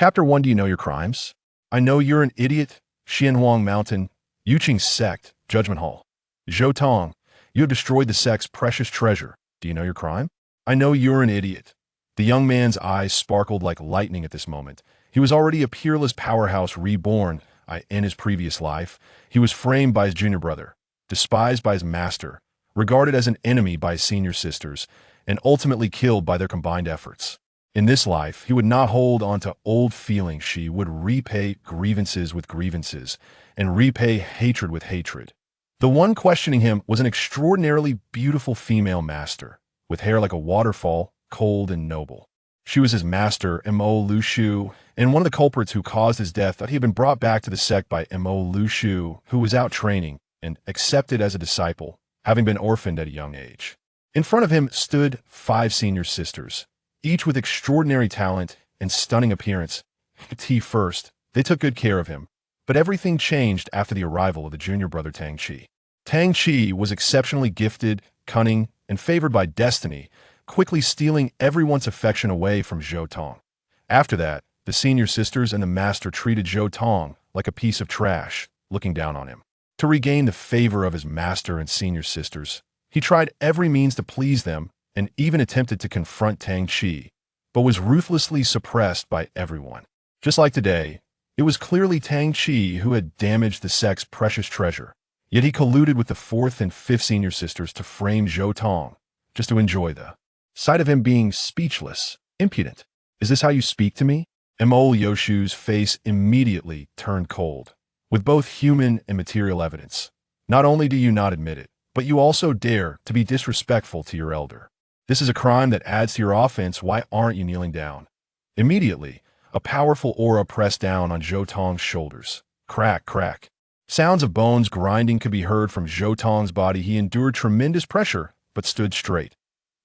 Chapter 1. Do you know your crimes? I know you're an idiot. Xianhuang Mountain, Yuqing Sect, Judgment Hall. Zhou Tong, you have destroyed the sect's precious treasure. Do you know your crime? I know you're an idiot. The young man's eyes sparkled like lightning at this moment. He was already a peerless powerhouse reborn. In his previous life, he was framed by his junior brother, despised by his master, regarded as an enemy by his senior sisters, and ultimately killed by their combined efforts. In this life, he would not hold on to old feelings. She would repay grievances with grievances and repay hatred with hatred. The one questioning him was an extraordinarily beautiful female master, with hair like a waterfall, cold and noble. She was his master, Mo Lushu, and one of the culprits who caused his death thought he had been brought back to the sect by Mo Lushu, who was out training and accepted as a disciple, having been orphaned at a young age. In front of him stood 5 senior sisters, each with extraordinary talent and stunning appearance. T first, they took good care of him, but everything changed after the arrival of the junior brother Tang Qi. Tang Qi was exceptionally gifted, cunning, and favored by destiny, quickly stealing everyone's affection away from Zhou Tong. After that, the senior sisters and the master treated Zhou Tong like a piece of trash, looking down on him. To regain the favor of his master and senior sisters, he tried every means to please them and even attempted to confront Tang Qi, but was ruthlessly suppressed by everyone. Just like today, it was clearly Tang Qi who had damaged the sect's precious treasure, yet he colluded with the 4th and 5th senior sisters to frame Zhou Tong, just to enjoy the sight of him being speechless, impudent. Is this how you speak to me? Mo Yoshu's face immediately turned cold, with both human and material evidence. Not only do you not admit it, but you also dare to be disrespectful to your elder. This is a crime that adds to your offense. Why aren't you kneeling down? Immediately, a powerful aura pressed down on Zhou Tong's shoulders. Crack, crack. Sounds of bones grinding could be heard from Zhou Tong's body. He endured tremendous pressure, but stood straight.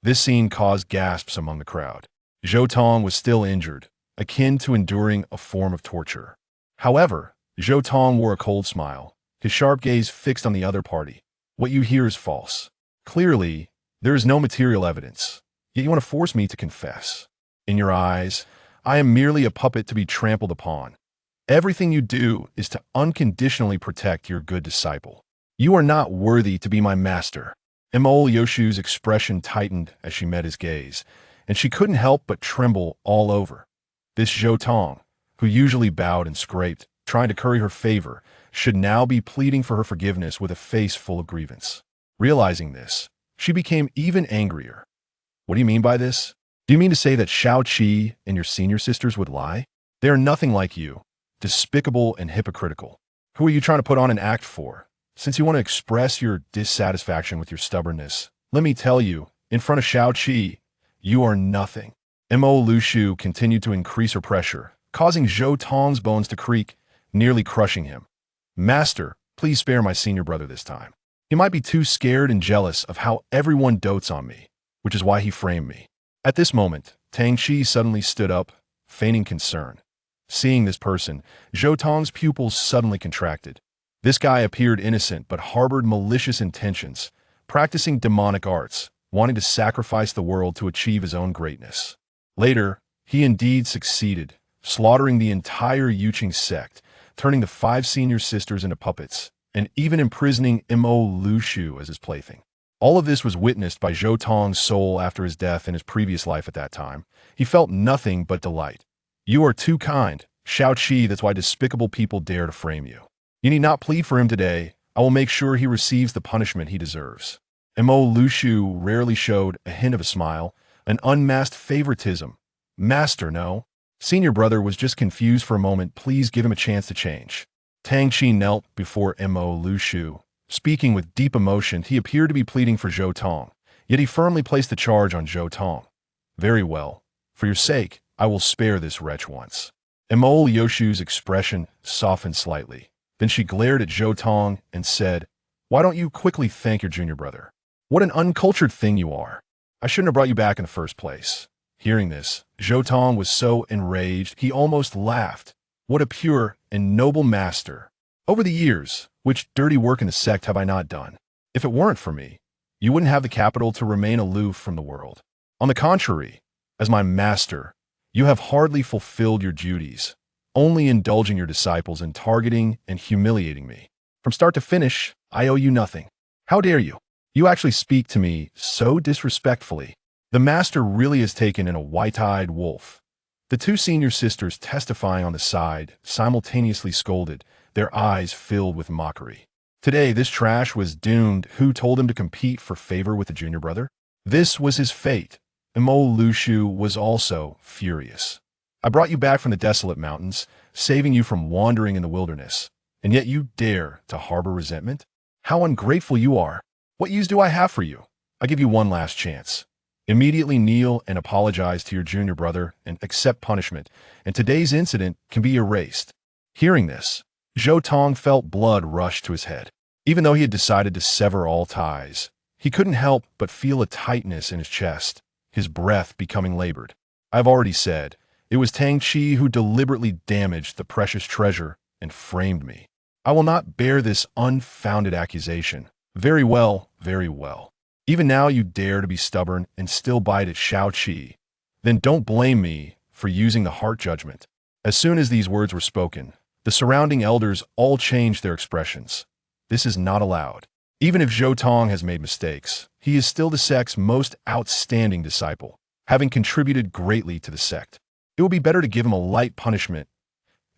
This scene caused gasps among the crowd. Zhou Tong was still injured, akin to enduring a form of torture. However, Zhou Tong wore a cold smile, his sharp gaze fixed on the other party. What you hear is false. Clearly, there is no material evidence, yet you want to force me to confess. In your eyes, I am merely a puppet to be trampled upon. Everything you do is to unconditionally protect your good disciple. You are not worthy to be my master. Mo Yoshu's expression tightened as she met his gaze, and she couldn't help but tremble all over. This Zhou Tong, who usually bowed and scraped, trying to curry her favor, should now be pleading for her forgiveness with a face full of grievance. Realizing this, she became even angrier. What do you mean by this? Do you mean to say that Shao Qi and your senior sisters would lie? They are nothing like you, despicable and hypocritical. Who are you trying to put on an act for? Since you want to express your dissatisfaction with your stubbornness, let me tell you, in front of Shao Qi, you are nothing. Mo Lushu continued to increase her pressure, causing Zhou Tong's bones to creak, nearly crushing him. Master, please spare my senior brother this time. He might be too scared and jealous of how everyone dotes on me, which is why he framed me. At this moment, Tang Qi suddenly stood up, feigning concern. Seeing this person, Zhou Tong's pupils suddenly contracted. This guy appeared innocent but harbored malicious intentions, practicing demonic arts, wanting to sacrifice the world to achieve his own greatness. Later, he indeed succeeded, slaughtering the entire Yuqing sect, turning the 5 senior sisters into puppets, and even imprisoning Mo Lushu as his plaything. All of this was witnessed by Zhou Tong's soul after his death in his previous life at that time. He felt nothing but delight. You are too kind, Shao Qi, that's why despicable people dare to frame you. You need not plead for him today. I will make sure he receives the punishment he deserves. Mo Lushu rarely showed a hint of a smile, an unmasked favoritism. Master, no. Senior brother was just confused for a moment. Please give him a chance to change. Tang Qi knelt before Mo Lushu. Speaking with deep emotion, he appeared to be pleading for Zhou Tong, yet he firmly placed the charge on Zhou Tong. Very well. For your sake, I will spare this wretch once. Mo Yoshu's expression softened slightly. Then she glared at Zhou Tong and said, Why don't you quickly thank your junior brother? What an uncultured thing you are. I shouldn't have brought you back in the first place. Hearing this, Zhou Tong was so enraged he almost laughed. What a pure and noble master. Over the years, which dirty work in the sect have I not done? If it weren't for me, you wouldn't have the capital to remain aloof from the world. On the contrary, as my master, You have hardly fulfilled your duties, only indulging your disciples in targeting and humiliating me. From start to finish, I owe you nothing. How dare you? You actually speak to me so disrespectfully. The master really is taken in a white-eyed wolf. The two senior sisters testifying on the side simultaneously scolded, their eyes filled with mockery. Today, this trash was doomed. Who told him to compete for favor with the junior brother? This was his fate. Emo Lushu was also furious. I brought you back from the desolate mountains, saving you from wandering in the wilderness, and yet you dare to harbor resentment? How ungrateful you are! What use do I have for you? I give you one last chance. Immediately kneel and apologize to your junior brother and accept punishment, and today's incident can be erased. Hearing this, Zhou Tong felt blood rush to his head. Even though he had decided to sever all ties, he couldn't help but feel a tightness in his chest, his breath becoming labored. I've already said, it was Tang Chi who deliberately damaged the precious treasure and framed me. I will not bear this unfounded accusation. Very well, very well. Even now you dare to be stubborn and still bite at Shao Qi. Then don't blame me for using the heart judgment. As soon as these words were spoken, the surrounding elders all changed their expressions. This is not allowed. Even if Zhou Tong has made mistakes, he is still the sect's most outstanding disciple, having contributed greatly to the sect. It will be better to give him a light punishment.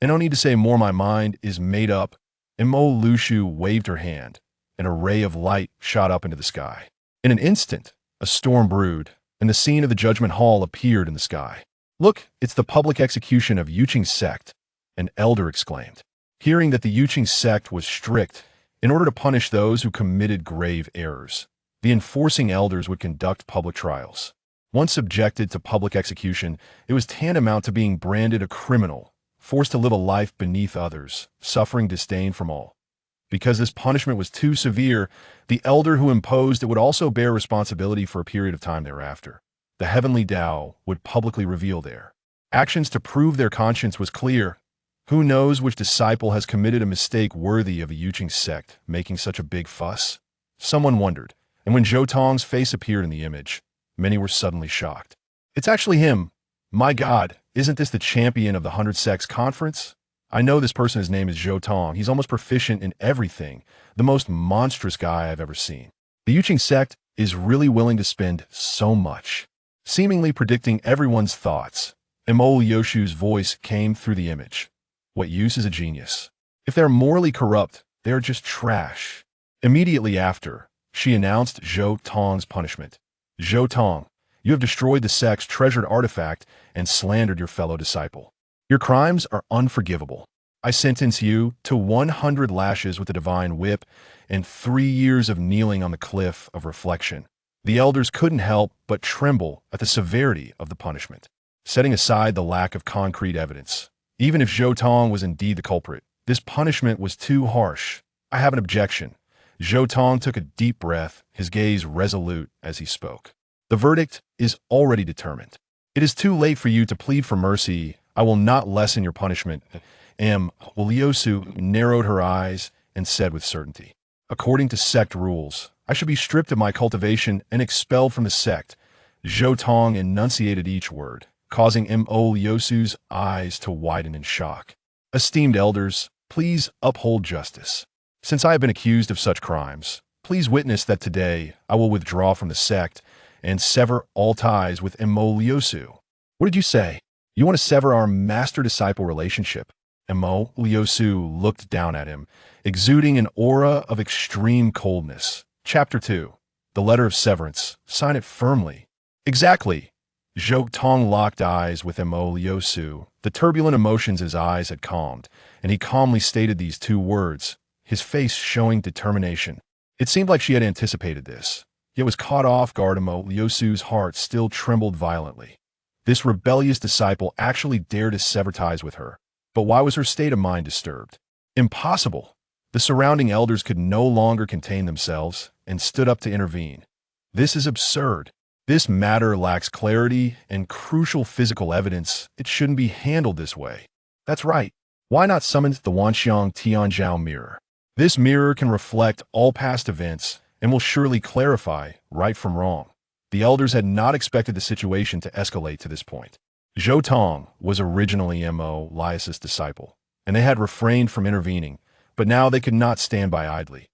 And no need to say more, my mind is made up. Emo Lushu waved her hand. An array of light shot up into the sky. In an instant, a storm brewed, and the scene of the judgment hall appeared in the sky. Look, it's the public execution of Yuqing's sect, an elder exclaimed. Hearing that the Yuqing sect was strict in order to punish those who committed grave errors, the enforcing elders would conduct public trials. Once subjected to public execution, it was tantamount to being branded a criminal, forced to live a life beneath others, suffering disdain from all. Because this punishment was too severe, the elder who imposed it would also bear responsibility for a period of time thereafter. The heavenly Tao would publicly reveal their actions to prove their conscience was clear. Who knows which disciple has committed a mistake worthy of a Yuqing sect, making such a big fuss? Someone wondered, and when Zhou Tong's face appeared in the image, many were suddenly shocked. It's actually him. My God, isn't this the champion of the 100 Sects Conference? I know this person, his name is Zhou Tong. He's almost proficient in everything, the most monstrous guy I've ever seen. The Yuqing sect is really willing to spend so much. Seemingly predicting everyone's thoughts, Emo Yoshu's voice came through the image. What use is a genius? If they're morally corrupt, they're just trash. Immediately after, she announced Zhou Tong's punishment. Zhou Tong, you have destroyed the sect's treasured artifact and slandered your fellow disciple. Your crimes are unforgivable. I sentence you to 100 lashes with the divine whip and 3 years of kneeling on the cliff of reflection. The elders couldn't help but tremble at the severity of the punishment. Setting aside the lack of concrete evidence, even if Zhou Tong was indeed the culprit, this punishment was too harsh. I have an objection. Zhou Tong took a deep breath, his gaze resolute as he spoke. The verdict is already determined. It is too late for you to plead for mercy. I will not lessen your punishment. Liosu narrowed her eyes and said with certainty, according to sect rules, I should be stripped of my cultivation and expelled from the sect. Zhou Tong enunciated each word, causing Mo Liosu's eyes to widen in shock. Esteemed elders, please uphold justice. Since I have been accused of such crimes, please witness that today I will withdraw from the sect and sever all ties with Mo Liosu. What did you say? You want to sever our master-disciple relationship? Mo Liosu looked down at him, exuding an aura of extreme coldness. Chapter 2. The Letter of Severance. Sign it firmly. Exactly. Zhou Tong locked eyes with Mo Liosu. The turbulent emotions in his eyes had calmed, and he calmly stated these 2 words, his face showing determination. It seemed like she had anticipated this, yet was caught off guard. Mo Liosu's heart still trembled violently. This rebellious disciple actually dared to sever ties with her. But why was her state of mind disturbed? Impossible. The surrounding elders could no longer contain themselves and stood up to intervene. This is absurd. This matter lacks clarity and crucial physical evidence. It shouldn't be handled this way. That's right. Why not summon the Wanxiang Tianzhao mirror? This mirror can reflect all past events and will surely clarify right from wrong. The elders had not expected the situation to escalate to this point. Zhou Tong was originally Mo Lias's disciple, and they had refrained from intervening, but now they could not stand by idly.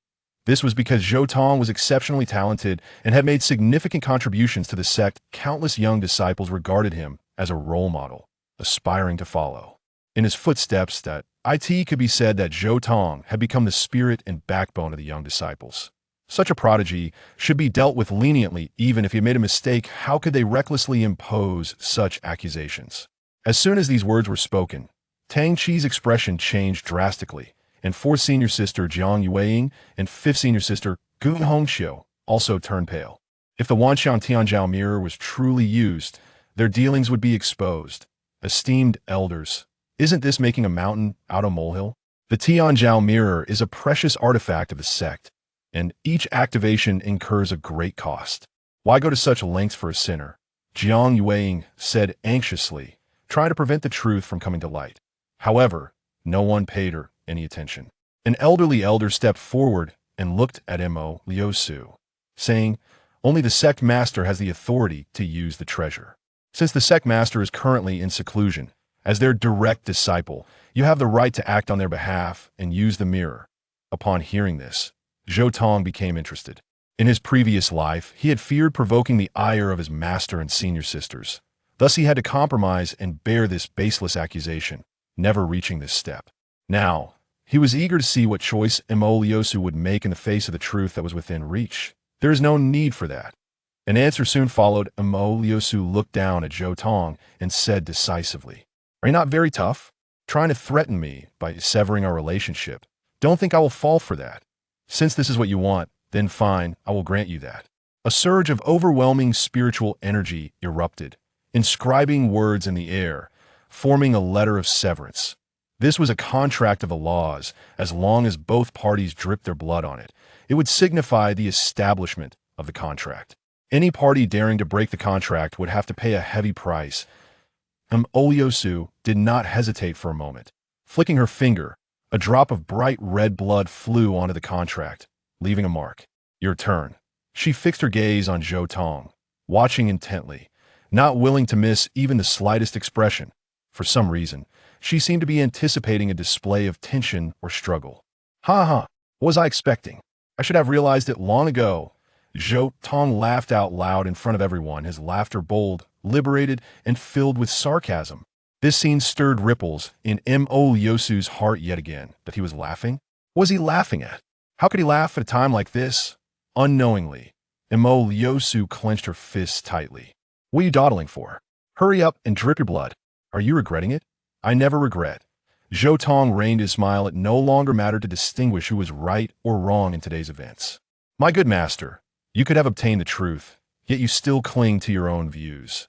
This was because Zhou Tong was exceptionally talented and had made significant contributions to the sect. Countless young disciples regarded him as a role model, aspiring to follow in his footsteps. That it could be said that Zhou Tong had become the spirit and backbone of the young disciples. Such a prodigy should be dealt with leniently, even if he made a mistake. How could they recklessly impose such accusations? As soon as these words were spoken, Tang Qi's expression changed drastically, and fourth senior sister Jiang Yueying and fifth senior sister Gu Hongxiu also turned pale. If the Wanxiang Tianzhao mirror was truly used, their dealings would be exposed. Esteemed elders, isn't this making a mountain out of a molehill? The Tianzhao mirror is a precious artifact of the sect, and each activation incurs a great cost. Why go to such lengths for a sinner? Jiang Yueying said anxiously, trying to prevent the truth from coming to light. However, no one paid her any attention. An elderly elder stepped forward and looked at Mo Liusu, saying, "Only the sect master has the authority to use the treasure. Since the sect master is currently in seclusion, as their direct disciple, you have the right to act on their behalf and use the mirror." Upon hearing this, Zhou Tong became interested. In his previous life, he had feared provoking the ire of his master and senior sisters. Thus he had to compromise and bear this baseless accusation, never reaching this step. Now, he was eager to see what choice Mo Liusu would make in the face of the truth that was within reach. There is no need for that. An answer soon followed. Mo Liusu looked down at Zhou Tong and said decisively, "Are you not very tough? Trying to threaten me by severing our relationship? Don't think I will fall for that. Since this is what you want, then fine, I will grant you that." A surge of overwhelming spiritual energy erupted, inscribing words in the air, forming a letter of severance. This was a contract of the laws. As long as both parties dripped their blood on it, it would signify the establishment of the contract. Any party daring to break the contract would have to pay a heavy price. Liusu did not hesitate for a moment. Flicking her finger, a drop of bright red blood flew onto the contract, leaving a mark. "Your turn." She fixed her gaze on Zhou Tong, watching intently, not willing to miss even the slightest expression. For some reason, she seemed to be anticipating a display of tension or struggle. "Ha ha, what was I expecting? I should have realized it long ago." Zhou Tong laughed out loud in front of everyone, his laughter bold, liberated, and filled with sarcasm. This scene stirred ripples in Mo Liusu's heart yet again. That he was laughing? What was he laughing at? How could he laugh at a time like this? Unknowingly, Mo Liusu clenched her fists tightly. "What are you dawdling for? Hurry up and drip your blood. Are you regretting it?" "I never regret." Zhou Tong reined his smile. It no longer mattered to distinguish who was right or wrong in today's events. "My good master, you could have obtained the truth, yet you still cling to your own views.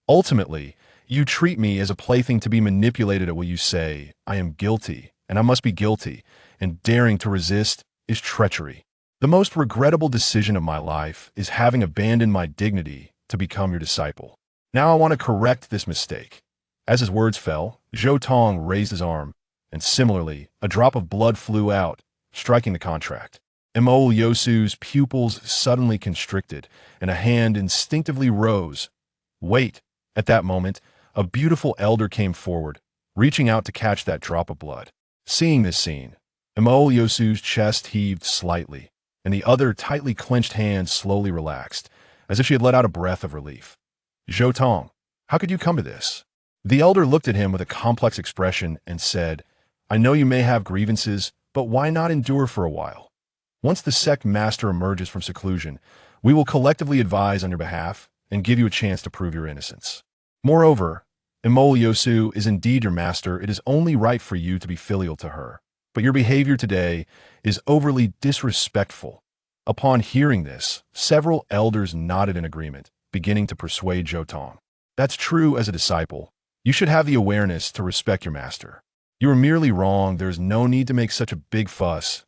Ultimately, you treat me as a plaything to be manipulated at what you say. I am guilty, and I must be guilty, and daring to resist is treachery. The most regrettable decision of my life is having abandoned my dignity to become your disciple. Now I want to correct this mistake." As his words fell, Zhou Tong raised his arm, and similarly, a drop of blood flew out, striking the contract. Mo Liusu's pupils suddenly constricted, and a hand instinctively rose. "Wait!" At that moment, a beautiful elder came forward, reaching out to catch that drop of blood. Seeing this scene, Mo Liusu's chest heaved slightly, and the other tightly clenched hand slowly relaxed, as if she had let out a breath of relief. "Zhou Tong, how could you come to this?" The elder looked at him with a complex expression and said, "I know you may have grievances, but why not endure for a while? Once the sect master emerges from seclusion, we will collectively advise on your behalf and give you a chance to prove your innocence. Moreover, Mo Liusu is indeed your master. It is only right for you to be filial to her. But your behavior today is overly disrespectful." Upon hearing this, several elders nodded in agreement, beginning to persuade Zhou Tong. "That's true. As a disciple, you should have the awareness to respect your master. You are merely wrong. There is no need to make such a big fuss.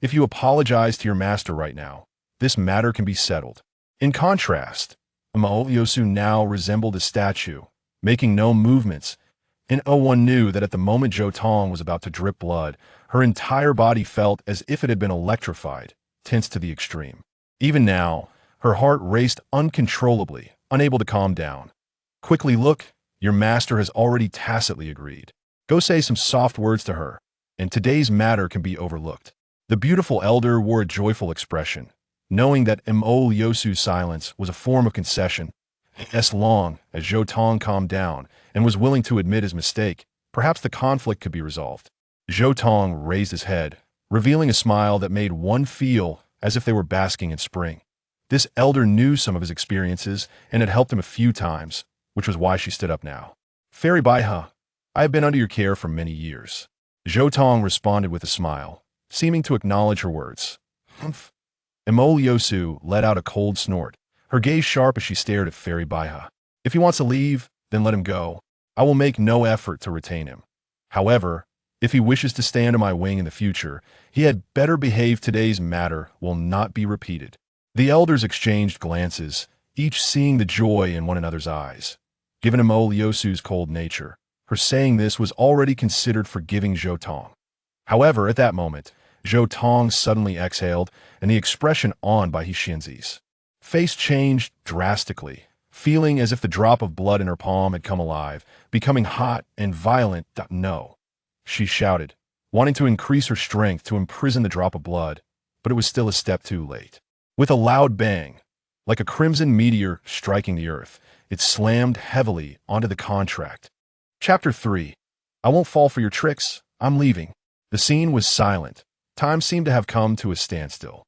If you apologize to your master right now, this matter can be settled." In contrast, Mo Liusu now resembled a statue, making no movements, and one knew that at the moment Zhou Tong was about to drip blood, her entire body felt as if it had been electrified, tense to the extreme. Even now, her heart raced uncontrollably, unable to calm down. "Quickly look," Your master has already tacitly agreed. Go say some soft words to her, and today's matter can be overlooked." The beautiful elder wore a joyful expression, knowing that Mo Yosu's silence was a form of concession. As long as Zhou Tong calmed down and was willing to admit his mistake, perhaps the conflict could be resolved. Zhou Tong raised his head, revealing a smile that made one feel as if they were basking in spring. This elder knew some of his experiences and had helped him a few times, which was why she stood up now. "Fairy Baihe, I have been under your care for many years." Zhou Tong responded with a smile, seeming to acknowledge her words. "Humph." Mo Yosu let out a cold snort, her gaze sharp as she stared at Fairy Baihe. "If he wants to leave, then let him go. I will make no effort to retain him. However, if he wishes to stay under my wing in the future, he had better behave. Today's matter will not be repeated." The elders exchanged glances, each seeing the joy in one another's eyes. Given Mo Yosu's cold nature, her saying this was already considered forgiving Zhou Tong. However, at that moment, Zhou Tong suddenly exhaled, and the expression on by Xianzi's face changed drastically, feeling as if the drop of blood in her palm had come alive, becoming hot and violent. "No," she shouted, wanting to increase her strength to imprison the drop of blood, but it was still a step too late. With a loud bang, like a crimson meteor striking the earth, it slammed heavily onto the contract. Chapter 3. I won't fall for your tricks. I'm leaving. The scene was silent. Time seemed to have come to a standstill,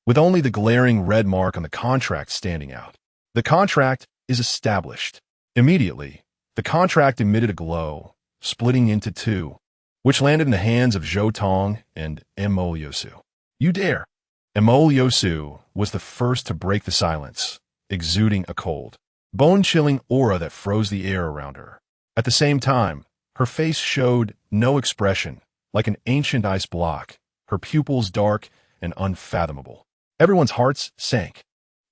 with only the glaring red mark on the contract standing out. The contract is established. Immediately, the contract emitted a glow, splitting into two, which landed in the hands of Zhou Tong and Mo Yosu. "You dare!" Mo Yosu was the first to break the silence, exuding a cold, bone-chilling aura that froze the air around her. At the same time, her face showed no expression, like an ancient ice block, her pupils dark and unfathomable. Everyone's hearts sank.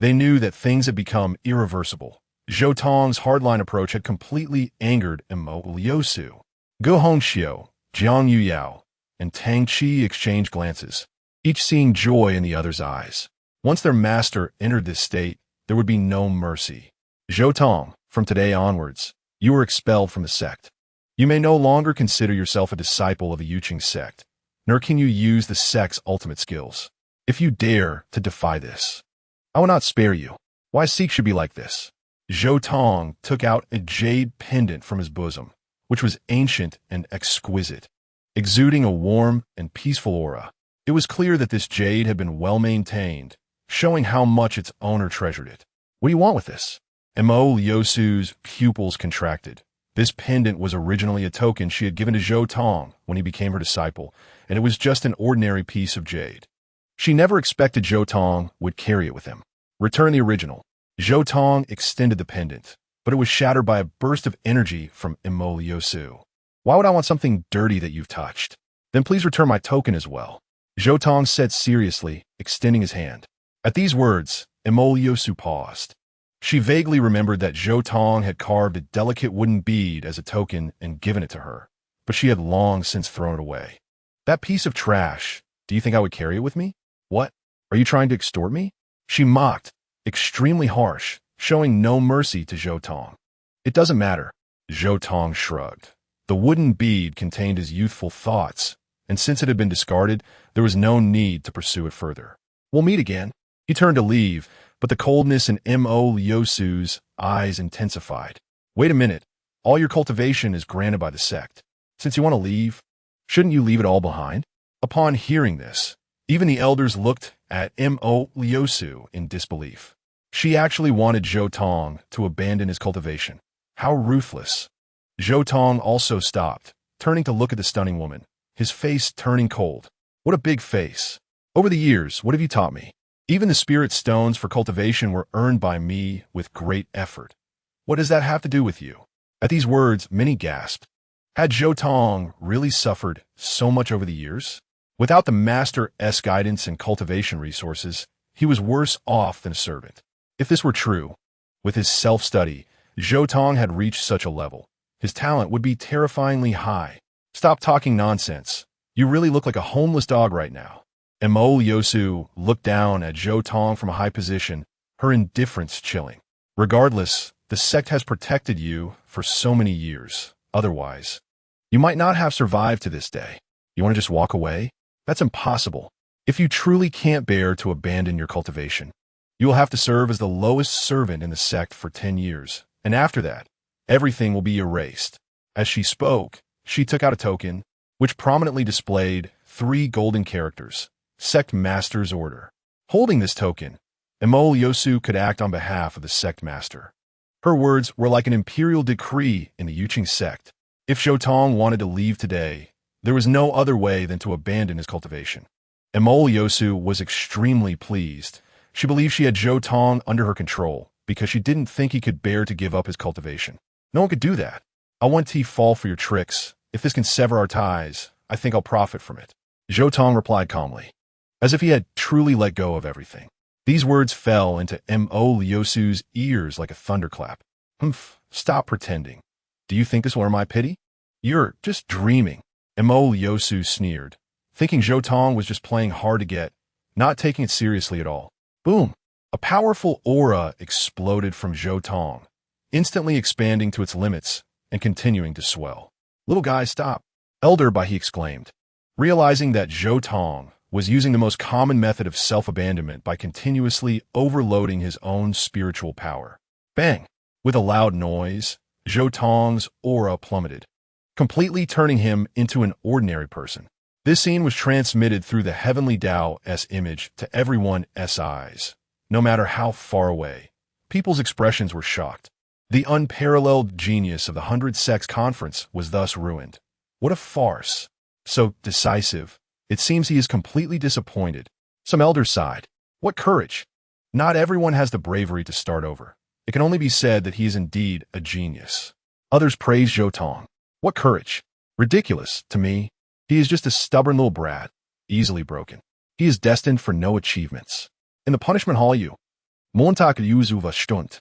They knew that things had become irreversible. Zhou Tong's hardline approach had completely angered Mo Yosu. Gu Hongxiu, Jiang Yuyao, and Tang Qi exchanged glances, each seeing joy in the other's eyes. Once their master entered this state, there would be no mercy. "Zhou Tong, from today onwards, you are expelled from the sect. You may no longer consider yourself a disciple of the Yuqing sect, nor can you use the sect's ultimate skills. If you dare to defy this, I will not spare you. Why Sikh should be like this?" Zhou Tong took out a jade pendant from his bosom, which was ancient and exquisite, exuding a warm and peaceful aura. It was clear that this jade had been well maintained, showing how much its owner treasured it. "What do you want with this?" Mo Yosu's pupils contracted. This pendant was originally a token she had given to Zhou Tong when he became her disciple, and it was just an ordinary piece of jade. She never expected Zhou Tong would carry it with him. "Return the original." Zhou Tong extended the pendant, but it was shattered by a burst of energy from Mo Yosu. "Why would I want something dirty that you've touched? Then please return my token as well," Zhou Tong said seriously, extending his hand. At these words, Mo Yosu paused. She vaguely remembered that Zhou Tong had carved a delicate wooden bead as a token and given it to her, but she had long since thrown it away. "That piece of trash, do you think I would carry it with me? What? Are you trying to extort me?" She mocked, extremely harsh, showing no mercy to Zhou Tong. "It doesn't matter." Zhou Tong shrugged. The wooden bead contained his youthful thoughts, and since it had been discarded, there was no need to pursue it further. "We'll meet again." He turned to leave, but the coldness in Mo Yosu's eyes intensified. "Wait a minute. All your cultivation is granted by the sect. Since you want to leave, shouldn't you leave it all behind?" Upon hearing this, even the elders looked at Mo Yosu in disbelief. She actually wanted Zhou Tong to abandon his cultivation. How ruthless. Zhou Tong also stopped, turning to look at the stunning woman, his face turning cold. "What a big face. Over the years, what have you taught me? Even the spirit stones for cultivation were earned by me with great effort. What does that have to do with you?" At these words, many gasped. Had Zhou Tong really suffered so much over the years? Without the master's guidance and cultivation resources, he was worse off than a servant. If this were true, with his self-study, Zhou Tong had reached such a level. His talent would be terrifyingly high. "Stop talking nonsense. You really look like a homeless dog right now." Mo Yosu looked down at Zhou Tong from a high position, her indifference chilling. "Regardless, the sect has protected you for so many years. Otherwise, you might not have survived to this day. You want to just walk away? That's impossible. If you truly can't bear to abandon your cultivation, you will have to serve as the lowest servant in the sect for 10 years, and after that, everything will be erased. As she spoke, she took out a token, which prominently displayed 3 golden characters, Sect Master's Order. Holding this token, Emo Lyosu could act on behalf of the sect master. Her words were like an imperial decree in the Yuqing sect. If Zhou Tong wanted to leave today, there was no other way than to abandon his cultivation. Emo Lyosu was extremely pleased. She believed she had Zhou Tong under her control because she didn't think he could bear to give up his cultivation. No one could do that. I want to fall for your tricks. If this can sever our ties, I think I'll profit from it. Zhou Tong replied calmly, as if he had truly let go of everything. These words fell into Mo Lyosu's ears like a thunderclap. Humph, stop pretending. Do you think this will earn my pity? You're just dreaming. Mo Lyosu sneered, thinking Zhou Tong was just playing hard to get, not taking it seriously at all. Boom! A powerful aura exploded from Zhou Tong, instantly expanding to its limits and continuing to swell. Little guy, stop! Elder Bai exclaimed, realizing that Zhou Tong was using the most common method of self-abandonment by continuously overloading his own spiritual power. Bang! With a loud noise, Zhou Tong's aura plummeted, completely turning him into an ordinary person. This scene was transmitted through the heavenly Tao's image to everyone's eyes. No matter how far away, people's expressions were shocked. The unparalleled genius of the 100 Sects Conference was thus ruined. What a farce! So decisive. It seems he is completely disappointed. Some elders sighed. What courage! Not everyone has the bravery to start over. It can only be said that he is indeed a genius. Others praised Zhou Tong. What courage! Ridiculous, to me. He is just a stubborn little brat, easily broken. He is destined for no achievements. In the punishment hall, Montag Yuzu was stunt.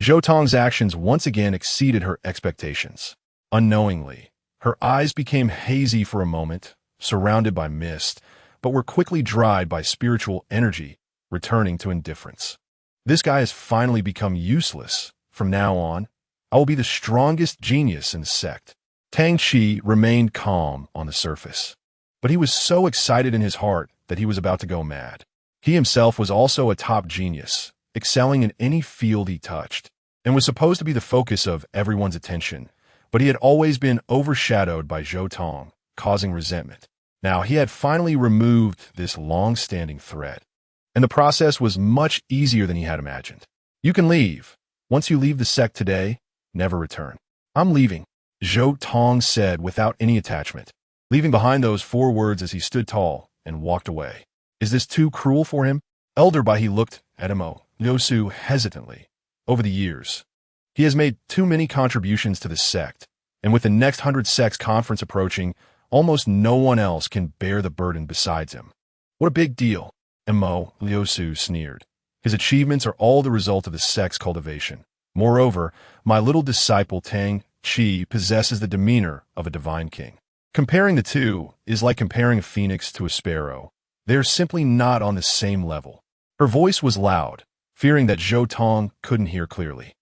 Zhou Tong's actions once again exceeded her expectations. Unknowingly, her eyes became hazy for a moment, surrounded by mist, but were quickly dried by spiritual energy, returning to indifference. This guy has finally become useless. From now on, I will be the strongest genius in the sect. Tang Qi remained calm on the surface, but he was so excited in his heart that he was about to go mad. He himself was also a top genius, excelling in any field he touched, and was supposed to be the focus of everyone's attention, but he had always been overshadowed by Zhou Tong, causing resentment. Now he had finally removed this long-standing threat, and the process was much easier than he had imagined. You can leave. Once you leave the sect today, never return. I'm leaving, Zhou Tong said without any attachment, leaving behind those 4 words as he stood tall and walked away. Is this too cruel for him? Elder Bai looked at Mo Lyosu hesitantly. Over the years, he has made too many contributions to the sect, and with the next 100 Sects Conference approaching, almost no one else can bear the burden besides him. What a big deal, Mo Lyosu sneered. His achievements are all the result of the sect's cultivation. Moreover, my little disciple Tang Qi possesses the demeanor of a divine king. Comparing the two is like comparing a phoenix to a sparrow. They are simply not on the same level. Her voice was loud, fearing that Zhou Tong couldn't hear clearly.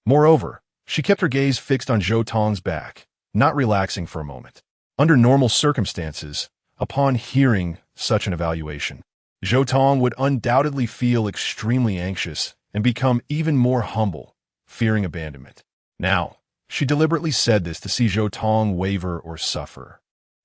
Moreover, she kept her gaze fixed on Zhou Tong's back, not relaxing for a moment. Under normal circumstances, upon hearing such an evaluation, Zhou Tong would undoubtedly feel extremely anxious and become even more humble, fearing abandonment. Now, she deliberately said this to see Zhou Tong waver or suffer.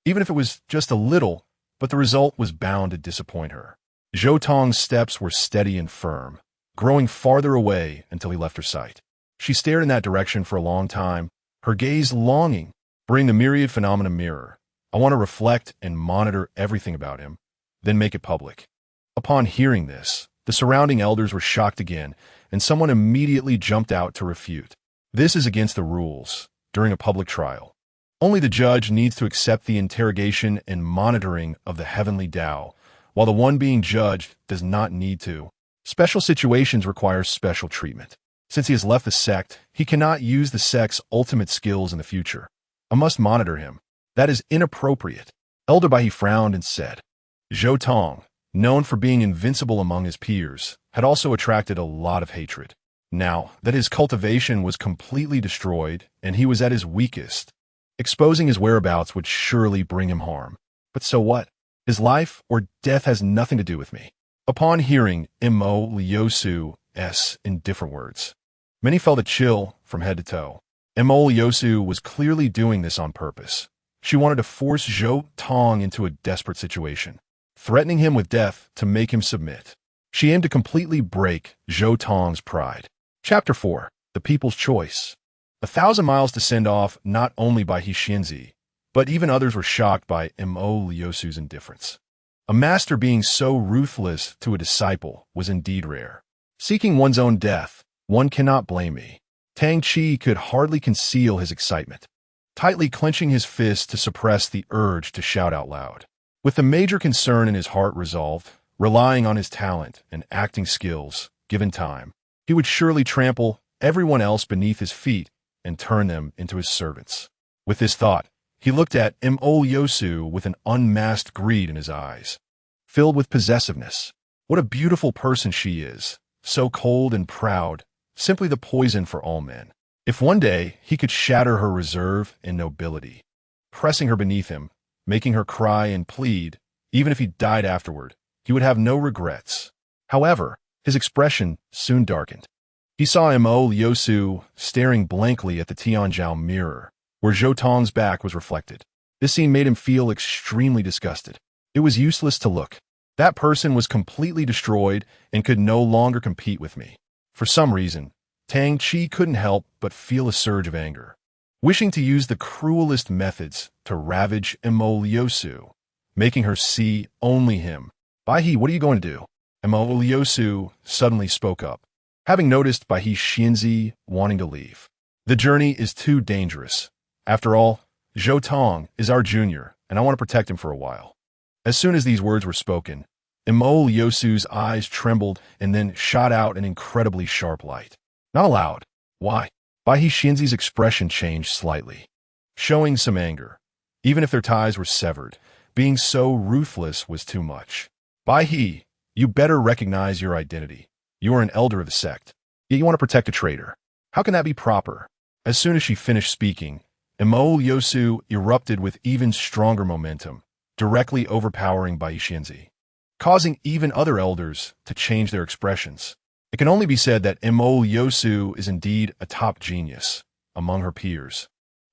Even if it was just a little, but the result was bound to disappoint her. Zhou Tong's steps were steady and firm, growing farther away until he left her sight. She stared in that direction for a long time, her gaze longing, bring the myriad phenomena mirror. I want to reflect and monitor everything about him, then make it public. Upon hearing this, the surrounding elders were shocked again, and someone immediately jumped out to refute. This is against the rules during a public trial. Only the judge needs to accept the interrogation and monitoring of the heavenly Tao, while the one being judged does not need to. Special situations require special treatment. Since he has left the sect, he cannot use the sect's ultimate skills in the future. I must monitor him. That is inappropriate. Elder Bai frowned and said, Zhou Tong, known for being invincible among his peers, had also attracted a lot of hatred. now that his cultivation was completely destroyed and he was at his weakest. Exposing his whereabouts would surely bring him harm. But so what? His life or death has nothing to do with me. Upon hearing Mo Liusu's in different words, many felt a chill from head to toe. Mo Liusu was clearly doing this on purpose. She wanted to force Zhou Tong into a desperate situation, threatening him with death to make him submit. She aimed to completely break Zhou Tong's pride. Chapter 4. The People's Choice. 1,000 miles to send off not only by Xianzi, but even others were shocked by Mo Liusu's indifference. A master being so ruthless to a disciple was indeed rare. Seeking one's own death, one cannot blame me. Tang Qi could hardly conceal his excitement, tightly clenching his fist to suppress the urge to shout out loud. With the major concern in his heart resolved, relying on his talent and acting skills, given time, he would surely trample everyone else beneath his feet and turn them into his servants. With this thought, he looked at Mo Liusu with an unmasked greed in his eyes, filled with possessiveness. What a beautiful person she is, so cold and proud, simply the poison for all men. If one day he could shatter her reserve and nobility, pressing her beneath him, making her cry and plead, even if he died afterward, he would have no regrets. However, his expression soon darkened. He saw Mo Liusu staring blankly at the Tianzhao mirror, where Zhou Tong's back was reflected. This scene made him feel extremely disgusted. It was useless to look. That person was completely destroyed and could no longer compete with me. For some reason, Tang Qi couldn't help but feel a surge of anger, wishing to use the cruelest methods to ravage Mo Liusu, making her see only him. Bai He, what are you going to do? Mo Liusu suddenly spoke up, having noticed Bai He Xianzi wanting to leave. The journey is too dangerous. After all, Zhou Tong is our junior, and I want to protect him for a while. As soon as these words were spoken, Mo Liusu's eyes trembled and then shot out an incredibly sharp light. Not allowed. Why? Bai He Xianzi's expression changed slightly, showing some anger. Even if their ties were severed, being so ruthless was too much. Bai He, you better recognize your identity. You are an elder of the sect, yet you want to protect a traitor. How can that be proper? As soon as she finished speaking, Mo Liusu erupted with even stronger momentum, directly overpowering Bai He Xianzi, causing even other elders to change their expressions. It can only be said that Mo Liusu is indeed a top genius among her peers.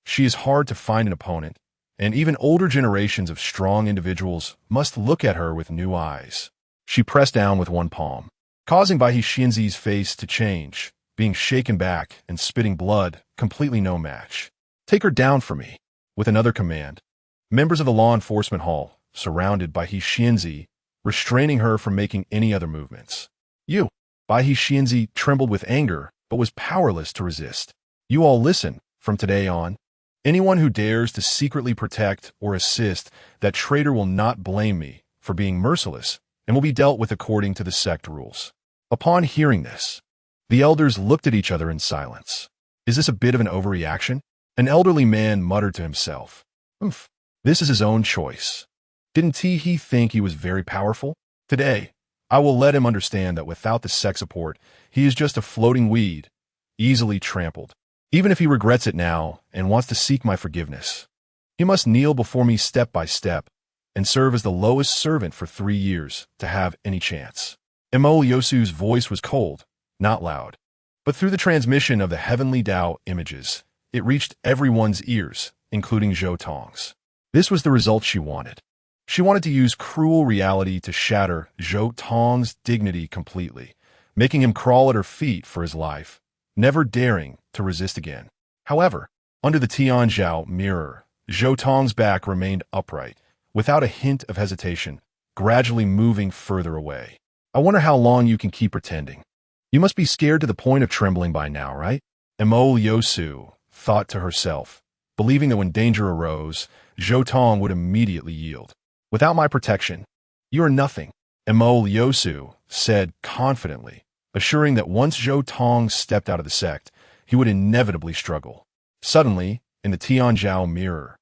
She is hard to find an opponent, and even older generations of strong individuals must look at her with new eyes. She pressed down with one palm, causing Bai He Xianzi's face to change, being shaken back and spitting blood, completely no match. Take her down for me. With another command, members of the law enforcement hall surrounded Bai He Xianzi, restraining her from making any other movements. You. Bai He Xianzi trembled with anger, but was powerless to resist. You all listen, from today on. Anyone who dares to secretly protect or assist that traitor will not blame me for being merciless and will be dealt with according to the sect rules. Upon hearing this, the elders looked at each other in silence. Is this a bit of an overreaction? An elderly man muttered to himself. This is his own choice. Didn't he think he was very powerful? Today, I will let him understand that without the sect support, he is just a floating weed, easily trampled. Even if he regrets it now and wants to seek my forgiveness, he must kneel before me step by step and serve as the lowest servant for 3 years to have any chance. Mo Liusu's voice was cold, not loud, but through the transmission of the heavenly Tao images, it reached everyone's ears, including Zhou Tong's. This was the result she wanted. She wanted to use cruel reality to shatter Zhou Tong's dignity completely, making him crawl at her feet for his life, never daring to resist again. However, under the Tianzhao mirror, Zhou Tong's back remained upright, without a hint of hesitation, gradually moving further away. I wonder how long you can keep pretending. You must be scared to the point of trembling by now, right? Mo Liusu thought to herself, believing that when danger arose, Zhou Tong would immediately yield. Without my protection, you are nothing, Mo Liusu said confidently, assuring that once Zhou Tong stepped out of the sect, he would inevitably struggle. Suddenly, in the Tianzhao mirror,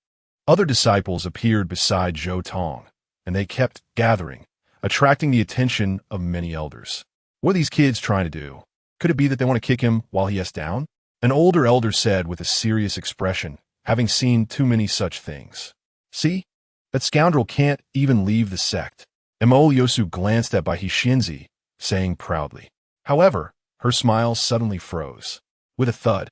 other disciples appeared beside Zhou Tong, and they kept gathering, attracting the attention of many elders. What are these kids trying to do? Could it be that they want to kick him while he is down? An older elder said with a serious expression, having seen too many such things. See? That scoundrel can't even leave the sect. Emo Yosu glanced at Bahishinzi, saying proudly. However, her smile suddenly froze. With a thud,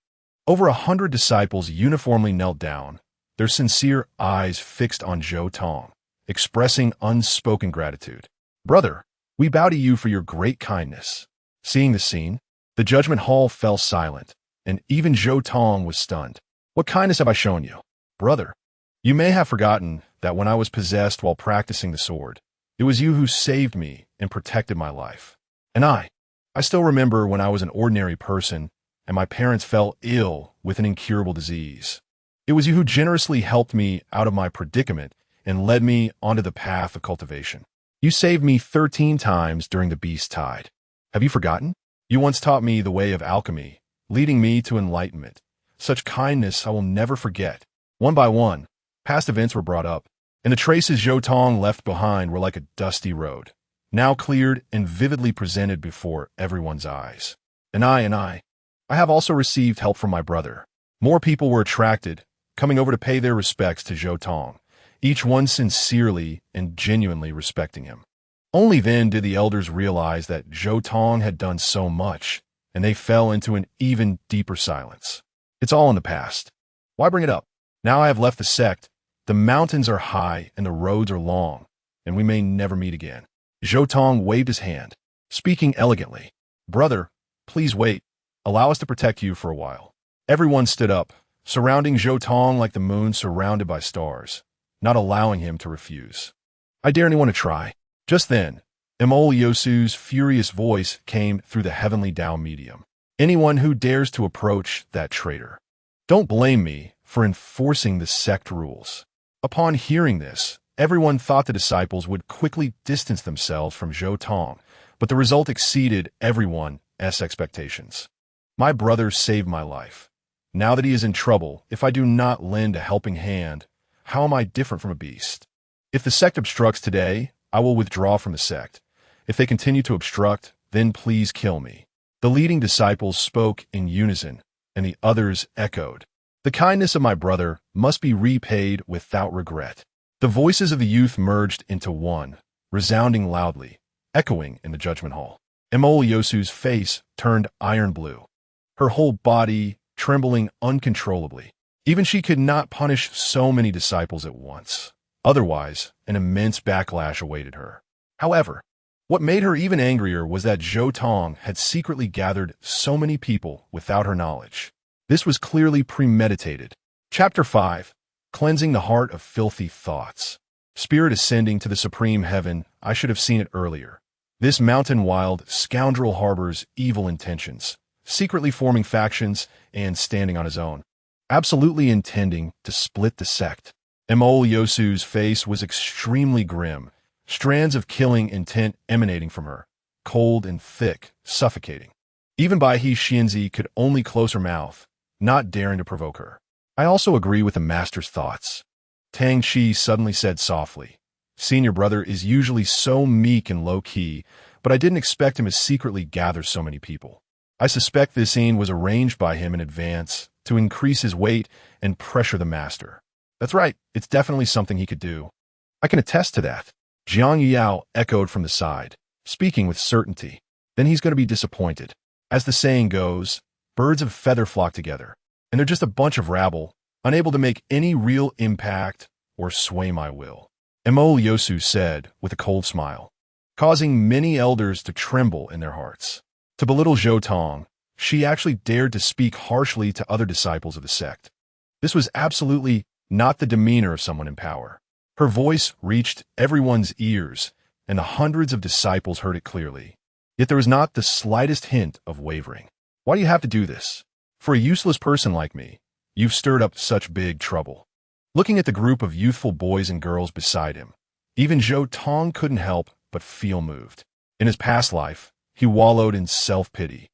over 100 disciples uniformly knelt down, their sincere eyes fixed on Zhou Tong, expressing unspoken gratitude. Brother, we bow to you for your great kindness. Seeing the scene, the judgment hall fell silent, and even Zhou Tong was stunned. What kindness have I shown you? Brother, you may have forgotten that when I was possessed while practicing the sword, it was you who saved me and protected my life. And I still remember when I was an ordinary person and my parents fell ill with an incurable disease. It was you who generously helped me out of my predicament and led me onto the path of cultivation. You saved me 13 times during the beast tide. Have you forgotten? You once taught me the way of alchemy, leading me to enlightenment. Such kindness I will never forget. One by one, past events were brought up, and the traces Zhou Tong left behind were like a dusty road, now cleared and vividly presented before everyone's eyes. And I have also received help from my brother. More people were attracted, coming over to pay their respects to Zhou Tong, each one sincerely and genuinely respecting him. Only then did the elders realize that Zhou Tong had done so much, and they fell into an even deeper silence. It's all in the past. Why bring it up? Now I have left the sect. The mountains are high and the roads are long, and we may never meet again. Zhou Tong waved his hand, speaking elegantly. Brother, please wait. Allow us to protect you for a while. Everyone stood up, surrounding Zhou Tong like the moon surrounded by stars, not allowing him to refuse. I dare anyone to try. Just then, Emol Yosu's furious voice came through the heavenly Tao medium. Anyone who dares to approach that traitor. Don't blame me for enforcing the sect rules. Upon hearing this, everyone thought the disciples would quickly distance themselves from Zhou Tong, but the result exceeded everyone's expectations. My brother saved my life. Now that he is in trouble, if I do not lend a helping hand, how am I different from a beast? If the sect obstructs today, I will withdraw from the sect. If they continue to obstruct, then please kill me. The leading disciples spoke in unison, and the others echoed. The kindness of my brother must be repaid without regret. The voices of the youth merged into one, resounding loudly, echoing in the judgment hall. Emol Yosu's face turned iron blue, her whole body trembling uncontrollably. Even she could not punish so many disciples at once. Otherwise, an immense backlash awaited her. However, what made her even angrier was that Zhou Tong had secretly gathered so many people without her knowledge. This was clearly premeditated. Chapter 5. Cleansing the heart of filthy thoughts. Spirit ascending to the supreme heaven, I should have seen it earlier. This mountain-wild scoundrel harbors evil intentions, secretly forming factions and standing on his own, absolutely intending to split the sect. Emol Yosu's face was extremely grim, strands of killing intent emanating from her, cold and thick, suffocating. Even Bahishinzi could only close her mouth, not daring to provoke her. I also agree with the master's thoughts. Tang Chi suddenly said softly, Senior brother is usually so meek and low-key, but I didn't expect him to secretly gather so many people. I suspect this scene was arranged by him in advance to increase his weight and pressure the master. That's right, it's definitely something he could do. I can attest to that. Jiang Yao echoed from the side, speaking with certainty. Then he's going to be disappointed. As the saying goes, birds of feather flock together, and they're just a bunch of rabble, unable to make any real impact or sway my will. Emol Yosu said with a cold smile, causing many elders to tremble in their hearts. To belittle Zhou Tong, she actually dared to speak harshly to other disciples of the sect. This was absolutely not the demeanor of someone in power. Her voice reached everyone's ears, and the hundreds of disciples heard it clearly. Yet there was not the slightest hint of wavering. Why do you have to do this? For a useless person like me, you've stirred up such big trouble. Looking at the group of youthful boys and girls beside him, even Zhou Tong couldn't help but feel moved. In his past life, he wallowed in self-pity,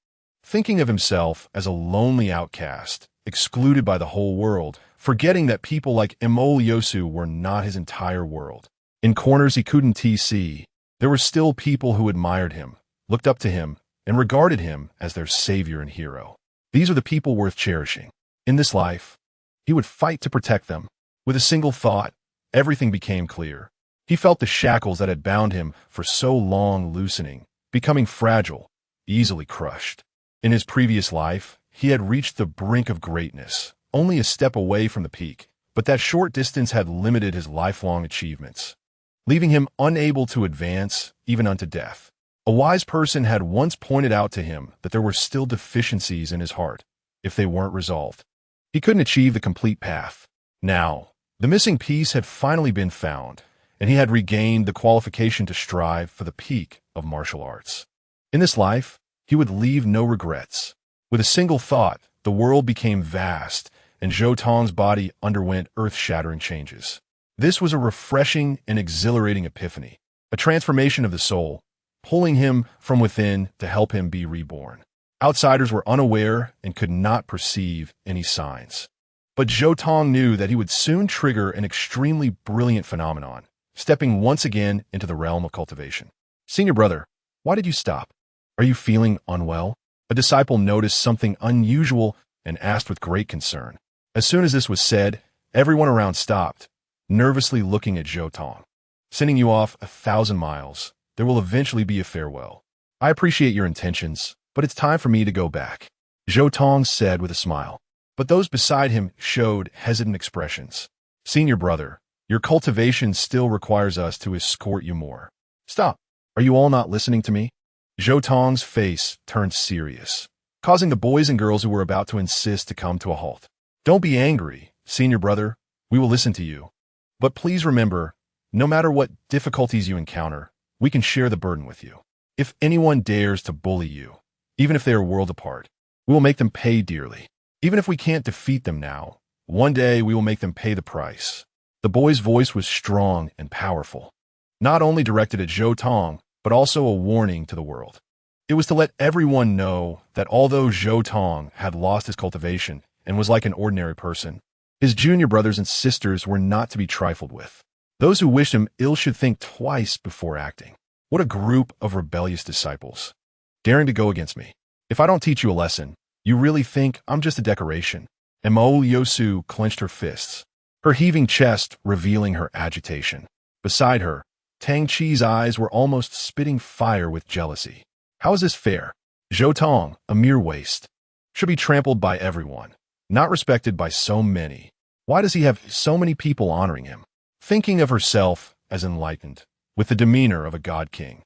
thinking of himself as a lonely outcast, excluded by the whole world, forgetting that people like Emol Yosu were not his entire world. In corners he couldn't see, there were still people who admired him, looked up to him, and regarded him as their savior and hero. These are the people worth cherishing. In this life, he would fight to protect them. With a single thought, everything became clear. He felt the shackles that had bound him for so long loosening, becoming fragile, easily crushed. In his previous life, he had reached the brink of greatness, only a step away from the peak, but that short distance had limited his lifelong achievements, leaving him unable to advance even unto death. A wise person had once pointed out to him that there were still deficiencies in his heart, if they weren't resolved. He couldn't achieve the complete path. Now, the missing piece had finally been found, and he had regained the qualification to strive for the peak of martial arts. In this life, he would leave no regrets. With a single thought, the world became vast, and Zhou Tong's body underwent earth-shattering changes. This was a refreshing and exhilarating epiphany, a transformation of the soul, pulling him from within to help him be reborn. Outsiders were unaware and could not perceive any signs. But Zhou Tong knew that he would soon trigger an extremely brilliant phenomenon, stepping once again into the realm of cultivation. "Senior brother, why did you stop? Are you feeling unwell?" A disciple noticed something unusual and asked with great concern. As soon as this was said, everyone around stopped, nervously looking at Zhou Tong. "Sending you off 1,000 miles. There will eventually be a farewell. I appreciate your intentions, but it's time for me to go back," Zhou Tong said with a smile. But those beside him showed hesitant expressions. "Senior brother, your cultivation still requires us to escort you more." "Stop. Are you all not listening to me?" Zhou Tong's face turned serious, causing the boys and girls who were about to insist to come to a halt. "Don't be angry, senior brother. We will listen to you. But please remember, no matter what difficulties you encounter, we can share the burden with you. If anyone dares to bully you, even if they are worlds apart, we will make them pay dearly. Even if we can't defeat them now, one day we will make them pay the price." The boy's voice was strong and powerful, not only directed at Zhou Tong, but also a warning to the world. It was to let everyone know that although Zhou Tong had lost his cultivation and was like an ordinary person, his junior brothers and sisters were not to be trifled with. Those who wished him ill should think twice before acting. What a group of rebellious disciples, daring to go against me. If I don't teach you a lesson, you really think I'm just a decoration? And Mo Yosu clenched her fists, her heaving chest revealing her agitation. Beside her, Tang Chi's eyes were almost spitting fire with jealousy. How is this fair? Zhou Tong, a mere waste, should be trampled by everyone, not respected by so many. Why does he have so many people honoring him? Thinking of herself as enlightened, with the demeanor of a god king,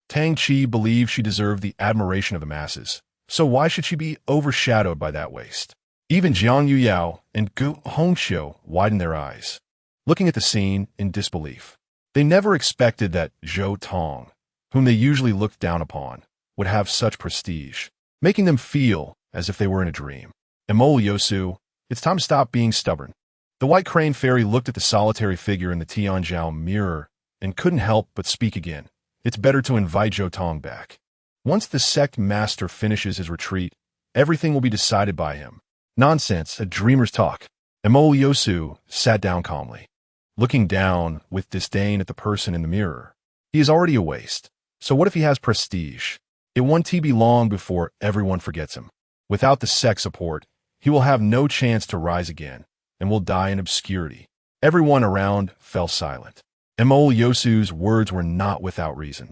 Tang Chi believed she deserved the admiration of the masses. So why should she be overshadowed by that waste? Even Jiang Yuyao and Gu Hongxiu widened their eyes, looking at the scene in disbelief. They never expected that Zhou Tong, whom they usually looked down upon, would have such prestige, making them feel as if they were in a dream. Emol Yosu, it's time to stop being stubborn. The White Crane Fairy looked at the solitary figure in the Tianzhao mirror and couldn't help but speak again. It's better to invite Zhou Tong back. Once the sect master finishes his retreat, everything will be decided by him. Nonsense, a dreamer's talk. Emol Yosu sat down calmly, looking down with disdain at the person in the mirror. He is already a waste. So what if he has prestige? It won't be long before everyone forgets him. Without the sect support, he will have no chance to rise again, and will die in obscurity. Everyone around fell silent. Emol Yosu's words were not without reason.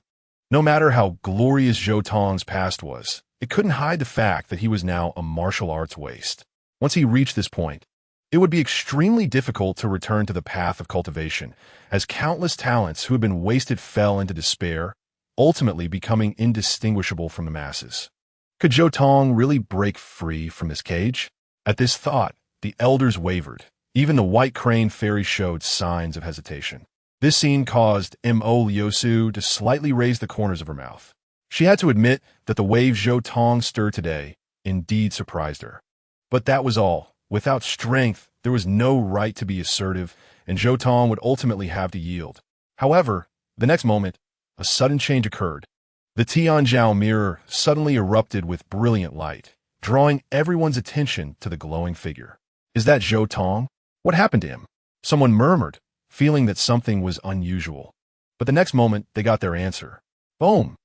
No matter how glorious Zhou Tong's past was, it couldn't hide the fact that he was now a martial arts waste. Once he reached this point, it would be extremely difficult to return to the path of cultivation, as countless talents who had been wasted fell into despair, ultimately becoming indistinguishable from the masses. Could Zhou Tong really break free from this cage? At this thought, the elders wavered. Even the White Crane Fairy showed signs of hesitation. This scene caused Mo Yosu to slightly raise the corners of her mouth. She had to admit that the wave Zhou Tong stirred today indeed surprised her. But that was all. Without strength, there was no right to be assertive, and Zhou Tong would ultimately have to yield. However, the next moment, a sudden change occurred. The Tianzhao mirror suddenly erupted with brilliant light, drawing everyone's attention to the glowing figure. Is that Zhou Tong? What happened to him? Someone murmured, feeling that something was unusual. But the next moment, they got their answer. Boom!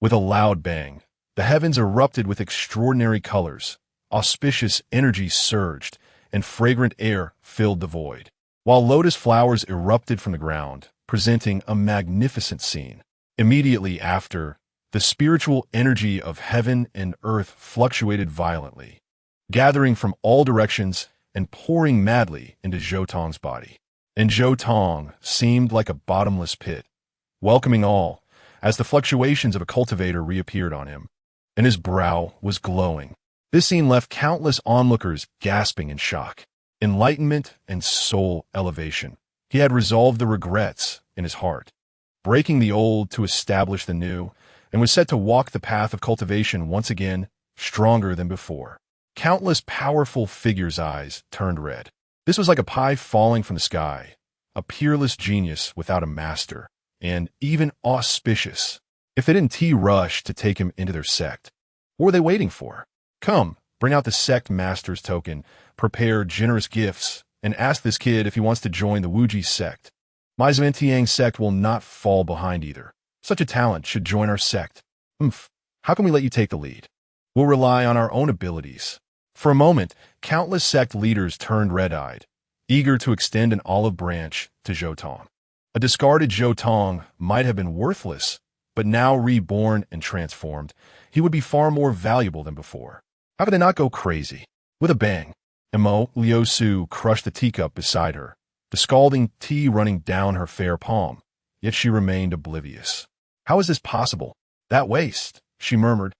With a loud bang, The heavens erupted with extraordinary colors, auspicious energy surged, and fragrant air filled the void, while lotus flowers erupted from the ground, presenting a magnificent scene. Immediately after, the spiritual energy of heaven and earth fluctuated violently, gathering from all directions and pouring madly into Zhou Tong's body. And Zhou Tong seemed like a bottomless pit, welcoming all, as the fluctuations of a cultivator reappeared on him, and his brow was glowing. This scene left countless onlookers gasping in shock. Enlightenment and soul elevation. He had resolved the regrets in his heart, breaking the old to establish the new, and was set to walk the path of cultivation once again, stronger than before. Countless powerful figures' eyes turned red. This was like a pie falling from the sky, a peerless genius without a master, and even auspicious. If they didn't rush to take him into their sect, what were they waiting for? Come, bring out the sect master's token, prepare generous gifts, and ask this kid if he wants to join the Wuji sect. My Zhou sect will not fall behind either. Such a talent should join our sect. How can we let you take the lead? We'll rely on our own abilities. For a moment, countless sect leaders turned red-eyed, eager to extend an olive branch to Zhou Tong. A discarded Zhou Tong might have been worthless, but now reborn and transformed, he would be far more valuable than before. How could they not go crazy? With a bang, Mo Liu crushed the teacup beside her, the scalding tea running down her fair palm, yet she remained oblivious. How is this possible? That waste, she murmured,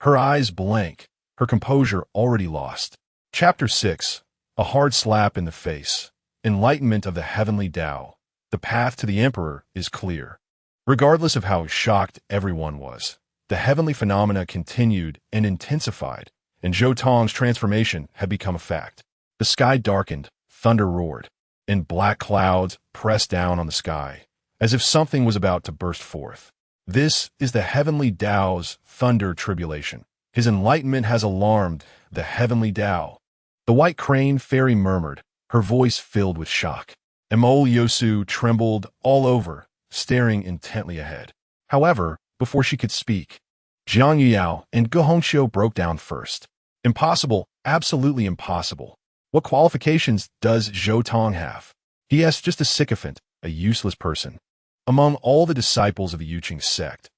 her eyes blank, her composure already lost. Chapter 6. A hard slap in the face. Enlightenment of the heavenly Tao. The path to the emperor is clear. Regardless of how shocked everyone was, the heavenly phenomena continued and intensified, and Zhou Tong's transformation had become a fact. The sky darkened, thunder roared, and black clouds pressed down on the sky, as if something was about to burst forth. This is the heavenly Tao's thunder tribulation. His enlightenment has alarmed the heavenly Tao. The white crane fairy murmured, her voice filled with shock. Mo Liu trembled all over, staring intently ahead. However, before she could speak, Jiang Yuyao and Ge Hongxiu broke down first. Impossible, absolutely impossible. What qualifications does Zhou Tong have? He is just a sycophant, a useless person. Among all the disciples of the Yuqing sect,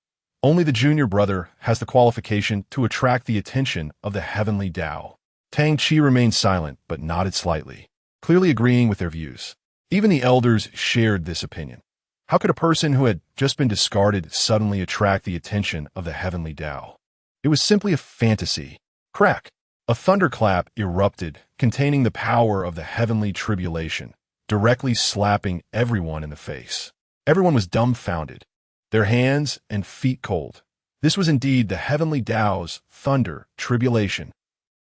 only the junior brother has the qualification to attract the attention of the heavenly Tao. Tang Qi remained silent but nodded slightly, clearly agreeing with their views. Even the elders shared this opinion. How could a person who had just been discarded suddenly attract the attention of the heavenly Tao? It was simply a fantasy. Crack! A thunderclap erupted, containing the power of the heavenly tribulation, directly slapping everyone in the face. Everyone was dumbfounded, their hands and feet cold. This was indeed the heavenly Tao's thunder tribulation.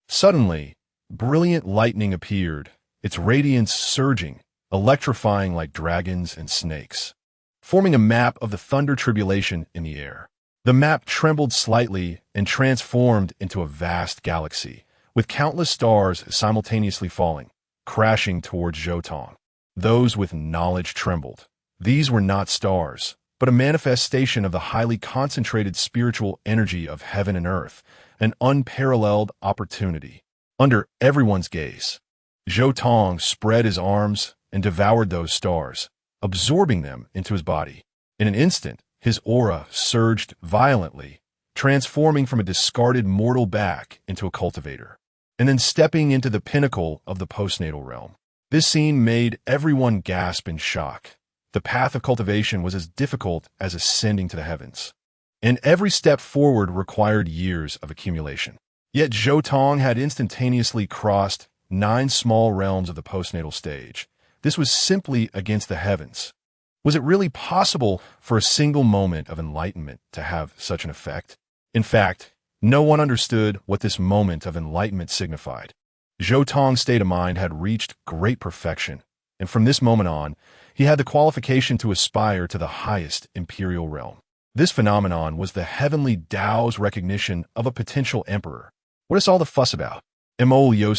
Suddenly, brilliant lightning appeared, its radiance surging, electrifying like dragons and snakes, forming a map of the thunder tribulation in the air. The map trembled slightly and transformed into a vast galaxy, with countless stars simultaneously falling, crashing towards Zhou Tong. Those with knowledge trembled. These were not stars, but a manifestation of the highly concentrated spiritual energy of heaven and earth, an unparalleled opportunity. Under everyone's gaze, Zhou Tong spread his arms and devoured those stars, absorbing them into his body. In an instant, his aura surged violently, transforming from a discarded mortal back into a cultivator, and then stepping into the pinnacle of the postnatal realm. This scene made everyone gasp in shock. The path of cultivation was as difficult as ascending to the heavens, and every step forward required years of accumulation. Yet Zhou Tong had instantaneously crossed 9 small realms of the postnatal stage. This was simply against the heavens. Was it really possible for a single moment of enlightenment to have such an effect? In fact, no one understood what this moment of enlightenment signified. Zhou Tong's state of mind had reached great perfection, and from this moment on, he had the qualification to aspire to the highest imperial realm. This phenomenon was the heavenly Tao's recognition of a potential emperor. What is all the fuss about? Mo Liu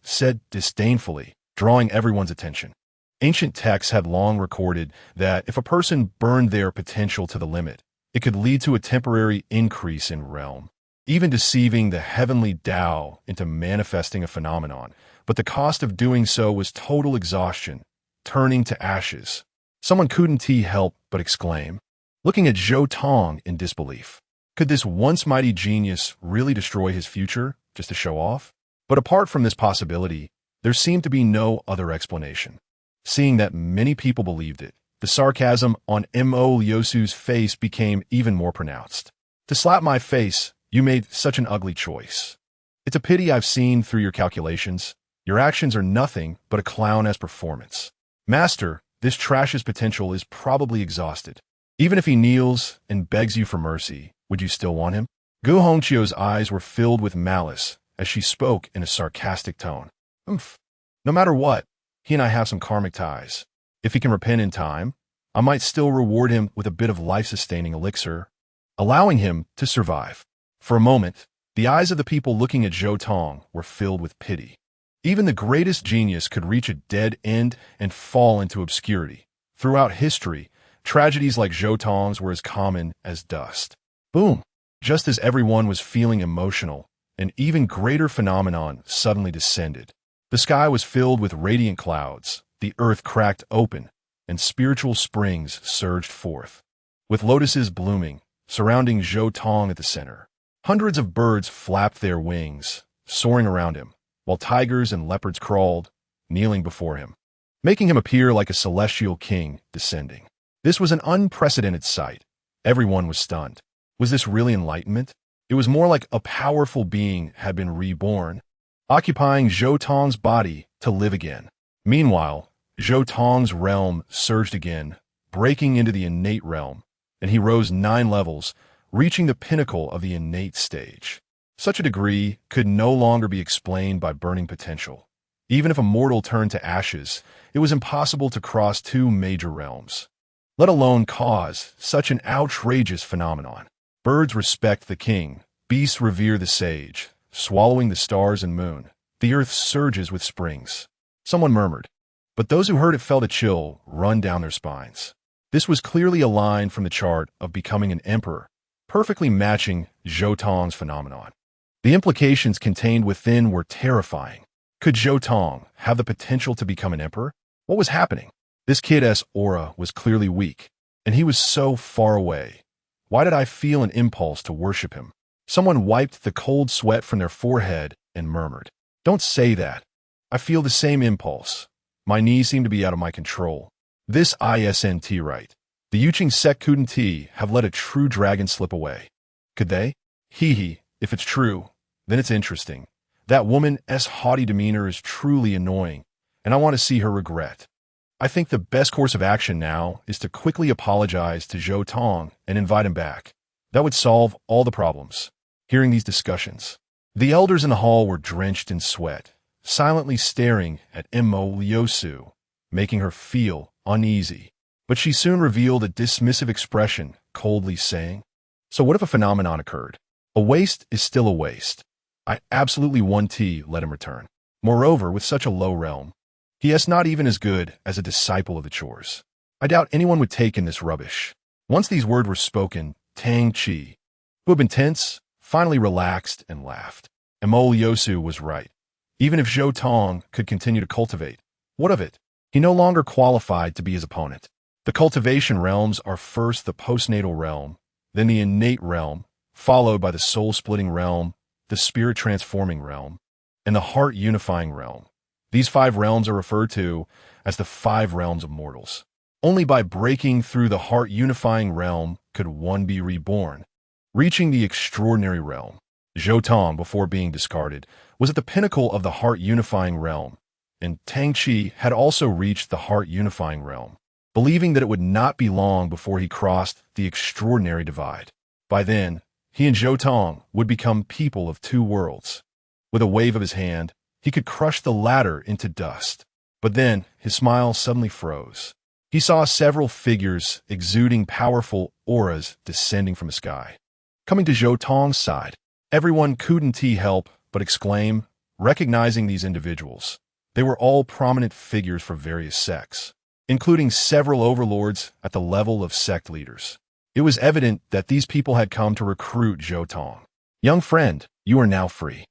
said disdainfully, drawing everyone's attention. Ancient texts had long recorded that if a person burned their potential to the limit, it could lead to a temporary increase in realm. even deceiving the heavenly Tao into manifesting a phenomenon, but the cost of doing so was total exhaustion, turning to ashes. Someone couldn't help but exclaim, looking at Zhou Tong in disbelief. Could this once mighty genius really destroy his future just to show off? But apart from this possibility, there seemed to be no other explanation. Seeing that many people believed it, the sarcasm on Mo Liosu's face became even more pronounced. To slap my face, you made such an ugly choice. It's a pity I've seen through your calculations. Your actions are nothing but a clown-ass performance. Master, this trash's potential is probably exhausted. Even if he kneels and begs you for mercy, would you still want him? Gu Hongqiu's eyes were filled with malice as she spoke in a sarcastic tone. No matter what, he and I have some karmic ties. If he can repent in time, I might still reward him with a bit of life-sustaining elixir, allowing him to survive. For a moment, the eyes of the people looking at Zhou Tong were filled with pity. Even the greatest genius could reach a dead end and fall into obscurity. Throughout history, tragedies like Zhou Tong's were as common as dust. Boom! Just as everyone was feeling emotional, an even greater phenomenon suddenly descended. The sky was filled with radiant clouds, the earth cracked open, and spiritual springs surged forth. With lotuses blooming, surrounding Zhou Tong at the center, hundreds of birds flapped their wings, soaring around him, while tigers and leopards crawled, kneeling before him, making him appear like a celestial king descending. This was an unprecedented sight. Everyone was stunned. Was this really enlightenment? It was more like a powerful being had been reborn, occupying Zhou Tong's body to live again. Meanwhile, Zhou Tong's realm surged again, breaking into the innate realm, and he rose 9 levels, reaching the pinnacle of the innate stage. Such a degree could no longer be explained by burning potential. Even if a mortal turned to ashes, it was impossible to cross 2 major realms, let alone cause such an outrageous phenomenon. Birds respect the king, beasts revere the sage, swallowing the stars and moon. The earth surges with springs. Someone murmured, but those who heard it felt a chill run down their spines. This was clearly a line from the chart of becoming an emperor, perfectly matching Zhou Tong's phenomenon. The implications contained within were terrifying. Could Zhou Tong have the potential to become an emperor? What was happening? This kid's aura was clearly weak, and he was so far away. Why did I feel an impulse to worship him? Someone wiped the cold sweat from their forehead and murmured, "Don't say that. I feel the same impulse. My knees seem to be out of my control." This isn't right. The Yuqing sect couldn't have let a true dragon slip away. Could they? If it's true, then it's interesting. That woman's haughty demeanor is truly annoying, and I want to see her regret. I think the best course of action now is to quickly apologize to Zhou Tong and invite him back. That would solve all the problems. Hearing these discussions, the elders in the hall were drenched in sweat, silently staring at Mo Liosu, making her feel uneasy. But she soon revealed a dismissive expression, coldly saying, "So what if a phenomenon occurred? A waste is still a waste. I absolutely want to let him return. Moreover, with such a low realm, he is not even as good as a disciple of the chores. I doubt anyone would take in this rubbish." Once these words were spoken, Tang Chi, who had been tense, finally relaxed and laughed. Mo Liosu was right. Even if Zhou Tong could continue to cultivate, what of it? He no longer qualified to be his opponent. The cultivation realms are first the postnatal realm, then the innate realm, followed by the soul-splitting realm, the spirit-transforming realm, and the heart-unifying realm. These 5 realms are referred to as the 5 realms of mortals. Only by breaking through the heart-unifying realm could one be reborn, reaching the extraordinary realm. Zhou Tong, before being discarded, was at the pinnacle of the heart-unifying realm, and Tang Chi had also reached the heart-unifying realm, believing that it would not be long before he crossed the extraordinary divide. By then, he and Zhou Tong would become people of 2 worlds. With a wave of his hand, he could crush the latter into dust. But then, his smile suddenly froze. He saw several figures exuding powerful auras descending from the sky. Coming to Zhou Tong's side, everyone couldn't help but exclaim, recognizing these individuals. They were all prominent figures for various sects, including several overlords at the level of sect leaders. It was evident that these people had come to recruit Zhou Tong. Young friend, you are now free.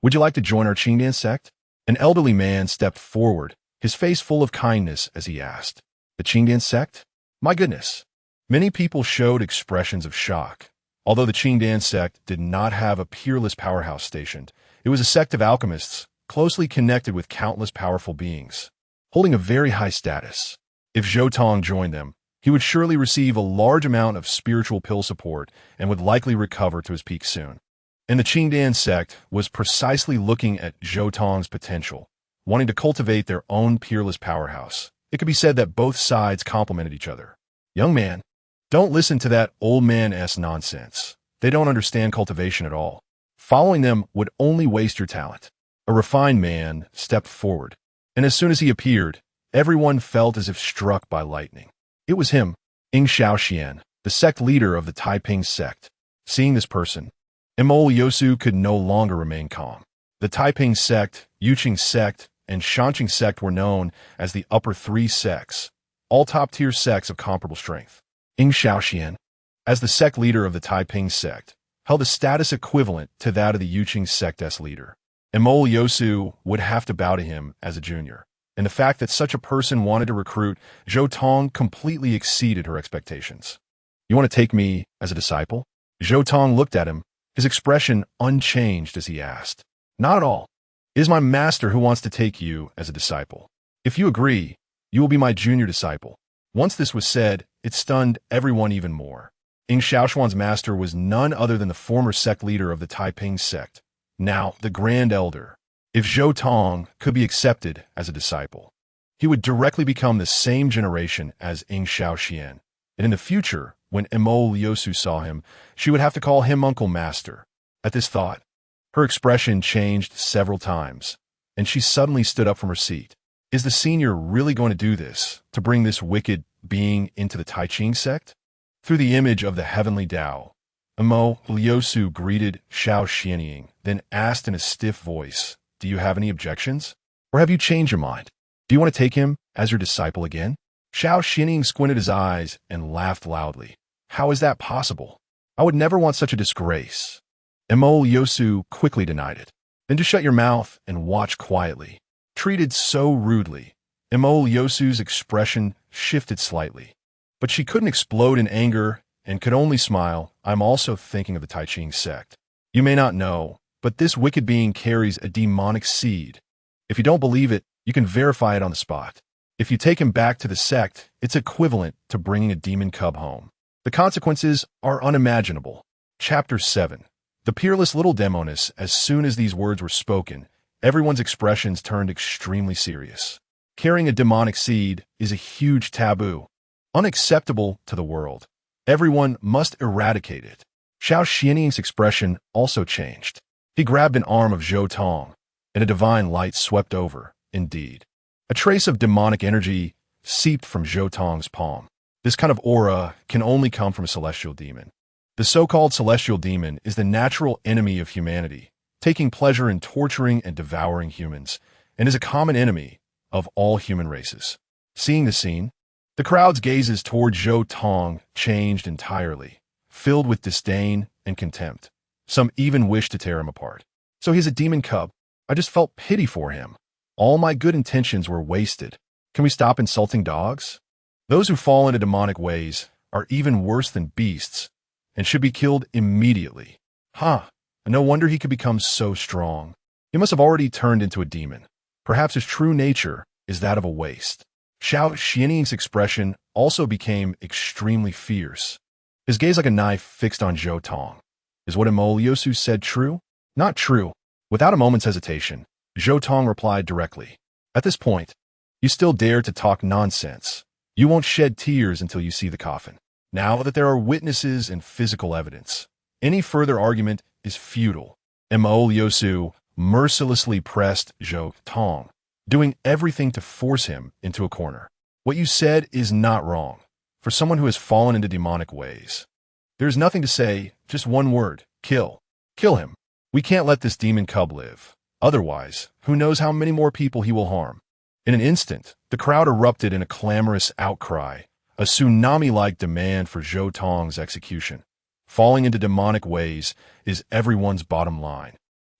Would you like to join our Qingdian sect? An elderly man stepped forward, his face full of kindness as he asked. The Qingdian sect? My goodness. Many people showed expressions of shock. Although the Qingdian sect did not have a peerless powerhouse stationed, it was a sect of alchemists, closely connected with countless powerful beings, holding a very high status. If Zhou Tong joined them, he would surely receive a large amount of spiritual pill support and would likely recover to his peak soon. And the Qingdian sect was precisely looking at Zhou Tong's potential, wanting to cultivate their own peerless powerhouse. It could be said that both sides complemented each other. Young man, don't listen to that old man-esque nonsense. They don't understand cultivation at all. Following them would only waste your talent. A refined man stepped forward, and as soon as he appeared, everyone felt as if struck by lightning. It was him, Xian, the sect leader of the Taiping sect. Seeing this person, Yosu could no longer remain calm. The Taiping sect, Yuqing sect, and Shanqing sect were known as the upper three sects, all top-tier sects of comparable strength. Xian, as the sect leader of the Taiping sect, held a status equivalent to that of the Yuqing sect's leader. Yosu would have to bow to him as a junior, and the fact that such a person wanted to recruit Zhou Tong completely exceeded her expectations. You want to take me as a disciple? Zhou Tong looked at him, his expression unchanged as he asked. Not at all. It is my master who wants to take you as a disciple. If you agree, you will be my junior disciple. Once this was said, it stunned everyone even more. Xiaoshuan's master was none other than the former sect leader of the Taiping sect, now the Grand Elder. If Zhou Tong could be accepted as a disciple, he would directly become the same generation as Xiaoshuan, and in the future, when Yosu saw him, she would have to call him Uncle Master. At this thought, her expression changed several times, and she suddenly stood up from her seat. Is the senior really going to do this, to bring this wicked being into the Taiqing sect? Through the image of the heavenly Tao, Yosu greeted Xiaoxianying, then asked in a stiff voice, do you have any objections? Or have you changed your mind? Do you want to take him as your disciple again? Xiaoxianying squinted his eyes and laughed loudly. How is that possible? I would never want such a disgrace. Yosu quickly denied it. Then just shut your mouth and watch quietly. Treated so rudely, Yosu's expression shifted slightly. But she couldn't explode in anger and could only smile. I'm also thinking of the Taiqing sect. You may not know, but this wicked being carries a demonic seed. If you don't believe it, you can verify it on the spot. If you take him back to the sect, it's equivalent to bringing a demon cub home. The consequences are unimaginable. Chapter 7. The peerless little demoness. As soon as these words were spoken, everyone's expressions turned extremely serious. Carrying a demonic seed is a huge taboo, unacceptable to the world. Everyone must eradicate it. Xiaoxianying's expression also changed. He grabbed an arm of Zhou Tong, and a divine light swept over, indeed. A trace of demonic energy seeped from Zhou Tong's palm. This kind of aura can only come from a celestial demon. The so-called celestial demon is the natural enemy of humanity, taking pleasure in torturing and devouring humans, and is a common enemy of all human races. Seeing the scene, the crowd's gazes toward Zhou Tong changed entirely, filled with disdain and contempt. Some even wished to tear him apart. So he's a demon cub. I just felt pity for him. All my good intentions were wasted. Can we stop insulting dogs? Those who fall into demonic ways are even worse than beasts and should be killed immediately. No wonder he could become so strong. He must have already turned into a demon. Perhaps his true nature is that of a waste. Xiaoxianying's expression also became extremely fierce. His gaze like a knife fixed on Zhou Tong. Is what Yosu said true? Not true. Without a moment's hesitation, Zhou Tong replied directly. At this point, you still dare to talk nonsense. You won't shed tears until you see the coffin. Now that there are witnesses and physical evidence, any further argument is futile. Yosu mercilessly pressed Zhou Tong, doing everything to force him into a corner. What you said is not wrong. For someone who has fallen into demonic ways, there is nothing to say, just one word, kill. Kill him. We can't let this demon cub live. Otherwise, who knows how many more people he will harm. In an instant, the crowd erupted in a clamorous outcry, a tsunami-like demand for Zhou Tong's execution. falling into demonic ways is everyone's bottom line.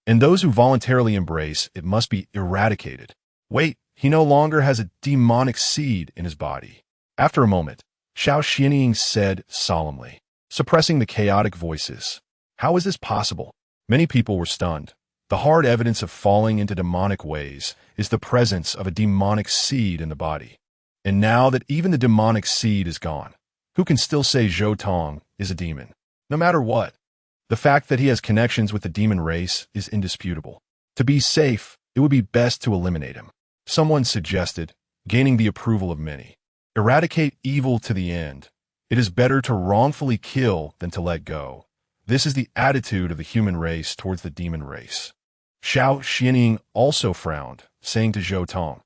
And those who voluntarily embrace it must be eradicated. Wait, he no longer has a demonic seed in his body. After a moment, Xiao Xianying said solemnly, suppressing the chaotic voices. How is this possible? Many people were stunned. The hard evidence of falling into demonic ways is the presence of a demonic seed in the body. And now that even the demonic seed is gone, who can still say Zhou Tong is a demon? No matter what, the fact that he has connections with the demon race is indisputable. To be safe, it would be best to eliminate him. Someone suggested, gaining the approval of many. Eradicate evil to the end. It is better to wrongfully kill than to let go. This is the attitude of the human race towards the demon race. Xiao Xianying also frowned, saying to Zhou Tong,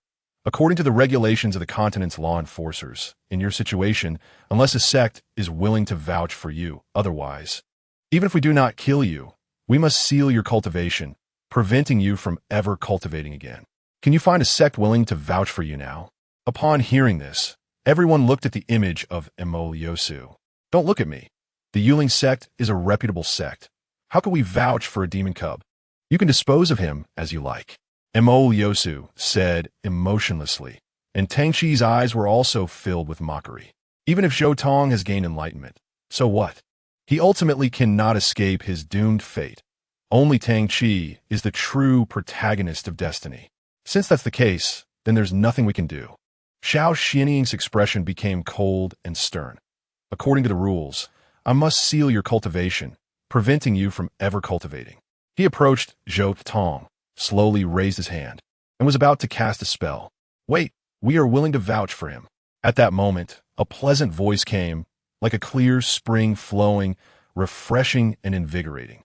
according to the regulations of the continent's law enforcers, in your situation, unless a sect is willing to vouch for you, otherwise, even if we do not kill you, we must seal your cultivation, preventing you from ever cultivating again. Can you find a sect willing to vouch for you now? Upon hearing this, everyone looked at the image of Emoliosu. Don't look at me. The Yuling sect is a reputable sect. How can we vouch for a demon cub? You can dispose of him as you like. Emoliosu said emotionlessly, and Tang Qi's eyes were also filled with mockery. Even if Zhou Tong has gained enlightenment, so what? He ultimately cannot escape his doomed fate. Only Tang Qi is the true protagonist of destiny. Since that's the case, then there's nothing we can do. Xiao Xianying's expression became cold and stern. According to the rules, I must seal your cultivation, preventing you from ever cultivating. He approached Zhou Tong, slowly raised his hand, and was about to cast a spell. Wait, we are willing to vouch for him. At that moment, a pleasant voice came, like a clear spring flowing, refreshing and invigorating.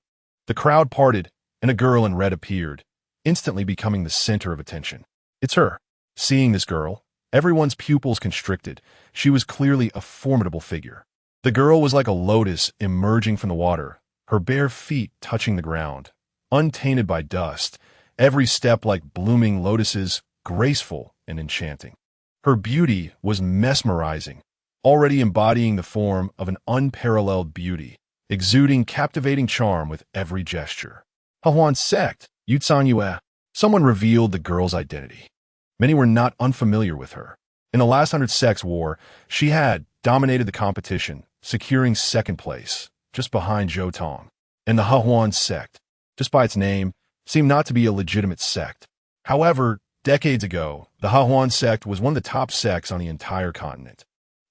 The crowd parted, and a girl in red appeared, instantly becoming the center of attention. It's her. Seeing this girl, everyone's pupils constricted. She was clearly a formidable figure. The girl was like a lotus emerging from the water, her bare feet touching the ground, untainted by dust, every step like blooming lotuses, graceful and enchanting. Her beauty was mesmerizing, already embodying the form of an unparalleled beauty, exuding captivating charm with every gesture. Hahuan sect, Yutsan Yue. Someone revealed the girl's identity. Many were not unfamiliar with her. In the last 100 sects war, she had dominated the competition, securing second place, just behind Zhou Tong. And the Hahuan sect, just by its name, seemed not to be a legitimate sect. However, decades ago, the Hahuan sect was one of the top sects on the entire continent.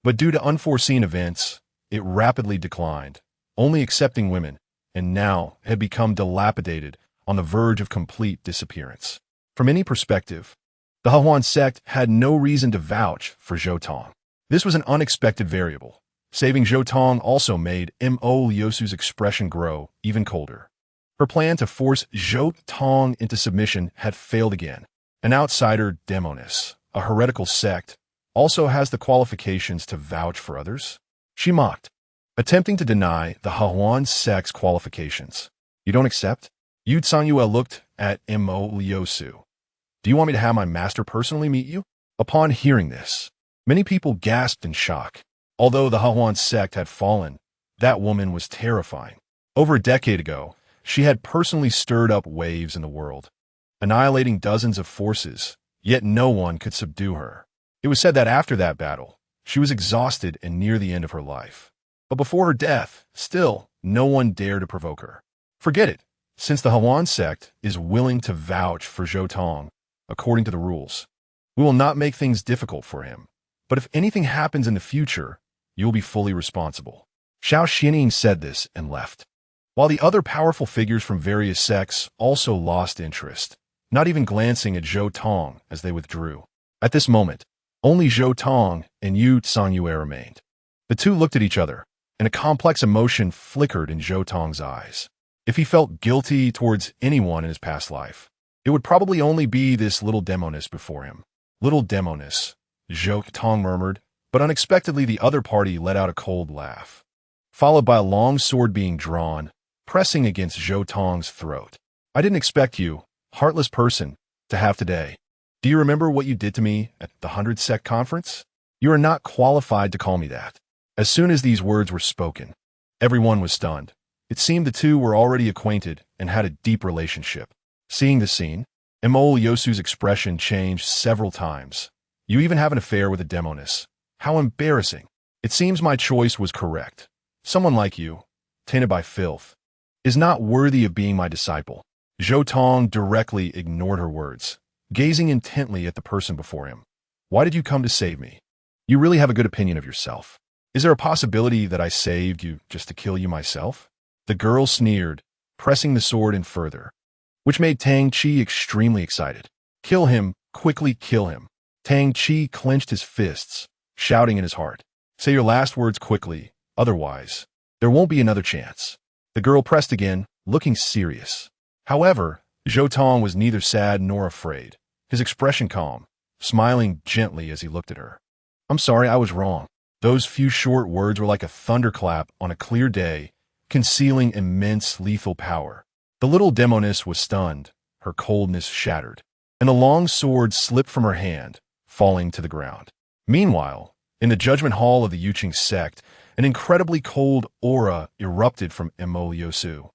But due to unforeseen events, it rapidly declined, only accepting women, and now had become dilapidated, on the verge of complete disappearance. From any perspective, the Hahuan sect had no reason to vouch for Zhou Tong. This was an unexpected variable. Saving Zhou Tong also made Emoliosu's expression grow even colder. Her plan to force Zhou Tong into submission had failed again. An outsider demoness, a heretical sect, also has the qualifications to vouch for others? She mocked, attempting to deny the Hahuan sect's qualifications. You don't accept? Yu Tsanyue looked at Emoliosu. Do you want me to have my master personally meet you? Upon hearing this, many people gasped in shock. Although the Hahuan sect had fallen, that woman was terrifying. Over a decade ago, she had personally stirred up waves in the world, annihilating dozens of forces, yet no one could subdue her. It was said that after that battle, she was exhausted and near the end of her life. But before her death, still, no one dared to provoke her. Forget it, since the Hahuan sect is willing to vouch for Zhou Tong, according to the rules. We will not make things difficult for him. But if anything happens in the future, you will be fully responsible. Xiao Xianying said this and left. While the other powerful figures from various sects also lost interest, not even glancing at Zhou Tong as they withdrew. At this moment, only Zhou Tong and Yu Tsanyue remained. The two looked at each other, and a complex emotion flickered in Zhou Tong's eyes. If he felt guilty towards anyone in his past life, it would probably only be this little demoness before him. Little demoness, Zhou Tong murmured, but unexpectedly the other party let out a cold laugh, followed by a long sword being drawn, pressing against Zhou Tong's throat. I didn't expect you, heartless person, to have today. Do you remember what you did to me at the 100 Sect conference? You are not qualified to call me that. As soon as these words were spoken, Everyone was stunned. It seemed the two were already acquainted and had a deep relationship. Seeing the scene, Emole Yosu's expression changed several times. You even have an affair with a demoness. How embarrassing. It seems my choice was correct. Someone like you, tainted by filth, is not worthy of being my disciple. Zhou Tong directly ignored her words, gazing intently at the person before him. Why did you come to save me? You really have a good opinion of yourself. Is there a possibility that I saved you just to kill you myself? The girl sneered, pressing the sword in further, which made Tang Chi extremely excited. Kill him, quickly kill him. Tang Chi clenched his fists, shouting in his heart. Say your last words quickly, otherwise, there won't be another chance. The girl pressed again, looking serious. However, Zhou Tong was neither sad nor afraid, his expression calm, smiling gently as he looked at her. I'm sorry, I was wrong. Those few short words were like a thunderclap on a clear day, concealing immense lethal power. The little demoness was stunned, her coldness shattered, and a long sword slipped from her hand, falling to the ground. Meanwhile, in the judgment hall of the Yuqing sect, an incredibly cold aura erupted from Emole Yosu.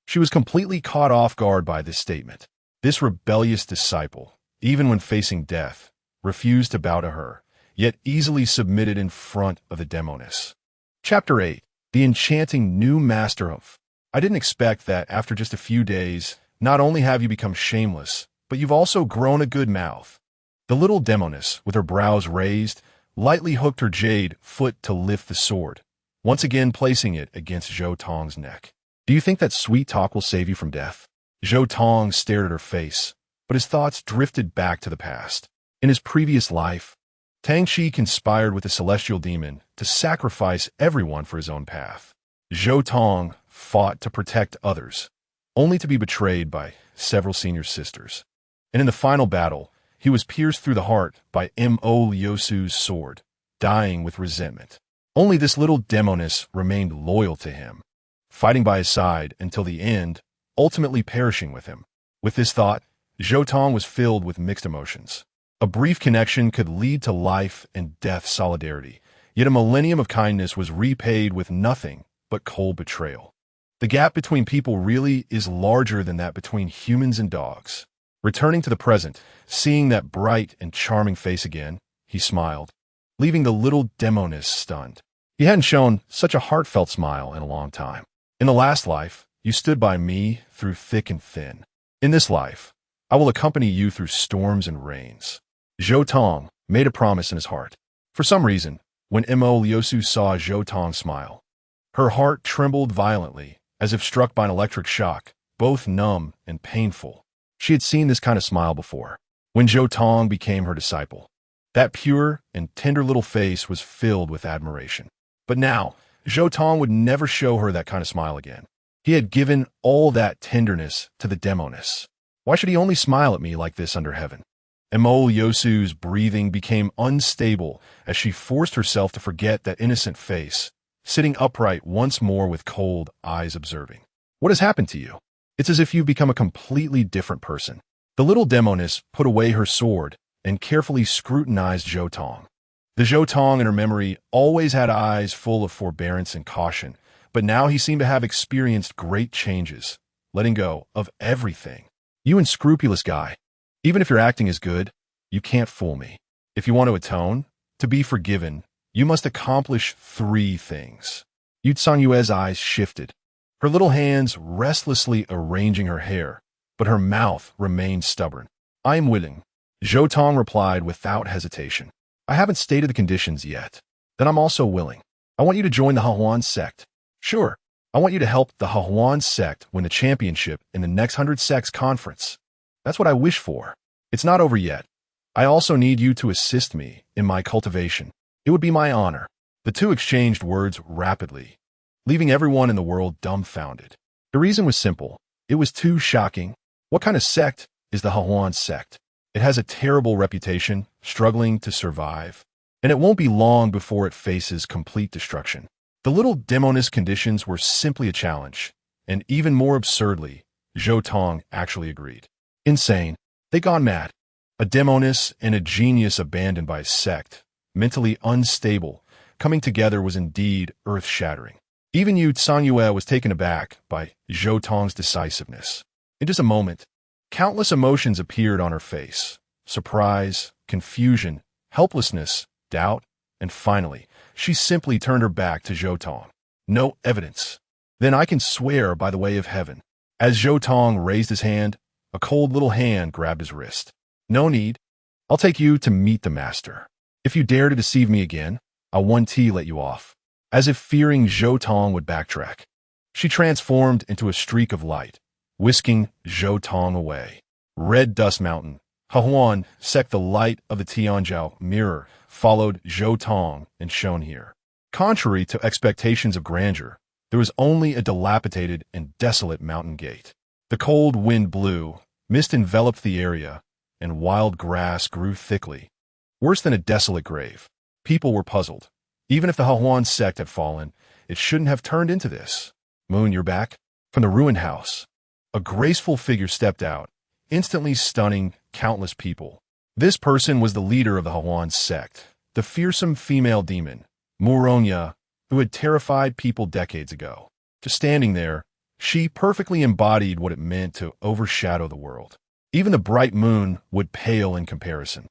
She was completely caught off guard by this statement. This rebellious disciple, even when facing death, refused to bow to her, yet easily submitted in front of the demoness. Chapter 8. The Enchanting New Master of. I didn't expect that after just a few days, not only have you become shameless, but you've also grown a good mouth. The little demoness, with her brows raised, lightly hooked her jade foot to lift the sword, once again placing it against Zhou Tong's neck. Do you think that sweet talk will save you from death? Zhou Tong stared at her face, but his thoughts drifted back to the past. In his previous life, Tang Chi conspired with the celestial demon to sacrifice everyone for his own path. Zhou Tong fought to protect others, only to be betrayed by several senior sisters. And in the final battle, he was pierced through the heart by Emole Yosu's sword, dying with resentment. Only this little demoness remained loyal to him, fighting by his side until the end, ultimately perishing with him. With this thought, Zhou Tong was filled with mixed emotions. A brief connection could lead to life and death solidarity, yet a millennium of kindness was repaid with nothing but cold betrayal. The gap between people really is larger than that between humans and dogs. Returning to the present, seeing that bright and charming face again, he smiled, leaving the little demoness stunned. He hadn't shown such a heartfelt smile in a long time. In the last life, you stood by me through thick and thin. In this life, I will accompany you through storms and rains. Zhou Tong made a promise in his heart. For some reason, when Emole Yosu saw Zhou Tong smile, her heart trembled violently, as if struck by an electric shock, both numb and painful. She had seen this kind of smile before, when Zhou Tong became her disciple. That pure and tender little face was filled with admiration. But now, Zhou Tong would never show her that kind of smile again. He had given all that tenderness to the demoness. Why should he only smile at me like this under heaven? Emole Yosu's breathing became unstable as she forced herself to forget that innocent face, sitting upright once more with cold eyes observing. What has happened to you? It's as if you've become a completely different person. The little demoness put away her sword and carefully scrutinized Zhou Tong. The Zhou Tong in her memory always had eyes full of forbearance and caution, but now he seemed to have experienced great changes, letting go of everything. You unscrupulous guy. Even if your acting is good, you can't fool me. If you want to atone, to be forgiven, you must accomplish 3 things. Yu Yue's eyes shifted, her little hands restlessly arranging her hair, but her mouth remained stubborn. I am willing, Zhou Tong replied without hesitation. I haven't stated the conditions yet. Then I'm also willing. I want you to join the Hahuan sect. Sure, I want you to help the Hahuan sect win the championship in the next 100 sects conference. That's what I wish for. It's not over yet. I also need you to assist me in my cultivation. It would be my honor. The two exchanged words rapidly, leaving everyone in the world dumbfounded. The reason was simple. It was too shocking. What kind of sect is the Hahuan sect? It has a terrible reputation, struggling to survive, and it won't be long before it faces complete destruction. The little demoness conditions were simply a challenge, and even more absurdly, Zhou Tong actually agreed. Insane. They gone mad. A demoness and a genius abandoned by a sect, mentally unstable, coming together was indeed earth-shattering. Even Yu Tsangyue was taken aback by Zhou Tong's decisiveness. In just a moment, countless emotions appeared on her face. Surprise, confusion, helplessness, doubt, and finally, she simply turned her back to Zhou Tong. No evidence. Then I can swear by the way of heaven. As Zhou Tong raised his hand, a cold little hand grabbed his wrist. No need. I'll take you to meet the master. If you dare to deceive me again, I'll one tea let you off. As if fearing Zhou Tong would backtrack, she transformed into a streak of light, whisking Zhou Tong away. Red Dust Mountain. Hahuan, sect the light of the Tianzhao mirror, followed Zhou Tong and shone here. Contrary to expectations of grandeur, there was only a dilapidated and desolate mountain gate. The cold wind blew, mist enveloped the area, and wild grass grew thickly. Worse than a desolate grave. People were puzzled. Even if the Hahuan sect had fallen, it shouldn't have turned into this. Moon, you're back? From the ruined house, a graceful figure stepped out, instantly stunning countless people. This person was the leader of the Hahuan sect, the fearsome female demon, Muronya, who had terrified people decades ago. Just standing there, she perfectly embodied what it meant to overshadow the world. Even the bright moon would pale in comparison.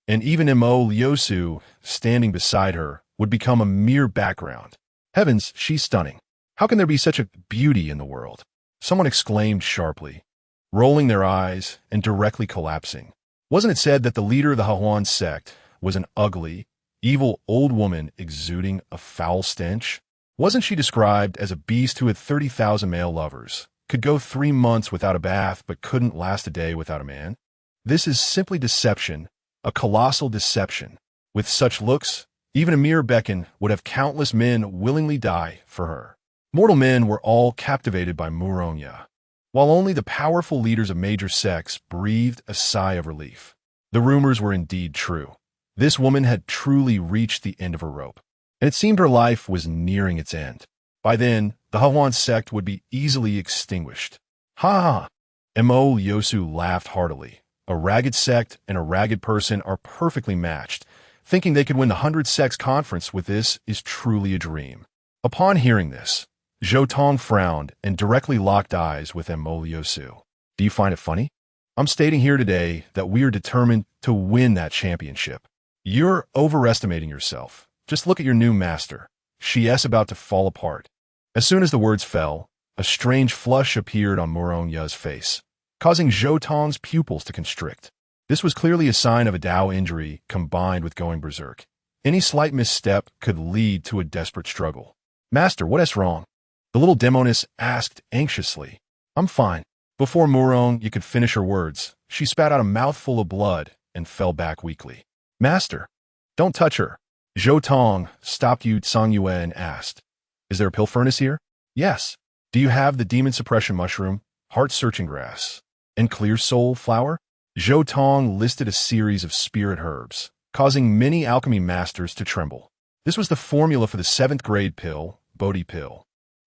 And even Mo Liusu, standing beside her, would become a mere background. Heavens, she's stunning. How can there be such a beauty in the world? Someone exclaimed sharply, rolling their eyes and directly collapsing. Wasn't it said that the leader of the Hahuan sect was an ugly, evil old woman exuding a foul stench? Wasn't she described as a beast who had 30,000 male lovers, could go 3 months without a bath but couldn't last a day without a man? This is simply deception, a colossal deception. With such looks, even a mere beacon would have countless men willingly die for her. Mortal men were all captivated by Muronya, while only the powerful leaders of major sects breathed a sigh of relief. The rumors were indeed true. This woman had truly reached the end of her rope, and it seemed her life was nearing its end. By then, the Hahuan sect would be easily extinguished. Ha ha! Mo Yosu laughed heartily. A ragged sect and a ragged person are perfectly matched. Thinking they could win the 100 Sects conference with this is truly a dream. Upon hearing this, Zhou Tong frowned and directly locked eyes with Mo Liusu. Do you find it funny? I'm stating here today that we are determined to win that championship. You're overestimating yourself. Just look at your new master. She is about to fall apart. As soon as the words fell, a strange flush appeared on Muronya's face, causing Zhou Tong's pupils to constrict. This was clearly a sign of a Dao injury combined with going berserk. Any slight misstep could lead to a desperate struggle. Master, what is wrong? The little demoness asked anxiously. I'm fine. Before Muron could finish her words, she spat out a mouthful of blood and fell back weakly. Master, don't touch her. Zhou Tong stopped Yu Tsangyue and asked, Is there a pill furnace here? Yes. Do you have the demon suppression mushroom, heart-searching grass, and clear soul flower? Zhou Tong listed a series of spirit herbs, causing many alchemy masters to tremble. This was the formula for the 7th grade pill, Bodhi pill.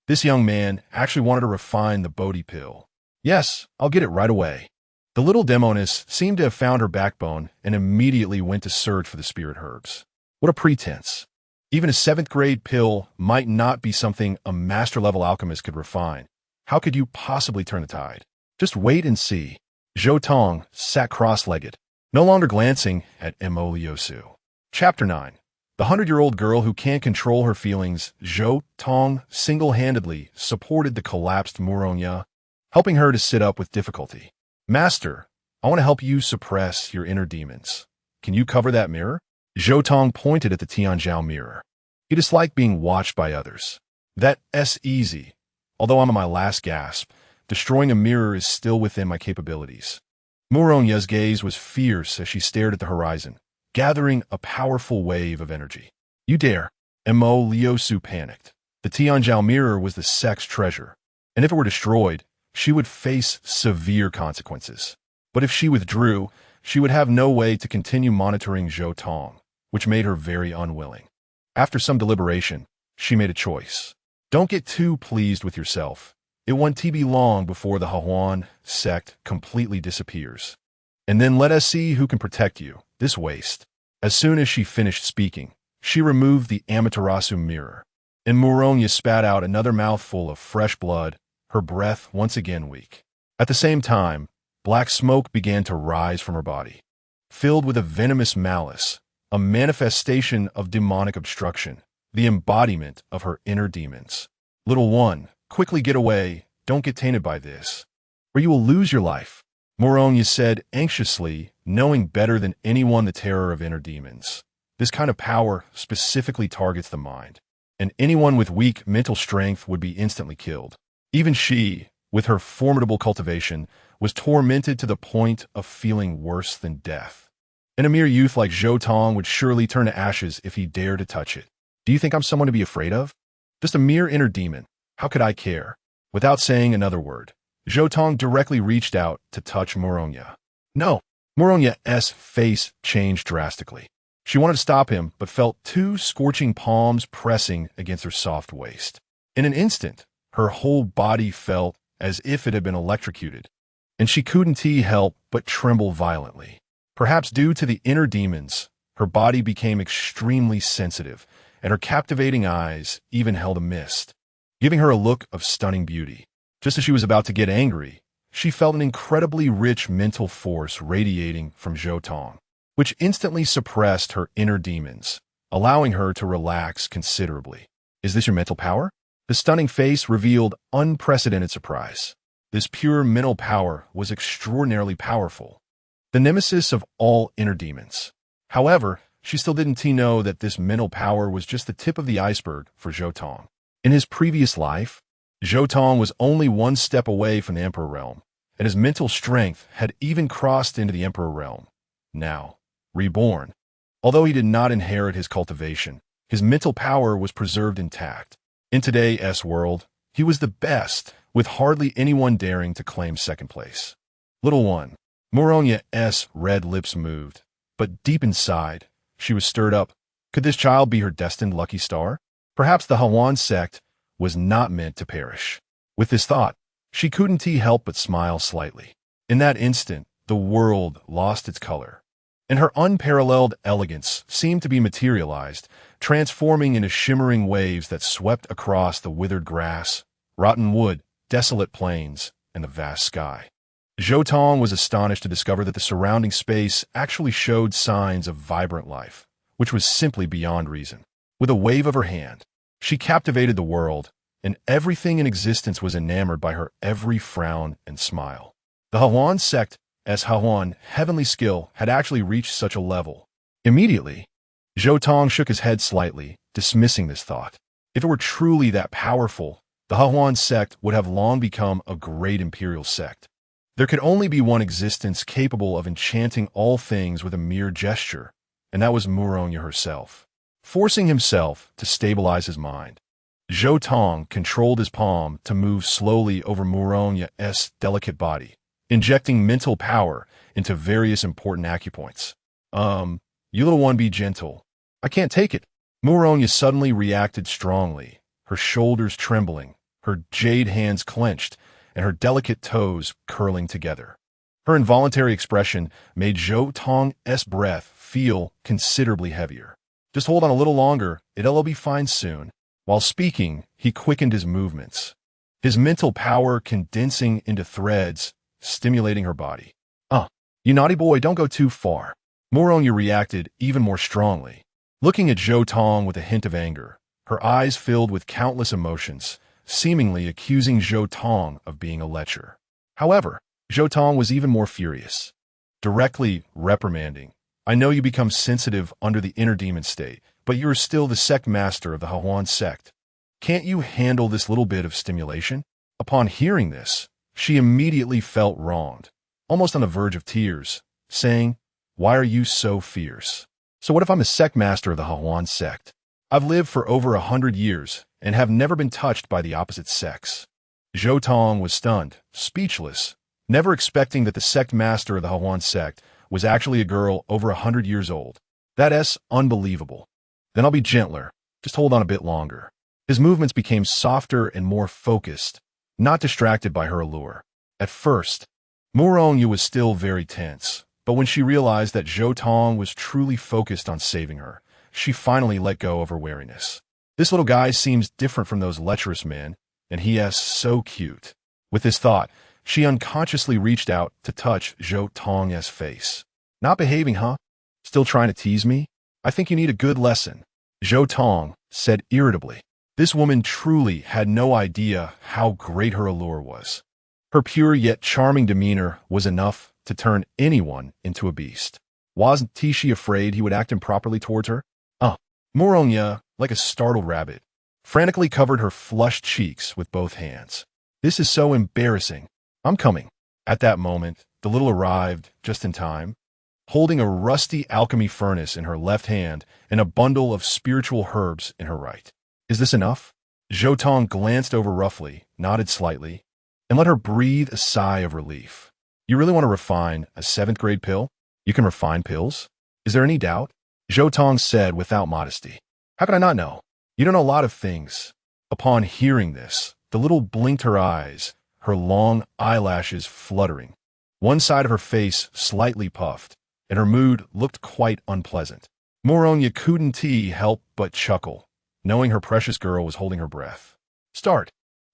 This young man actually wanted to refine the Bodhi pill. Yes, I'll get it right away. The little demoness seemed to have found her backbone and immediately went to search for the spirit herbs. What a pretense. Even a 7th grade pill might not be something a master-level alchemist could refine. How could you possibly turn the tide? Just wait and see. Zhou Tong sat cross-legged, no longer glancing at Mo Liusu. Chapter 9. The 100-year-old girl who can't control her feelings, Zhou Tong single-handedly supported the collapsed Muronya, helping her to sit up with difficulty. Master, I want to help you suppress your inner demons. Can you cover that mirror? Zhou Tong pointed at the Tianzhao mirror. He disliked being watched by others. That's easy. Although I'm on my last gasp, destroying a mirror is still within my capabilities. Muronya's gaze was fierce as she stared at the horizon, gathering a powerful wave of energy. You dare. Mo Liusu panicked. The Tianzhao mirror was the sect's treasure, and if it were destroyed, she would face severe consequences. But if she withdrew, she would have no way to continue monitoring Zhou Tong, which made her very unwilling. After some deliberation, she made a choice. Don't get too pleased with yourself. It won't be long before the Hahuan sect completely disappears. And then let us see who can protect you, this waste. As soon as she finished speaking, she removed the Amaterasu mirror. and Muronya spat out another mouthful of fresh blood, her breath once again weak. At the same time, black smoke began to rise from her body, filled with a venomous malice, a manifestation of demonic obstruction, the embodiment of her inner demons. Little one, quickly get away, don't get tainted by this, or you will lose your life, Muronya said anxiously, knowing better than anyone the terror of inner demons. This kind of power specifically targets the mind, and anyone with weak mental strength would be instantly killed. Even she, with her formidable cultivation, was tormented to the point of feeling worse than death. And a mere youth like Zhou Tong would surely turn to ashes if he dared to touch it. Do you think I'm someone to be afraid of? Just a mere inner demon. How could I care? Without saying another word, Zhou Tong directly reached out to touch Muronya. No! Muronya's face changed drastically. She wanted to stop him, but felt two scorching palms pressing against her soft waist. In an instant, her whole body felt as if it had been electrocuted, and she couldn't help but tremble violently. Perhaps due to the inner demons, her body became extremely sensitive, and her captivating eyes even held a mist, giving her a look of stunning beauty. Just as she was about to get angry, she felt an incredibly rich mental force radiating from Zhou Tong, which instantly suppressed her inner demons, allowing her to relax considerably. Is this your mental power? The stunning face revealed unprecedented surprise. This pure mental power was extraordinarily powerful, the nemesis of all inner demons. However, she still didn't know that this mental power was just the tip of the iceberg for Zhou Tong. In his previous life, Zhou Tong was only one step away from the Emperor realm, and his mental strength had even crossed into the Emperor realm. Now, reborn, although he did not inherit his cultivation, his mental power was preserved intact. In today's world, he was the best, with hardly anyone daring to claim second place. Little one, Muronya's red lips moved, but deep inside, she was stirred up. Could this child be her destined lucky star? Perhaps the Hawan sect was not meant to perish. With this thought, she couldn't help but smile slightly. In that instant, the world lost its color, and her unparalleled elegance seemed to be materialized, transforming into shimmering waves that swept across the withered grass, rotten wood, desolate plains, and the vast sky. Zhou Tong was astonished to discover that the surrounding space actually showed signs of vibrant life, which was simply beyond reason. With a wave of her hand, she captivated the world, and everything in existence was enamored by her every frown and smile. The Hawan sect, as Hawan, heavenly skill, had actually reached such a level. Immediately, Zhou Tong shook his head slightly, dismissing this thought. If it were truly that powerful, the Hawan sect would have long become a great imperial sect. There could only be one existence capable of enchanting all things with a mere gesture, and that was Muronya herself. Forcing himself to stabilize his mind, Zhou Tong controlled his palm to move slowly over Muronya's delicate body, injecting mental power into various important acupoints. You little one, be gentle. I can't take it. Muronya suddenly reacted strongly, her shoulders trembling, her jade hands clenched, and her delicate toes curling together. Her involuntary expression made Zhou Tong's breath feel considerably heavier. Just hold on a little longer, it'll be fine soon. While speaking, he quickened his movements, his mental power condensing into threads, stimulating her body. You naughty boy, don't go too far. Muronya reacted even more strongly, looking at Zhou Tong with a hint of anger, her eyes filled with countless emotions, seemingly accusing Zhou Tong of being a lecher. However, Zhou Tong was even more furious, directly reprimanding. I know you become sensitive under the inner demon state, but you are still the sect master of the Hawan sect. Can't you handle this little bit of stimulation? Upon hearing this, she immediately felt wronged, almost on the verge of tears, saying, Why are you so fierce? So what if I'm a sect master of the Hawan sect? I've lived for over 100 years and have never been touched by the opposite sex. Zhou Tong was stunned, speechless, never expecting that the sect master of the Hawan sect was actually a girl over 100 years old. That's unbelievable. Then I'll be gentler. Just hold on a bit longer. His movements became softer and more focused, not distracted by her allure. At first, Muronya was still very tense, but when she realized that Zhou Tong was truly focused on saving her, she finally let go of her wariness. This little guy seems different from those lecherous men, and he is so cute. With this thought, she unconsciously reached out to touch Zhou Tong's face. Not behaving, huh? Still trying to tease me? I think you need a good lesson, Zhou Tong said irritably. This woman truly had no idea how great her allure was. Her pure yet charming demeanor was enough to turn anyone into a beast. Wasn't she afraid he would act improperly towards her? Moronya, like a startled rabbit, frantically covered her flushed cheeks with both hands. This is so embarrassing. I'm coming. At that moment, the little arrived just in time, holding a rusty alchemy furnace in her left hand and a bundle of spiritual herbs in her right. Is this enough? Zhou Tong glanced over roughly, nodded slightly, and let her breathe a sigh of relief. You really want to refine a 7th grade pill? You can refine pills? Is there any doubt? Zhou Tong said without modesty. How could I not know? You don't know a lot of things. Upon hearing this, the little blinked her eyes, her long eyelashes fluttering. One side of her face slightly puffed, and her mood looked quite unpleasant. Moronya couldn't help but chuckle, knowing her precious girl was holding her breath. Start.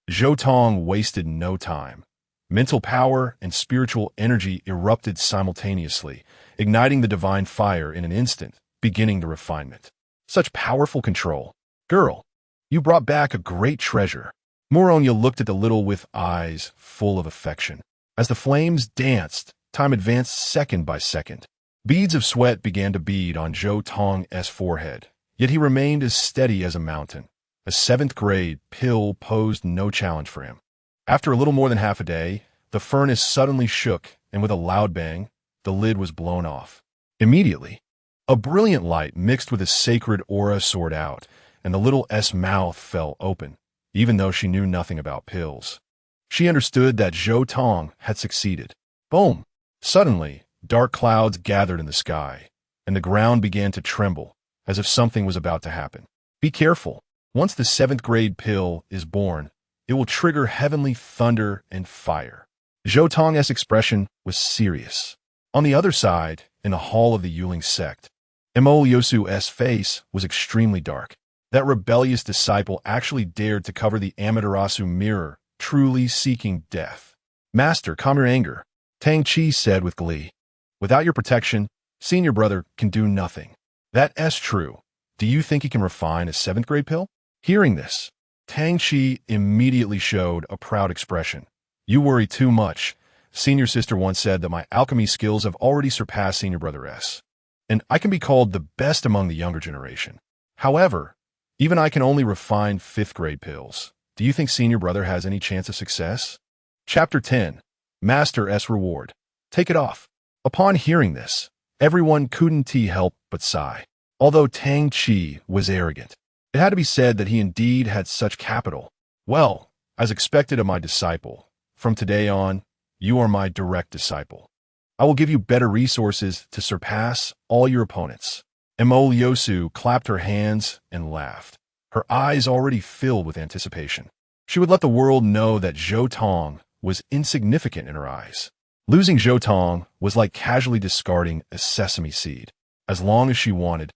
Zhou Tong wasted no time. Mental power and spiritual energy erupted simultaneously, igniting the divine fire in an instant, beginning the refinement. Such powerful control. Girl, you brought back a great treasure. Moronya looked at the little with eyes full of affection. As the flames danced, time advanced second by second. Beads of sweat began to bead on Zhou Tong's forehead, yet he remained as steady as a mountain. A 7th grade pill posed no challenge for him. After a little more than half a day, the furnace suddenly shook, and with a loud bang, the lid was blown off. Immediately, a brilliant light mixed with a sacred aura soared out, and the little S mouth fell open, even though she knew nothing about pills. She understood that Zhou Tong had succeeded. Boom! Suddenly, dark clouds gathered in the sky, and the ground began to tremble, as if something was about to happen. Be careful. Once the 7th grade pill is born, it will trigger heavenly thunder and fire. Zhou Tong's expression was serious. On the other side, in the hall of the Yuling sect, Yosu's face was extremely dark. That rebellious disciple actually dared to cover the Amaterasu mirror, truly seeking death. Master, calm your anger, Tang Chi said with glee. Without your protection, senior brother can do nothing. That's true. Do you think he can refine a 7th grade pill? Hearing this, Tang Chi immediately showed a proud expression. You worry too much. Senior sister once said that my alchemy skills have already surpassed senior brother S, and I can be called the best among the younger generation. However, even I can only refine 5th grade pills. Do you think senior brother has any chance of success? Chapter 10. Master S Reward. Take it off. Upon hearing this, everyone couldn't help but sigh. Although Tang Chi was arrogant, it had to be said that he indeed had such capital. Well, as expected of my disciple, from today on, you are my direct disciple. I will give you better resources to surpass all your opponents. Yosu clapped her hands and laughed, her eyes already filled with anticipation. She would let the world know that Zhou Tong was insignificant in her eyes. Losing Zhou Tong was like casually discarding a sesame seed. As long as she wanted,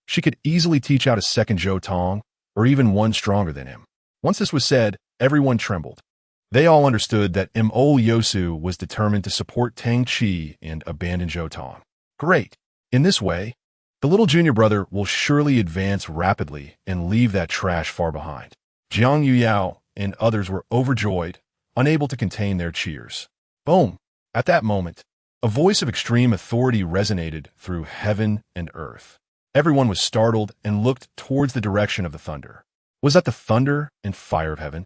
she could easily teach out a second Zhou Tong, or even one stronger than him. Once this was said, everyone trembled. They all understood that Yosu was determined to support Tang Chi and abandon Zhou Tong. Great. In this way, the little junior brother will surely advance rapidly and leave that trash far behind. Jiang Yuyao and others were overjoyed, unable to contain their cheers. Boom! At that moment, a voice of extreme authority resonated through heaven and earth. Everyone was startled and looked towards the direction of the thunder. Was that the thunder and fire of heaven?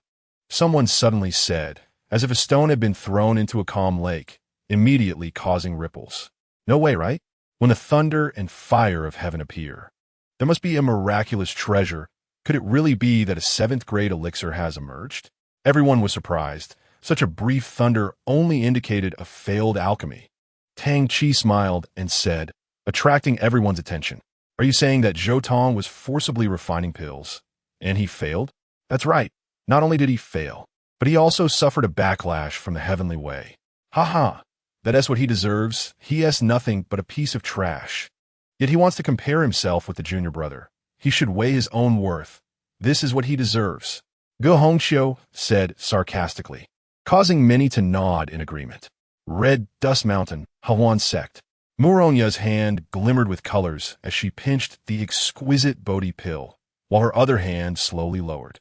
Someone suddenly said, as if a stone had been thrown into a calm lake, immediately causing ripples. No way, right? When the thunder and fire of heaven appear, there must be a miraculous treasure. Could it really be that a 7th grade elixir has emerged? Everyone was surprised. Such a brief thunder only indicated a failed alchemy. Tang Chi smiled and said, attracting everyone's attention. Are you saying that Zhou Tong was forcibly refining pills, and he failed? That's right. Not only did he fail, but he also suffered a backlash from the heavenly way. Ha! That is what he deserves. He has nothing but a piece of trash. Yet he wants to compare himself with the junior brother. He should weigh his own worth. This is what he deserves. Go Hongxiu said sarcastically, causing many to nod in agreement. Red Dust Mountain, Hawan sect. Muronya's hand glimmered with colors as she pinched the exquisite Bodhi pill, while her other hand slowly lowered.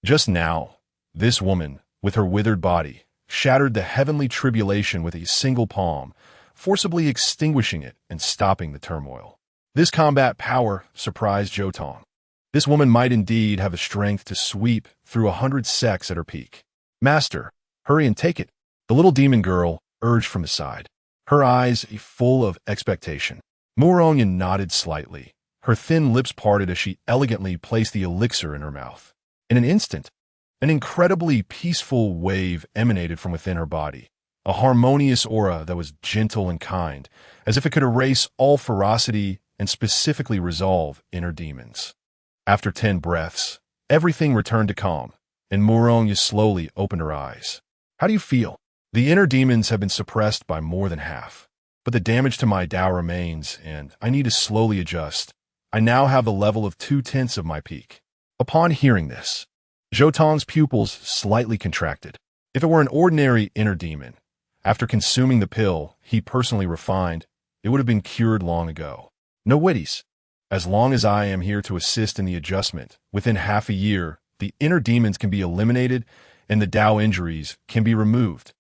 Just now, this woman, with her withered body, shattered the heavenly tribulation with a single palm, forcibly extinguishing it and stopping the turmoil. This combat power surprised Zhou Tong. This woman might indeed have the strength to sweep through 100 sects at her peak. Master, hurry and take it, the little demon girl urged from the side, her eyes full of expectation. Muronya nodded slightly, her thin lips parted as she elegantly placed the elixir in her mouth. In an instant, an incredibly peaceful wave emanated from within her body, a harmonious aura that was gentle and kind, as if it could erase all ferocity and specifically resolve inner demons. After 10 breaths, everything returned to calm, and Muronya slowly opened her eyes. How do you feel? The inner demons have been suppressed by more than half, but the damage to my Tao remains, and I need to slowly adjust. I now have the level of 2/10 of my peak. Upon hearing this, Zhou Tong's pupils slightly contracted. If it were an ordinary inner demon, after consuming the pill he personally refined, it would have been cured long ago. No witties. As long as I am here to assist in the adjustment, within half a year, the inner demons can be eliminated and the Tao injuries can be removed,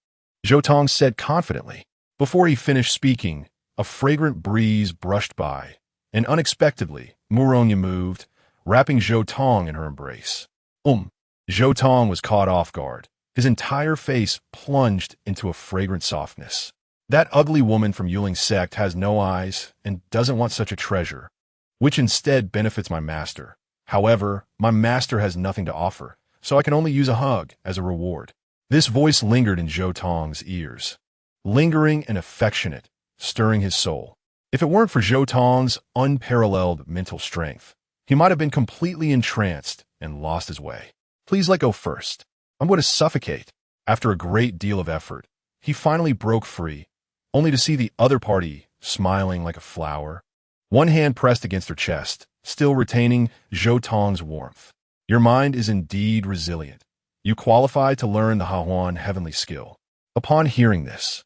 Zhou Tong said confidently. Before he finished speaking, a fragrant breeze brushed by, and unexpectedly, Muronya moved, wrapping Zhou Tong in her embrace. Zhou Tong was caught off guard. His entire face plunged into a fragrant softness. That ugly woman from Yuling's sect has no eyes and doesn't want such a treasure, which instead benefits my master. However, my master has nothing to offer, so I can only use a hug as a reward. This voice lingered in Zhou Tong's ears, lingering and affectionate, stirring his soul. If it weren't for Zhou Tong's unparalleled mental strength, he might have been completely entranced and lost his way. Please let go first. I'm going to suffocate. After a great deal of effort, he finally broke free, only to see the other party smiling like a flower. One hand pressed against her chest, still retaining Zhou Tong's warmth. Your mind is indeed resilient. You qualify to learn the Hahuan heavenly skill. Upon hearing this,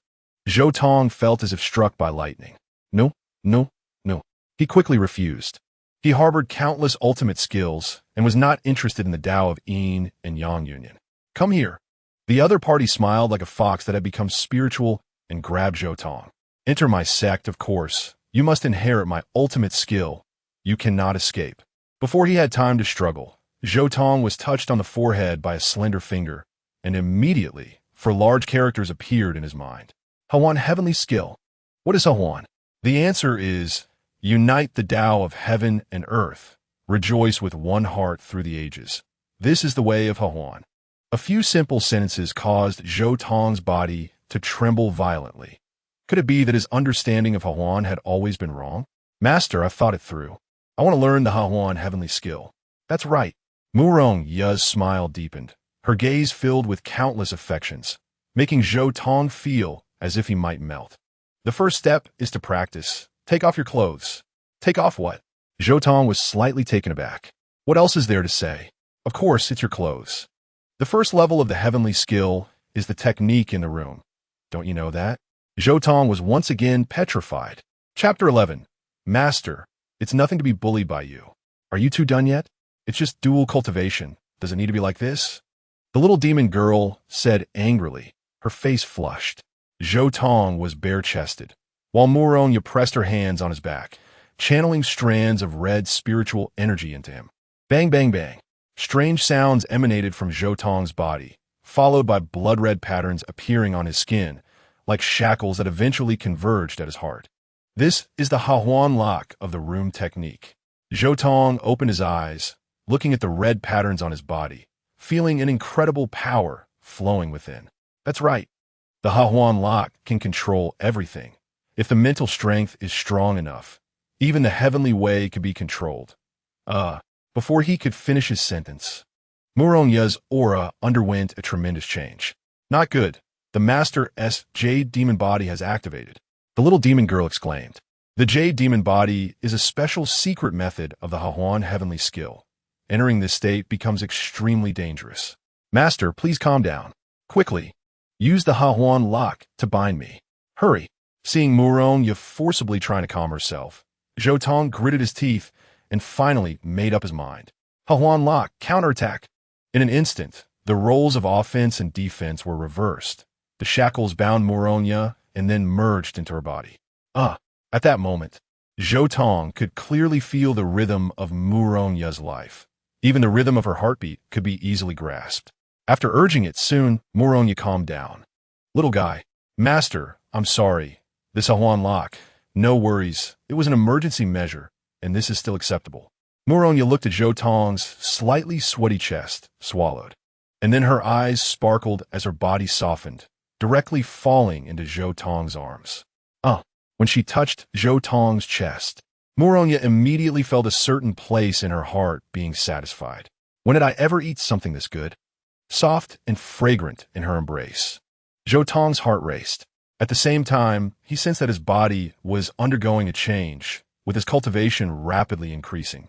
Zhou Tong felt as if struck by lightning. No. He quickly refused. He harbored countless ultimate skills and was not interested in the Tao of Yin and Yang union. Come here. The other party smiled like a fox that had become spiritual and grabbed Zhou Tong. Enter my sect, of course. You must inherit my ultimate skill. You cannot escape. Before he had time to struggle, Zhou Tong was touched on the forehead by a slender finger, and immediately, 4 large characters appeared in his mind. Hahuan heavenly skill. What is Hahuan? The answer is, unite the Tao of heaven and earth. Rejoice with one heart through the ages. This is the way of Hahuan. A few simple sentences caused Zhou Tong's body to tremble violently. Could it be that his understanding of Hahuan had always been wrong? Master, I've thought it through. I want to learn the Hahuan heavenly skill. That's right. Muronya's smile deepened, her gaze filled with countless affections, making Zhou Tong feel as if he might melt. The first step is to practice. Take off your clothes. Take off what? Zhou Tong was slightly taken aback. What else is there to say? Of course, it's your clothes. The first level of the heavenly skill is the technique in the room. Don't you know that? Zhou Tong was once again petrified. Chapter 11. Master, it's nothing to be bullied by you. Are you two done yet? It's just dual cultivation. Does it need to be like this? The little demon girl said angrily, her face flushed. Zhou Tong was bare-chested, while Muronya pressed her hands on his back, channeling strands of red spiritual energy into him. Bang, bang, bang. Strange sounds emanated from Zhou Tong's body, followed by blood-red patterns appearing on his skin, like shackles that eventually converged at his heart. This is the Hahuan lock of the room technique. Zhou Tong opened his eyes, looking at the red patterns on his body, feeling an incredible power flowing within. That's right. The Hahuan lock can control everything. If the mental strength is strong enough, even the heavenly way could be controlled. Before he could finish his sentence, Muronya's aura underwent a tremendous change. Not good. The Master's Jade Demon Body has activated. The little demon girl exclaimed. The Jade Demon Body is a special secret method of the Hahuan heavenly skill, Entering this state becomes extremely dangerous. Master, please calm down. Quickly. Use the Hahuan lock to bind me. Hurry. Seeing Muronya forcibly trying to calm herself, Zhou Tong gritted his teeth and finally made up his mind. Hahuan lock, counterattack. In an instant, the roles of offense and defense were reversed. The shackles bound Muronya and then merged into her body. At that moment, Zhou Tong could clearly feel the rhythm of Muronya's life. Even the rhythm of her heartbeat could be easily grasped. After urging it soon, Muronya calmed down. Little guy, Master, I'm sorry. This Hahuan lock. No worries. It was an emergency measure, and this is still acceptable. Muronya looked at Zhou Tong's slightly sweaty chest, swallowed. And then her eyes sparkled as her body softened, directly falling into Zhou Tong's arms. When she touched Zhou Tong's chest, Muronya immediately felt a certain place in her heart being satisfied. When did I ever eat something this good? Soft and fragrant in her embrace. Zhou Tong's heart raced. At the same time, he sensed that his body was undergoing a change, with his cultivation rapidly increasing,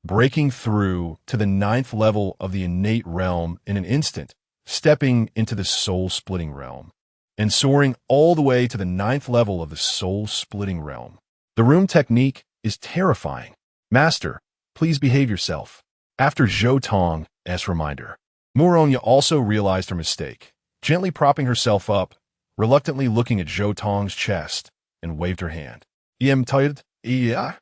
breaking through to the 9th level of the innate realm in an instant, stepping into the soul-splitting realm, and soaring all the way to the 9th level of the soul-splitting realm. The room technique is terrifying. Master, please behave yourself. After Zhou Tong's reminder, Muronya also realized her mistake, gently propping herself up, reluctantly looking at Zhou Tong's chest, and waved her hand. "Yem tired? Yeah?"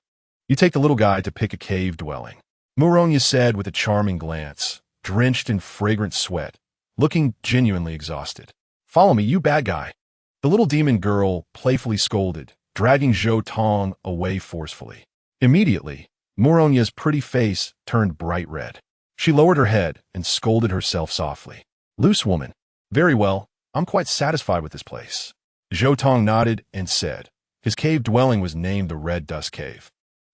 "You take the little guy to pick a cave dwelling," Muronya said with a charming glance, drenched in fragrant sweat, looking genuinely exhausted. "Follow me, you bad guy." The little demon girl playfully scolded, dragging Zhou Tong away forcefully. Immediately, Muronya's pretty face turned bright red. She lowered her head and scolded herself softly. "Loose woman. Very well, I'm quite satisfied with this place." Zhou Tong nodded and said, his cave dwelling was named the Red Dust Cave.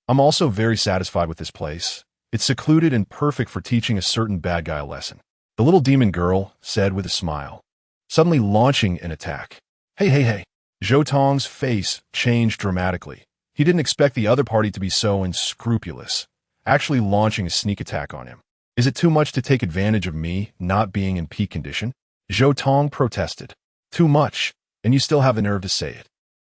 "I'm also very satisfied with this place. It's secluded and perfect for teaching a certain bad guy a lesson," the little demon girl said with a smile, suddenly launching an attack. Hey. Zhou Tong's face changed dramatically. He didn't expect the other party to be so unscrupulous, actually launching a sneak attack on him. "Is it too much to take advantage of me not being in peak condition?" Zhou Tong protested. "Too much, and you still have the nerve to say it.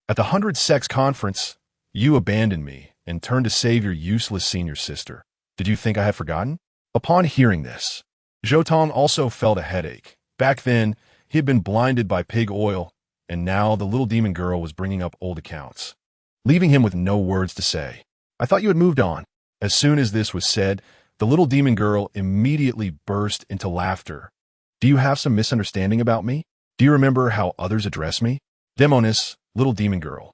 At the 100 Sects conference, you abandoned me and turned to save your useless senior sister. Did you think I had forgotten?" Upon hearing this, Zhou Tong also felt a headache. Back then, he had been blinded by pig oil, and now the little demon girl was bringing up old accounts, leaving him with no words to say. "I thought you had moved on." As soon as this was said, the little demon girl immediately burst into laughter. "Do you have some misunderstanding about me? Do you remember how others address me? Demonis, little demon girl.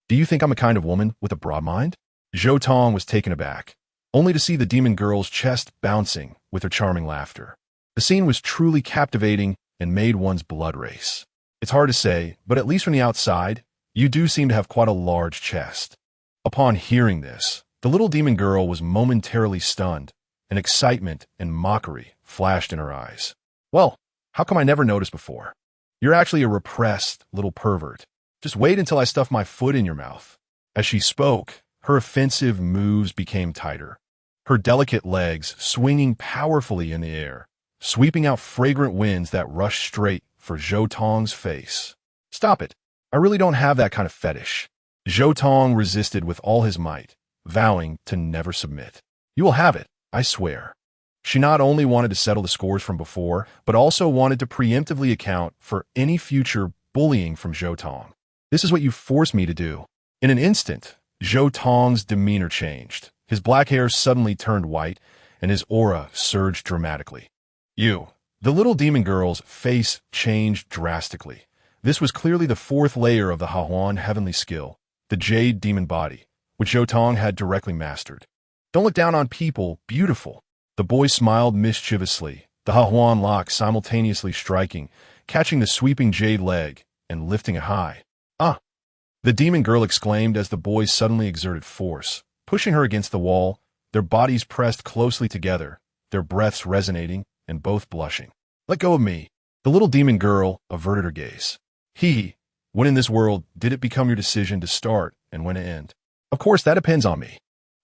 Do you think I'm a kind of woman with a broad mind?" Zhou Tong was taken aback, only to see the demon girl's chest bouncing with her charming laughter. The scene was truly captivating and made one's blood race. It's hard to say, but at least from the outside, you do seem to have quite a large chest. Upon hearing this, the little demon girl was momentarily stunned, and excitement and mockery flashed in her eyes. "Well, how come I never noticed before? You're actually a repressed little pervert. Just wait until I stuff my foot in your mouth." As she spoke, her offensive moves became tighter, her delicate legs swinging powerfully in the air, sweeping out fragrant winds that rushed straight for Zhou Tong's face. "Stop it. I really don't have that kind of fetish." Zhou Tong resisted with all his might, vowing to never submit. "You will have it, I swear." She not only wanted to settle the scores from before, but also wanted to preemptively account for any future bullying from Zhou Tong. "This is what you forced me to do." In an instant, Zhou Tong's demeanor changed. His black hair suddenly turned white, and his aura surged dramatically. The little demon girl's face changed drastically. This was clearly the 4th layer of the Hahuan heavenly skill, the Jade Demon Body, which Zhou Tong had directly mastered. "Don't look down on people, beautiful." The boy smiled mischievously, the Hahuan lock simultaneously striking, catching the sweeping jade leg, and lifting it high. The demon girl exclaimed as the boy suddenly exerted force, pushing her against the wall, their bodies pressed closely together, their breaths resonating, and both blushing. "Let go of me." The little demon girl averted her gaze. When in this world did it become your decision to start and when to end?" "Of course, that depends on me."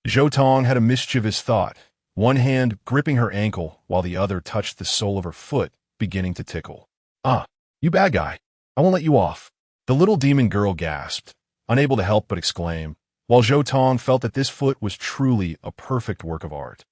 Zhou Tong had a mischievous thought. one hand gripping her ankle while the other touched the sole of her foot, beginning to tickle. "Ah, you bad guy. I won't let you off." The little demon girl gasped, unable to help but exclaim, while Zhou Tong felt that this foot was truly a perfect work of art.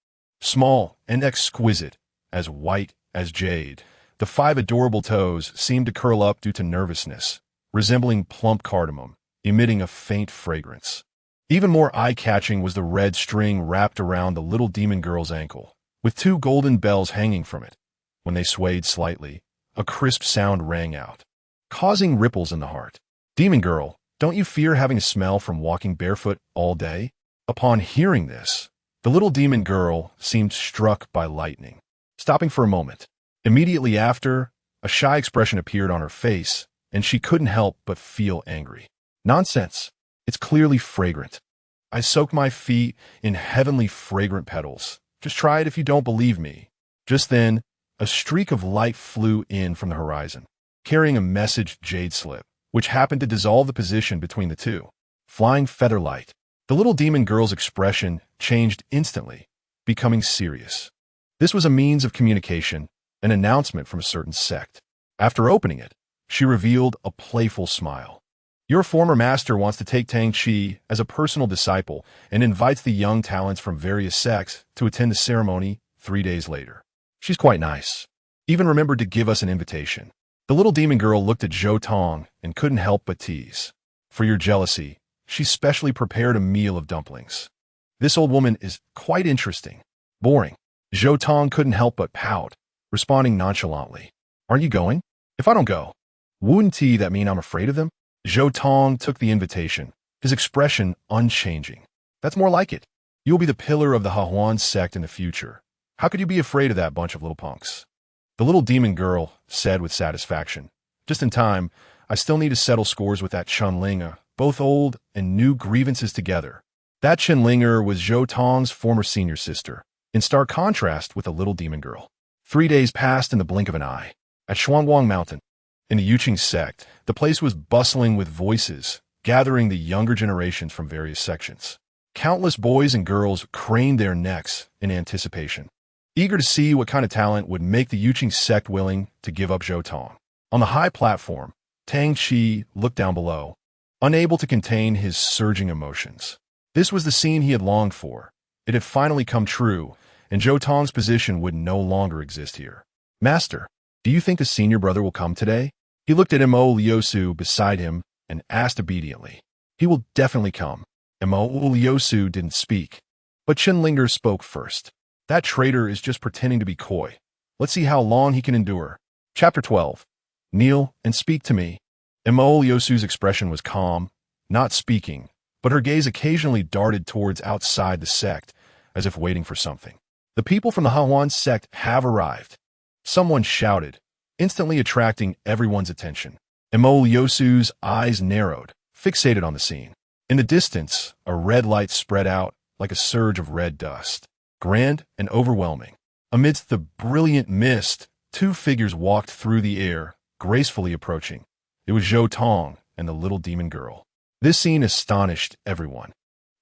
Small and exquisite, as white as jade, the 5 adorable toes seemed to curl up due to nervousness, resembling plump cardamom, emitting a faint fragrance. Even more eye-catching was the red string wrapped around the little demon girl's ankle, with 2 golden bells hanging from it. When they swayed slightly, a crisp sound rang out, causing ripples in the heart. "Demon girl, don't you fear having a smell from walking barefoot all day?" Upon hearing this, the little demon girl seemed struck by lightning, stopping for a moment. Immediately after, a shy expression appeared on her face, and she couldn't help but feel angry. "Nonsense. It's clearly fragrant. I soaked my feet in heavenly fragrant petals. Just try it if you don't believe me." Just then, a streak of light flew in from the horizon, carrying a message jade slip, which happened to dissolve the position between the two. Flying feather light. The little demon girl's expression changed instantly, becoming serious. This was a means of communication, an announcement from a certain sect. After opening it, she revealed a playful smile. "Your former master wants to take Tang Chi as a personal disciple and invites the young talents from various sects to attend the ceremony 3 days later. She's quite nice. Even remembered to give us an invitation." The little demon girl looked at Zhou Tong and couldn't help but tease. "For your jealousy, she specially prepared a meal of dumplings. This old woman is quite interesting." "Boring." Zhou Tong couldn't help but pout, responding nonchalantly. "Aren't you going?" "If I don't go, wouldn't that mean I'm afraid of them?" Zhou Tong took the invitation, his expression unchanging. "That's more like it. You'll be the pillar of the Hahuan sect in the future. How could you be afraid of that bunch of little punks?" The little demon girl said with satisfaction, "Just in time. I still need to settle scores with that Chunlinger, both old and new grievances together." That Chunlinger was Zhou Tong's former senior sister, in stark contrast with the little demon girl. 3 days passed in the blink of an eye. At Shuangguang Mountain, in the Yuqing sect, the place was bustling with voices, gathering the younger generations from various sections. Countless boys and girls craned their necks in anticipation, eager to see what kind of talent would make the Yuqing sect willing to give up Zhou Tong. On the high platform, Tang Chi looked down below, unable to contain his surging emotions. This was the scene he had longed for. It had finally come true, and Zhou Tong's position would no longer exist here. "Master, do you think the senior brother will come today?" He looked at Mo Liusu beside him and asked obediently. "He will definitely come." Mo Liusu didn't speak, but Chunlinger spoke first. "That traitor is just pretending to be coy. Let's see how long he can endure." Chapter 12. "Kneel and speak to me." Mo Liusu's expression was calm, not speaking, but her gaze occasionally darted towards outside the sect, as if waiting for something. "The people from the Hahuan sect have arrived," someone shouted, instantly attracting everyone's attention. Mo Liusu's eyes narrowed, fixated on the scene. In the distance, a red light spread out like a surge of red dust, grand and overwhelming. Amidst the brilliant mist, 2 figures walked through the air, gracefully approaching. It was Zhou Tong and the little demon girl. This scene astonished everyone.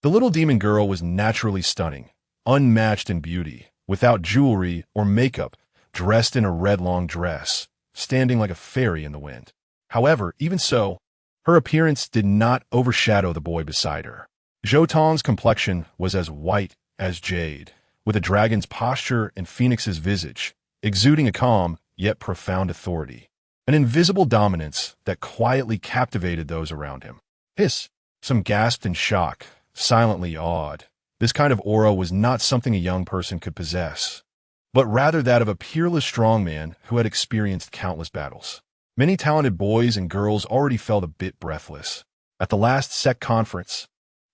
The little demon girl was naturally stunning, unmatched in beauty, without jewelry or makeup, dressed in a red long dress, standing like a fairy in the wind. However, even so, her appearance did not overshadow the boy beside her. Zhou Tong's complexion was as white as jade, with a dragon's posture and phoenix's visage, exuding a calm yet profound authority, an invisible dominance that quietly captivated those around him. "Hiss!" Some gasped in shock, silently awed. This kind of aura was not something a young person could possess, but rather that of a peerless strongman who had experienced countless battles. Many talented boys and girls already felt a bit breathless. At the last sect conference,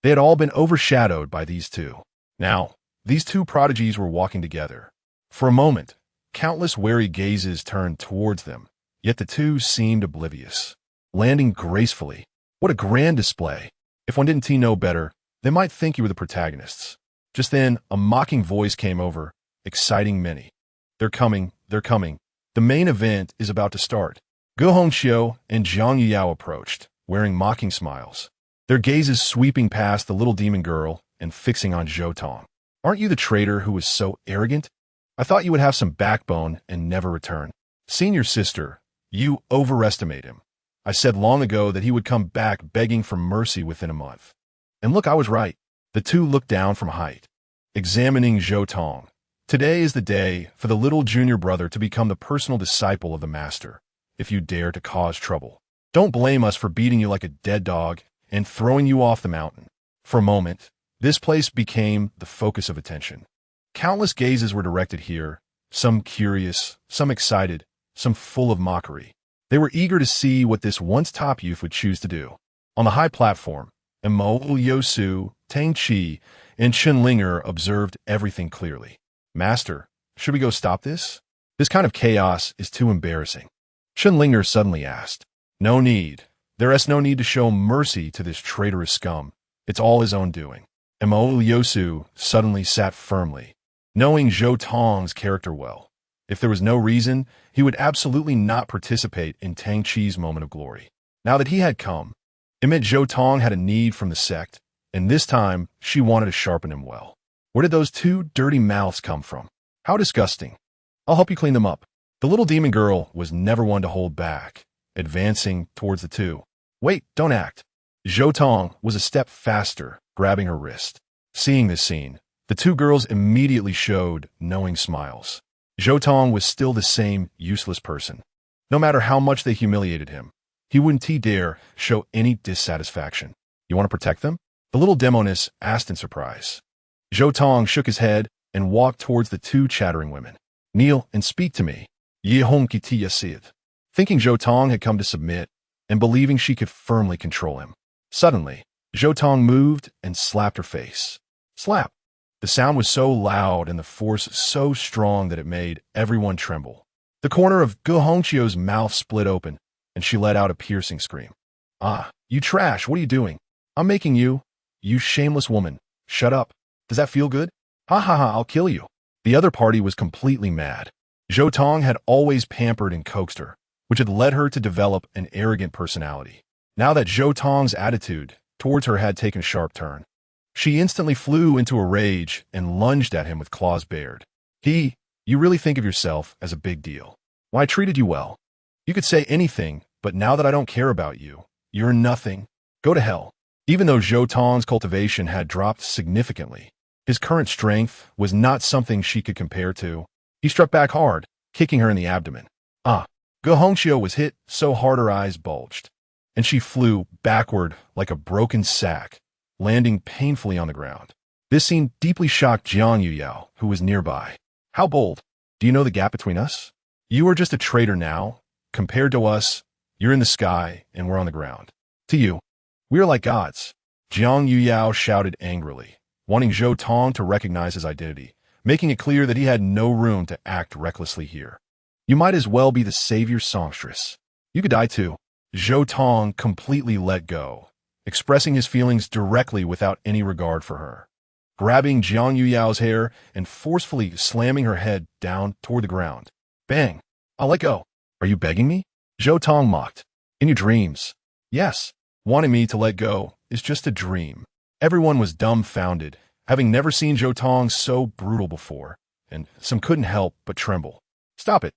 they had all been overshadowed by these two. Now, these 2 prodigies were walking together. For a moment, countless wary gazes turned towards them, yet the 2 seemed oblivious, landing gracefully. What a grand display! If one didn't know better, they might think you were the protagonists. Just then, a mocking voice came over, exciting many. They're coming. The main event is about to start." Gu Hongxiu and Zhang Yuyao approached, wearing mocking smiles, their gazes sweeping past the little demon girl and fixing on Zhou Tong. Aren't you the traitor who was so arrogant? I thought you would have some backbone and never return. Seeing your sister, you overestimate him. I said long ago that he would come back begging for mercy within a month. And look, I was right. The two looked down from height, examining Zhou Tong. Today is the day for the little junior brother to become the personal disciple of the master. If you dare to cause trouble, don't blame us for beating you like a dead dog and throwing you off the mountain. For a moment, this place became the focus of attention. Countless gazes were directed here, some curious, some excited, some full of mockery. They were eager to see what this once top youth would choose to do. On the high platform, Mo Yosu, Tang Chi, and Chen Linger observed everything clearly. Master, should we go stop this? This kind of chaos is too embarrassing. Chen Linger suddenly asked. No need. There is no need to show mercy to this traitorous scum. It's all his own doing. Mo Yosu suddenly sat firmly, knowing Zhou Tong's character well. If there was no reason, he would absolutely not participate in Tang Chi's moment of glory. Now that he had come, it meant Zhou Tong had a need from the sect, and this time she wanted to sharpen him well. Where did those two dirty mouths come from? How disgusting. I'll help you clean them up. The little demon girl was never one to hold back, advancing towards the two. Wait, don't act. Zhou Tong was a step faster, grabbing her wrist. Seeing this scene, the two girls immediately showed knowing smiles. Zhou Tong was still the same useless person. No matter how much they humiliated him, he wouldn't dare show any dissatisfaction. You want to protect them? The little demoness asked in surprise. Zhou Tong shook his head and walked towards the two chattering women. Kneel and speak to me. Ye hong ki ti yasid. Thinking Zhou Tong had come to submit, and believing she could firmly control him. Suddenly, Zhou Tong moved and slapped her face. Slap! The sound was so loud and the force so strong that it made everyone tremble. The corner of Gu Hongqiu's mouth split open, and she let out a piercing scream. Ah, you trash, what are you doing? I'm making you. You shameless woman. Shut up. Does that feel good? Ha ha ha, I'll kill you. The other party was completely mad. Zhou Tong had always pampered and coaxed her, which had led her to develop an arrogant personality. Now that Zhou Tong's attitude towards her had taken a sharp turn, she instantly flew into a rage and lunged at him with claws bared. You really think of yourself as a big deal. Why, I treated you well. You could say anything, but now that I don't care about you, you're nothing. Go to hell. Even though Zhou Tong's cultivation had dropped significantly, his current strength was not something she could compare to. He struck back hard, kicking her in the abdomen. Gu Hongqiu was hit so hard her eyes bulged, and she flew backward like a broken sack, landing painfully on the ground. This scene deeply shocked Jiang Yuyao, who was nearby. How bold. Do you know the gap between us? You are just a traitor now. Compared to us, you're in the sky and we're on the ground. To you, we are like gods. Jiang Yuyao shouted angrily, wanting Zhou Tong to recognize his identity, making it clear that he had no room to act recklessly here. You might as well be the savior songstress. You could die too. Zhou Tong completely let go, expressing his feelings directly without any regard for her. Grabbing Jiang Yuyao's hair and forcefully slamming her head down toward the ground. Bang! I'll let go. Are you begging me? Zhou Tong mocked. In your dreams. Yes, wanting me to let go is just a dream. Everyone was dumbfounded, having never seen Zhou Tong so brutal before, and some couldn't help but tremble. Stop it.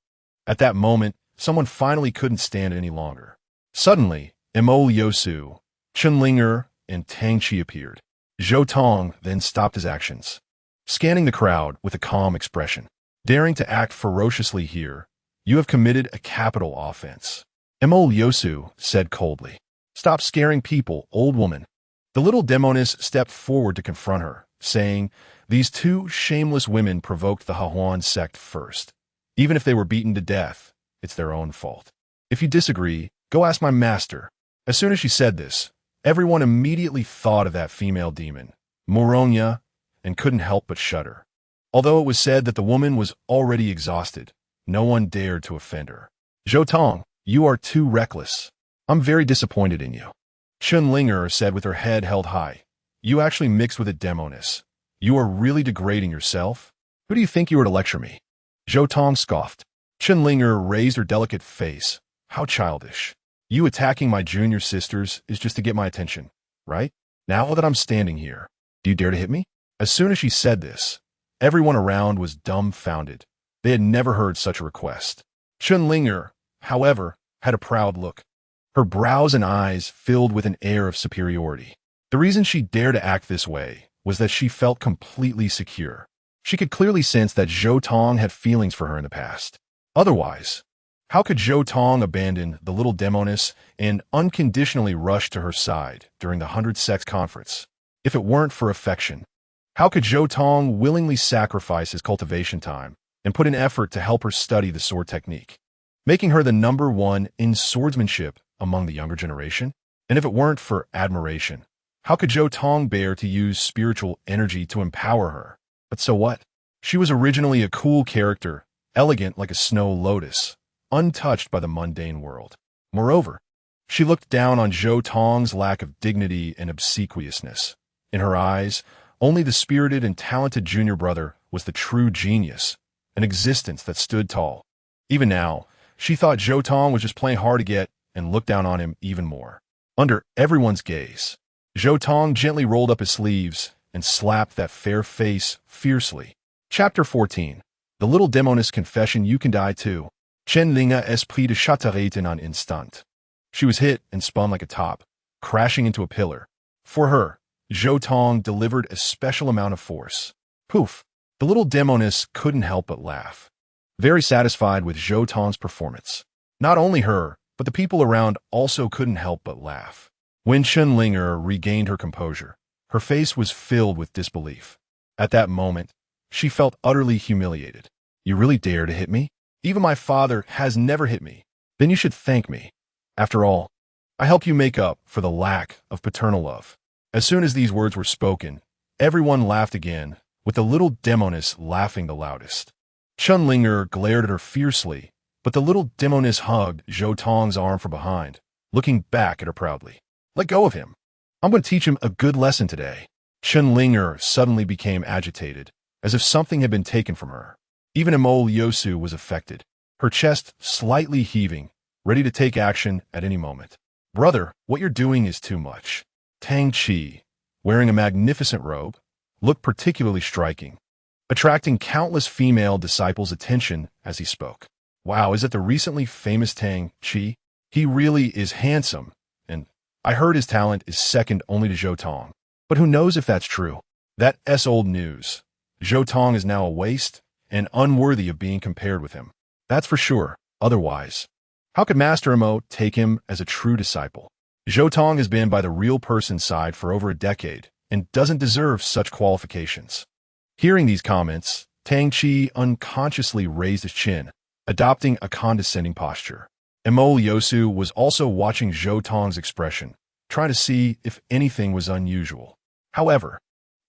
At that moment, someone finally couldn't stand it any longer. Suddenly, Mo Yosu, Chen Linger, and Tang Chi appeared. Zhou Tong then stopped his actions, scanning the crowd with a calm expression. Daring to act ferociously here, you have committed a capital offense. Mo Yosu said coldly. Stop scaring people, old woman. The little demoness stepped forward to confront her, saying, these two shameless women provoked the Hahuan sect first. Even if they were beaten to death, it's their own fault. If you disagree, go ask my master. As soon as she said this, everyone immediately thought of that female demon, Moronya, and couldn't help but shudder. Although it was said that the woman was already exhausted, no one dared to offend her. Zhou Tong, you are too reckless. I'm very disappointed in you. Chen Linger said with her head held high. You actually mixed with a demoness. You are really degrading yourself? Who do you think you are to lecture me? Zhou Tong scoffed. Chen Linger raised her delicate face. How childish. You attacking my junior sisters is just to get my attention, right? Now that I'm standing here, do you dare to hit me? As soon as she said this, everyone around was dumbfounded. They had never heard such a request. Chunlinger, however, had a proud look. Her brows and eyes filled with an air of superiority. The reason she dared to act this way was that she felt completely secure. She could clearly sense that Zhou Tong had feelings for her in the past. Otherwise, how could Zhou Tong abandon the little demoness and unconditionally rush to her side during the 100 Sects conference? If it weren't for affection, how could Zhou Tong willingly sacrifice his cultivation time and put in effort to help her study the sword technique, making her the #1 in swordsmanship among the younger generation? And if it weren't for admiration, how could Zhou Tong bear to use spiritual energy to empower her? But so what? She was originally a cool character, elegant like a snow lotus, untouched by the mundane world. Moreover, she looked down on Zhou Tong's lack of dignity and obsequiousness. In her eyes, only the spirited and talented junior brother was the true genius, an existence that stood tall. Even now, she thought Zhou Tong was just playing hard to get and looked down on him even more. Under everyone's gaze, Zhou Tong gently rolled up his sleeves and slapped that fair face fiercely. Chapter 14. The Little Demoness Confession. You can die too. Chen Linga esprit de châtelet en un instant. She was hit and spun like a top, crashing into a pillar. For her, Zhou Tong delivered a special amount of force. Poof! The little demoness couldn't help but laugh, very satisfied with Zhou Tong's performance. Not only her, but the people around also couldn't help but laugh. When Chunlinger regained her composure, her face was filled with disbelief. At that moment, she felt utterly humiliated. You really dare to hit me? Even my father has never hit me. Then you should thank me. After all, I help you make up for the lack of paternal love. As soon as these words were spoken, everyone laughed again, with the little demoness laughing the loudest. Chunlinger glared at her fiercely, but the little demoness hugged Zhou Tong's arm from behind, looking back at her proudly. Let go of him. I'm going to teach him a good lesson today. Chunlinger suddenly became agitated, as if something had been taken from her. Even Imo Lyosu was affected, her chest slightly heaving, ready to take action at any moment. Brother, what you're doing is too much. Tang Chi, wearing a magnificent robe, looked particularly striking, attracting countless female disciples' attention as he spoke. Wow, is it the recently famous Tang Chi? He really is handsome, and I heard his talent is second only to Zhou Tong. But who knows if that's true? That's old news. Zhou Tong is now a waste and unworthy of being compared with him. That's for sure. Otherwise, how could Master Imo take him as a true disciple? Zhou Tong has been by the real person's side for over a decade and doesn't deserve such qualifications. Hearing these comments, Tang Chi unconsciously raised his chin, adopting a condescending posture. Imo Lyosu was also watching Zhou Tong's expression, trying to see if anything was unusual. However,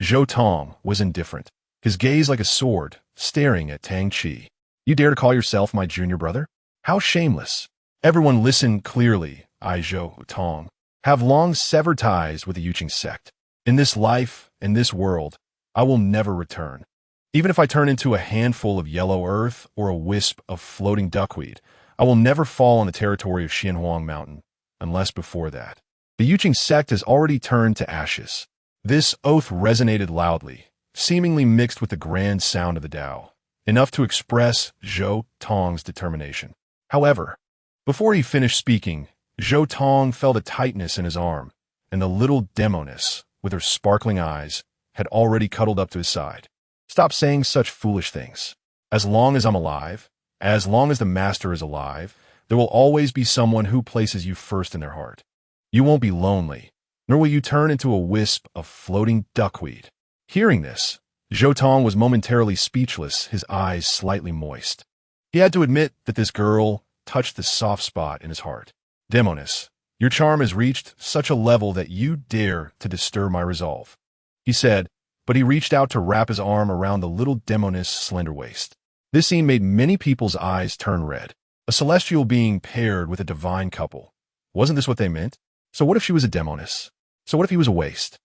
Zhou Tong was indifferent, his gaze like a sword, staring at Tang Chi. You dare to call yourself my junior brother? How shameless. Everyone listen clearly. I, Zhou Tong, have long severed ties with the Yuqing sect. In this life, in this world, I will never return. Even if I turn into a handful of yellow earth or a wisp of floating duckweed, I will never fall on the territory of Xianhuang Mountain, unless before that. The Yuqing sect has already turned to ashes. This oath resonated loudly, seemingly mixed with the grand sound of the Tao, enough to express Zhou Tong's determination. However, before he finished speaking, Zhou Tong felt a tightness in his arm, and the little demoness, with her sparkling eyes, had already cuddled up to his side. Stop saying such foolish things. As long as I'm alive, as long as the master is alive, there will always be someone who places you first in their heart. You won't be lonely, nor will you turn into a wisp of floating duckweed. Hearing this, Zhou Tong was momentarily speechless, his eyes slightly moist. He had to admit that this girl touched the soft spot in his heart. Demoness, your charm has reached such a level that you dare to disturb my resolve, he said, but he reached out to wrap his arm around the little demoness' slender waist. This scene made many people's eyes turn red. A celestial being paired with a divine couple. Wasn't this what they meant? So what if she was a demoness? So what if he was a waste?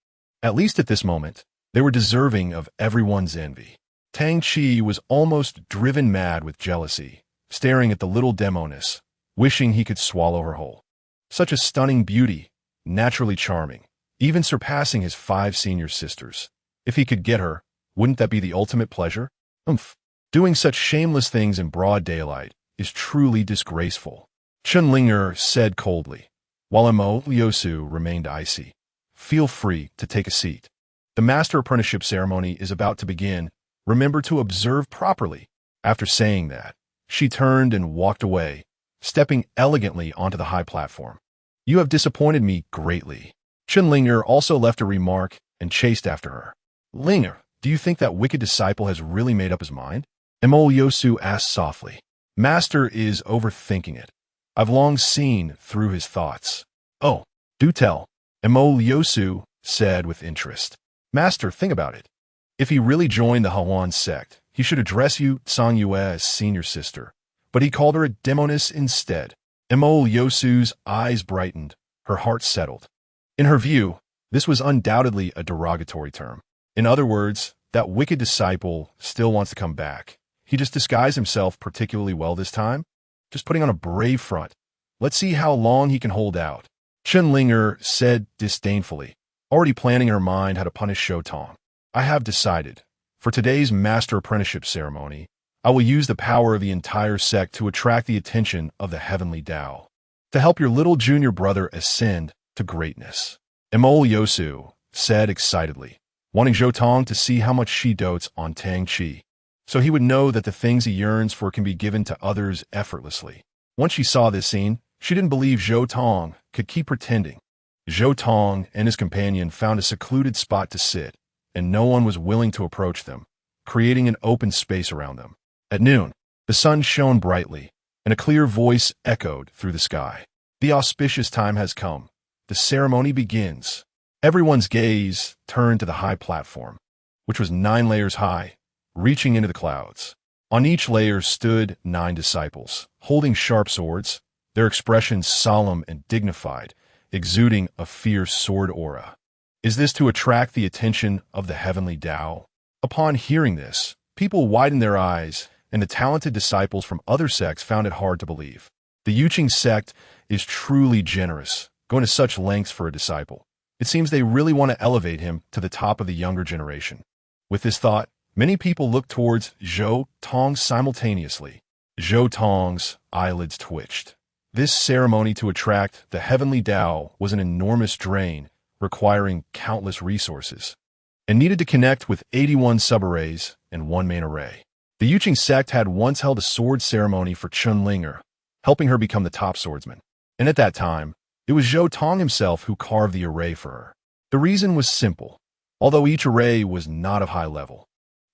At least at this moment, they were deserving of everyone's envy. Tang Chi was almost driven mad with jealousy, staring at the little demoness, wishing he could swallow her whole. Such a stunning beauty, naturally charming, even surpassing his 5 senior sisters. If he could get her, wouldn't that be the ultimate pleasure? Umph. Doing such shameless things in broad daylight is truly disgraceful, Chunlinger said coldly, while Mo Liosu remained icy. Feel free to take a seat. The master apprenticeship ceremony is about to begin. Remember to observe properly. After saying that, she turned and walked away, stepping elegantly onto the high platform. You have disappointed me greatly. Chunlinger also left a remark and chased after her. Linger, do you think that wicked disciple has really made up his mind? Mo Liosu asked softly. Master is overthinking it. I've long seen through his thoughts. Oh, do tell, Mo Liosu said with interest. Master, think about it. If he really joined the Hawan sect, he should address you, Tsang Yue, as senior sister. But he called her a demoness instead. Mo Liosu's eyes brightened, her heart settled. In her view, this was undoubtedly a derogatory term. In other words, that wicked disciple still wants to come back. He just disguised himself particularly well this time, just putting on a brave front. Let's see how long he can hold out. Chunlinger said disdainfully, already planning in her mind how to punish Zhou Tong. I have decided. For today's master apprenticeship ceremony, I will use the power of the entire sect to attract the attention of the heavenly Tao, to help your little junior brother ascend to greatness. Mo Liosu said excitedly, wanting Zhou Tong to see how much she dotes on Tang Chi, so he would know that the things he yearns for can be given to others effortlessly. Once she saw this scene, she didn't believe Zhou Tong could keep pretending. Zhou Tong and his companion found a secluded spot to sit, and no one was willing to approach them, creating an open space around them. At noon, the sun shone brightly, and a clear voice echoed through the sky. The auspicious time has come. The ceremony begins. Everyone's gaze turned to the high platform, which was 9 layers high, reaching into the clouds. On each layer stood 9 disciples, holding sharp swords, their expressions solemn and dignified, exuding a fierce sword aura. Is this to attract the attention of the heavenly Tao? Upon hearing this, people widened their eyes, and the talented disciples from other sects found it hard to believe. The Yuqing sect is truly generous, going to such lengths for a disciple. It seems they really want to elevate him to the top of the younger generation. With this thought, many people looked towards Zhou Tong simultaneously. Zhou Tong's eyelids twitched. This ceremony to attract the heavenly Tao was an enormous drain, requiring countless resources, and needed to connect with 81 sub-arrays and 1 main array. The Yuqing sect had once held a sword ceremony for Chunlinger, helping her become the top swordsman. And at that time, it was Zhou Tong himself who carved the array for her. The reason was simple. Although each array was not of high level,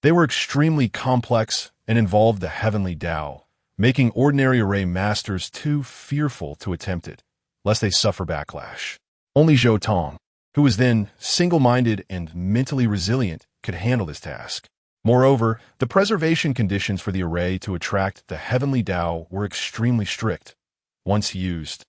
they were extremely complex and involved the heavenly Tao, making ordinary array masters too fearful to attempt it, lest they suffer backlash. Only Zhou Tong, who was then single-minded and mentally resilient, could handle this task. Moreover, the preservation conditions for the array to attract the heavenly Tao were extremely strict. Once used,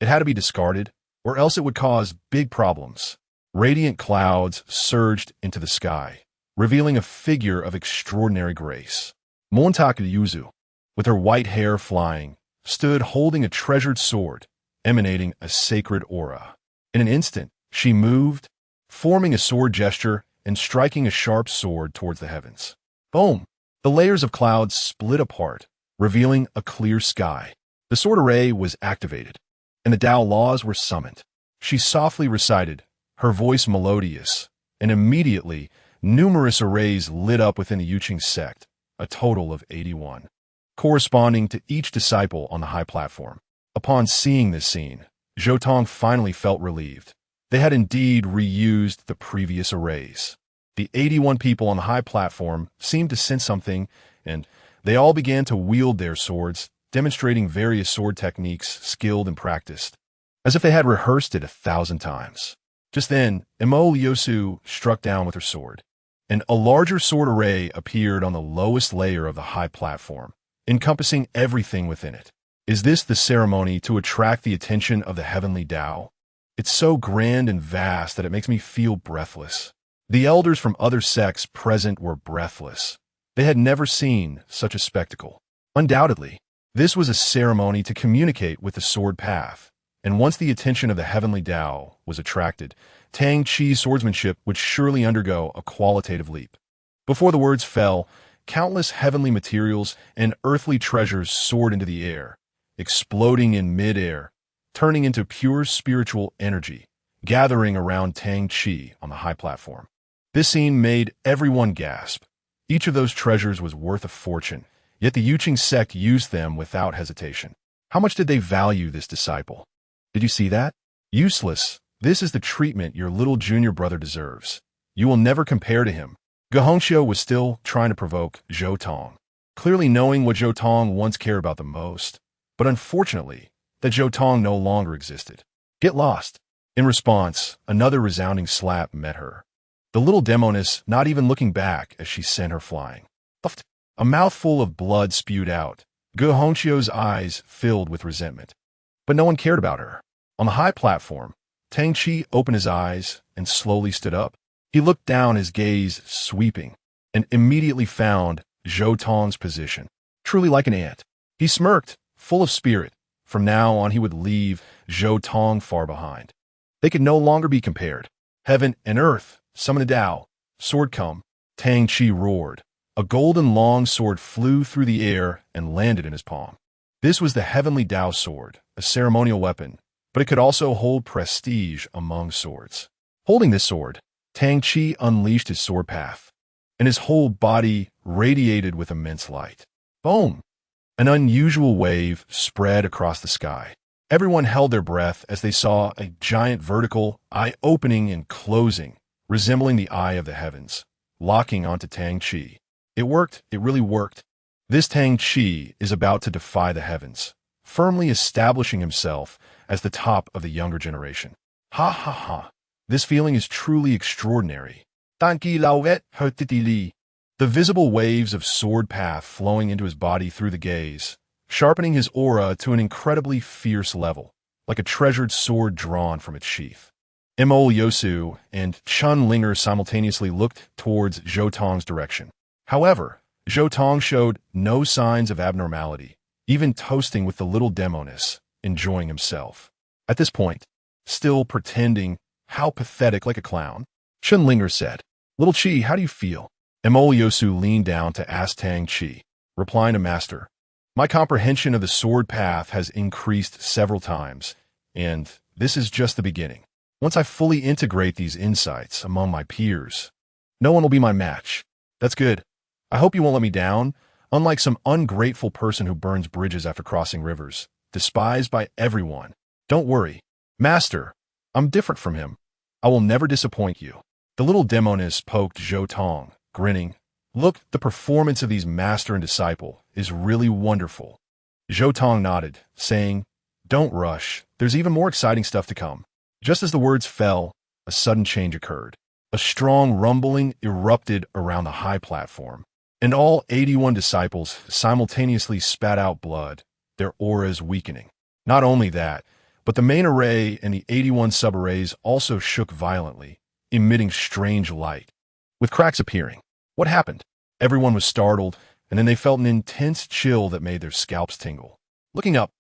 it had to be discarded, or else it would cause big problems. Radiant clouds surged into the sky, revealing a figure of extraordinary grace. Montak Yuzu, with her white hair flying, stood holding a treasured sword, emanating a sacred aura. In an instant, she moved, forming a sword gesture and striking a sharp sword towards the heavens. Boom! The layers of clouds split apart, revealing a clear sky. The sword array was activated, and the Tao laws were summoned. She softly recited, her voice melodious, and immediately numerous arrays lit up within the Yuqing sect, a total of 81, corresponding to each disciple on the high platform. Upon seeing this scene, Zhou Tong finally felt relieved. They had indeed reused the previous arrays. The 81 people on the high platform seemed to sense something, and they all began to wield their swords, demonstrating various sword techniques skilled and practiced, as if they had rehearsed it 1,000 times. Just then, Mo Liosu struck down with her sword, and a larger sword array appeared on the lowest layer of the high platform, encompassing everything within it. Is this the ceremony to attract the attention of the heavenly Tao? It's so grand and vast that it makes me feel breathless. The elders from other sects present were breathless. They had never seen such a spectacle. Undoubtedly, this was a ceremony to communicate with the sword path, and once the attention of the heavenly Tao was attracted, Tang Chi's swordsmanship would surely undergo a qualitative leap. Before the words fell, countless heavenly materials and earthly treasures soared into the air, exploding in mid-air, turning into pure spiritual energy, gathering around Tang Chi on the high platform. This scene made everyone gasp. Each of those treasures was worth a fortune, yet the Yuqing sect used them without hesitation. How much did they value this disciple? Did you see that? Useless. This is the treatment your little junior brother deserves. You will never compare to him. Ge Hongqiu was still trying to provoke Zhou Tong, clearly knowing what Zhou Tong once cared about the most. But unfortunately, that Zhou Tong no longer existed. Get lost. In response, another resounding slap met her. The little demoness not even looking back as she sent her flying. A mouthful of blood spewed out. Ge Hongqiu's eyes filled with resentment. But no one cared about her. On the high platform, Tang Chi opened his eyes and slowly stood up. He looked down, his gaze sweeping, and immediately found Zhou Tong's position, truly like an ant. He smirked, full of spirit. From now on, he would leave Zhou Tong far behind. They could no longer be compared. Heaven and earth, summon a Tao. Sword come. Tang Chi roared. A golden long sword flew through the air and landed in his palm. This was the heavenly Tao sword, a ceremonial weapon, but it could also hold prestige among swords. Holding this sword, Tang Chi unleashed his sword path, and his whole body radiated with immense light. Boom! An unusual wave spread across the sky. Everyone held their breath as they saw a giant vertical eye opening and closing, resembling the eye of the heavens, locking onto Tang Chi. It worked. It really worked. This Tang Chi is about to defy the heavens, firmly establishing himself as the top of the younger generation. Ha ha ha. This feeling is truly extraordinary. The visible waves of sword path flowing into his body through the gaze, sharpening his aura to an incredibly fierce level, like a treasured sword drawn from its sheath. Mo Yosu and Chun Linger simultaneously looked towards Zhou Tong's direction. However, Zhou Tong showed no signs of abnormality, even toasting with the little demoness, enjoying himself. At this point, still pretending how pathetic, like a clown, Chun Linger said, "Little Chi, how do you feel?" Mo Yosu leaned down to ask Tang Chi, replying to Master, "My comprehension of the sword path has increased several times, and this is just the beginning. Once I fully integrate these insights among my peers, no one will be my match. That's good. I hope you won't let me down, unlike some ungrateful person who burns bridges after crossing rivers, despised by everyone. Don't worry. Master, I'm different from him. I will never disappoint you." The little demoness poked Zhou Tong, grinning. "Look, the performance of these master and disciple is really wonderful." Zhou Tong nodded, saying, "Don't rush. There's even more exciting stuff to come." Just as the words fell, a sudden change occurred. A strong rumbling erupted around the high platform, and all 81 disciples simultaneously spat out blood, their auras weakening. Not only that, but the main array and the 81 sub-arrays also shook violently, emitting strange light, with cracks appearing. What happened? Everyone was startled, and then they felt an intense chill that made their scalps tingle. Looking up,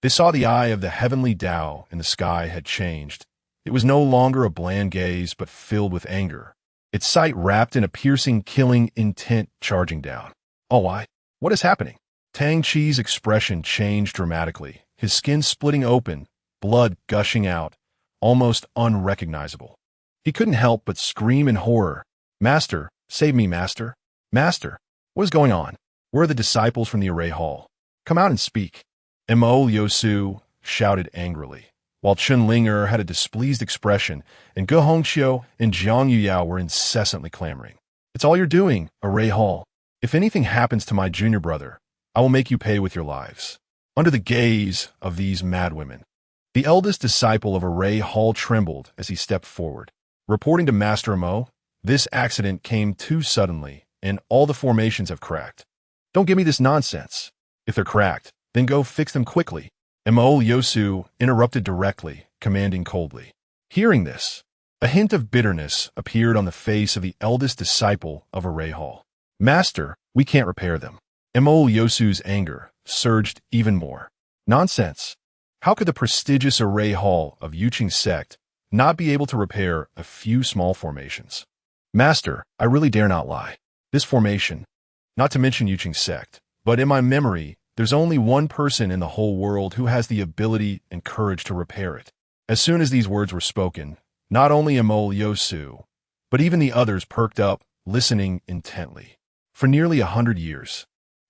they saw the eye of the heavenly Tao in the sky had changed. It was no longer a bland gaze, but filled with anger, its sight wrapped in a piercing, killing intent charging down. "Oh, what is happening?" Tang Chi's expression changed dramatically, his skin splitting open, blood gushing out, almost unrecognizable. He couldn't help but scream in horror. "Master, save me, Master! Master, what is going on? Where are the disciples from the array hall? Come out and speak." Mo Yosu shouted angrily, while Chun Linger had a displeased expression, and Ge Hongqiu and Jiang Yuyao were incessantly clamoring. "It's all you're doing, Array Hall. If anything happens to my junior brother, I will make you pay with your lives." Under the gaze of these madwomen, the eldest disciple of Array Hall trembled as he stepped forward. Reporting to Master Mo, "This accident came too suddenly, and all the formations have cracked. Don't give me this nonsense. If they're cracked, then go fix them quickly." Mo Yosu interrupted directly, commanding coldly. Hearing this, a hint of bitterness appeared on the face of the eldest disciple of Array Hall. "Master, we can't repair them." Mo Yosu's anger surged even more. "Nonsense. How could the prestigious Array Hall of Yuqing sect not be able to repair a few small formations. Master, I really dare not lie. This formation, not to mention Yuching's sect, but in my memory, there's only one person in the whole world who has the ability and courage to repair it. As soon as these words were spoken, not only Emol Yosu, but even the others perked up, listening intently. For nearly 100 years,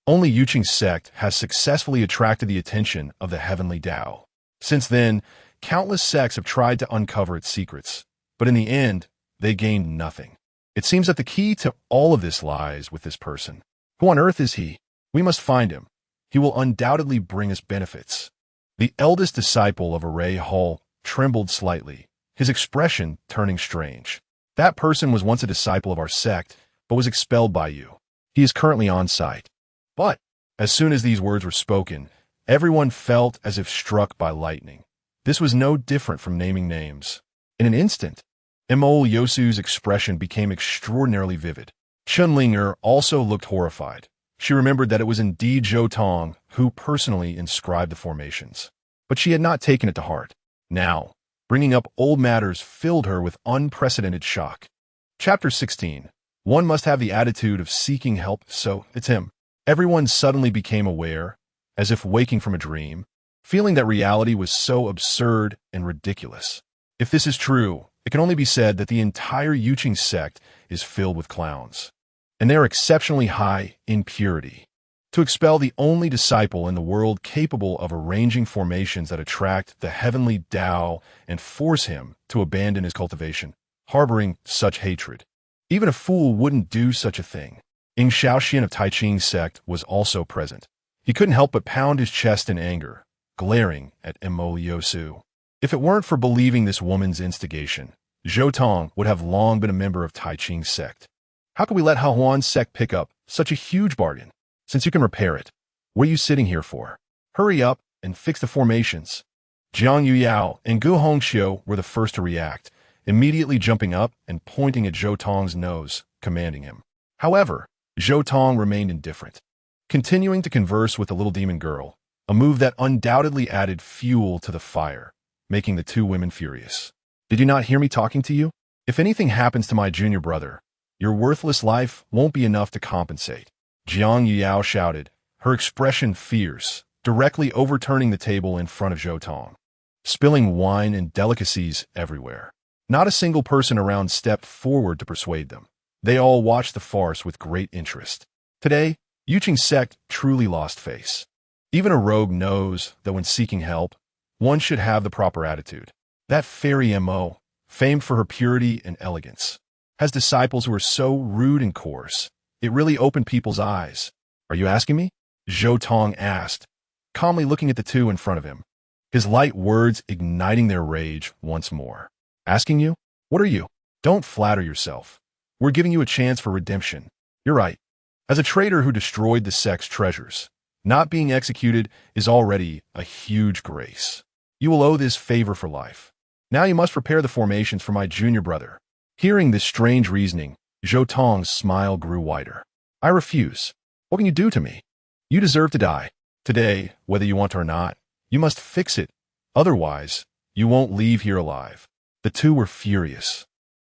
only Yuching's sect has successfully attracted the attention of the heavenly Tao. Since then, countless sects have tried to uncover its secrets, but in the end, they gained nothing. It seems that the key to all of this lies with this person. Who on earth is he? We must find him. He will undoubtedly bring us benefits. The eldest disciple of Array Hall trembled slightly, his expression turning strange. That person was once a disciple of our sect, but was expelled by you. He is currently on site. But, as soon as these words were spoken, everyone felt as if struck by lightning. This was no different from naming names. In an instant, Emol Yosu's expression became extraordinarily vivid. Chunlinger also looked horrified. She remembered that it was indeed Zhou Tong who personally inscribed the formations. But she had not taken it to heart. Now, bringing up old matters filled her with unprecedented shock. Chapter 16. One must have the attitude of seeking help, so it's him. Everyone suddenly became aware, as if waking from a dream, feeling that reality was so absurd and ridiculous. If this is true, it can only be said that the entire Yuching sect is filled with clowns, and they are exceptionally high in purity. To expel the only disciple in the world capable of arranging formations that attract the heavenly Tao and force him to abandon his cultivation, harboring such hatred. Even a fool wouldn't do such a thing. Ing Shaoxian of Taiching's sect was also present. He couldn't help but pound his chest in anger, glaring at Emol Yosu. If it weren't for believing this woman's instigation, Zhou Tong would have long been a member of Taiching's sect. How could we let Hao Huan's sect pick up such a huge bargain? Since you can repair it, what are you sitting here for? Hurry up and fix the formations. Jiang Yuyao and Gu Hongxiu were the first to react, immediately jumping up and pointing at Zhou Tong's nose, commanding him. However, Zhou Tong remained indifferent, continuing to converse with the little demon girl, a move that undoubtedly added fuel to the fire, making the two women furious. Did you not hear me talking to you? If anything happens to my junior brother, your worthless life won't be enough to compensate. Jiang Yuyao shouted, her expression fierce, directly overturning the table in front of Zhou Tong, spilling wine and delicacies everywhere. Not a single person around stepped forward to persuade them. They all watched the farce with great interest. Today, Yuching's sect truly lost face. Even a rogue knows that when seeking help, one should have the proper attitude. That fairy Mo, famed for her purity and elegance, has disciples who are so rude and coarse. It really opened people's eyes. Are you asking me? Zhou Tong asked, calmly looking at the two in front of him, his light words igniting their rage once more. Asking you? What are you? Don't flatter yourself. We're giving you a chance for redemption. You're right. As a traitor who destroyed the sect's treasures, not being executed is already a huge grace. You will owe this favor for life. Now you must prepare the formations for my junior brother. Hearing this strange reasoning, Zhou Tong's smile grew wider. I refuse. What can you do to me? You deserve to die. Today, whether you want to or not, you must fix it. Otherwise, you won't leave here alive. The two were furious,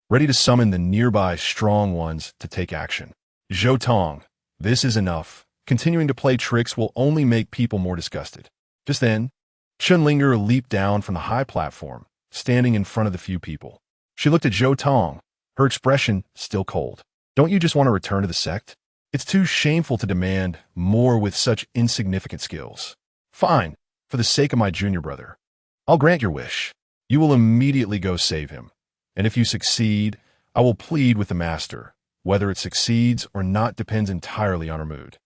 ready to summon the nearby strong ones to take action. Zhou Tong, this is enough. Continuing to play tricks will only make people more disgusted. Just then, Chunlinger leaped down from the high platform, standing in front of the few people. She looked at Zhou Tong, her expression still cold. Don't you just want to return to the sect? It's too shameful to demand more with such insignificant skills. Fine, for the sake of my junior brother. I'll grant your wish. You will immediately go save him. And if you succeed, I will plead with the master. Whether it succeeds or not depends entirely on her mood.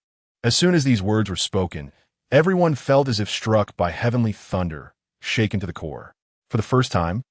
As soon as these words were spoken, everyone felt as if struck by heavenly thunder, shaken to the core. For the first time,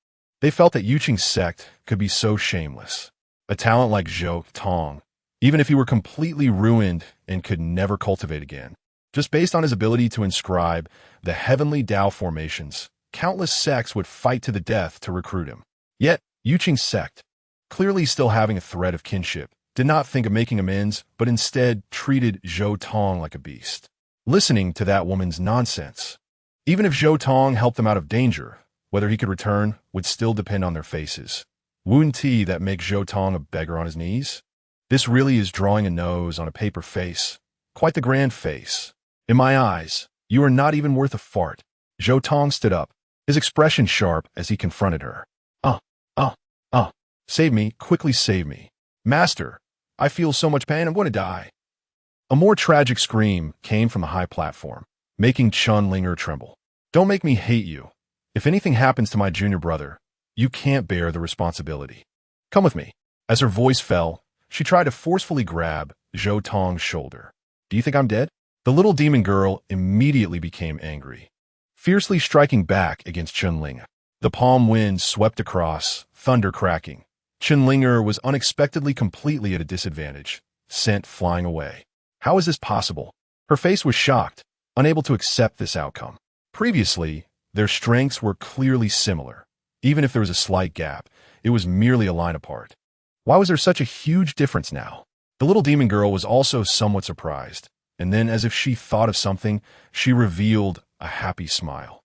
they felt that Yuching's sect could be so shameless. A talent like Zhou Tong, even if he were completely ruined and could never cultivate again. Just based on his ability to inscribe the heavenly Tao formations, countless sects would fight to the death to recruit him. Yet, Yuching's sect, clearly still having a thread of kinship, did not think of making amends, but instead treated Zhou Tong like a beast. Listening to that woman's nonsense. Even if Zhou Tong helped them out of danger, Whether he could return would still depend on their faces. Wouldn't tea that make Zhou Tong a beggar on his knees? This really is drawing a nose on a paper face. Quite the grand face. In my eyes, you are not even worth a fart. Zhou Tong stood up, his expression sharp as he confronted her. Uh, uh, Save me, quickly save me. Master, I feel so much pain, I'm going to die. A more tragic scream came from the high platform, making Chun Linger tremble. Don't make me hate you. If anything happens to my junior brother, you can't bear the responsibility. Come with me. As her voice fell, she tried to forcefully grab Zhou Tong's shoulder. Do you think I'm dead? The little demon girl immediately became angry, fiercely striking back against Chunlinger. The palm wind swept across, thunder cracking. Chunlinger was unexpectedly completely at a disadvantage, sent flying away. How is this possible? Her face was shocked, unable to accept this outcome. Previously, their strengths were clearly similar. Even if there was a slight gap, it was merely a line apart. Why was there such a huge difference now? The little demon girl was also somewhat surprised, and then, as if she thought of something, she revealed a happy smile.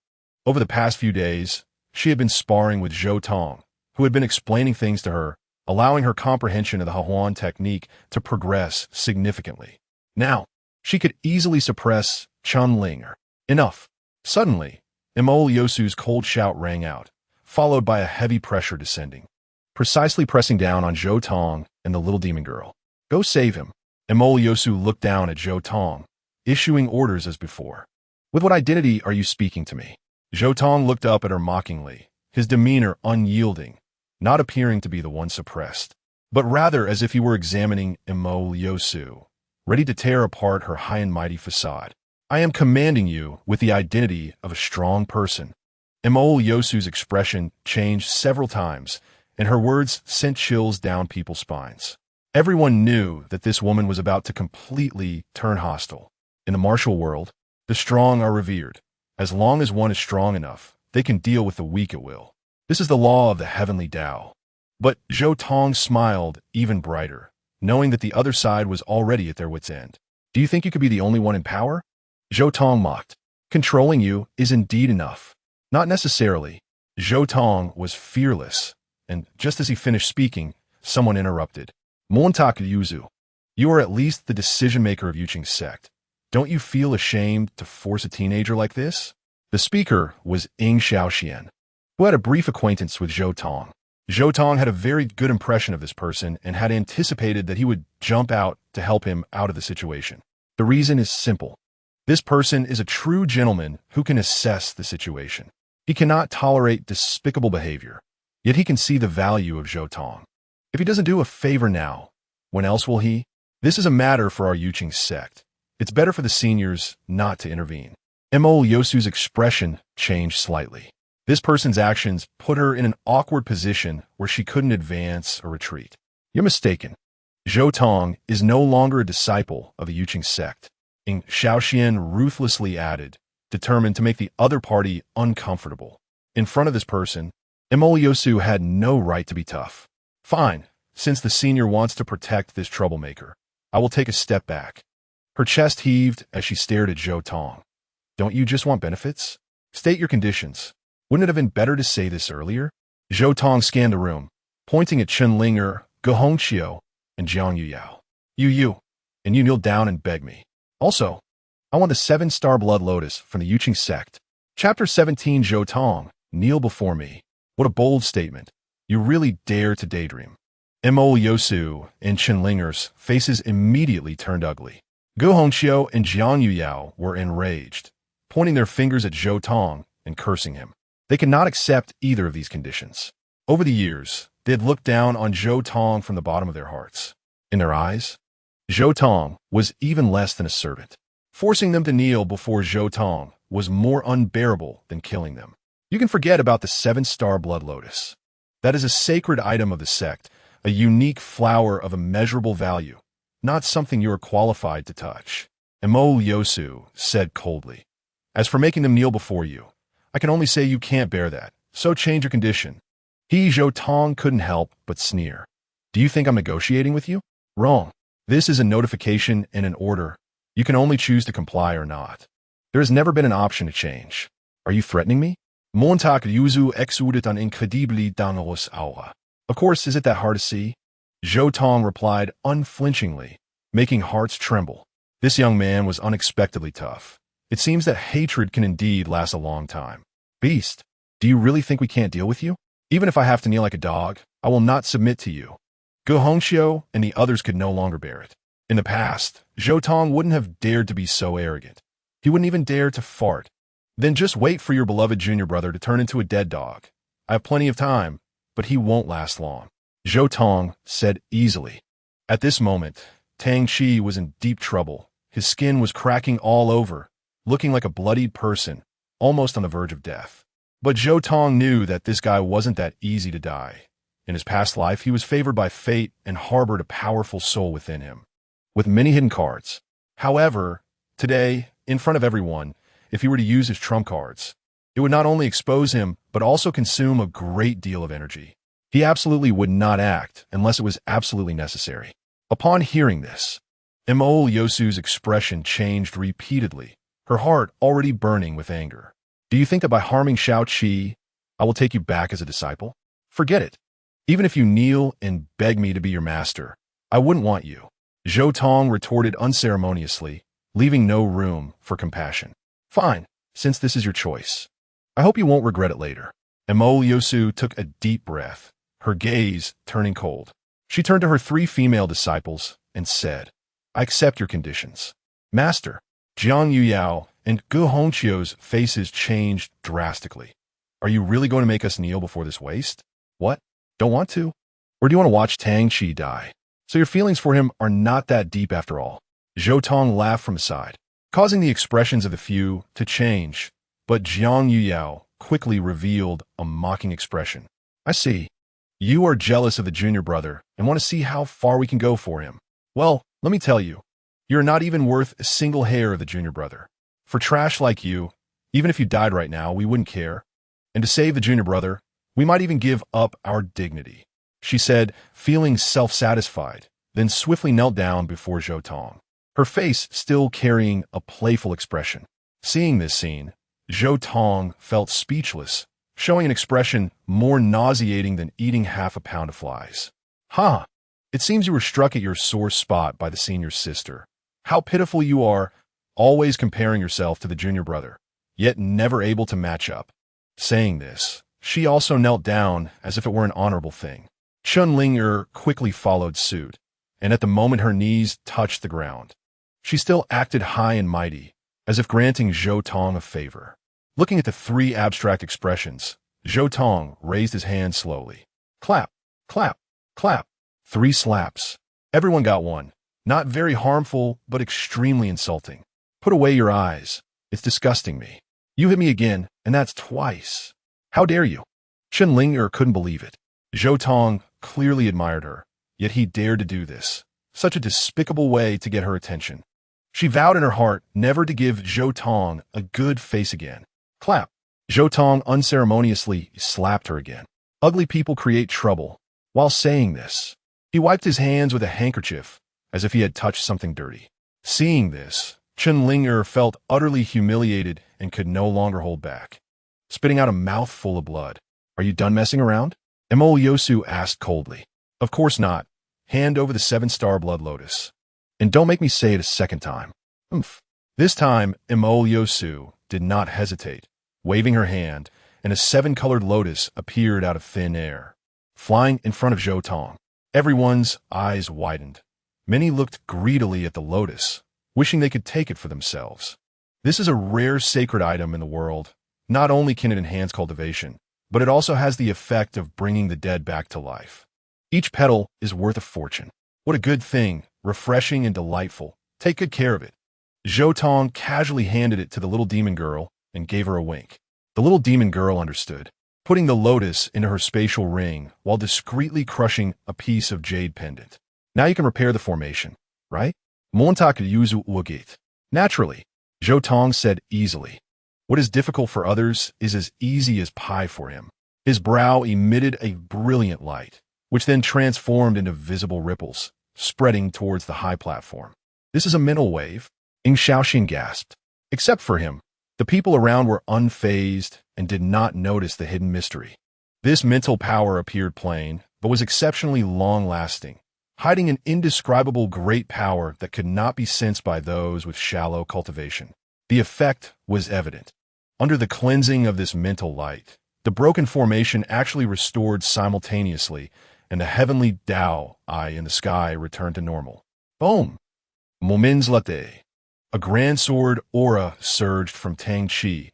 Over the past few days, she had been sparring with Zhou Tong, who had been explaining things to her, allowing her comprehension of the Hahuan technique to progress significantly. Now, she could easily suppress Chunlinger. Enough. Suddenly, Imol Yosu's cold shout rang out, followed by a heavy pressure descending, precisely pressing down on Zhou Tong and the little demon girl. Go save him. Imol Yosu looked down at Zhou Tong, issuing orders as before. With what identity are you speaking to me? Zhou Tong looked up at her mockingly, his demeanor unyielding, not appearing to be the one suppressed, but rather as if he were examining Imol Yosu, ready to tear apart her high and mighty facade. I am commanding you with the identity of a strong person. Imol Yosu's expression changed several times, and her words sent chills down people's spines. Everyone knew that this woman was about to completely turn hostile. In the martial world, the strong are revered. As long as one is strong enough, they can deal with the weak at will. This is the law of the heavenly Tao. But Zhou Tong smiled even brighter, knowing that the other side was already at their wits' end. Do you think you could be the only one in power? Zhou Tong mocked. Controlling you is indeed enough. Not necessarily. Zhou Tong was fearless, and just as he finished speaking, someone interrupted. Montak Yuzu, you are at least the decision-maker of Yuqing's sect. Don't you feel ashamed to force a teenager like this? The speaker was Ying Xiaoxian, who had a brief acquaintance with Zhou Tong. Zhou Tong had a very good impression of this person and had anticipated that he would jump out to help him out of the situation. The reason is simple. This person is a true gentleman who can assess the situation. He cannot tolerate despicable behavior, yet he can see the value of Zhou Tong. If he doesn't do a favor now, when else will he? This is a matter for our Yuqing sect. It's better for the seniors not to intervene. Imol Yosu's expression changed slightly. This person's actions put her in an awkward position where she couldn't advance or retreat. You're mistaken. Zhou Tong is no longer a disciple of the Yuqing sect. Ying Xiaoxian ruthlessly added, determined to make the other party uncomfortable. In front of this person, Imol Yosu had no right to be tough. Fine, since the senior wants to protect this troublemaker, I will take a step back. Her chest heaved as she stared at Zhou Tong. Don't you just want benefits? State your conditions. Wouldn't it have been better to say this earlier? Zhou Tong scanned the room, pointing at Chunlinger, Go Hongqiu, and Jiang Yuyao. You, and you kneel down and beg me. Also, I want the 7-star blood lotus from the Yuqing sect. Chapter 17 Zhou Tong, kneel before me. What a bold statement. You really dare to daydream. Imol Yosu and Chunlinger's faces immediately turned ugly. Gu Hongqiu and Jiang Yuyao were enraged, pointing their fingers at Zhou Tong and cursing him. They could not accept either of these conditions. Over the years, they had looked down on Zhou Tong from the bottom of their hearts. In their eyes, Zhou Tong was even less than a servant. Forcing them to kneel before Zhou Tong was more unbearable than killing them. You can forget about the 7-star blood lotus. That is a sacred item of the sect, a unique flower of immeasurable value, not something you are qualified to touch. Imol Yosu said coldly. As for making them kneel before you, I can only say you can't bear that, so change your condition. He, Zhou Tong, couldn't help but sneer. Do you think I'm negotiating with you? Wrong. This is a notification and an order. You can only choose to comply or not. There has never been an option to change. Are you threatening me? Montag yuzu exudet an incredibly dangerous aura. Of course, is it that hard to see? Zhou Tong replied unflinchingly, making hearts tremble. This young man was unexpectedly tough. It seems that hatred can indeed last a long time. Beast, do you really think we can't deal with you? Even if I have to kneel like a dog, I will not submit to you. Gu Hongqiu and the others could no longer bear it. In the past, Zhou Tong wouldn't have dared to be so arrogant. He wouldn't even dare to fart. Then just wait for your beloved junior brother to turn into a dead dog. I have plenty of time, but he won't last long. Zhou Tong said easily. At this moment, Tang Chi was in deep trouble. His skin was cracking all over, looking like a bloodied person, almost on the verge of death. But Zhou Tong knew that this guy wasn't that easy to die. In his past life, he was favored by fate and harbored a powerful soul within him, with many hidden cards. However, today, in front of everyone, if he were to use his trump cards, it would not only expose him, but also consume a great deal of energy. He absolutely would not act unless it was absolutely necessary. Upon hearing this, Mo Yosu's expression changed repeatedly, her heart already burning with anger. Do you think that by harming Shao Qi, I will take you back as a disciple? Forget it. Even if you kneel and beg me to be your master, I wouldn't want you. Zhou Tong retorted unceremoniously, leaving no room for compassion. Fine, since this is your choice. I hope you won't regret it later. Mo Yosu took a deep breath, her gaze turning cold. She turned to her 3 female disciples and said, I accept your conditions. Master, Jiang Yuyao and Gu Hongqiu's faces changed drastically. Are you really going to make us kneel before this waste? What? Don't want to? Or do you want to watch Tang Chi die? So your feelings for him are not that deep after all. Zhou Tong laughed from aside, causing the expressions of the few to change, but Jiang Yuyao quickly revealed a mocking expression. I see. You are jealous of the junior brother and want to see how far we can go for him. Well, let me tell you, you're not even worth a single hair of the junior brother. For trash like you, even if you died right now, we wouldn't care. And to save the junior brother, we might even give up our dignity, she said, feeling self-satisfied, then swiftly knelt down before Zhou Tong, her face still carrying a playful expression. Seeing this scene, Zhou Tong felt speechless, showing an expression more nauseating than eating half a pound of flies. Huh, it seems you were struck at your sore spot by the senior sister. How pitiful you are, always comparing yourself to the junior brother, yet never able to match up. Saying this, she also knelt down as if it were an honorable thing. Chun Ling quickly followed suit, and at the moment her knees touched the ground, she still acted high and mighty, as if granting Zhou Tong a favor. Looking at the 3 abstract expressions, Zhou Tong raised his hand slowly. Clap, clap, clap. 3 slaps. Everyone got one. Not very harmful, but extremely insulting. Put away your eyes. It's disgusting me. You hit me again, and that's twice. How dare you? Chun Ling couldn't believe it. Zhou Tong clearly admired her, yet he dared to do this. Such a despicable way to get her attention. She vowed in her heart never to give Zhou Tong a good face again. Clap. Zhou Tong unceremoniously slapped her again. Ugly people create trouble. While saying this, he wiped his hands with a handkerchief, as if he had touched something dirty. Seeing this, Chun Ling felt utterly humiliated and could no longer hold back, spitting out a mouthful of blood. Are you done messing around? Mo Yosu asked coldly. Of course not. Hand over the 7-star blood lotus. And don't make me say it a second time. Oomph. This time, Mo Yosu did not hesitate. Waving her hand, and a 7-colored lotus appeared out of thin air, flying in front of Zhou Tong. Everyone's eyes widened. Many looked greedily at the lotus, wishing they could take it for themselves. This is a rare sacred item in the world. Not only can it enhance cultivation, but it also has the effect of bringing the dead back to life. Each petal is worth a fortune. What a good thing, refreshing and delightful. Take good care of it. Zhou Tong casually handed it to the little demon girl and gave her a wink. The little demon girl understood, putting the lotus into her spatial ring while discreetly crushing a piece of jade pendant. Now you can repair the formation, right? Montak yuzu uagit. Naturally, Zhou Tong said easily. What is difficult for others is as easy as pie for him. His brow emitted a brilliant light, which then transformed into visible ripples, spreading towards the high platform. This is a mental wave, Ing Shaoxin gasped. Except for him, the people around were unfazed and did not notice the hidden mystery. This mental power appeared plain, but was exceptionally long-lasting, hiding an indescribable great power that could not be sensed by those with shallow cultivation. The effect was evident. Under the cleansing of this mental light, the broken formation actually restored simultaneously, and the heavenly Tao eye in the sky returned to normal. Boom! Moments latte. A grand sword aura surged from Tang Chi,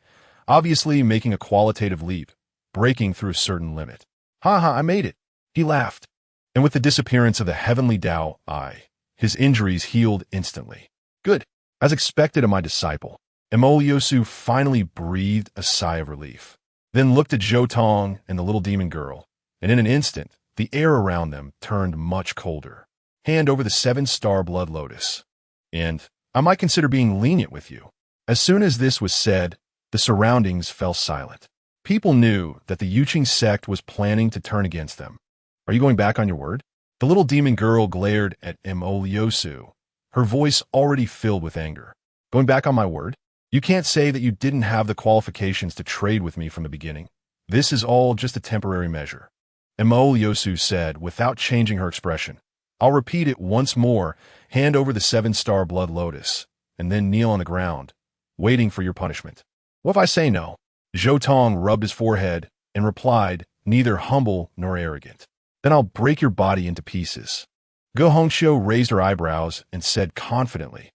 obviously making a qualitative leap, breaking through a certain limit. Ha, I made it! He laughed. And with the disappearance of the heavenly Tao eye, his injuries healed instantly. Good. As expected of my disciple, Emoliosu finally breathed a sigh of relief, then looked at Zhou Tong and the little demon girl, and in an instant, the air around them turned much colder. Hand over the 7-star blood lotus. And I might consider being lenient with you. As soon as this was said, the surroundings fell silent. People knew that the Yuqing sect was planning to turn against them. Are you going back on your word? The little demon girl glared at Emoliosu, her voice already filled with anger. Going back on my word? You can't say that you didn't have the qualifications to trade with me from the beginning. This is all just a temporary measure. Emoliosu said without changing her expression. I'll repeat it once more, hand over the 7-star blood lotus, and then kneel on the ground, waiting for your punishment. What if I say no? Zhou Tong rubbed his forehead and replied, neither humble nor arrogant. Then I'll break your body into pieces. Go Hongqiu raised her eyebrows and said confidently,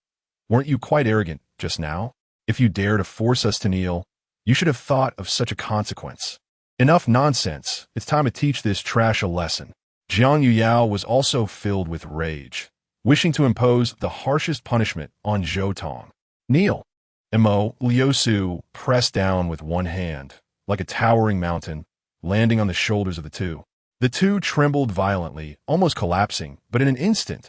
weren't you quite arrogant just now? If you dare to force us to kneel, you should have thought of such a consequence. Enough nonsense. It's time to teach this trash a lesson. Jiang Yuyao was also filled with rage, wishing to impose the harshest punishment on Zhou Tong. Kneel. Emoliosu pressed down with one hand, like a towering mountain, landing on the shoulders of the two. The two trembled violently, almost collapsing, but in an instant,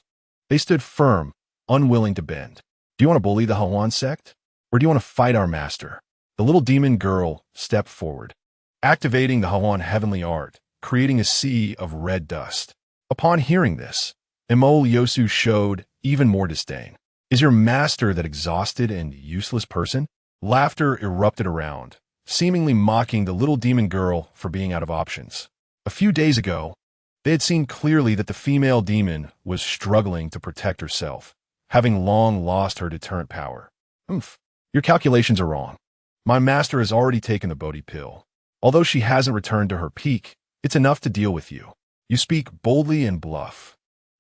they stood firm, unwilling to bend. Do you want to bully the Hahuan sect? Or do you want to fight our master? The little demon girl stepped forward, activating the Hahuan heavenly art, creating a sea of red dust. Upon hearing this, Emoliosu showed even more disdain. Is your master that exhausted and useless person? Laughter erupted around, seemingly mocking the little demon girl for being out of options. A few days ago, they had seen clearly that the female demon was struggling to protect herself, having long lost her deterrent power. Your calculations are wrong. My master has already taken the Bodhi pill. Although she hasn't returned to her peak, it's enough to deal with you. You speak boldly and bluff.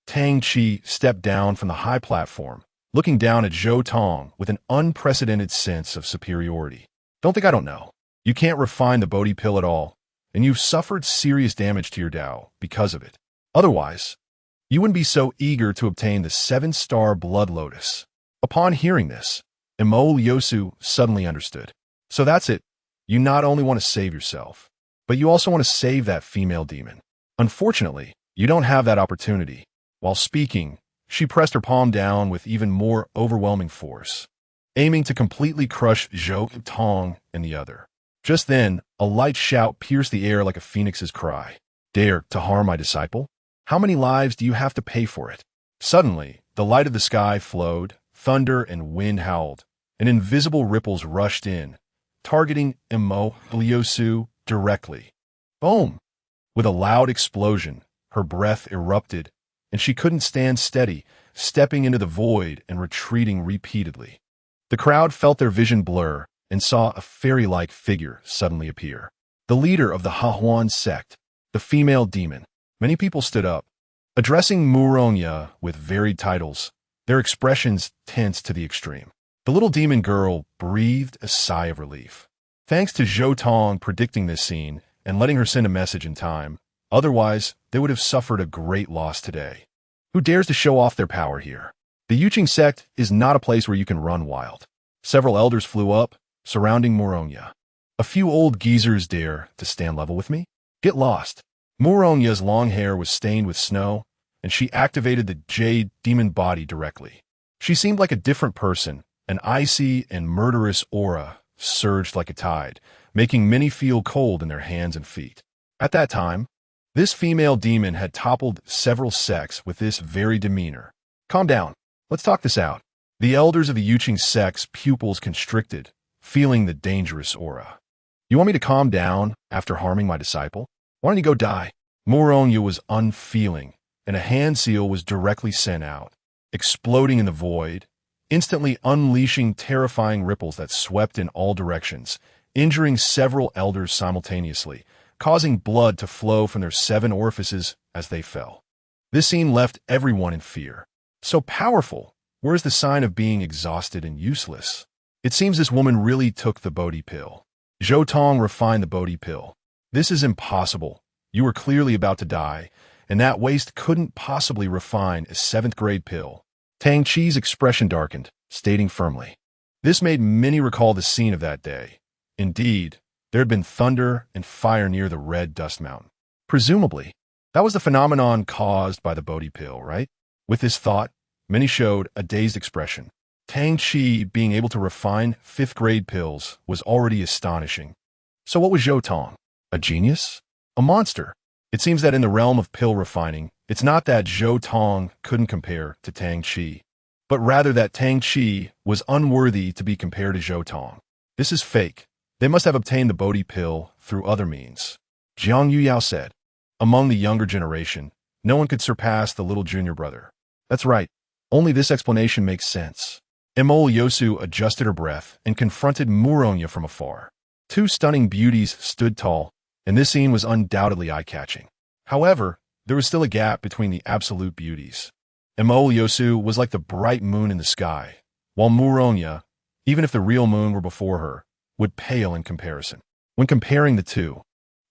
Tang Chi stepped down from the high platform, looking down at Zhou Tong with an unprecedented sense of superiority. Don't think I don't know. You can't refine the Bodhi pill at all, and you've suffered serious damage to your Tao because of it. Otherwise, you wouldn't be so eager to obtain the 7-star blood lotus. Upon hearing this, Emoliosu suddenly understood. So that's it. You not only want to save yourself, but you also want to save that female demon. Unfortunately, you don't have that opportunity. While speaking, she pressed her palm down with even more overwhelming force, aiming to completely crush Zhou Tong and the other. Just then, a light shout pierced the air like a phoenix's cry. Dare to harm my disciple? How many lives do you have to pay for it? Suddenly, the light of the sky flowed, thunder and wind howled, and invisible ripples rushed in, targeting Emoliosu directly. Boom! With a loud explosion, her breath erupted, and she couldn't stand steady, stepping into the void and retreating repeatedly. The crowd felt their vision blur and saw a fairy-like figure suddenly appear. The leader of the Hahuan sect, the female demon. Many people stood up, addressing Muronya with varied titles, their expressions tense to the extreme. The little demon girl breathed a sigh of relief. Thanks to Zhou Tong predicting this scene and letting her send a message in time, otherwise they would have suffered a great loss today. Who dares to show off their power here? The Yuqing sect is not a place where you can run wild. Several elders flew up, surrounding Muronya. A few old geezers dare to stand level with me? Get lost. Muronya's long hair was stained with snow, and she activated the jade demon body directly. She seemed like a different person. An icy and murderous aura surged like a tide, making many feel cold in their hands and feet. At that time, this female demon had toppled several sects with this very demeanor. Calm down. Let's talk this out. The elders of the Yuqing sect's pupils constricted, feeling the dangerous aura. You want me to calm down after harming my disciple? Why don't you go die? Moronya was unfeeling, and a hand seal was directly sent out, exploding in the void, instantly unleashing terrifying ripples that swept in all directions, injuring several elders simultaneously, causing blood to flow from their 7 orifices as they fell. This scene left everyone in fear. So powerful, where's the sign of being exhausted and useless? It seems this woman really took the Bodhi pill. Zhou Tong refined the Bodhi pill. This is impossible. You were clearly about to die, and that waste couldn't possibly refine a 7th grade pill. Tang Chi's expression darkened, stating firmly. This made many recall the scene of that day. Indeed, there had been thunder and fire near the red dust mountain. Presumably, that was the phenomenon caused by the Bodhi pill, right? With this thought, many showed a dazed expression. Tang Chi being able to refine 5th grade pills was already astonishing. So what was Zhou Tong? A genius? A monster? It seems that in the realm of pill refining, it's not that Zhou Tong couldn't compare to Tang Chi, but rather that Tang Chi was unworthy to be compared to Zhou Tong. This is fake. They must have obtained the Bodhi pill through other means. Jiang Yuyao said. Among the younger generation, no one could surpass the little junior brother. That's right. Only this explanation makes sense. Emol Yosu adjusted her breath and confronted Moronya from afar. 2 stunning beauties stood tall, and this scene was undoubtedly eye-catching. However, there was still a gap between the absolute beauties. Emol Yosu was like the bright moon in the sky, while Moronya, even if the real moon were before her, would pale in comparison. When comparing the two,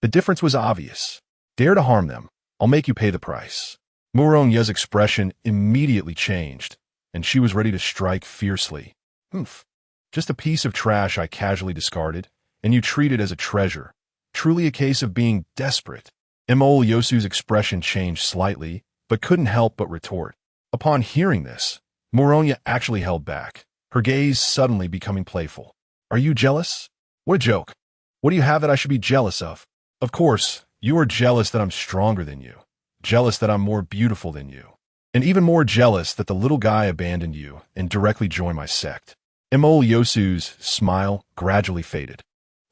the difference was obvious. Dare to harm them, I'll make you pay the price. Moronya's expression immediately changed, and she was ready to strike fiercely. Humph. Just a piece of trash I casually discarded, and you treat it as a treasure. Truly a case of being desperate. Emol Yosu's expression changed slightly, but couldn't help but retort. Upon hearing this, Moronya actually held back, her gaze suddenly becoming playful. Are you jealous? What a joke. What do you have that I should be jealous of? Of course, you are jealous that I'm stronger than you, jealous that I'm more beautiful than you, and even more jealous that the little guy abandoned you and directly joined my sect. Emol Yosu's smile gradually faded.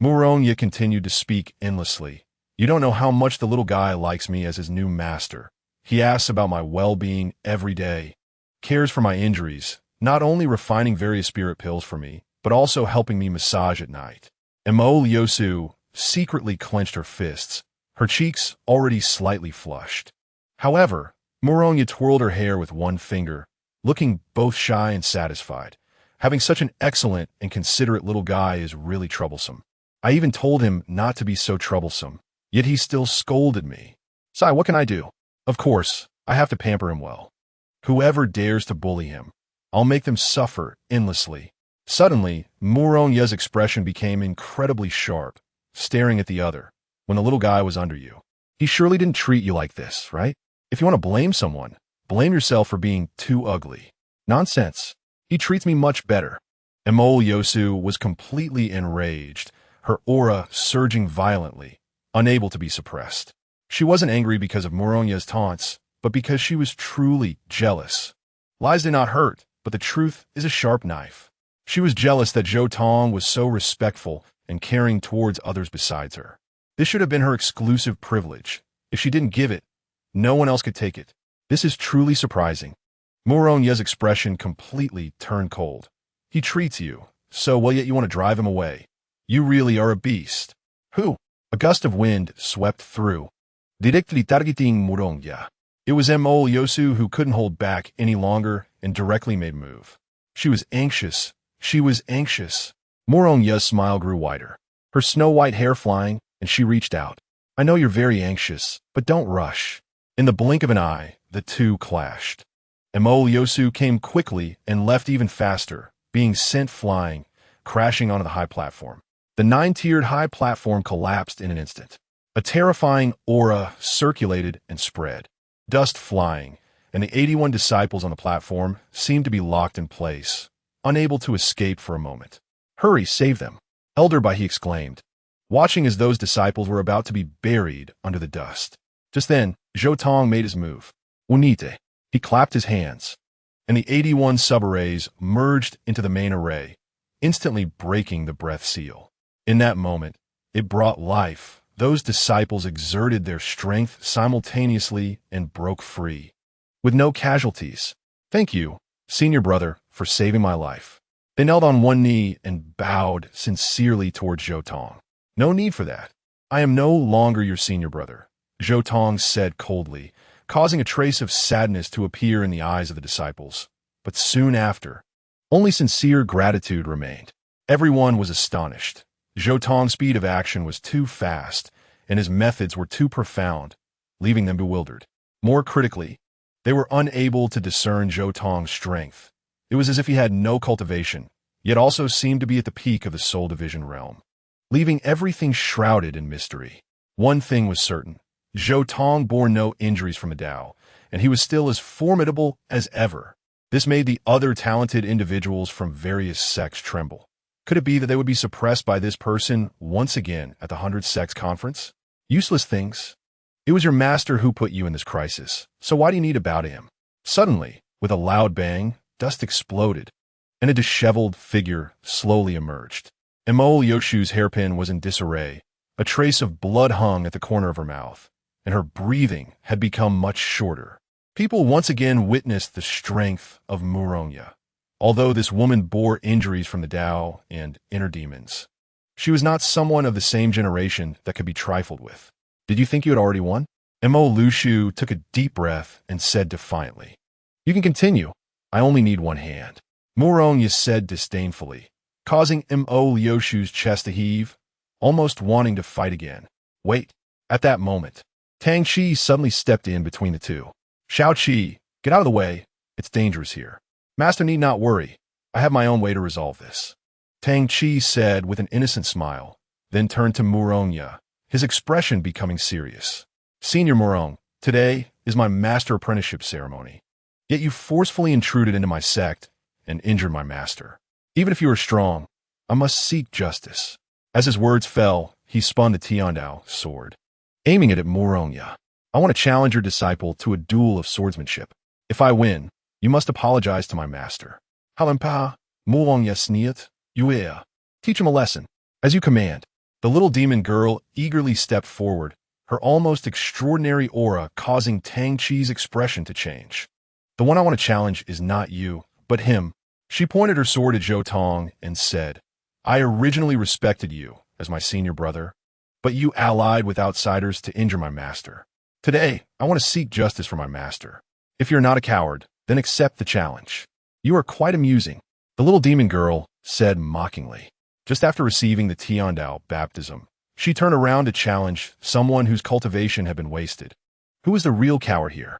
Moronya continued to speak endlessly. You don't know how much the little guy likes me as his new master. He asks about my well-being every day, cares for my injuries, not only refining various spirit pills for me, but also helping me massage at night. Emol Yosu secretly clenched her fists, her cheeks already slightly flushed. However, Moronya twirled her hair with one finger, looking both shy and satisfied. Having such an excellent and considerate little guy is really troublesome. I even told him not to be so troublesome, yet he still scolded me. Sai, what can I do? Of course, I have to pamper him well. Whoever dares to bully him, I'll make them suffer endlessly. Suddenly, Moronya's expression became incredibly sharp, staring at the other, when the little guy was under you. He surely didn't treat you like this, right? If you want to blame someone, blame yourself for being too ugly. Nonsense. He treats me much better. Emol Yosu was completely enraged, her aura surging violently, unable to be suppressed. She wasn't angry because of Moronya's taunts, but because she was truly jealous. Lies do not hurt, but the truth is a sharp knife. She was jealous that Zhou Tong was so respectful and caring towards others besides her. This should have been her exclusive privilege. If she didn't give it, no one else could take it. This is truly surprising. Moronya's expression completely turned cold. He treats you so well, yet you want to drive him away. You really are a beast. Who? A gust of wind swept through, directly targeting Moronya. It was Emol Yosu who couldn't hold back any longer and directly made a move. She was anxious. She was anxious. Moronya's smile grew wider, her snow-white hair flying, and she reached out. I know you're very anxious, but don't rush. In the blink of an eye, the two clashed. Emol Yosu came quickly and left even faster, being sent flying, crashing onto the high platform. The 9-tiered high platform collapsed in an instant. A terrifying aura circulated and spread. Dust flying, and the 81 disciples on the platform seemed to be locked in place, unable to escape for a moment. Hurry, save them. Elder Bai, he exclaimed, watching as those disciples were about to be buried under the dust. Just then, Zhou Tong made his move. Unite. He clapped his hands, and the 81 sub-arrays merged into the main array, instantly breaking the breath seal. In that moment, It brought life. Those disciples exerted their strength simultaneously and broke free, with no casualties. Thank you, senior brother, for saving my life. They knelt on one knee and bowed sincerely towards Zhou Tong. No need for that. I am no longer your senior brother, Zhou Tong said coldly, causing a trace of sadness to appear in the eyes of the disciples. But soon after, only sincere gratitude remained. Everyone was astonished. Zhou Tong's speed of action was too fast, and his methods were too profound, leaving them bewildered. More critically, they were unable to discern Zhou Tong's strength. It was as if he had no cultivation, yet also seemed to be at the peak of the soul division realm, leaving everything shrouded in mystery. One thing was certain. Zhou Tong bore no injuries from the Tao, and he was still as formidable as ever. This made the other talented individuals from various sects tremble. Could it be that they would be suppressed by this person once again at the 100 Sects conference? Useless things. It was your master who put you in this crisis, so why do you need to bow to him? Suddenly, with a loud bang, dust exploded, and a disheveled figure slowly emerged. Mo Yoshu's hairpin was in disarray. A trace of blood hung at the corner of her mouth, and her breathing had become much shorter. People once again witnessed the strength of Muronya. Although this woman bore injuries from the Tao and inner demons, she was not someone of the same generation that could be trifled with. Did you think you had already won? Mo Lushu took a deep breath and said defiantly, "You can continue. I only need one hand." Muronya said disdainfully, causing Mo Yoshu's chest to heave, almost wanting to fight again. Wait. At that moment, Tang Chi suddenly stepped in between the two. Shao Qi, get out of the way. It's dangerous here. Master need not worry. I have my own way to resolve this. Tang Chi said with an innocent smile, then turned to Muronya, his expression becoming serious. Senior Murong, today is my master apprenticeship ceremony. Yet you forcefully intruded into my sect and injured my master. Even if you are strong, I must seek justice. As his words fell, he spun the Tiandao sword, aiming it at Muronya. I want to challenge your disciple to a duel of swordsmanship. If I win, you must apologize to my master. Halampa, Muronya sneet, Yuea. Teach him a lesson. As you command. The little demon girl eagerly stepped forward, her almost extraordinary aura causing Tang Chi's expression to change. The one I want to challenge is not you, but him. She pointed her sword at Zhou Tong and said, I originally respected you as my senior brother, but you allied with outsiders to injure my master. Today, I want to seek justice for my master. If you're not a coward, then accept the challenge. You are quite amusing, the little demon girl said mockingly. Just after receiving the Tiandao baptism, she turned around to challenge someone whose cultivation had been wasted. Who is the real coward here?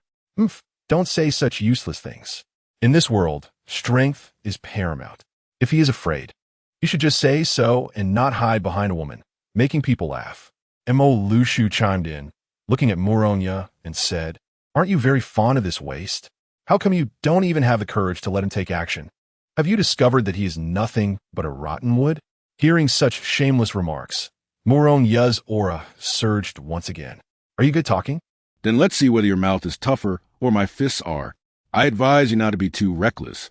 Don't say such useless things. In this world, strength is paramount. If he is afraid, you should just say so and not hide behind a woman, making people laugh. Mo Lushu chimed in, looking at Muronya, and said, Aren't you very fond of this waste? How come you don't even have the courage to let him take action? Have you discovered that he is nothing but a rotten wood? Hearing such shameless remarks, Muronya's aura surged once again. Are you good talking? Then let's see whether your mouth is tougher or my fists are. I advise you not to be too reckless.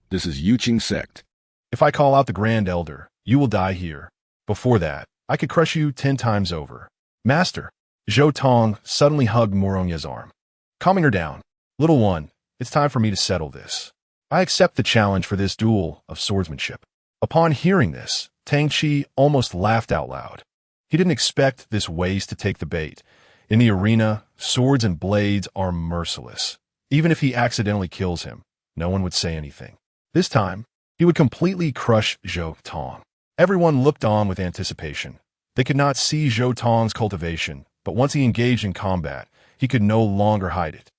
This is Yuching sect. If I call out the Grand Elder, you will die here. Before that, I could crush you 10 times over. Master, Zhou Tong suddenly hugged Muronya's arm, calming her down. Little one, it's time for me to settle this. I accept the challenge for this duel of swordsmanship. Upon hearing this, Tang Chi almost laughed out loud. He didn't expect this waste to take the bait. In the arena, swords and blades are merciless. Even if he accidentally kills him, no one would say anything. This time, he would completely crush Zhou Tong. Everyone looked on with anticipation. They could not see Zhou Tong's cultivation, but once he engaged in combat, he could no longer hide it.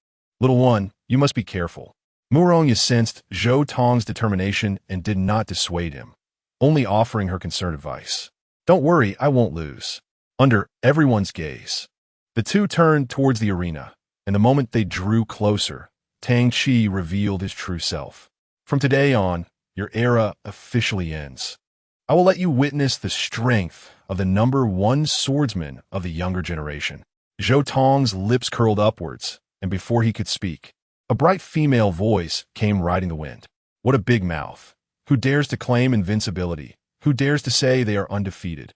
Little one, you must be careful. Muronya sensed Zhou Tong's determination and did not dissuade him, only offering her concerned advice. Don't worry, I won't lose. Under everyone's gaze, the two turned towards the arena, and the moment they drew closer, Tang Chi revealed his true self. From today on, your era officially ends. I will let you witness the strength of the #1 swordsman of the younger generation. Zhou Tong's lips curled upwards, and before he could speak, a bright female voice came riding the wind. What a big mouth. Who dares to claim invincibility? Who dares to say they are undefeated?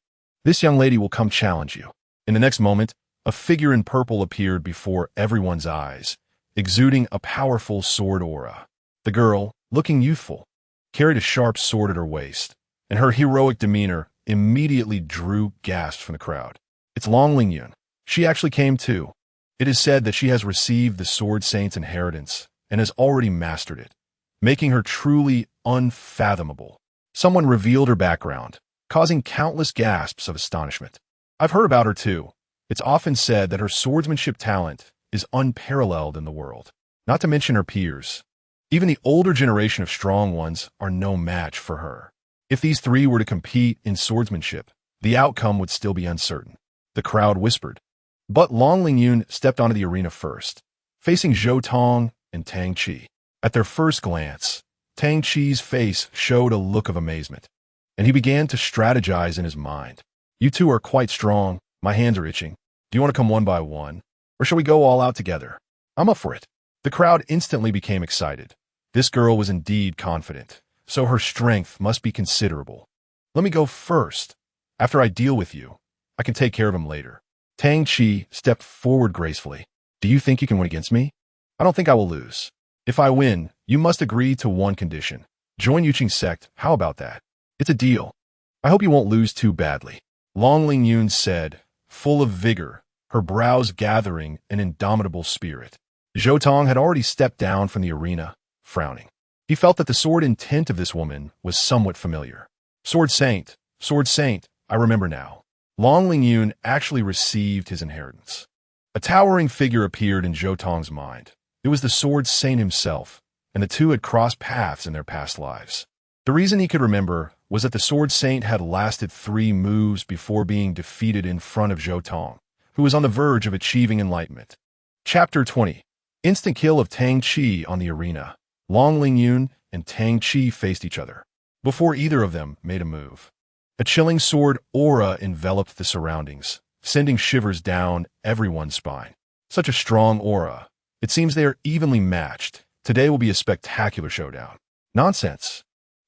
This young lady will come challenge you. In the next moment, a figure in purple appeared before everyone's eyes, exuding a powerful sword aura. The girl, looking youthful, carried a sharp sword at her waist, and her heroic demeanor immediately drew gasps from the crowd. It's Longlin. She actually came too. It is said that she has received the Sword Saint's inheritance and has already mastered it, making her truly unfathomable. Someone revealed her background, causing countless gasps of astonishment. I've heard about her too. It's often said that her swordsmanship talent is unparalleled in the world, not to mention her peers. Even the older generation of strong ones are no match for her. If these three were to compete in swordsmanship, the outcome would still be uncertain. The crowd whispered. But Longlin stepped onto the arena first, facing Zhou Tong and Tang Chi. At their first glance, Tang Chi's face showed a look of amazement, and he began to strategize in his mind. You two are quite strong. My hands are itching. Do you want to come one by one? Or shall we go all out together? I'm up for it. The crowd instantly became excited. This girl was indeed confident, so her strength must be considerable. Let me go first. After I deal with you, I can take care of him later. Tang Chi stepped forward gracefully. Do you think you can win against me? I don't think I will lose. If I win, you must agree to one condition. Join Yuqing sect. How about that? It's a deal. I hope you won't lose too badly. Longlin said, full of vigor, her brows gathering an indomitable spirit. Zhou Tong had already stepped down from the arena, frowning. He felt that the sword intent of this woman was somewhat familiar. Sword Saint, I remember now. Longlin actually received his inheritance. A towering figure appeared in Zhou Tong's mind. It was the Sword Saint himself, and the two had crossed paths in their past lives. The reason he could remember was that the Sword Saint had lasted 3 moves before being defeated in front of Zhou Tong, who was on the verge of achieving enlightenment. Chapter 20. Instant kill of Tang Chi on the arena. Longlin and Tang Chi faced each other, before either of them made a move. A chilling sword aura enveloped the surroundings, sending shivers down everyone's spine. Such a strong aura. It seems they are evenly matched. Today will be a spectacular showdown. Nonsense.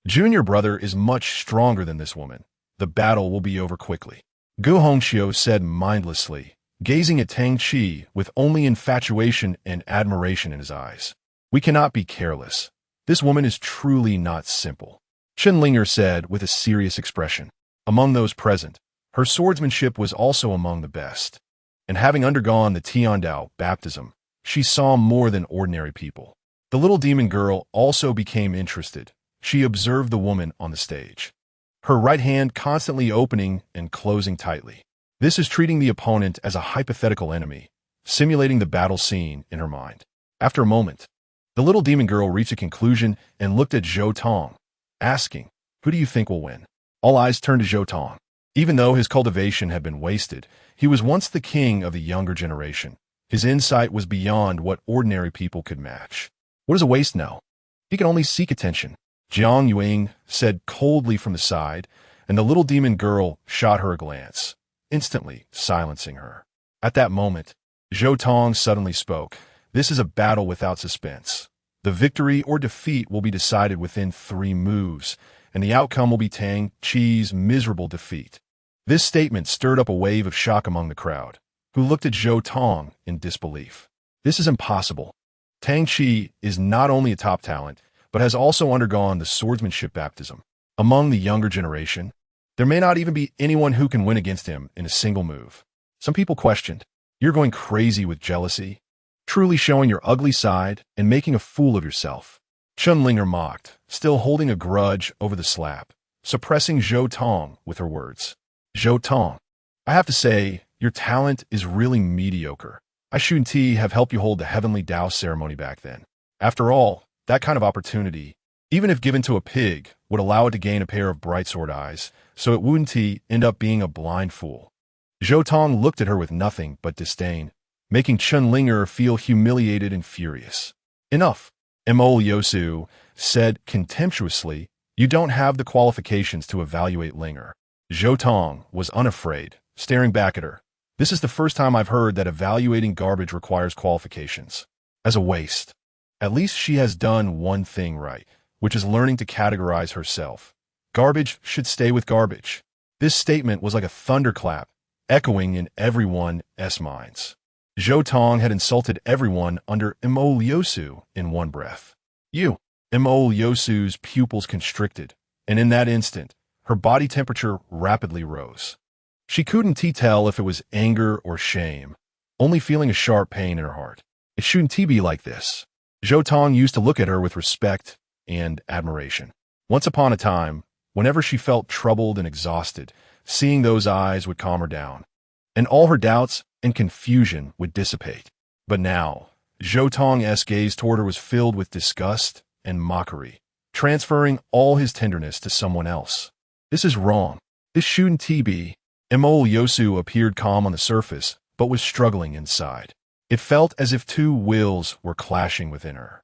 Junior brother is much stronger than this woman. The battle will be over quickly. Gu Hongxiu said mindlessly, gazing at Tang Chi with only infatuation and admiration in his eyes. We cannot be careless. This woman is truly not simple. Chenlinger said with a serious expression. Among those present, her swordsmanship was also among the best. And having undergone the Tiandao baptism, she saw more than ordinary people. The little demon girl also became interested. She observed the woman on the stage, her right hand constantly opening and closing tightly. This is treating the opponent as a hypothetical enemy, simulating the battle scene in her mind. After a moment, the little demon girl reached a conclusion and looked at Zhou Tong, asking, who do you think will win? All eyes turned to Zhou Tong. Even though his cultivation had been wasted, he was once the king of the younger generation. His insight was beyond what ordinary people could match. What does a waste know? He can only seek attention. Jiang Yuing said coldly from the side, and the little demon girl shot her a glance, instantly silencing her. At that moment, Zhou Tong suddenly spoke. This is a battle without suspense. The victory or defeat will be decided within 3 moves, and the outcome will be Tang Chi's miserable defeat. This statement stirred up a wave of shock among the crowd, who looked at Zhou Tong in disbelief. This is impossible. Tang Chi is not only a top talent, but has also undergone the swordsmanship baptism. Among the younger generation, there may not even be anyone who can win against him in a single move. Some people questioned, you're going crazy with jealousy, truly showing your ugly side and making a fool of yourself. Chenlinger mocked, still holding a grudge over the slap, suppressing Zhou Tong with her words. Zhou Tong, I have to say, your talent is really mediocre. I shouldn't have helped you hold the Heavenly Tao ceremony back then. After all, that kind of opportunity, even if given to a pig, would allow it to gain a pair of bright sword eyes, so it wouldn't end up being a blind fool. Zhou Tong looked at her with nothing but disdain, making Chenlinger feel humiliated and furious. Enough. Mo Yosu said contemptuously, you don't have the qualifications to evaluate Linger. Zhou Tong was unafraid, staring back at her. This is the first time I've heard that evaluating garbage requires qualifications. As a waste. At least she has done one thing right, which is learning to categorize herself. Garbage should stay with garbage. This statement was like a thunderclap, echoing in everyone's minds. Zhou Tong had insulted everyone under Mo Liosu in one breath. Mo Liosu's pupils constricted, and in that instant, her body temperature rapidly rose. She couldn't tell if it was anger or shame, only feeling a sharp pain in her heart. It shouldn't be like this. Zhou Tong used to look at her with respect and admiration. Once upon a time, whenever she felt troubled and exhausted, seeing those eyes would calm her down, and all her doubts and confusion would dissipate. But now, Zhou Tong's gaze toward her was filled with disgust and mockery, transferring all his tenderness to someone else. This is wrong. This shouldn't be. Mo Liosu appeared calm on the surface, but was struggling inside. It felt as if two wills were clashing within her.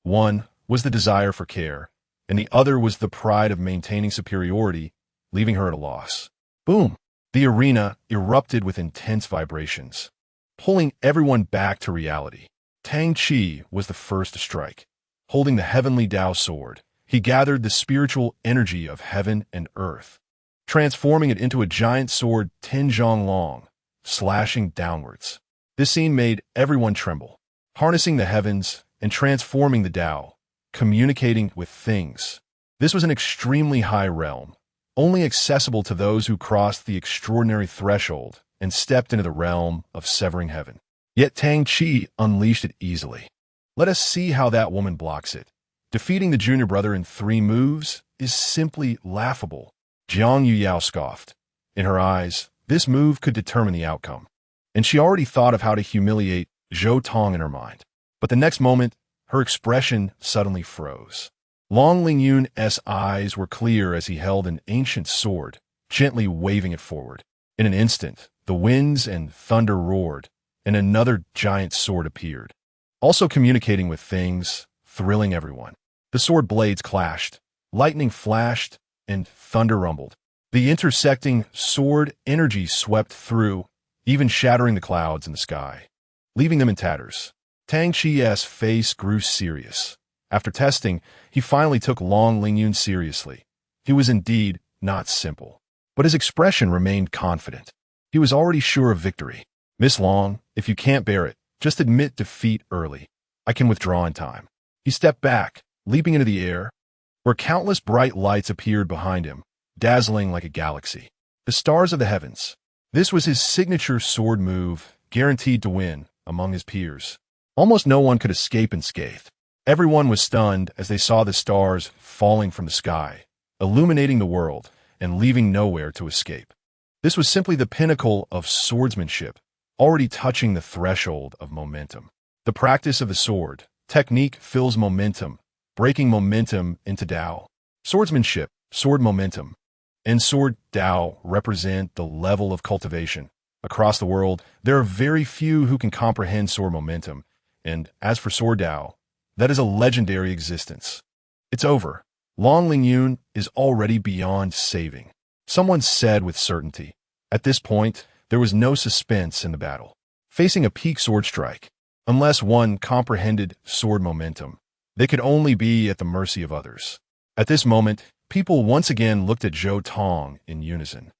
One was the desire for care, and the other was the pride of maintaining superiority, leaving her at a loss. Boom! The arena erupted with intense vibrations, pulling everyone back to reality. Tang Qi was the first to strike. Holding the heavenly Tao sword, he gathered the spiritual energy of heaven and earth, transforming it into a giant sword 10 zhang long, slashing downwards. This scene made everyone tremble, harnessing the heavens and transforming the Tao, communicating with things. This was an extremely high realm, only accessible to those who crossed the extraordinary threshold and stepped into the realm of severing heaven. Yet Tang Qi unleashed it easily. Let us see how that woman blocks it. Defeating the junior brother in 3 moves is simply laughable. Jiang Yuyao scoffed. In her eyes, this move could determine the outcome, and she already thought of how to humiliate Zhou Tong in her mind. But the next moment, her expression suddenly froze. Long Lingyun's eyes were clear as he held an ancient sword, gently waving it forward. In an instant, the winds and thunder roared, and another giant sword appeared, also communicating with things, thrilling everyone. The sword blades clashed, lightning flashed, and thunder rumbled. The intersecting sword energy swept through, even shattering the clouds in the sky, leaving them in tatters. Tang Qi's face grew serious. After testing, he finally took Long Lingyun seriously. He was indeed not simple, but his expression remained confident. He was already sure of victory. Miss Long, if you can't bear it, just admit defeat early. I can withdraw in time. He stepped back, leaping into the air, where countless bright lights appeared behind him, dazzling like a galaxy. The stars of the heavens. This was his signature sword move, guaranteed to win among his peers. Almost no one could escape unscathed. Everyone was stunned as they saw the stars falling from the sky, illuminating the world and leaving nowhere to escape. This was simply the pinnacle of swordsmanship, already touching the threshold of momentum. The practice of the sword, technique fills momentum, breaking momentum into Tao. Swordsmanship, sword momentum, and sword Tao represent the level of cultivation. Across the world, there are very few who can comprehend sword momentum, and as for sword Tao, that is a legendary existence. It's over. Long Lingyun is already beyond saving. Someone said with certainty. At this point, there was no suspense in the battle. Facing a peak sword strike, unless one comprehended sword momentum, they could only be at the mercy of others. At this moment, people once again looked at Zhou Tong in unison.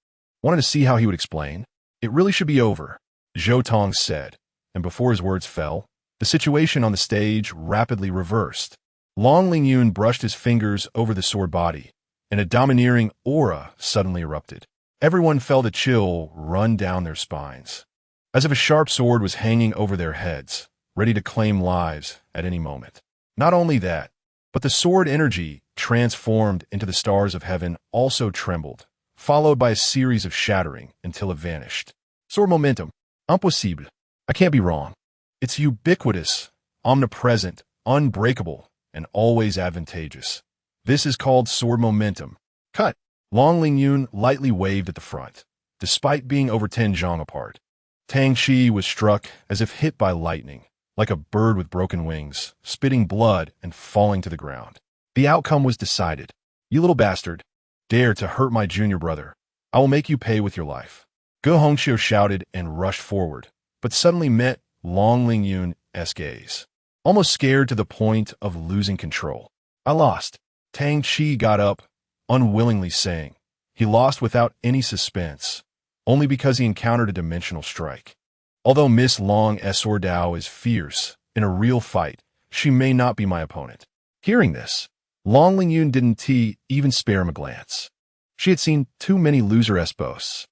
Wanted to see how he would explain. It really should be over, Zhou Tong said, and before his words fell, the situation on the stage rapidly reversed. Long Lingyun brushed his fingers over the sword body, and a domineering aura suddenly erupted. Everyone felt a chill run down their spines, as if a sharp sword was hanging over their heads, ready to claim lives at any moment. Not only that, but the sword energy transformed into the stars of heaven also trembled, followed by a series of shattering until it vanished. Sword momentum. Impossible. I can't be wrong. It's ubiquitous, omnipresent, unbreakable, and always advantageous. This is called sword momentum. Cut. Long Lingyun lightly waved at the front, despite being over 10 zhang apart. Tang Qi was struck as if hit by lightning, like a bird with broken wings, spitting blood and falling to the ground. The outcome was decided. You little bastard, dare to hurt my junior brother. I will make you pay with your life. Ge Hongqiu shouted and rushed forward, but suddenly met Long Lingyun's gaze, almost scared to the point of losing control. I lost. Tang Qi got up, unwillingly saying. He lost without any suspense, only because he encountered a dimensional strike. Although Miss Long Esordao is fierce in a real fight, she may not be my opponent. Hearing this, Long Lingyun didn't even spare him a glance. She had seen too many loser-esque boasts.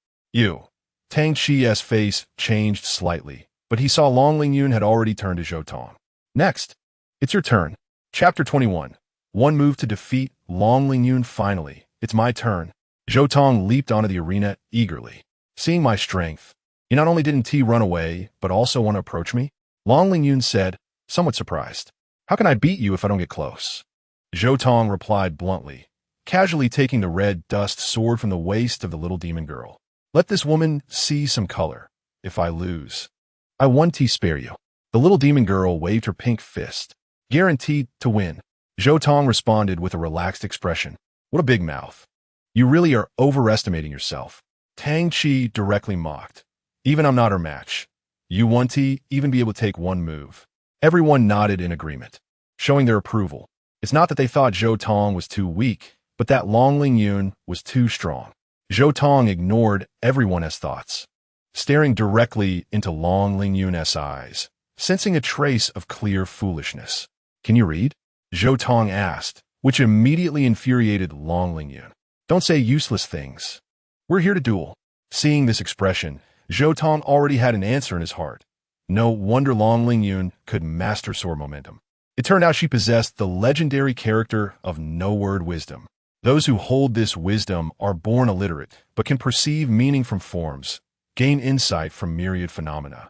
Tang Chi's face changed slightly, but he saw Long Lingyun had already turned to Zhou Tong. Next, it's your turn. Chapter 21. One move to defeat Long Lingyun. Finally, it's my turn. Zhou Tong leaped onto the arena eagerly. Seeing my strength, you not only didn't run away, but also want to approach me? Long Lingyun said, somewhat surprised. How can I beat you if I don't get close? Zhou Tong replied bluntly, casually taking the red dust sword from the waist of the little demon girl. Let this woman see some color. If I lose, I won't spare you. The little demon girl waved her pink fist. Guaranteed to win. Zhou Tong responded with a relaxed expression. What a big mouth. You really are overestimating yourself. Tang Chi directly mocked. Even I'm not her match. You won't even be able to take one move. Everyone nodded in agreement, showing their approval. It's not that they thought Zhou Tong was too weak, but that Long Lingyun was too strong. Zhou Tong ignored everyone's thoughts, staring directly into Long Lingyun's eyes, sensing a trace of clear foolishness. Can you read? Zhou Tong asked, which immediately infuriated Long Lingyun. Don't say useless things. We're here to duel. Seeing this expression, Zhou Tong already had an answer in his heart. No wonder Long Lingyun could master sword momentum. It turned out she possessed the legendary character of no-word wisdom. Those who hold this wisdom are born illiterate, but can perceive meaning from forms, gain insight from myriad phenomena,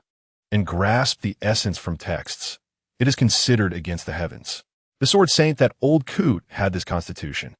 and grasp the essence from texts. It is considered against the heavens. The sword saint that old coot had this constitution.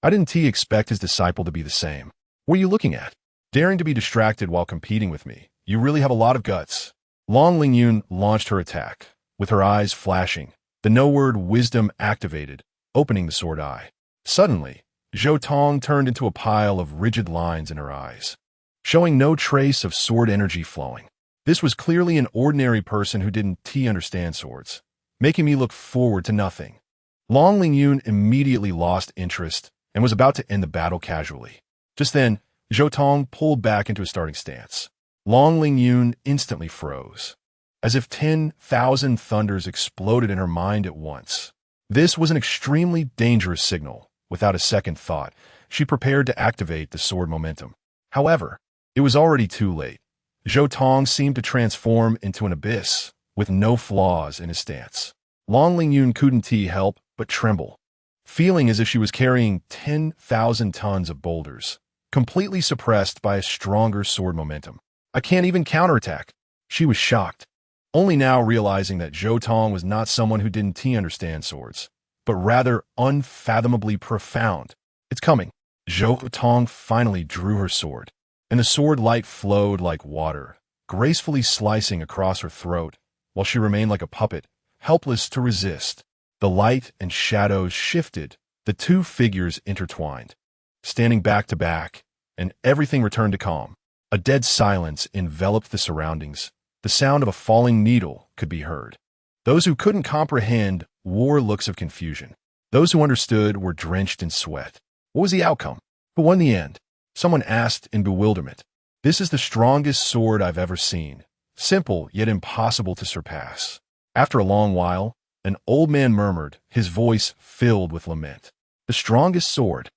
I didn't expect his disciple to be the same. What are you looking at? Daring to be distracted while competing with me. You really have a lot of guts. Long Lingyun launched her attack, with her eyes flashing, the no-word wisdom activated, opening the sword eye. Suddenly, Zhou Tong turned into a pile of rigid lines in her eyes, showing no trace of sword energy flowing. This was clearly an ordinary person who didn't understand swords, making me look forward to nothing. Long Lingyun immediately lost interest and was about to end the battle casually. Just then, Zhou Tong pulled back into a starting stance. Long Lingyun instantly froze, as if 10,000 thunders exploded in her mind at once. This was an extremely dangerous signal. Without a second thought, she prepared to activate the sword momentum. However, it was already too late. Zhou Tong seemed to transform into an abyss, with no flaws in his stance. Long Lingyun couldn't help but tremble, feeling as if she was carrying 10,000 tons of boulders, completely suppressed by a stronger sword momentum. I can't even counterattack. She was shocked, only now realizing that Zhou Tong was not someone who didn't understand swords, but rather unfathomably profound. It's coming. Zhou Tong finally drew her sword, and the sword light flowed like water, gracefully slicing across her throat, while she remained like a puppet, helpless to resist. The light and shadows shifted, the two figures intertwined, standing back to back, and everything returned to calm. A dead silence enveloped the surroundings. The sound of a falling needle could be heard. Those who couldn't comprehend wore looks of confusion. Those who understood were drenched in sweat. What was the outcome? Who won the end? Someone asked in bewilderment. This is the strongest sword I've ever seen. Simple, yet impossible to surpass. After a long while, an old man murmured, his voice filled with lament. The strongest sword?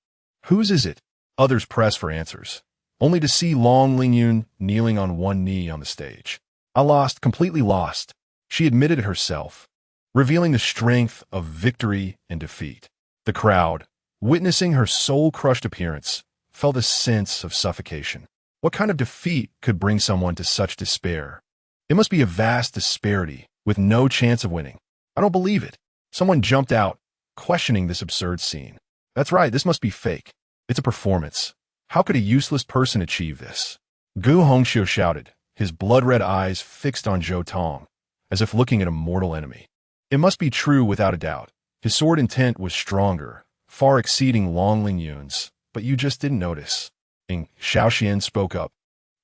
Whose is it? Others pressed for answers, only to see Long Lingyun kneeling on one knee on the stage. I lost, completely lost. She admitted it herself, revealing the strength of victory and defeat. The crowd, witnessing her soul-crushed appearance, felt a sense of suffocation. What kind of defeat could bring someone to such despair? It must be a vast disparity, with no chance of winning. I don't believe it. Someone jumped out, questioning this absurd scene. That's right, this must be fake. It's a performance. How could a useless person achieve this? Gu Hongxiu shouted, his blood-red eyes fixed on Zhou Tong, as if looking at a mortal enemy. It must be true without a doubt. His sword intent was stronger, far exceeding Long Lingyun's, but you just didn't notice. Ing Xiaoxian spoke up,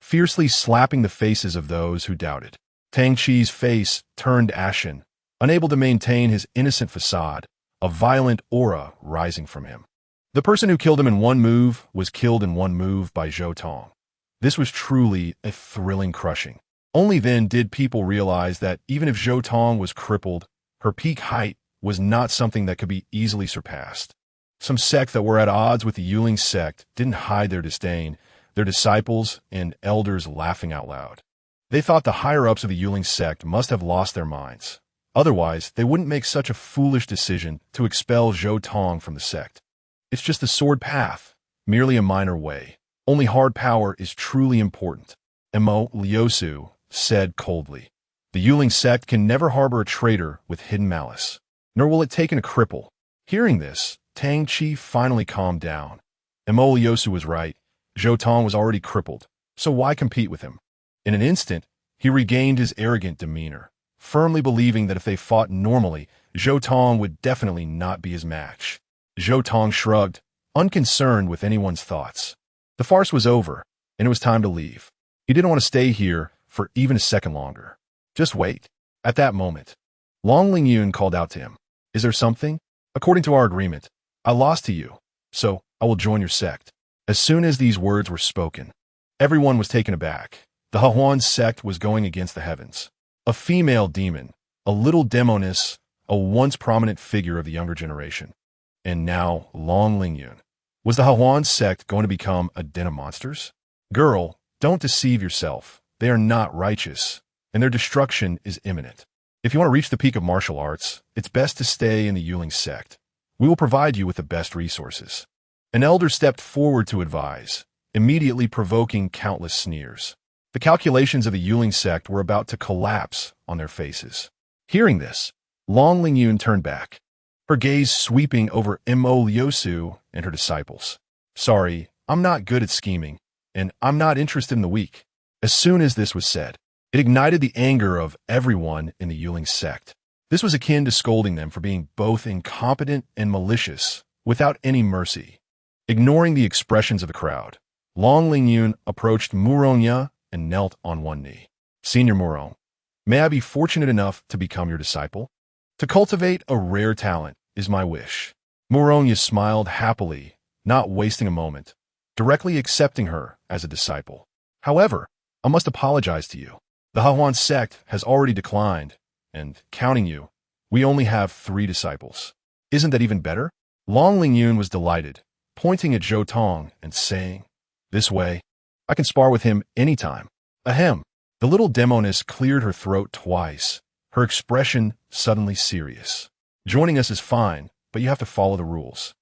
fiercely slapping the faces of those who doubted. Tang Chi's face turned ashen, unable to maintain his innocent facade, a violent aura rising from him. The person who killed him in one move was killed in one move by Zhou Tong. This was truly a thrilling crushing. Only then did people realize that even if Zhou Tong was crippled, her peak height was not something that could be easily surpassed. Some sect that were at odds with the Yuling sect didn't hide their disdain, their disciples and elders laughing out loud. They thought the higher-ups of the Yuling sect must have lost their minds. Otherwise, they wouldn't make such a foolish decision to expel Zhou Tong from the sect. It's just the sword path, merely a minor way. Only hard power is truly important, Mo Liusu said coldly. The Yuling sect can never harbor a traitor with hidden malice, nor will it take in a cripple. Hearing this, Tang Chi finally calmed down. Mo Liusu was right. Zhou Tong was already crippled, so why compete with him? In an instant, he regained his arrogant demeanor, firmly believing that if they fought normally, Zhou Tong would definitely not be his match. Zhou Tong shrugged, unconcerned with anyone's thoughts. The farce was over, and it was time to leave. He didn't want to stay here for even a second longer. Just wait. At that moment, Long Lingyun called out to him. Is there something? According to our agreement, I lost to you, so I will join your sect. As soon as these words were spoken, everyone was taken aback. The Hahuan sect was going against the heavens. A female demon, a little demoness, a once prominent figure of the younger generation. And now Long Lingyun. Was the Hahuan sect going to become a den of monsters? Girl, don't deceive yourself. They are not righteous, and their destruction is imminent. If you want to reach the peak of martial arts, it's best to stay in the Yuling sect. We will provide you with the best resources. An elder stepped forward to advise, immediately provoking countless sneers. The calculations of the Yuling sect were about to collapse on their faces. Hearing this, Long Lingyun turned back, her gaze sweeping over Mo Liusu and her disciples. Sorry, I'm not good at scheming, and I'm not interested in the weak. As soon as this was said, it ignited the anger of everyone in the Yuling sect. This was akin to scolding them for being both incompetent and malicious, without any mercy. Ignoring the expressions of the crowd, Long Lingyun approached Muronya and knelt on one knee. Senior Murong, may I be fortunate enough to become your disciple? To cultivate a rare talent is my wish. Muronya smiled happily, not wasting a moment, directly accepting her as a disciple. However, I must apologize to you. The Hahuan sect has already declined, and, counting you, we only have 3 disciples. Isn't that even better? Long Lingyun was delighted, pointing at Zhou Tong and saying, This way, I can spar with him anytime. Ahem. The little demoness cleared her throat twice, her expression suddenly serious. Joining us is fine, but you have to follow the rules.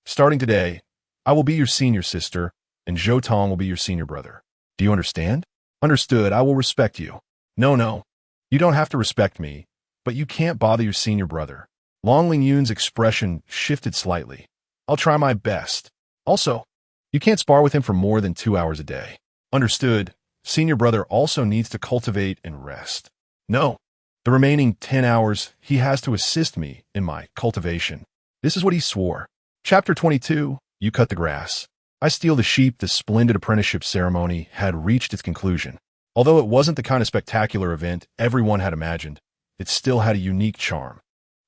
Starting today, I will be your senior sister, and Zhou Tong will be your senior brother. Do you understand? Understood, I will respect you. No, you don't have to respect me, but you can't bother your senior brother. Long Lingyun's expression shifted slightly. I'll try my best. Also, you can't spar with him for more than 2 hours a day. Understood, senior brother also needs to cultivate and rest. No, the remaining 10 hours he has to assist me in my cultivation. This is what he swore. Chapter 22, You Cut the Grass. I Steal the Sheep. The splendid apprenticeship ceremony had reached its conclusion. Although it wasn't the kind of spectacular event everyone had imagined, it still had a unique charm.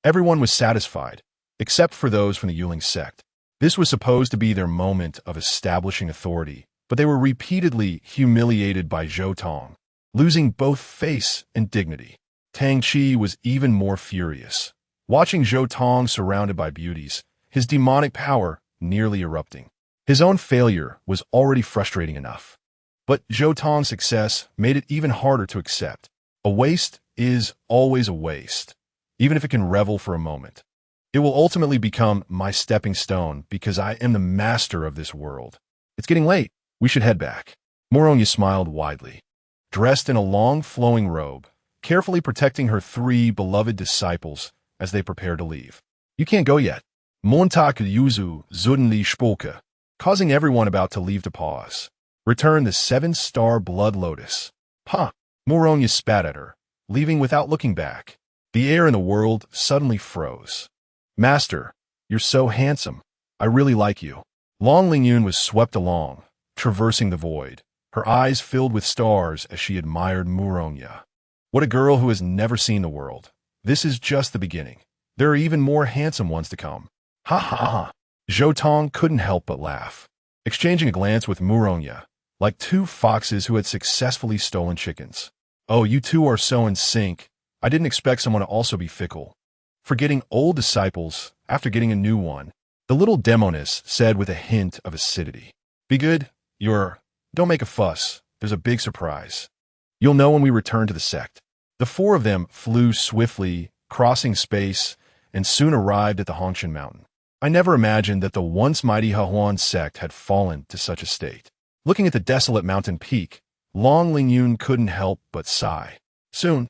Everyone was satisfied, except for those from the Yuling sect. This was supposed to be their moment of establishing authority, but they were repeatedly humiliated by Zhou Tong, losing both face and dignity. Tang Chi was even more furious, watching Zhou Tong surrounded by beauties, his demonic power nearly erupting. His own failure was already frustrating enough. But Zhou Tong's success made it even harder to accept. A waste is always a waste, even if it can revel for a moment. It will ultimately become my stepping stone because I am the master of this world. It's getting late. We should head back. Moronya smiled widely. Dressed in a long flowing robe, carefully protecting her 3 beloved disciples as they prepared to leave. You can't go yet. Montag Yuzu Zudenli Spolke, causing everyone about to leave to pause. Return the 7-star blood lotus. Huh. Moronya spat at her, leaving without looking back. The air in the world suddenly froze. Master, you're so handsome. I really like you. Long Lingyun was swept along, traversing the void, her eyes filled with stars as she admired Moronya. What a girl who has never seen the world. This is just the beginning. There are even more handsome ones to come. Ha ha ha. Zhou Tong couldn't help but laugh, exchanging a glance with Muronya, like two foxes who had successfully stolen chickens. Oh, you two are so in sync. I didn't expect someone to also be fickle. Forgetting old disciples after getting a new one, the little demoness said with a hint of acidity. Be good, don't make a fuss. There's a big surprise. You'll know when we return to the sect. The four of them flew swiftly, crossing space, and soon arrived at the Hongshan Mountain. I never imagined that the once mighty Hehuan sect had fallen to such a state. Looking at the desolate mountain peak, Long Lingyun couldn't help but sigh. Soon,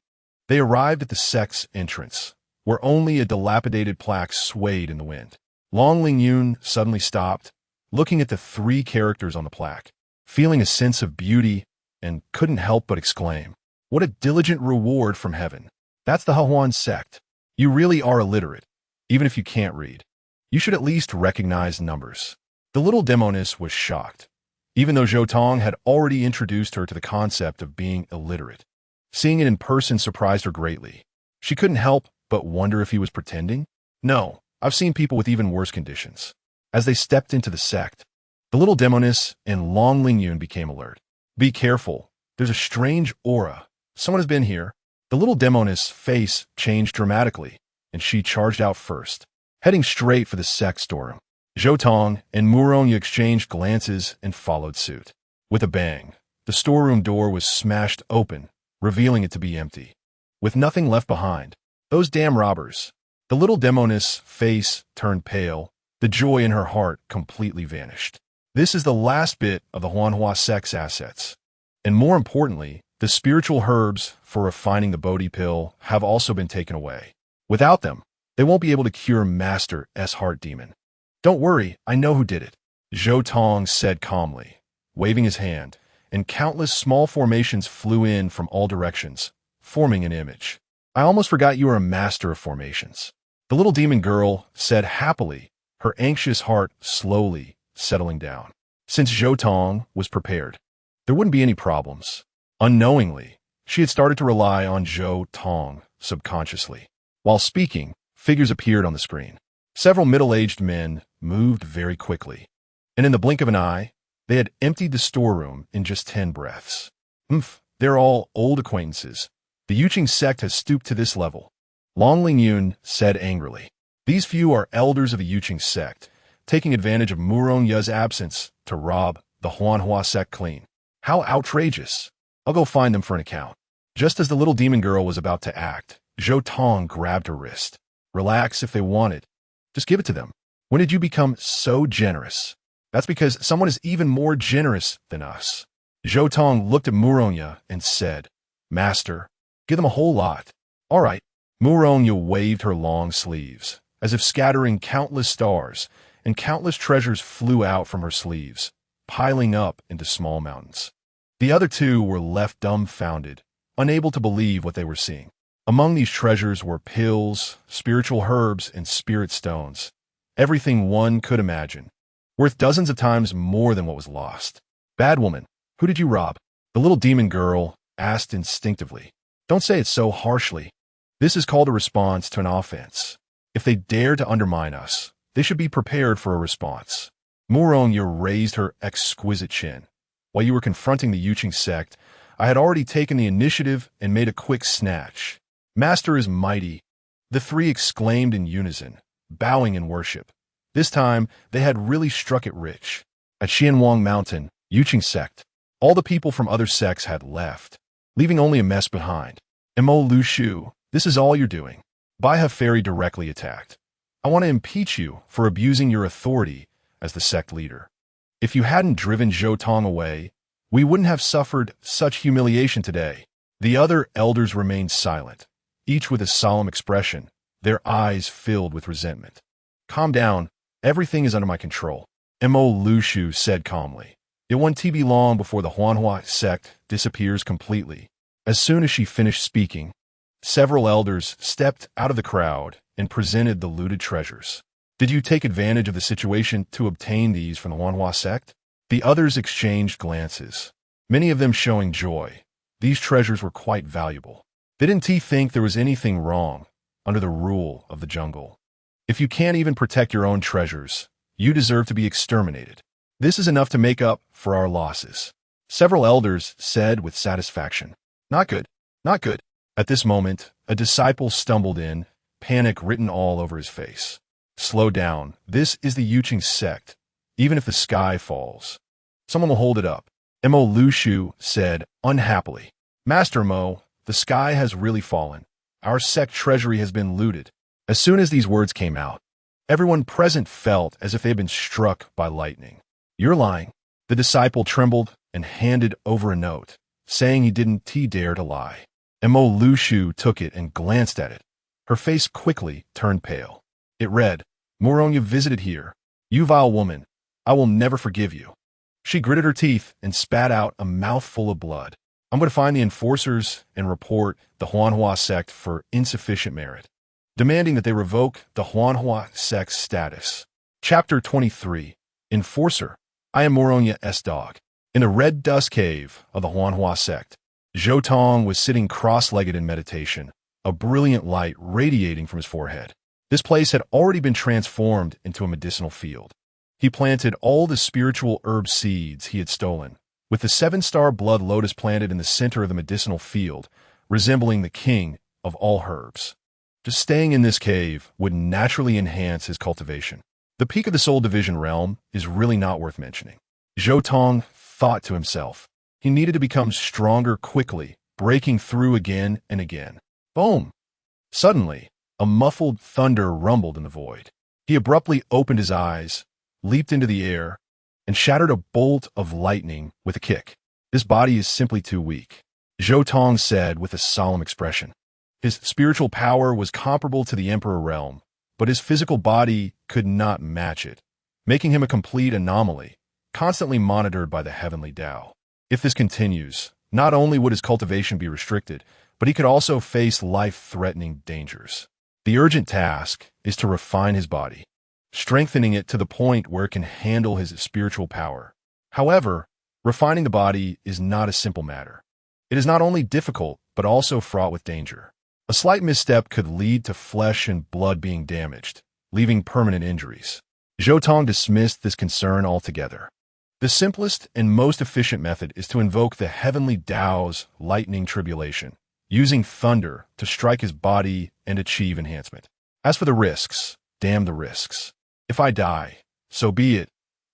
they arrived at the sect's entrance, where only a dilapidated plaque swayed in the wind. Long Lingyun suddenly stopped, looking at the three characters on the plaque, feeling a sense of beauty, and couldn't help but exclaim, "What a diligent reward from heaven! That's the Hehuan sect. You really are illiterate, even if you can't read. You should at least recognize numbers." The little demoness was shocked, even though Zhou Tong had already introduced her to the concept of being illiterate. Seeing it in person surprised her greatly. She couldn't help but wonder if he was pretending. No, I've seen people with even worse conditions. As they stepped into the sect, the little demoness and Long Lingyun became alert. Be careful. There's a strange aura. Someone has been here. The little demoness' face changed dramatically, and she charged out first, heading straight for the sect storeroom. Zhou Tong and Muronya exchanged glances and followed suit. With a bang, the storeroom door was smashed open, revealing it to be empty. With nothing left behind, those damn robbers. The little demoness' face turned pale, the joy in her heart completely vanished. This is the last bit of the Huanhua sect's assets. And more importantly, the spiritual herbs for refining the Bodhi pill have also been taken away. Without them, they won't be able to cure Master S. Heart Demon. Don't worry, I know who did it, Zhou Tong said calmly, waving his hand, and countless small formations flew in from all directions, forming an image. I almost forgot you were a master of formations, the little demon girl said happily, her anxious heart slowly settling down. Since Zhou Tong was prepared, there wouldn't be any problems. Unknowingly, she had started to rely on Zhou Tong subconsciously. While speaking, figures appeared on the screen. Several middle-aged men moved very quickly, and in the blink of an eye, they had emptied the storeroom in just 10 breaths. They're all old acquaintances. The Yuqing sect has stooped to this level, Long Lingyun said angrily. These few are elders of the Yuqing sect, taking advantage of Muronya's absence to rob the Huanhua sect clean. How outrageous! I'll go find them for an account. Just as the little demon girl was about to act, Zhou Tong grabbed her wrist. Relax if they want it. Just give it to them. When did you become so generous? That's because someone is even more generous than us. Zhou Tong looked at Muronya and said, Master, give them a whole lot. All right. Muronya waved her long sleeves, as if scattering countless stars, and countless treasures flew out from her sleeves, piling up into small mountains. The other two were left dumbfounded, unable to believe what they were seeing. Among these treasures were pills, spiritual herbs, and spirit stones. Everything one could imagine, worth dozens of times more than what was lost. Bad woman, who did you rob? The little demon girl asked instinctively. Don't say it so harshly. This is called a response to an offense. If they dare to undermine us, they should be prepared for a response. Muronya raised her exquisite chin. While you were confronting the Yuqing sect, I had already taken the initiative and made a quick snatch. Master is mighty, the three exclaimed in unison, bowing in worship. This time, they had really struck it rich. At Xianwang Mountain, Yuqing sect, all the people from other sects had left, leaving only a mess behind. Mo Lu Shu, this is all you're doing. Bai Fairy directly attacked. I want to impeach you for abusing your authority as the sect leader. If you hadn't driven Zhou Tong away, we wouldn't have suffered such humiliation today. The other elders remained silent, each with a solemn expression, their eyes filled with resentment. Calm down. Everything is under my control, Mo Lu Shu said calmly. It won't be long before the Huanhua sect disappears completely. As soon as she finished speaking, several elders stepped out of the crowd and presented the looted treasures. Did you take advantage of the situation to obtain these from the Huanhua sect? The others exchanged glances, many of them showing joy. These treasures were quite valuable. Didn't he think there was anything wrong under the rule of the jungle? If you can't even protect your own treasures, You deserve to be exterminated. This is enough to make up for our losses. Several elders said with satisfaction. Not good, not good. At this moment, a disciple stumbled in, panic written all over his face. Slow down. This is the Yuching sect, even if the sky falls. Someone will hold it up. Mo Lushu said, unhappily. Master Mo, the sky has really fallen. Our sect treasury has been looted. As soon as these words came out, everyone present felt as if they had been struck by lightning. You're lying. The disciple trembled and handed over a note, saying he didn't dare to lie. Mo Lushu took it and glanced at it. Her face quickly turned pale. It read, Murong visited here. You vile woman, I will never forgive you. She gritted her teeth and spat out a mouthful of blood. I'm going to find the enforcers and report the Huanhua sect for insufficient merit, demanding that they revoke the Huanhua sect's status. Chapter 23. Enforcer. I am Moronya S. Dog. In the red dust cave of the Huanhua sect, Zhou Tong was sitting cross-legged in meditation, a brilliant light radiating from his forehead. This place had already been transformed into a medicinal field. He planted all the spiritual herb seeds he had stolen, with the 7-star blood lotus planted in the center of the medicinal field, resembling the king of all herbs. Just staying in this cave would naturally enhance his cultivation. The peak of the Soul Division realm is really not worth mentioning. Zhou Tong thought to himself. He needed to become stronger quickly, breaking through again and again. Boom! Suddenly, a muffled thunder rumbled in the void. He abruptly opened his eyes, leaped into the air, and shattered a bolt of lightning with a kick. This body is simply too weak, Zhou Tong said with a solemn expression. His spiritual power was comparable to the Emperor realm, but his physical body could not match it, making him a complete anomaly, constantly monitored by the heavenly Tao. If this continues, not only would his cultivation be restricted, but he could also face life-threatening dangers. The urgent task is to refine his body, strengthening it to the point where it can handle his spiritual power. However, refining the body is not a simple matter. It is not only difficult, but also fraught with danger. A slight misstep could lead to flesh and blood being damaged, leaving permanent injuries. Zhou Tong dismissed this concern altogether. The simplest and most efficient method is to invoke the heavenly Tao's lightning tribulation, using thunder to strike his body and achieve enhancement. As for the risks, damn the risks. If I die, so be it.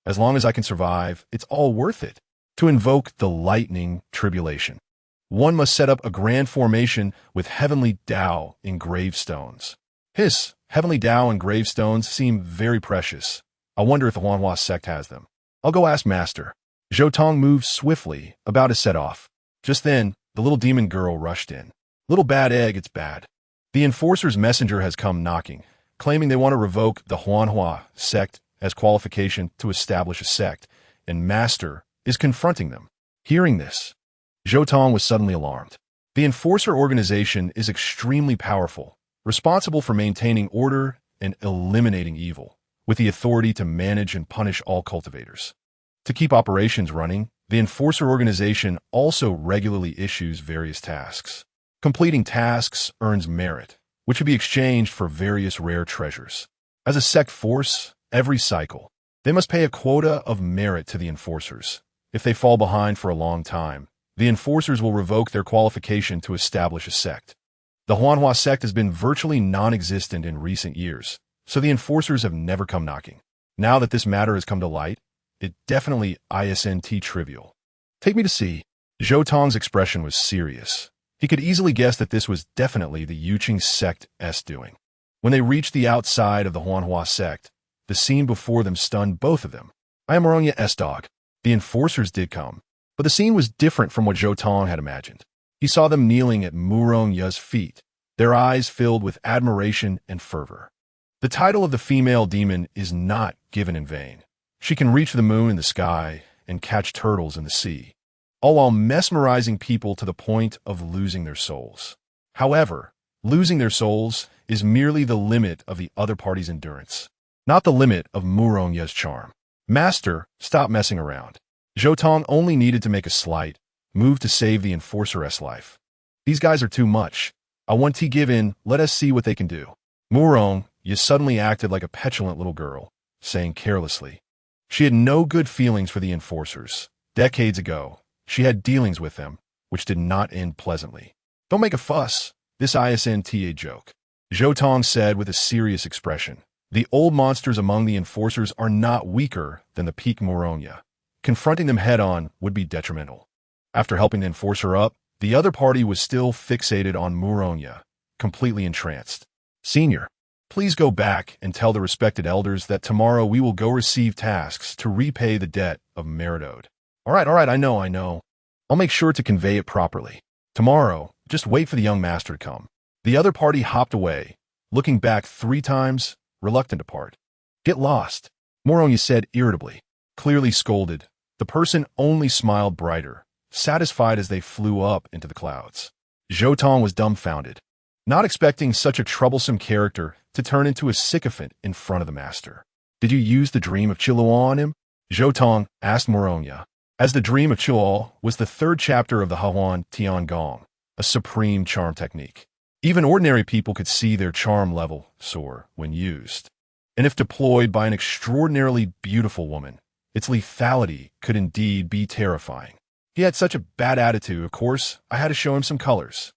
As long as I can survive, it's all worth it. To invoke the lightning tribulation, one must set up a grand formation with heavenly Tao in gravestones. His heavenly Tao and gravestones seem very precious. I wonder if the Huanhua sect has them. I'll go ask Master. Zhou Tong moved swiftly about to set off. Just then, the little demon girl rushed in. Little bad egg, it's bad. The enforcer's messenger has come knocking, claiming they want to revoke the Huanhua sect as qualification to establish a sect, and Master is confronting them. Hearing this, Zhou Tong was suddenly alarmed. The enforcer organization is extremely powerful, responsible for maintaining order and eliminating evil, with the authority to manage and punish all cultivators. To keep operations running, the enforcer organization also regularly issues various tasks. Completing tasks earns merit, which would be exchanged for various rare treasures. As a sect force, every cycle, they must pay a quota of merit to the enforcers. If they fall behind for a long time, the enforcers will revoke their qualification to establish a sect. The Huanhua sect has been virtually non-existent in recent years, so the enforcers have never come knocking. Now that this matter has come to light, it definitely isn't trivial. Take me to see. Zhou Tong's expression was serious. He could easily guess that this was definitely the Yuching sect's doing. When they reached the outside of the Huanhua sect, the scene before them stunned both of them. I am Moronya S. Dog. The enforcers did come, but the scene was different from what Zhou Tong had imagined. He saw them kneeling at Murong Ya's feet, their eyes filled with admiration and fervor. The title of the female demon is not given in vain. She can reach the moon in the sky and catch turtles in the sea, all while mesmerizing people to the point of losing their souls. However, losing their souls is merely the limit of the other party's endurance, not the limit of Murong Ya's charm. Master, stop messing around. Zhou Tong only needed to make a slight move to save the enforcer's life. These guys are too much. I want to give in, let us see what they can do. Murong, you suddenly acted like a petulant little girl, saying carelessly. She had no good feelings for the enforcers. Decades ago, she had dealings with them, which did not end pleasantly. Don't make a fuss. This isn't a joke, Zhou Tong said with a serious expression. The old monsters among the enforcers are not weaker than the peak Moronia. Confronting them head-on would be detrimental. After helping the enforcer up, the other party was still fixated on Moronia, completely entranced. Senior, please go back and tell the respected elders that tomorrow we will go receive tasks to repay the debt of Meridode. All right, I know. I'll make sure to convey it properly. Tomorrow, just wait for the young master to come. The other party hopped away, looking back 3 times, reluctant to part. Get lost, Moronia said irritably. Clearly scolded, the person only smiled brighter, satisfied as they flew up into the clouds. Zhou Tong was dumbfounded, not expecting such a troublesome character to turn into a sycophant in front of the master. Did you use the dream of Chilua on him? Zhou Tong asked Moronia, as the dream of Chilua was the 3rd chapter of the Hahuan Tiangong, a supreme charm technique. Even ordinary people could see their charm level soar when used. And if deployed by an extraordinarily beautiful woman, its lethality could indeed be terrifying. He had such a bad attitude, of course, I had to show him some colors.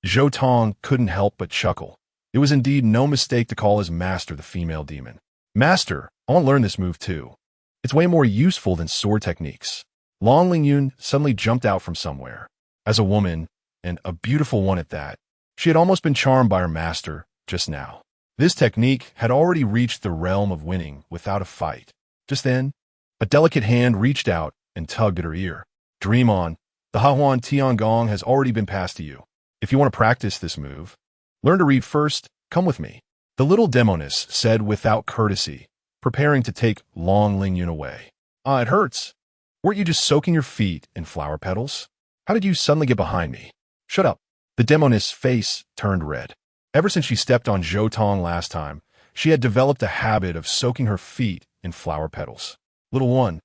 Zhou Tong couldn't help but chuckle. It was indeed no mistake to call his master the female demon. Master, I want to learn this move too. It's way more useful than sword techniques. Long Lingyun suddenly jumped out from somewhere. As a woman, and a beautiful one at that, she had almost been charmed by her master just now. This technique had already reached the realm of winning without a fight. Just then, a delicate hand reached out and tugged at her ear. Dream on. The Hahuan Tiangong has already been passed to you. If you want to practice this move, learn to read first, come with me. The little demoness said without courtesy, preparing to take Long Lingyun away. It hurts. Weren't you just soaking your feet in flower petals? How did you suddenly get behind me? Shut up. The demoness' face turned red. Ever since she stepped on Zhou Tong last time, she had developed a habit of soaking her feet in flower petals. Little one,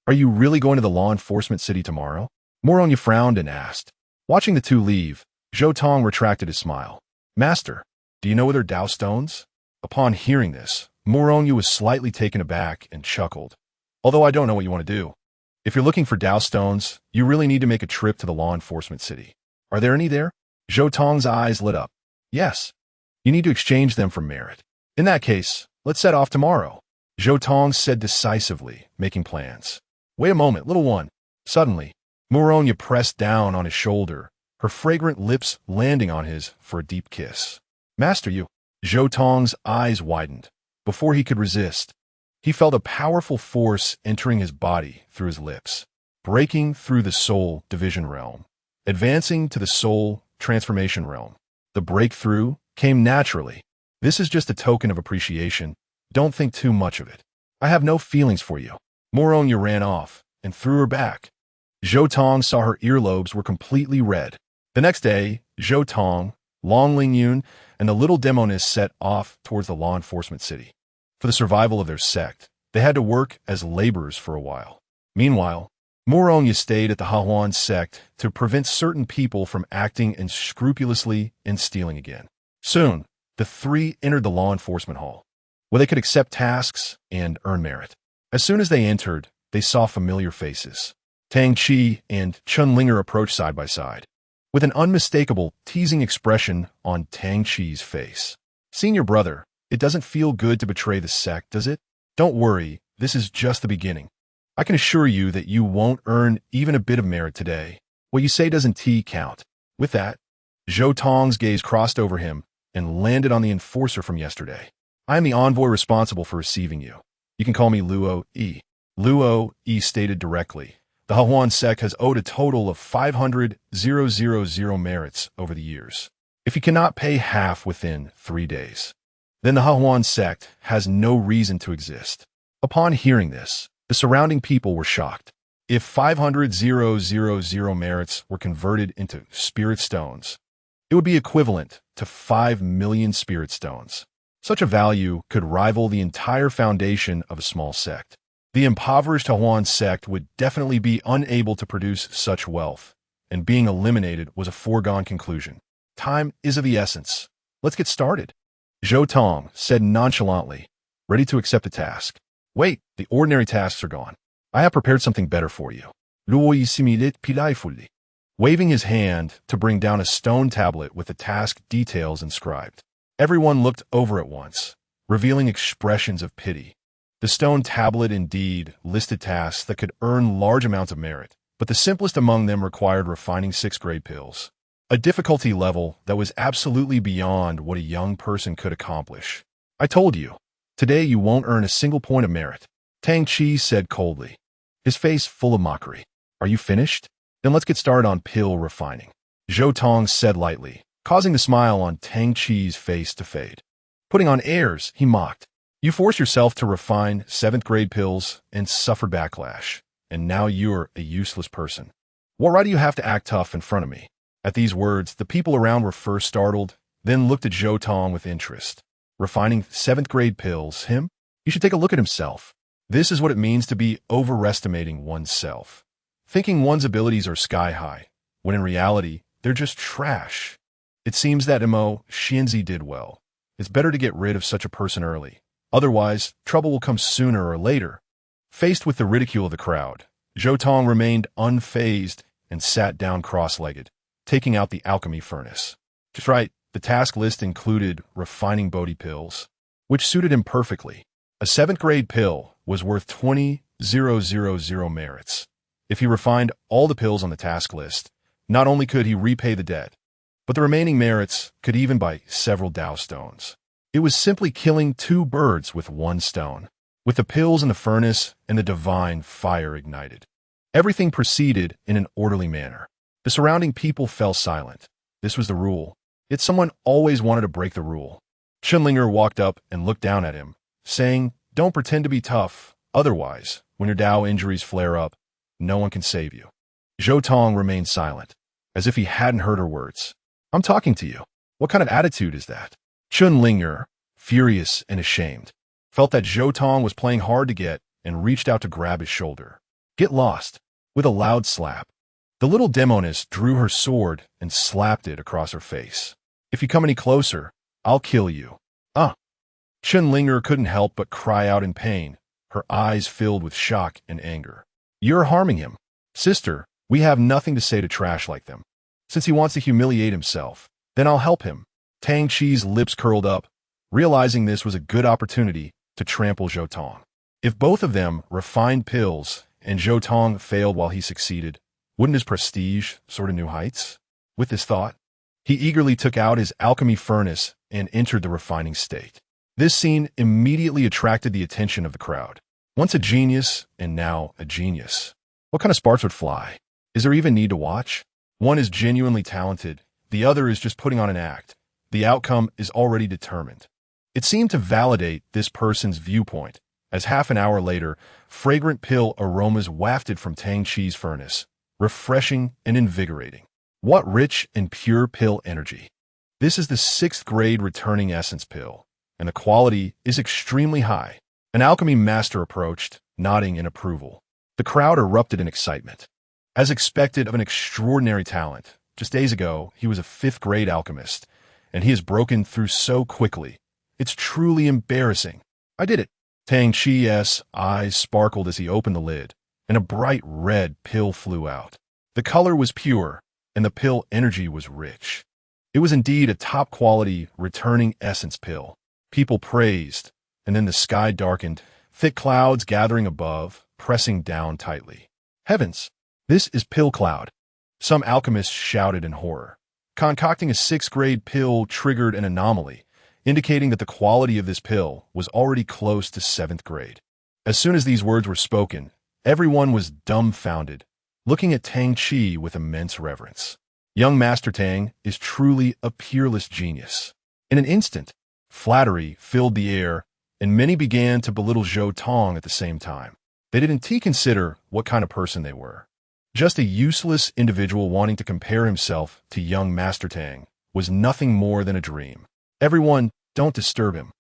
are you really going to the law enforcement city tomorrow? Moronia frowned and asked. Watching the two leave, Zhou Tong retracted his smile. Master, do you know where Dao stones? Upon hearing this, Moronia was slightly taken aback and chuckled. Although I don't know what you want to do. If you're looking for Dao stones, you really need to make a trip to the law enforcement city. Are there any there? Zhou Tong's eyes lit up. Yes. You need to exchange them for merit. In that case, let's set off tomorrow. Zhou Tong said decisively, making plans. Wait a moment, little one. Suddenly, Moronia pressed down on his shoulder, her fragrant lips landing on his for a deep kiss. Master, you. Zhou Tong's eyes widened. Before he could resist, he felt a powerful force entering his body through his lips, breaking through the soul division realm, advancing to the soul transformation realm. The breakthrough came naturally. This is just a token of appreciation. Don't think too much of it. I have no feelings for you. Moronia ran off and threw her back. Zhou Tong saw her earlobes were completely red. The next day, Zhou Tong, Long Lingyun, and the little demoness set off towards the law enforcement city. For the survival of their sect, they had to work as laborers for a while. Meanwhile, Moronia stayed at the Hahuan sect to prevent certain people from acting unscrupulously and stealing again. Soon, the 3 entered the law enforcement hall, where they could accept tasks and earn merit. As soon as they entered, they saw familiar faces. Tang Chi and Chun Linger approached side by side, with an unmistakable, teasing expression on Tang Chi's face. Senior brother, it doesn't feel good to betray the sect, does it? Don't worry, this is just the beginning. I can assure you that you won't earn even a bit of merit today. What you say doesn't count. With that, Zhou Tong's gaze crossed over him and landed on the enforcer from yesterday. I am the envoy responsible for receiving you. You can call me Luo E. Luo E stated directly. The Hahuan sect has owed a total of 500,000 merits over the years. If you cannot pay half within 3 days, then the Hahuan sect has no reason to exist. Upon hearing this, the surrounding people were shocked. If 500,000 merits were converted into spirit stones, it would be equivalent to 5 million spirit stones. Such a value could rival the entire foundation of a small sect. The impoverished Hahuan sect would definitely be unable to produce such wealth, and being eliminated was a foregone conclusion. Time is of the essence. Let's get started. Zhou Tong said nonchalantly, ready to accept the task. Wait, the ordinary tasks are gone. I have prepared something better for you. Lui similit playfully, waving his hand to bring down a stone tablet with the task details inscribed. Everyone looked over at once, revealing expressions of pity. The stone tablet indeed listed tasks that could earn large amounts of merit, but the simplest among them required refining 6th-grade pills, a difficulty level that was absolutely beyond what a young person could accomplish. I told you, today you won't earn a single point of merit, Tang Chi said coldly, his face full of mockery. Are you finished? Then let's get started on pill refining, Zhou Tong said lightly, causing the smile on Tang Chi's face to fade. Putting on airs, he mocked. You forced yourself to refine 7th-grade pills and suffered backlash, and now you're a useless person. What right do you have to act tough in front of me? At these words, the people around were first startled, then looked at Zhou Tong with interest. Refining 7th-grade pills, him? You should take a look at himself. This is what it means to be overestimating oneself. Thinking one's abilities are sky-high, when in reality, they're just trash. It seems that Mo Xianzi did well. It's better to get rid of such a person early. Otherwise, trouble will come sooner or later. Faced with the ridicule of the crowd, Zhou Tong remained unfazed and sat down cross-legged, taking out the alchemy furnace. Just right, the task list included refining Bodhi pills, which suited him perfectly. A 7th-grade pill was worth 20,000 merits. If he refined all the pills on the task list, not only could he repay the debt, but the remaining merits could even buy several Dao stones. It was simply killing 2 birds with 1 stone, with the pills in the furnace and the divine fire ignited. Everything proceeded in an orderly manner. The surrounding people fell silent. This was the rule. Yet someone always wanted to break the rule. Chunlinger walked up and looked down at him, saying, "Don't pretend to be tough. Otherwise, when your Dao injuries flare up, no one can save you." Zhou Tong remained silent, as if he hadn't heard her words. "I'm talking to you. What kind of attitude is that?" Chunlinger, furious and ashamed, felt that Zhou Tong was playing hard to get and reached out to grab his shoulder. "Get lost!" With a loud slap, the little demoness drew her sword and slapped it across her face. "If you come any closer, I'll kill you." Chunlinger couldn't help but cry out in pain, her eyes filled with shock and anger. "You're harming him. Sister, we have nothing to say to trash like them. Since he wants to humiliate himself, then I'll help him." Tang Chi's lips curled up, realizing this was a good opportunity to trample Zhou Tong. If both of them refined pills and Zhou Tong failed while he succeeded, wouldn't his prestige soar to new heights? With this thought, he eagerly took out his alchemy furnace and entered the refining state. This scene immediately attracted the attention of the crowd. Once a genius, and now a genius. What kind of sparks would fly? Is there even need to watch? One is genuinely talented, the other is just putting on an act. The outcome is already determined. It seemed to validate this person's viewpoint, as half an hour later, fragrant pill aromas wafted from Tang Chi's furnace, refreshing and invigorating. What rich and pure pill energy. This is the 6th-grade returning essence pill, and the quality is extremely high. An alchemy master approached, nodding in approval. The crowd erupted in excitement. As expected of an extraordinary talent, just days ago, he was a 5th-grade alchemist, and he has broken through so quickly. It's truly embarrassing. I did it. Tang Chi's eyes sparkled as he opened the lid, and a bright red pill flew out. The color was pure, and the pill energy was rich. It was indeed a top-quality, returning essence pill. People praised, and then the sky darkened, thick clouds gathering above, pressing down tightly. Heavens! This is Pill Cloud. Some alchemists shouted in horror. Concocting a 6th-grade pill triggered an anomaly, indicating that the quality of this pill was already close to 7th grade. As soon as these words were spoken, everyone was dumbfounded, looking at Tang Chi with immense reverence. Young Master Tang is truly a peerless genius. In an instant, flattery filled the air, and many began to belittle Zhou Tong at the same time. They didn't consider what kind of person they were. Just a useless individual wanting to compare himself to young Master Tang was nothing more than a dream. Everyone, don't disturb him.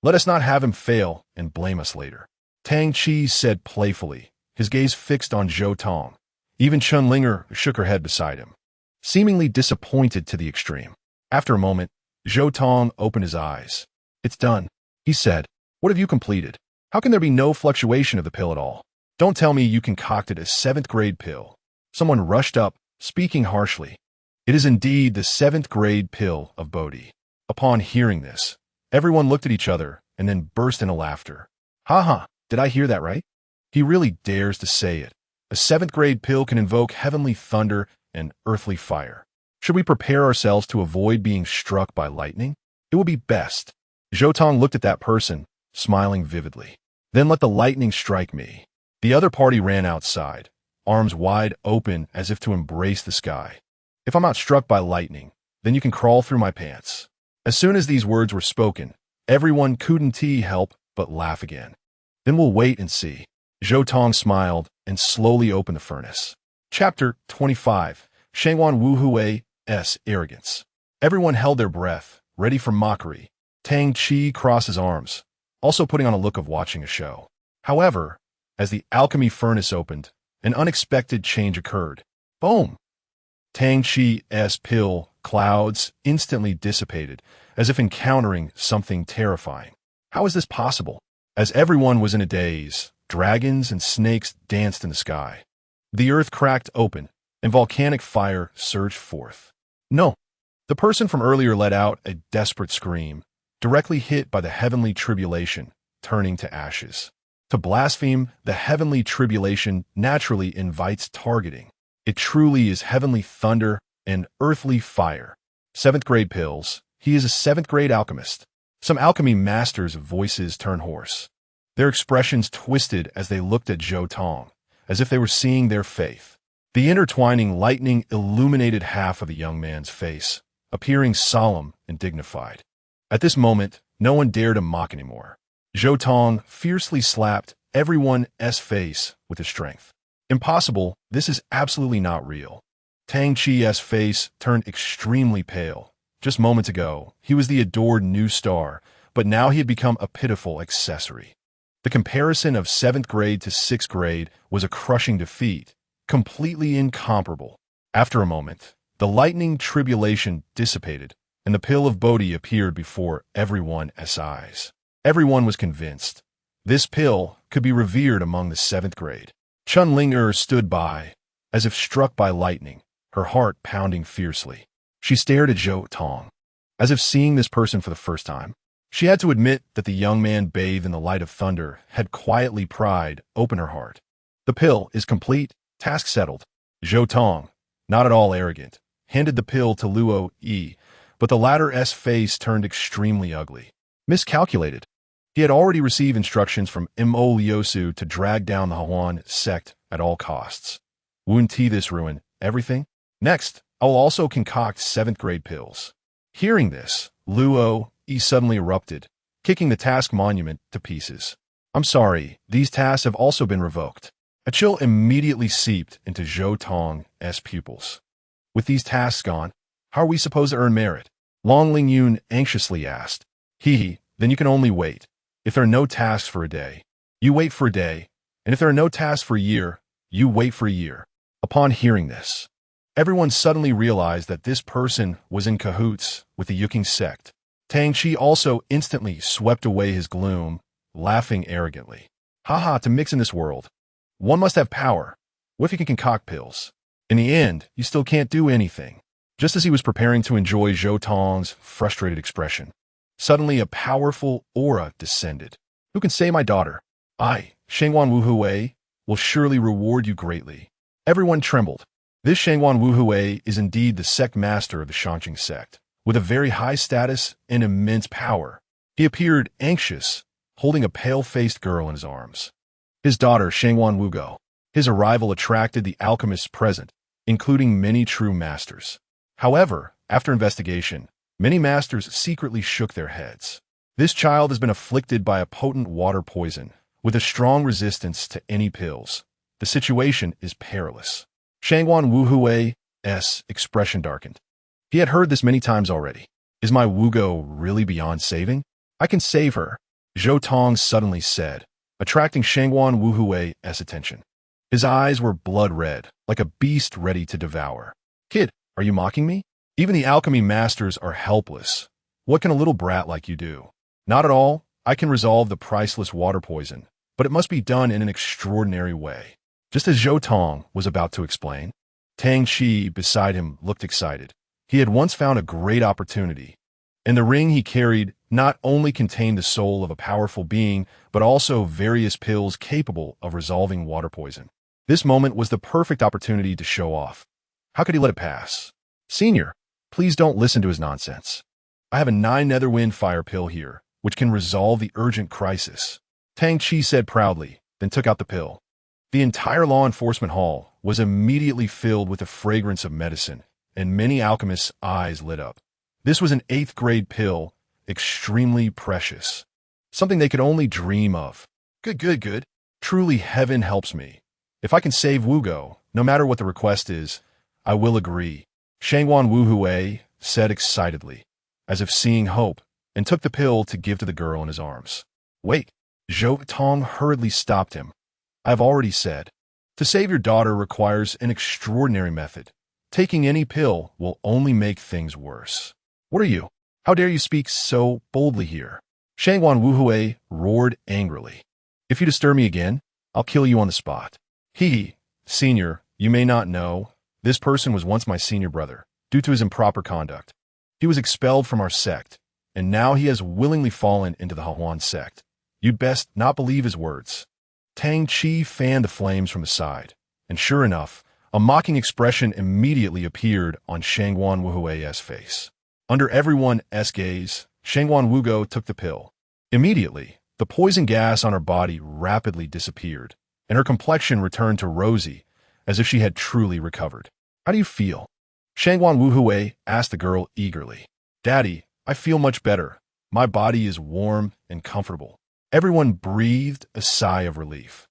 Let us not have him fail and blame us later. Tang Chi said playfully, his gaze fixed on Zhou Tong. Even Chunlinger shook her head beside him, seemingly disappointed to the extreme. After a moment, Zhou Tong opened his eyes. "It's done," he said. "What have you completed?" How can there be no fluctuation of the pill at all? Don't tell me you concocted a 7th grade pill. Someone rushed up, speaking harshly. It is indeed the 7th grade pill of Bodhi. Upon hearing this, everyone looked at each other and then burst into laughter. Ha ha, did I hear that right? He really dares to say it. A 7th grade pill can invoke heavenly thunder and earthly fire. Should we prepare ourselves to avoid being struck by lightning? It would be best. Zhou Tong looked at that person, smiling vividly. Then let the lightning strike me. The other party ran outside, arms wide open as if to embrace the sky. If I'm not struck by lightning, then you can crawl through my pants. As soon as these words were spoken, everyone couldn't help but laugh again. Then we'll wait and see. Zhou Tong smiled and slowly opened the furnace. Chapter 25. Shangwan Wuhui's Arrogance. Everyone held their breath, ready for mockery. Tang Qi crossed his arms, also putting on a look of watching a show. However, as the alchemy furnace opened, an unexpected change occurred. Boom! Tang Qi's pill clouds instantly dissipated, as if encountering something terrifying. How is this possible? As everyone was in a daze, dragons and snakes danced in the sky. The earth cracked open, and volcanic fire surged forth. No! The person from earlier let out a desperate scream, directly hit by the heavenly tribulation, turning to ashes. To blaspheme the heavenly tribulation naturally invites targeting. It truly is heavenly thunder and earthly fire. 7th grade pills. He is a 7th grade alchemist. Some alchemy masters' voices turned hoarse. Their expressions twisted as they looked at Zhou Tong, as if they were seeing their faith. The intertwining lightning illuminated half of the young man's face, appearing solemn and dignified. At this moment, no one dared to mock anymore. Zhou Tong fiercely slapped everyone's face with his strength. Impossible, this is absolutely not real. Tang Qi's face turned extremely pale. Just moments ago, he was the adored new star, but now he had become a pitiful accessory. The comparison of 7th grade to 6th grade was a crushing defeat, completely incomparable. After a moment, the lightning tribulation dissipated, and the pill of Bodhi appeared before everyone's eyes. Everyone was convinced. This pill could be revered among the 7th grade. Chun Ling stood by, as if struck by lightning, her heart pounding fiercely. She stared at Zhou Tong, as if seeing this person for the first time. She had to admit that the young man bathed in the light of thunder had quietly pried open her heart. The pill is complete, task settled. Zhou Tong, not at all arrogant, handed the pill to Luo Yi, but the latter's face turned extremely ugly. Miscalculated. He had already received instructions from Mo Liusu to drag down the Huan sect at all costs. Wouldn't this ruin everything? Next, I will also concoct 7th grade pills. Hearing this, Luo Yi suddenly erupted, kicking the task monument to pieces. I'm sorry, these tasks have also been revoked. A chill immediately seeped into Zhou Tong's pupils. With these tasks gone, how are we supposed to earn merit? Long Ling Yun anxiously asked. Then you can only wait. If there are no tasks for a day, you wait for a day, and if there are no tasks for a year, you wait for a year. Upon hearing this, everyone suddenly realized that this person was in cahoots with the Yuking sect. Tang Qi also instantly swept away his gloom, laughing arrogantly. Haha, to mix in this world. One must have power. What if you can concoct pills? In the end, you still can't do anything. Just as he was preparing to enjoy Zhou Tong's frustrated expression, suddenly a powerful aura descended. Who can say my daughter? I, Shangwan Wuhui, will surely reward you greatly. Everyone trembled. This Shangwan Wuhui is indeed the sect master of the Shanqing sect, with a very high status and immense power. He appeared anxious, holding a pale-faced girl in his arms. His daughter, Shangwan Wugo. His arrival attracted the alchemists present, including many true masters. However, after investigation, many masters secretly shook their heads. This child has been afflicted by a potent water poison, with a strong resistance to any pills. The situation is perilous. Shangwan Wuhui's expression darkened. He had heard this many times already. Is my Wugo really beyond saving? I can save her, Zhou Tong suddenly said, attracting Shangwan Wuhui's attention. His eyes were blood red, like a beast ready to devour. Kid, are you mocking me? Even the alchemy masters are helpless. What can a little brat like you do? Not at all, I can resolve the priceless water poison, but it must be done in an extraordinary way. Just as Zhou Tong was about to explain, Tang Qi beside him looked excited. He had once found a great opportunity, and the ring he carried not only contained the soul of a powerful being, but also various pills capable of resolving water poison. This moment was the perfect opportunity to show off. How could he let it pass? Senior, please don't listen to his nonsense. I have a 9-netherwind fire pill here, which can resolve the urgent crisis. Tang Qi said proudly, then took out the pill. The entire law enforcement hall was immediately filled with the fragrance of medicine, and many alchemists' eyes lit up. This was an 8th-grade pill, extremely precious. Something they could only dream of. Good. Truly heaven helps me. If I can save Wugo, no matter what the request is, I will agree. Shangwan Wuhui said excitedly, as if seeing hope, and took the pill to give to the girl in his arms. Wait, Zhou Tong hurriedly stopped him. I have already said, to save your daughter requires an extraordinary method. Taking any pill will only make things worse. What are you? How dare you speak so boldly here? Shangwan Wuhui roared angrily. If you disturb me again, I'll kill you on the spot. Senior, you may not know, this person was once my senior brother, due to his improper conduct. He was expelled from our sect, and now he has willingly fallen into the Hahuan sect. You'd best not believe his words. Tang Qi fanned the flames from the side, and sure enough, a mocking expression immediately appeared on Shangwan Wuhui's face. Under everyone's gaze, Shangwan Wugo took the pill. Immediately, the poison gas on her body rapidly disappeared, and her complexion returned to rosy, as if she had truly recovered. How do you feel? Shangwan Wuhui asked the girl eagerly. Daddy, I feel much better. My body is warm and comfortable. Everyone breathed a sigh of relief.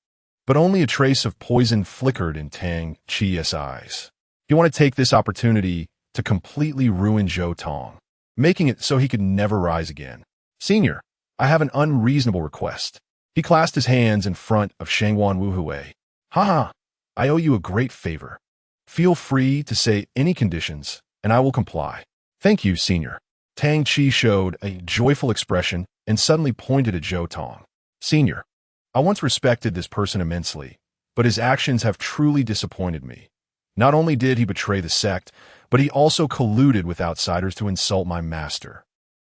But only a trace of poison flickered in Tang Qi's eyes. He wanted to take this opportunity to completely ruin Zhou Tong, making it so he could never rise again. Senior, I have an unreasonable request. He clasped his hands in front of Shangwan Wuhui. Haha, I owe you a great favor. Feel free to say any conditions, and I will comply. Thank you, Senior. Tang Qi showed a joyful expression and suddenly pointed at Zhou Tong. Senior, I once respected this person immensely, but his actions have truly disappointed me. Not only did he betray the sect, but he also colluded with outsiders to insult my master.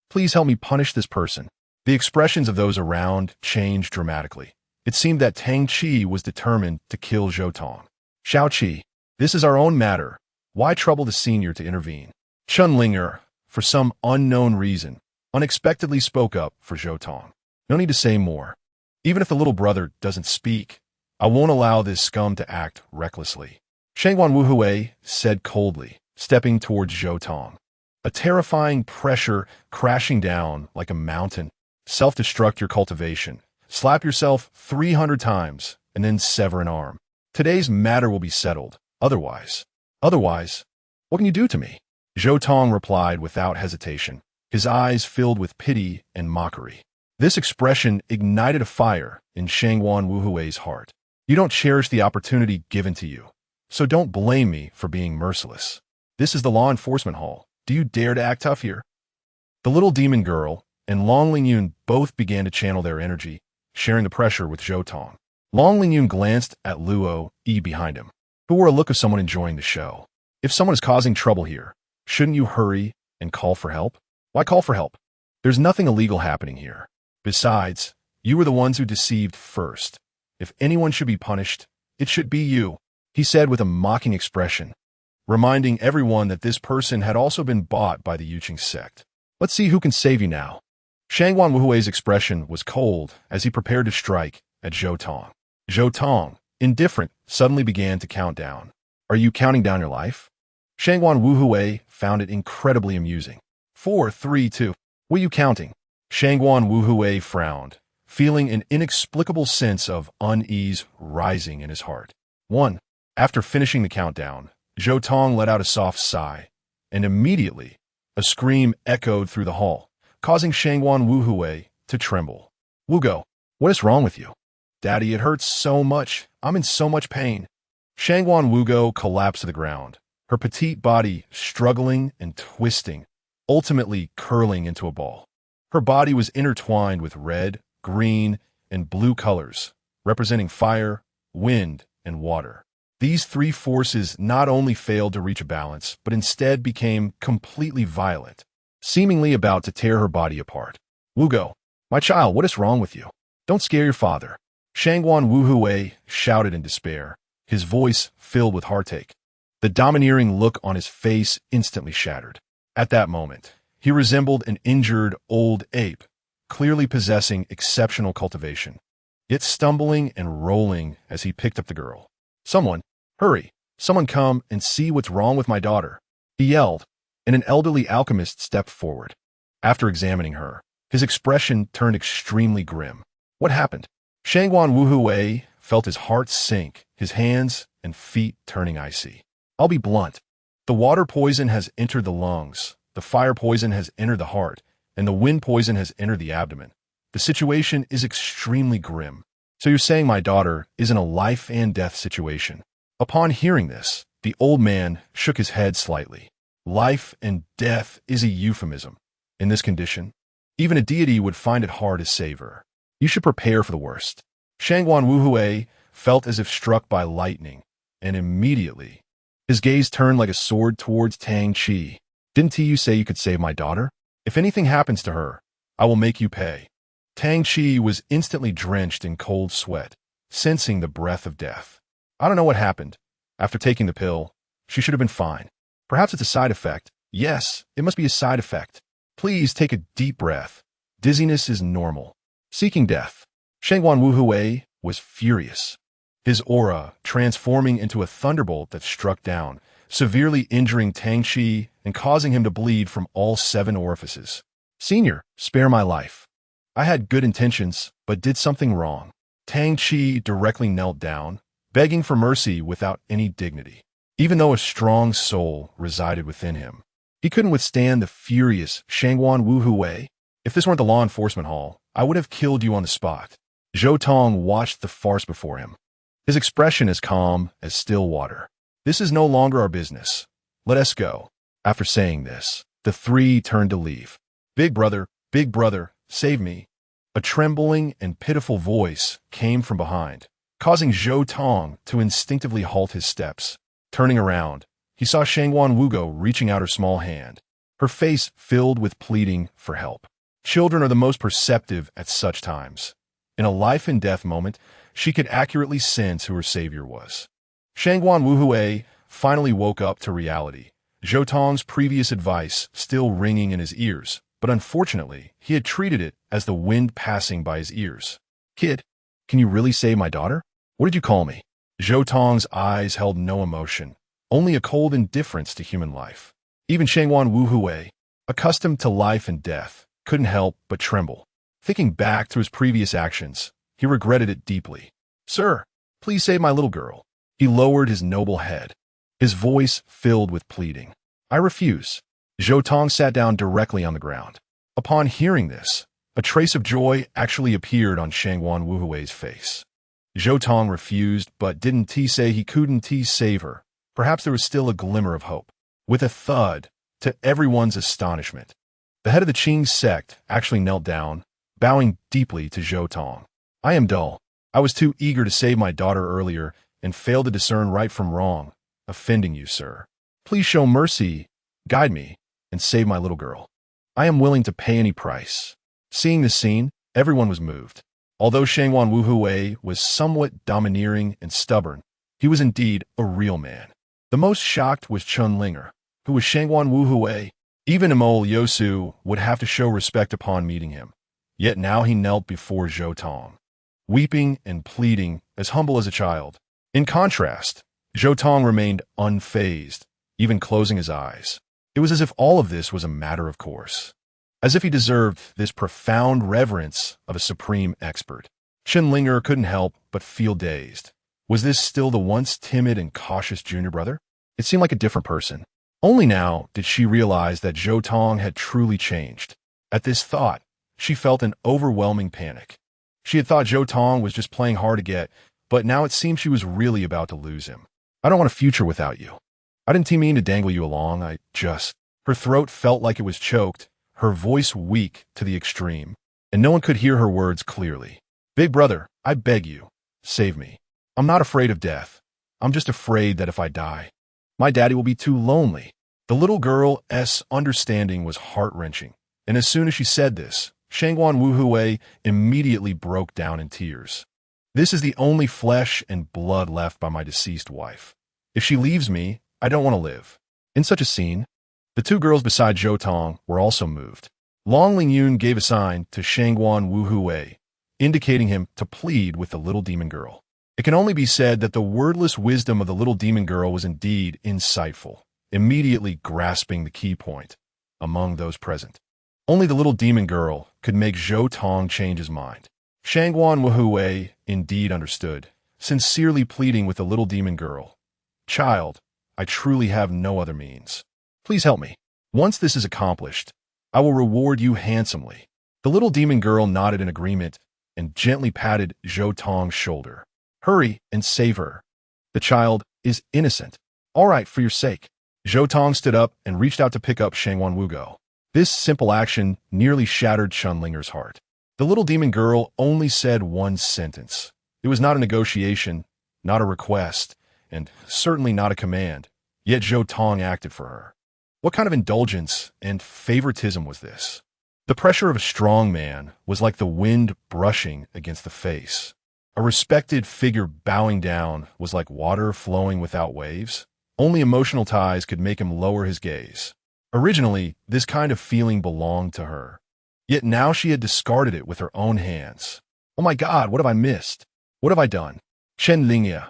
Please help me punish this person. The expressions of those around changed dramatically. It seemed that Tang Qi was determined to kill Zhou Tong. Xiao Qi, this is our own matter. Why trouble the senior to intervene? Chunlinger, for some unknown reason, unexpectedly spoke up for Zhou Tong. No need to say more. Even if the little brother doesn't speak, I won't allow this scum to act recklessly. Shangwan Wuhui said coldly, stepping towards Zhou Tong. A terrifying pressure crashing down like a mountain. Self-destruct your cultivation. Slap yourself 300 times and then sever an arm. Today's matter will be settled. Otherwise, what can you do to me? Zhou Tong replied without hesitation, his eyes filled with pity and mockery. This expression ignited a fire in Shangwan Wuhui's heart. You don't cherish the opportunity given to you, so don't blame me for being merciless. This is the law enforcement hall. Do you dare to act tough here? The little demon girl and Long Lingyun both began to channel their energy, sharing the pressure with Zhou Tong. Long Lingyun glanced at Luo Yi behind him, who wore a look of someone enjoying the show. If someone is causing trouble here, shouldn't you hurry and call for help? Why call for help? There's nothing illegal happening here. Besides, you were the ones who deceived first. If anyone should be punished, it should be you, he said with a mocking expression, reminding everyone that this person had also been bought by the Yuqing sect. Let's see who can save you now. Shangwan Wuhui's expression was cold as he prepared to strike at Zhou Tong. Zhou Tong, indifferent, suddenly began to count down. Are you counting down your life? Shangwan Wuhui found it incredibly amusing. 4, 3, 2. What are you counting? Shangwan Wuhui frowned, feeling an inexplicable sense of unease rising in his heart. 1. After finishing the countdown, Zhou Tong let out a soft sigh, and immediately, a scream echoed through the hall, causing Shangwan Wuhui to tremble. Wugo, what is wrong with you? Daddy, it hurts so much. I'm in so much pain. Shangwan Wugo collapsed to the ground, her petite body struggling and twisting, ultimately curling into a ball. Her body was intertwined with red, green, and blue colors, representing fire, wind, and water. These three forces not only failed to reach a balance, but instead became completely violent, seemingly about to tear her body apart. Wugo, my child, what is wrong with you? Don't scare your father. Shangguan Wuhui shouted in despair, his voice filled with heartache. The domineering look on his face instantly shattered. At that moment, he resembled an injured old ape, clearly possessing exceptional cultivation, yet stumbling and rolling as he picked up the girl. Someone, hurry, someone come and see what's wrong with my daughter, he yelled, and an elderly alchemist stepped forward. After examining her, his expression turned extremely grim. What happened? Shangguan Wuhui felt his heart sink, his hands and feet turning icy. I'll be blunt. The water poison has entered the lungs, the fire poison has entered the heart, and the wind poison has entered the abdomen. The situation is extremely grim. So you're saying my daughter is in a life and death situation. Upon hearing this, the old man shook his head slightly. Life and death is a euphemism. In this condition, even a deity would find it hard to save her. You should prepare for the worst. Shangguan Wuhui felt as if struck by lightning, and immediately, his gaze turned like a sword towards Tang Chi. Didn't you say you could save my daughter? If anything happens to her, I will make you pay. Tang Chi was instantly drenched in cold sweat, sensing the breath of death. I don't know what happened. After taking the pill, she should have been fine. Perhaps it's a side effect. Yes, it must be a side effect. Please take a deep breath. Dizziness is normal. Seeking death. Shangguan Wuhui was furious, his aura transforming into a thunderbolt that struck down, severely injuring Tang Chi and causing him to bleed from all 7 orifices. Senior, spare my life. I had good intentions, but did something wrong. Tang Chi directly knelt down, begging for mercy without any dignity. Even though a strong soul resided within him, he couldn't withstand the furious Shangguan Wuhui. If this weren't the law enforcement hall, I would have killed you on the spot. Zhou Tong watched the farce before him, his expression as calm as still water. This is no longer our business. Let us go. After saying this, the three turned to leave. Big brother, save me. A trembling and pitiful voice came from behind, causing Zhou Tong to instinctively halt his steps. Turning around, he saw Shangguan Wugo reaching out her small hand, her face filled with pleading for help. Children are the most perceptive at such times. In a life and death moment, she could accurately sense who her savior was. Shangguan Wuhui finally woke up to reality, Zhou Tong's previous advice still ringing in his ears, but unfortunately, he had treated it as the wind passing by his ears. Kid, can you really save my daughter? What did you call me? Zhou Tong's eyes held no emotion, only a cold indifference to human life. Even Shangguan Wuhui, accustomed to life and death, couldn't help but tremble. Thinking back to his previous actions, he regretted it deeply. Sir, please save my little girl. He lowered his noble head, his voice filled with pleading. I refuse. Zhou Tong sat down directly on the ground. Upon hearing this, a trace of joy actually appeared on Shangguan Wuhui's face. Zhou Tong refused, but didn't he say he couldn't save her? Perhaps there was still a glimmer of hope. With a thud, to everyone's astonishment, the head of the Qing sect actually knelt down, bowing deeply to Zhou Tong. I am dull. I was too eager to save my daughter earlier and failed to discern right from wrong, offending you, sir. Please show mercy, guide me, and save my little girl. I am willing to pay any price. Seeing this scene, everyone was moved. Although Shangguan Wuhui was somewhat domineering and stubborn, he was indeed a real man. The most shocked was Chun Linger, who was Shangguan Wuhui. Even Imol Yosu would have to show respect upon meeting him. Yet now he knelt before Zhou Tong, weeping and pleading, as humble as a child. In contrast, Zhou Tong remained unfazed, even closing his eyes. It was as if all of this was a matter of course, as if he deserved this profound reverence of a supreme expert. Chen Linger couldn't help but feel dazed. Was this still the once timid and cautious junior brother? It seemed like a different person. Only now did she realize that Zhou Tong had truly changed. At this thought, she felt an overwhelming panic. She had thought Zhou Tong was just playing hard to get, but now it seemed she was really about to lose him. I don't want a future without you. I didn't mean to dangle you along, Her throat felt like it was choked, her voice weak to the extreme, and no one could hear her words clearly. Big brother, I beg you, save me. I'm not afraid of death. I'm just afraid that if I die, my daddy will be too lonely. The little girl's understanding was heart-wrenching, and as soon as she said this, Shangguan Wuhui immediately broke down in tears. This is the only flesh and blood left by my deceased wife. If she leaves me, I don't want to live. In such a scene, the two girls beside Zhou Tong were also moved. Long Lingyun gave a sign to Shangguan Wuhui, indicating him to plead with the little demon girl. It can only be said that the wordless wisdom of the little demon girl was indeed insightful, immediately grasping the key point among those present. Only the little demon girl could make Zhou Tong change his mind. Shangguan Wuhui indeed understood, sincerely pleading with the little demon girl. Child, I truly have no other means. Please help me. Once this is accomplished, I will reward you handsomely. The little demon girl nodded in agreement and gently patted Zhou Tong's shoulder. Hurry and save her. The child is innocent. All right, for your sake. Zhou Tong stood up and reached out to pick up Shangguan Wugo. This simple action nearly shattered Chunlinger's heart. The little demon girl only said one sentence. It was not a negotiation, not a request, and certainly not a command. Yet Zhou Tong acted for her. What kind of indulgence and favoritism was this? The pressure of a strong man was like the wind brushing against the face. A respected figure bowing down was like water flowing without waves. Only emotional ties could make him lower his gaze. Originally, this kind of feeling belonged to her. Yet now she had discarded it with her own hands. Oh my God, what have I missed? What have I done? Chen Lingya,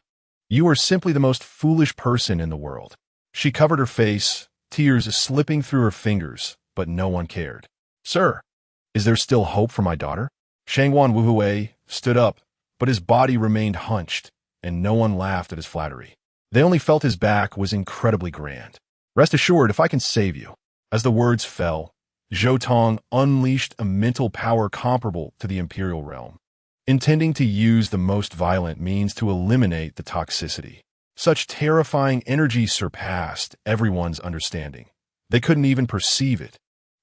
you are simply the most foolish person in the world. She covered her face, tears slipping through her fingers, but no one cared. Sir, is there still hope for my daughter? Shangguan Wuhui stood up, but his body remained hunched, and no one laughed at his flattery. They only felt his back was incredibly grand. Rest assured, if I can save you. As the words fell, Zhou Tong unleashed a mental power comparable to the imperial realm, intending to use the most violent means to eliminate the toxicity. Such terrifying energy surpassed everyone's understanding. They couldn't even perceive it.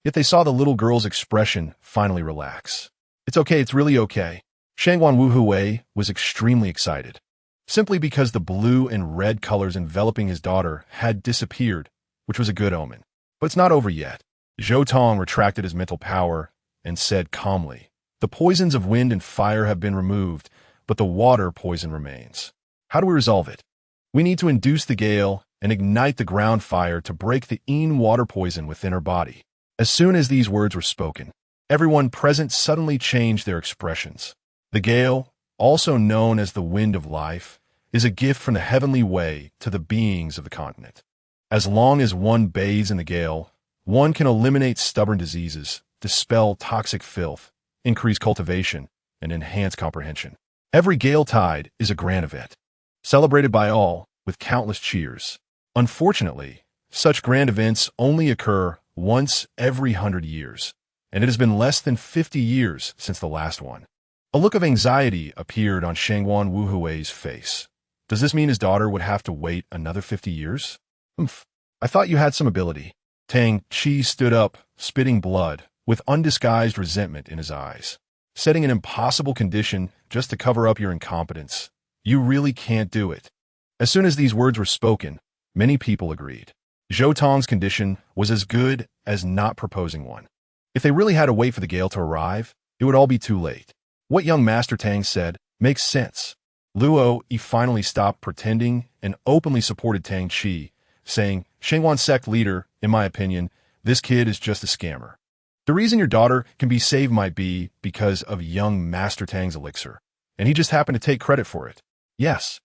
Yet they saw the little girl's expression finally relax. It's okay, it's really okay. Shangguan Wuhui was extremely excited, simply because the blue and red colors enveloping his daughter had disappeared, which was a good omen. But it's not over yet. Zhou Tong retracted his mental power and said calmly, the poisons of wind and fire have been removed, but the water poison remains. How do we resolve it? We need to induce the gale and ignite the ground fire to break the water poison within her body. As soon as these words were spoken, everyone present suddenly changed their expressions. The gale, also known as the wind of life, is a gift from the heavenly way to the beings of the continent. As long as one bathes in the gale, one can eliminate stubborn diseases, dispel toxic filth, increase cultivation, and enhance comprehension. Every gale tide is a grand event, celebrated by all with countless cheers. Unfortunately, such grand events only occur once every 100 years, and it has been less than 50 years since the last one. A look of anxiety appeared on Shangguan Wuhui's face. Does this mean his daughter would have to wait another 50 years? Humph, I thought you had some ability. Tang Chi stood up, spitting blood, with undisguised resentment in his eyes. Setting an impossible condition just to cover up your incompetence. You really can't do it. As soon as these words were spoken, many people agreed. Zhou Tong's condition was as good as not proposing one. If they really had to wait for the gale to arrive, it would all be too late. What young Master Tang said makes sense. Luo Yi finally stopped pretending and openly supported Tang Chi, saying, Shangguan sect leader, in my opinion, this kid is just a scammer. The reason your daughter can be saved might be because of young Master Tang's elixir, and he just happened to take credit for it. Yes,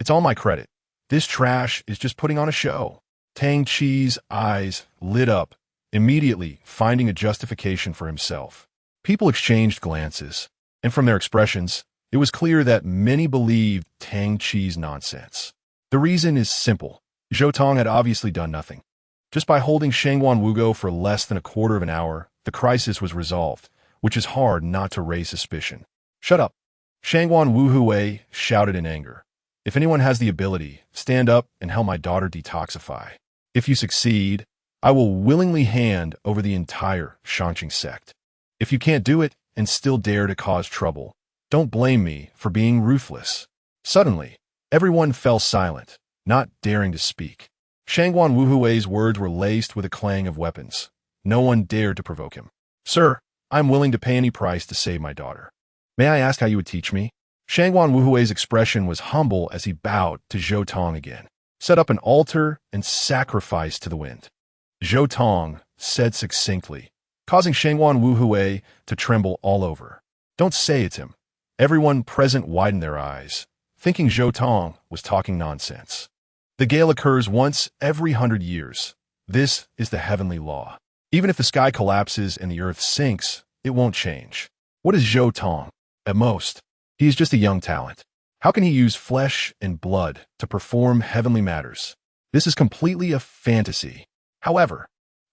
it's all my credit. This trash is just putting on a show. Tang Chi's eyes lit up, immediately finding a justification for himself. People exchanged glances, and from their expressions, it was clear that many believed Tang Chi's nonsense. The reason is simple. Zhou Tong had obviously done nothing. Just by holding Shangguan Wugo for less than a quarter of an hour, the crisis was resolved, which is hard not to raise suspicion. Shut up. Shangguan Wuhui shouted in anger. If anyone has the ability, stand up and help my daughter detoxify. If you succeed, I will willingly hand over the entire enchanting sect. If you can't do it and still dare to cause trouble, don't blame me for being ruthless. Suddenly, everyone fell silent, not daring to speak. Shangguan Wuhui's words were laced with a clang of weapons. No one dared to provoke him. Sir, I'm willing to pay any price to save my daughter. May I ask how you would teach me? Shangguan Wuhui's expression was humble as he bowed to Zhou Tong again. Set up an altar and sacrifice to the wind. Zhou Tong said succinctly, causing Shangguan Wuhui to tremble all over. Don't say it's him. Everyone present widened their eyes, thinking Zhou Tong was talking nonsense. The gale occurs once every 100 years. This is the heavenly law. Even if the sky collapses and the earth sinks, it won't change. What is Zhou Tong? At most, he is just a young talent. How can he use flesh and blood to perform heavenly matters? This is completely a fantasy. However,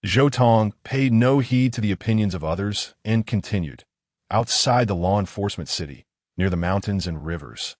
Zhou Tong paid no heed to the opinions of others and continued. Outside the law enforcement city, near the mountains and rivers,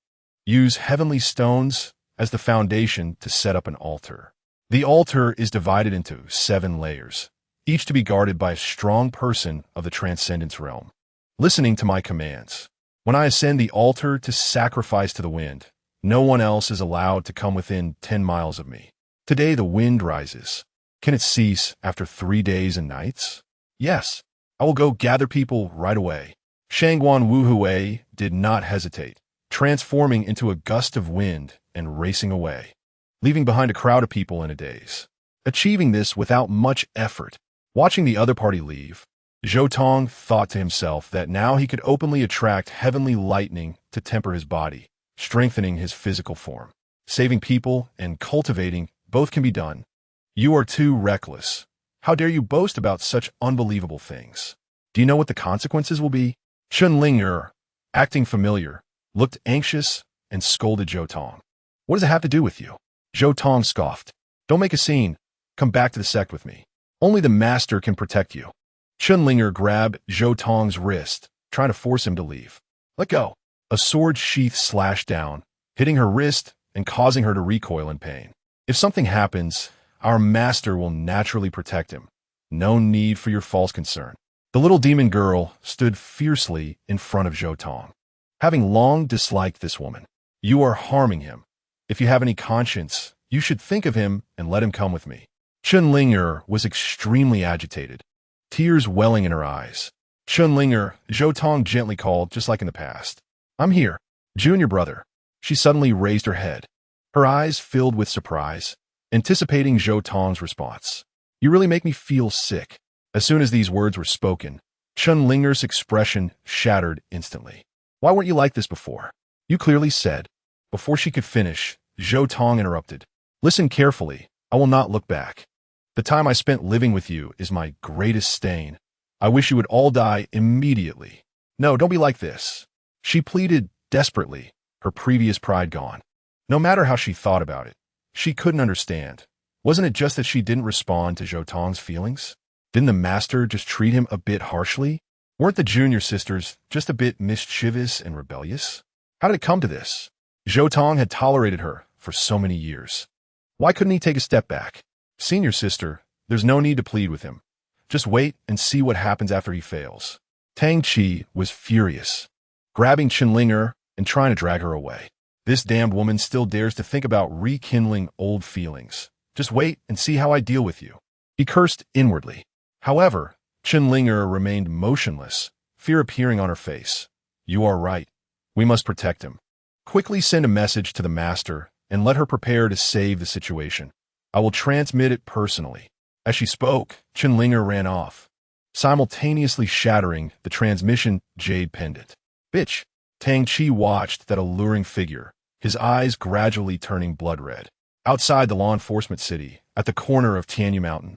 use heavenly stones as the foundation to set up an altar. The altar is divided into 7 layers, each to be guarded by a strong person of the transcendence realm, listening to my commands. When I ascend the altar to sacrifice to the wind, no one else is allowed to come within 10 miles of me. Today the wind rises. Can it cease after 3 days and nights? Yes, I will go gather people right away. Shangguan Wuhui did not hesitate, transforming into a gust of wind and racing away, leaving behind a crowd of people in a daze. Achieving this without much effort. Watching the other party leave, Zhou Tong thought to himself that now he could openly attract heavenly lightning to temper his body, strengthening his physical form. Saving people and cultivating both can be done. You are too reckless. How dare you boast about such unbelievable things? Do you know what the consequences will be? Chun Ling, acting familiar, looked anxious and scolded Zhou Tong. What does it have to do with you? Zhou Tong scoffed. Don't make a scene. Come back to the sect with me. Only the master can protect you. Chun Ling grabbed Zhou Tong's wrist, trying to force him to leave. Let go. A sword sheath slashed down, hitting her wrist and causing her to recoil in pain. If something happens, our master will naturally protect him. No need for your false concern. The little demon girl stood fiercely in front of Zhou Tong. Having long disliked this woman, you are harming him. If you have any conscience, you should think of him and let him come with me. Chun Ling was extremely agitated, tears welling in her eyes. Chun Ling, Zhou Tong gently called, just like in the past. I'm here, junior brother. She suddenly raised her head, her eyes filled with surprise, anticipating Zhou Tong's response. You really make me feel sick. As soon as these words were spoken, Chun Ling's expression shattered instantly. Why weren't you like this before? You clearly said. Before she could finish, Zhou Tong interrupted. Listen carefully. I will not look back. The time I spent living with you is my greatest stain. I wish you would all die immediately. No, don't be like this. She pleaded desperately, her previous pride gone. No matter how she thought about it, she couldn't understand. Wasn't it just that she didn't respond to Zhou Tong's feelings? Didn't the master just treat him a bit harshly? Weren't the junior sisters just a bit mischievous and rebellious? How did it come to this? Zhou Tong had tolerated her for so many years. Why couldn't he take a step back? Senior sister, there's no need to plead with him. Just wait and see what happens after he fails. Tang Qi was furious, grabbing Chun Ling and trying to drag her away. This damned woman still dares to think about rekindling old feelings. Just wait and see how I deal with you. He cursed inwardly. However, Chun Ling remained motionless, fear appearing on her face. You are right. We must protect him. Quickly send a message to the master and let her prepare to save the situation. I will transmit it personally. As she spoke, Chun Ling ran off, simultaneously shattering the transmission jade pendant. Bitch! Tang Qi watched that alluring figure, his eyes gradually turning blood red. Outside the law enforcement city, at the corner of Tianyu Mountain,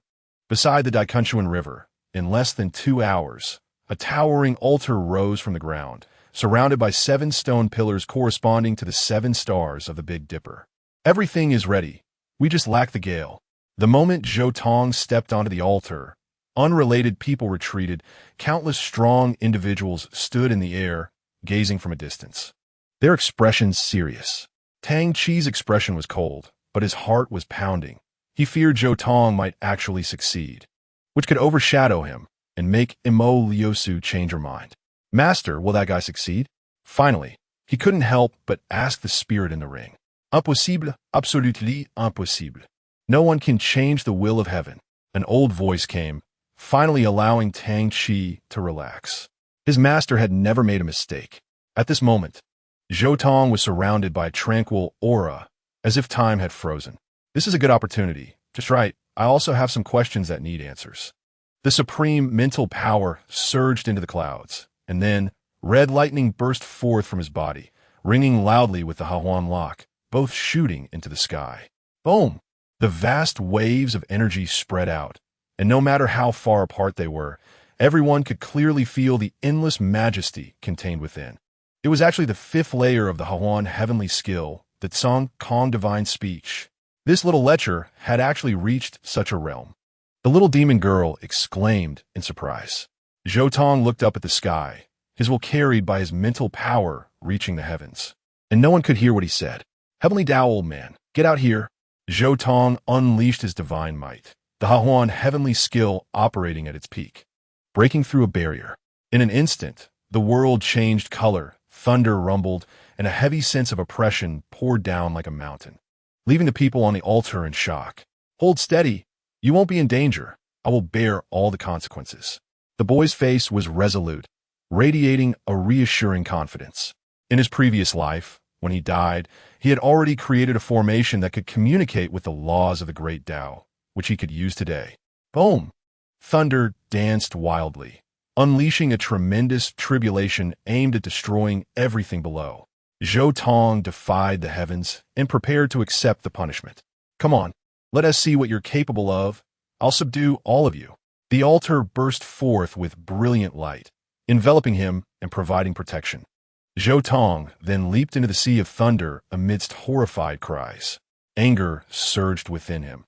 beside the Daikunchuan River, in less than 2 hours, a towering altar rose from the ground, surrounded by 7 stone pillars corresponding to the 7 stars of the Big Dipper. Everything is ready. We just lack the gale. The moment Zhou Tong stepped onto the altar, unrelated people retreated. Countless strong individuals stood in the air, gazing from a distance, their expressions serious. Tang Qi's expression was cold, but his heart was pounding. He feared Zhou Tong might actually succeed, which could overshadow him and make Imo Liusu change her mind. Master, will that guy succeed? Finally, he couldn't help but ask the spirit in the ring. Impossible, absolument impossible. No one can change the will of heaven. An old voice came, finally allowing Tang Chi to relax. His master had never made a mistake. At this moment, Zhou Tong was surrounded by a tranquil aura, as if time had frozen. This is a good opportunity. Just right, I also have some questions that need answers. The supreme mental power surged into the clouds, and then red lightning burst forth from his body, ringing loudly with the Hahuan lock, both shooting into the sky. Boom! The vast waves of energy spread out, and no matter how far apart they were, everyone could clearly feel the endless majesty contained within. It was actually the fifth layer of the Hahuan heavenly skill, the Tsong Kong divine speech. This little lecher had actually reached such a realm. The little demon girl exclaimed in surprise. Zhou Tong looked up at the sky, his will carried by his mental power reaching the heavens. And no one could hear what he said. Heavenly Tao, old man, get out here. Zhou Tong unleashed his divine might, the Hahuan heavenly skill operating at its peak, breaking through a barrier. In an instant, the world changed color, thunder rumbled, and a heavy sense of oppression poured down like a mountain, leaving the people on the altar in shock. Hold steady. You won't be in danger. I will bear all the consequences. The boy's face was resolute, radiating a reassuring confidence. In his previous life, when he died, he had already created a formation that could communicate with the laws of the great Tao, which he could use today. Boom! Thunder danced wildly, unleashing a tremendous tribulation aimed at destroying everything below. Zhou Tong defied the heavens and prepared to accept the punishment. Come on, let us see what you're capable of. I'll subdue all of you. The altar burst forth with brilliant light, enveloping him and providing protection. Zhou Tong then leaped into the sea of thunder amidst horrified cries. Anger surged within him.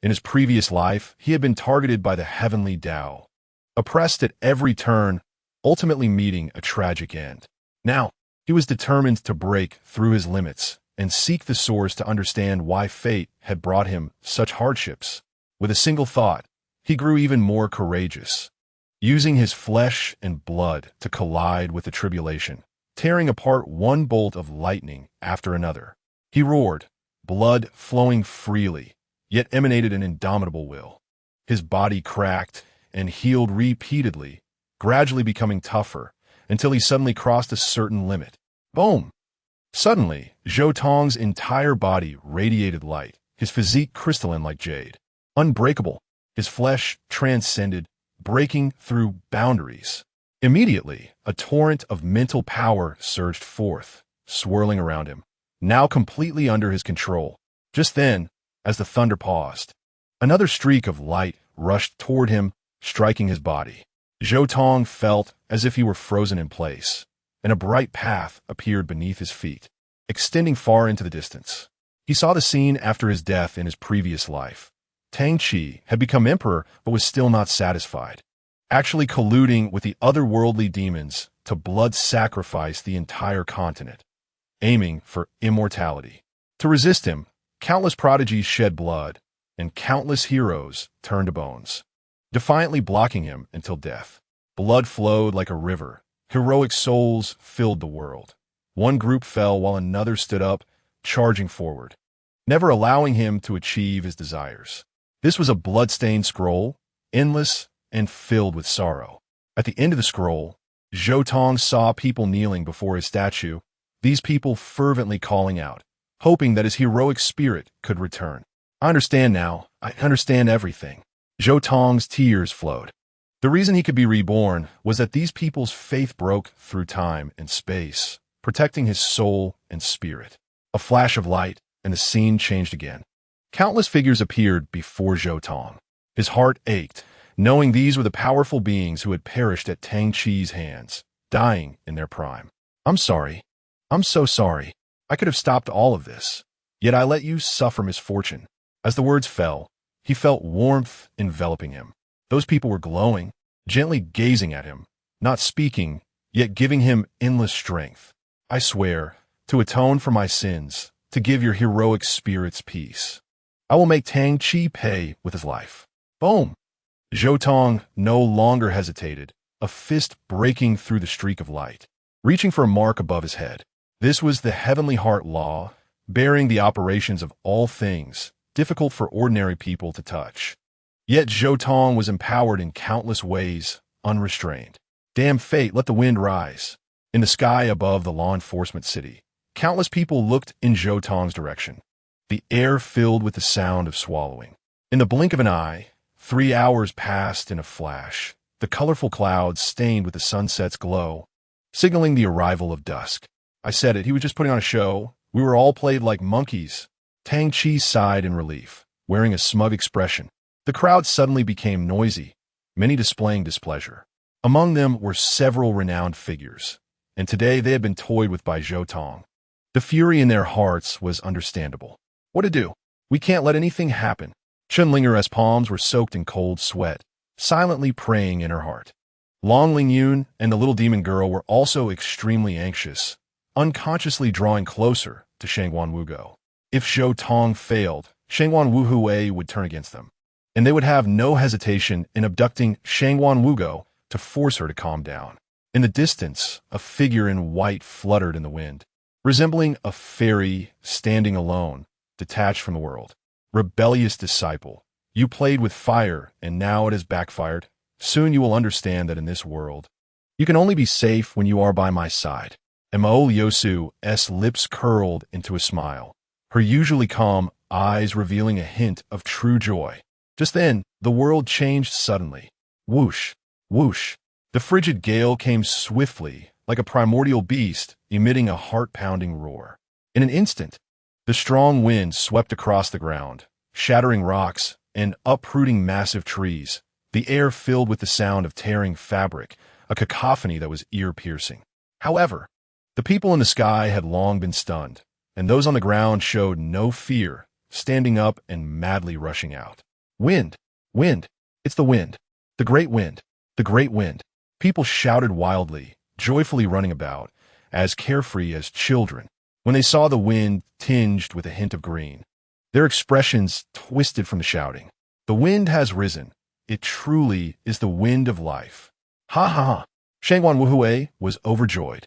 In his previous life, he had been targeted by the heavenly Tao, oppressed at every turn, ultimately meeting a tragic end. Now, he was determined to break through his limits and seek the source to understand why fate had brought him such hardships. With a single thought, he grew even more courageous, using his flesh and blood to collide with the tribulation, tearing apart one bolt of lightning after another. He roared, blood flowing freely, yet emanated an indomitable will. His body cracked and healed repeatedly, gradually becoming tougher, until he suddenly crossed a certain limit. Boom! Suddenly, Zhou Tong's entire body radiated light, his physique crystalline like jade. Unbreakable, his flesh transcended, breaking through boundaries. Immediately, a torrent of mental power surged forth, swirling around him, now completely under his control. Just then, as the thunder paused, another streak of light rushed toward him, striking his body. Zhou Tong felt as if he were frozen in place, and a bright path appeared beneath his feet, extending far into the distance. He saw the scene after his death in his previous life. Tang Chi had become emperor but was still not satisfied, actually colluding with the otherworldly demons to blood sacrifice the entire continent, aiming for immortality. To resist him, countless prodigies shed blood, and countless heroes turned to bones, defiantly blocking him until death. Blood flowed like a river. Heroic souls filled the world. One group fell while another stood up, charging forward, never allowing him to achieve his desires. This was a blood-stained scroll, endless and filled with sorrow. At the end of the scroll, Zhou Tong saw people kneeling before his statue, these people fervently calling out, hoping that his heroic spirit could return. I understand now. I understand everything. Zhou Tong's tears flowed. The reason he could be reborn was that these people's faith broke through time and space, protecting his soul and spirit. A flash of light, and the scene changed again. Countless figures appeared before Zhou Tong. His heart ached, knowing these were the powerful beings who had perished at Tang Chi's hands, dying in their prime. I'm sorry. I'm so sorry. I could have stopped all of this. Yet I let you suffer misfortune. As the words fell, he felt warmth enveloping him. Those people were glowing, gently gazing at him, not speaking, yet giving him endless strength. I swear, to atone for my sins, to give your heroic spirits peace. I will make Tang Chi pay with his life. Boom! Zhou Tong no longer hesitated, a fist breaking through the streak of light, reaching for a mark above his head. This was the heavenly heart law, bearing the operations of all things, difficult for ordinary people to touch. Yet Zhou Tong was empowered in countless ways, unrestrained. Damn fate, let the wind rise. In the sky above the law enforcement city, countless people looked in Zhou Tong's direction. The air filled with the sound of swallowing. In the blink of an eye, 3 hours passed in a flash, the colorful clouds stained with the sunset's glow, signaling the arrival of dusk. I said it, he was just putting on a show. We were all played like monkeys. Tang Chi sighed in relief, wearing a smug expression. The crowd suddenly became noisy, many displaying displeasure. Among them were several renowned figures, and today they had been toyed with by Zhou Tong. The fury in their hearts was understandable. What to do? We can't let anything happen. Chunlinger's palms were soaked in cold sweat, silently praying in her heart. Long Ling Yun and the little demon girl were also extremely anxious, unconsciously drawing closer to Shangguan Wugo. If Zhou Tong failed, Shangguan Wuhui would turn against them, and they would have no hesitation in abducting Shangguan Wugo to force her to calm down. In the distance, a figure in white fluttered in the wind, resembling a fairy standing alone, detached from the world. Rebellious disciple, you played with fire, and now it has backfired. Soon you will understand that in this world, you can only be safe when you are by my side. Mo Yosu's lips curled into a smile, her usually calm eyes revealing a hint of true joy. Just then, the world changed suddenly. Whoosh, whoosh. The frigid gale came swiftly, like a primordial beast, emitting a heart-pounding roar. In an instant, the strong wind swept across the ground, shattering rocks and uprooting massive trees, the air filled with the sound of tearing fabric, a cacophony that was ear-piercing. However, the people in the sky had long been stunned, and those on the ground showed no fear, standing up and madly rushing out. Wind! Wind! It's the wind! The great wind! The great wind! People shouted wildly, joyfully running about, as carefree as children, when they saw the wind tinged with a hint of green. Their expressions twisted from the shouting. The wind has risen. It truly is the wind of life. Ha ha ha! Shangguan Wuhui was overjoyed.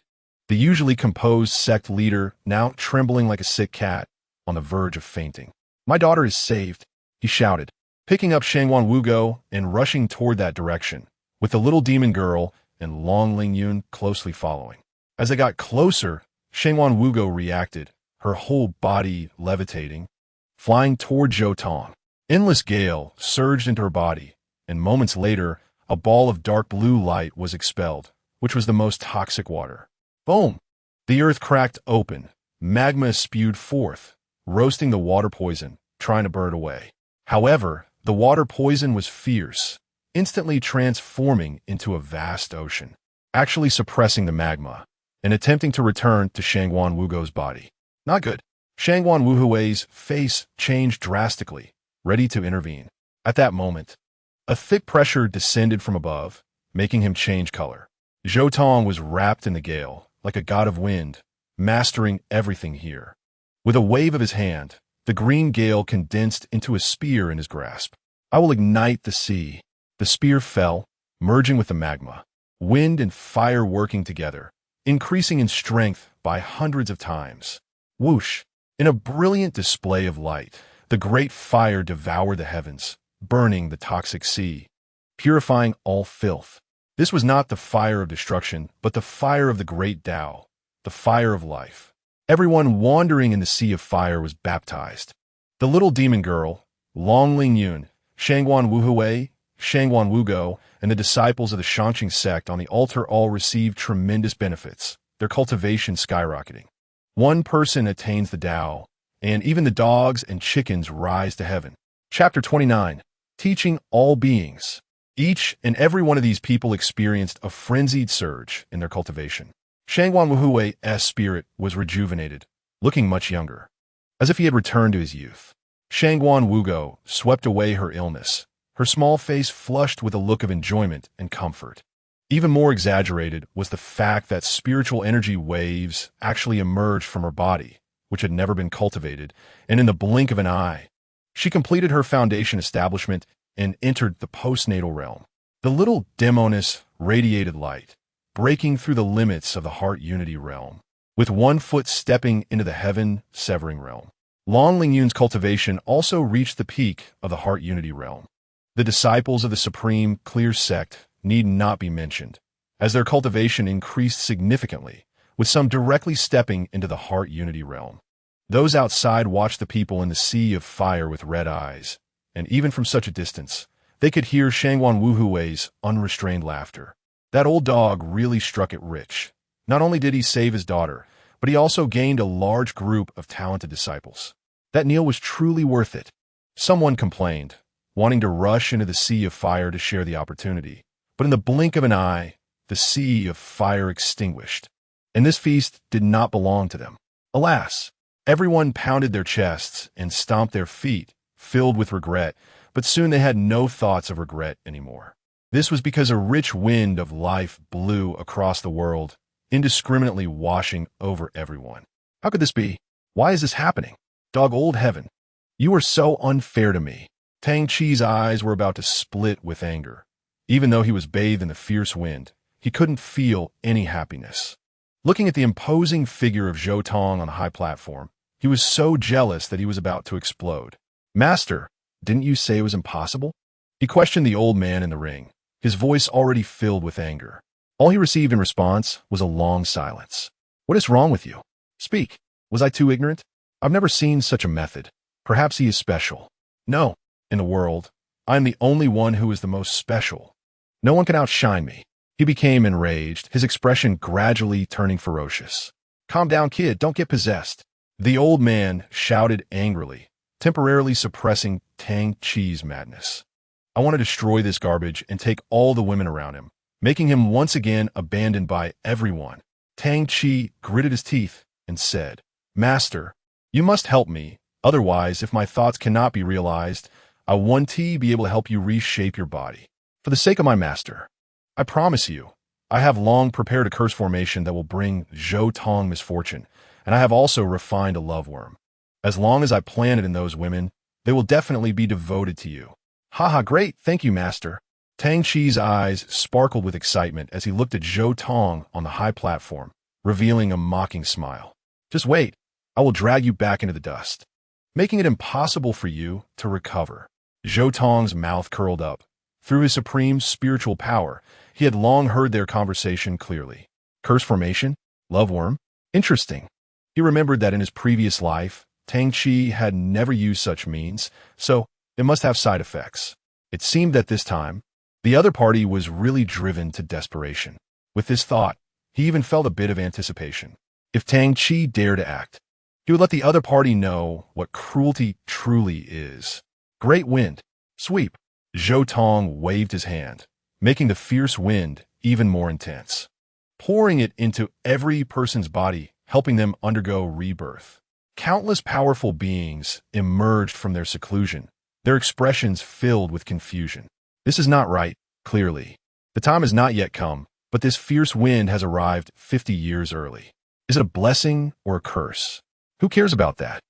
The usually composed sect leader now trembling like a sick cat, on the verge of fainting. My daughter is saved, he shouted, picking up Shangguan Wugo and rushing toward that direction, with the little demon girl and Long Ling Yun closely following. As they got closer, Shangguan Wugo reacted, her whole body levitating, flying toward Zhou Tong. Endless gale surged into her body, and moments later, a ball of dark blue light was expelled, which was the most toxic water. Boom! The earth cracked open, magma spewed forth, roasting the water poison, trying to burn it away. However, the water poison was fierce, instantly transforming into a vast ocean, actually suppressing the magma, and attempting to return to Shangguan Wugo's body. Not good. Shangguan Wuhui's face changed drastically, ready to intervene. At that moment, a thick pressure descended from above, making him change color. Zhou Tong was wrapped in the gale, like a god of wind, mastering everything here. With a wave of his hand, the green gale condensed into a spear in his grasp. I will ignite the sea. The spear fell, merging with the magma, wind and fire working together, increasing in strength by hundreds of times. Whoosh! In a brilliant display of light, the great fire devoured the heavens, burning the toxic sea, purifying all filth. This was not the fire of destruction, but the fire of the great Tao, the fire of life. Everyone wandering in the sea of fire was baptized. The little demon girl, Long Ling Yun, Shangguan Wuhui, Shangguan Wugo, and the disciples of the Shangqing sect on the altar all received tremendous benefits, their cultivation skyrocketing. One person attains the Tao, and even the dogs and chickens rise to heaven. Chapter 29. Teaching all beings. Each and every one of these people experienced a frenzied surge in their cultivation. Shangguan Wuhui's spirit was rejuvenated, looking much younger, as if he had returned to his youth. Shangguan Wugo swept away her illness, her small face flushed with a look of enjoyment and comfort. Even more exaggerated was the fact that spiritual energy waves actually emerged from her body, which had never been cultivated, and in the blink of an eye, She completed her foundation establishment and entered the postnatal realm. The little demoness radiated light, breaking through the limits of the heart unity realm, with one foot stepping into the heaven-severing realm. Long Lingyun's cultivation also reached the peak of the heart unity realm. The disciples of the supreme clear sect need not be mentioned, as their cultivation increased significantly, with some directly stepping into the heart unity realm. Those outside watched the people in the sea of fire with red eyes, and even from such a distance, they could hear Shangwan Wuhui's unrestrained laughter. That old dog really struck it rich. Not only did he save his daughter, but he also gained a large group of talented disciples. That meal was truly worth it. Someone complained, wanting to rush into the sea of fire to share the opportunity. But in the blink of an eye, the sea of fire extinguished. And this feast did not belong to them. Alas, everyone pounded their chests and stomped their feet, filled with regret, but soon they had no thoughts of regret anymore. This was because a rich wind of life blew across the world, indiscriminately washing over everyone. How could this be? Why is this happening? Dog old heaven, you are so unfair to me. Tang Chi's eyes were about to split with anger. Even though he was bathed in the fierce wind, he couldn't feel any happiness. Looking at the imposing figure of Zhou Tong on the high platform, he was so jealous that he was about to explode. Master, didn't you say it was impossible? He questioned the old man in the ring, his voice already filled with anger. All he received in response was a long silence. What is wrong with you? Speak. Was I too ignorant? I've never seen such a method. Perhaps he is special. No, in the world, I am the only one who is the most special. No one can outshine me. He became enraged, his expression gradually turning ferocious. Calm down, kid, don't get possessed. The old man shouted angrily, temporarily suppressing Tang Chi's madness. I want to destroy this garbage and take all the women around him, making him once again abandoned by everyone. Tang Chi gritted his teeth and said, Master, you must help me. Otherwise, if my thoughts cannot be realized, I won't be able to help you reshape your body. For the sake of my master, I promise you, I have long prepared a curse formation that will bring Zhou Tong misfortune, and I have also refined a love worm. As long as I plant it in those women, they will definitely be devoted to you. Haha, great, thank you, master. Tang Chi's eyes sparkled with excitement as he looked at Zhou Tong on the high platform, revealing a mocking smile. Just wait, I will drag you back into the dust, making it impossible for you to recover. Zhou Tong's mouth curled up. Through his supreme spiritual power, he had long heard their conversation clearly. Curse formation? Love worm? Interesting. He remembered that in his previous life, Tang Chi had never used such means, so it must have side effects. It seemed that this time, the other party was really driven to desperation. With this thought, he even felt a bit of anticipation. If Tang Chi dared to act, he would let the other party know what cruelty truly is. Great wind. Sweep. Zhou Tong waved his hand, making the fierce wind even more intense, pouring it into every person's body, helping them undergo rebirth. Countless powerful beings emerged from their seclusion, their expressions filled with confusion. This is not right, clearly. The time has not yet come, but this fierce wind has arrived 50 years early. Is it a blessing or a curse? Who cares about that?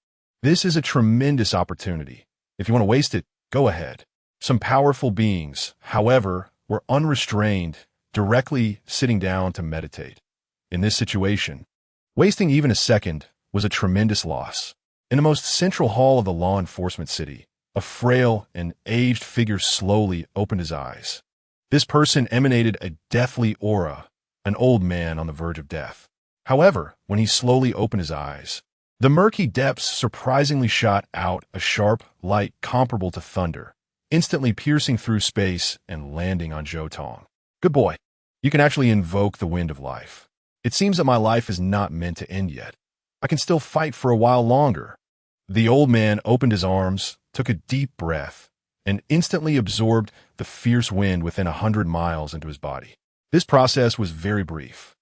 This is a tremendous opportunity. If you want to waste it, go ahead. Some powerful beings, however, were unrestrained, directly sitting down to meditate. In this situation, wasting even a second was a tremendous loss. In the most central hall of the law enforcement city, a frail and aged figure slowly opened his eyes. This person emanated a deathly aura, an old man on the verge of death. However, when he slowly opened his eyes, the murky depths surprisingly shot out a sharp light comparable to thunder, instantly piercing through space and landing on Zhou Tong. Good boy. You can actually invoke the wind of life. It seems that my life is not meant to end yet. I can still fight for a while longer. The old man opened his arms, took a deep breath, and instantly absorbed the fierce wind within 100 miles into his body. This process was very brief.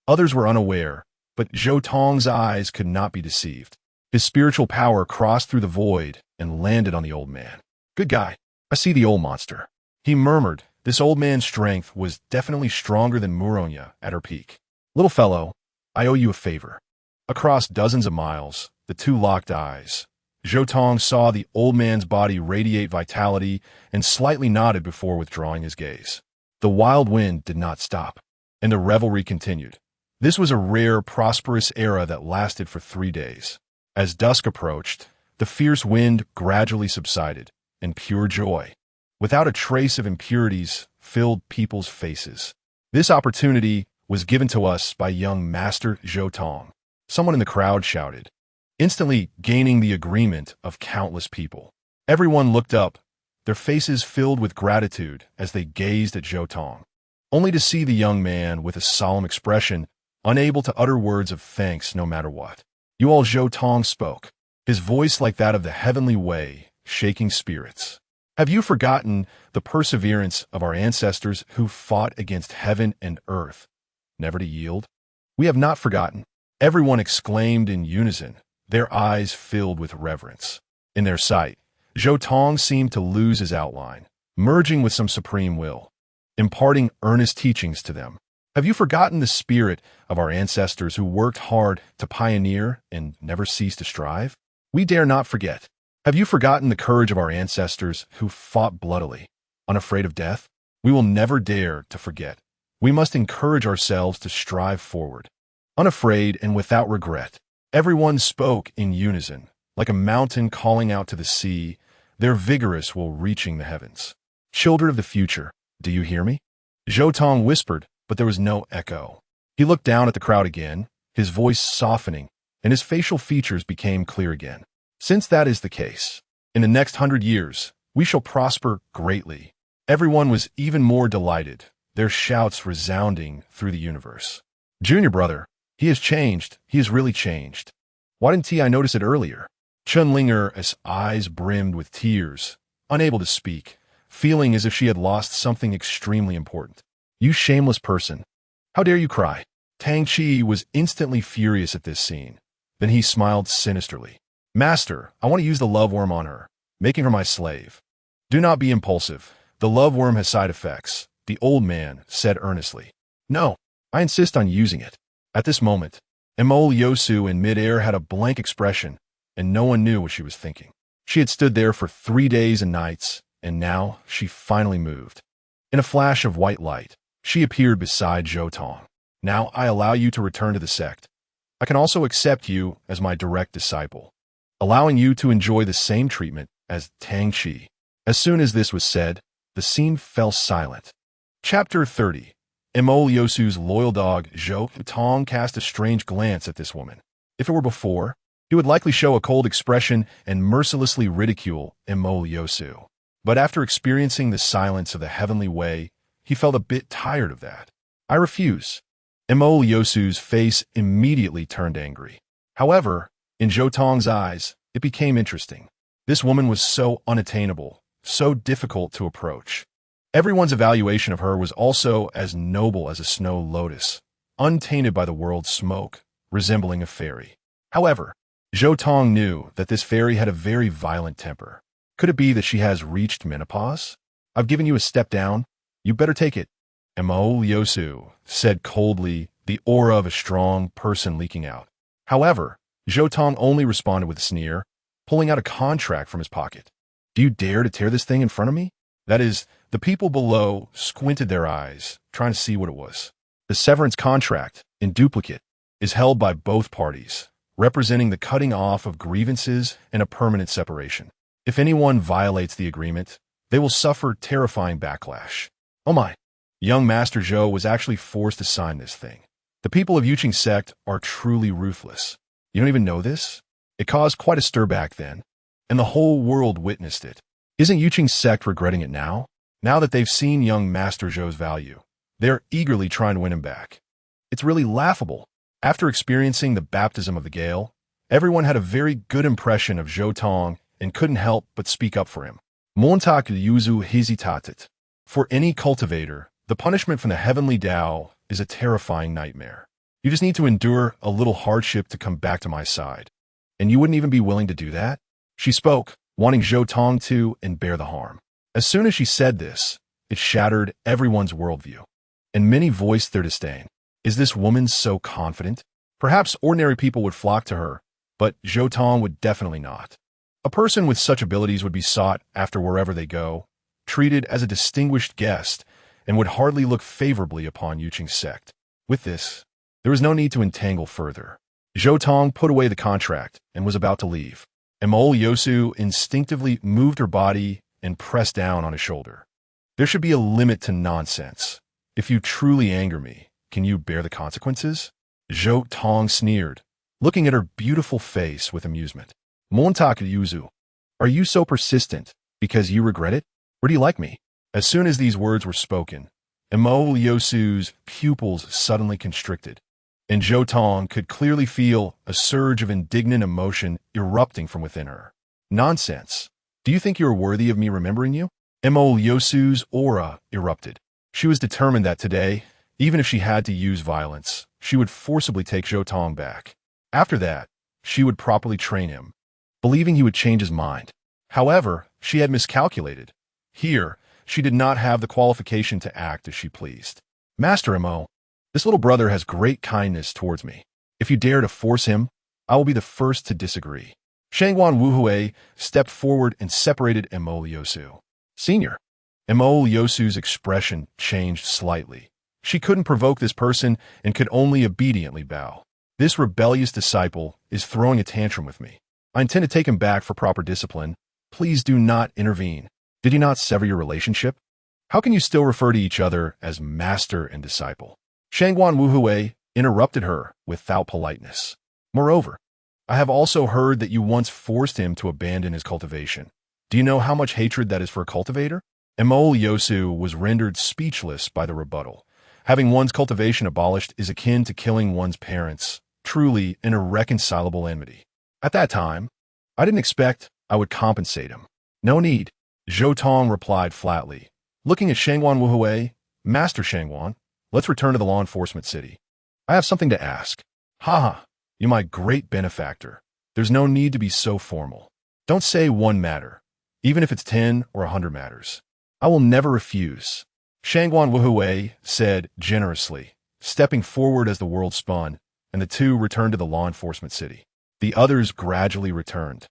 Others were unaware, but Zhou Tong's eyes could not be deceived. His spiritual power crossed through the void and landed on the old man. Good guy. I see the old monster. He murmured. This old man's strength was definitely stronger than Muronya at her peak. Little fellow, I owe you a favor. Across dozens of miles, the two locked eyes, Zhou Tong saw the old man's body radiate vitality and slightly nodded before withdrawing his gaze. The wild wind did not stop, and the revelry continued. This was a rare, prosperous era that lasted for 3 days. As dusk approached, the fierce wind gradually subsided, and pure joy, without a trace of impurities, filled people's faces. This opportunity was given to us by young Master Zhou Tong, someone in the crowd shouted, instantly gaining the agreement of countless people. Everyone looked up, their faces filled with gratitude as they gazed at Zhou Tong, only to see the young man with a solemn expression, unable to utter words of thanks no matter what. You all, Zhou Tong spoke, his voice like that of the heavenly way, shaking spirits. Have you forgotten the perseverance of our ancestors who fought against heaven and earth, never to yield? We have not forgotten. Everyone exclaimed in unison, their eyes filled with reverence. In their sight, Zhou Tong seemed to lose his outline, merging with some supreme will, imparting earnest teachings to them. Have you forgotten the spirit of our ancestors who worked hard to pioneer and never ceased to strive? We dare not forget. Have you forgotten the courage of our ancestors who fought bloodily, unafraid of death? We will never dare to forget. We must encourage ourselves to strive forward, unafraid and without regret. Everyone spoke in unison, like a mountain calling out to the sea, their vigorous will reaching the heavens. Children of the future, do you hear me? Zhou Tong whispered, but there was no echo. He looked down at the crowd again, his voice softening, and his facial features became clear again. Since that is the case, in the next 100 years, we shall prosper greatly. Everyone was even more delighted, their shouts resounding through the universe. Junior brother, he has changed. He has really changed. Why didn't I notice it earlier? Chunlinger's eyes brimmed with tears, unable to speak, feeling as if she had lost something extremely important. You shameless person. How dare you cry? Tang Chi was instantly furious at this scene. Then he smiled sinisterly. Master, I want to use the love worm on her, making her my slave. Do not be impulsive. The love worm has side effects, the old man said earnestly. No, I insist on using it. At this moment, Emol Yosu in midair had a blank expression, and no one knew what she was thinking. She had stood there for 3 days and nights, and now she finally moved. In a flash of white light, she appeared beside Zhou Tong. Now I allow you to return to the sect. I can also accept you as my direct disciple, allowing you to enjoy the same treatment as Tang Chi. As soon as this was said, the scene fell silent. Chapter 30. Emol Yosu's loyal dog, Zhou Tong, cast a strange glance at this woman. If it were before, he would likely show a cold expression and mercilessly ridicule Emol Yosu. But after experiencing the silence of the heavenly way, he felt a bit tired of that. I refuse. Emol Yosu's face immediately turned angry. However, in Zhou Tong's eyes, it became interesting. This woman was so unattainable, so difficult to approach. Everyone's evaluation of her was also as noble as a snow lotus, untainted by the world's smoke, resembling a fairy. However, Zhou Tong knew that this fairy had a very violent temper. Could it be that she has reached menopause? I've given you a step down. You better take it. Emol Yosu said coldly, the aura of a strong person leaking out. However, Zhou Tong only responded with a sneer, pulling out a contract from his pocket. Do you dare to tear this thing in front of me? That is, the people below squinted their eyes, trying to see what it was. The severance contract, in duplicate, is held by both parties, representing the cutting off of grievances and a permanent separation. If anyone violates the agreement, they will suffer terrifying backlash. Oh my! Young Master Zhou was actually forced to sign this thing. The people of Yuqing sect are truly ruthless. You don't even know this? It caused quite a stir back then, and the whole world witnessed it. Isn't Yuqing sect regretting it now? Now that they've seen young Master Zhou's value, they're eagerly trying to win him back. It's really laughable. After experiencing the baptism of the Gale, everyone had a very good impression of Zhou Tong and couldn't help but speak up for him. Montak yuzu hesitatet. For any cultivator, the punishment from the heavenly Tao is a terrifying nightmare. You just need to endure a little hardship to come back to my side. And you wouldn't even be willing to do that? She spoke, wanting Zhou Tong to and bear the harm. As soon as she said this, it shattered everyone's worldview, and many voiced their disdain. Is this woman so confident? Perhaps ordinary people would flock to her, but Zhou Tong would definitely not. A person with such abilities would be sought after wherever they go, treated as a distinguished guest, and would hardly look favorably upon Yuqing's sect. With this, there was no need to entangle further. Zhou Tong put away the contract and was about to leave. Emol Yosu instinctively moved her body and pressed down on his shoulder. There should be a limit to nonsense. If you truly anger me, can you bear the consequences? Zhou Tong sneered, looking at her beautiful face with amusement. Montak Yuzu, are you so persistent because you regret it? Or do you like me? As soon as these words were spoken, Emol Yosu's pupils suddenly constricted, and Zhou Tong could clearly feel a surge of indignant emotion erupting from within her. Nonsense. Do you think you are worthy of me remembering you? Emol Yosu's aura erupted. She was determined that today, even if she had to use violence, she would forcibly take Zhou Tong back. After that, she would properly train him, believing he would change his mind. However, she had miscalculated. Here, she did not have the qualification to act as she pleased. Master Emo, this little brother has great kindness towards me. If you dare to force him, I will be the first to disagree. Shangguan Wuhui stepped forward and separated Emol Yosu. Senior. Emol Yosu's expression changed slightly. She couldn't provoke this person and could only obediently bow. This rebellious disciple is throwing a tantrum with me. I intend to take him back for proper discipline. Please do not intervene. Did you not sever your relationship? How can you still refer to each other as master and disciple? Shangguan Wuhui interrupted her without politeness. Moreover, I have also heard that you once forced him to abandon his cultivation. Do you know how much hatred that is for a cultivator? Emol Yosu was rendered speechless by the rebuttal. Having one's cultivation abolished is akin to killing one's parents, truly an irreconcilable enmity. At that time, I didn't expect I would compensate him. No need. Zhou Tong replied flatly, looking at Shangguan Wuhui. Master Shangguan, let's return to the law enforcement city. I have something to ask. Haha, you my great benefactor. There's no need to be so formal. Don't say one matter, even if it's 10 or 100 matters. I will never refuse. Shangguan Wuhui said generously, stepping forward as the world spun, and the two returned to the law enforcement city. The others gradually returned,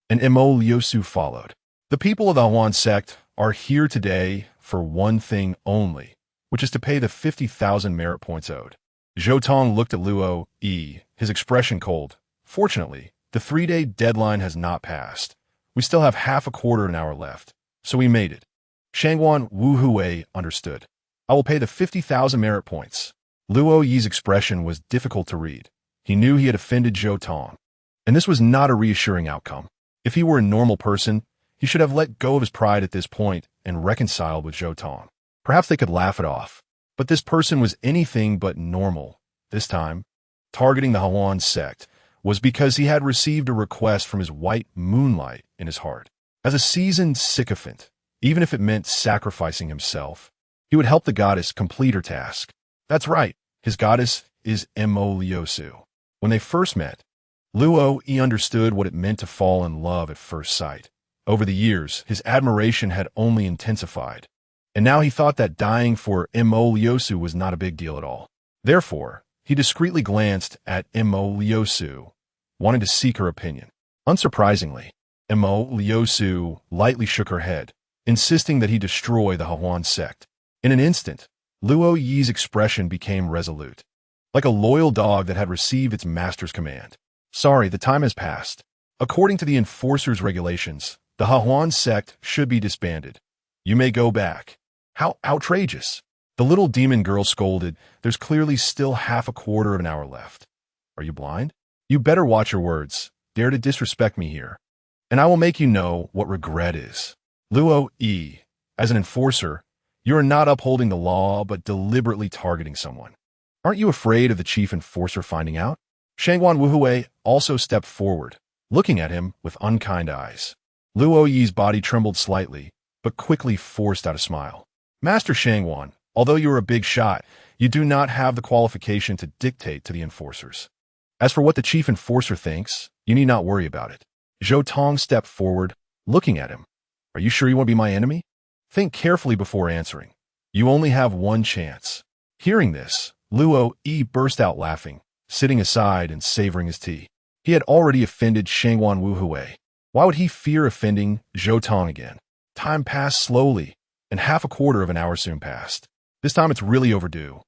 and Emol Yosu followed. The people of the Huan sect are here today for one thing only, which is to pay the 50,000 merit points owed. Zhou Tong looked at Luo Yi, his expression cold. Fortunately, the 3-day deadline has not passed. We still have half a quarter an hour left, so we made it. Shangguan Wuhui understood. I will pay the 50,000 merit points. Luo Yi's expression was difficult to read. He knew he had offended Zhou Tong, and this was not a reassuring outcome. If he were a normal person, he should have let go of his pride at this point and reconciled with Zhou Tong. Perhaps they could laugh it off. But this person was anything but normal. This time, targeting the Huan sect was because he had received a request from his white moonlight in his heart. As a seasoned sycophant, even if it meant sacrificing himself, he would help the goddess complete her task. That's right, his goddess is Emol Yosu. When they first met, Luo Yi understood what it meant to fall in love at first sight. Over the years, his admiration had only intensified, and now he thought that dying for Emol Yosu was not a big deal at all. Therefore, he discreetly glanced at Emol Yosu, wanting to seek her opinion. Unsurprisingly, Emol Yosu lightly shook her head, insisting that he destroy the Huan sect. In an instant, Luo Yi's expression became resolute, like a loyal dog that had received its master's command. Sorry, the time has passed. According to the enforcer's regulations, the Huan sect should be disbanded. You may go back. How outrageous! The little demon girl scolded. There's clearly still half a quarter of an hour left. Are you blind? You better watch your words. Dare to disrespect me here, and I will make you know what regret is. Luo Yi, as an enforcer, you are not upholding the law but deliberately targeting someone. Aren't you afraid of the chief enforcer finding out? Shangguan Wuhui also stepped forward, looking at him with unkind eyes. Luo Yi's body trembled slightly, but quickly forced out a smile. Master Shangguan, although you are a big shot, you do not have the qualification to dictate to the enforcers. As for what the chief enforcer thinks, you need not worry about it. Zhou Tong stepped forward, looking at him. Are you sure you want to be my enemy? Think carefully before answering. You only have one chance. Hearing this, Luo Yi burst out laughing, sitting aside and savoring his tea. He had already offended Shangguan Wuhui. Why would he fear offending Zhou Tong again? Time passed slowly, and half a quarter of an hour soon passed. This time it's really overdue.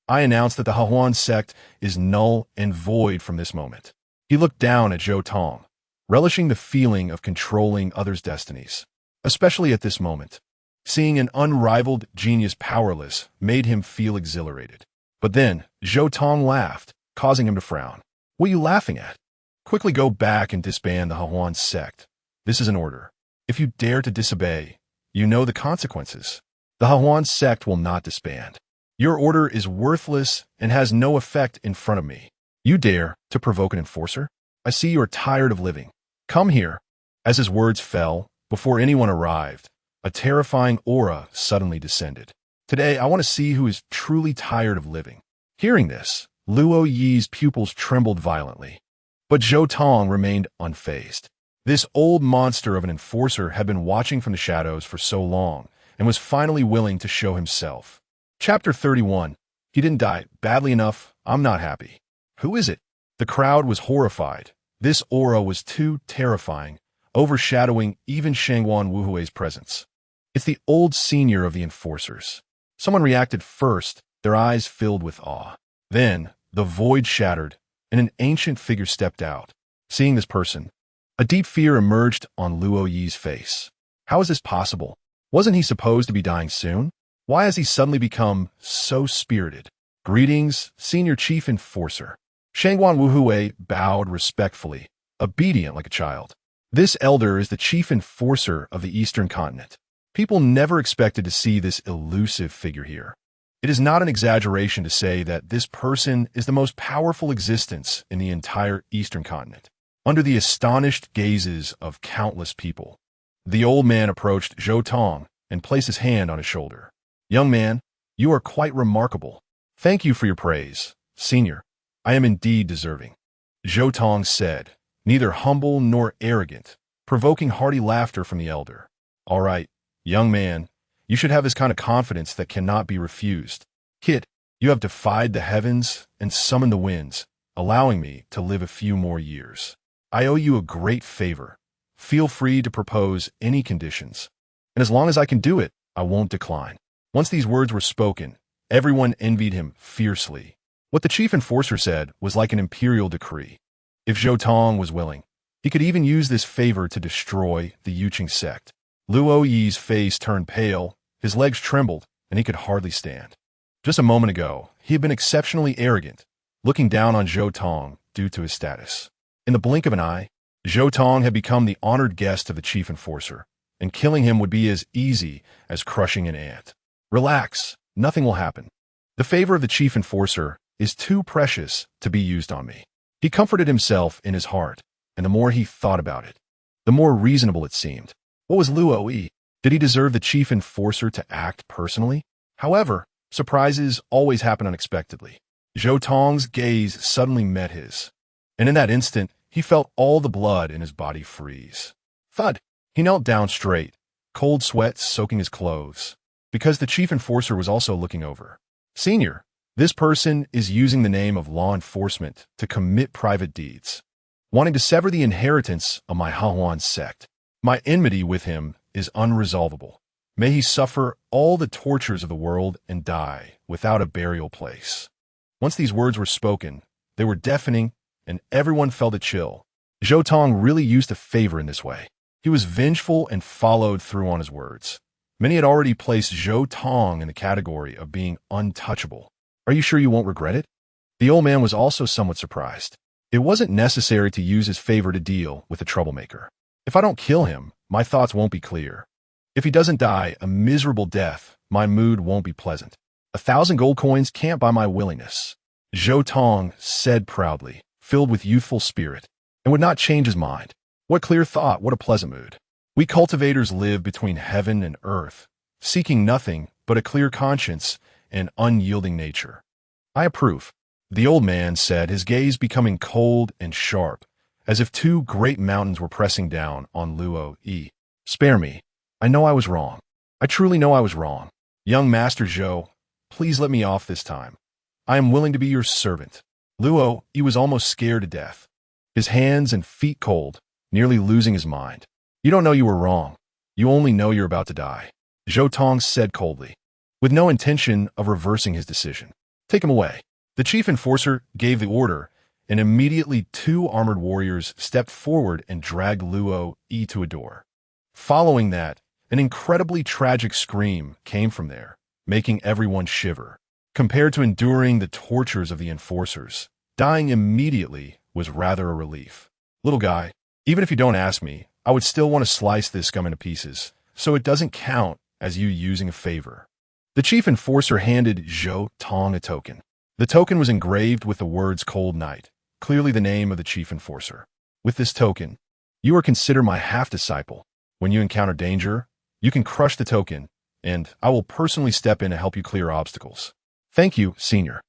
I announced that the Hahuan sect is null and void from this moment. He looked down at Zhou Tong, relishing the feeling of controlling others' destinies, especially at this moment. Seeing an unrivaled genius powerless made him feel exhilarated. But then Zhou Tong laughed, causing him to frown. What are you laughing at? Quickly go back and disband the Hahuan sect. This is an order. If you dare to disobey, you know the consequences. The Hahuan sect will not disband. Your order is worthless and has no effect in front of me. You dare to provoke an enforcer? I see you are tired of living. Come here. As his words fell, before anyone arrived, a terrifying aura suddenly descended. Today, I want to see who is truly tired of living. Hearing this, Luo Yi's pupils trembled violently. But Zhou Tong remained unfazed. This old monster of an enforcer had been watching from the shadows for so long and was finally willing to show himself. Chapter 31. He didn't die. Badly enough, I'm not happy. Who is it? The crowd was horrified. This aura was too terrifying, overshadowing even Shangguan Wuhui's presence. It's the old senior of the enforcers. Someone reacted first, their eyes filled with awe. Then, the void shattered, and an ancient figure stepped out. Seeing this person, a deep fear emerged on Luo Yi's face. How is this possible? Wasn't he supposed to be dying soon? Why has he suddenly become so spirited? Greetings, Senior Chief Enforcer. Shangguan Wuhui bowed respectfully, obedient like a child. This elder is the Chief Enforcer of the Eastern Continent. People never expected to see this elusive figure here. It is not an exaggeration to say that this person is the most powerful existence in the entire Eastern Continent. Under the astonished gazes of countless people, the old man approached Zhou Tong and placed his hand on his shoulder. Young man, you are quite remarkable. Thank you for your praise, Senior. I am indeed deserving. Zhou Tong said, neither humble nor arrogant, provoking hearty laughter from the elder. All right, young man, you should have this kind of confidence that cannot be refused. Kid, you have defied the heavens and summoned the winds, allowing me to live a few more years. I owe you a great favor. Feel free to propose any conditions, and as long as I can do it, I won't decline. Once these words were spoken, everyone envied him fiercely. What the chief enforcer said was like an imperial decree. If Zhou Tong was willing, he could even use this favor to destroy the Yuqing sect. Luo Yi's face turned pale, his legs trembled, and he could hardly stand. Just a moment ago, he had been exceptionally arrogant, looking down on Zhou Tong due to his status. In the blink of an eye, Zhou Tong had become the honored guest of the chief enforcer, and killing him would be as easy as crushing an ant. Relax, nothing will happen. The favor of the chief enforcer is too precious to be used on me. He comforted himself in his heart, and the more he thought about it, the more reasonable it seemed. What was Luo Yi? Did he deserve the chief enforcer to act personally? However, surprises always happen unexpectedly. Zhou Tong's gaze suddenly met his, and in that instant, he felt all the blood in his body freeze. Thud! He knelt down straight, cold sweat soaking his clothes, because the chief enforcer was also looking over. Senior, this person is using the name of law enforcement to commit private deeds, wanting to sever the inheritance of my Hahuan sect. My enmity with him is unresolvable. May he suffer all the tortures of the world and die without a burial place. Once these words were spoken, they were deafening, and everyone felt a chill. Zhou Tong really used a favor in this way. He was vengeful and followed through on his words. Many had already placed Zhou Tong in the category of being untouchable. Are you sure you won't regret it? The old man was also somewhat surprised. It wasn't necessary to use his favor to deal with a troublemaker. If I don't kill him, my thoughts won't be clear. If he doesn't die a miserable death, my mood won't be pleasant. 1,000 gold coins can't buy my willingness. Zhou Tong said proudly, filled with youthful spirit, and would not change his mind. What clear thought, what a pleasant mood. We cultivators live between heaven and earth, seeking nothing but a clear conscience and unyielding nature. I approve, the old man said, his gaze becoming cold and sharp, as if two great mountains were pressing down on Luo Yi. Spare me. I know I was wrong. I truly know I was wrong. Young Master Zhou, please let me off this time. I am willing to be your servant. Luo Yi was almost scared to death, his hands and feet cold, nearly losing his mind. You don't know you were wrong. You only know you're about to die, Zhou Tong said coldly, with no intention of reversing his decision. Take him away. The chief enforcer gave the order, and immediately 2 armored warriors stepped forward and dragged Luo Yi to a door. Following that, an incredibly tragic scream came from there, making everyone shiver. Compared to enduring the tortures of the enforcers, dying immediately was rather a relief. Little guy, even if you don't ask me, I would still want to slice this scum into pieces, so it doesn't count as you using a favor. The chief enforcer handed Zhou Tong a token. The token was engraved with the words Cold Night, clearly the name of the chief enforcer. With this token, you are considered my half-disciple. When you encounter danger, you can crush the token, and I will personally step in to help you clear obstacles. Thank you, Senior.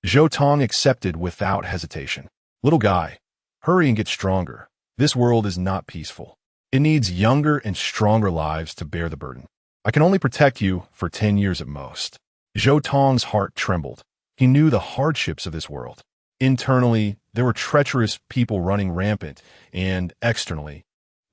Zhou Tong accepted without hesitation. Little guy, hurry and get stronger. This world is not peaceful. It needs younger and stronger lives to bear the burden. I can only protect you for 10 years at most. Zhou Tong's heart trembled. He knew the hardships of this world. Internally, there were treacherous people running rampant, and externally,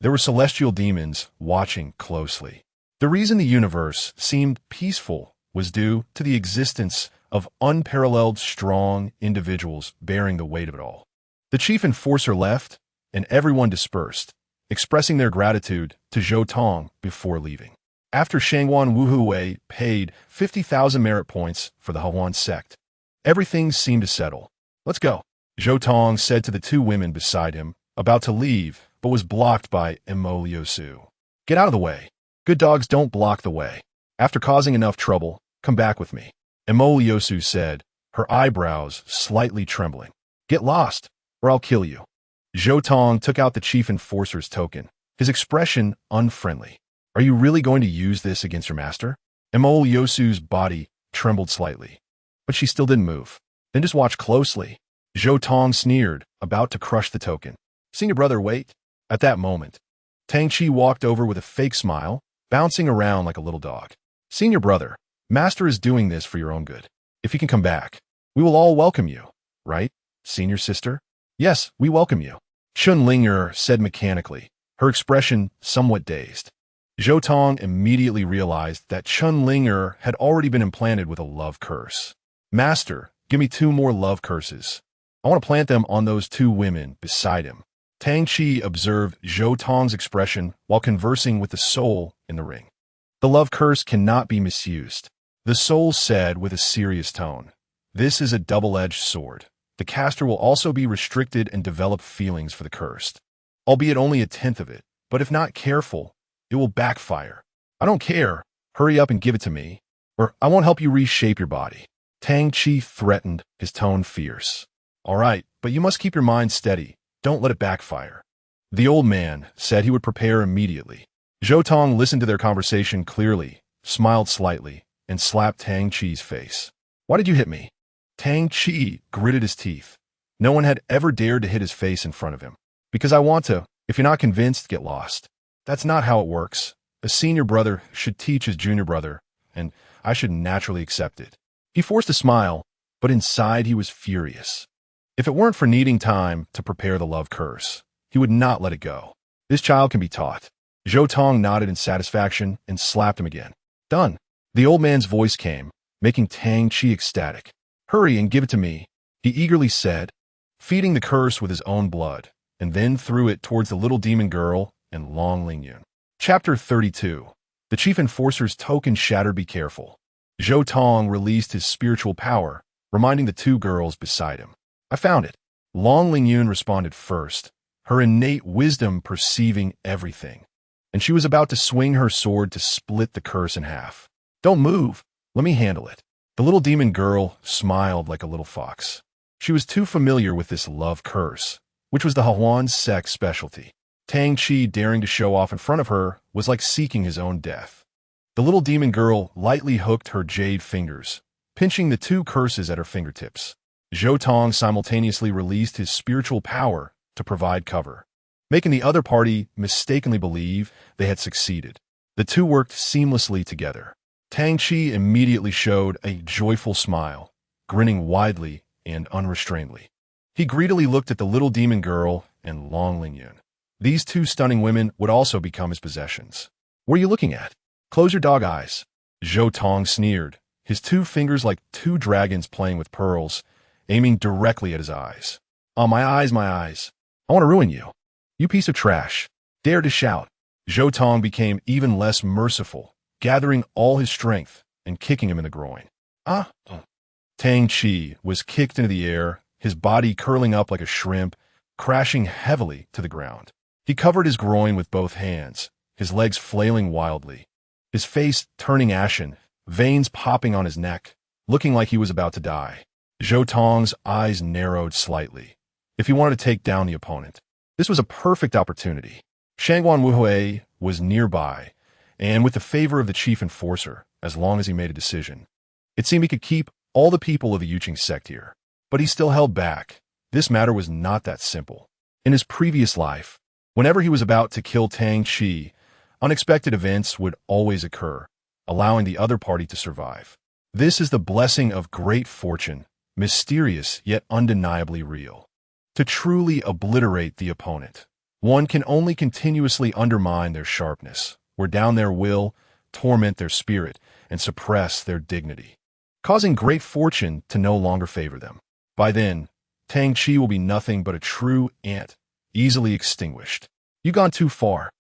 there were celestial demons watching closely. The reason the universe seemed peaceful was due to the existence of unparalleled strong individuals bearing the weight of it all. The chief enforcer left, and everyone dispersed, expressing their gratitude to Zhou Tong before leaving. After Shangwan Wuhuwei paid 50,000 merit points for the Hawan sect, everything seemed to settle. Let's go, Zhou Tong said to the 2 women beside him, about to leave, but was blocked by Emoliosu. Get out of the way. Good dogs don't block the way. After causing enough trouble, come back with me, Emoliosu said, her eyebrows slightly trembling. Get lost, or I'll kill you. Zhou Tong took out the chief enforcer's token, his expression unfriendly. Are you really going to use this against your master? Emoliosu's body trembled slightly, but she still didn't move. Then just watch closely. Zhou Tong sneered, about to crush the token. Senior brother, wait. At that moment, Tang Chi walked over with a fake smile, bouncing around like a little dog. Senior brother, master is doing this for your own good. If you can come back, we will all welcome you, right, senior sister? Yes, we welcome you, Chun Linger said mechanically, her expression somewhat dazed. Zhou Tong immediately realized that Chun Linger had already been implanted with a love curse. Master, give me 2 more love curses. I want to plant them on those 2 women beside him. Tang Chi observed Zhou Tong's expression while conversing with the soul in the ring. The love curse cannot be misused. The soul said with a serious tone, this is a double-edged sword. The caster will also be restricted and develop feelings for the cursed, albeit only 1/10 of it, but if not careful, it will backfire. I don't care. Hurry up and give it to me, or I won't help you reshape your body. Tang Chi threatened, his tone fierce. All right, but you must keep your mind steady. Don't let it backfire. The old man said he would prepare immediately. Zhou Tong listened to their conversation clearly, smiled slightly, and slapped Tang Chi's face. Why did you hit me? Tang Chi gritted his teeth. No one had ever dared to hit his face in front of him. Because I want to. If you're not convinced, get lost. That's not how it works. A senior brother should teach his junior brother, and I should naturally accept it. He forced a smile, but inside he was furious. If it weren't for needing time to prepare the love curse, he would not let it go. This child can be taught. Zhou Tong nodded in satisfaction and slapped him again. Done. The old man's voice came, making Tang Chi ecstatic. Hurry and give it to me, he eagerly said, feeding the curse with his own blood, and then threw it towards the little demon girl and Long Lingyun. Chapter 32. The chief enforcer's token shattered. Be careful. Zhou Tong released his spiritual power, reminding the 2 girls beside him. I found it. Long Lingyun responded first, her innate wisdom perceiving everything, and she was about to swing her sword to split the curse in half. Don't move. Let me handle it. The little demon girl smiled like a little fox. She was too familiar with this love curse, which was the Hawan sect specialty. Tang Chi daring to show off in front of her was like seeking his own death. The little demon girl lightly hooked her jade fingers, pinching the 2 curses at her fingertips. Zhou Tong simultaneously released his spiritual power to provide cover, making the other party mistakenly believe they had succeeded. The 2 worked seamlessly together. Tang Chi immediately showed a joyful smile, grinning widely and unrestrainedly. He greedily looked at the little demon girl and Long Lingyun. These two stunning women would also become his possessions. What are you looking at? Close your dog eyes. Zhou Tong sneered, his two fingers like two dragons playing with pearls, aiming directly at his eyes. Oh, my eyes, my eyes. I want to ruin you. You piece of trash. Dare to shout. Zhou Tong became even less merciful, gathering all his strength and kicking him in the groin. Ah! Tang Chi was kicked into the air, his body curling up like a shrimp, crashing heavily to the ground. He covered his groin with both hands, his legs flailing wildly, his face turning ashen, veins popping on his neck, looking like he was about to die. Zhou Tong's eyes narrowed slightly. If he wanted to take down the opponent, this was a perfect opportunity. Shangguan Wuhui was nearby, and with the favor of the chief enforcer, as long as he made a decision. It seemed he could keep all the people of the Yuqing sect here. But he still held back. This matter was not that simple. In his previous life, whenever he was about to kill Tang Chi, unexpected events would always occur, allowing the other party to survive. This is the blessing of great fortune, mysterious yet undeniably real. To truly obliterate the opponent, one can only continuously undermine their sharpness, wear down their will, torment their spirit, and suppress their dignity, causing great fortune to no longer favor them. By then, Tang Chi will be nothing but a true ant, easily extinguished. You've gone too far.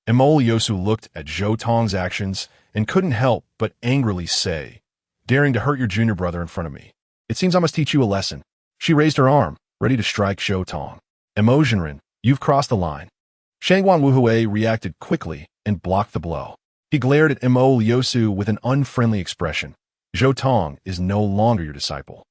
Emol Yosu looked at Zhou Tong's actions and couldn't help but angrily say, daring to hurt your junior brother in front of me. It seems I must teach you a lesson. She raised her arm, ready to strike Zhou Tong. Emo Zhenren, you've crossed the line. Shangguan Wuhui reacted quickly and blocked the blow. He glared at Emol Yosu with an unfriendly expression. Zhou Tong is no longer your disciple.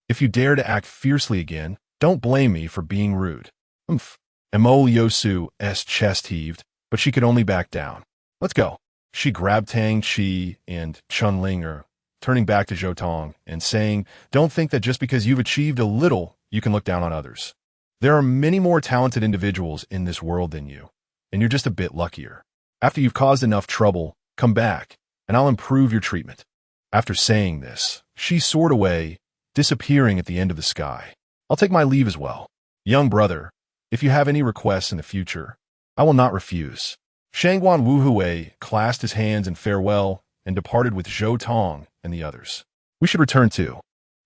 If you dare to act fiercely again, don't blame me for being rude. Emol Yosu's chest heaved, but she could only back down. Let's go. She grabbed Tang Chi and Chunlinger, turning back to Zhou Tong and saying, don't think that just because you've achieved a little, you can look down on others. There are many more talented individuals in this world than you, and you're just a bit luckier. After you've caused enough trouble, come back, and I'll improve your treatment. After saying this, she soared away, disappearing at the end of the sky. I'll take my leave as well. Young brother, if you have any requests in the future, I will not refuse. Shangguan Wuhui clasped his hands in farewell and departed with Zhou Tong and the others. We should return too.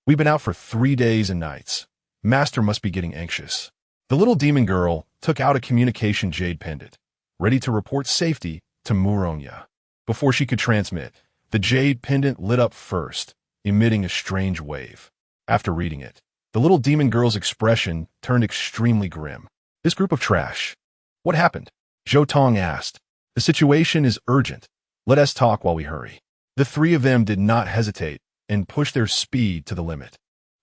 We've been out for 3 days and nights. Master must be getting anxious. The little demon girl took out a communication jade pendant, ready to report safety to Muronya. Before she could transmit, the jade pendant lit up first, emitting a strange wave. After reading it, the little demon girl's expression turned extremely grim. This group of trash. What happened? Zhou Tong asked. The situation is urgent. Let us talk while we hurry. The three of them did not hesitate and pushed their speed to the limit.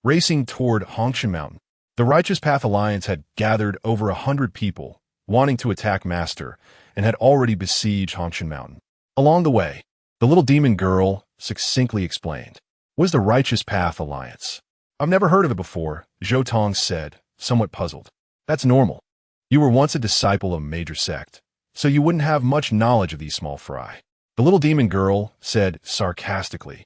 Racing toward Hongshan Mountain, the Righteous Path Alliance had gathered over 100 people, wanting to attack Master, and had already besieged Hongshan Mountain. Along the way, the little demon girl succinctly explained, "What is the Righteous Path Alliance?" "I've never heard of it before," Zhou Tong said, somewhat puzzled. "That's normal. You were once a disciple of a major sect, so you wouldn't have much knowledge of these small fry." The little demon girl said sarcastically,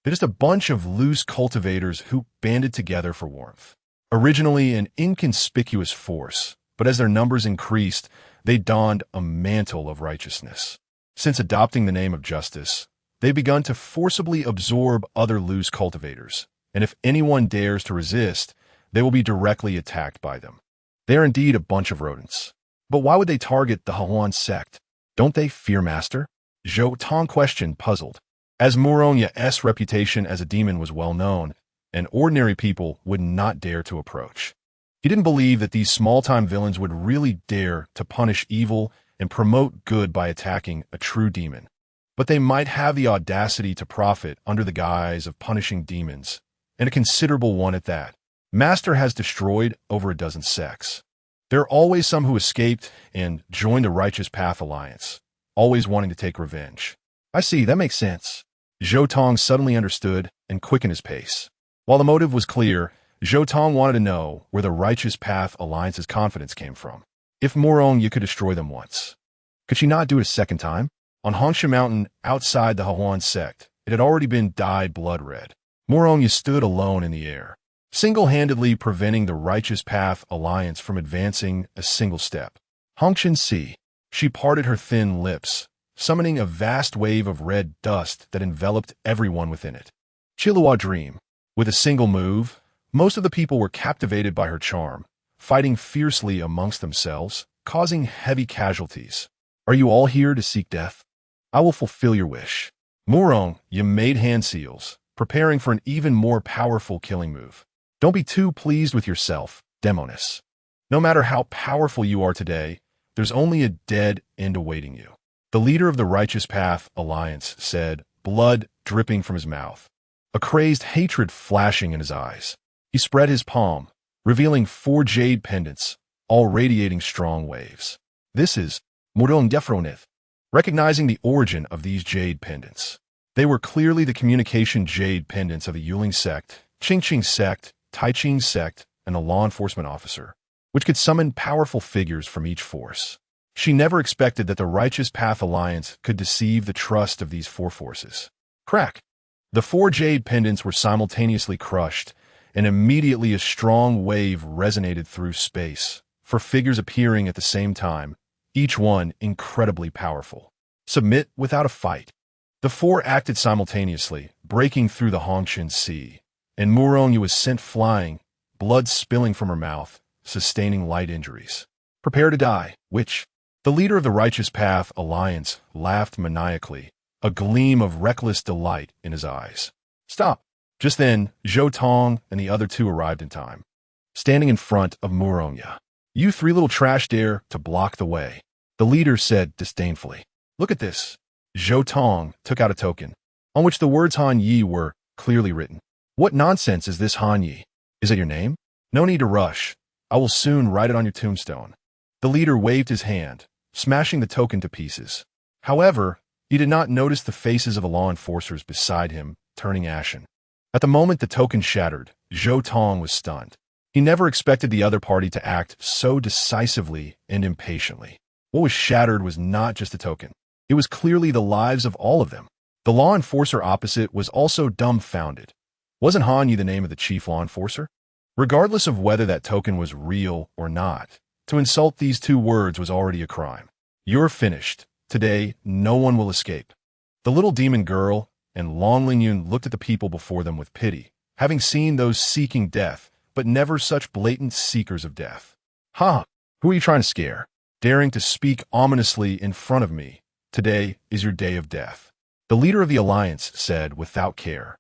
"They're just a bunch of loose cultivators who banded together for warmth. Originally an inconspicuous force, but as their numbers increased, they donned a mantle of righteousness. Since adopting the name of justice, they've begun to forcibly absorb other loose cultivators, and if anyone dares to resist, they will be directly attacked by them. They are indeed a bunch of rodents. But why would they target the Hahuan sect? Don't they fear Master?" Zhou Tong questioned, puzzled. As Muronya's reputation as a demon was well known, and ordinary people would not dare to approach. He didn't believe that these small-time villains would really dare to punish evil and promote good by attacking a true demon. But they might have the audacity to profit under the guise of punishing demons, and a considerable one at that. Master has destroyed over a dozen sects. There are always some who escaped and joined the Righteous Path Alliance, always wanting to take revenge. I see, that makes sense. Zhou Tong suddenly understood and quickened his pace. While the motive was clear, Zhou Tong wanted to know where the Righteous Path Alliance's confidence came from. If Muronya could destroy them once, could she not do it a second time? On Hongshan Mountain, outside the Hahuan sect, it had already been dyed blood red. Muronya stood alone in the air, single-handedly preventing the Righteous Path Alliance from advancing a single step. Hongqian Si. She parted her thin lips, summoning a vast wave of red dust that enveloped everyone within it. Chilua Dream. With a single move, most of the people were captivated by her charm, fighting fiercely amongst themselves, causing heavy casualties. Are you all here to seek death? I will fulfill your wish. Murong, you made hand seals, preparing for an even more powerful killing move. Don't be too pleased with yourself, Demonis. No matter how powerful you are today, there's only a dead end awaiting you. The leader of the Righteous Path Alliance said, blood dripping from his mouth, a crazed hatred flashing in his eyes. He spread his palm, revealing 4 jade pendants, all radiating strong waves. This is Murong Defronith. Recognizing the origin of these jade pendants, they were clearly the communication jade pendants of the Yuling sect, Qingqing sect, Taiqing sect, and a law enforcement officer, which could summon powerful figures from each force. She never expected that the Righteous Path Alliance could deceive the trust of these 4 forces. Crack! The 4 jade pendants were simultaneously crushed, and immediately a strong wave resonated through space, 4 figures appearing at the same time, each one incredibly powerful. Submit without a fight. The 4 acted simultaneously, breaking through the Hongqian Si, and Murong was sent flying, blood spilling from her mouth, sustaining light injuries. Prepare to die, witch. The leader of the Righteous Path Alliance laughed maniacally, a gleam of reckless delight in his eyes. Stop. Just then, Zhou Tong and the other 2 arrived in time. Standing in front of Murong, you 3 little trash dare to block the way. The leader said disdainfully. Look at this. Zhou Tong took out a token, on which the words Han Yi were clearly written. What nonsense is this, Han Yi? Is it your name? No need to rush. I will soon write it on your tombstone. The leader waved his hand, smashing the token to pieces. However, he did not notice the faces of the law enforcers beside him turning ashen. At the moment the token shattered, Zhou Tong was stunned. He never expected the other party to act so decisively and impatiently. What was shattered was not just a token. It was clearly the lives of all of them. The law enforcer opposite was also dumbfounded. Wasn't Han Yi the name of the chief law enforcer? Regardless of whether that token was real or not, to insult these 2 words was already a crime. You're finished. Today, no one will escape. The little demon girl and Long Lingyun looked at the people before them with pity, having seen those seeking death, but never such blatant seekers of death. Ha! Who are you trying to scare? Daring to speak ominously in front of me. Today is your day of death. The leader of the Alliance said without care,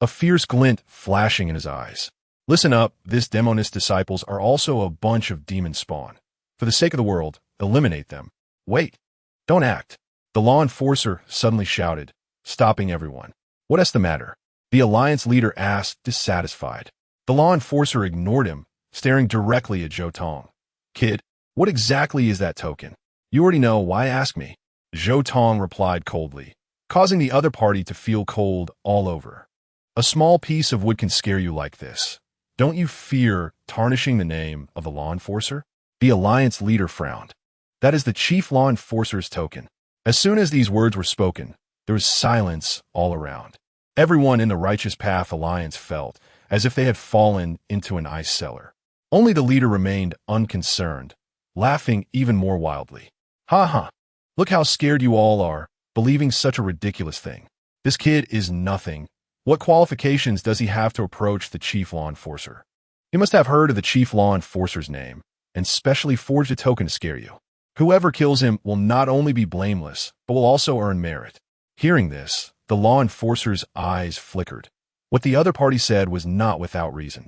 a fierce glint flashing in his eyes. Listen up, this Demonist disciples are also a bunch of demon spawn. For the sake of the world, eliminate them. Wait. Don't act. The law enforcer suddenly shouted, stopping everyone. What's the matter? The Alliance leader asked, dissatisfied. The law enforcer ignored him, staring directly at Zhou Tong. Kid, what exactly is that token? You already know, why ask me? Zhou Tong replied coldly, causing the other party to feel cold all over. A small piece of wood can scare you like this. Don't you fear tarnishing the name of the law enforcer? The Alliance leader frowned. That is the chief law enforcer's token. As soon as these words were spoken, there was silence all around. Everyone in the Righteous Path Alliance felt as if they had fallen into an ice cellar. Only the leader remained unconcerned, laughing even more wildly. Ha ha! Look how scared you all are, believing such a ridiculous thing. This kid is nothing. What qualifications does he have to approach the chief law enforcer? He must have heard of the chief law enforcer's name, and specially forged a token to scare you. Whoever kills him will not only be blameless, but will also earn merit. Hearing this, the law enforcer's eyes flickered. What the other party said was not without reason.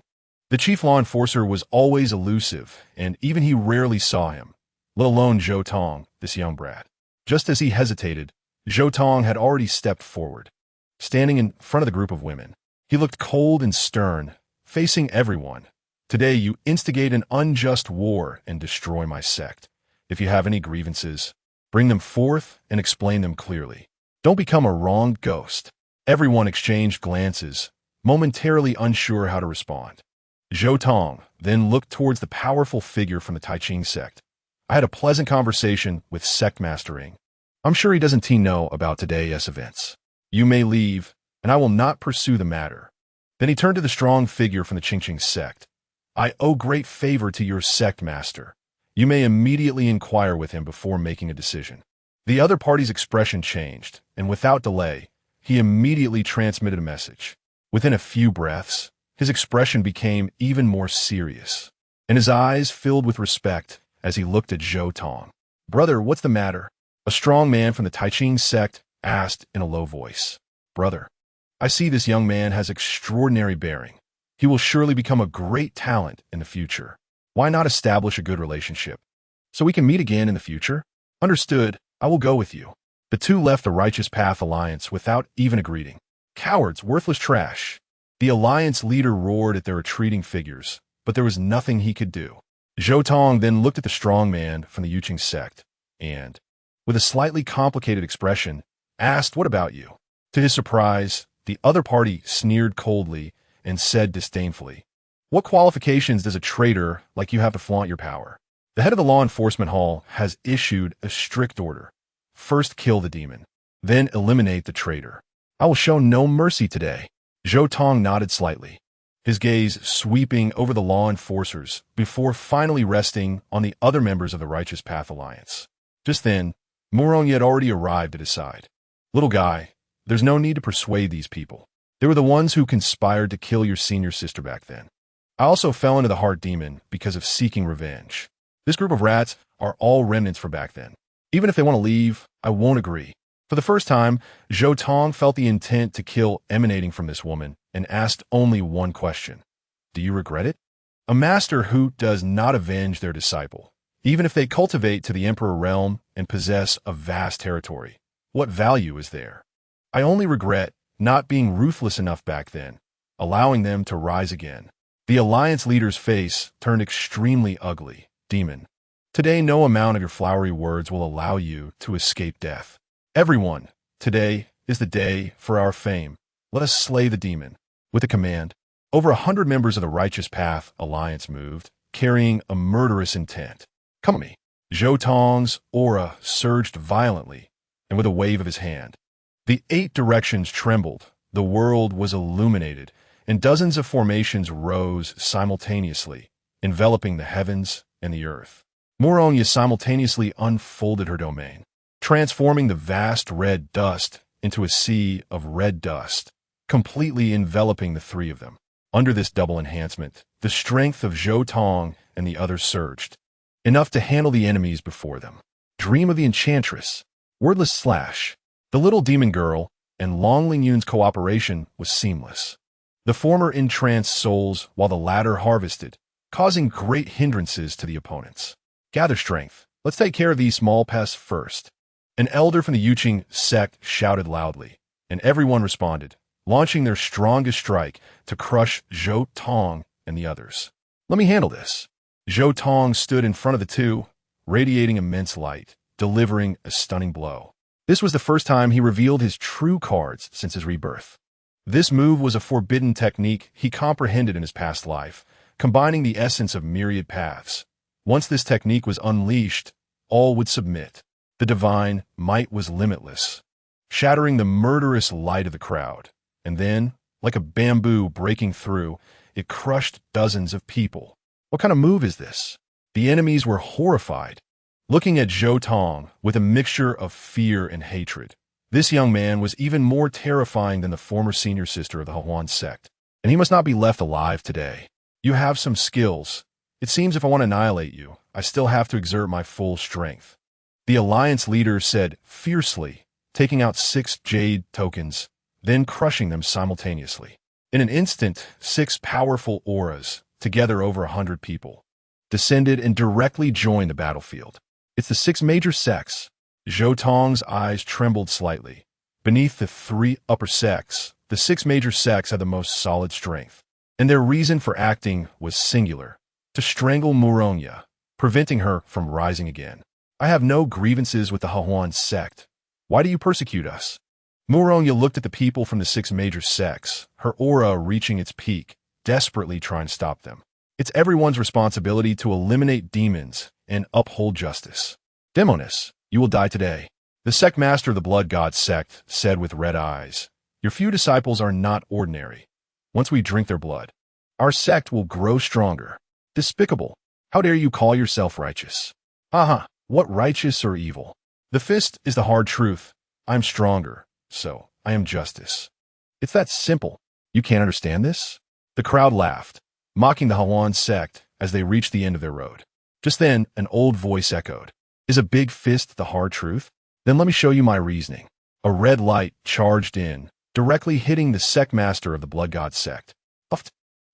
The chief law enforcer was always elusive, and even he rarely saw him, let alone Zhou Tong, this young brat. Just as he hesitated, Zhou Tong had already stepped forward. Standing in front of the group of women, he looked cold and stern, facing everyone. Today you instigate an unjust war and destroy my sect. If you have any grievances, bring them forth and explain them clearly. Don't become a wronged ghost. Everyone exchanged glances, momentarily unsure how to respond. Zhou Tong then looked towards the powerful figure from the Taiqing sect. I had a pleasant conversation with Sect Master Ing. I'm sure he doesn't know about today's events. You may leave, and I will not pursue the matter. Then he turned to the strong figure from the Qingqing sect. I owe great favor to your sect master, You may immediately inquire with him before making a decision. The other party's expression changed, and without delay, he immediately transmitted a message. Within a few breaths, his expression became even more serious, and his eyes filled with respect as he looked at Zhou Tong. "Brother, what's the matter?" A strong man from the Taiching sect asked in a low voice. "Brother, I see this young man has extraordinary bearing. He will surely become a great talent in the future. Why not establish a good relationship? So we can meet again in the future?" "Understood. I will go with you." The two left the Righteous Path Alliance without even a greeting. "Cowards, worthless trash." The Alliance leader roared at their retreating figures, but there was nothing he could do. Zhou Tong then looked at the strong man from the Yuqing sect and, with a slightly complicated expression, asked, "What about you?" To his surprise, the other party sneered coldly and said disdainfully, "What qualifications does a traitor like you have to flaunt your power? The head of the law enforcement hall has issued a strict order. First kill the demon, then eliminate the traitor. I will show no mercy today." Zhou Tong nodded slightly, his gaze sweeping over the law enforcers before finally resting on the other members of the Righteous Path Alliance. Just then, Moroni had already arrived at his side. "Little guy, there's no need to persuade these people. They were the ones who conspired to kill your senior sister back then. I also fell into the heart demon because of seeking revenge. This group of rats are all remnants from back then. Even if they want to leave, I won't agree." For the first time, Zhou Tong felt the intent to kill emanating from this woman and asked only one question. "Do you regret it?" A master who does not avenge their disciple, even if they cultivate to the emperor realm and possess a vast territory, what value is there? "I only regret not being ruthless enough back then, allowing them to rise again." The Alliance leader's face turned extremely ugly. "Demon, today no amount of your flowery words will allow you to escape death. Everyone, today is the day for our fame. Let us slay the demon." With a command, over 100 members of the Righteous Path Alliance moved, carrying a murderous intent. "Come with me." Zhou Tong's aura surged violently, and with a wave of his hand, the 8 directions trembled, the world was illuminated, and dozens of formations rose simultaneously, enveloping the heavens and the earth. Moronia simultaneously unfolded her domain, transforming the vast red dust into a sea of red dust, completely enveloping the 3 of them. Under this double enhancement, the strength of Zhou Tong and the others surged, enough to handle the enemies before them. Dream of the Enchantress, Wordless Slash, the little demon girl, and Long Ling Yun's cooperation was seamless. The former entranced souls while the latter harvested, causing great hindrances to the opponents. "Gather strength. Let's take care of these small pests first." An elder from the Yuqing sect shouted loudly, and everyone responded, launching their strongest strike to crush Zhou Tong and the others. "Let me handle this." Zhou Tong stood in front of the 2, radiating immense light, delivering a stunning blow. This was the first time he revealed his true cards since his rebirth. This move was a forbidden technique he comprehended in his past life, combining the essence of myriad paths. Once this technique was unleashed, all would submit. The divine might was limitless, shattering the murderous light of the crowd. And then, like a bamboo breaking through, it crushed dozens of people. What kind of move is this? The enemies were horrified, looking at Zhou Tong with a mixture of fear and hatred. This young man was even more terrifying than the former senior sister of the Huan sect, and he must not be left alive today. "You have some skills. It seems if I want to annihilate you, I still have to exert my full strength." The Alliance leader said fiercely, taking out 6 jade tokens, then crushing them simultaneously. In an instant, 6 powerful auras, together over 100 people, descended and directly joined the battlefield. "It's the 6 major sects." Zhou Tong's eyes trembled slightly. Beneath the 3 upper sects, the 6 major sects had the most solid strength, and their reason for acting was singular: to strangle Moronia, preventing her from rising again. "I have no grievances with the Huan sect. Why do you persecute us?" Moronia looked at the people from the 6 major sects, her aura reaching its peak, desperately trying to stop them. "It's everyone's responsibility to eliminate demons and uphold justice. Demonis, you will die today." The sect master of the Blood God sect said with red eyes, "Your few disciples are not ordinary. Once we drink their blood, our sect will grow stronger." "Despicable." How dare you call yourself righteous? Haha, what righteous or evil? The fist is the hard truth. I'm stronger, so I am justice. It's that simple. You can't understand this? The crowd laughed, mocking the Hawan sect as they reached the end of their road. Just then, an old voice echoed. Is a big fist the hard truth? Then let me show you my reasoning. A red light charged in, directly hitting the sect master of the blood god sect. Puffed.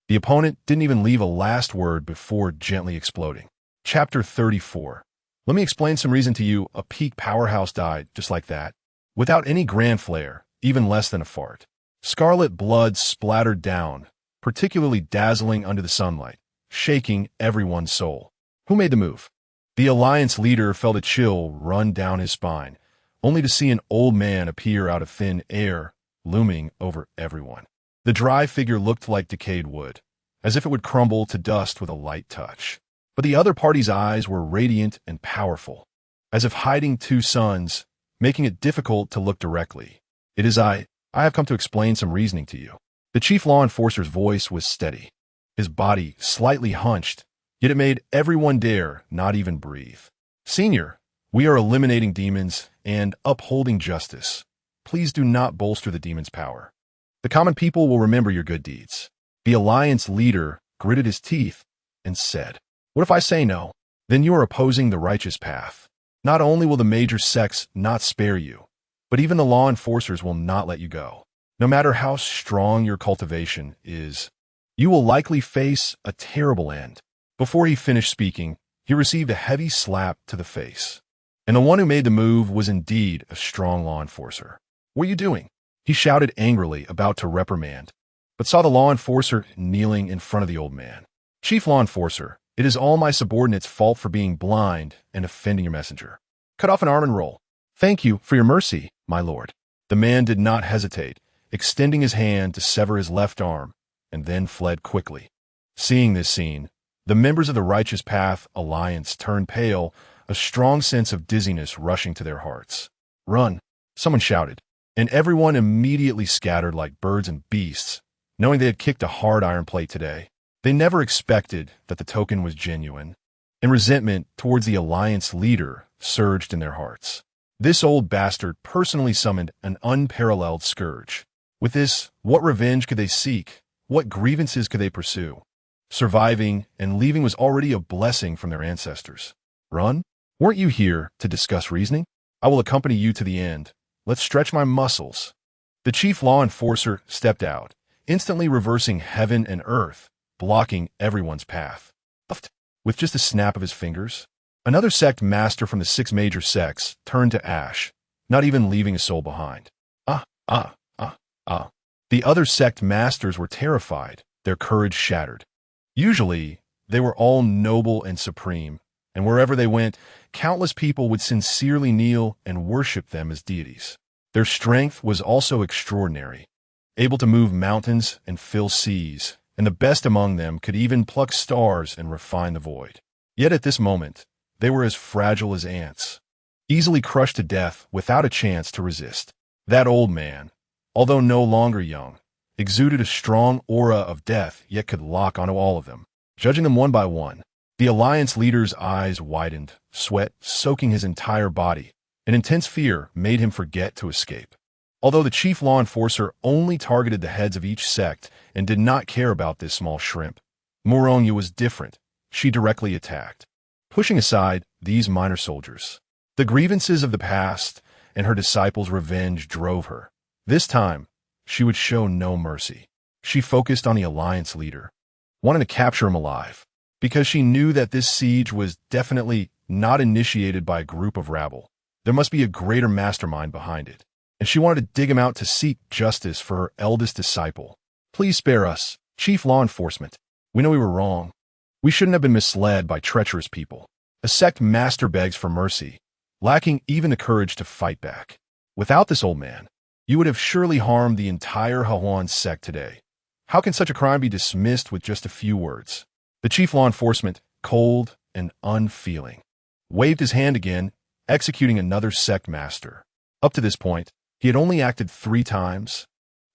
The opponent didn't even leave a last word before gently exploding. Chapter 34. Let me explain some reason to you. A peak powerhouse died just like that, without any grand flair, even less than a fart. Scarlet blood splattered down, particularly dazzling under the sunlight, shaking everyone's soul. Who made the move? The alliance leader felt a chill run down his spine, only to see an old man appear out of thin air, looming over everyone. The dry figure looked like decayed wood, as if it would crumble to dust with a light touch. But the other party's eyes were radiant and powerful, as if hiding two suns, making it difficult to look directly. It is I have come to explain some reasoning to you. The chief law enforcer's voice was steady, his body slightly hunched, yet it made everyone dare not even breathe. Senior, we are eliminating demons and upholding justice. Please do not bolster the demon's power. The common people will remember your good deeds. The alliance leader gritted his teeth and said, What if I say no? Then you are opposing the righteous path. Not only will the major sects not spare you, but even the law enforcers will not let you go. No matter how strong your cultivation is, you will likely face a terrible end. Before he finished speaking, he received a heavy slap to the face. And the one who made the move was indeed a strong law enforcer. What are you doing? He shouted angrily, about to reprimand, but saw the law enforcer kneeling in front of the old man. Chief law enforcer, it is all my subordinate's fault for being blind and offending your messenger. Cut off an arm and roll. Thank you for your mercy, my lord. The man did not hesitate, extending his hand to sever his left arm, and then fled quickly. Seeing this scene, the members of the Righteous Path Alliance turned pale, a strong sense of dizziness rushing to their hearts. Run, someone shouted, and everyone immediately scattered like birds and beasts, knowing they had kicked a hard iron plate today. They never expected that the token was genuine, and resentment towards the Alliance leader surged in their hearts. This old bastard personally summoned an unparalleled scourge. With this, what revenge could they seek? What grievances could they pursue? Surviving and leaving was already a blessing from their ancestors. Run? Weren't you here to discuss reasoning? I will accompany you to the end. Let's stretch my muscles. The chief law enforcer stepped out, instantly reversing heaven and earth, blocking everyone's path. With just a snap of his fingers, another sect master from the 6 major sects turned to ash, not even leaving a soul behind. The other sect masters were terrified, their courage shattered. Usually, they were all noble and supreme, and wherever they went, countless people would sincerely kneel and worship them as deities. Their strength was also extraordinary, able to move mountains and fill seas, and the best among them could even pluck stars and refine the void. Yet at this moment, they were as fragile as ants, easily crushed to death without a chance to resist. That old man, although no longer young, exuded a strong aura of death, yet could lock onto all of them, judging them one by one. The Alliance leader's eyes widened, sweat soaking his entire body. An intense fear made him forget to escape. Although the chief law enforcer only targeted the heads of each sect and did not care about this small shrimp, Moronia was different. She directly attacked, pushing aside these minor soldiers. The grievances of the past and her disciples' revenge drove her. This time, she would show no mercy. She focused on the Alliance leader, wanting to capture him alive, because she knew that this siege was definitely not initiated by a group of rabble. There must be a greater mastermind behind it, and she wanted to dig him out to seek justice for her eldest disciple. Please spare us, Chief Law Enforcement. We know we were wrong. We shouldn't have been misled by treacherous people. A sect master begs for mercy, lacking even the courage to fight back. Without this old man, you would have surely harmed the entire Hawan sect today. How can such a crime be dismissed with just a few words? The chief law enforcement, cold and unfeeling, waved his hand again, executing another sect master. Up to this point, he had only acted 3 times,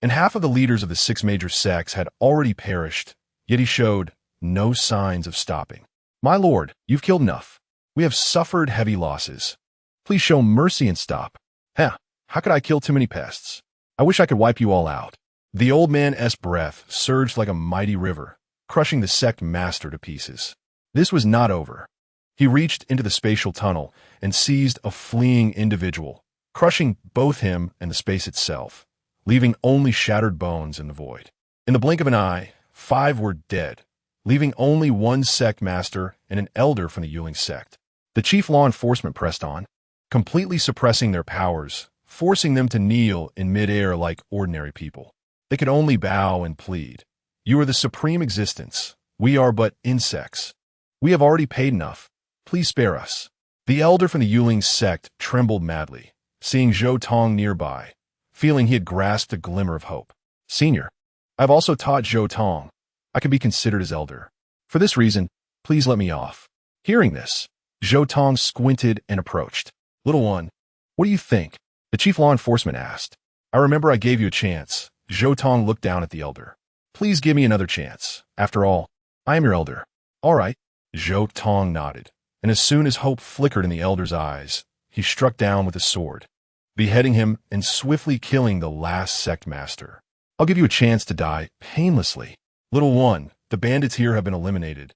and half of the leaders of the 6 major sects had already perished, yet he showed no signs of stopping. My lord, you've killed enough. We have suffered heavy losses. Please show mercy and stop. Heh, how could I kill too many pests? I wish I could wipe you all out. The old man's breath surged like a mighty river, crushing the sect master to pieces. This was not over. He reached into the spatial tunnel and seized a fleeing individual, crushing both him and the space itself, leaving only shattered bones in the void. In the blink of an eye, 5 were dead, leaving only one sect master and an elder from the Yuling sect. The chief law enforcement pressed on, completely suppressing their powers, forcing them to kneel in midair like ordinary people. They could only bow and plead. You are the supreme existence. We are but insects. We have already paid enough. Please spare us. The elder from the Yuling sect trembled madly, seeing Zhou Tong nearby, feeling he had grasped a glimmer of hope. Senior, I've also taught Zhou Tong. I can be considered as elder. For this reason, please let me off. Hearing this, Zhou Tong squinted and approached. Little one, what do you think? The chief law enforcement asked. I remember I gave you a chance. Zhou Tong looked down at the elder. Please give me another chance. After all, I am your elder. All right. Zhou Tong nodded, and as soon as hope flickered in the elder's eyes, he struck down with his sword, beheading him and swiftly killing the last sect master. I'll give you a chance to die painlessly. Little one, the bandits here have been eliminated,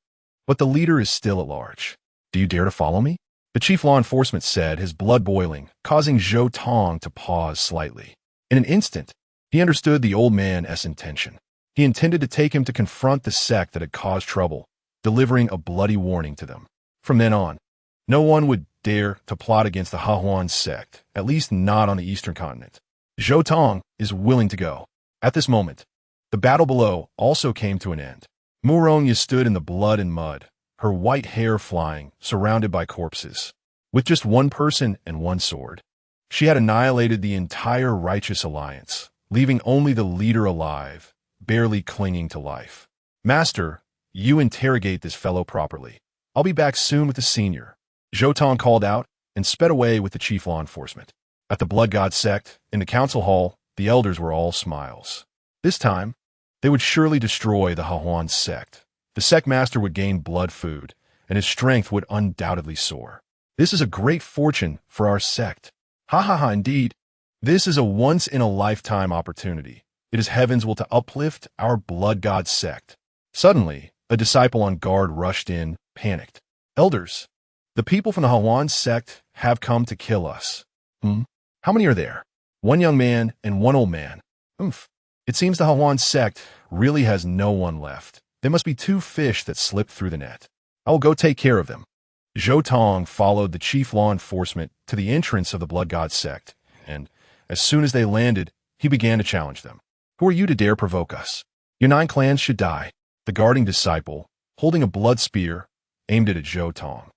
but the leader is still at large. Do you dare to follow me? The chief law enforcement said, his blood boiling, causing Zhou Tong to pause slightly. In an instant, he understood the old man's intention. He intended to take him to confront the sect that had caused trouble, delivering a bloody warning to them. From then on, no one would dare to plot against the Hahuan sect, at least not on the eastern continent. Zhou Tong is willing to go. At this moment, the battle below also came to an end. Murongya stood in the blood and mud, her white hair flying, surrounded by corpses. With just one person and one sword, she had annihilated the entire righteous alliance, leaving only the leader alive, barely clinging to life. Master, you interrogate this fellow properly. I'll be back soon with the senior. Zhou Tong called out and sped away with the chief law enforcement. At the Blood God sect, in the council hall, the elders were all smiles. This time, they would surely destroy the Hahuan sect. The sect master would gain blood food, and his strength would undoubtedly soar. This is a great fortune for our sect. Ha ha ha, indeed. This is a once-in-a-lifetime opportunity. It is heaven's will to uplift our Blood God sect. Suddenly, a disciple on guard rushed in, panicked. Elders, the people from the Hahuan sect have come to kill us. How many are there? One young man and one old man. It seems the Hahuan sect really has no one left. There must be 2 fish that slipped through the net. I will go take care of them. Zhou Tong followed the chief law enforcement to the entrance of the Blood God sect, and as soon as they landed, he began to challenge them. Who are you to dare provoke us? Your 9 clans should die. The guarding disciple, holding a blood spear, aimed it at Zhou Tong.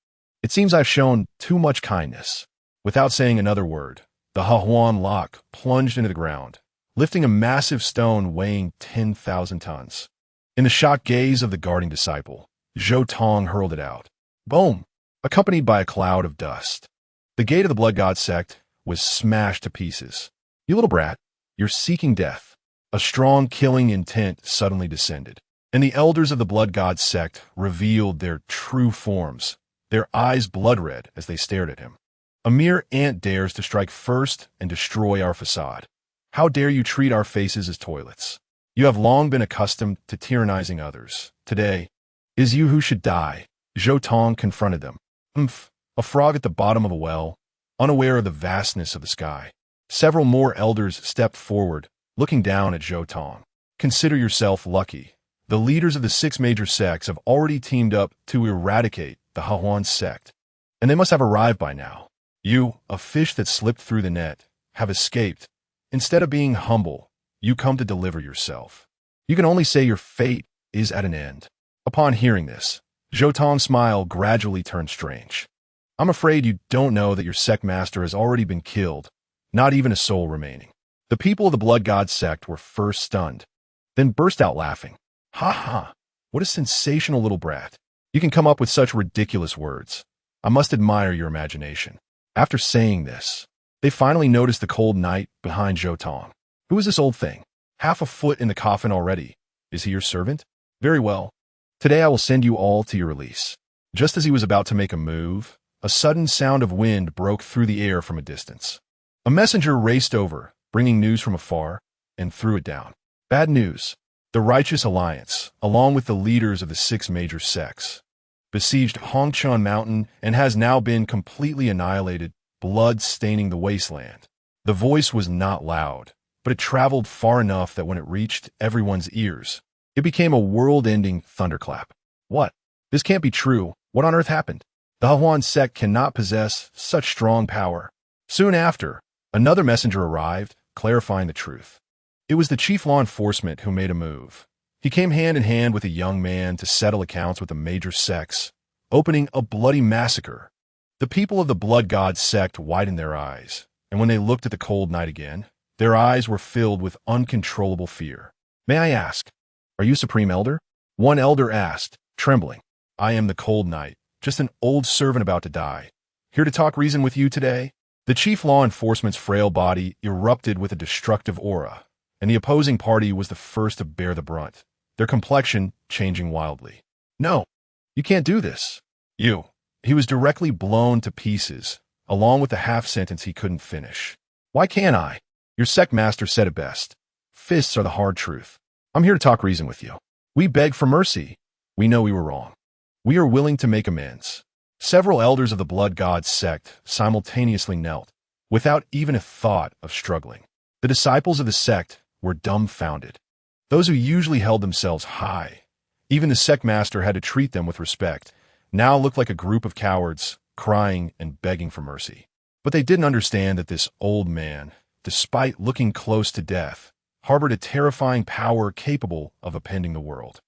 It seems I've shown too much kindness. Without saying another word, the Hahuan lock plunged into the ground, lifting a massive stone weighing 10,000 tons. In the shocked gaze of the guarding disciple, Zhou Tong hurled it out. Boom! Accompanied by a cloud of dust. The gate of the Blood God sect was smashed to pieces. You little brat, you're seeking death. A strong killing intent suddenly descended, and the elders of the Blood God sect revealed their true forms, their eyes blood-red as they stared at him. A mere ant dares to strike first and destroy our facade. How dare you treat our faces as toilets? You have long been accustomed to tyrannizing others. Today, it is you who should die. Zhou Tong confronted them. A frog at the bottom of a well, unaware of the vastness of the sky. Several more elders stepped forward, looking down at Zhou Tong. Consider yourself lucky. The leaders of the 6 major sects have already teamed up to eradicate the Hahuan sect, and they must have arrived by now. You, a fish that slipped through the net, have escaped. Instead of being humble, you come to deliver yourself. You can only say your fate is at an end. Upon hearing this, Zhou Tong's smile gradually turned strange. I'm afraid you don't know that your sect master has already been killed, not even a soul remaining. The people of the Blood God sect were first stunned, then burst out laughing. Ha ha, what a sensational little brat. You can come up with such ridiculous words. I must admire your imagination. After saying this, they finally noticed the cold night behind Zhou Tong. Who is this old thing? Half a foot in the coffin already. Is he your servant? Very well. Today I will send you all to your release. Just as he was about to make a move, a sudden sound of wind broke through the air from a distance. A messenger raced over, bringing news from afar, and threw it down. Bad news. The Righteous Alliance, along with the leaders of the 6 major sects, besieged Hongchun Mountain and has now been completely annihilated, blood staining the wasteland. The voice was not loud, but it traveled far enough that when it reached everyone's ears, it became a world-ending thunderclap. What? This can't be true. What on earth happened? The Huan sect cannot possess such strong power. Soon after, another messenger arrived, clarifying the truth. It was the chief law enforcement who made a move. He came hand in hand with a young man to settle accounts with the major sects, opening a bloody massacre. The people of the Blood God sect widened their eyes, and when they looked at the cold night again, their eyes were filled with uncontrollable fear. "May I ask, are you Supreme Elder?" One elder asked, trembling. "I am the Cold Knight, just an old servant about to die. Here to talk reason with you today." The chief law enforcement's frail body erupted with a destructive aura, and the opposing party was the first to bear the brunt, their complexion changing wildly. "No, you can't do this. You." He was directly blown to pieces, along with the half-sentence he couldn't finish. "Why can't I?" Your sect master said it best. "Fists are the hard truth. I'm here to talk reason with you. We beg for mercy. We know we were wrong. We are willing to make amends." Several elders of the Blood God sect simultaneously knelt, without even a thought of struggling. The disciples of the sect were dumbfounded. Those who usually held themselves high, even the sect master had to treat them with respect, now looked like a group of cowards, crying and begging for mercy. But they didn't understand that this old man, despite looking close to death, harbored a terrifying power capable of upending the world.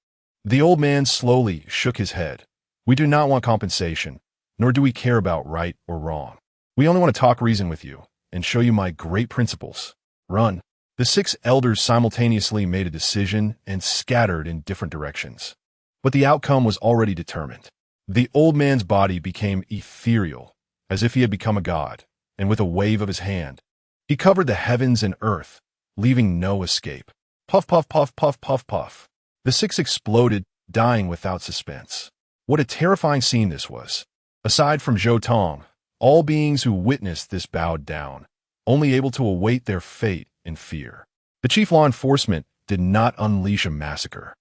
The old man slowly shook his head. "We do not want compensation, nor do we care about right or wrong. We only want to talk reason with you and show you my great principles. Run." The 6 elders simultaneously made a decision and scattered in different directions. But the outcome was already determined. The old man's body became ethereal, as if he had become a god, and with a wave of his hand, he covered the heavens and earth, leaving no escape. Puff, puff, puff, puff, puff, puff. The 6 exploded, dying without suspense. What a terrifying scene this was. Aside from Zhou Tong, all beings who witnessed this bowed down, only able to await their fate in fear. The chief law enforcement did not unleash a massacre.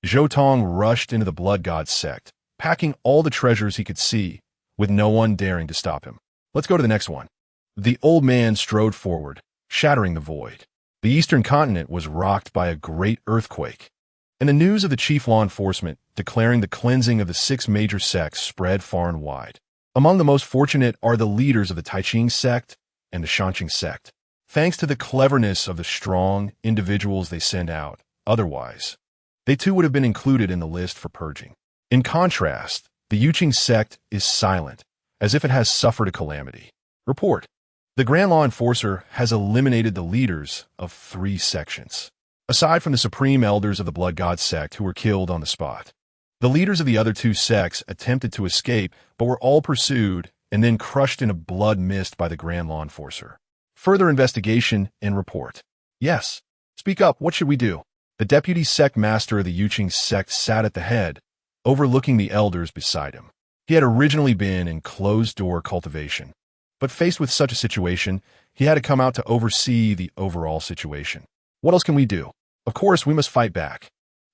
Zhou Tong rushed into the Blood God sect, packing all the treasures he could see, with no one daring to stop him. Let's go to the next one. The old man strode forward, shattering the void. The eastern continent was rocked by a great earthquake, and the news of the chief law enforcement declaring the cleansing of the 6 major sects spread far and wide. Among the most fortunate are the leaders of the Taiqing sect and the Shanqing sect. Thanks to the cleverness of the strong individuals they send out, otherwise, they too would have been included in the list for purging. In contrast, the Yuqing sect is silent, as if it has suffered a calamity. Report. The Grand Law Enforcer has eliminated the leaders of 3 sections. Aside from the supreme elders of the Blood God sect who were killed on the spot, the leaders of the other 2 sects attempted to escape but were all pursued and then crushed in a blood mist by the Grand Law Enforcer. Further investigation and report. Yes. Speak up. What should we do? The deputy sect master of the Yuqing sect sat at the head, overlooking the elders beside him. He had originally been in closed-door cultivation, but faced with such a situation, he had to come out to oversee the overall situation. What else can we do? Of course, we must fight back.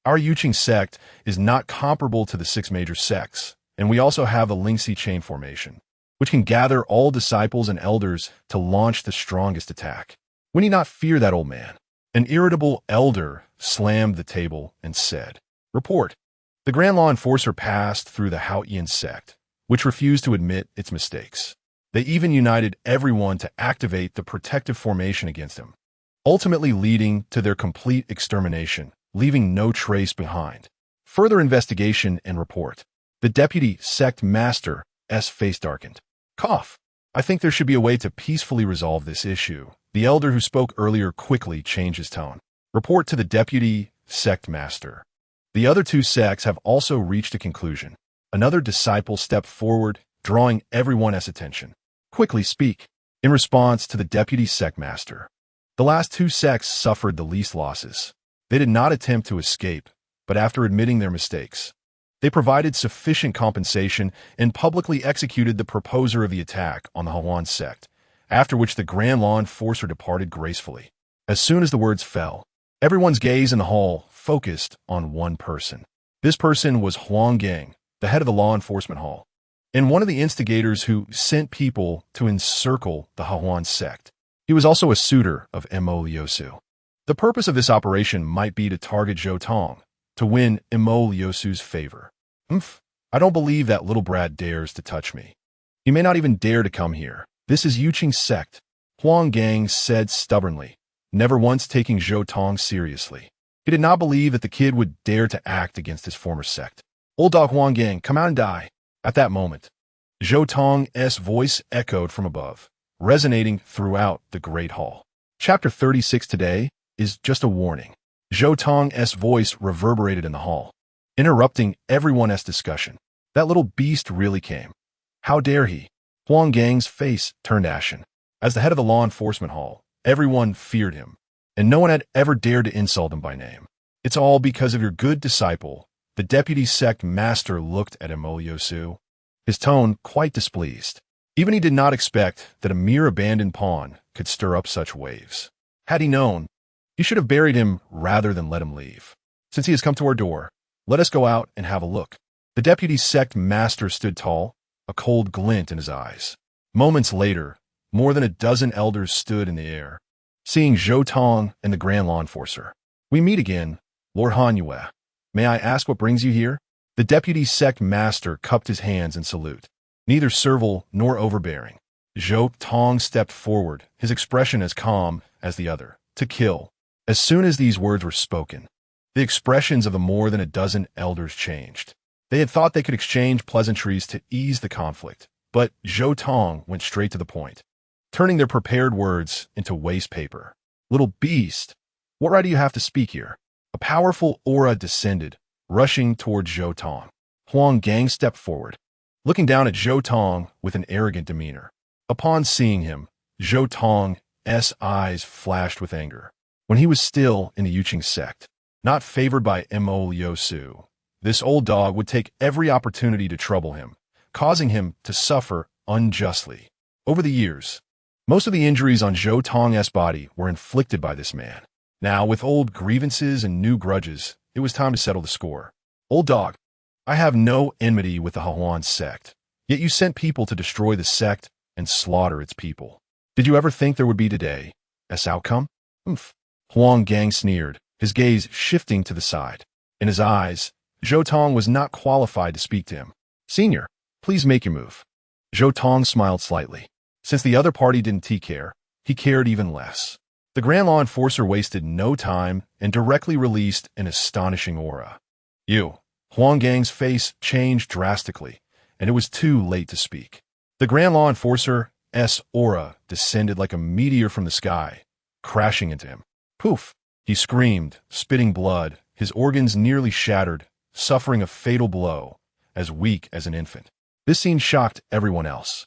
Our Yuqing sect is not comparable to the 6 major sects, and we also have the Lingxi chain formation, which can gather all disciples and elders to launch the strongest attack. We need not fear that old man. An irritable elder slammed the table and said, "Report." The Grand Law Enforcer passed through the Haoyan sect, which refused to admit its mistakes. They even united everyone to activate the protective formation against him, ultimately leading to their complete extermination, leaving no trace behind. Further investigation and report. The deputy sect master's face darkened. Cough. I think there should be a way to peacefully resolve this issue. The elder who spoke earlier quickly changed his tone. Report to the deputy sect master. The other 2 sects have also reached a conclusion. Another disciple stepped forward, drawing everyone's attention. Quickly speak. In response to the deputy sect master, the last 2 sects suffered the least losses. They did not attempt to escape, but after admitting their mistakes, They provided sufficient compensation and publicly executed the proposer of the attack on the Hawan sect, after which the Grand Law Enforcer departed gracefully. As soon as the words fell, everyone's gaze in the hall focused on one person. This person was Huang Gang, the head of the law enforcement hall, and one of the instigators who sent people to encircle the Hawan sect. He was also a suitor of Mo Liusu. The purpose of this operation might be to target Zhou Tong, to win Mo Liusu's favor. I don't believe that little brat dares to touch me. He may not even dare to come here. This is Yuqing's sect, Huang Gang said stubbornly, never once taking Zhou Tong seriously. He did not believe that the kid would dare to act against his former sect. Old dog Huang Gang, come out and die. At that moment, Zhou Tong's voice echoed from above, resonating throughout the Great Hall. Chapter 36 today is just a warning. Zhou Tong's voice reverberated in the hall, interrupting everyone's discussion. That little beast really came. How dare he? Huang Gang's face turned ashen. As the head of the law enforcement hall, everyone feared him, and no one had ever dared to insult him by name. It's all because of your good disciple. The deputy sect master looked at Mo Liusu, his tone quite displeased. Even he did not expect that a mere abandoned pawn could stir up such waves. Had he known, he should have buried him rather than let him leave. Since he has come to our door, let us go out and have a look. The deputy sect master stood tall, a cold glint in his eyes. Moments later, more than a dozen elders stood in the air, seeing Zhou Tong and the Grand Law Enforcer. We meet again, Lord Han Yue. May I ask what brings you here? The deputy sect master cupped his hands in salute, neither servile nor overbearing. Zhou Tong stepped forward, his expression as calm as the other. To kill. As soon as these words were spoken, the expressions of the more than a dozen elders changed. They had thought they could exchange pleasantries to ease the conflict, but Zhou Tong went straight to the point, turning their prepared words into waste paper. Little beast, what right do you have to speak here? A powerful aura descended, rushing toward Zhou Tong. Huang Gang stepped forward, looking down at Zhou Tong with an arrogant demeanor. Upon seeing him, Zhou Tong's eyes flashed with anger. When he was still in the Yuqing sect, not favored by Mo Liusu, this old dog would take every opportunity to trouble him, causing him to suffer unjustly. Over the years, most of the injuries on Zhou Tong's body were inflicted by this man. Now, with old grievances and new grudges, it was time to settle the score. Old dog, I have no enmity with the Hawan sect, yet you sent people to destroy the sect and slaughter its people. Did you ever think there would be today's outcome? Huang Gang sneered, his gaze shifting to the side. In his eyes, Zhou Tong was not qualified to speak to him. Senior, please make your move. Zhou Tong smiled slightly. Since the other party didn't care, he cared even less. The Grand Law Enforcer wasted no time and directly released an astonishing aura. Huang Gang's face changed drastically, and it was too late to speak. The Grand Law Enforcer's aura descended like a meteor from the sky, crashing into him. Poof! He screamed, spitting blood, his organs nearly shattered, suffering a fatal blow, as weak as an infant. This scene shocked everyone else.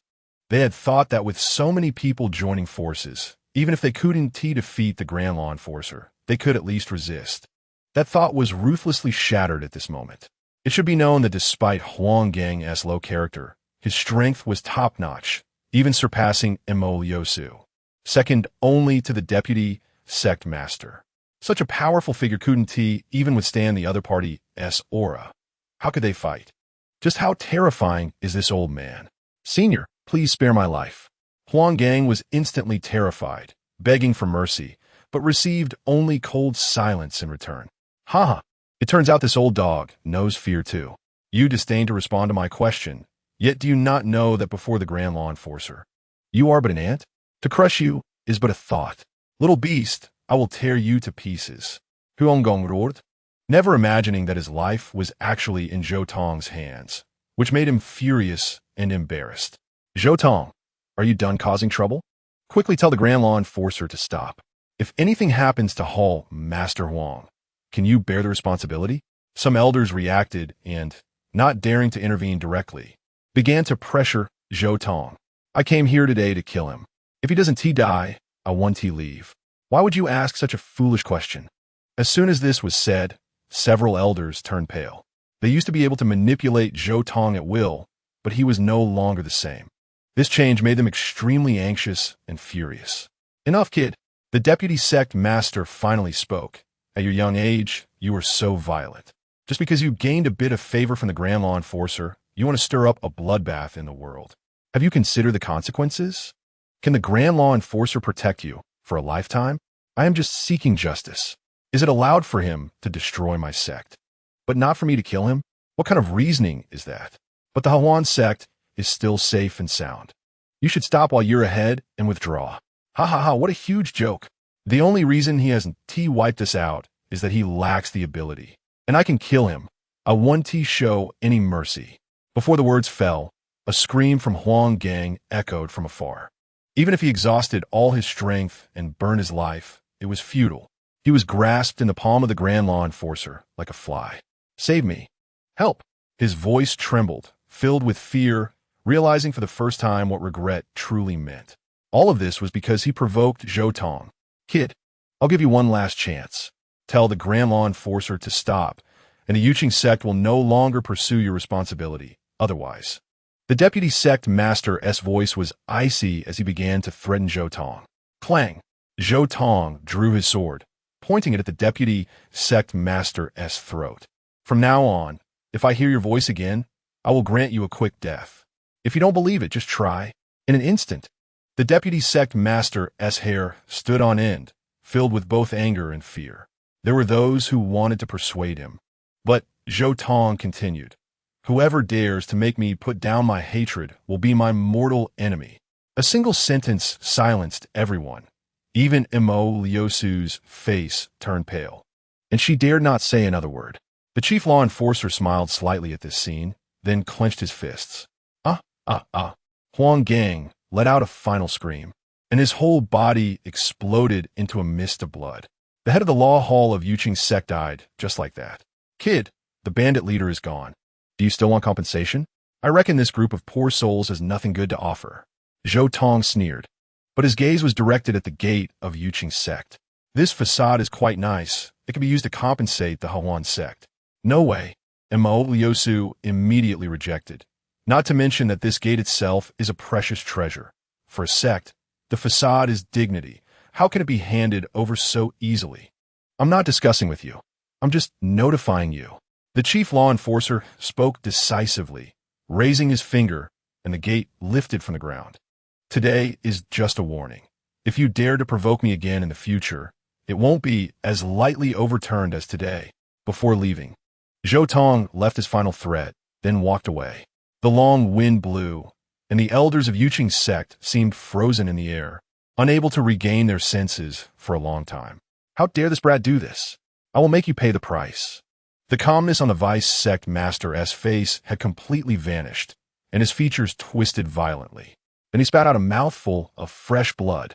They had thought that with so many people joining forces, even if they couldn't defeat the Grand Law Enforcer, they could at least resist. That thought was ruthlessly shattered at this moment. It should be known that despite Huang Gang's low character, his strength was top-notch, even surpassing Mo Liusu, second only to the deputy sect master. Such a powerful figure couldn't even withstand the other party's aura. How could they fight? Just how terrifying is this old man? Senior, please spare my life. Huang Gang was instantly terrified, begging for mercy, but received only cold silence in return. Ha! It turns out this old dog knows fear too. You disdain to respond to my question, yet do you not know that before the Grand Law Enforcer, you are but an ant? To crush you is but a thought. Little beast, I will tear you to pieces. Huang Gong roared, never imagining that his life was actually in Zhou Tong's hands, which made him furious and embarrassed. Zhou Tong, are you done causing trouble? Quickly tell the Grand Law Enforcer to stop. If anything happens to Hall Master Huang, can you bear the responsibility? Some elders reacted and, not daring to intervene directly, began to pressure Zhou Tong. I came here today to kill him. If he doesn't die, I want he leave. Why would you ask such a foolish question? As soon as this was said, several elders turned pale. They used to be able to manipulate Zhou Tong at will, but he was no longer the same. This change made them extremely anxious and furious. Enough, kid. The deputy sect master finally spoke. At your young age, you were so violent. Just because you gained a bit of favor from the Grand Law Enforcer, you want to stir up a bloodbath in the world. Have you considered the consequences? Can the Grand Law Enforcer protect you for a lifetime? I am just seeking justice. Is it allowed for him to destroy my sect, but not for me to kill him? What kind of reasoning is that? But the Hawan sect is still safe and sound. You should stop while you're ahead and withdraw. Ha ha ha, what a huge joke. The only reason he hasn't wiped us out is that he lacks the ability. And I can kill him. I won't show any mercy. Before the words fell, a scream from Huang Gang echoed from afar. Even if he exhausted all his strength and burned his life, it was futile. He was grasped in the palm of the Grand Law Enforcer like a fly. Save me. Help. His voice trembled, filled with fear, realizing for the first time what regret truly meant. All of this was because he provoked Zhou Tong. Kid, I'll give you one last chance. Tell the Grand Law Enforcer to stop, and the Yuqing sect will no longer pursue your responsibility. Otherwise. The deputy sect master's voice was icy as he began to threaten Zhou Tong. Clang! Zhou Tong drew his sword, pointing it at the deputy sect master's throat. From now on, if I hear your voice again, I will grant you a quick death. If you don't believe it, just try. In an instant, the deputy sect master's hair stood on end, filled with both anger and fear. There were those who wanted to persuade him. But Zhou Tong continued. Whoever dares to make me put down my hatred will be my mortal enemy. A single sentence silenced everyone. Even Imo Liusu's face turned pale, and she dared not say another word. The chief law enforcer smiled slightly at this scene, then clenched his fists. Huang Gang let out a final scream, and his whole body exploded into a mist of blood. The head of the law hall of Yuqing sect died, just like that. Kid, the bandit leader is gone. Do you still want compensation? I reckon this group of poor souls has nothing good to offer. Zhou Tong sneered, but his gaze was directed at the gate of Yuqing sect. This facade is quite nice. It can be used to compensate the Hawan sect. No way. Imo Liusu immediately rejected. Not to mention that this gate itself is a precious treasure. For a sect, the facade is dignity. How can it be handed over so easily? I'm not discussing with you. I'm just notifying you. The chief law enforcer spoke decisively, raising his finger, and the gate lifted from the ground. Today is just a warning. If you dare to provoke me again in the future, it won't be as lightly overturned as today. Before leaving, Zhou Tong left his final threat, then walked away. The long wind blew, and the elders of Yuqing sect seemed frozen in the air, unable to regain their senses for a long time. How dare this brat do this? I will make you pay the price. The calmness on the vice sect master's face had completely vanished, and his features twisted violently. Then he spat out a mouthful of fresh blood.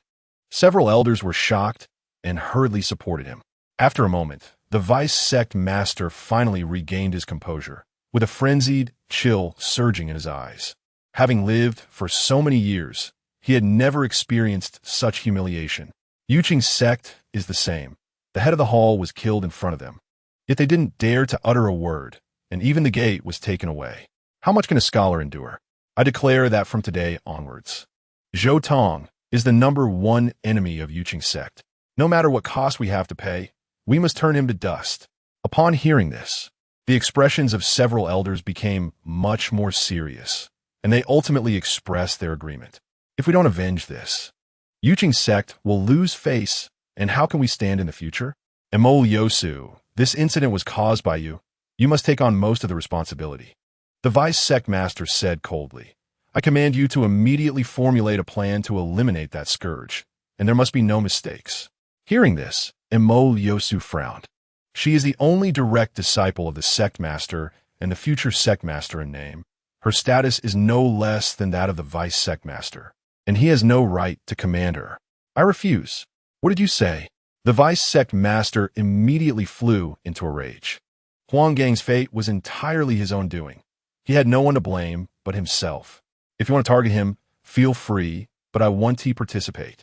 Several elders were shocked and hurriedly supported him. After a moment, the vice sect master finally regained his composure, with a frenzied chill surging in his eyes. Having lived for so many years, he had never experienced such humiliation. Yuqing sect is the same. The head of the hall was killed in front of them. Yet they didn't dare to utter a word, and even the gate was taken away. How much can a scholar endure? I declare that from today onwards, Zhou Tong is the #1 enemy of Yuqing sect. No matter what cost we have to pay, we must turn him to dust. Upon hearing this, the expressions of several elders became much more serious, and they ultimately expressed their agreement. If we don't avenge this, Yuqing sect will lose face, and how can we stand in the future? Imo Yosu, this incident was caused by you. You must take on most of the responsibility. The vice sect master said coldly, I command you to immediately formulate a plan to eliminate that scourge, and there must be no mistakes. Hearing this, Imo Yosu frowned. She is the only direct disciple of the sect master and the future sect master in name. Her status is no less than that of the vice sect master, and he has no right to command her. I refuse. What did you say? The vice sect master immediately flew into a rage. Huang Gang's fate was entirely his own doing. He had no one to blame but himself. If you want to target him, feel free, but I want to participate.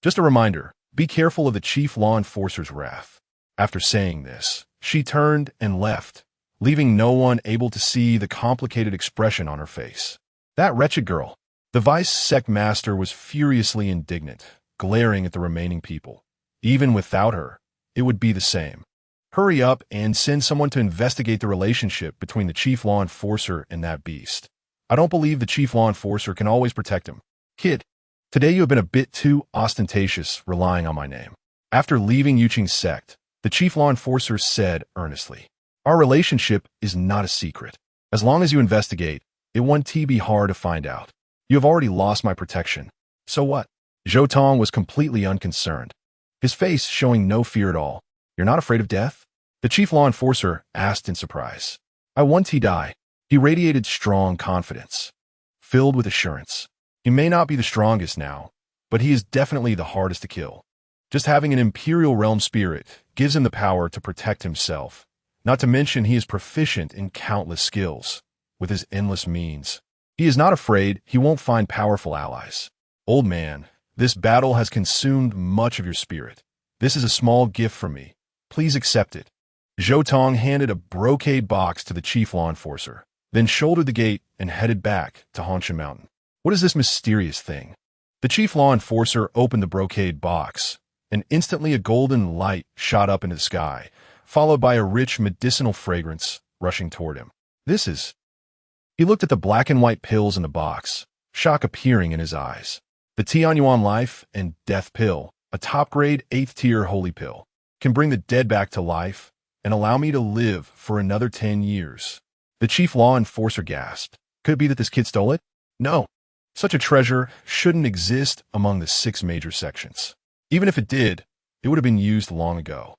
Just a reminder, be careful of the chief law enforcer's wrath. After saying this, she turned and left, leaving no one able to see the complicated expression on her face. That wretched girl. The vice sect master was furiously indignant, glaring at the remaining people. Even without her, it would be the same. Hurry up and send someone to investigate the relationship between the chief law enforcer and that beast. I don't believe the chief law enforcer can always protect him. Kid, today you have been a bit too ostentatious relying on my name. After leaving Yuqing's sect, the chief law enforcer said earnestly, our relationship is not a secret. As long as you investigate, it won't be hard to find out. You have already lost my protection. So what? Zhou Tong was completely unconcerned, his face showing no fear at all. You're not afraid of death? The chief law enforcer asked in surprise. I won't die. He radiated strong confidence, filled with assurance. He may not be the strongest now, but he is definitely the hardest to kill. Just having an Imperial Realm spirit gives him the power to protect himself. Not to mention he is proficient in countless skills, with his endless means. He is not afraid he won't find powerful allies. Old man, this battle has consumed much of your spirit. This is a small gift from me. Please accept it. Zhou Tong handed a brocade box to the chief law enforcer, then shouldered the gate and headed back to Honshan Mountain. What is this mysterious thing? The chief law enforcer opened the brocade box, and instantly a golden light shot up into the sky, followed by a rich medicinal fragrance rushing toward him. This is... He looked at the black and white pills in the box, shock appearing in his eyes. The Tianyuan Life and Death Pill, a top-grade 8th-tier holy pill, can bring the dead back to life and allow me to live for another 10 years. The chief law enforcer gasped. Could it be that this kid stole it? No. Such a treasure shouldn't exist among the 6 major sections. Even if it did, it would have been used long ago.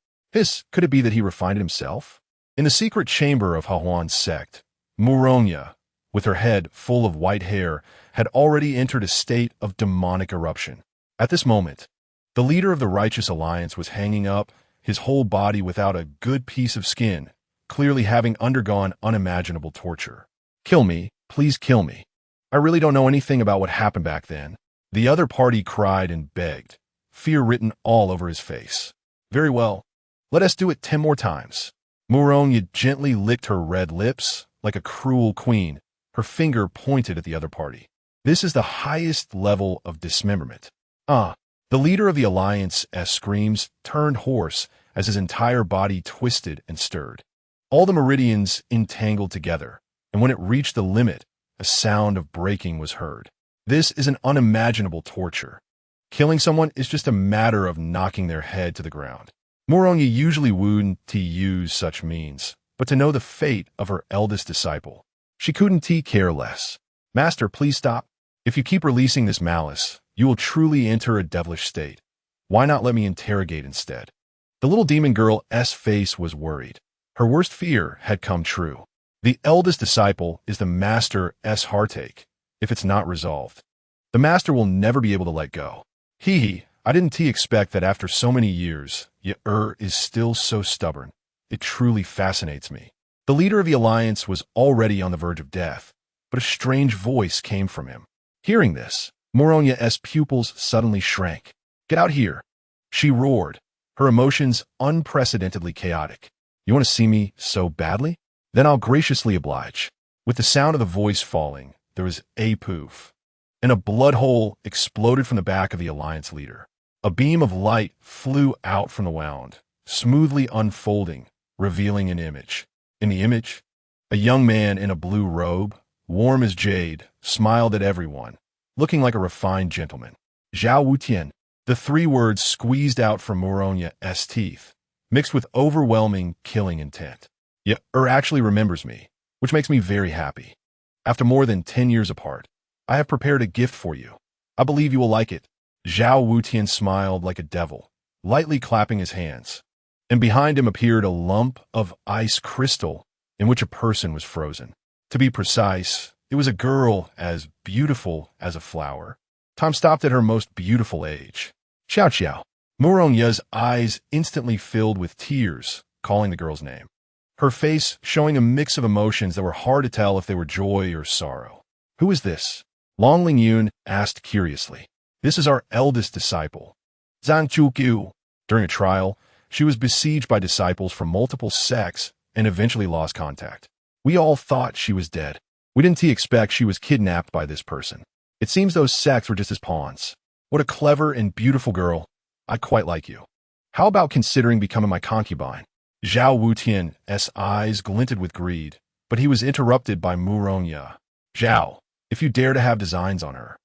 Could it be that he refined it himself? In the secret chamber of Hahuan's sect, Muronya, with her head full of white hair, had already entered a state of demonic eruption. At this moment, the leader of the Righteous Alliance was hanging up, his whole body without a good piece of skin, clearly having undergone unimaginable torture. Kill me, please kill me. I really don't know anything about what happened back then. The other party cried and begged, fear written all over his face. Very well, let us do it 10 more times. Muronya gently licked her red lips like a cruel queen, her finger pointed at the other party. This is the highest level of dismemberment. The leader of the Alliance's screams turned hoarse as his entire body twisted and stirred. All the meridians entangled together, and when it reached the limit, a sound of breaking was heard. This is an unimaginable torture. Killing someone is just a matter of knocking their head to the ground. Muronya usually wouldn't use such means, but to know the fate of her eldest disciple, she couldn't care less. Master, please stop. If you keep releasing this malice, you will truly enter a devilish state. Why not let me interrogate instead? The little demon girl's face was worried. Her worst fear had come true. The eldest disciple is the master's heartache. If it's not resolved, the master will never be able to let go. I didn't expect that after so many years, is still so stubborn. It truly fascinates me. The leader of the Alliance was already on the verge of death, but a strange voice came from him. Hearing this, Muronya's pupils suddenly shrank. Get out here, she roared, her emotions unprecedentedly chaotic. You want to see me so badly? Then I'll graciously oblige. With the sound of the voice falling, there was a poof, and a blood hole exploded from the back of the Alliance leader. A beam of light flew out from the wound, smoothly unfolding, revealing an image. In the image, a young man in a blue robe, warm as jade, smiled at everyone, looking like a refined gentleman. Zhao Wutian. The 3 words squeezed out from Muronya's teeth, mixed with overwhelming killing intent. Actually remembers me, which makes me very happy. After more than 10 years apart, I have prepared a gift for you. I believe you will like it. Zhao Wutian smiled like a devil, lightly clapping his hands, and behind him appeared a lump of ice crystal in which a person was frozen. To be precise, it was a girl as beautiful as a flower. Time stopped at her most beautiful age. Xiao Xiao. Muronya's eyes instantly filled with tears, calling the girl's name. Her face showing a mix of emotions that were hard to tell if they were joy or sorrow. Who is this? Long Lingyun asked curiously. This is our eldest disciple, Zhang Zhugyu. During a trial, she was besieged by disciples from multiple sects and eventually lost contact. We all thought she was dead. We didn't expect she was kidnapped by this person. It seems those sects were just his pawns. What a clever and beautiful girl. I quite like you. How about considering becoming my concubine? Zhao Wutian's eyes glinted with greed, but he was interrupted by Muronya. Zhao, if you dare to have designs on her,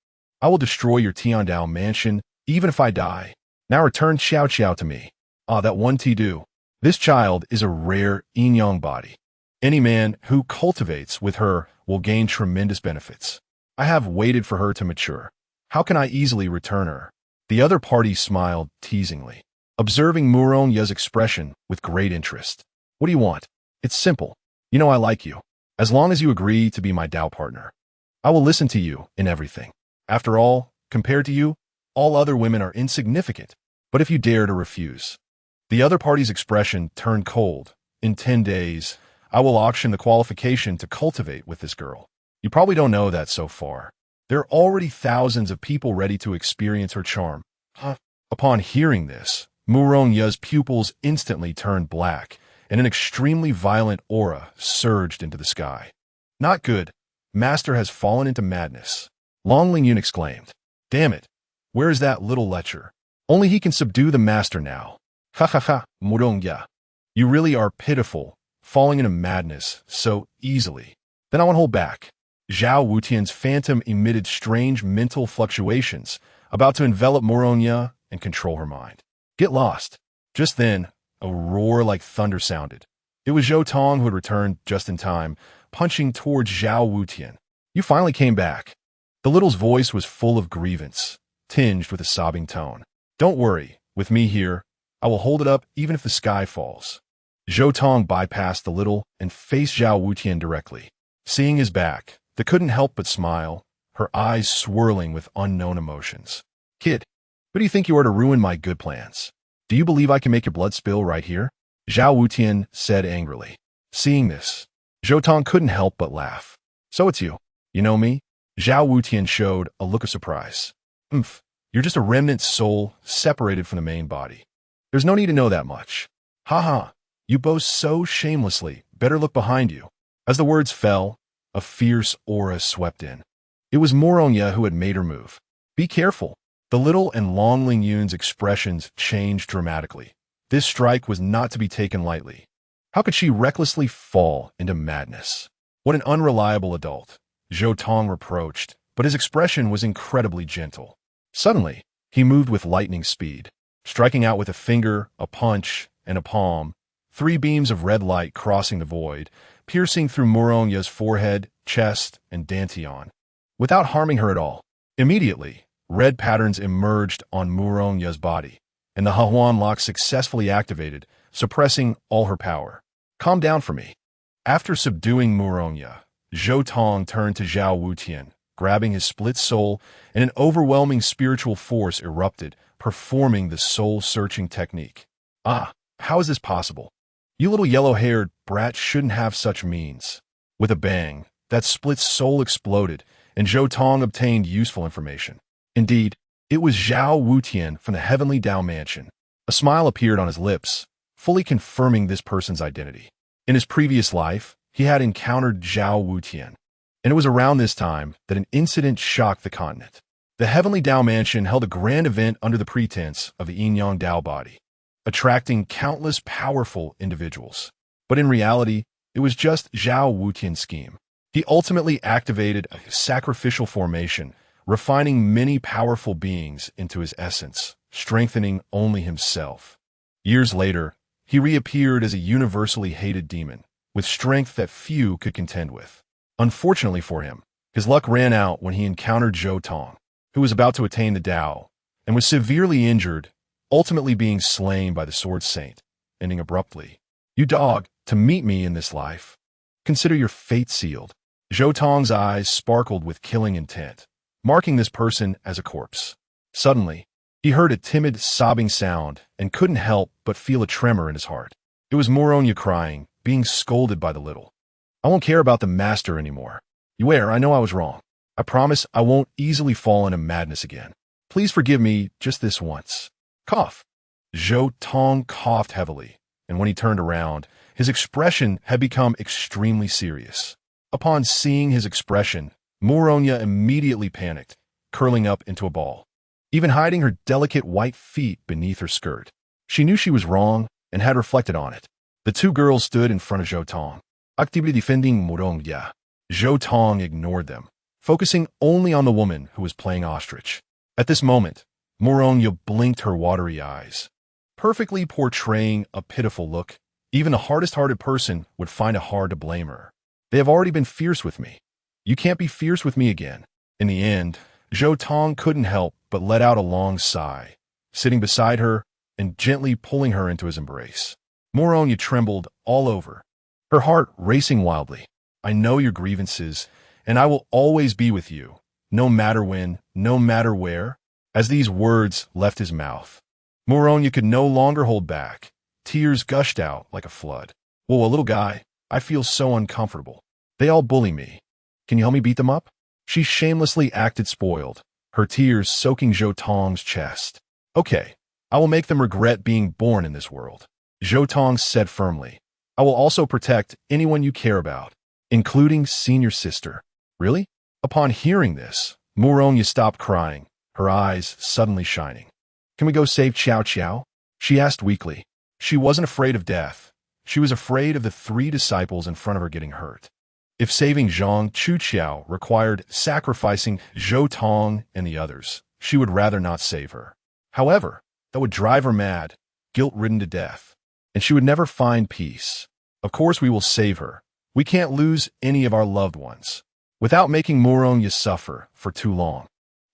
I will destroy your Tiandao mansion, even if I die. Now return Xiao Xiao to me. Ah, that one Tidu. This child is a rare yin-yang body. Any man who cultivates with her will gain tremendous benefits. I have waited for her to mature. How can I easily return her? The other party smiled teasingly, observing Muronya's expression with great interest. What do you want? It's simple. You know I like you. As long as you agree to be my Dao partner, I will listen to you in everything. After all, compared to you, all other women are insignificant. But if you dare to refuse. The other party's expression turned cold. In 10 days, I will auction the qualification to cultivate with this girl. You probably don't know that so far. There are already thousands of people ready to experience her charm. Upon hearing this, Muronya's pupils instantly turned black, and an extremely violent aura surged into the sky. Not good. Master has fallen into madness. Long Lingyun exclaimed. Damn it. Where is that little lecher? Only he can subdue the master now. Ha ha ha, Murongya. You really are pitiful, falling into madness so easily. Then I won't hold back. Zhao Wutian's phantom emitted strange mental fluctuations, about to envelop Muronya and control her mind. Get lost. Just then, a roar like thunder sounded. It was Zhou Tong who had returned just in time, punching towards Zhao Wutian. You finally came back. The little's voice was full of grievance, tinged with a sobbing tone. Don't worry, with me here, I will hold it up even if the sky falls. Zhou Tong bypassed the little and faced Zhao Wutian directly. Seeing his back, they couldn't help but smile, her eyes swirling with unknown emotions. Kid, who do you think you are to ruin my good plans? Do you believe I can make your blood spill right here? Zhao Wutian said angrily. Seeing this, Zhou Tong couldn't help but laugh. So it's you. You know me? Zhao Wutian showed a look of surprise. You're just a remnant soul separated from the main body. There's no need to know that much. Ha ha, you boast so shamelessly. Better look behind you. As the words fell, a fierce aura swept in. It was Muronya who had made her move. Be careful. The little and Long Lingyun's expressions changed dramatically. This strike was not to be taken lightly. How could she recklessly fall into madness? What an unreliable adult, Zhou Tong reproached, but his expression was incredibly gentle. Suddenly, he moved with lightning speed, striking out with a finger, a punch, and a palm, 3 beams of red light crossing the void, piercing through Muronya's forehead, chest, and dantian, without harming her at all. Immediately, red patterns emerged on Muronya's body, and the Hahuan lock successfully activated, suppressing all her power. Calm down for me. After subduing Muronya, Zhou Tong turned to Zhao Wutian, grabbing his split soul, and an overwhelming spiritual force erupted, performing the soul-searching technique. Ah, how is this possible? You little yellow-haired brat shouldn't have such means. With a bang, that split soul exploded, and Zhou Tong obtained useful information. Indeed, it was Zhao Wutian from the Heavenly Dao Mansion. A smile appeared on his lips, fully confirming this person's identity. In his previous life, he had encountered Zhao Wutian, and it was around this time that an incident shocked the continent. The Heavenly Dao Mansion held a grand event under the pretense of the Yin-Yang Dao body, attracting countless powerful individuals. But in reality, it was just Zhao Wutian's scheme. He ultimately activated a sacrificial formation, refining many powerful beings into his essence, strengthening only himself. Years later, he reappeared as a universally hated demon, with strength that few could contend with. Unfortunately for him, his luck ran out when he encountered Zhou Tong, who was about to attain the Dao, and was severely injured, ultimately being slain by the Sword Saint, ending abruptly. You dog, to meet me in this life. Consider your fate sealed. Zhou Tong's eyes sparkled with killing intent, marking this person as a corpse. Suddenly, he heard a timid, sobbing sound and couldn't help but feel a tremor in his heart. It was Muronya crying, being scolded by the little. I won't care about the master anymore. I know I was wrong. I promise I won't easily fall into madness again. Please forgive me just this once. Cough. Zhou Tong coughed heavily, and when he turned around, His expression had become extremely serious. Upon seeing his expression, Moronya immediately panicked, curling up into a ball, even hiding her delicate white feet beneath her skirt. She knew she was wrong and had reflected on it. The two girls stood in front of Zhou Tong, actively defending Moronya. Zhou Tong ignored them, focusing only on the woman who was playing ostrich. At this moment, Moronya blinked her watery eyes, perfectly portraying a pitiful look. Even the hardest-hearted person would find it hard to blame her. They have already been fierce with me. You can't be fierce with me again. In the end, Zhou Tong couldn't help but let out a long sigh, sitting beside her and gently pulling her into his embrace. Moronya trembled all over, her heart racing wildly. I know your grievances, and I will always be with you, no matter when, no matter where. As these words left his mouth, Moronya could no longer hold back. Tears gushed out like a flood. Whoa, a little guy, I feel so uncomfortable. They all bully me. Can you help me beat them up? She shamelessly acted spoiled, her tears soaking Zhou Tong's chest. Okay, I will make them regret being born in this world. Zhou Tong said firmly. I will also protect anyone you care about, including senior sister. Really? Upon hearing this, Moronya stopped crying, her eyes suddenly shining. Can we go save Xiao Xiao? She asked weakly. She wasn't afraid of death. She was afraid of the 3 disciples in front of her getting hurt. If saving Zhang Chuqiao required sacrificing Zhou Tong and the others, she would rather not save her. However, that would drive her mad, guilt-ridden to death, and she would never find peace. Of course we will save her. We can't lose any of our loved ones without making Moronya suffer for too long.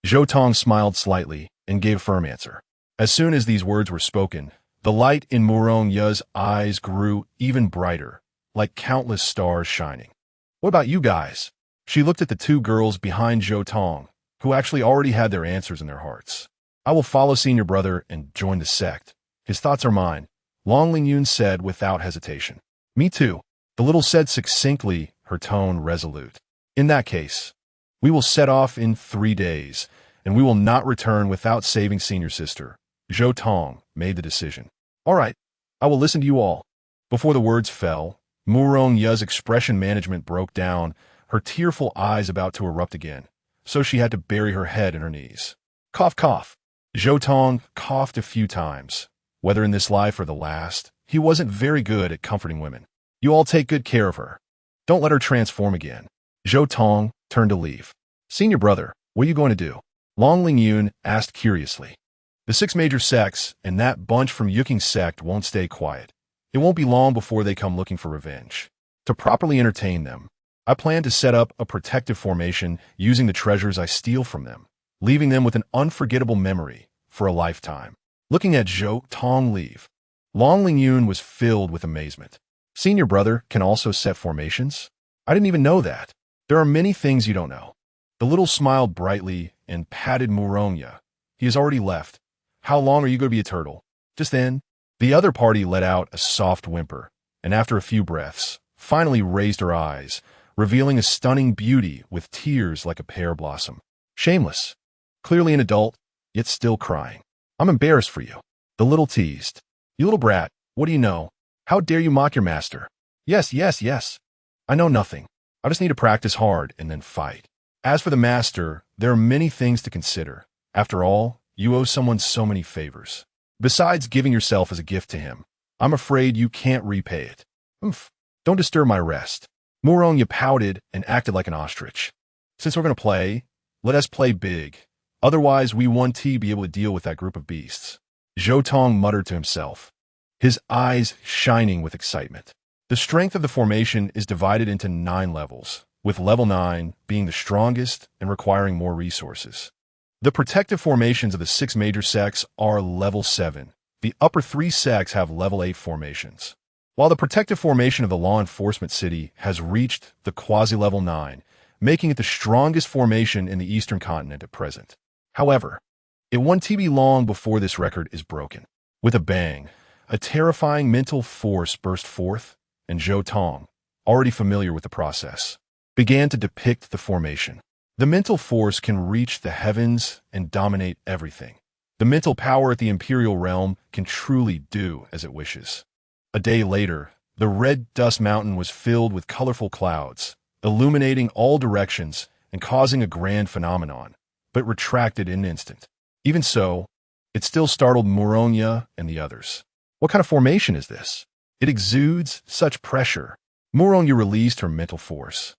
Zhou Tong smiled slightly and gave a firm answer. As soon as these words were spoken, the light in Moronya's eyes grew even brighter, like countless stars shining. What about you guys? She looked at the 2 girls behind Zhou Tong, who actually already had their answers in their hearts. I will follow senior brother and join the sect. His thoughts are mine, Long Lingyun said without hesitation. Me too, the little said succinctly, her tone resolute. In that case, we will set off in 3 days, and we will not return without saving senior sister. Zhou Tong made the decision. All right, I will listen to you all. Before the words fell, Moronya's expression management broke down, her tearful eyes about to erupt again, so she had to bury her head in her knees. Cough, cough. Zhou Tong coughed a few times. Whether in this life or the last, he wasn't very good at comforting women. You all take good care of her. Don't let her transform again. Zhou Tong turned to leave. Senior brother, what are you going to do? Long Lingyun asked curiously. The 6 major sects and that bunch from Yuking sect won't stay quiet. It won't be long before they come looking for revenge. To properly entertain them, I plan to set up a protective formation using the treasures I steal from them, leaving them with an unforgettable memory for a lifetime. Looking at Zhou Tong leave, Long Lingyun was filled with amazement. Senior brother can also set formations? I didn't even know that. There are many things you don't know. The little smiled brightly and patted Moronya. He has already left. How long are you going to be a turtle? Just then, the other party let out a soft whimper, and after a few breaths, finally raised her eyes, revealing a stunning beauty with tears like a pear blossom. Shameless. Clearly an adult, yet still crying. I'm embarrassed for you. The little teased. You little brat, what do you know? How dare you mock your master? Yes, yes, yes. I know nothing. I just need to practice hard and then fight. As for the master, there are many things to consider. After all, you owe someone so many favors. Besides giving yourself as a gift to him, I'm afraid you can't repay it. Oof. Don't disturb my rest. Moronya pouted and acted like an ostrich. Since we're going to play, let us play big. Otherwise, we won't be able to deal with that group of beasts. Zhou Tong muttered to himself, his eyes shining with excitement. The strength of the formation is divided into 9 levels, with level 9 being the strongest and requiring more resources. The protective formations of the 6 major sects are level 7. The upper 3 sects have level 8 formations. While the protective formation of the law enforcement city has reached the quasi-level 9, making it the strongest formation in the eastern continent at present. However, it won't be long before this record is broken. With a bang, a terrifying mental force burst forth, and Zhou Tong, already familiar with the process, began to depict the formation. The mental force can reach the heavens and dominate everything. The mental power at the imperial realm can truly do as it wishes. A day later, The red dust mountain was filled with colorful clouds, illuminating all directions and causing a grand phenomenon, but retracted in an instant. Even so, it still startled Muronya and the others. What kind of formation is this? It exudes such pressure. Muronya released her mental force,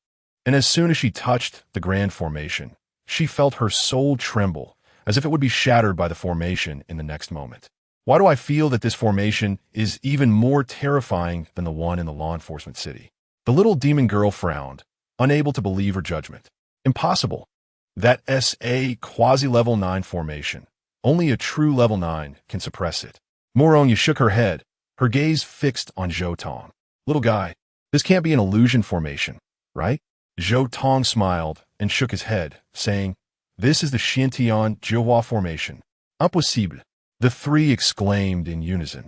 and as soon as she touched the grand formation, she felt her soul tremble, as if it would be shattered by the formation in the next moment. Why do I feel that this formation is even more terrifying than the one in the law enforcement city? The little demon girl frowned, unable to believe her judgment. Impossible. That's a quasi-level 9 formation. Only a true level 9 can suppress it. Muronya shook her head, her gaze fixed on Zhou Tong. Little guy, this can't be an illusion formation, right? Zhou Tong smiled and shook his head, saying, this is the Xiantian Jiahua formation. Impossible. The three exclaimed in unison.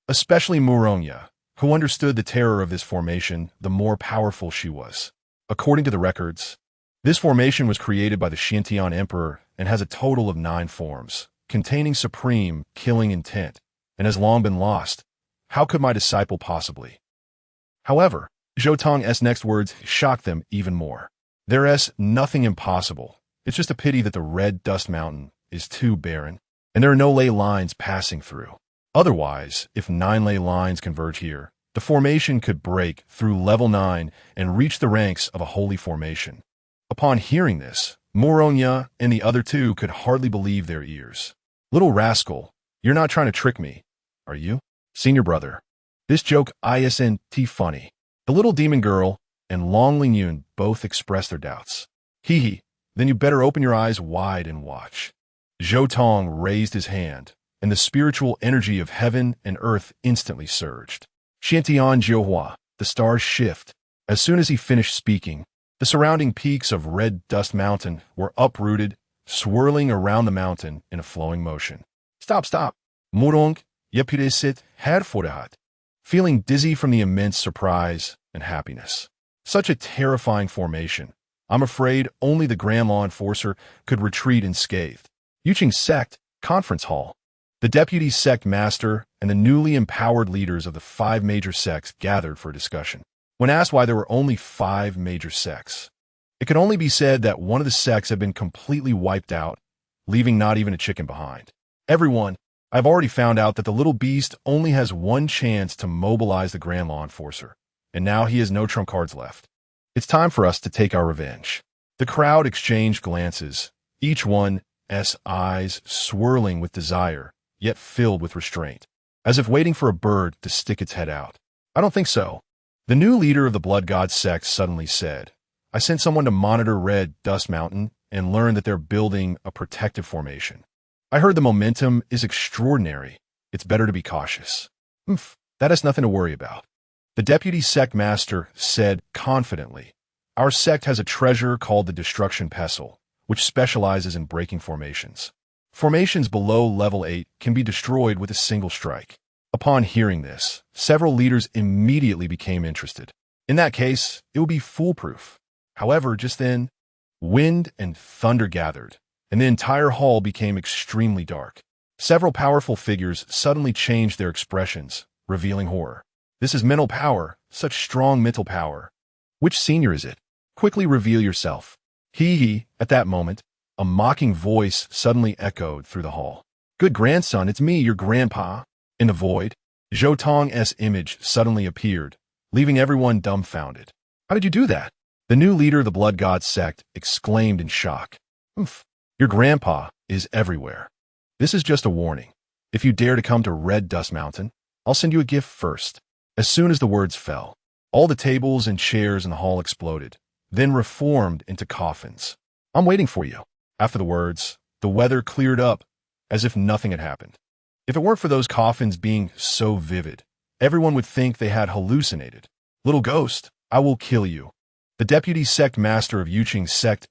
Especially Muronya, who understood the terror of this formation the more powerful she was. According to the records, this formation was created by the Xiantian Emperor and has a total of 9 forms, containing supreme, killing intent, and has long been lost. How could my disciple possibly? However, Zhou Tong's next words shocked them even more. There's nothing impossible. It's just a pity that the red dust mountain is too barren, and there are no ley lines passing through. Otherwise, if 9 ley lines converge here, the formation could break through level 9 and reach the ranks of a holy formation. Upon hearing this, Muronya and the other two could hardly believe their ears. Little rascal, you're not trying to trick me, are you? Senior brother, this joke isn't funny. The little demon girl and Long Lingyun both expressed their doubts. Hee hee, then you better open your eyes wide and watch. Zhou Tong raised his hand, and the spiritual energy of heaven and earth instantly surged. Xiantian Jiahua, the stars shift. As soon as he finished speaking, the surrounding peaks of Red Dust Mountain were uprooted, swirling around the mountain in a flowing motion. Stop. Murong, yepiresit, herforehat. Feeling dizzy from the immense surprise and happiness. Such a terrifying formation. I'm afraid only the Grand Law Enforcer could retreat unscathed. Yuqing Sect, Conference Hall. The Deputy Sect Master and the newly empowered leaders of the 5 major sects gathered for a discussion. When asked why there were only 5 major sects, it could only be said that one of the sects had been completely wiped out, leaving not even a chicken behind. Everyone, I've already found out that the little beast only has one chance to mobilize the Grand Law Enforcer, and now he has no trump cards left. It's time for us to take our revenge. The crowd exchanged glances, each one's eyes swirling with desire, yet filled with restraint, as if waiting for a bird to stick its head out. I don't think so. The new leader of the Blood God sect suddenly said, I sent someone to monitor Red Dust Mountain and learned that they're building a protective formation. I heard the momentum is extraordinary. It's better to be cautious. That has nothing to worry about. The Deputy Sect Master said confidently, our sect has a treasure called the Destruction Pestle, which specializes in breaking formations. Formations below level 8 can be destroyed with a single strike. Upon hearing this, several leaders immediately became interested. In that case, it would be foolproof. However, just then, wind and thunder gathered, and the entire hall became extremely dark. Several powerful figures suddenly changed their expressions, revealing horror. This is mental power, such strong mental power. Which senior is it? Quickly reveal yourself. Hee. At that moment, a mocking voice suddenly echoed through the hall. Good grandson, it's me, your grandpa. In the void, Zhou Tong's image suddenly appeared, leaving everyone dumbfounded. How did you do that? The new leader of the Blood God sect exclaimed in shock. Your grandpa is everywhere. This is just a warning. If you dare to come to Red Dust Mountain, I'll send you a gift first. As soon as the words fell, all the tables and chairs in the hall exploded, then reformed into coffins. I'm waiting for you. After the words, the weather cleared up as if nothing had happened. If it weren't for those coffins being so vivid, everyone would think they had hallucinated. Little ghost, I will kill you. The Deputy Sect Master of Yuqing Sect's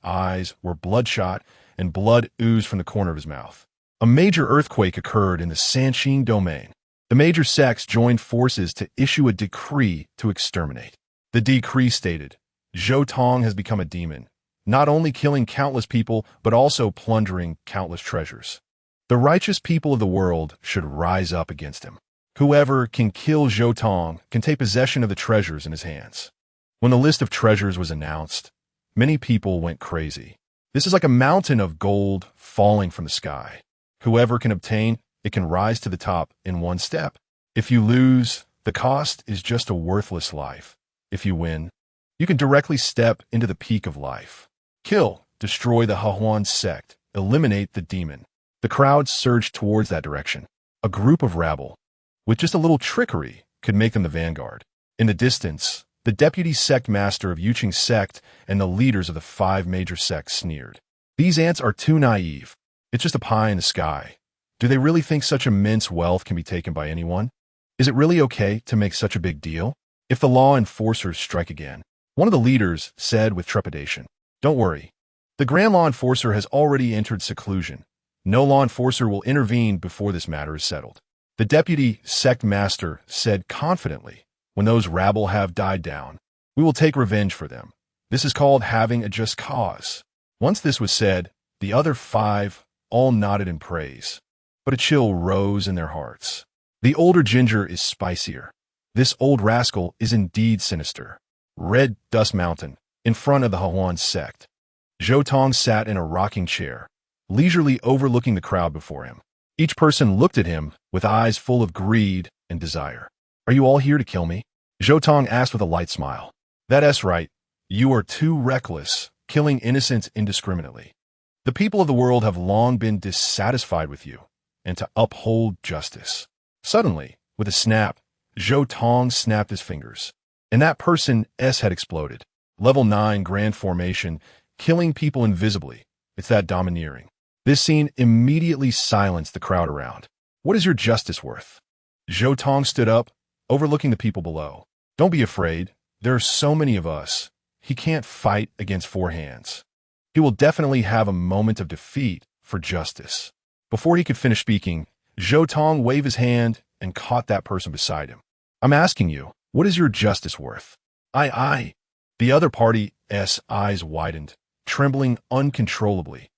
eyes were bloodshot and blood oozed from the corner of his mouth. A major earthquake occurred in the Sanxing domain. The major sects joined forces to issue a decree to exterminate. The decree stated, Zhou Tong has become a demon, not only killing countless people, but also plundering countless treasures. The righteous people of the world should rise up against him. Whoever can kill Zhou Tong can take possession of the treasures in his hands. When the list of treasures was announced, many people went crazy. This is like a mountain of gold falling from the sky. Whoever can obtain it can rise to the top in one step. If you lose, the cost is just a worthless life. If you win, you can directly step into the peak of life. Kill, destroy the Hahuan sect, eliminate the demon. The crowd surged towards that direction. A group of rabble, with just a little trickery, could make them the vanguard. In the distance, the deputy sect master of Yuqing sect and the leaders of the 5 major sects sneered. These ants are too naive. It's just a pie in the sky. Do they really think such immense wealth can be taken by anyone? Is it really okay to make such a big deal? If the law enforcers strike again, one of the leaders said with trepidation, "Don't worry. The Grand Law Enforcer has already entered seclusion. No law enforcer will intervene before this matter is settled." The deputy sect master said confidently, "When those rabble have died down, we will take revenge for them. This is called having a just cause." Once this was said, the other 5 all nodded in praise, but a chill rose in their hearts. The older ginger is spicier. This old rascal is indeed sinister. Red Dust Mountain, in front of the Hahuan sect. Zhou Tong sat in a rocking chair, leisurely overlooking the crowd before him. Each person looked at him with eyes full of greed and desire. "Are you all here to kill me?" Zhou Tong asked with a light smile. "That's right. You are too reckless, killing innocents indiscriminately. The people of the world have long been dissatisfied with you, and to uphold justice." Suddenly, with a snap, Zhou Tong snapped his fingers, and that person's head exploded. Level 9 Grand Formation, killing people invisibly. It's that domineering. This scene immediately silenced the crowd around. "What is your justice worth?" Zhou Tong stood up, overlooking the people below. "Don't be afraid. There are so many of us. He can't fight against 4 hands. He will definitely have a moment of defeat for justice." Before he could finish speaking, Zhou Tong waved his hand and caught that person beside him. "I'm asking you, what is your justice worth?" I. The other party's eyes widened, trembling uncontrollably.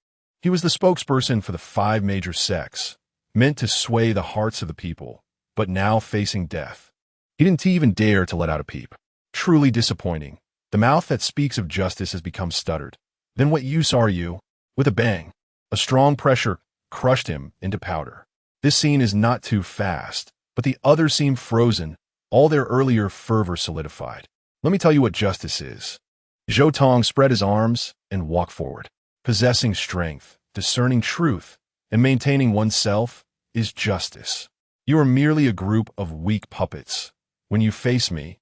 He was the spokesperson for the 5 major sects, meant to sway the hearts of the people, but now facing death. He didn't even dare to let out a peep. Truly disappointing. The mouth that speaks of justice has become stuttered. Then what use are you? With a bang, a strong pressure crushed him into powder. This scene is not too fast, but the others seem frozen, all their earlier fervor solidified. "Let me tell you what justice is." Zhou Tong spread his arms and walked forward. Possessing strength, discerning truth, and maintaining oneself is justice. You are merely a group of weak puppets. When you face me,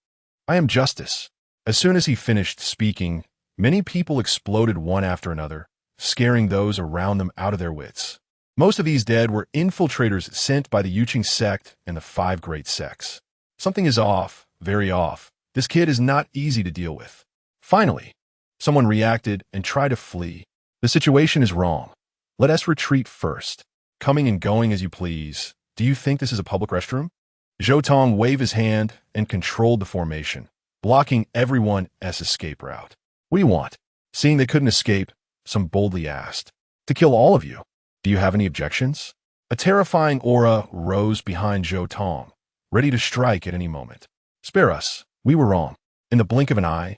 I am justice. As soon as he finished speaking, many people exploded one after another, scaring those around them out of their wits. Most of these dead were infiltrators sent by the Yuqing sect and the 5 great sects. Something is off, very off. This kid is not easy to deal with. Finally, someone reacted and tried to flee. "The situation is wrong. Let us retreat first. Coming and going as you please. Do you think this is a public restroom?" Zhou Tong waved his hand and controlled the formation, blocking everyone's escape route. "What do you want?" Seeing they couldn't escape, some boldly asked. "To kill all of you. Do you have any objections?" A terrifying aura rose behind Zhou Tong, ready to strike at any moment. "Spare us. We were wrong." In the blink of an eye,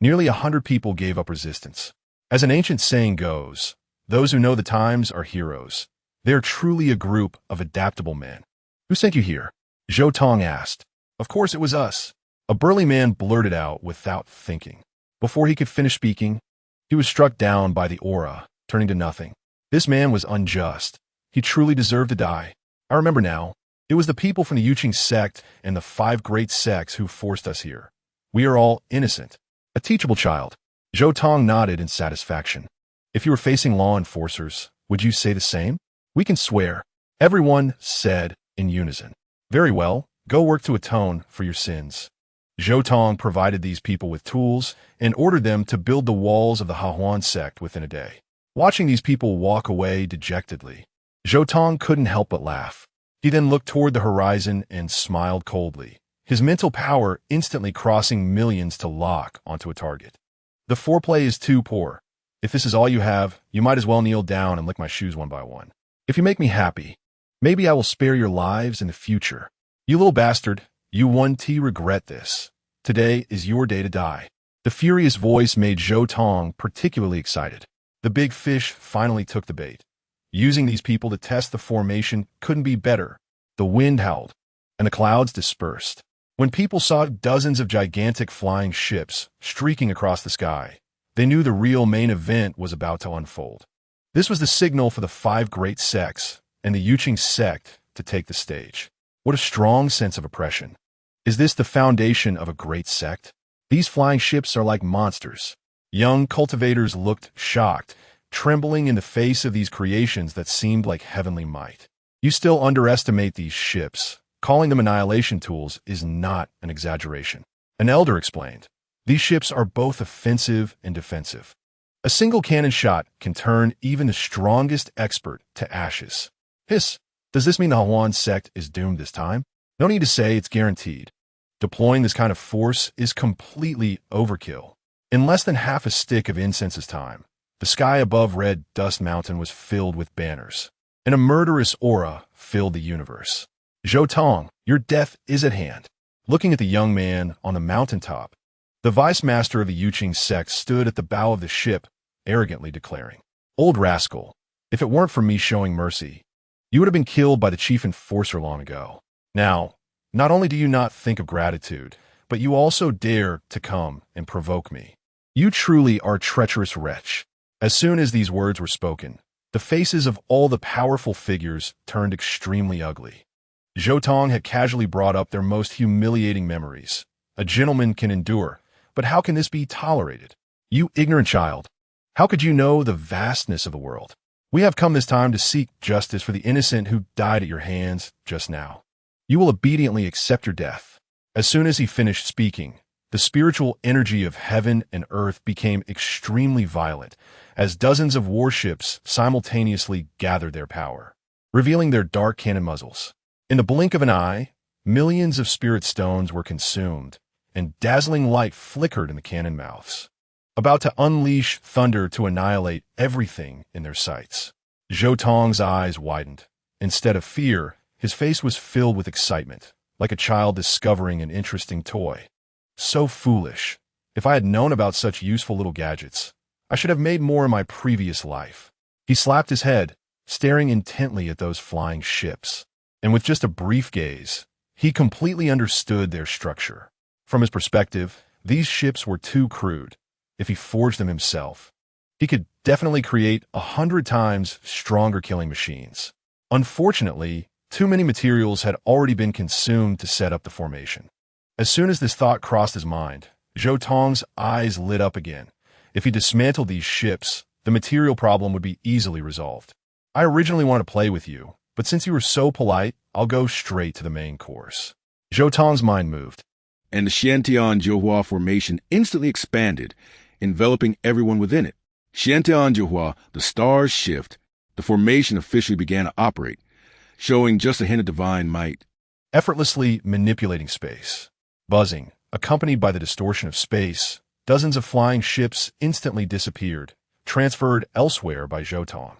nearly 100 people gave up resistance. As an ancient saying goes, those who know the times are heroes. They are truly a group of adaptable men. "Who sent you here?" Zhou Tong asked. "Of course it was us," a burly man blurted out without thinking. Before he could finish speaking, he was struck down by the aura, turning to nothing. This man was unjust. He truly deserved to die. I remember now. It was the people from the Yuqing sect and the 5 great sects who forced us here. We are all innocent. A teachable child. Zhou Tong nodded in satisfaction. "If you were facing law enforcers, would you say the same?" "We can swear," everyone said in unison. "Very well, go work to atone for your sins." Zhou Tong provided these people with tools and ordered them to build the walls of the Hahuan sect within a day. Watching these people walk away dejectedly, Zhou Tong couldn't help but laugh. He then looked toward the horizon and smiled coldly, his mental power instantly crossing millions to lock onto a target. "The foreplay is too poor. If this is all you have, you might as well kneel down and lick my shoes one by one. If you make me happy, maybe I will spare your lives in the future." You little bastard, you 1T regret this. Today is your day to die. The furious voice made Zhou Tong particularly excited. The big fish finally took the bait. Using these people to test the formation couldn't be better. The wind howled, and the clouds dispersed. When people saw dozens of gigantic flying ships streaking across the sky, they knew the real main event was about to unfold. This was the signal for the 5 great sects and the Yuqing sect to take the stage. What a strong sense of oppression. Is this the foundation of a great sect? These flying ships are like monsters. Young cultivators looked shocked, trembling in the face of these creations that seemed like heavenly might. You still underestimate these ships. Calling them annihilation tools is not an exaggeration. An elder explained, these ships are both offensive and defensive. A single cannon shot can turn even the strongest expert to ashes. Hiss, does this mean the Huan sect is doomed this time? No need to say it's guaranteed. Deploying this kind of force is completely overkill. In less than half a stick of incense's time, the sky above Red Dust Mountain was filled with banners, and a murderous aura filled the universe. Zhou Tong, your death is at hand. Looking at the young man on the mountaintop, the vice master of the Yuqing sect stood at the bow of the ship, arrogantly declaring, Old rascal, if it weren't for me showing mercy, you would have been killed by the chief enforcer long ago. Now, not only do you not think of gratitude, but you also dare to come and provoke me. You truly are a treacherous wretch. As soon as these words were spoken, the faces of all the powerful figures turned extremely ugly. Zhou Tong had casually brought up their most humiliating memories. A gentleman can endure, but how can this be tolerated? You ignorant child, how could you know the vastness of the world? We have come this time to seek justice for the innocent who died at your hands just now. You will obediently accept your death. As soon as he finished speaking, the spiritual energy of heaven and earth became extremely violent as dozens of warships simultaneously gathered their power, revealing their dark cannon muzzles. In the blink of an eye, millions of spirit stones were consumed, and dazzling light flickered in the cannon mouths, about to unleash thunder to annihilate everything in their sights. Zhou Tong's eyes widened. Instead of fear, his face was filled with excitement, like a child discovering an interesting toy. So foolish. If I had known about such useful little gadgets, I should have made more in my previous life. He slapped his head, staring intently at those flying ships. And with just a brief gaze, he completely understood their structure. From his perspective, these ships were too crude. If he forged them himself, he could definitely create 100 times stronger killing machines. Unfortunately, too many materials had already been consumed to set up the formation. As soon as this thought crossed his mind, Zhou Tong's eyes lit up again. If he dismantled these ships, the material problem would be easily resolved. I originally wanted to play with you, but since you were so polite, I'll go straight to the main course. Zhou Tong's mind moved, And the Xiantian-Jiuhua formation instantly expanded, enveloping everyone within it. Xiantian-Jiuhua, the stars shift, the formation officially began to operate, showing just a hint of divine might. effortlessly manipulating space. Buzzing, accompanied by the distortion of space, dozens of flying ships instantly disappeared, transferred elsewhere by Zhou Tong.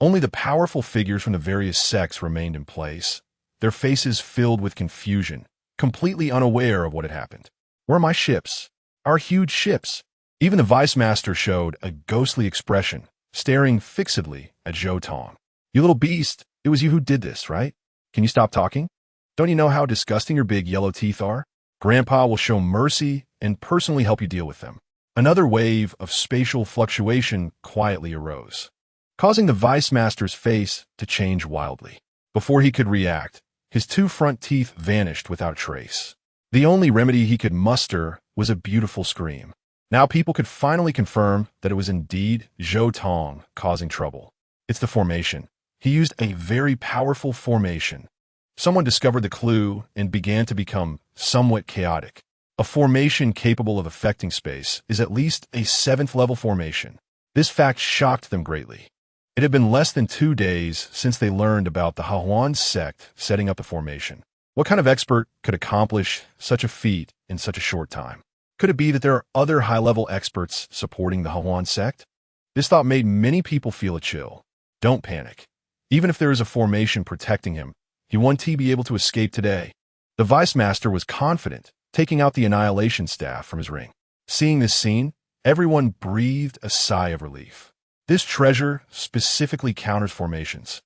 Only the powerful figures from the various sects remained in place, their faces filled with confusion, completely unaware of what had happened. Where are my ships? Our huge ships? Even the vice master showed a ghostly expression, staring fixedly at Zhou Tong. You little beast, it was you who did this, right? Can you stop talking? Don't you know how disgusting your big yellow teeth are? Grandpa will show mercy and personally help you deal with them. Another wave of spatial fluctuation quietly arose, causing the vice master's face to change wildly. Before he could react, his 2 front teeth vanished without trace. The only remedy he could muster was a beautiful scream. Now people could finally confirm that it was indeed Zhou Tong causing trouble. It's the formation. He used a very powerful formation. Someone discovered the clue and began to become somewhat chaotic. A formation capable of affecting space is at least a 7th-level formation. This fact shocked them greatly. It had been less than 2 days since they learned about the Huan sect setting up the formation. What kind of expert could accomplish such a feat in such a short time? Could it be that there are other high-level experts supporting the Huan sect? This thought made many people feel a chill. Don't panic. Even if there is a formation protecting him, he won't be able to escape today. The vice master was confident, taking out the annihilation staff from his ring. Seeing this scene, everyone breathed a sigh of relief. This treasure specifically counters formations.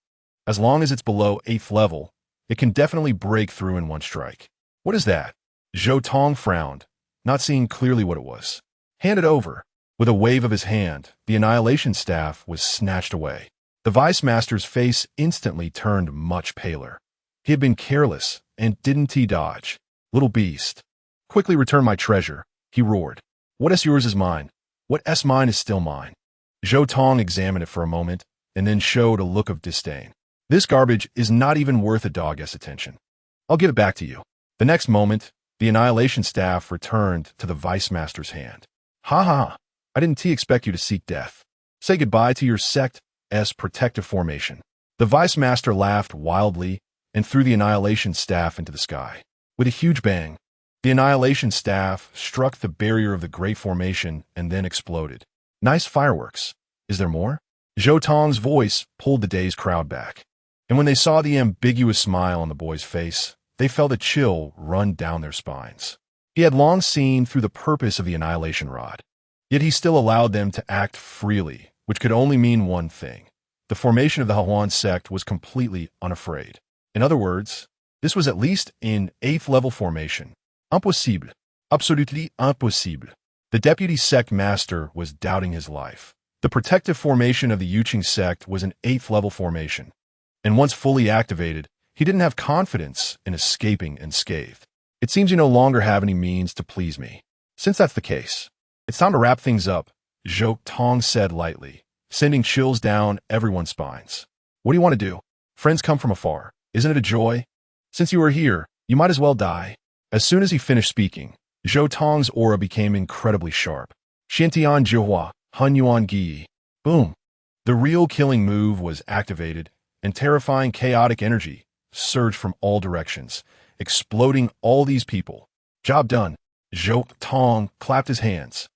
As long as it's below 8th level, it can definitely break through in one strike. What is that? Zhou Tong frowned, not seeing clearly what it was. Hand it over. With a wave of his hand, the annihilation staff was snatched away. The vice master's face instantly turned much paler. He had been careless, and didn't he dodge? Little beast. Quickly return my treasure, he roared. What is yours is mine. What is mine is still mine. Zhou Tong examined it for a moment, and then showed a look of disdain. This garbage is not even worth a dog's attention. I'll give it back to you. The next moment, the annihilation staff returned to the vice master's hand. Ha ha! I didn't expect you to seek death. Say goodbye to your sect's protective formation. The vice master laughed wildly and threw the annihilation staff into the sky. With a huge bang, the annihilation staff struck the barrier of the great formation and then exploded. Nice fireworks. Is there more? Zhou Tong's voice pulled the dazed crowd back. And when they saw the ambiguous smile on the boy's face, they felt a chill run down their spines. He had long seen through the purpose of the annihilation rod. Yet he still allowed them to act freely, which could only mean one thing. The formation of the Huan sect was completely unafraid. In other words, this was at least in 8th level formation. Impossible. Absolutely impossible. The deputy sect master was doubting his life. The protective formation of the Yuqing sect was an 8th level formation. And once fully activated, he didn't have confidence in escaping unscathed. It seems you no longer have any means to please me. Since that's the case, it's time to wrap things up, Zhou Tong said lightly, sending chills down everyone's spines. What do you want to do? Friends come from afar. Isn't it a joy? Since you are here, you might as well die. As soon as he finished speaking, Zhou Tong's aura became incredibly sharp. Xiantian Jihua, Han Yuan Gi. Boom. The real killing move was activated, and terrifying chaotic energy surged from all directions, exploding all these people. Job done. Zhou Tong clapped his hands.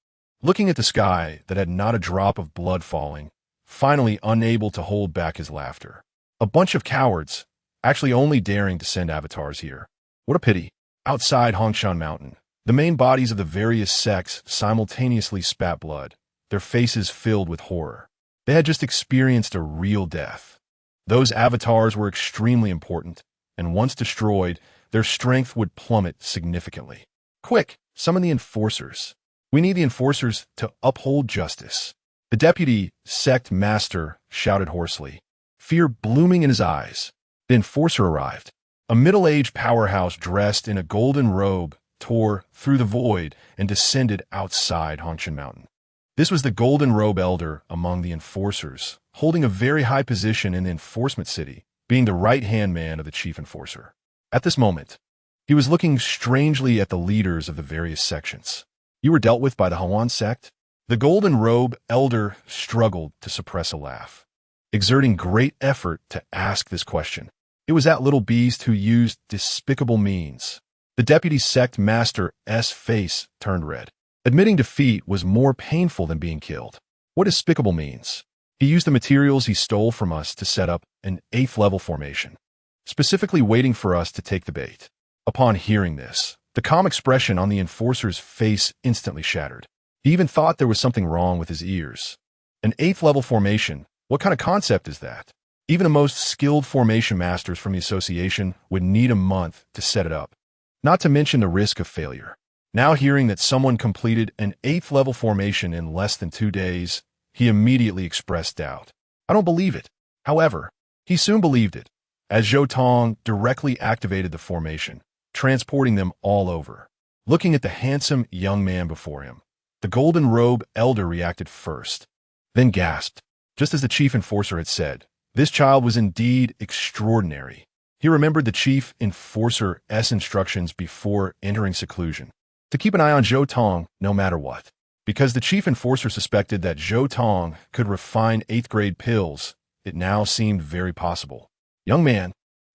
Looking at the sky that had not a drop of blood falling, finally unable to hold back his laughter. A bunch of cowards, actually only daring to send avatars here. What a pity. Outside Hongshan Mountain, the main bodies of the various sects simultaneously spat blood, their faces filled with horror. They had just experienced a real death. Those avatars were extremely important, and once destroyed, their strength would plummet significantly. Quick, summon the enforcers. We need the enforcers to uphold justice. The deputy sect master shouted hoarsely, fear blooming in his eyes. The enforcer arrived. A middle-aged powerhouse dressed in a golden robe tore through the void and descended outside Hongshan Mountain. This was the golden robe elder among the enforcers, holding a very high position in the enforcement city, being the right-hand man of the chief enforcer. At this moment, he was looking strangely at the leaders of the various sections. You were dealt with by the Huan sect? The golden robe elder struggled to suppress a laugh, exerting great effort to ask this question. It was that little beast who used despicable means. The deputy sect master's face turned red. Admitting defeat was more painful than being killed. What despicable means? He used the materials he stole from us to set up an 8th level formation, specifically waiting for us to take the bait. Upon hearing this, the calm expression on the enforcer's face instantly shattered. He even thought there was something wrong with his ears. An 8th level formation? What kind of concept is that? Even the most skilled formation masters from the association would need a month to set it up, not to mention the risk of failure. Now hearing that someone completed an 8th level formation in less than 2 days, he immediately expressed doubt. I don't believe it. However, he soon believed it, as Zhou Tong directly activated the formation, transporting them all over. Looking at the handsome young man before him, the golden robe elder reacted first, then gasped. Just as the chief enforcer had said, this child was indeed extraordinary. He remembered the chief enforcer's instructions before entering seclusion, to keep an eye on Zhou Tong no matter what. Because the chief enforcer suspected that Zhou Tong could refine 8th grade pills, it now seemed very possible. Young man,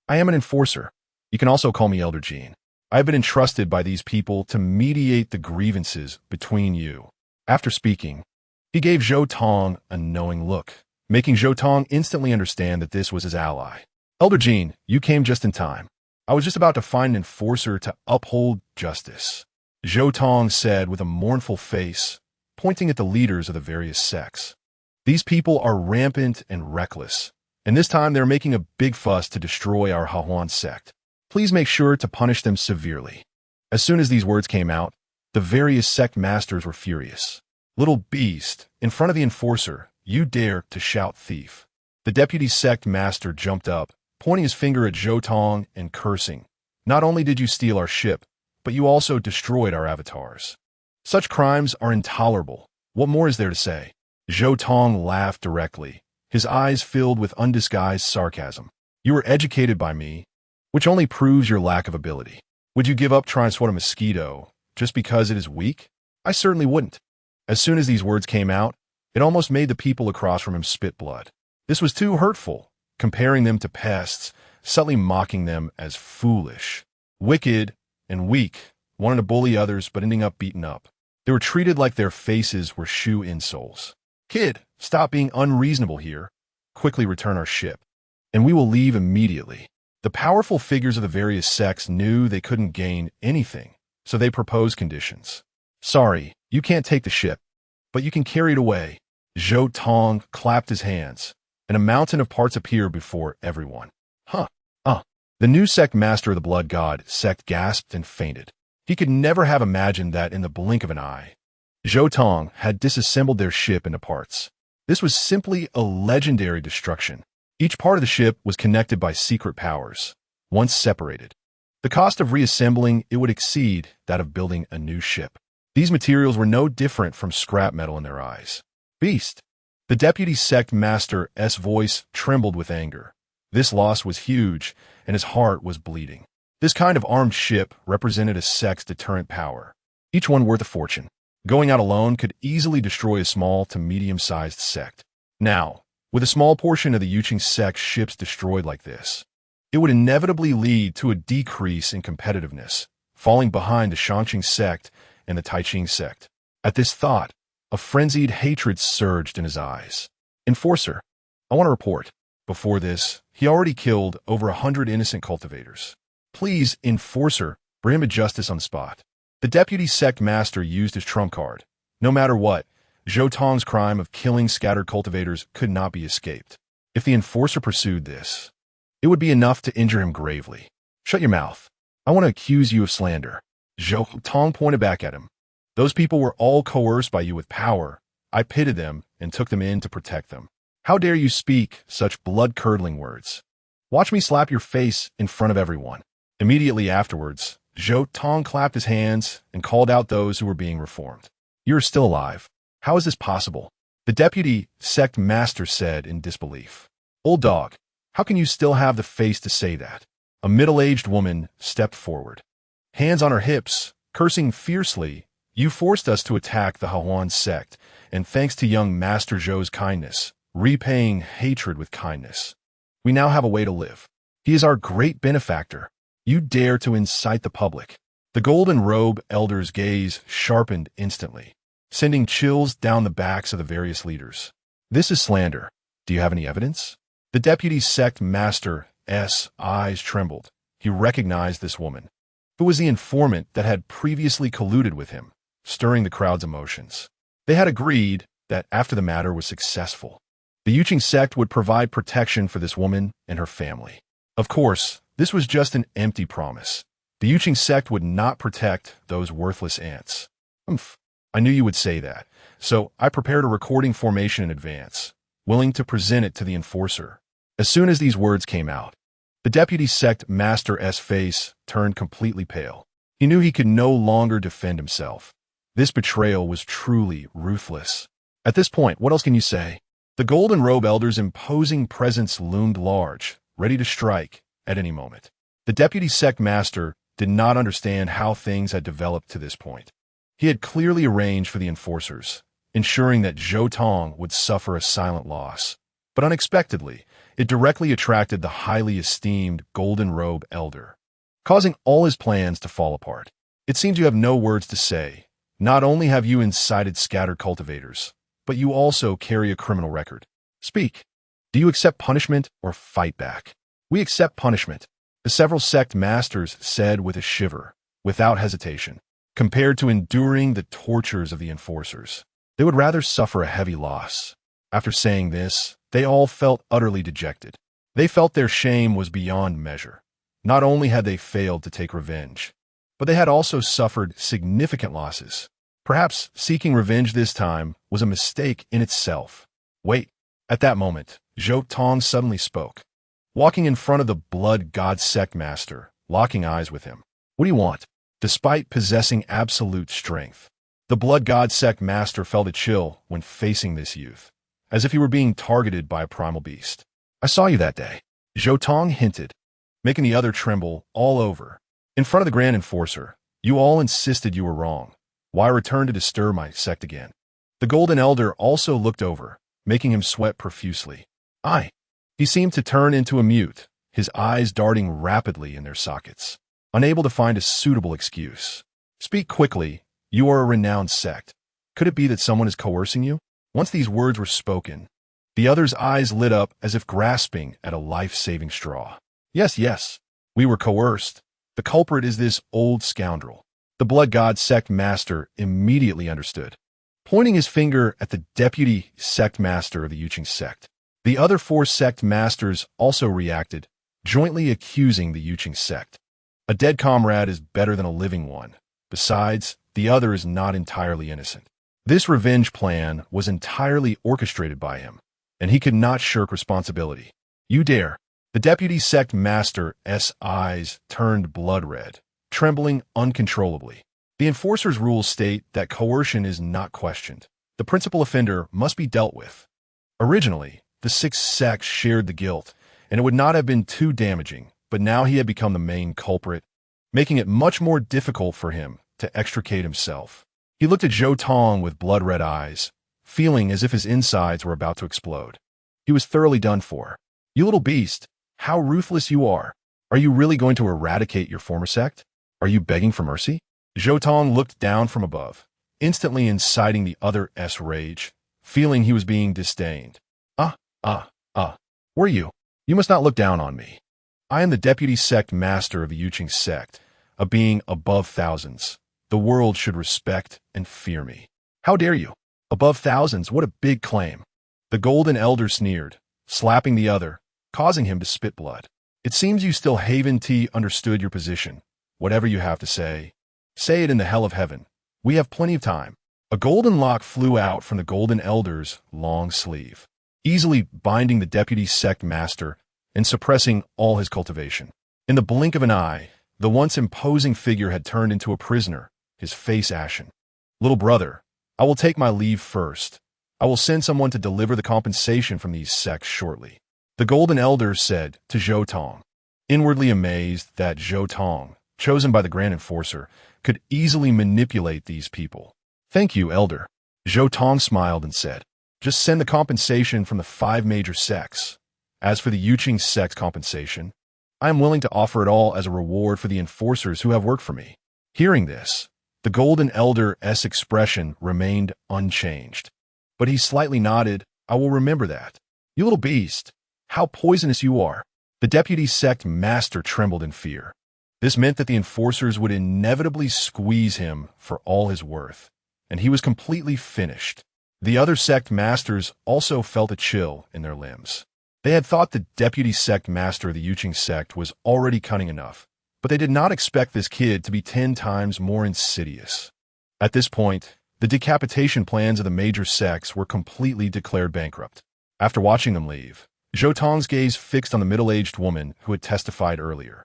I am an enforcer. You can also call me Elder Jean. I have been entrusted by these people to mediate the grievances between you. After speaking, he gave Zhou Tong a knowing look, making Zhou Tong instantly understand that this was his ally. Elder Jean, you came just in time. I was just about to find an enforcer to uphold justice, Zhou Tong said with a mournful face, pointing at the leaders of the various sects. These people are rampant and reckless, and this time they're making a big fuss to destroy our Hahuan sect. Please make sure to punish them severely. As soon as these words came out, the various sect masters were furious. Little beast, in front of the enforcer, you dare to shout thief. The deputy sect master jumped up, pointing his finger at Zhou Tong and cursing. Not only did you steal our ship, but you also destroyed our avatars. Such crimes are intolerable. What more is there to say? Zhou Tong laughed directly, his eyes filled with undisguised sarcasm. You were educated by me, which only proves your lack of ability. Would you give up trying to swat a mosquito just because it is weak? I certainly wouldn't. As soon as these words came out, it almost made the people across from him spit blood. This was too hurtful, comparing them to pests, subtly mocking them as foolish, wicked, and weak, wanting to bully others but ending up beaten up. They were treated like their faces were shoe insoles. Kid, stop being unreasonable here. Quickly return our ship, and we will leave immediately. The powerful figures of the various sects knew they couldn't gain anything, so they proposed conditions. Sorry, you can't take the ship, but you can carry it away. Zhou Tong clapped his hands, and a mountain of parts appeared before everyone. The new sect master of the blood god sect gasped and fainted. He could never have imagined that in the blink of an eye, Zhou Tong had disassembled their ship into parts. This was simply a legendary destruction. Each part of the ship was connected by secret powers, once separated. The cost of reassembling it would exceed that of building a new ship. These materials were no different from scrap metal in their eyes. Beast! The deputy sect master's voice trembled with anger. This loss was huge, and his heart was bleeding. This kind of armed ship represented a sect's deterrent power, each one worth a fortune. Going out alone could easily destroy a small to medium-sized sect. Now, with a small portion of the Yuqing sect's ships destroyed like this, it would inevitably lead to a decrease in competitiveness, falling behind the Shangqing sect and the Taiqing sect. At this thought, a frenzied hatred surged in his eyes. Enforcer, I want to report. Before this, he already killed over 100 innocent cultivators. Please, Enforcer, bring him to justice on the spot. The deputy sect master used his trump card. No matter what, Zhou Tong's crime of killing scattered cultivators could not be escaped. If the enforcer pursued this, it would be enough to injure him gravely. Shut your mouth. I want to accuse you of slander. Zhou Tong pointed back at him. Those people were all coerced by you with power. I pitted them and took them in to protect them. How dare you speak such blood-curdling words? Watch me slap your face in front of everyone. Immediately afterwards, Zhou Tong clapped his hands and called out those who were being reformed. You're still alive. How is this possible? The deputy sect master said in disbelief. Old dog, how can you still have the face to say that? A middle-aged woman stepped forward. Hands on her hips, cursing fiercely, you forced us to attack the Hahuan sect, and thanks to young Master Zhou's kindness, repaying hatred with kindness. We now have a way to live. He is our great benefactor. You dare to incite the public. The golden robe elder's gaze sharpened instantly, sending chills down the backs of the various leaders. This is slander. Do you have any evidence? The deputy sect master's eyes trembled. He recognized this woman, who was the informant that had previously colluded with him, stirring the crowd's emotions. They had agreed that after the matter was successful, the Yuqing sect would provide protection for this woman and her family. Of course, this was just an empty promise. The Yuqing sect would not protect those worthless ants. I knew you would say that, so I prepared a recording formation in advance, willing to present it to the enforcer. As soon as these words came out, the deputy sect master's face turned completely pale. He knew he could no longer defend himself. This betrayal was truly ruthless. At this point, what else can you say? The golden robe elder's imposing presence loomed large, ready to strike at any moment. The deputy sect master did not understand how things had developed to this point. He had clearly arranged for the enforcers, ensuring that Zhou Tong would suffer a silent loss. But unexpectedly, it directly attracted the highly esteemed golden robe elder, causing all his plans to fall apart. It seems you have no words to say. Not only have you incited scattered cultivators, but you also carry a criminal record. Speak. Do you accept punishment or fight back? We accept punishment. The several sect masters said with a shiver, without hesitation. Compared to enduring the tortures of the enforcers, they would rather suffer a heavy loss. After saying this, they all felt utterly dejected. They felt their shame was beyond measure. Not only had they failed to take revenge, but they had also suffered significant losses. Perhaps seeking revenge this time was a mistake in itself. Wait. At that moment, Zhou Tong suddenly spoke, walking in front of the blood god sect master, locking eyes with him. What do you want? Despite possessing absolute strength, the blood god sect master felt a chill when facing this youth, as if he were being targeted by a primal beast. I saw you that day, Zhou Tong hinted, making the other tremble all over. In front of the Grand Enforcer, you all insisted you were wrong. Why return to disturb my sect again? The Golden Elder also looked over, making him sweat profusely. He seemed to turn into a mute, his eyes darting rapidly in their sockets, unable to find a suitable excuse. Speak quickly, you are a renowned sect. Could it be that someone is coercing you? Once these words were spoken, the other's eyes lit up as if grasping at a life-saving straw. Yes, we were coerced. The culprit is this old scoundrel. The blood god sect master immediately understood, pointing his finger at the deputy sect master of the Yuching sect. The other 4 sect masters also reacted, jointly accusing the Yuching sect. A dead comrade is better than a living one. Besides, the other is not entirely innocent. This revenge plan was entirely orchestrated by him, and he could not shirk responsibility. You dare. The deputy sect master's eyes turned blood red, trembling uncontrollably. The enforcer's rules state that coercion is not questioned. The principal offender must be dealt with. Originally, the 6 sects shared the guilt, and it would not have been too damaging, but now he had become the main culprit, making it much more difficult for him to extricate himself. He looked at Zhou Tong with blood-red eyes, feeling as if his insides were about to explode. He was thoroughly done for. You little beast, how ruthless you are. Are you really going to eradicate your former sect? Are you begging for mercy? Zhou Tong looked down from above, instantly inciting the other's rage, feeling he was being disdained. Were you? You must not look down on me. I am the deputy sect master of the Yuching sect, a being above thousands. The world should respect and fear me. How dare you? Above thousands, what a big claim. The Golden Elder sneered, slapping the other, causing him to spit blood. It seems you still haven't understood your position. Whatever you have to say it in the hell of heaven. We have plenty of time. A golden lock flew out from the Golden Elder's long sleeve, easily binding the deputy sect master and suppressing all his cultivation. In the blink of an eye, the once imposing figure had turned into a prisoner, his face ashen. Little brother, I will take my leave first. I will send someone to deliver the compensation from these sects shortly. The Golden Elder said to Zhou Tong, inwardly amazed that Zhou Tong, chosen by the Grand Enforcer, could easily manipulate these people. Thank you, Elder. Zhou Tong smiled and said, just send the compensation from the 5 major sects. As for the Yuching sect's compensation, I am willing to offer it all as a reward for the enforcers who have worked for me. Hearing this, the Golden Elder's expression remained unchanged, but he slightly nodded. I will remember that. You little beast, how poisonous you are. The deputy sect master trembled in fear. This meant that the enforcers would inevitably squeeze him for all his worth, and he was completely finished. The other sect masters also felt a chill in their limbs. They had thought the deputy sect master of the Yuching sect was already cunning enough, but they did not expect this kid to be 10 times more insidious. At this point, the decapitation plans of the major sects were completely declared bankrupt. After watching them leave, Zhou Tong's gaze fixed on the middle-aged woman who had testified earlier.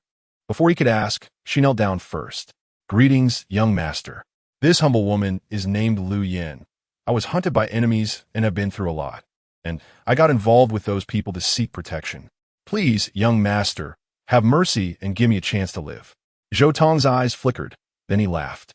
Before he could ask, she knelt down first. Greetings, young master. This humble woman is named Lu Yin. I was hunted by enemies and have been through a lot, and I got involved with those people to seek protection. Please, young master, have mercy and give me a chance to live. Zhou Tong's eyes flickered, then he laughed.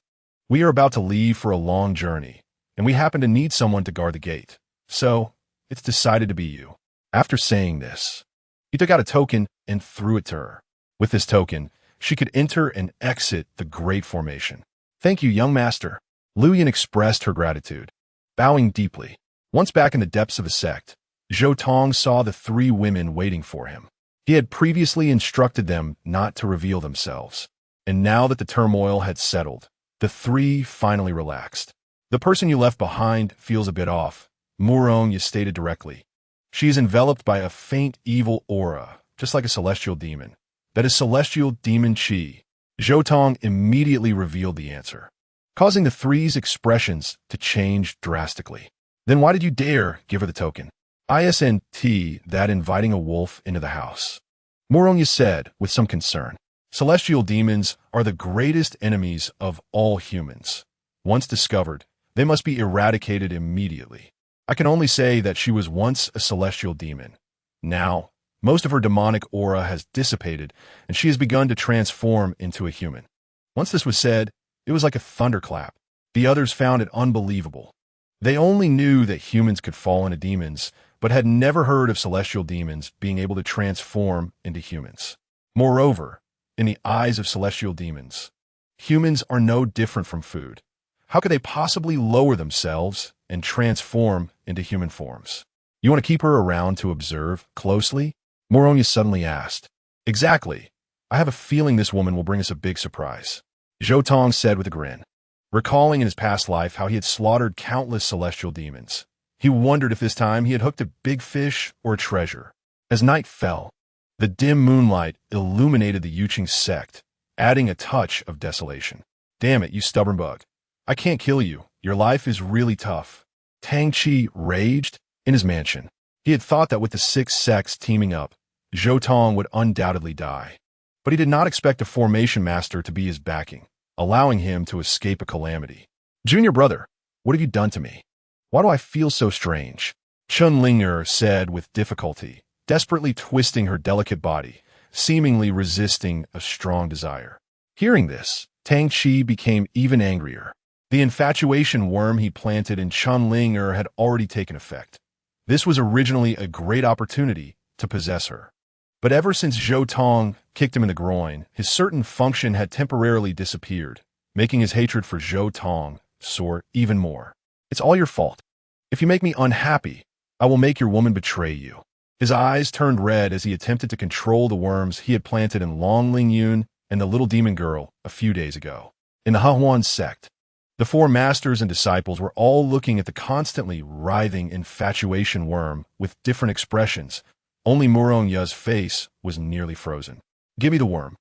We are about to leave for a long journey, and we happen to need someone to guard the gate. So, it's decided to be you. After saying this, he took out a token and threw it to her. With this token, she could enter and exit the Great Formation. Thank you, young master. Lu Yin expressed her gratitude, bowing deeply. Once back in the depths of the sect, Zhou Tong saw the 3 women waiting for him. He had previously instructed them not to reveal themselves, and now that the turmoil had settled, the three finally relaxed. The person you left behind feels a bit off, Murong stated directly. She is enveloped by a faint evil aura, just like a celestial demon. That is celestial demon Qi. Zhou Tong immediately revealed the answer, causing the three's expressions to change drastically. Then why did you dare give her the token? Isn't that inviting a wolf into the house? Murong said with some concern. Celestial demons are the greatest enemies of all humans. Once discovered, they must be eradicated immediately. I can only say that she was once a celestial demon. Now, most of her demonic aura has dissipated, and she has begun to transform into a human. Once this was said, it was like a thunderclap. The others found it unbelievable. They only knew that humans could fall into demons, but had never heard of celestial demons being able to transform into humans. Moreover, in the eyes of celestial demons, humans are no different from food. How could they possibly lower themselves and transform into human forms? You want to keep her around to observe closely? Murong suddenly asked. Exactly. I have a feeling this woman will bring us a big surprise, Zhou Tong said with a grin. Recalling in his past life how he had slaughtered countless celestial demons, he wondered if this time he had hooked a big fish or a treasure. As night fell, the dim moonlight illuminated the Yuqing sect, adding a touch of desolation. Damn it, you stubborn bug. I can't kill you. Your life is really tough. Tang Qi raged in his mansion. He had thought that with the 6 sects teaming up, Zhou Tong would undoubtedly die. But he did not expect a formation master to be his backing, allowing him to escape a calamity. Junior brother, what have you done to me? Why do I feel so strange? Chunlinger said with difficulty, desperately twisting her delicate body, seemingly resisting a strong desire. Hearing this, Tang Qi became even angrier. The infatuation worm he planted in Chunlinger had already taken effect. This was originally a great opportunity to possess her. But ever since Zhou Tong kicked him in the groin, his certain function had temporarily disappeared, making his hatred for Zhou Tong soar even more. It's all your fault. If you make me unhappy, I will make your woman betray you. His eyes turned red as he attempted to control the worms he had planted in Long Ling Yun and the little demon girl a few days ago. In the Hahuan sect, the 4 masters and disciples were all looking at the constantly writhing infatuation worm with different expressions. Only Murong face was nearly frozen. Give me the worm.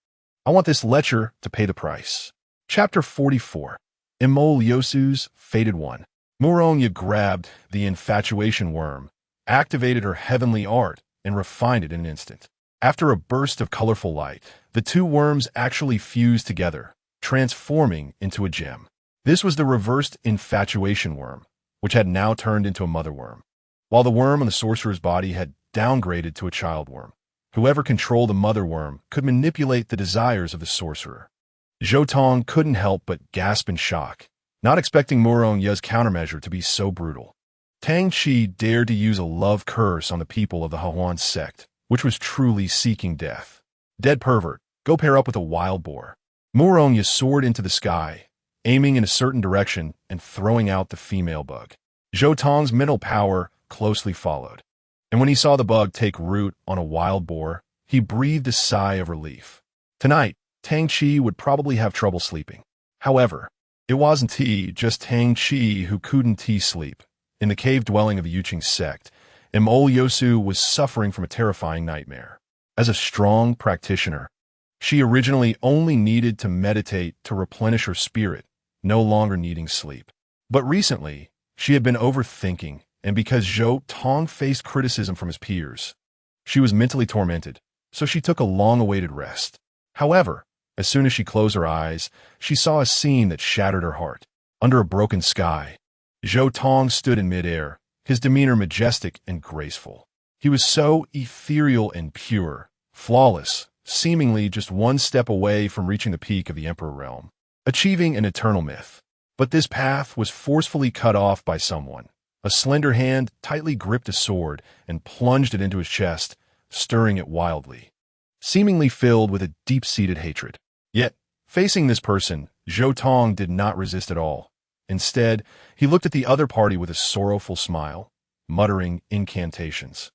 I want this lecher to pay the price. Chapter 44. Imol Yosu's Fated One. Murong grabbed the infatuation worm, activated her heavenly art, and refined it in an instant. After a burst of colorful light, the 2 worms actually fused together, transforming into a gem. This was the reversed infatuation worm, which had now turned into a mother worm, while the worm on the sorcerer's body had downgraded to a child worm. Whoever controlled the mother worm could manipulate the desires of the sorcerer. Zhou Tong couldn't help but gasp in shock, not expecting Murong's countermeasure to be so brutal. Tang Qi dared to use a love curse on the people of the Hahuan sect, which was truly seeking death. Dead pervert, go pair up with a wild boar. Murong soared into the sky, aiming in a certain direction and throwing out the female bug. Zhou Tong's mental power closely followed, and when he saw the bug take root on a wild boar, he breathed a sigh of relief. Tonight, Tang Qi would probably have trouble sleeping. However, it wasn't just Tang Qi who couldn't sleep. In the cave dwelling of the Yuqing sect, Imol Yosu was suffering from a terrifying nightmare. As a strong practitioner, she originally only needed to meditate to replenish her spirit, no longer needing sleep. But recently, she had been overthinking, and because Zhou Tong faced criticism from his peers, she was mentally tormented, so she took a long-awaited rest. However, as soon as she closed her eyes, she saw a scene that shattered her heart. Under a broken sky, Zhou Tong stood in midair, his demeanor majestic and graceful. He was so ethereal and pure, flawless, seemingly just one step away from reaching the peak of the Emperor realm, achieving an eternal myth. But this path was forcefully cut off by someone. A slender hand tightly gripped a sword and plunged it into his chest, stirring it wildly, seemingly filled with a deep-seated hatred. Yet, facing this person, Zhou Tong did not resist at all. Instead, he looked at the other party with a sorrowful smile, muttering incantations.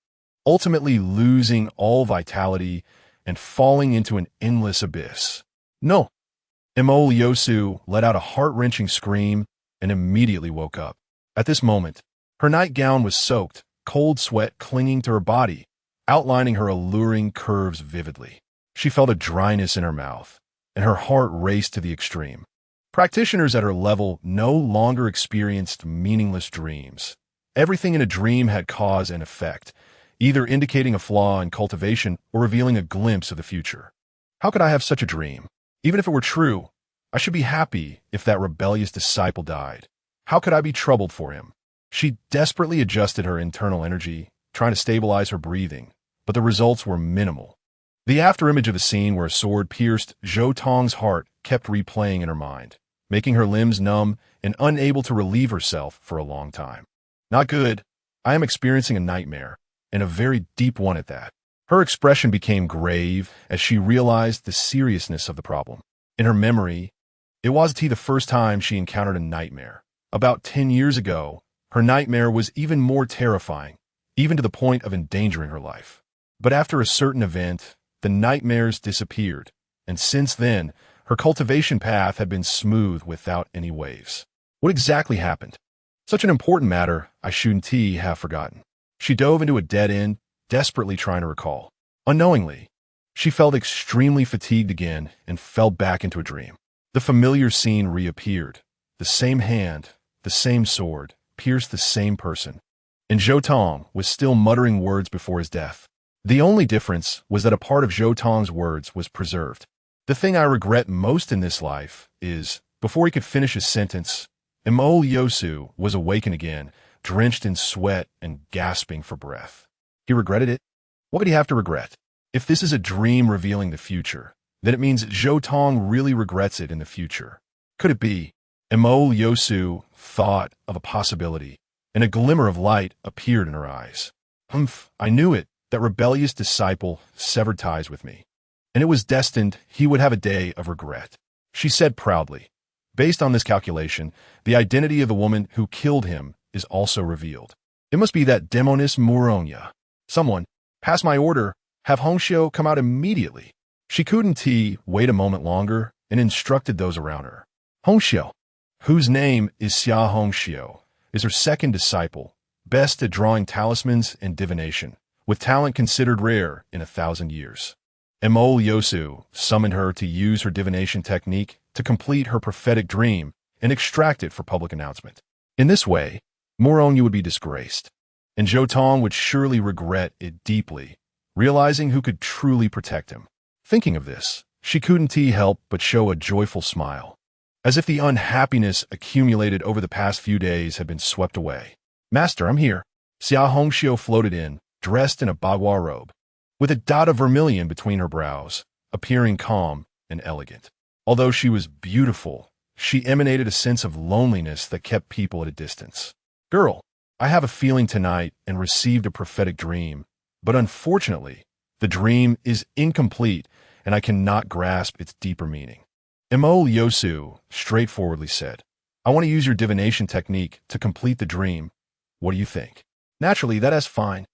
ultimately losing all vitality and falling into an endless abyss. No. Mo Lyosu let out a heart-wrenching scream and immediately woke up. At this moment, her nightgown was soaked, cold sweat clinging to her body, outlining her alluring curves vividly. She felt a dryness in her mouth, and her heart raced to the extreme. Practitioners at her level no longer experienced meaningless dreams. Everything in a dream had cause and effect, either indicating a flaw in cultivation or revealing a glimpse of the future. How could I have such a dream? Even if it were true, I should be happy if that rebellious disciple died. How could I be troubled for him? She desperately adjusted her internal energy, trying to stabilize her breathing, but the results were minimal. The afterimage of the scene where a sword pierced Zhou Tong's heart kept replaying in her mind, making her limbs numb and unable to relieve herself for a long time. Not good. I am experiencing a nightmare, and a very deep one at that. Her expression became grave as she realized the seriousness of the problem. In her memory, it wasn't the first time she encountered a nightmare. About 10 years ago, her nightmare was even more terrifying, even to the point of endangering her life. But after a certain event, the nightmares disappeared, and since then, her cultivation path had been smooth without any waves. What exactly happened? Such an important matter I shouldn't have forgotten. She dove into a dead end, desperately trying to recall. Unknowingly, she felt extremely fatigued again and fell back into a dream. The familiar scene reappeared. The same hand, the same sword, pierced the same person. And Zhou Tong was still muttering words before his death. The only difference was that a part of Zhou Tong's words was preserved. The thing I regret most in this life is, before he could finish his sentence, Mo Lyosu was awakened again, drenched in sweat and gasping for breath. He regretted it? What could he have to regret? If this is a dream revealing the future, then it means Zhou Tong really regrets it in the future. Could it be? Mo Lyosu thought of a possibility, and a glimmer of light appeared in her eyes. I knew it, that rebellious disciple severed ties with me, and it was destined he would have a day of regret. She said proudly. Based on this calculation, the identity of the woman who killed him is also revealed. It must be that demoness Muronya. Someone, pass my order, have Hongxiu come out immediately. She couldn't wait a moment longer and instructed those around her. Hongxiu, whose name is Xia Hongxiu, is her second disciple, best at drawing talismans and divination, with talent considered rare in 1,000 years. Mo Lyosu summoned her to use her divination technique to complete her prophetic dream and extract it for public announcement. In this way, Muronya would be disgraced, and Zhou Tong would surely regret it deeply, realizing who could truly protect him. Thinking of this, she couldn't help but show a joyful smile, as if the unhappiness accumulated over the past few days had been swept away. Master, I'm here. Xia Hongxiu floated in, dressed in a bagua robe, with a dot of vermilion between her brows, appearing calm and elegant. Although she was beautiful, she emanated a sense of loneliness that kept people at a distance. Girl, I have a feeling tonight and received a prophetic dream, but unfortunately, the dream is incomplete and I cannot grasp its deeper meaning. Mo Lyosu straightforwardly said, I want to use your divination technique to complete the dream. What do you think? Naturally, that is fine.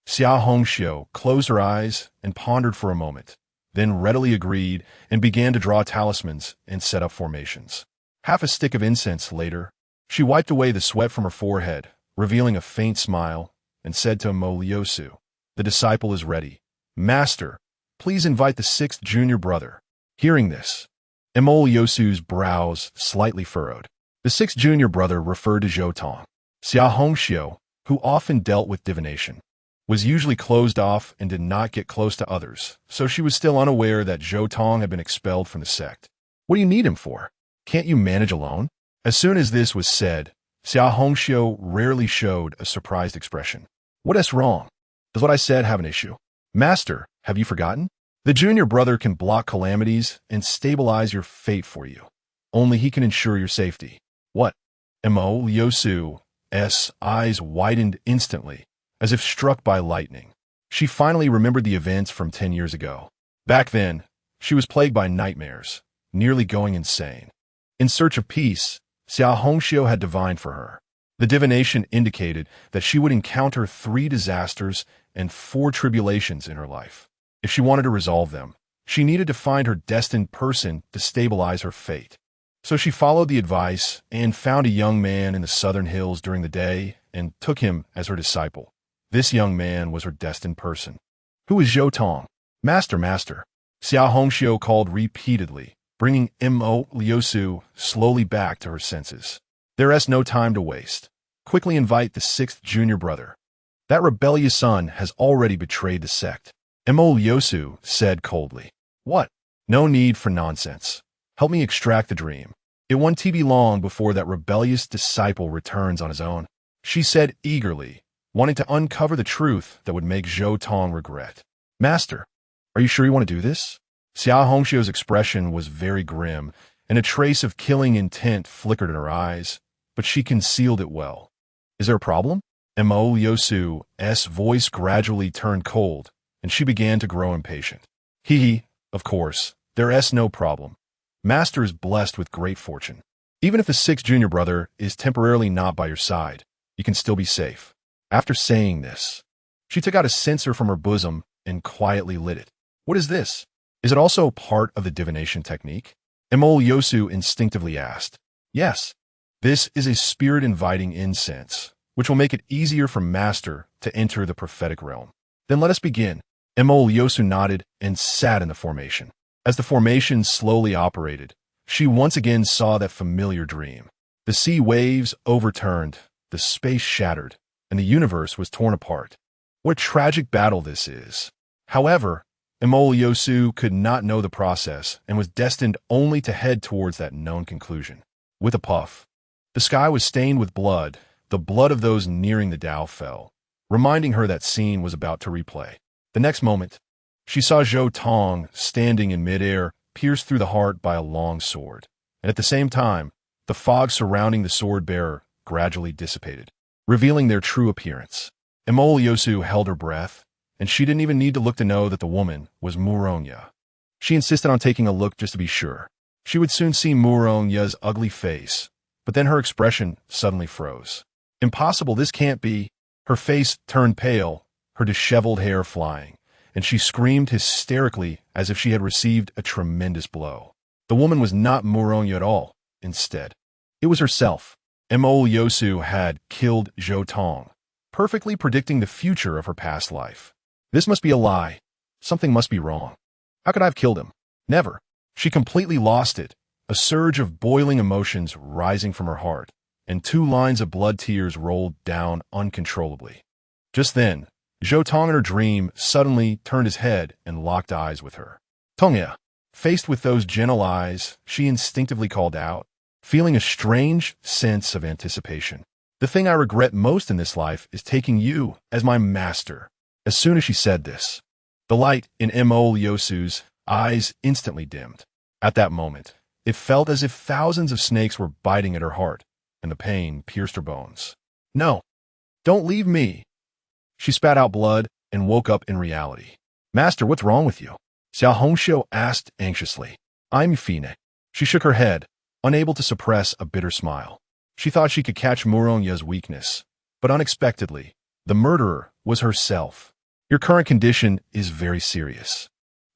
Xia Hongxiu closed her eyes and pondered for a moment, then readily agreed and began to draw talismans and set up formations. Half a stick of incense later, she wiped away the sweat from her forehead, revealing a faint smile, and said to Mo Lyosu, the disciple is ready. Master, please invite the 6th junior brother. Hearing this, Mo Lyosu's brows slightly furrowed. The 6th junior brother referred to Zhou Tong. Xia Hongxiu, who often dealt with divination, was usually closed off and did not get close to others, so she was still unaware that Zhou Tong had been expelled from the sect. What do you need him for? Can't you manage alone? As soon as this was said, Xia Hongxiu rarely showed a surprised expression. What is wrong? Does what I said have an issue? Master, have you forgotten? The junior brother can block calamities and stabilize your fate for you. Only he can ensure your safety. What? Mo Lyosu's eyes widened instantly, as if struck by lightning. She finally remembered the events from 10 years ago. Back then, she was plagued by nightmares, nearly going insane. In search of peace, Xia Hongxiu had divined for her. The divination indicated that she would encounter 3 disasters and 4 tribulations in her life. If she wanted to resolve them, she needed to find her destined person to stabilize her fate. So she followed the advice and found a young man in the southern hills during the day and took him as her disciple. This young man was her destined person. Who is Zhou Tong? Master, master. Xiao Hongxiu called repeatedly, bringing Mo Liusu slowly back to her senses. There is no time to waste. Quickly invite the 6th junior brother. That rebellious son has already betrayed the sect. Mo Liusu said coldly. What? No need for nonsense. Help me extract the dream. It won't be long before that rebellious disciple returns on his own. She said eagerly, wanting to uncover the truth that would make Zhou Tong regret. Master, are you sure you want to do this? Xiao Hongxiu's expression was very grim, and a trace of killing intent flickered in her eyes, but she concealed it well. Is there a problem? Mo Liusu's voice gradually turned cold, and she began to grow impatient. Hee, of course, there is no problem. Master is blessed with great fortune. Even if the 6th junior brother is temporarily not by your side, you can still be safe. After saying this, she took out a censer from her bosom and quietly lit it. What is this? Is it also part of the divination technique? Mo Liusu instinctively asked. Yes. This is a spirit-inviting incense, which will make it easier for Master to enter the prophetic realm. Then let us begin. Mo Liusu nodded and sat in the formation. As the formation slowly operated, she once again saw that familiar dream. The sea waves overturned, the space shattered, and the universe was torn apart. What a tragic battle this is. However, Mo Liusu could not know the process and was destined only to head towards that known conclusion. With a puff, the sky was stained with blood. The blood of those nearing the Tao fell, reminding her that scene was about to replay. The next moment, she saw Zhou Tong standing in midair, pierced through the heart by a long sword. And at the same time, the fog surrounding the sword-bearer gradually dissipated, revealing their true appearance. Mo Liusu held her breath, and she didn't even need to look to know that the woman was Murongya. She insisted on taking a look just to be sure. She would soon see Murongya's ugly face, but then her expression suddenly froze. Impossible, this can't be. Her face turned pale, her disheveled hair flying, and she screamed hysterically as if she had received a tremendous blow. The woman was not Murongya at all. Instead, it was herself. Mo Liusu had killed Zhou Tong, perfectly predicting the future of her past life. This must be a lie. Something must be wrong. How could I have killed him? Never. She completely lost it, a surge of boiling emotions rising from her heart, and 2 lines of blood tears rolled down uncontrollably. Just then, Zhou Tong in her dream suddenly turned his head and locked eyes with her. Tongya. Faced with those gentle eyes, she instinctively called out, feeling a strange sense of anticipation. The thing I regret most in this life is taking you as my master. As soon as she said this, the light in Mo Liusu's eyes instantly dimmed. At that moment, it felt as if thousands of snakes were biting at her heart, and the pain pierced her bones. No, don't leave me. She spat out blood and woke up in reality. Master, what's wrong with you? Xiao Hongxiu asked anxiously. I'm Fine. She shook her head, unable to suppress a bitter smile. She thought she could catch Murongya's weakness, but unexpectedly, the murderer was herself. Your current condition is very serious.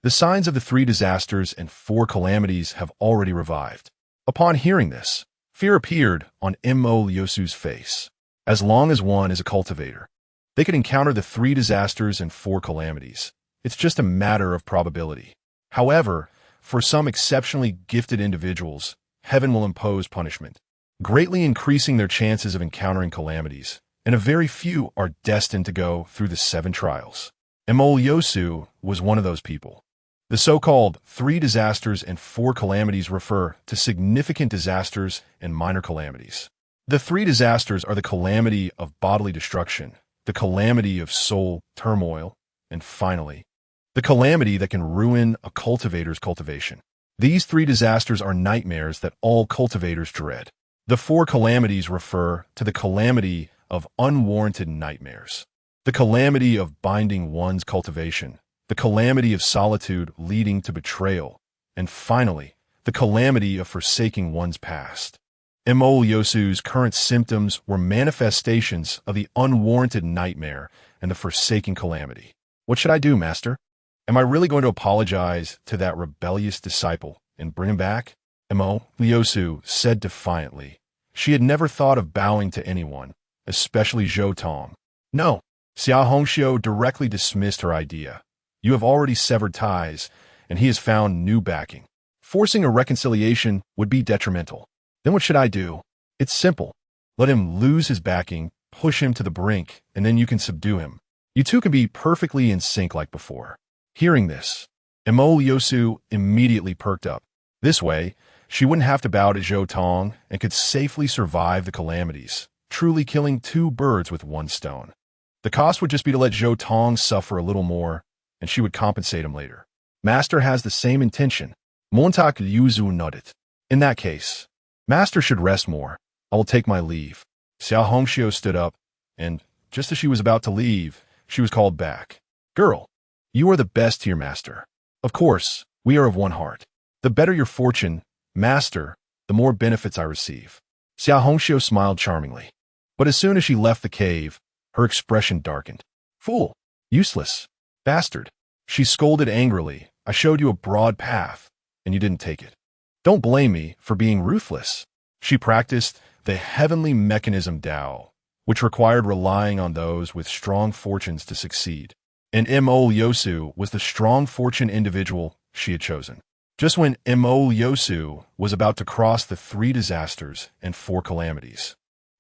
The signs of the 3 disasters and 4 calamities have already revived. Upon hearing this, fear appeared on Mo Liusu's face. As long as one is a cultivator, they could encounter the 3 disasters and 4 calamities. It's just a matter of probability. However, for some exceptionally gifted individuals, heaven will impose punishment, greatly increasing their chances of encountering calamities, and a very few are destined to go through the 7 trials. Mo Liusu was one of those people. The so-called 3 disasters and 4 calamities refer to significant disasters and minor calamities. The 3 disasters are the calamity of bodily destruction, the calamity of soul turmoil, and finally, the calamity that can ruin a cultivator's cultivation. These 3 disasters are nightmares that all cultivators dread. The 4 calamities refer to the calamity of unwarranted nightmares, the calamity of binding one's cultivation, the calamity of solitude leading to betrayal, and finally, the calamity of forsaking one's past. Mo Yosu's current symptoms were manifestations of the unwarranted nightmare and the forsaken calamity. What should I do, master? Am I really going to apologize to that rebellious disciple and bring him back? Mo Yosu said defiantly. She had never thought of bowing to anyone, especially Zhou Tong. No, Xia Hongxiu directly dismissed her idea. You have already severed ties, and he has found new backing. Forcing a reconciliation would be detrimental. Then what should I do? It's simple. Let him lose his backing, push him to the brink, and then you can subdue him. You two can be perfectly in sync like before. Hearing this, Mo Yosu immediately perked up. This way, she wouldn't have to bow to Zhou Tong and could safely survive the calamities, truly killing two birds with one stone. The cost would just be to let Zhou Tong suffer a little more, and she would compensate him later. Master has the same intention. Montak Yuzu nodded. In that case, Master should rest more. I will take my leave. Xia Hongxiu stood up, and just as she was about to leave, she was called back. Girl, you are the best here, Master. Of course, we are of one heart. The better your fortune, Master, the more benefits I receive. Xia Hongxiu smiled charmingly. But as soon as she left the cave, her expression darkened. Fool! Useless! Bastard! She scolded angrily. I showed you a broad path, and you didn't take it. Don't blame me for being ruthless. She practiced the heavenly mechanism Tao, which required relying on those with strong fortunes to succeed. And Mo Yosu was the strong fortune individual she had chosen. Just when Mo Yosu was about to cross the 3 disasters and 4 calamities,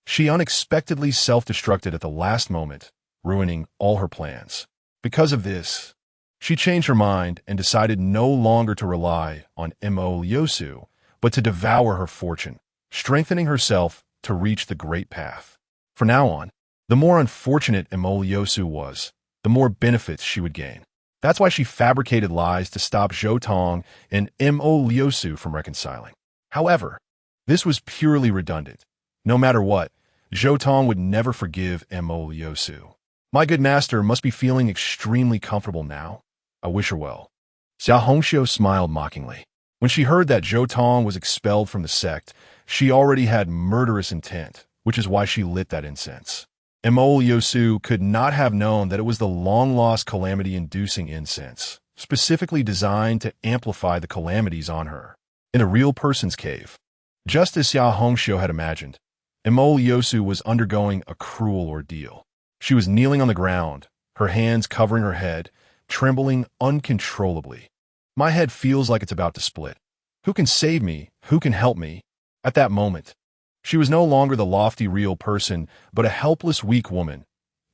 she unexpectedly self-destructed at the last moment, ruining all her plans. Because of this, she changed her mind and decided no longer to rely on Mo Yosu, but to devour her fortune, strengthening herself to reach the great path. From now on, the more unfortunate Mo Yosu was, the more benefits she would gain. That's why she fabricated lies to stop Zhou Tong and Mo Yosu from reconciling. However, this was purely redundant. No matter what, Zhou Tong would never forgive Mo Yosu. My good master must be feeling extremely comfortable now. I wish her well. Xia Hongxiu smiled mockingly. When she heard that Zhou Tong was expelled from the sect, she already had murderous intent, which is why she lit that incense. Mo Yosu could not have known that it was the long-lost calamity-inducing incense, specifically designed to amplify the calamities on her. In a real person's cave. Just as Xia Hongxiu had imagined, Mo Yosu was undergoing a cruel ordeal. She was kneeling on the ground, her hands covering her head, trembling uncontrollably. My head feels like it's about to split. Who can save me? Who can help me? At that moment, she was no longer the lofty real person, but a helpless weak woman,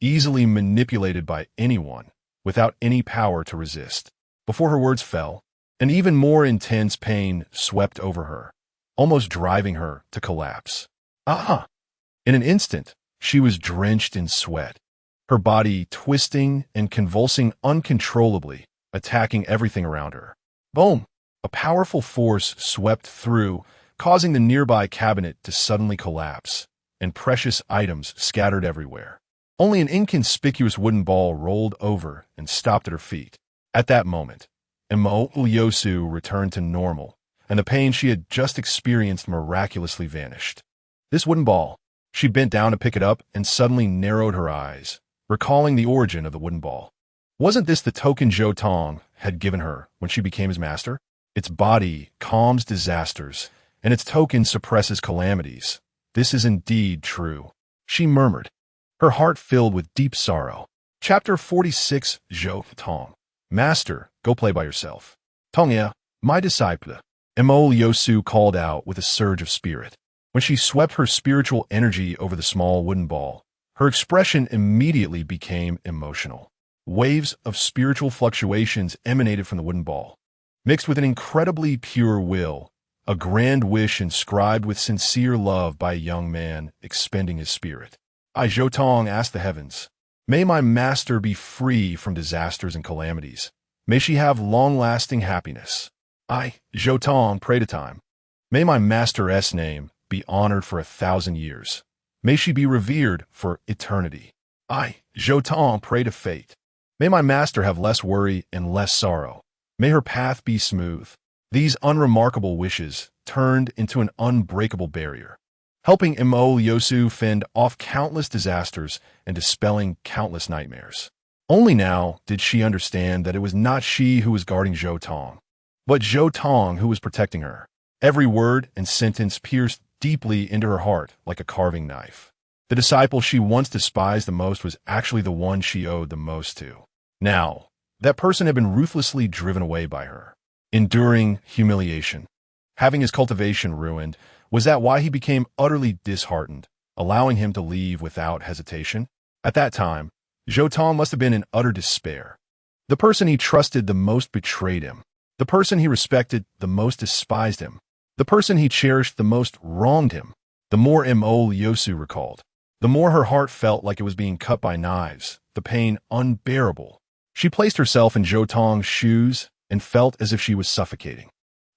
easily manipulated by anyone, without any power to resist. Before her words fell, an even more intense pain swept over her, almost driving her to collapse. In an instant, she was drenched in sweat, her body twisting and convulsing uncontrollably, attacking everything around her. Boom! A powerful force swept through, causing the nearby cabinet to suddenly collapse, and precious items scattered everywhere. Only an inconspicuous wooden ball rolled over and stopped at her feet. At that moment, Mo Yosu returned to normal, and the pain she had just experienced miraculously vanished. This wooden ball, she bent down to pick it up and suddenly narrowed her eyes, recalling the origin of the wooden ball. Wasn't this the token Zhou Tong had given her when she became his master? Its body calms disasters, and its token suppresses calamities. This is indeed true, she murmured, her heart filled with deep sorrow. Chapter 46. Zhou Tong. Master, go play by yourself. Tongya, my disciple. Mo Yosu called out with a surge of spirit. When she swept her spiritual energy over the small wooden ball, her expression immediately became emotional. Waves of spiritual fluctuations emanated from the wooden ball, mixed with an incredibly pure will, a grand wish inscribed with sincere love by a young man expending his spirit. I, Zhou Tong, ask the heavens, may my master be free from disasters and calamities. May she have long-lasting happiness. I, Zhou Tong, pray to time. May my master's name be honored for 1,000 years. May she be revered for eternity. I, Zhou Tong, pray to fate. May my master have less worry and less sorrow. May her path be smooth. These unremarkable wishes turned into an unbreakable barrier. helping Mo Yosu fend off countless disasters and dispelling countless nightmares. Only now did she understand that it was not she who was guarding Zhou Tong, but Zhou Tong who was protecting her. Every word and sentence pierced deeply into her heart like a carving knife. The disciple she once despised the most was actually the one she owed the most to. Now, that person had been ruthlessly driven away by her, enduring humiliation, having his cultivation ruined. Was that why he became utterly disheartened, allowing him to leave without hesitation? At that time, Zhou Tong must have been in utter despair. The person he trusted the most betrayed him. The person he respected the most despised him. The person he cherished the most wronged him. The more Mo Yosu recalled, the more her heart felt like it was being cut by knives, the pain unbearable. She placed herself in Zhou Tong's shoes and felt as if she was suffocating.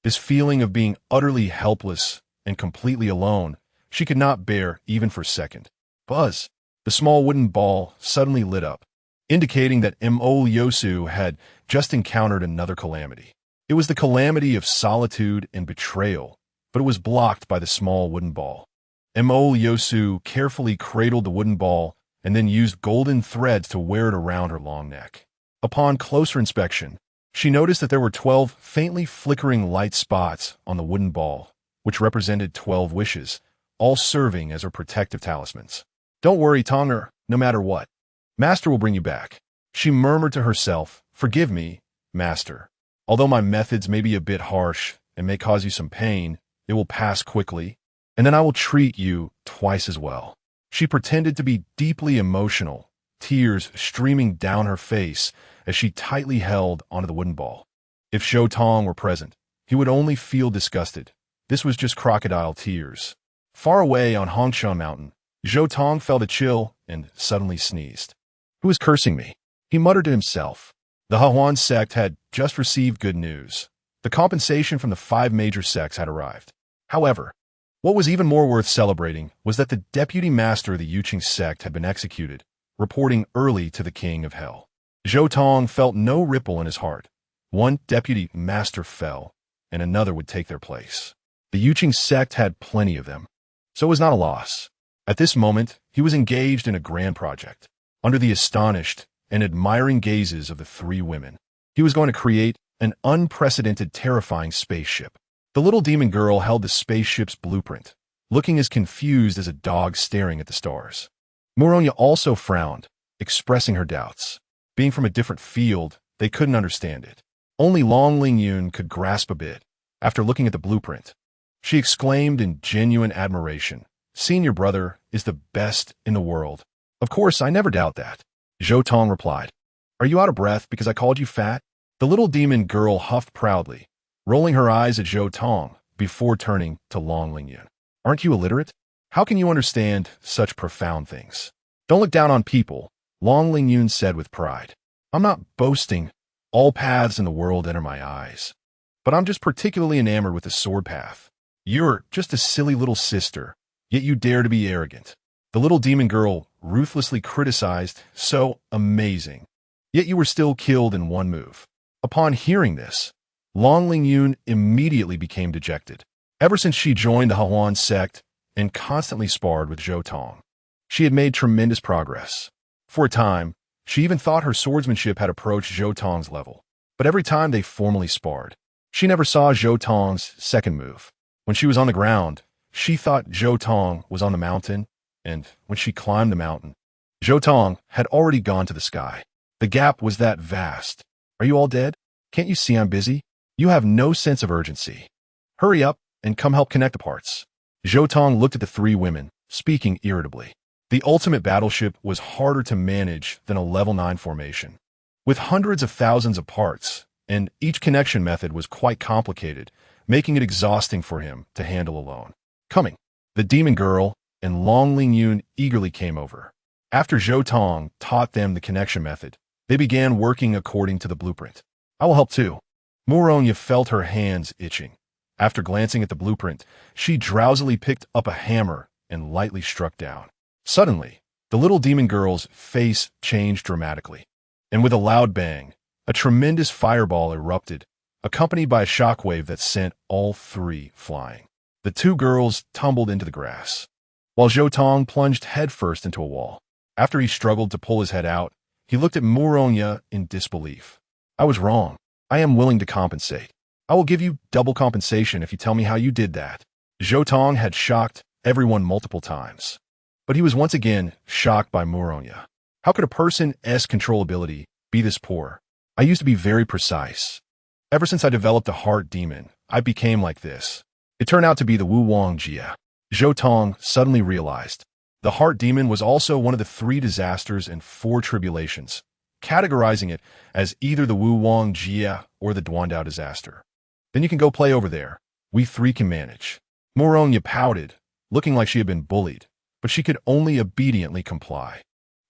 This feeling of being utterly helpless and completely alone, she could not bear even for a second. Buzz! The small wooden ball suddenly lit up, indicating that Mo Yosu had just encountered another calamity. It was the calamity of solitude and betrayal, but it was blocked by the small wooden ball. Mo Yosu carefully cradled the wooden ball and then used golden threads to wear it around her long neck. Upon closer inspection, she noticed that there were 12 faintly flickering light spots on the wooden ball, which represented 12 wishes, all serving as her protective talismans. "Don't worry, Tonger, no matter what. Master will bring you back." She murmured to herself, "Forgive me, Master. Although my methods may be a bit harsh and may cause you some pain, it will pass quickly, and then I will treat you twice as well." She pretended to be deeply emotional, tears streaming down her face as she tightly held onto the wooden ball. If Zhou Tong were present, he would only feel disgusted. This was just crocodile tears. Far away on Hongshan Mountain, Zhou Tong felt a chill and suddenly sneezed. "Who is cursing me?" he muttered to himself. The Hahuan sect had just received good news. The compensation from the 5 major sects had arrived. However, what was even more worth celebrating was that the deputy master of the Yuqing sect had been executed, reporting early to the king of hell. Zhou Tong felt no ripple in his heart. One deputy master fell, and another would take their place. The Yuqing sect had plenty of them, so it was not a loss. At this moment, he was engaged in a grand project. Under the astonished and admiring gazes of the 3 women, he was going to create an unprecedented, terrifying spaceship. The little demon girl held the spaceship's blueprint, looking as confused as a dog staring at the stars. Moronya also frowned, expressing her doubts. Being from a different field, they couldn't understand it. Only Long Lingyun could grasp a bit. After looking at the blueprint, she exclaimed in genuine admiration, "Senior brother is the best in the world." "Of course, I never doubt that," Zhou Tong replied. "Are you out of breath because I called you fat?" The little demon girl huffed proudly, rolling her eyes at Zhou Tong before turning to Long Lingyun. "Aren't you illiterate? How can you understand such profound things?" "Don't look down on people," Long Lingyun said with pride. "I'm not boasting. All paths in the world enter my eyes. But I'm just particularly enamored with the sword path. You're just a silly little sister, yet you dare to be arrogant." The little demon girl ruthlessly criticized, "So amazing. Yet you were still killed in one move." Upon hearing this, Long Lingyun immediately became dejected. Ever since she joined the Hahuan sect and constantly sparred with Zhou Tong, she had made tremendous progress. For a time, she even thought her swordsmanship had approached Zhou Tong's level. But every time they formally sparred, she never saw Zhou Tong's second move. When she was on the ground, she thought Zhou Tong was on the mountain, and when she climbed the mountain, Zhou Tong had already gone to the sky. The gap was that vast. "Are you all dead? Can't you see I'm busy? You have no sense of urgency. Hurry up and come help connect the parts." Zhou Tong looked at the 3 women, speaking irritably. The ultimate battleship was harder to manage than a level 9 formation. With hundreds of thousands of parts, and each connection method was quite complicated, making it exhausting for him to handle alone. Coming, the demon girl and Long Lingyun eagerly came over. After Zhou Tong taught them the connection method, they began working according to the blueprint. "I will help too." Moronya felt her hands itching. After glancing at the blueprint, she drowsily picked up a hammer and lightly struck down. Suddenly, the little demon girl's face changed dramatically, and with a loud bang, a tremendous fireball erupted, accompanied by a shockwave that sent all 3 flying. The 2 girls tumbled into the grass. while Zhou Tong plunged headfirst into a wall. After he struggled to pull his head out, he looked at Muronya in disbelief. I was wrong. I am willing to compensate. I will give you double compensation if you tell me how you did that. Zhou Tong had shocked everyone multiple times, but he was once again shocked by Muronya. How could a person's controllability be this poor? I used to be very precise. Ever since I developed a heart demon, I became like this. It turned out to be the Wu Wang Jia. Zhou Tong suddenly realized the heart demon was also one of the 3 disasters and 4 tribulations, categorizing it as either the Wu Wang Jia or the Duandao disaster. Then you can go play over there. We 3 can manage. Muronya pouted, looking like she had been bullied, but she could only obediently comply,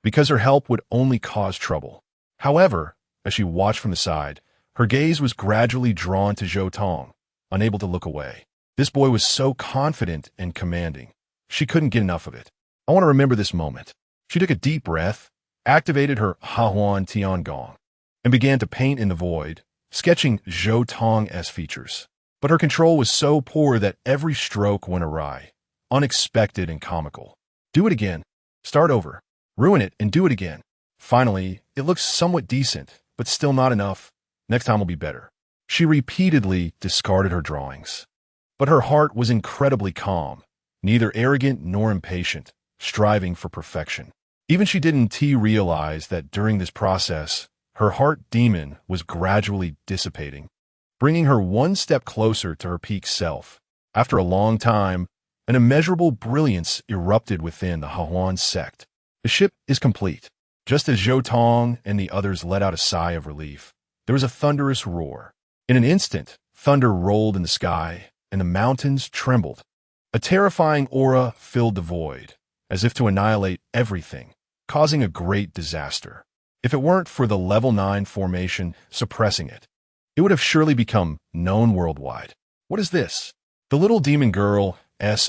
because her help would only cause trouble. However, as she watched from the side, her gaze was gradually drawn to Zhou Tong, unable to look away. This boy was so confident and commanding. She couldn't get enough of it. I want to remember this moment. She took a deep breath, activated her Hahuan Tiangong, and began to paint in the void, sketching Zhou Tong's features. But her control was so poor that every stroke went awry, unexpected and comical. Do it again. Start over. Ruin it and do it again. Finally, it looks somewhat decent, but still not enough. Next time will be better. She repeatedly discarded her drawings. But her heart was incredibly calm, neither arrogant nor impatient, striving for perfection. Even she didn't realize that during this process, her heart demon was gradually dissipating, bringing her one step closer to her peak self. After a long time, an immeasurable brilliance erupted within the Hahuan sect. The ship is complete. Just as Zhou Tong and the others let out a sigh of relief, there was a thunderous roar. In an instant, thunder rolled in the sky, and the mountains trembled. A terrifying aura filled the void, as if to annihilate everything, causing a great disaster. If it weren't for the level 9 formation suppressing it, it would have surely become known worldwide. What is this? The little demon girl's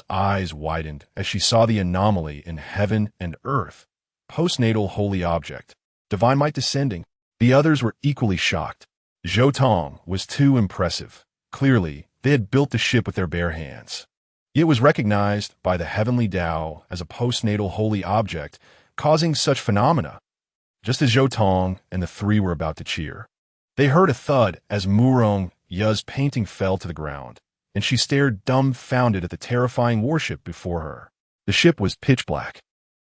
eyes widened as she saw the anomaly in heaven and earth. Postnatal holy object. Divine might descending. The others were equally shocked. Zhou Tong was too impressive. Clearly, they had built the ship with their bare hands. It was recognized by the heavenly Tao as a postnatal holy object, causing such phenomena. Just as Zhou Tong and the 3 were about to cheer, they heard a thud as Muronya's painting fell to the ground, and she stared dumbfounded at the terrifying warship before her. The ship was pitch black,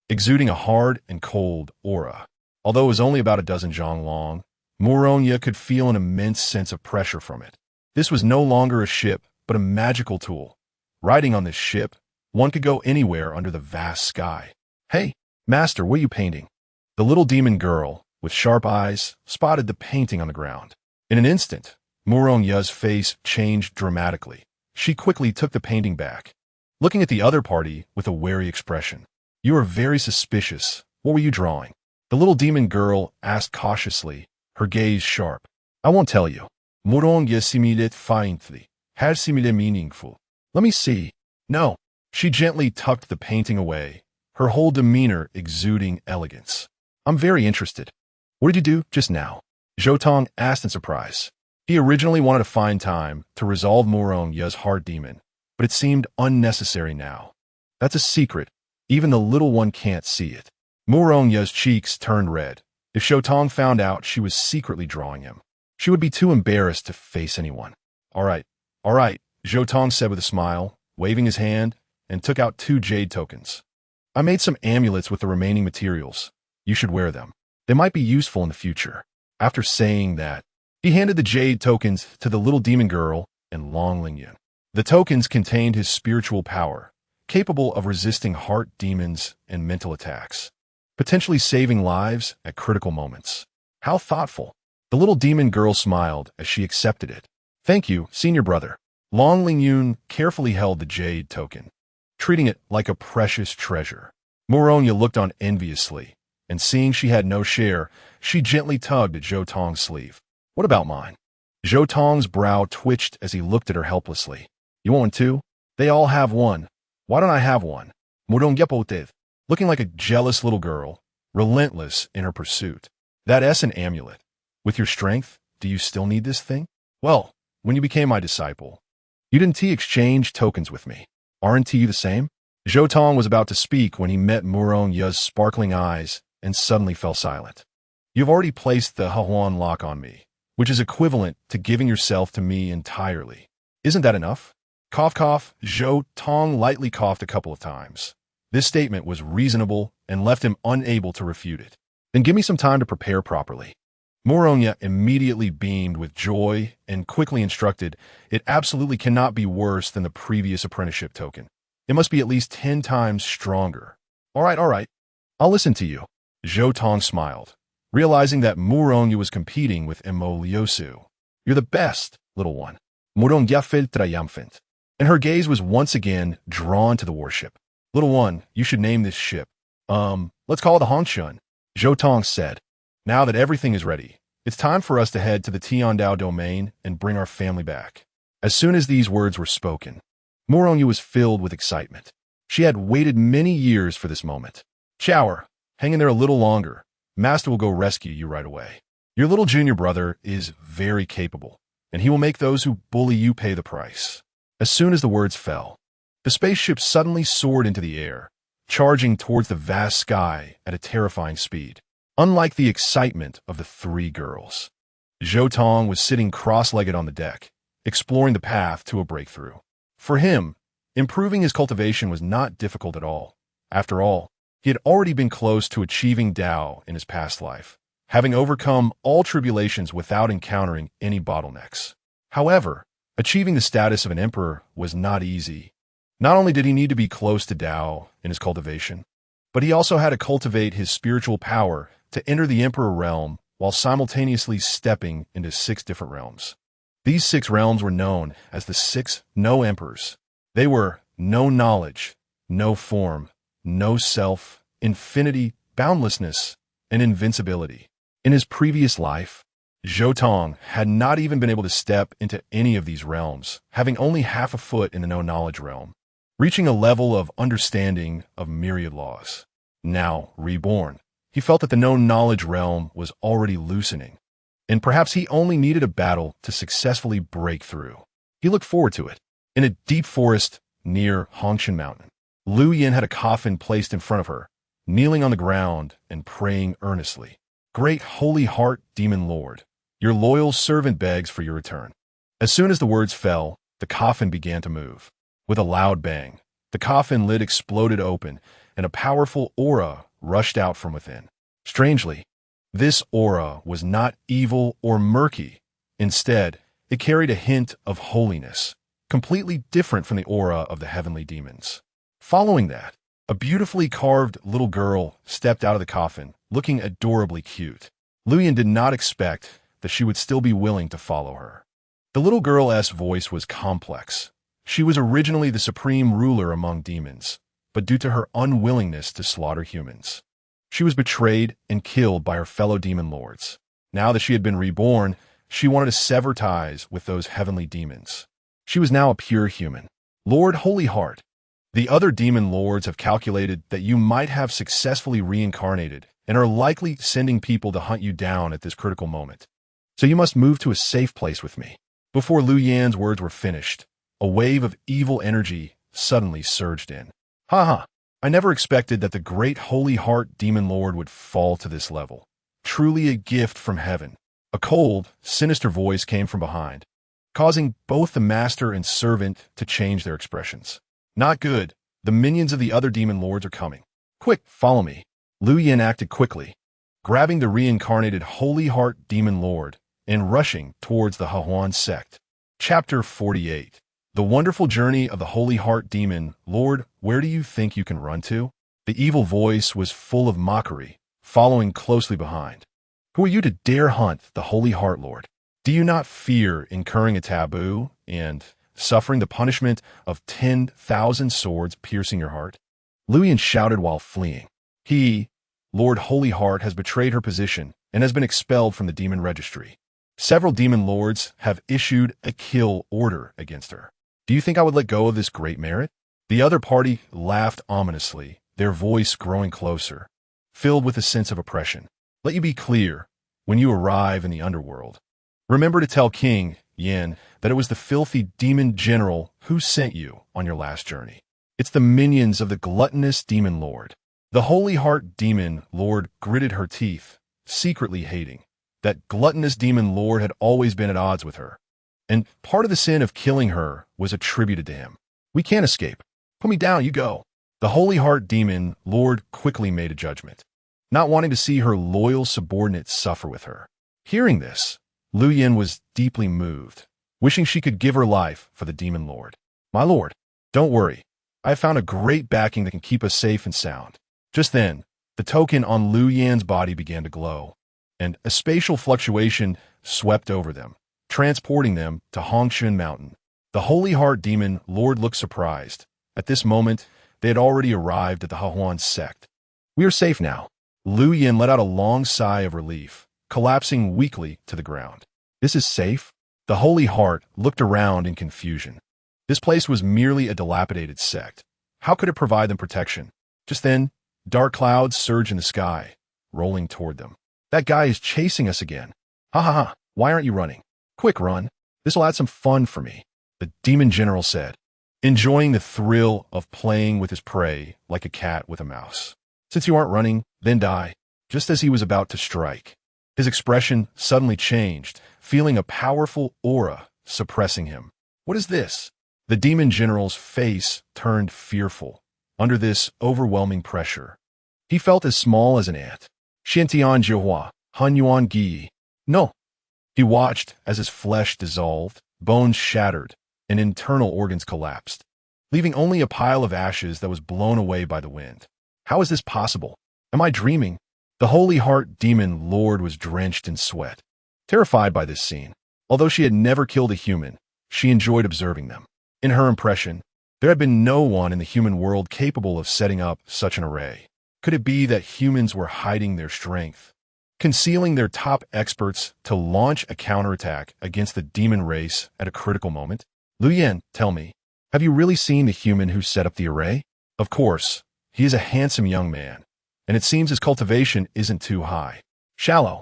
exuding a hard and cold aura. Although it was only about a dozen zhang long, Muronya could feel an immense sense of pressure from it. This was no longer a ship, but a magical tool. Riding on this ship, one could go anywhere under the vast sky. Hey, master, what are you painting? The little demon girl, with sharp eyes, spotted the painting on the ground. In an instant, Muronya's face changed dramatically. She quickly took the painting back, looking at the other party with a wary expression. You are very suspicious. What were you drawing? The little demon girl asked cautiously, her gaze sharp. I won't tell you. Muronya similed faintly, has simile meaningful. Let me see. No. She gently tucked the painting away, her whole demeanor exuding elegance. I'm very interested. What did you do just now? Zhou Tong asked in surprise. He originally wanted to find time to resolve Muronya's heart demon, but it seemed unnecessary now. That's a secret. Even the little one can't see it. Muronya's cheeks turned red. If Zhou Tong found out she was secretly drawing him, she would be too embarrassed to face anyone. All right, Zhou Tong said with a smile, waving his hand, and took out 2 jade tokens. I made some amulets with the remaining materials. You should wear them. They might be useful in the future. After saying that, he handed the jade tokens to the little demon girl and Long Lingyun. The tokens contained his spiritual power, capable of resisting heart demons and mental attacks, potentially saving lives at critical moments. How thoughtful. The little demon girl smiled as she accepted it. Thank you, senior brother. Long Lingyun carefully held the jade token, treating it like a precious treasure. Muronya looked on enviously, and seeing she had no share, she gently tugged at Zhou Tong's sleeve. What about mine? Zhou Tong's brow twitched as he looked at her helplessly. You want one too? They all have one. Why don't I have one? Murongyapoteth, looking like a jealous little girl, relentless in her pursuit. That's an amulet. With your strength, do you still need this thing? Well, when you became my disciple, you didn't exchange tokens with me. Aren't you the same? Zhou Tong was about to speak when he met Murong Ya's sparkling eyes and suddenly fell silent. You've already placed the Hahuan lock on me, which is equivalent to giving yourself to me entirely. Isn't that enough? Cough, cough. Zhou Tong lightly coughed a couple of times. This statement was reasonable and left him unable to refute it. Then give me some time to prepare properly. Moronya immediately beamed with joy and quickly instructed, it absolutely cannot be worse than the previous apprenticeship token. It must be at least 10 times stronger. All right. I'll listen to you. Zhou Tong smiled, realizing that Moronya was competing with Emo Liusu. You're the best, little one. Moronya felt triumphant. And her gaze was once again drawn to the warship. Little one, you should name this ship. Let's call it the Hongshun. Zhou Tong said, now that everything is ready, it's time for us to head to the Tiandao domain and bring our family back. As soon as these words were spoken, Moronya was filled with excitement. She had waited many years for this moment. Chower, hang in there a little longer. Master will go rescue you right away. Your little junior brother is very capable, and he will make those who bully you pay the price. As soon as the words fell, the spaceship suddenly soared into the air, charging towards the vast sky at a terrifying speed. Unlike the excitement of the three girls, Zhou Tong was sitting cross-legged on the deck, exploring the path to a breakthrough. For him, improving his cultivation was not difficult at all. After all, he had already been close to achieving Tao in his past life, having overcome all tribulations without encountering any bottlenecks. However, achieving the status of an emperor was not easy. Not only did he need to be close to Tao in his cultivation, but he also had to cultivate his spiritual power to enter the emperor realm while simultaneously stepping into 6 different realms. These 6 realms were known as the 6 no emperors. They were no knowledge, no form, no self, infinity, boundlessness, and invincibility. In his previous life, Zhou Tong had not even been able to step into any of these realms, having only half a foot in the no-knowledge realm, reaching a level of understanding of myriad laws. Now, reborn, he felt that the no-knowledge realm was already loosening, and perhaps he only needed a battle to successfully break through. He looked forward to it. In a deep forest near Hongshan Mountain, Lu Yin had a coffin placed in front of her, kneeling on the ground and praying earnestly. Great Holy Heart Demon Lord, your loyal servant begs for your return. As soon as the words fell, the coffin began to move. With a loud bang, the coffin lid exploded open, and a powerful aura rushed out from within. Strangely, this aura was not evil or murky. Instead, it carried a hint of holiness, completely different from the aura of the heavenly demons. Following that, a beautifully carved little girl stepped out of the coffin, looking adorably cute. Lu Yin did not expect that she would still be willing to follow her. The little girl's voice was complex. She was originally the supreme ruler among demons, but due to her unwillingness to slaughter humans, she was betrayed and killed by her fellow demon lords. Now that she had been reborn, she wanted to sever ties with those heavenly demons. She was now a pure human. Lord Holy Heart, the other demon lords have calculated that you might have successfully reincarnated and are likely sending people to hunt you down at this critical moment. So you must move to a safe place with me. Before Lu Yan's words were finished, a wave of evil energy suddenly surged in. I never expected that the great Holy Heart Demon Lord would fall to this level. Truly a gift from heaven. A cold, sinister voice came from behind, causing both the master and servant to change their expressions. Not good. The minions of the other demon lords are coming. Quick, follow me. Lu Yin acted quickly, grabbing the reincarnated Holy Heart Demon Lord and rushing towards the Hahuan sect. Chapter 48. The Wonderful Journey of the Holy Heart Demon Lord, where do you think you can run to? The evil voice was full of mockery, following closely behind. Who are you to dare hunt the Holy Heart Lord? Do you not fear incurring a taboo and suffering the punishment of 10,000 swords piercing your heart? Lu Yin shouted while fleeing. He, Lord Holy Heart, has betrayed her position and has been expelled from the demon registry. Several demon lords have issued a kill order against her. Do you think I would let go of this great merit? The other party laughed ominously, their voice growing closer, filled with a sense of oppression. Let you be clear, when you arrive in the underworld, remember to tell King Yin that it was the filthy demon general who sent you on your last journey. It's the minions of the gluttonous demon lord. The holy heart demon lord gritted her teeth, secretly hating that gluttonous demon lord had always been at odds with her. And part of the sin of killing her was attributed to him. We can't escape. Put me down, you go. The holy heart demon lord quickly made a judgment, not wanting to see her loyal subordinate suffer with her. Hearing this, Lu Yin was deeply moved, wishing she could give her life for the demon lord. My lord, don't worry. I have found a great backing that can keep us safe and sound. Just then, the token on Lu Yan's body began to glow, and a spatial fluctuation swept over them, transporting them to Hongshan Mountain. The Holy Heart Demon Lord looked surprised. At this moment, they had already arrived at the Hahuan sect. We are safe now. Lu Yin let out a long sigh of relief, collapsing weakly to the ground. This is safe? The Holy Heart looked around in confusion. This place was merely a dilapidated sect. How could it provide them protection? Just then, dark clouds surged in the sky, rolling toward them. That guy is chasing us again. Ha ha ha, why aren't you running? Quick, run. This will add some fun for me, the demon general said, enjoying the thrill of playing with his prey like a cat with a mouse. Since you aren't running, then die. Just as he was about to strike, his expression suddenly changed, feeling a powerful aura suppressing him. What is this? The demon general's face turned fearful under this overwhelming pressure. He felt as small as an ant. Xiantian Jiahua, Han Yuan Gi. No. He watched as his flesh dissolved, bones shattered, and internal organs collapsed, leaving only a pile of ashes that was blown away by the wind. How is this possible? Am I dreaming? The Holy Heart Demon Lord was drenched in sweat, terrified by this scene. Although she had never killed a human, she enjoyed observing them. In her impression, there had been no one in the human world capable of setting up such an array. Could it be that humans were hiding their strength, concealing their top experts to launch a counterattack against the demon race at a critical moment? Lu Yin, tell me, have you really seen the human who set up the array? Of course, he is a handsome young man, and it seems his cultivation isn't too high. Shallow.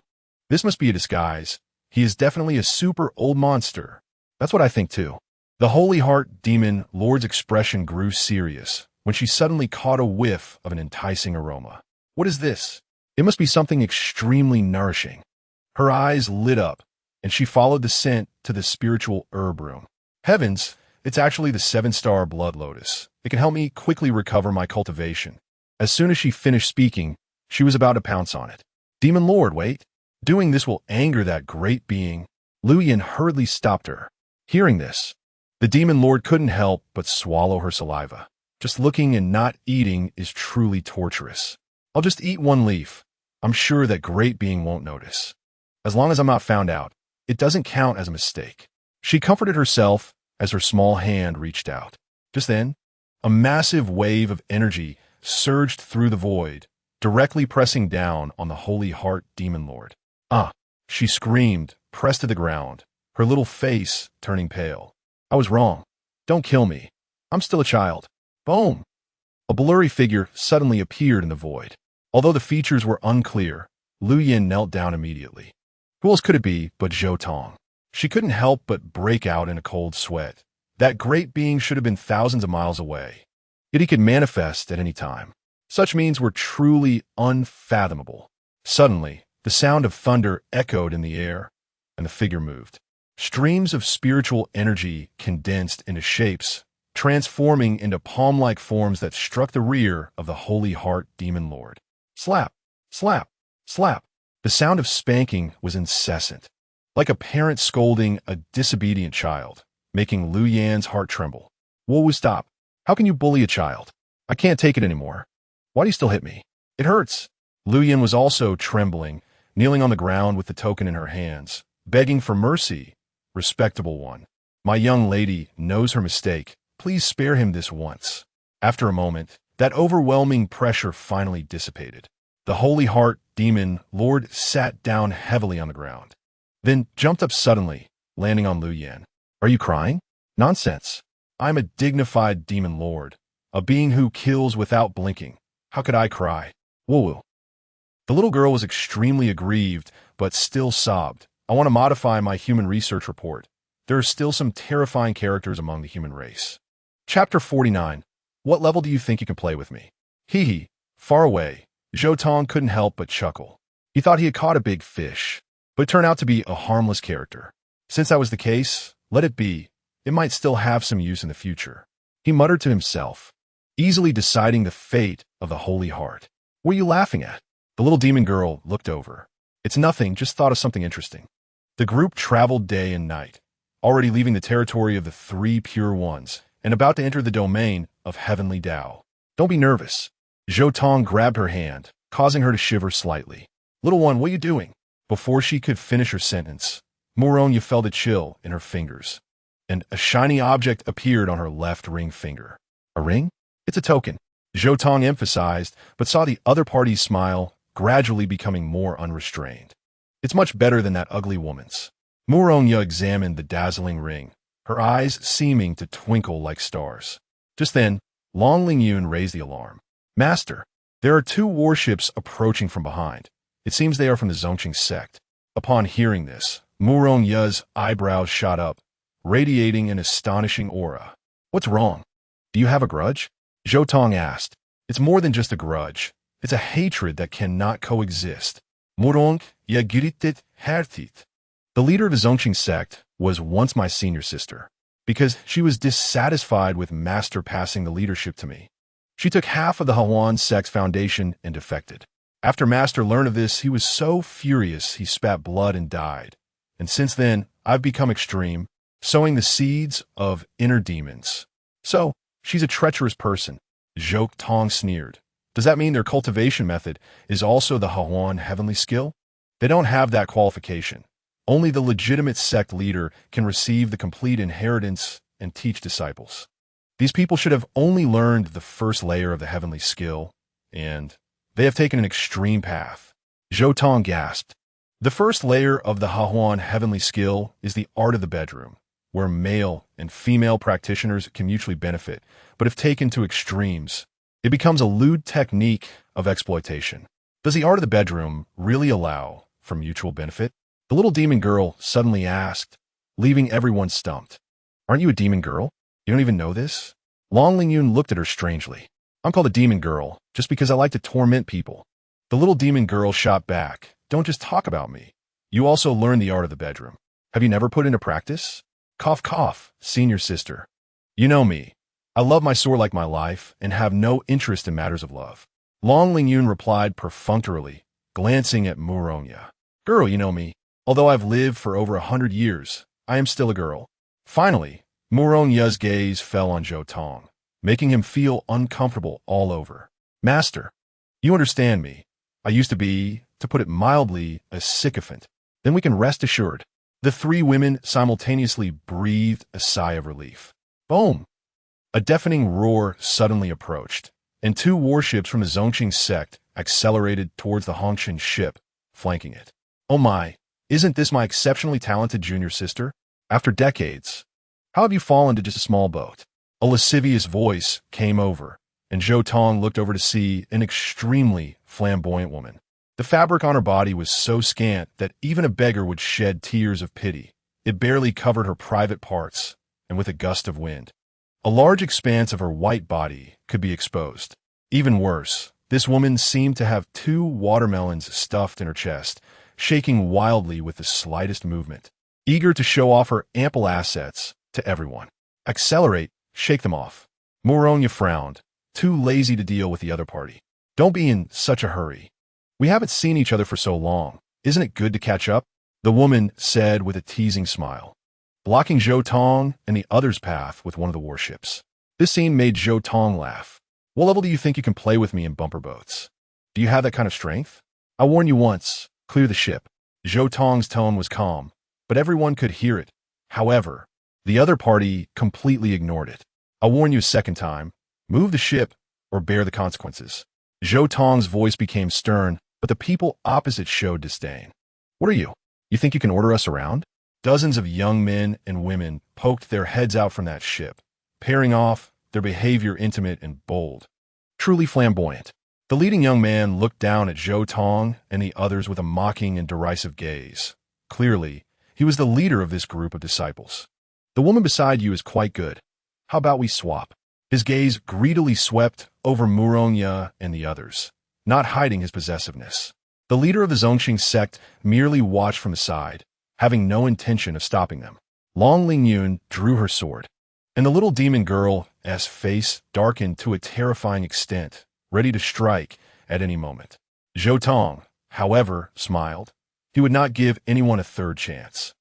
This must be a disguise. He is definitely a super old monster. That's what I think too. The Holy Heart Demon Lord's expression grew serious when she suddenly caught a whiff of an enticing aroma. What is this? It must be something extremely nourishing. Her eyes lit up, and she followed the scent to the spiritual herb room. Heavens, it's actually the 7-star blood lotus. It can help me quickly recover my cultivation. As soon as she finished speaking, she was about to pounce on it. Demon Lord, wait. Doing this will anger that great being. Lu Yin hurriedly stopped her. Hearing this, the demon lord couldn't help but swallow her saliva. Just looking and not eating is truly torturous. I'll just eat one leaf. I'm sure that great being won't notice. As long as I'm not found out, it doesn't count as a mistake. She comforted herself as her small hand reached out. Just then, a massive wave of energy surged through the void, directly pressing down on the Holy Heart Demon Lord. Ah! She screamed, pressed to the ground, her little face turning pale. I was wrong. Don't kill me. I'm still a child. Boom! A blurry figure suddenly appeared in the void. Although the features were unclear, Lu Yin knelt down immediately. Who else could it be but Zhou Tong? She couldn't help but break out in a cold sweat. That great being should have been thousands of miles away. Yet he could manifest at any time. Such means were truly unfathomable. Suddenly, the sound of thunder echoed in the air, and the figure moved. Streams of spiritual energy condensed into shapes, transforming into palm-like forms that struck the rear of the Holy Heart Demon Lord. Slap, slap, slap. The sound of spanking was incessant, like a parent scolding a disobedient child, making Lu Yan's heart tremble. Whoa, stop. How can you bully a child? I can't take it anymore. Why do you still hit me? It hurts. Lu Yan was also trembling, kneeling on the ground with the token in her hands, begging for mercy. Respectable one. My young lady knows her mistake. Please spare him this once. After a moment, that overwhelming pressure finally dissipated. The Holy Heart Demon Lord sat down heavily on the ground, then jumped up suddenly, landing on Lu Yan. Are you crying? Nonsense. I'm a dignified demon lord, a being who kills without blinking. How could I cry? Woo-woo. The little girl was extremely aggrieved, but still sobbed. I want to modify my human research report. There are still some terrifying characters among the human race. Chapter 49. What level do you think you can play with me? Hee hee. Far away, Zhou Tong couldn't help but chuckle. He thought he had caught a big fish, but it turned out to be a harmless character. Since that was the case, let it be. It might still have some use in the future. He muttered to himself, easily deciding the fate of the Holy Heart. What are you laughing at? The little demon girl looked over. It's nothing, just thought of something interesting. The group traveled day and night, already leaving the territory of the three pure ones and about to enter the domain of heavenly Tao. Don't be nervous. Zhou Tong grabbed her hand, causing her to shiver slightly. Little one, what are you doing? Before she could finish her sentence, Moronya felt a chill in her fingers, and a shiny object appeared on her left ring finger. A ring? It's a token, Zhou Tong emphasized, but saw the other party's smile gradually becoming more unrestrained. It's much better than that ugly woman's. Moronya examined the dazzling ring, her eyes seeming to twinkle like stars. Just then, Long Lingyun raised the alarm. Master, there are two warships approaching from behind. It seems they are from the Zhongqing sect. Upon hearing this, Muronya's eyebrows shot up, radiating an astonishing aura. What's wrong? Do you have a grudge? Zhou Tong asked. It's more than just a grudge. It's a hatred that cannot coexist. Murong yagiritit hertit. The leader of the Zhongqing sect was once my senior sister, because she was dissatisfied with Master passing the leadership to me. She took half of the Hawan sect's foundation and defected. After Master learned of this, he was so furious he spat blood and died. And since then, I've become extreme, sowing the seeds of inner demons. So, she's a treacherous person, Zhou Tong sneered. Does that mean their cultivation method is also the Hawan heavenly skill? They don't have that qualification. Only the legitimate sect leader can receive the complete inheritance and teach disciples. These people should have only learned the first layer of the heavenly skill, and they have taken an extreme path. Zhou Tong gasped. The first layer of the Hahuan heavenly skill is the art of the bedroom, where male and female practitioners can mutually benefit, but if taken to extremes, it becomes a lewd technique of exploitation. Does the art of the bedroom really allow for mutual benefit? The little demon girl suddenly asked, leaving everyone stumped. Aren't you a demon girl? You don't even know this? Long Lingyun looked at her strangely. I'm called a demon girl just because I like to torment people. The little demon girl shot back. Don't just talk about me. You also learned the art of the bedroom. Have you never put into practice? Cough, cough, senior sister. You know me. I love my sword like my life and have no interest in matters of love. Long Lingyun replied perfunctorily, glancing at Muronya. Girl, you know me. Although I've lived for over 100 years, I am still a girl. Finally, Muronya's gaze fell on Zhou Tong, making him feel uncomfortable all over. Master, you understand me. I used to be, to put it mildly, a sycophant. Then we can rest assured. The three women simultaneously breathed a sigh of relief. Boom! A deafening roar suddenly approached, and two warships from the Zhongqing sect accelerated towards the Hongshan ship, flanking it. Oh my, isn't this my exceptionally talented junior sister? After decades, how have you fallen to just a small boat? A lascivious voice came over, and Zhou Tong looked over to see an extremely flamboyant woman. The fabric on her body was so scant that even a beggar would shed tears of pity. It barely covered her private parts, and with a gust of wind, a large expanse of her white body could be exposed. Even worse, this woman seemed to have two watermelons stuffed in her chest, shaking wildly with the slightest movement, eager to show off her ample assets to everyone. Accelerate, shake them off. Muronya frowned, too lazy to deal with the other party. Don't be in such a hurry. We haven't seen each other for so long. Isn't it good to catch up? The woman said with a teasing smile, blocking Zhou Tong and the other's path with one of the warships. This scene made Zhou Tong laugh. What level do you think you can play with me in bumper boats? Do you have that kind of strength? I warned you once. Clear the ship. Zhou Tong's tone was calm, but everyone could hear it. However, the other party completely ignored it. I'll warn you a second time. Move the ship or bear the consequences. Zhou Tong's voice became stern, but the people opposite showed disdain. What are you? You think you can order us around? Dozens of young men and women poked their heads out from that ship, pairing off, their behavior intimate and bold. Truly flamboyant. The leading young man looked down at Zhou Tong and the others with a mocking and derisive gaze. Clearly, he was the leader of this group of disciples. The woman beside you is quite good. How about we swap? His gaze greedily swept over Murongya and the others, not hiding his possessiveness. The leader of the Zhongxing sect merely watched from the side, having no intention of stopping them. Long Lingyun drew her sword, and the little demon girl's face darkened to a terrifying extent, ready to strike at any moment. Zhou Tong, however, smiled. He would not give anyone a third chance.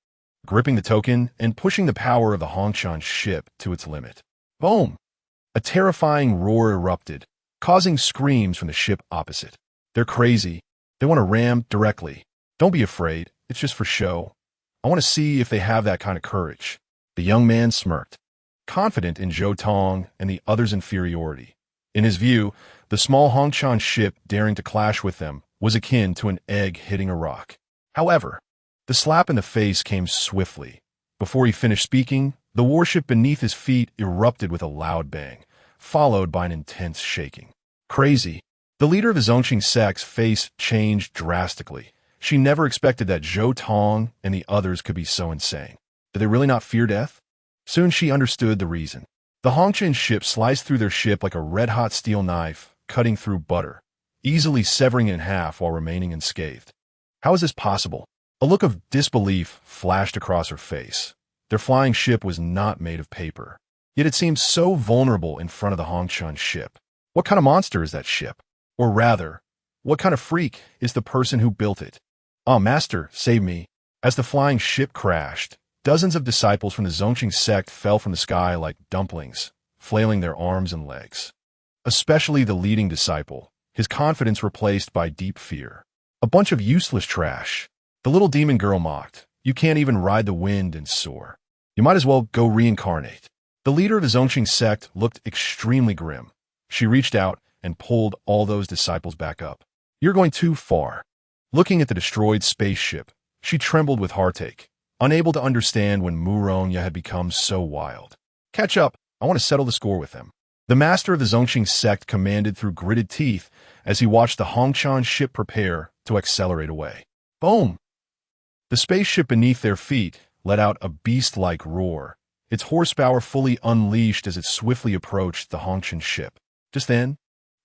Gripping the token and pushing the power of the Hongshan ship to its limit. Boom! A terrifying roar erupted, causing screams from the ship opposite. They're crazy. They want to ram directly. Don't be afraid. It's just for show. I want to see if they have that kind of courage. The young man smirked, confident in Zhou Tong and the others' inferiority. In his view, the small Hongshan ship daring to clash with them was akin to an egg hitting a rock. However, the slap in the face came swiftly. Before he finished speaking, the warship beneath his feet erupted with a loud bang, followed by an intense shaking. Crazy. The leader of the Zhongxing sect's face changed drastically. She never expected that Zhou Tong and the others could be so insane. Did they really not fear death? Soon she understood the reason. The Hongshan ship sliced through their ship like a red-hot steel knife, cutting through butter, easily severing it in half while remaining unscathed. How is this possible? A look of disbelief flashed across her face. Their flying ship was not made of paper, yet it seemed so vulnerable in front of the Hongshan ship. What kind of monster is that ship? Or rather, what kind of freak is the person who built it? Ah, Master, save me. As the flying ship crashed, dozens of disciples from the Zhongxing sect fell from the sky like dumplings, flailing their arms and legs. Especially the leading disciple, his confidence replaced by deep fear. A bunch of useless trash. The little demon girl mocked. You can't even ride the wind and soar. You might as well go reincarnate. The leader of the Zhongxing sect looked extremely grim. She reached out and pulled all those disciples back up. You're going too far. Looking at the destroyed spaceship, she trembled with heartache, unable to understand when Murongya had become so wild. Catch up. I want to settle the score with them. The master of the Zhongxing sect commanded through gritted teeth as he watched the Hongshan ship prepare to accelerate away. Boom! The spaceship beneath their feet let out a beast-like roar, its horsepower fully unleashed as it swiftly approached the Hongshan ship. Just then,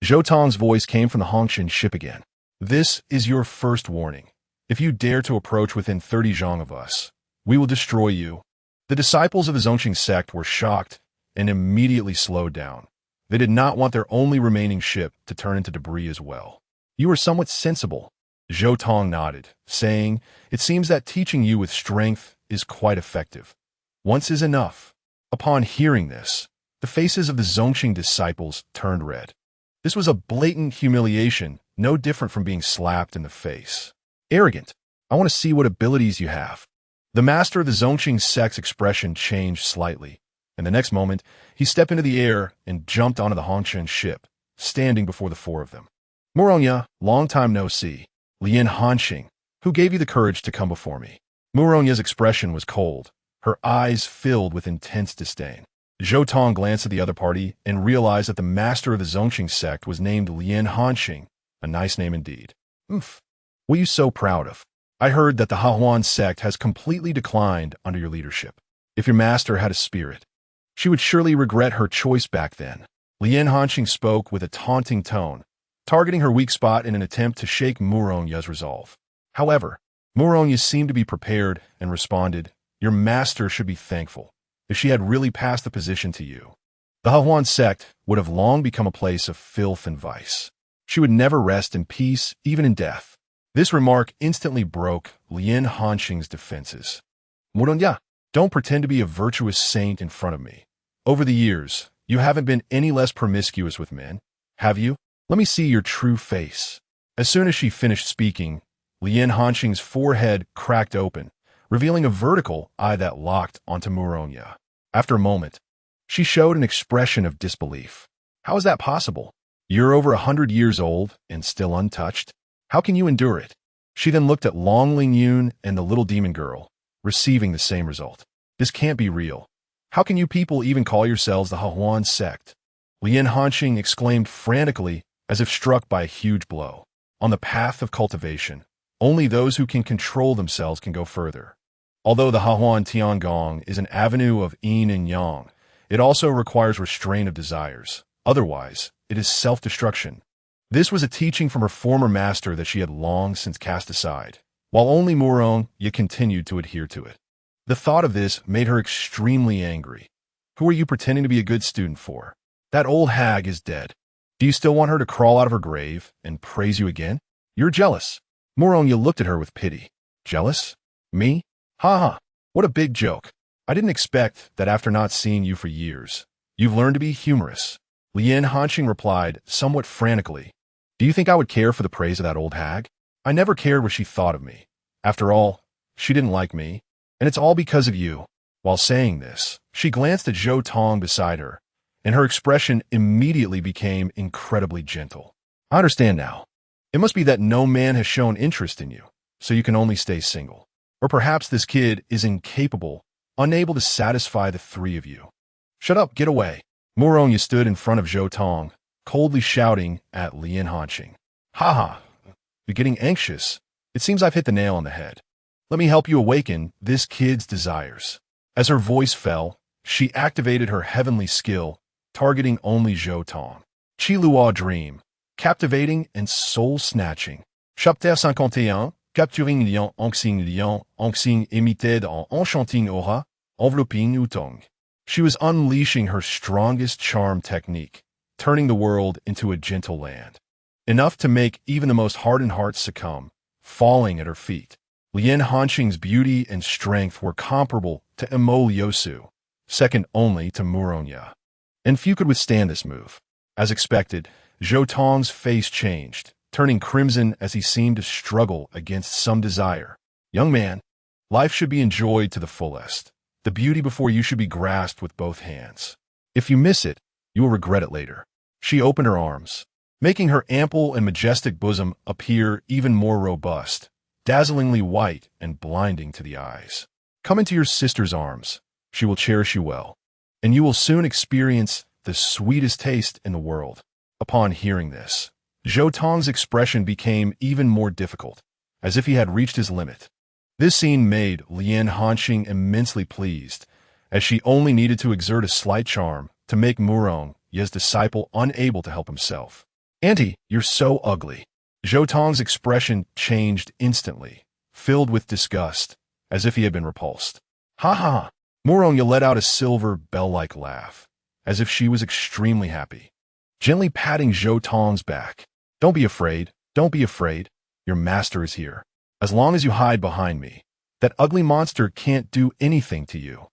Zhou Tong's voice came from the Hongshan ship again. This is your first warning. If you dare to approach within 30 zhang of us, we will destroy you. The disciples of the Zhongxing sect were shocked and immediately slowed down. They did not want their only remaining ship to turn into debris as well. You are somewhat sensible. Zhou Tong nodded, saying, It seems that teaching you with strength is quite effective. Once is enough. Upon hearing this, the faces of the Zhongxing disciples turned red. This was a blatant humiliation, no different from being slapped in the face. Arrogant. I want to see what abilities you have. The master of the Zhongxing sect's expression changed slightly, and the next moment, he stepped into the air and jumped onto the Hongshan ship, standing before the four of them. Murongya, long time no see. Lian Hanxing, who gave you the courage to come before me? Murongya's expression was cold, her eyes filled with intense disdain. Zhou Tong glanced at the other party and realized that the master of the Zhongxing sect was named Lian Hanxing, a nice name indeed. Oof. What are you so proud of? I heard that the Hahuan sect has completely declined under your leadership. If your master had a spirit, she would surely regret her choice back then. Lian Hanxing spoke with a taunting tone, targeting her weak spot in an attempt to shake Murongya's resolve. However, Murongya seemed to be prepared and responded, Your master should be thankful if she had really passed the position to you. The Hahuan sect would have long become a place of filth and vice. She would never rest in peace, even in death. This remark instantly broke Lian Hanxing's defenses. Murongya, don't pretend to be a virtuous saint in front of me. Over the years, you haven't been any less promiscuous with men, have you? Let me see your true face. As soon as she finished speaking, Lian Hanxing's forehead cracked open, revealing a vertical eye that locked onto Murongya. After a moment, she showed an expression of disbelief. How is that possible? You're over 100 years old and still untouched. How can you endure it? She then looked at Long Lingyun and the little demon girl, receiving the same result. This can't be real. How can you people even call yourselves the Hahuan sect? Lian Hanxing exclaimed frantically, as if struck by a huge blow. On the path of cultivation, only those who can control themselves can go further. Although the Hahuan Tiangong is an avenue of yin and yang, It also requires restraint of desires. Otherwise, it is self-destruction. This was a teaching from her former master that she had long since cast aside, while only Murong yet continued to adhere to it. The thought of this made her extremely angry. Who are you pretending to be a good student for? That old hag is dead. Do you still want her to crawl out of her grave and praise you again? You're jealous. Murong looked at her with pity. Jealous? Me? Ha ha. What a big joke. I didn't expect that after not seeing you for years. You've learned to be humorous. Lien Hanqing replied, somewhat frantically. Do you think I would care for the praise of that old hag? I never cared what she thought of me. After all, she didn't like me, and it's all because of you. While saying this, she glanced at Zhou Tong beside her, and her expression immediately became incredibly gentle. I understand now. It must be that no man has shown interest in you, so you can only stay single. Or perhaps this kid is incapable, unable to satisfy the three of you. Shut up, get away. Murong stood in front of Zhou Tong, coldly shouting at Lien Hanqing. Ha ha. You're getting anxious. It seems I've hit the nail on the head. Let me help you awaken this kid's desires. As her voice fell, she activated her heavenly skill, targeting only Zhou Tong. Qi Luo Dream, captivating and soul-snatching. Chapter 51, capturing lien anxing imité en enchanting aura, envelopping Zhou Tong. She was unleashing her strongest charm technique, turning the world into a gentle land. Enough to make even the most hardened hearts succumb, falling at her feet. Lien Hanqing's beauty and strength were comparable to Emo Liosu, second only to Murong. And few could withstand this move. As expected, Zhou Tong's face changed, turning crimson as he seemed to struggle against some desire. Young man, life should be enjoyed to the fullest. The beauty before you should be grasped with both hands. If you miss it, you will regret it later. She opened her arms, making her ample and majestic bosom appear even more robust, dazzlingly white and blinding to the eyes. Come into your sister's arms. She will cherish you well, and you will soon experience the sweetest taste in the world. Upon hearing this, Zhou Tong's expression became even more difficult, as if he had reached his limit. This scene made Lien Hanqing immensely pleased, as she only needed to exert a slight charm to make Murong's disciple unable to help himself. Auntie, you're so ugly. Zhou Tong's expression changed instantly, filled with disgust, as if he had been repulsed. Ha ha! Murong let out a silver bell-like laugh, as if she was extremely happy, gently patting Zhou Tong's back. Don't be afraid, don't be afraid. Your master is here. As long as you hide behind me, that ugly monster can't do anything to you.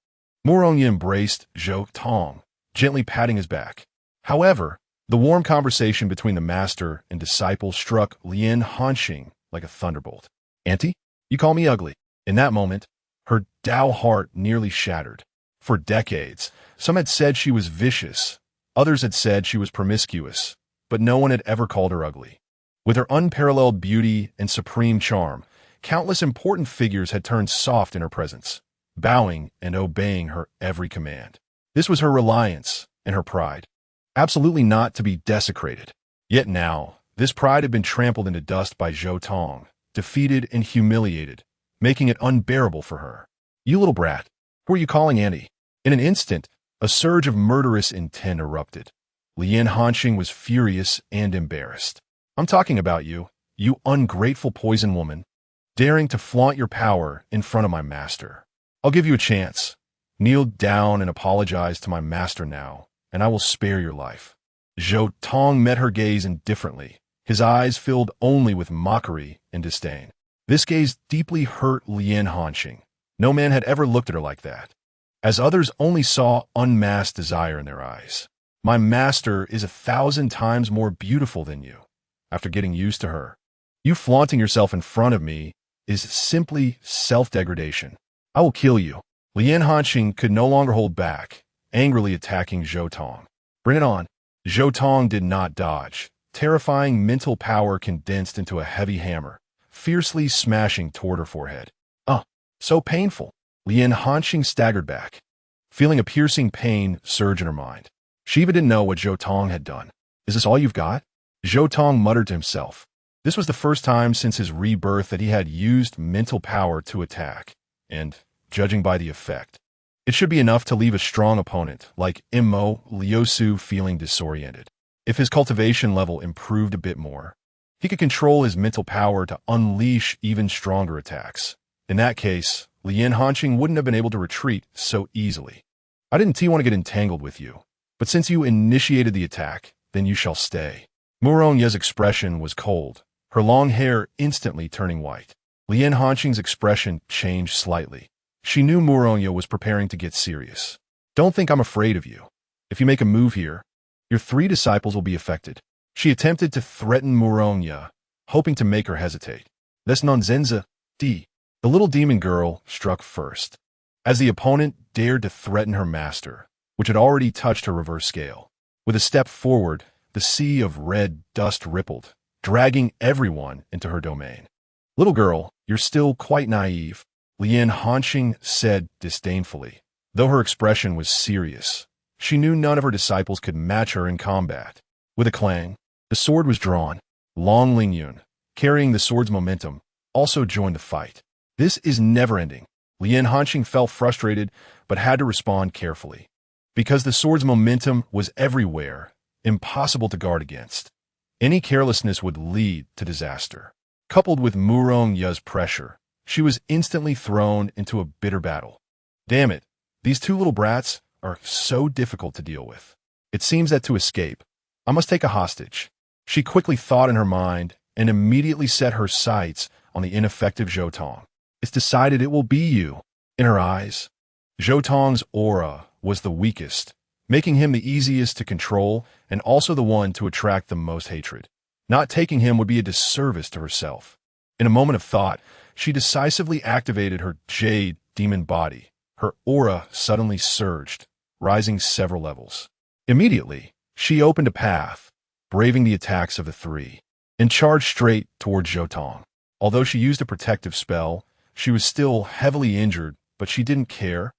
Murong embraced Zhou Tong, gently patting his back. However, the warm conversation between the master and disciple struck Lien Hanqing like a thunderbolt. Auntie, you call me ugly. In that moment, her Tao heart nearly shattered. For decades, some had said she was vicious, others had said she was promiscuous, but no one had ever called her ugly. With her unparalleled beauty and supreme charm, countless important figures had turned soft in her presence, bowing and obeying her every command. This was her reliance and her pride, absolutely not to be desecrated. Yet now, this pride had been trampled into dust by Zhou Tong, defeated and humiliated, making it unbearable for her. You little brat, who are you calling auntie? In an instant, a surge of murderous intent erupted. Lien Hanqing was furious and embarrassed. I'm talking about you, you ungrateful poison woman, daring to flaunt your power in front of my master. I'll give you a chance. Kneel down and apologize to my master now, and I will spare your life. Zhou Tong met her gaze indifferently, his eyes filled only with mockery and disdain. This gaze deeply hurt Lien Hanqing. No man had ever looked at her like that, as others only saw unmasked desire in their eyes. My master is 1,000 times more beautiful than you. After getting used to her, you flaunting yourself in front of me is simply self-degradation. I will kill you. Lien Hanqing could no longer hold back, angrily attacking Zhou Tong. Bring it on. Zhou Tong did not dodge, terrifying mental power condensed into a heavy hammer, fiercely smashing toward her forehead. So painful. Lien Hanqing staggered back, feeling a piercing pain surge in her mind. She even didn't know what Zhou Tong had done. Is this all you've got? Zhou Tong muttered to himself. This was the first time since his rebirth that he had used mental power to attack, and, judging by the effect, It should be enough to leave a strong opponent, like Immo Liusu, feeling disoriented. If his cultivation level improved a bit more, he could control his mental power to unleash even stronger attacks. In that case, Lien Hanqing wouldn't have been able to retreat so easily. I didn't want to get entangled with you, but since you initiated the attack, then you shall stay. Muronya's expression was cold, her long hair instantly turning white. Lien Hanqing's expression changed slightly. She knew Muronya was preparing to get serious. Don't think I'm afraid of you. If you make a move here, your 3 disciples will be affected. She attempted to threaten Muronya, hoping to make her hesitate. That's nonsense, D. The little demon girl struck first, as the opponent dared to threaten her master, which had already touched her reverse scale. With a step forward, the sea of red dust rippled, dragging everyone into her domain. Little girl, you're still quite naive, Lien Hanqing said disdainfully. Though her expression was serious, she knew none of her disciples could match her in combat. With a clang, the sword was drawn. Long Lingyun, carrying the sword's momentum, also joined the fight. This is never-ending. Lien Hanqing felt frustrated, but had to respond carefully. Because the sword's momentum was everywhere, impossible to guard against. Any carelessness would lead to disaster. Coupled with Muronya's pressure, she was instantly thrown into a bitter battle. Damn it, these 2 little brats are so difficult to deal with. It seems that to escape, I must take a hostage. She quickly thought in her mind and immediately set her sights on the ineffective Zhou Tong. It's decided it will be you. In her eyes, Zhou Tong's aura was the weakest, making him the easiest to control and also the one to attract the most hatred. Not taking him would be a disservice to herself. In a moment of thought, she decisively activated her jade demon body. Her aura suddenly surged, rising several levels. Immediately, she opened a path, braving the attacks of the 3, and charged straight toward Zhou Tong. Although she used a protective spell, she was still heavily injured, but she didn't care,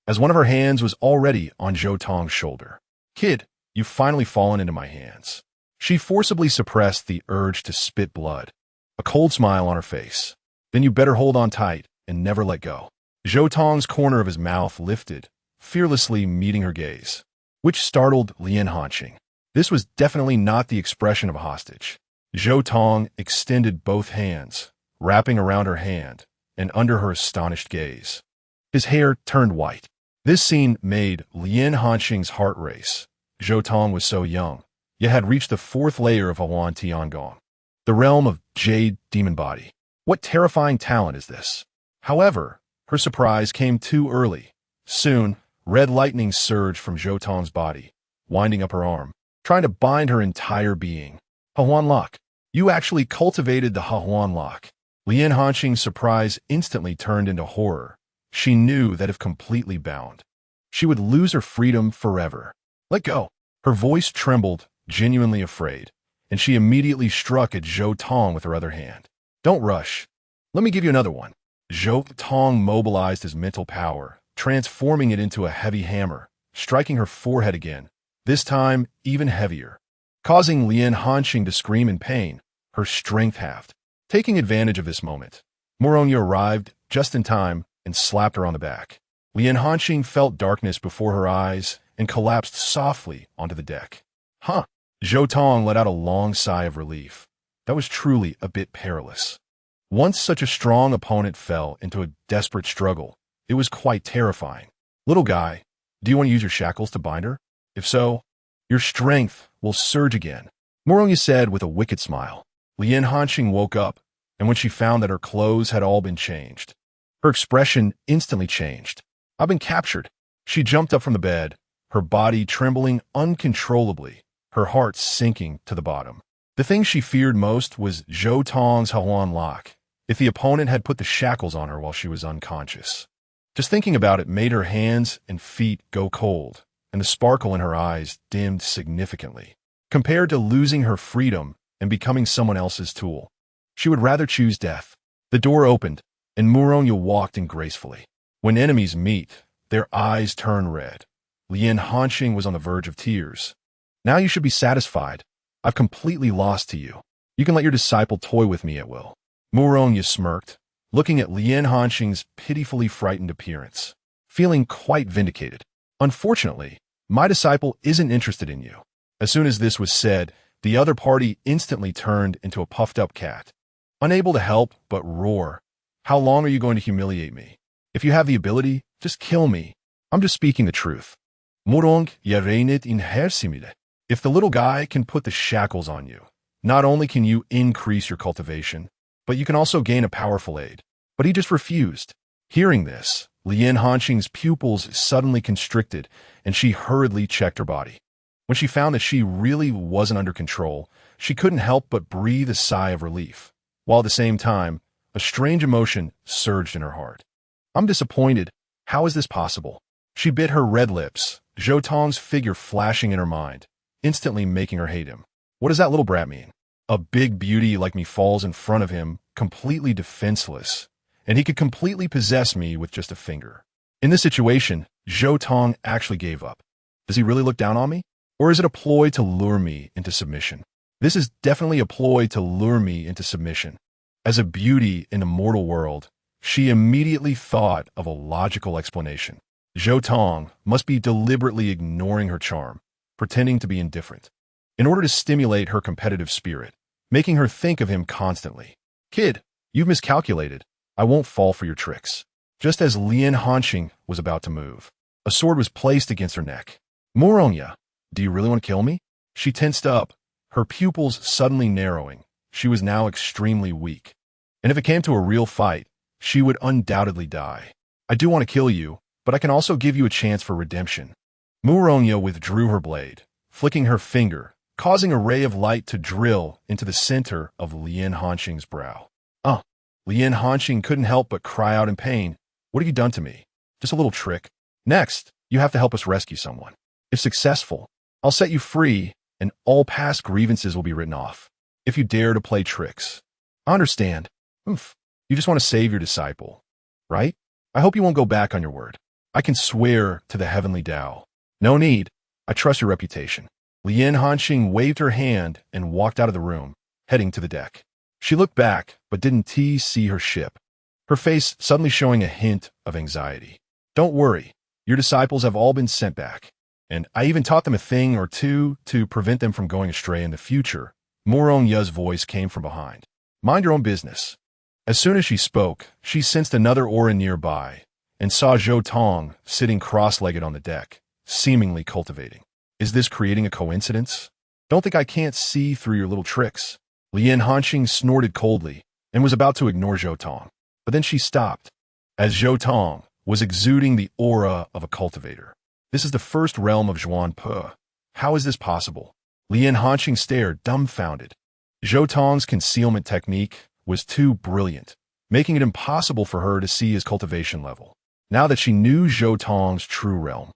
as one of her hands was already on Zhou Tong's shoulder. Kid, you've finally fallen into my hands. She forcibly suppressed the urge to spit blood, a cold smile on her face. Then you better hold on tight and never let go. Zhou Tong's corner of his mouth lifted, fearlessly meeting her gaze, which startled Lien Hanqing. This was definitely not the expression of a hostage. Zhou Tong extended both hands, wrapping around her hand and under her astonished gaze. His hair turned white. This scene made Lien Hanqing's heart race. Zhou Tong was so young, yet had reached the 4th layer of Huan Tiangong, the realm of Jade Demon Body. What terrifying talent is this? However, her surprise came too early. Soon, red lightning surged from Zhou Tong's body, winding up her arm, trying to bind her entire being. Huan Lock. You actually cultivated the Huan Lock. Lien Hanqing's surprise instantly turned into horror. She knew that if completely bound, she would lose her freedom forever. Let go. Her voice trembled, genuinely afraid, and she immediately struck at Zhou Tong with her other hand. Don't rush. Let me give you another one. Zhou Tong mobilized his mental power, transforming it into a heavy hammer, striking her forehead again, this time even heavier. Causing Lien Hanqing to scream in pain, her strength halved. Taking advantage of this moment, Muronya arrived just in time and slapped her on the back. Lien Hanqing felt darkness before her eyes and collapsed softly onto the deck. Huh. Zhou Tong let out a long sigh of relief. That was truly a bit perilous. Once such a strong opponent fell into a desperate struggle, it was quite terrifying. Little guy, do you want to use your shackles to bind her? If so, your strength will surge again, Muronya said with a wicked smile. Lien Hanqing woke up, and when she found that her clothes had all been changed, her expression instantly changed. I've been captured. She jumped up from the bed, her body trembling uncontrollably, her heart sinking to the bottom. The thing she feared most was Zhou Tong's Huan Lock, if the opponent had put the shackles on her while she was unconscious. Just thinking about it made her hands and feet go cold, and the sparkle in her eyes dimmed significantly. Compared to losing her freedom and becoming someone else's tool, she would rather choose death. The door opened, and Muronya walked in gracefully. When enemies meet, their eyes turn red. Lien Hanqing was on the verge of tears. Now you should be satisfied. I've completely lost to you. You can let your disciple toy with me at will. Muronya smirked, looking at Lien Hanqing's pitifully frightened appearance. feeling quite vindicated. Unfortunately, my disciple isn't interested in you. As soon as this was said, the other party instantly turned into a puffed-up cat, unable to help but roar. How long are you going to humiliate me? If you have the ability, just kill me. I'm just speaking the truth. Morong yarenit in hersimile. If the little guy can put the shackles on you, not only can you increase your cultivation, but you can also gain a powerful aid. But he just refused. Hearing this, Lian Hanqing's pupils suddenly constricted, and she hurriedly checked her body. When she found that she really wasn't under control, she couldn't help but breathe a sigh of relief, while at the same time, a strange emotion surged in her heart. I'm disappointed. How is this possible? She bit her red lips, Zhou Tong's figure flashing in her mind, instantly making her hate him. What does that little brat mean? A big beauty like me falls in front of him, completely defenseless, and he could completely possess me with just a finger. In this situation, Zhou Tong actually gave up. Does he really look down on me? Or is it a ploy to lure me into submission? This is definitely a ploy to lure me into submission. As a beauty in the mortal world, she immediately thought of a logical explanation. Zhou Tong must be deliberately ignoring her charm, pretending to be indifferent, in order to stimulate her competitive spirit, making her think of him constantly. Kid, you've miscalculated. I won't fall for your tricks. Just as Lian Hanqing was about to move, a sword was placed against her neck. Moronya, do you really want to kill me? She tensed up, her pupils suddenly narrowing. She was now extremely weak. And if it came to a real fight, she would undoubtedly die. I do want to kill you, but I can also give you a chance for redemption. Moronya withdrew her blade, flicking her finger, causing a ray of light to drill into the center of Lian Hanqing's brow. Lian Hanqing couldn't help but cry out in pain. What have you done to me? Just a little trick. Next, you have to help us rescue someone. If successful, I'll set you free, and all past grievances will be written off. If you dare to play tricks. I understand. You just want to save your disciple, right? I hope you won't go back on your word. I can swear to the heavenly Tao. No need. I trust your reputation. Lian Hanqing waved her hand and walked out of the room, heading to the deck. She looked back, but didn't see her ship, her face suddenly showing a hint of anxiety. Don't worry, your disciples have all been sent back, and I even taught them a thing or two to prevent them from going astray in the future. Moronya's voice came from behind. Mind your own business. As soon as she spoke, she sensed another aura nearby, and saw Zhou Tong sitting cross-legged on the deck, seemingly cultivating. Is this creating a coincidence? Don't think I can't see through your little tricks. Lian Hanqing snorted coldly and was about to ignore Zhou Tong, but then she stopped, as Zhou Tong was exuding the aura of a cultivator. This is the first realm of Zhuan Pe. How is this possible? Lian Hanqing stared, dumbfounded. Zhou Tong's concealment technique was too brilliant, making it impossible for her to see his cultivation level. Now that she knew Zhou Tong's true realm,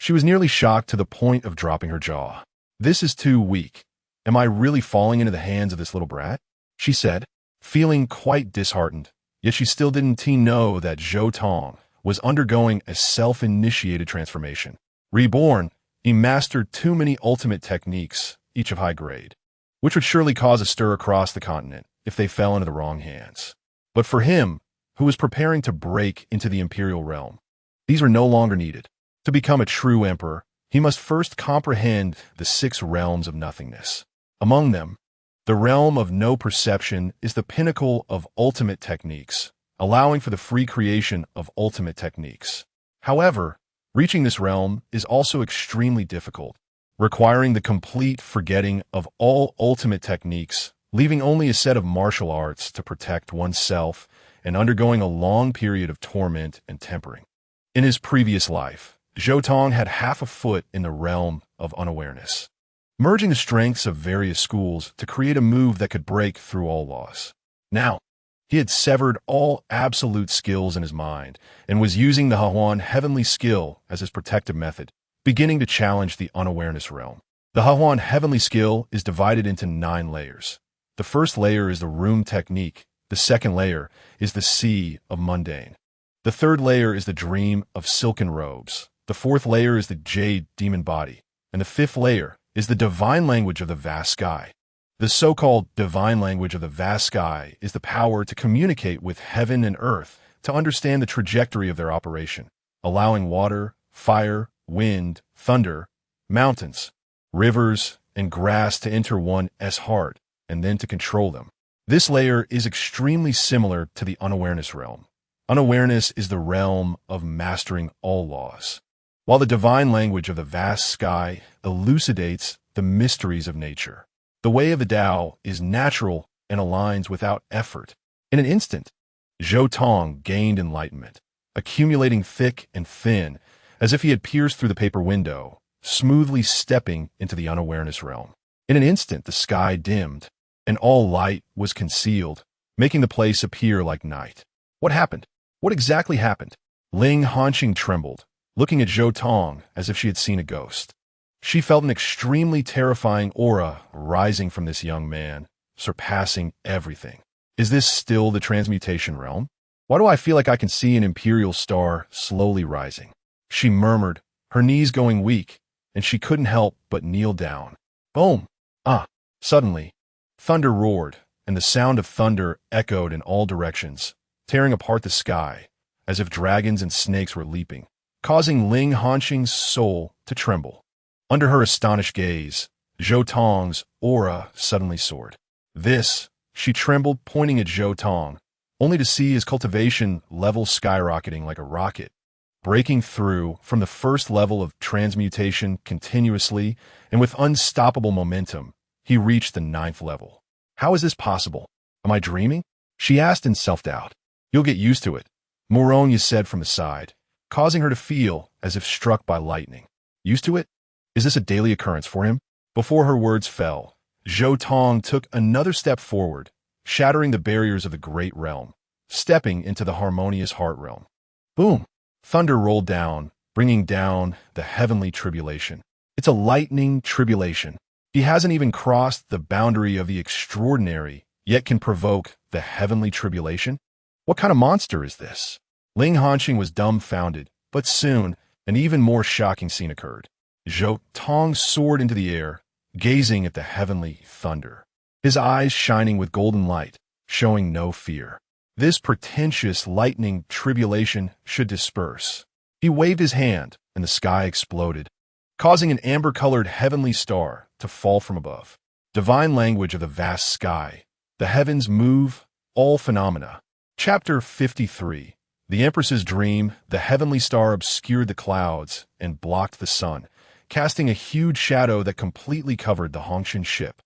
she was nearly shocked to the point of dropping her jaw. This is too weak. Am I really falling into the hands of this little brat? She said, feeling quite disheartened, yet she still didn't know that Zhou Tong was undergoing a self-initiated transformation. Reborn, he mastered too many ultimate techniques, each of high grade, which would surely cause a stir across the continent if they fell into the wrong hands. But for him, who was preparing to break into the imperial realm, these were no longer needed. To become a true emperor, he must first comprehend the 6 realms of nothingness. Among them, the realm of no perception is the pinnacle of ultimate techniques, allowing for the free creation of ultimate techniques. However, reaching this realm is also extremely difficult, requiring the complete forgetting of all ultimate techniques, leaving only a set of martial arts to protect oneself and undergoing a long period of torment and tempering. In his previous life, Zhou Tong had half a foot in the realm of unawareness, merging the strengths of various schools to create a move that could break through all laws. Now, he had severed all absolute skills in his mind and was using the Hahuan heavenly skill as his protective method, beginning to challenge the unawareness realm. The Hahuan heavenly skill is divided into 9 layers. The first layer is the room technique. The second layer is the sea of mundane. The third layer is the dream of silken robes. The fourth layer is the jade demon body. And the fifth layer is the divine language of the vast sky. The so-called divine language of the vast sky is the power to communicate with heaven and earth to understand the trajectory of their operation. allowing water, fire, wind, thunder, mountains, rivers, and grass to enter one's heart and then to control them. This layer is extremely similar to the unawareness realm. Unawareness is the realm of mastering all laws, while the divine language of the vast sky elucidates the mysteries of nature. The way of the Tao is natural and aligns without effort. In an instant, Zhou Tong gained enlightenment, accumulating thick and thin, as if he had pierced through the paper window, smoothly stepping into the unawareness realm. In an instant, the sky dimmed, and all light was concealed, making the place appear like night. What happened? What exactly happened? Ling Hanqing trembled, looking at Zhou Tong as if she had seen a ghost. She felt an extremely terrifying aura rising from this young man, surpassing everything. Is this still the transmutation realm? Why do I feel like I can see an imperial star slowly rising? She murmured, her knees going weak, and she couldn't help but kneel down. Boom! Suddenly, thunder roared, and the sound of thunder echoed in all directions, tearing apart the sky, as if dragons and snakes were leaping, causing Ling Hanqing's soul to tremble. Under her astonished gaze, Zhou Tong's aura suddenly soared. She trembled, pointing at Zhou Tong, only to see his cultivation level skyrocketing like a rocket, breaking through from the first level of transmutation continuously and with unstoppable momentum. He reached the 9th level. How is this possible? Am I dreaming? She asked in self-doubt. You'll get used to it, Moronia said from the side, causing her to feel as if struck by lightning. Used to it? Is this a daily occurrence for him? Before her words fell, Zhou Tong took another step forward, shattering the barriers of the great realm, stepping into the harmonious heart realm. Boom! Thunder rolled down, bringing down the heavenly tribulation. It's a lightning tribulation. He hasn't even crossed the boundary of the extraordinary, yet can provoke the heavenly tribulation? What kind of monster is this? Ling Hanqing was dumbfounded, but soon an even more shocking scene occurred. Zhou Tong soared into the air, gazing at the heavenly thunder, his eyes shining with golden light, showing no fear. This portentous lightning tribulation should disperse. He waved his hand, and the sky exploded, causing an amber-colored heavenly star to fall from above. Divine language of the vast sky. The heavens move, all phenomena. Chapter 53. The Empress's dream. The heavenly star obscured the clouds and blocked the sun, casting a huge shadow that completely covered the Hongqian ship.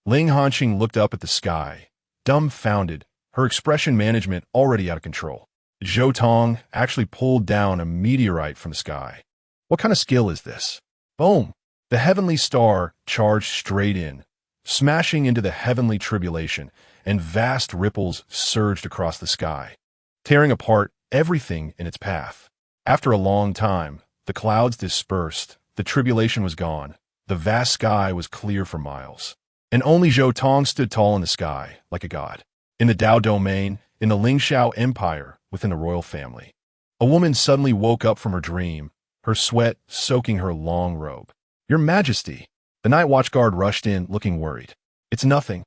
Ling Hanqing looked up at the sky, dumbfounded, her expression management already out of control. Zhou Tong actually pulled down a meteorite from the sky. What kind of skill is this? Boom! The heavenly star charged straight in, smashing into the heavenly tribulation, and vast ripples surged across the sky, tearing apart everything in its path. After a long time, the clouds dispersed, the tribulation was gone, the vast sky was clear for miles, and only Zhou Tong stood tall in the sky, like a god. In the Tao domain, in the Lingxiao Empire, within the royal family, a woman suddenly woke up from her dream, her sweat soaking her long robe. Your Majesty! The night watch guard rushed in, looking worried. It's nothing.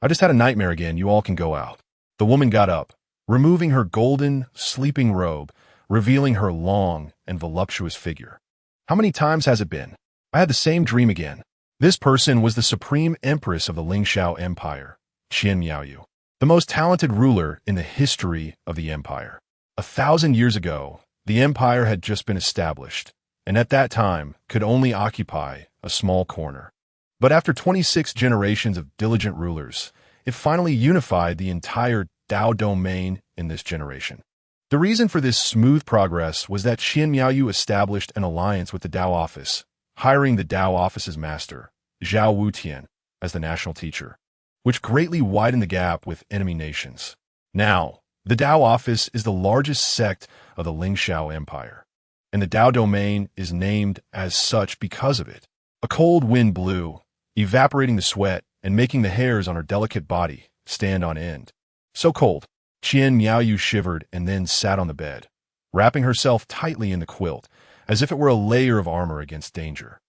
I just had a nightmare again. You all can go out. The woman got up, removing her golden, sleeping robe, revealing her long and voluptuous figure. How many times has it been? I had the same dream again. This person was the supreme empress of the Lingxiao Empire, Qian Miaoyu, the most talented ruler in the history of the empire. 1,000 years ago, the empire had just been established, and at that time could only occupy a small corner. But after 26 generations of diligent rulers, it finally unified the entire Tao domain in this generation. The reason for this smooth progress was that Qian Miaoyu established an alliance with the Tao office, hiring the Tao office's master, Zhao Wutian, as the national teacher, which greatly widened the gap with enemy nations. Now, the Tao office is the largest sect of the Lingxiao Empire, and the Tao domain is named as such because of it. A cold wind blew, evaporating the sweat and making the hairs on her delicate body stand on end. So cold, Qian Miaoyu shivered and then sat on the bed, wrapping herself tightly in the quilt, as if it were a layer of armor against danger.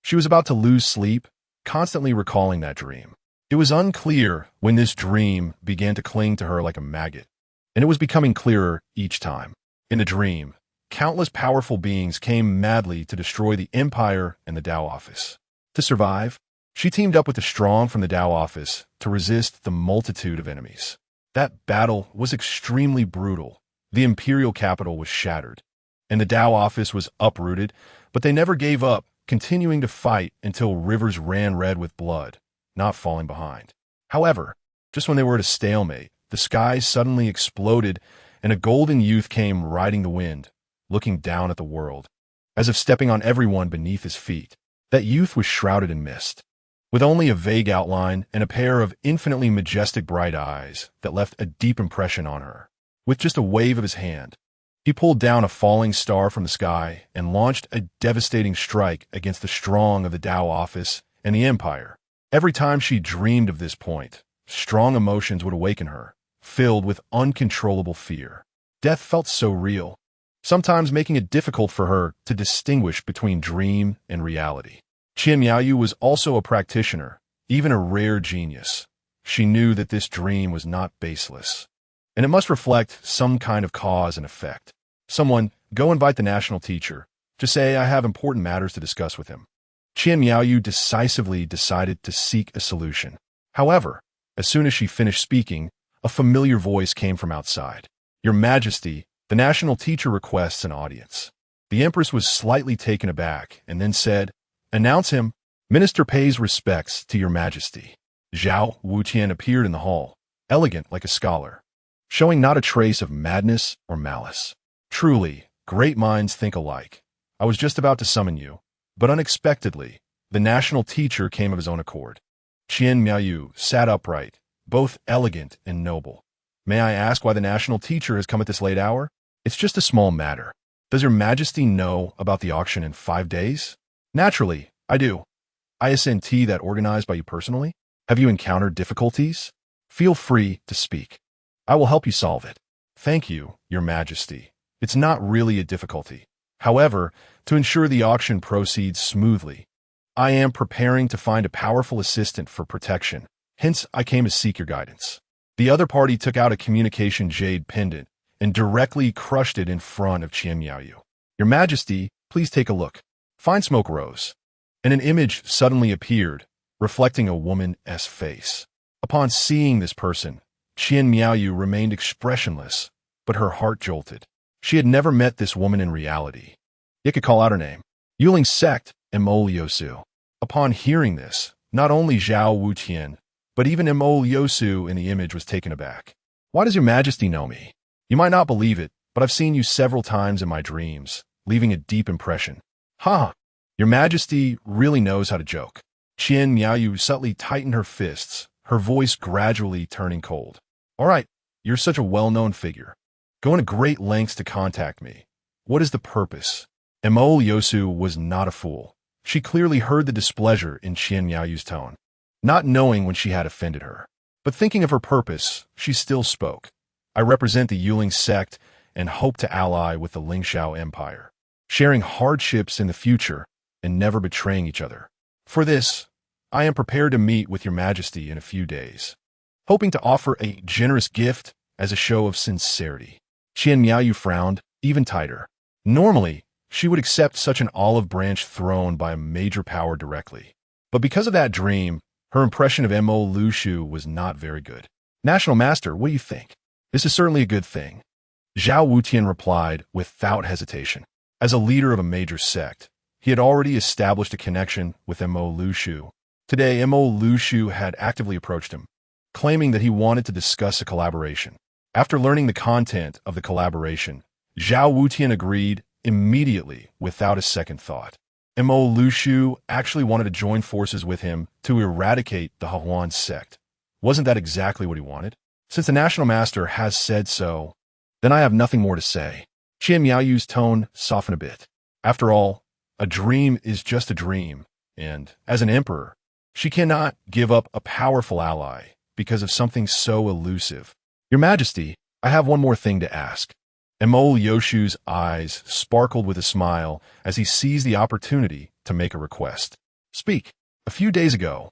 She was about to lose sleep, constantly recalling that dream. It was unclear when this dream began to cling to her like a maggot, and it was becoming clearer each time. In the dream, countless powerful beings came madly to destroy the empire and the Tao office. To survive, she teamed up with the strong from the Tao office to resist the multitude of enemies. That battle was extremely brutal. The imperial capital was shattered, and the Tao office was uprooted, but they never gave up, continuing to fight until rivers ran red with blood, not falling behind. However, just when they were at a stalemate, the sky suddenly exploded, and a golden youth came riding the wind, looking down at the world, as if stepping on everyone beneath his feet. That youth was shrouded in mist, with only a vague outline and a pair of infinitely majestic bright eyes that left a deep impression on her. With just a wave of his hand, he pulled down a falling star from the sky and launched a devastating strike against the strong of the Tao office and the empire. Every time she dreamed of this point, strong emotions would awaken her, filled with uncontrollable fear. Death felt so real, sometimes making it difficult for her to distinguish between dream and reality. Qian Miaoyu was also a practitioner, even a rare genius. She knew that this dream was not baseless, and it must reflect some kind of cause and effect. Someone, go invite the national teacher. Just say I have important matters to discuss with him. Qian Miaoyu decisively decided to seek a solution. However, as soon as she finished speaking, a familiar voice came from outside. Your Majesty, the national teacher requests an audience. The Empress was slightly taken aback and then said, Announce him. Minister pays respects to your Majesty. Zhao Wuqian appeared in the hall, elegant like a scholar, showing not a trace of madness or malice. Truly, great minds think alike. I was just about to summon you, but unexpectedly, the national teacher came of his own accord. Qian Miaoyu sat upright, both elegant and noble. May I ask why the national teacher has come at this late hour? It's just a small matter. Does your Majesty know about the auction in 5 days? Naturally, I do. ISNT that organized by you personally? Have you encountered difficulties? Feel free to speak. I will help you solve it. Thank you, Your Majesty. It's not really a difficulty. However, to ensure the auction proceeds smoothly, I am preparing to find a powerful assistant for protection. Hence, I came to seek your guidance. The other party took out a communication jade pendant and directly crushed it in front of Qian Miaoyu. Your Majesty, please take a look. Fine smoke rose, and an image suddenly appeared, reflecting a woman's face. Upon seeing this person, Qian Miaoyu remained expressionless, but her heart jolted. She had never met this woman in reality. You could call out her name. Yuling sect, Mo Liusu. Upon hearing this, not only Zhao Wuqian, but even Mo Liusu in the image was taken aback. Why does your Majesty know me? You might not believe it, but I've seen you several times in my dreams, leaving a deep impression. Ha! Your Majesty really knows how to joke. Qian Miaoyu subtly tightened her fists, her voice gradually turning cold. All right, you're such a well-known figure. Go into great lengths to contact me. What is the purpose? Mo Liusu was not a fool. She clearly heard the displeasure in Qian Miaoyu's tone, not knowing when she had offended her. But thinking of her purpose, she still spoke. I represent the Yuling sect and hope to ally with the Lingxiao Empire, sharing hardships in the future and never betraying each other. For this, I am prepared to meet with your Majesty in a few days, hoping to offer a generous gift as a show of sincerity. Qian Miaoyu frowned even tighter. Normally, she would accept such an olive branch thrown by a major power directly. But because of that dream, her impression of Mo Liusu was not very good. National Master, what do you think? This is certainly a good thing. Zhao Wuqian replied without hesitation. As a leader of a major sect, he had already established a connection with Mo Liusu. Today, Mo Liusu had actively approached him, claiming that he wanted to discuss a collaboration. After learning the content of the collaboration, Zhao Wuqian agreed immediately without a second thought. Mo Liusu actually wanted to join forces with him to eradicate the Hahuan sect. Wasn't that exactly what he wanted? Since the National Master has said so, then I have nothing more to say. Qian Miaoyu's tone softened a bit. After all, a dream is just a dream, and as an emperor, she cannot give up a powerful ally because of something so elusive. Your Majesty, I have one more thing to ask. Mo Liusu's eyes sparkled with a smile as he seized the opportunity to make a request. Speak. A few days ago,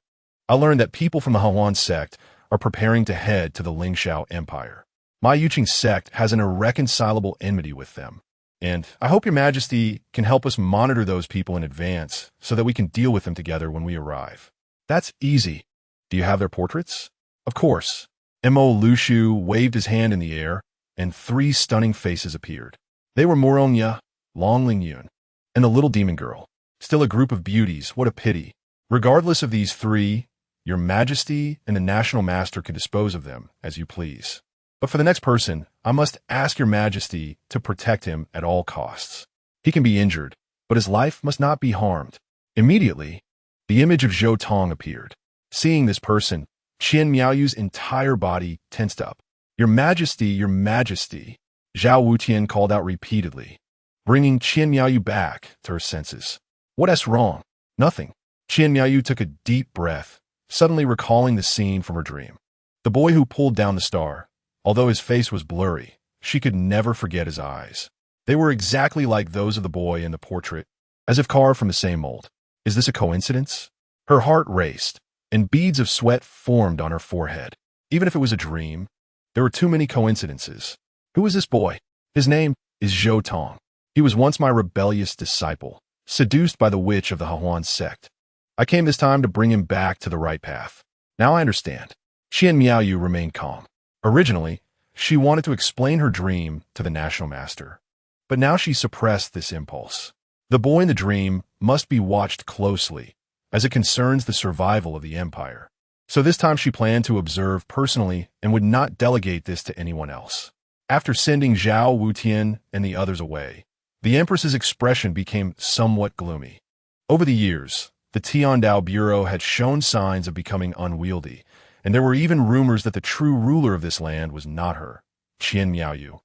I learned that people from the Hahuan sect are preparing to head to the Lingxiao Empire. My Yuqing sect has an irreconcilable enmity with them. And I hope your majesty can help us monitor those people in advance so that we can deal with them together when we arrive. That's easy. Do you have their portraits? Of course. Mo Lushu waved his hand in the air, and 3 stunning faces appeared. They were Moronya, Long Lingyun, and the little demon girl. Still a group of beauties, what a pity. Regardless of these 3, your majesty and the national master can dispose of them as you please. But for the next person, I must ask your majesty to protect him at all costs. He can be injured, but his life must not be harmed. Immediately, the image of Zhou Tong appeared. Seeing this person, Qian Miaoyu's entire body tensed up. Your majesty, Zhao Wutian called out repeatedly, bringing Qian Miaoyu back to her senses. What's wrong? Nothing. Qian Miaoyu took a deep breath, suddenly recalling the scene from her dream. The boy who pulled down the star. Although his face was blurry, she could never forget his eyes. They were exactly like those of the boy in the portrait, as if carved from the same mold. Is this a coincidence? Her heart raced, and beads of sweat formed on her forehead. Even if it was a dream, there were too many coincidences. Who is this boy? His name is Zhou Tong. He was once my rebellious disciple, seduced by the witch of the Hahuan sect. I came this time to bring him back to the right path. Now I understand. Qian Miaoyu remained calm. Originally, she wanted to explain her dream to the national master, but now she suppressed this impulse. The boy in the dream must be watched closely, as it concerns the survival of the empire. So this time she planned to observe personally and would not delegate this to anyone else. After sending Zhao Wutian and the others away, the empress's expression became somewhat gloomy. Over the years, the Tiandao Bureau had shown signs of becoming unwieldy, and there were even rumors that the true ruler of this land was not her, Qian Miaoyu,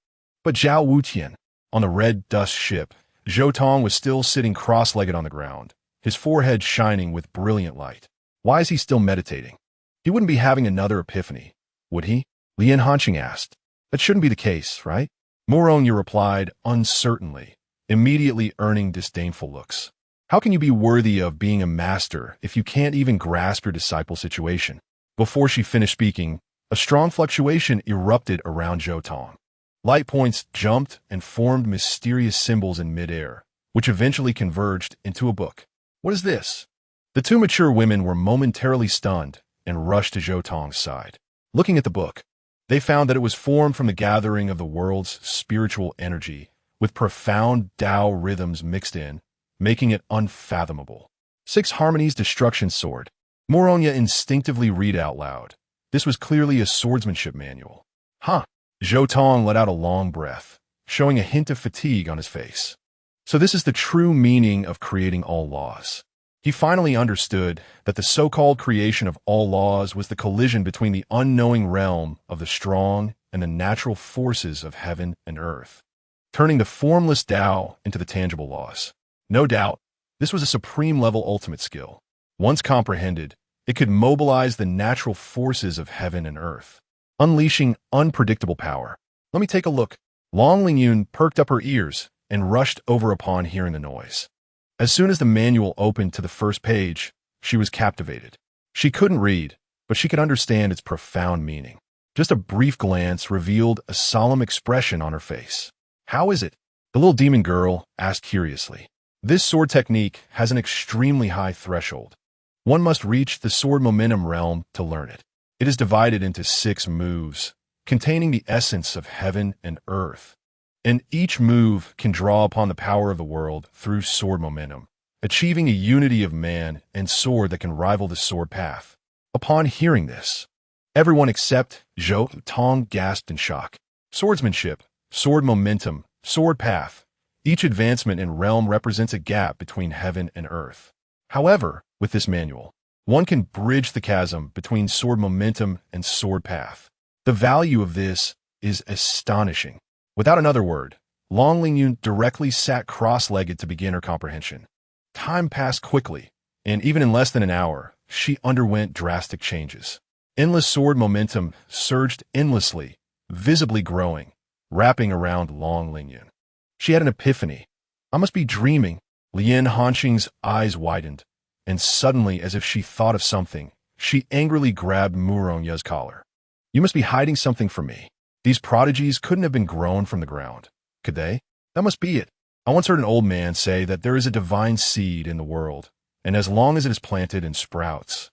but Zhao Wutian. On the red dust ship, Zhou Tong was still sitting cross-legged on the ground, his forehead shining with brilliant light. Why is he still meditating? He wouldn't be having another epiphany, would he? Lian Hanqing asked. That shouldn't be the case, right? Moronya replied uncertainly, immediately earning disdainful looks. How can you be worthy of being a master if you can't even grasp your disciple's situation? Before she finished speaking, a strong fluctuation erupted around Zhou Tong. Light points jumped and formed mysterious symbols in midair, which eventually converged into a book. What is this? The 2 mature women were momentarily stunned and rushed to Zhou Tong's side. Looking at the book, they found that it was formed from the gathering of the world's spiritual energy, with profound Tao rhythms mixed in, making it unfathomable. 6 Harmonies Destruction Sword. Moronya instinctively read out loud. This was clearly a swordsmanship manual. Huh. Zhou Tong let out a long breath, showing a hint of fatigue on his face. So this is the true meaning of creating all laws. He finally understood that the so-called creation of all laws was the collision between the unknowing realm of the strong and the natural forces of heaven and earth, turning the formless Tao into the tangible laws. No doubt, this was a supreme-level ultimate skill. Once comprehended, it could mobilize the natural forces of heaven and earth, unleashing unpredictable power. Let me take a look. Long Lingyun perked up her ears and rushed over upon hearing the noise. As soon as the manual opened to the first page, she was captivated. She couldn't read, but she could understand its profound meaning. Just a brief glance revealed a solemn expression on her face. How is it? The little demon girl asked curiously. This sword technique has an extremely high threshold. One must reach the sword momentum realm to learn it. It is divided into 6 moves, containing the essence of heaven and earth. And each move can draw upon the power of the world through sword momentum, achieving a unity of man and sword that can rival the sword path. Upon hearing this, everyone except Zhou Tong gasped in shock. Swordsmanship, sword momentum, sword path. Each advancement in realm represents a gap between heaven and earth. However, with this manual, one can bridge the chasm between sword momentum and sword path. The value of this is astonishing. Without another word, Long Lingyun directly sat cross-legged to begin her comprehension. Time passed quickly, and even in less than an hour, she underwent drastic changes. Endless sword momentum surged endlessly, visibly growing, wrapping around Long Lingyun. She had an epiphany. I must be dreaming. Lian Hanqing's eyes widened, and suddenly, as if she thought of something, she angrily grabbed Muronya's collar. You must be hiding something from me. These prodigies couldn't have been grown from the ground, could they? That must be it. I once heard an old man say that there is a divine seed in the world, and as long as it is planted and sprouts,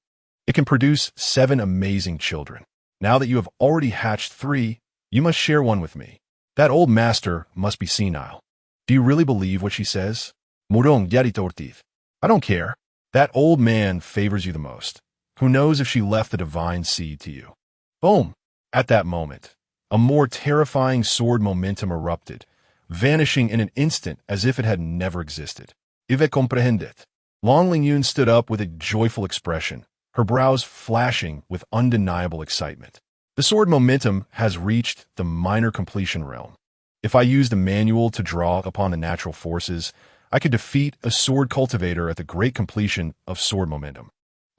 it can produce 7 amazing children. Now that you have already hatched 3, you must share one with me. That old master must be senile. Do you really believe what she says? Morong yaritortith. I don't care. That old man favors you the most. Who knows if she left the divine seed to you? Boom! At that moment, a more terrifying sword momentum erupted, vanishing in an instant as if it had never existed. Ive comprendet. Long Lingyun stood up with a joyful expression, her brows flashing with undeniable excitement. The sword momentum has reached the minor completion realm. If I used a manual to draw upon the natural forces, I could defeat a sword cultivator at the great completion of sword momentum.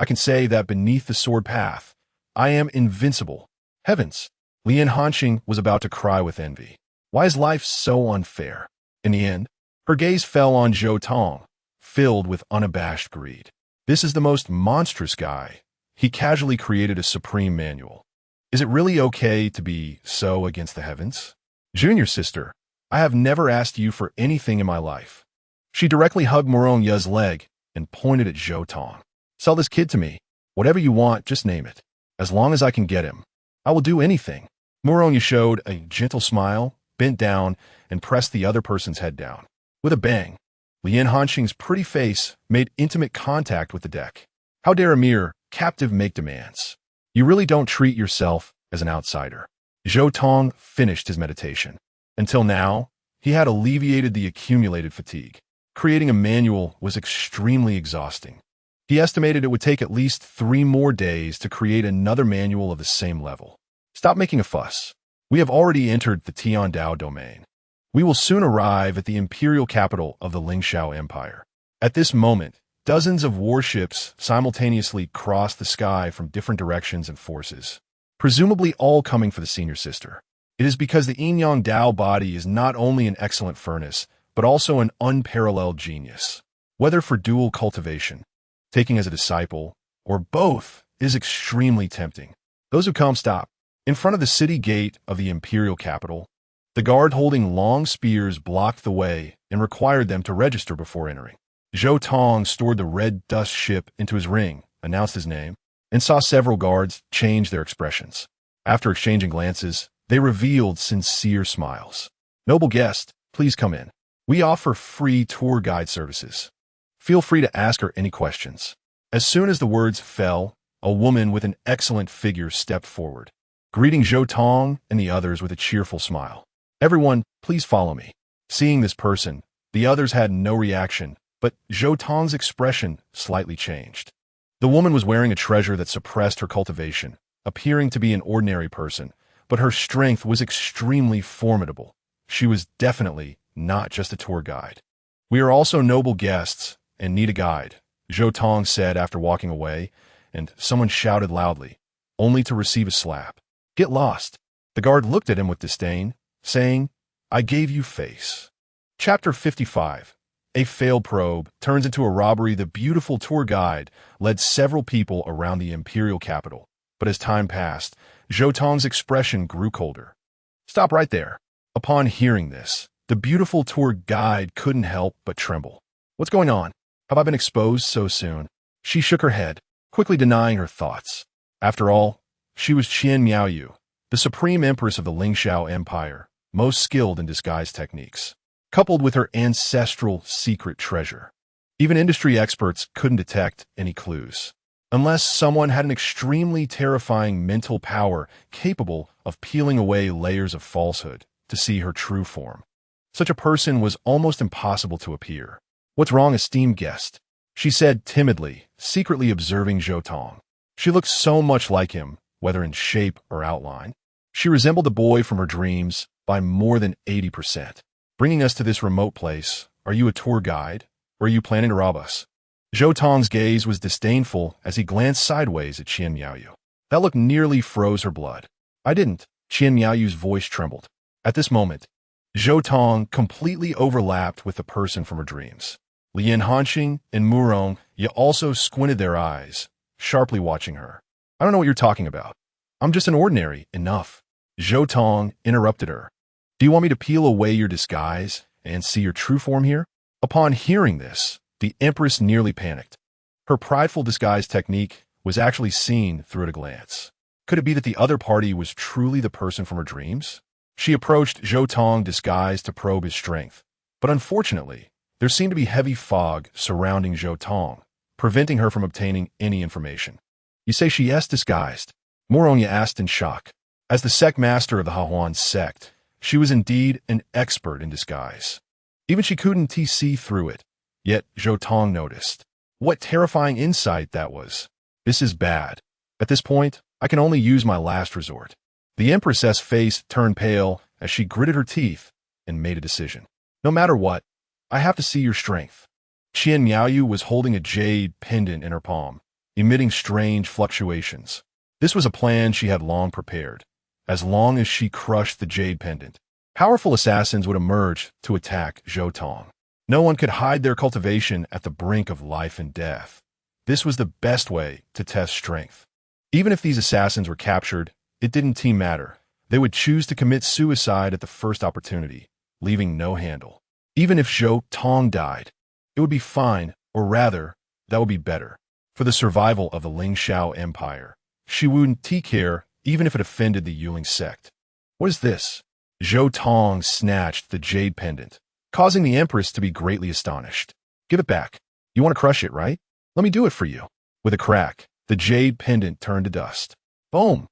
I can say that beneath the sword path, I am invincible. Heavens! Lian Hanxing was about to cry with envy. Why is life so unfair? In the end, her gaze fell on Zhou Tong, filled with unabashed greed. This is the most monstrous guy. He casually created a supreme manual. Is it really okay to be so against the heavens? Junior sister, I have never asked you for anything in my life. She directly hugged Morong Ya's leg and pointed at Zhou Tong. Sell this kid to me. Whatever you want, just name it. As long as I can get him, I will do anything. Morong Ya showed a gentle smile, bent down, and pressed the other person's head down. With a bang, Lian Hanxing's pretty face made intimate contact with the deck. How dare a mere captive make demands? You really don't treat yourself as an outsider. Zhou Tong finished his meditation. Until now, he had alleviated the accumulated fatigue. Creating a manual was extremely exhausting. He estimated it would take at least 3 more days to create another manual of the same level. Stop making a fuss. We have already entered the Tiandao domain. We will soon arrive at the imperial capital of the Lingxiao Empire. At this moment, dozens of warships simultaneously cross the sky from different directions and forces, presumably all coming for the senior sister. It is because the Yin-Yang Dao body is not only an excellent furnace, but also an unparalleled genius. Whether for dual cultivation, taking as a disciple, or both, is extremely tempting. Those who come stop. In front of the city gate of the imperial capital, the guard holding long spears blocked the way and required them to register before entering. Zhou Tong stored the red dust ship into his ring, announced his name, and saw several guards change their expressions. After exchanging glances, they revealed sincere smiles. Noble guest, please come in. We offer free tour guide services. Feel free to ask her any questions. As soon as the words fell, a woman with an excellent figure stepped forward, greeting Zhou Tong and the others with a cheerful smile. Everyone, please follow me. Seeing this person, the others had no reaction, but Zhou Tong's expression slightly changed. The woman was wearing a treasure that suppressed her cultivation, appearing to be an ordinary person, but her strength was extremely formidable. She was definitely not just a tour guide. We are also noble guests and need a guide, Zhou Tong said after walking away, and someone shouted loudly, only to receive a slap. Get lost. The guard looked at him with disdain, saying, I gave you face. Chapter 55. A failed probe turns into a robbery. The beautiful tour guide led several people around the imperial capital, but as time passed, Zhou Tong's expression grew colder. Stop right there. Upon hearing this, the beautiful tour guide couldn't help but tremble. What's going on? Have I been exposed so soon? She shook her head, quickly denying her thoughts. After all, she was Qian Miaoyu, the supreme empress of the Lingxiao Empire, most skilled in disguise techniques, coupled with her ancestral secret treasure. Even industry experts couldn't detect any clues, unless someone had an extremely terrifying mental power capable of peeling away layers of falsehood to see her true form. Such a person was almost impossible to appear. What's wrong, esteemed guest? She said timidly, secretly observing Zhou Tong. She looked so much like him, whether in shape or outline. She resembled the boy from her dreams by more than 80%. Bringing us to this remote place, are you a tour guide, or are you planning to rob us? Zhou Tong's gaze was disdainful as he glanced sideways at Qian Miaoyu. That look nearly froze her blood. I didn't. Qian Miaoyu's voice trembled. At this moment, Zhou Tong completely overlapped with the person from her dreams. Lian Hanxing and Morong Ya also squinted their eyes, sharply watching her. I don't know what you're talking about. I'm just an ordinary, enough. Zhou Tong interrupted her. Do you want me to peel away your disguise and see your true form here? Upon hearing this, the Empress nearly panicked. Her prideful disguise technique was actually seen through at a glance. Could it be that the other party was truly the person from her dreams? She approached Zhou Tong disguised to probe his strength, but unfortunately, there seemed to be heavy fog surrounding Zhou Tong, preventing her from obtaining any information. You say she is disguised? Moronia asked in shock. As the sect master of the Hahuan sect, she was indeed an expert in disguise. Even she couldn't see through it, yet Zhou Tong noticed. What terrifying insight that was. This is bad. At this point, I can only use my last resort. The Empress's face turned pale as she gritted her teeth and made a decision. No matter what, I have to see your strength. Qian Miaoyu was holding a jade pendant in her palm, emitting strange fluctuations. This was a plan she had long prepared. As long as she crushed the jade pendant, powerful assassins would emerge to attack Zhou Tong. No one could hide their cultivation at the brink of life and death. This was the best way to test strength. Even if these assassins were captured, it didn't matter. They would choose to commit suicide at the first opportunity, leaving no handle. Even if Zhou Tong died, it would be fine, or rather, that would be better. For the survival of the Lingxiao Empire, she wouldn't care even if it offended the Yuling sect. What is this? Zhou Tong snatched the jade pendant, causing the Empress to be greatly astonished. Give it back. You want to crush it, right? Let me do it for you. With a crack, the jade pendant turned to dust. Boom!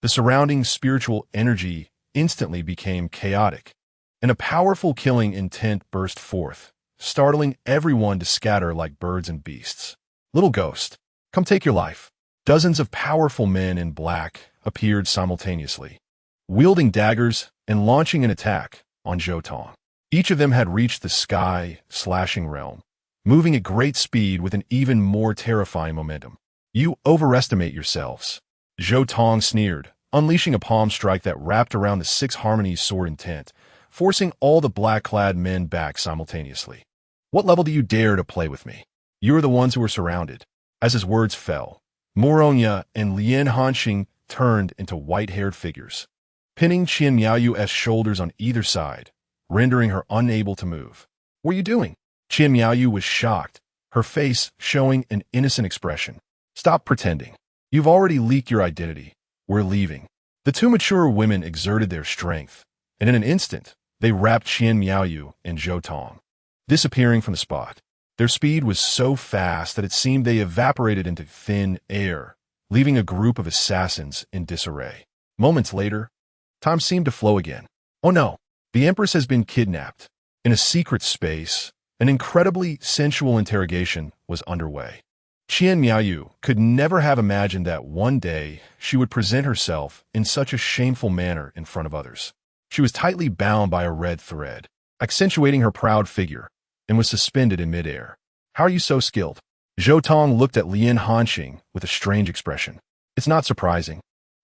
The surrounding spiritual energy instantly became chaotic, and a powerful killing intent burst forth, startling everyone to scatter like birds and beasts. Little ghost, come take your life. Dozens of powerful men in black appeared simultaneously, wielding daggers and launching an attack on Zhou Tong. Each of them had reached the sky-slashing realm, moving at great speed with an even more terrifying momentum. You overestimate yourselves. Zhou Tong sneered, unleashing a palm strike that wrapped around the Six Harmonies sword intent, forcing all the black-clad men back simultaneously. What level do you dare to play with me? You are the ones who are surrounded. As his words fell, Moronia and Lian Hanxing turned into white-haired figures, pinning Qian Miaoyu's shoulders on either side, rendering her unable to move. What are you doing? Qian Miaoyu was shocked, her face showing an innocent expression. Stop pretending. You've already leaked your identity. We're leaving. The two mature women exerted their strength, and in an instant, they wrapped Qian Miaoyu and Zhou Tong, disappearing from the spot. Their speed was so fast that it seemed they evaporated into thin air, leaving a group of assassins in disarray. Moments later, time seemed to flow again. Oh no, the Empress has been kidnapped. In a secret space, an incredibly sensual interrogation was underway. Qian Miaoyu could never have imagined that one day she would present herself in such a shameful manner in front of others. She was tightly bound by a red thread, accentuating her proud figure, and was suspended in midair. How are you so skilled? Zhou Tong looked at Lian Hanxing with a strange expression. It's not surprising.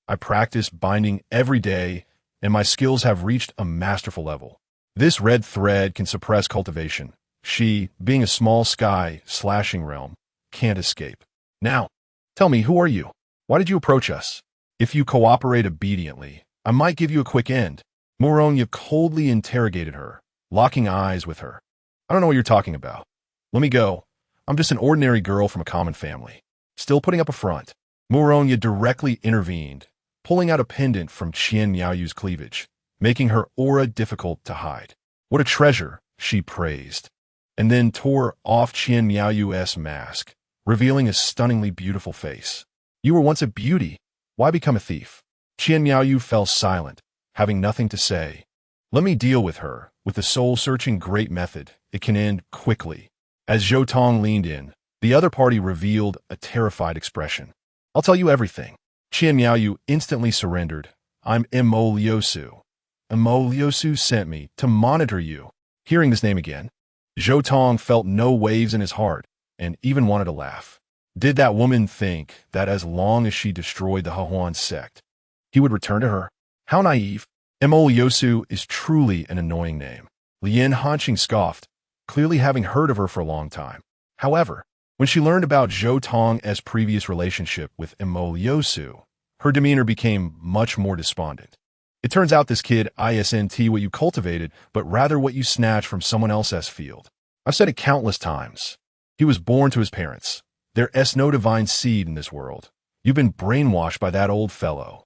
I practice binding every day, and my skills have reached a masterful level. This red thread can suppress cultivation. She, being a small sky-slashing realm, can't escape. Now, tell me, who are you? Why did you approach us? If you cooperate obediently, I might give you a quick end. Moronia coldly interrogated her, locking eyes with her. I don't know what you're talking about. Let me go. I'm just an ordinary girl from a common family. Still putting up a front. Moronia directly intervened, pulling out a pendant from Qian Miaoyu's cleavage, making her aura difficult to hide. What a treasure, she praised, and then tore off Qian Miaoyu's mask, revealing a stunningly beautiful face. You were once a beauty. Why become a thief? Qian Miaoyu fell silent, having nothing to say. Let me deal with her. With the soul-searching great method, it can end quickly. As Zhou Tong leaned in, the other party revealed a terrified expression. I'll tell you everything. Qian Miaoyu instantly surrendered. I'm Mo Liusu. Mo Liusu sent me to monitor you. Hearing this name again, Zhou Tong felt no waves in his heart and even wanted to laugh. Did that woman think that as long as she destroyed the Hahuan sect, he would return to her? How naive. Mo Liusu is truly an annoying name. Lian Hanxing scoffed, clearly having heard of her for a long time. However, when she learned about Zhou Tong's previous relationship with Mo Liusu, her demeanor became much more despondent. It turns out this kid isn't what you cultivated, but rather what you snatched from someone else's field. I've said it countless times. He was born to his parents. There's no divine seed in this world. You've been brainwashed by that old fellow.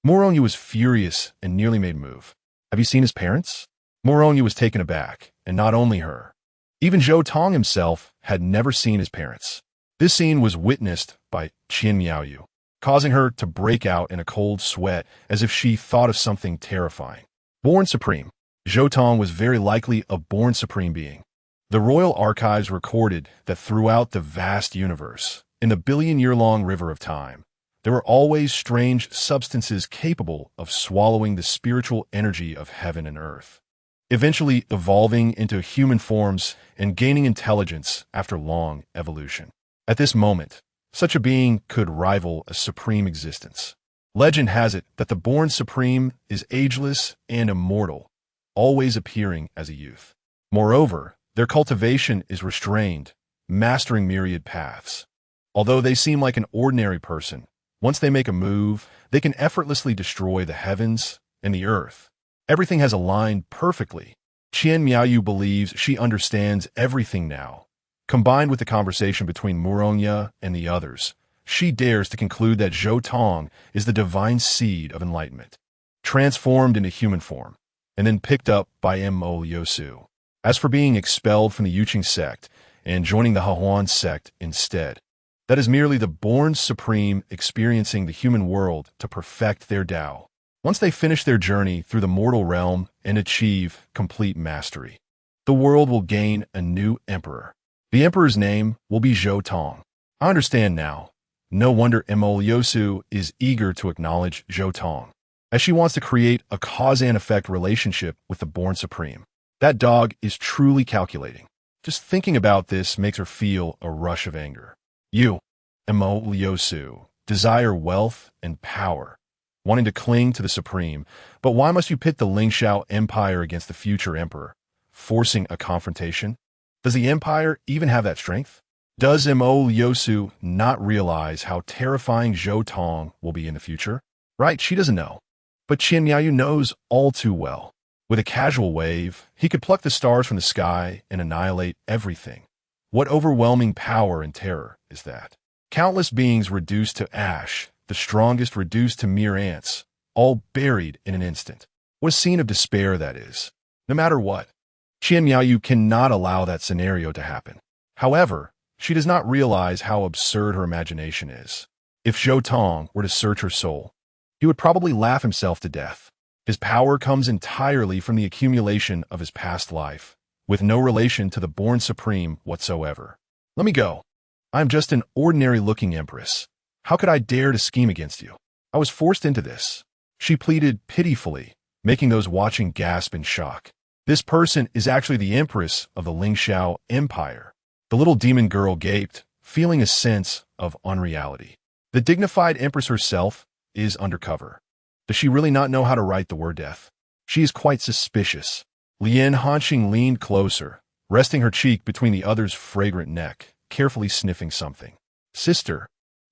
Moronyu was furious and nearly made a move. Have you seen his parents? Moronyu was taken aback, and not only her. Even Zhou Tong himself had never seen his parents. This scene was witnessed by Qian Miaoyu, causing her to break out in a cold sweat as if she thought of something terrifying. Born supreme, Zhou Tong was very likely a born supreme being. The royal archives recorded that throughout the vast universe, in the billion-year-long river of time, there were always strange substances capable of swallowing the spiritual energy of heaven and earth, eventually evolving into human forms and gaining intelligence after long evolution. At this moment, such a being could rival a supreme existence. Legend has it that the born supreme is ageless and immortal, always appearing as a youth. Moreover, their cultivation is restrained, mastering myriad paths. Although they seem like an ordinary person, once they make a move, they can effortlessly destroy the heavens and the earth. Everything has aligned perfectly. Qian Miaoyu believes she understands everything now. Combined with the conversation between Muronya and the others, she dares to conclude that Zhou Tong is the divine seed of enlightenment, transformed into human form, and then picked up by Mo Liosu. As for being expelled from the Yuqing sect and joining the Hahuan sect instead, that is merely the born supreme experiencing the human world to perfect their Tao. Once they finish their journey through the mortal realm and achieve complete mastery, the world will gain a new emperor. The emperor's name will be Zhou Tong. I understand now. No wonder Mo Liosu is eager to acknowledge Zhou Tong, as she wants to create a cause and effect relationship with the born supreme. That dog is truly calculating. Just thinking about this makes her feel a rush of anger. You, Mo Liosu, desire wealth and power, wanting to cling to the supreme, but why must you pit the Lingxiao Empire against the future emperor, forcing a confrontation? Does the empire even have that strength? Does Mo Liosu not realize how terrifying Zhou Tong will be in the future? Right, she doesn't know. But Qian Miaoyu knows all too well. With a casual wave, he could pluck the stars from the sky and annihilate everything. What overwhelming power and terror is that? Countless beings reduced to ash, the strongest reduced to mere ants, all buried in an instant. What a scene of despair that is. No matter what, Qian Miaoyu cannot allow that scenario to happen. However, she does not realize how absurd her imagination is. If Zhou Tong were to search her soul, he would probably laugh himself to death. His power comes entirely from the accumulation of his past life, with no relation to the born supreme whatsoever. Let me go. I am just an ordinary-looking empress. How could I dare to scheme against you? I was forced into this. She pleaded pitifully, making those watching gasp in shock. This person is actually the empress of the Lingxiao Empire. The little demon girl gaped, feeling a sense of unreality. The dignified empress herself is undercover. Does she really not know how to write the word death? She is quite suspicious. Lian Hanqing leaned closer, resting her cheek between the other's fragrant neck, carefully sniffing something. Sister,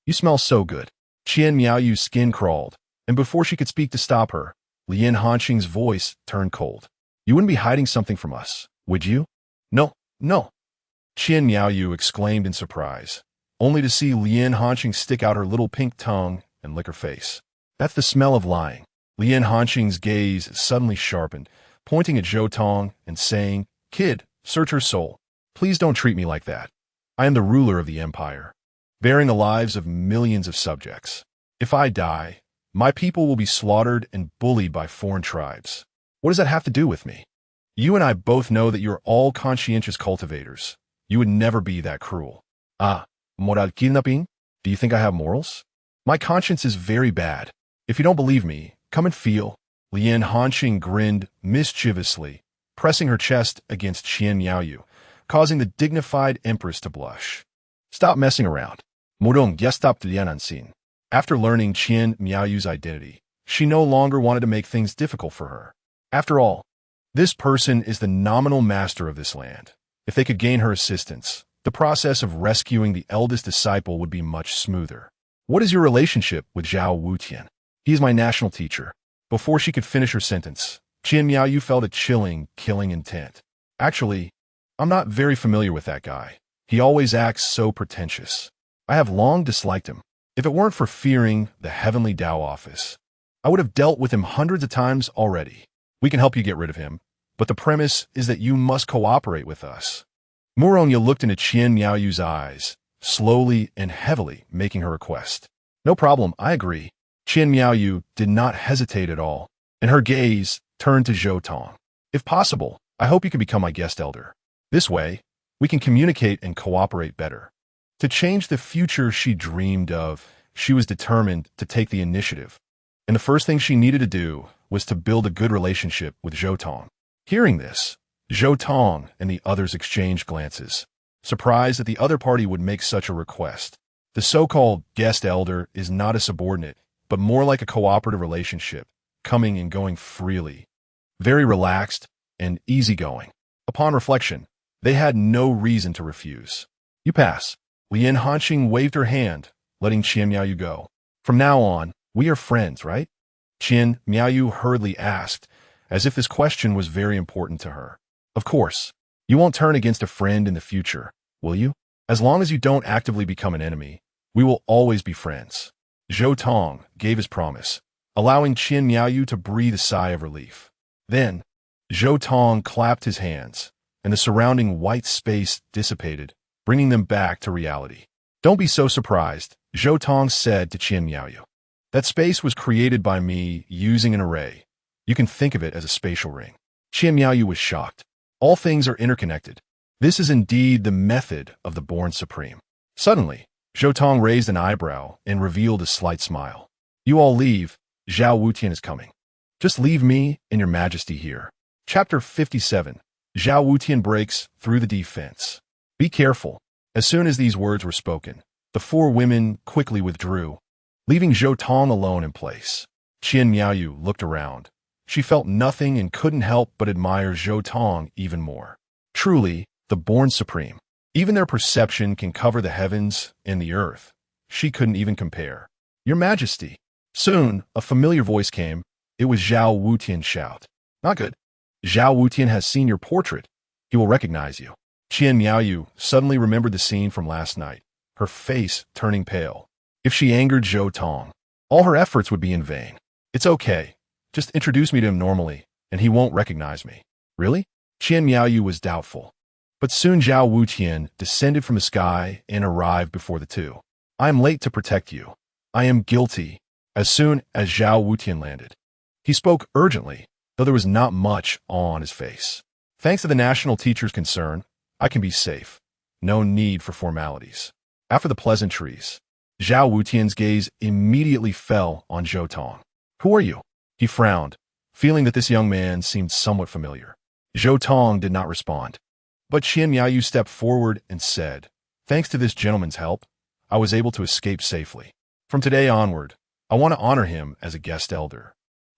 you smell so good. Qian Miaoyu's skin crawled, and before she could speak to stop her, Lian Hanqing's voice turned cold. You wouldn't be hiding something from us, would you? No, no. Qian Miaoyu exclaimed in surprise, only to see Lian Hanqing stick out her little pink tongue and lick her face. That's the smell of lying. Lian Hanqing's gaze suddenly sharpened, pointing at Zhou Tong and saying, Kid, search her soul. Please don't treat me like that. I am the ruler of the empire, bearing the lives of millions of subjects. If I die, my people will be slaughtered and bullied by foreign tribes. What does that have to do with me? You and I both know that you're all conscientious cultivators. You would never be that cruel. Moral kidnapping? Do you think I have morals? My conscience is very bad. If you don't believe me, come and feel. Lian Hanqing grinned mischievously, pressing her chest against Qian Miaoyu, causing the dignified empress to blush. Stop messing around. Murong ya stop Liananxin. After learning Qian Miaoyu's identity, she no longer wanted to make things difficult for her. After all, this person is the nominal master of this land. If they could gain her assistance, the process of rescuing the eldest disciple would be much smoother. What is your relationship with Zhao Wutian? He is my national teacher. Before she could finish her sentence, Qian Miaoyu felt a chilling, killing intent. Actually, I'm not very familiar with that guy. He always acts so pretentious. I have long disliked him. If it weren't for fearing the heavenly Tao office, I would have dealt with him hundreds of times already. We can help you get rid of him, but the premise is that you must cooperate with us. Muronya looked into Qian Miaoyu's eyes, slowly and heavily making her request. No problem, I agree. Qian Miaoyu did not hesitate at all, and her gaze turned to Zhou Tong. If possible, I hope you can become my guest elder. This way, we can communicate and cooperate better. To change the future she dreamed of, she was determined to take the initiative. And the first thing she needed to do was to build a good relationship with Zhou Tong. Hearing this, Zhou Tong and the others exchanged glances, surprised that the other party would make such a request. The so-called guest elder is not a subordinate, but more like a cooperative relationship, coming and going freely. Very relaxed and easygoing. Upon reflection, they had no reason to refuse. You pass. Lian Hanqing waved her hand, letting Qian Miaoyu go. From now on, we are friends, right? Qian Miaoyu hurriedly asked, as if this question was very important to her. Of course. You won't turn against a friend in the future, will you? As long as you don't actively become an enemy, we will always be friends. Zhou Tong gave his promise, allowing Qian Miaoyu to breathe a sigh of relief. Then, Zhou Tong clapped his hands, and the surrounding white space dissipated, bringing them back to reality. Don't be so surprised, Zhou Tong said to Qian Miaoyu. That space was created by me using an array. You can think of it as a spatial ring. Qian Miaoyu was shocked. All things are interconnected. This is indeed the method of the Born Supreme. Suddenly, Zhou Tong raised an eyebrow and revealed a slight smile. You all leave. Zhao Wutian is coming. Just leave me and your majesty here. Chapter 57. Zhao Wutian breaks through the defense. Be careful. As soon as these words were spoken, the four women quickly withdrew, leaving Zhou Tong alone in place. Qian Miaoyu looked around. She felt nothing and couldn't help but admire Zhou Tong even more. Truly, the Born Supreme. Even their perception can cover the heavens and the earth. She couldn't even compare. Your Majesty. Soon, a familiar voice came. It was Zhao Wutian's shout. Not good. Zhao Wutian has seen your portrait. He will recognize you. Qian Miaoyu suddenly remembered the scene from last night, her face turning pale. If she angered Zhou Tong, all her efforts would be in vain. It's okay. Just introduce me to him normally, and he won't recognize me. Really? Qian Miaoyu was doubtful. But soon Zhao Wutian descended from the sky and arrived before the two. I am late to protect you. I am guilty. As soon as Zhao Wutian landed, he spoke urgently, though there was not much awe on his face. Thanks to the national teacher's concern, I can be safe. No need for formalities. After the pleasantries, Zhao Wutian's gaze immediately fell on Zhou Tong. Who are you? He frowned, feeling that this young man seemed somewhat familiar. Zhou Tong did not respond. But Qian Miaoyu stepped forward and said, Thanks to this gentleman's help, I was able to escape safely. From today onward, I want to honor him as a guest elder.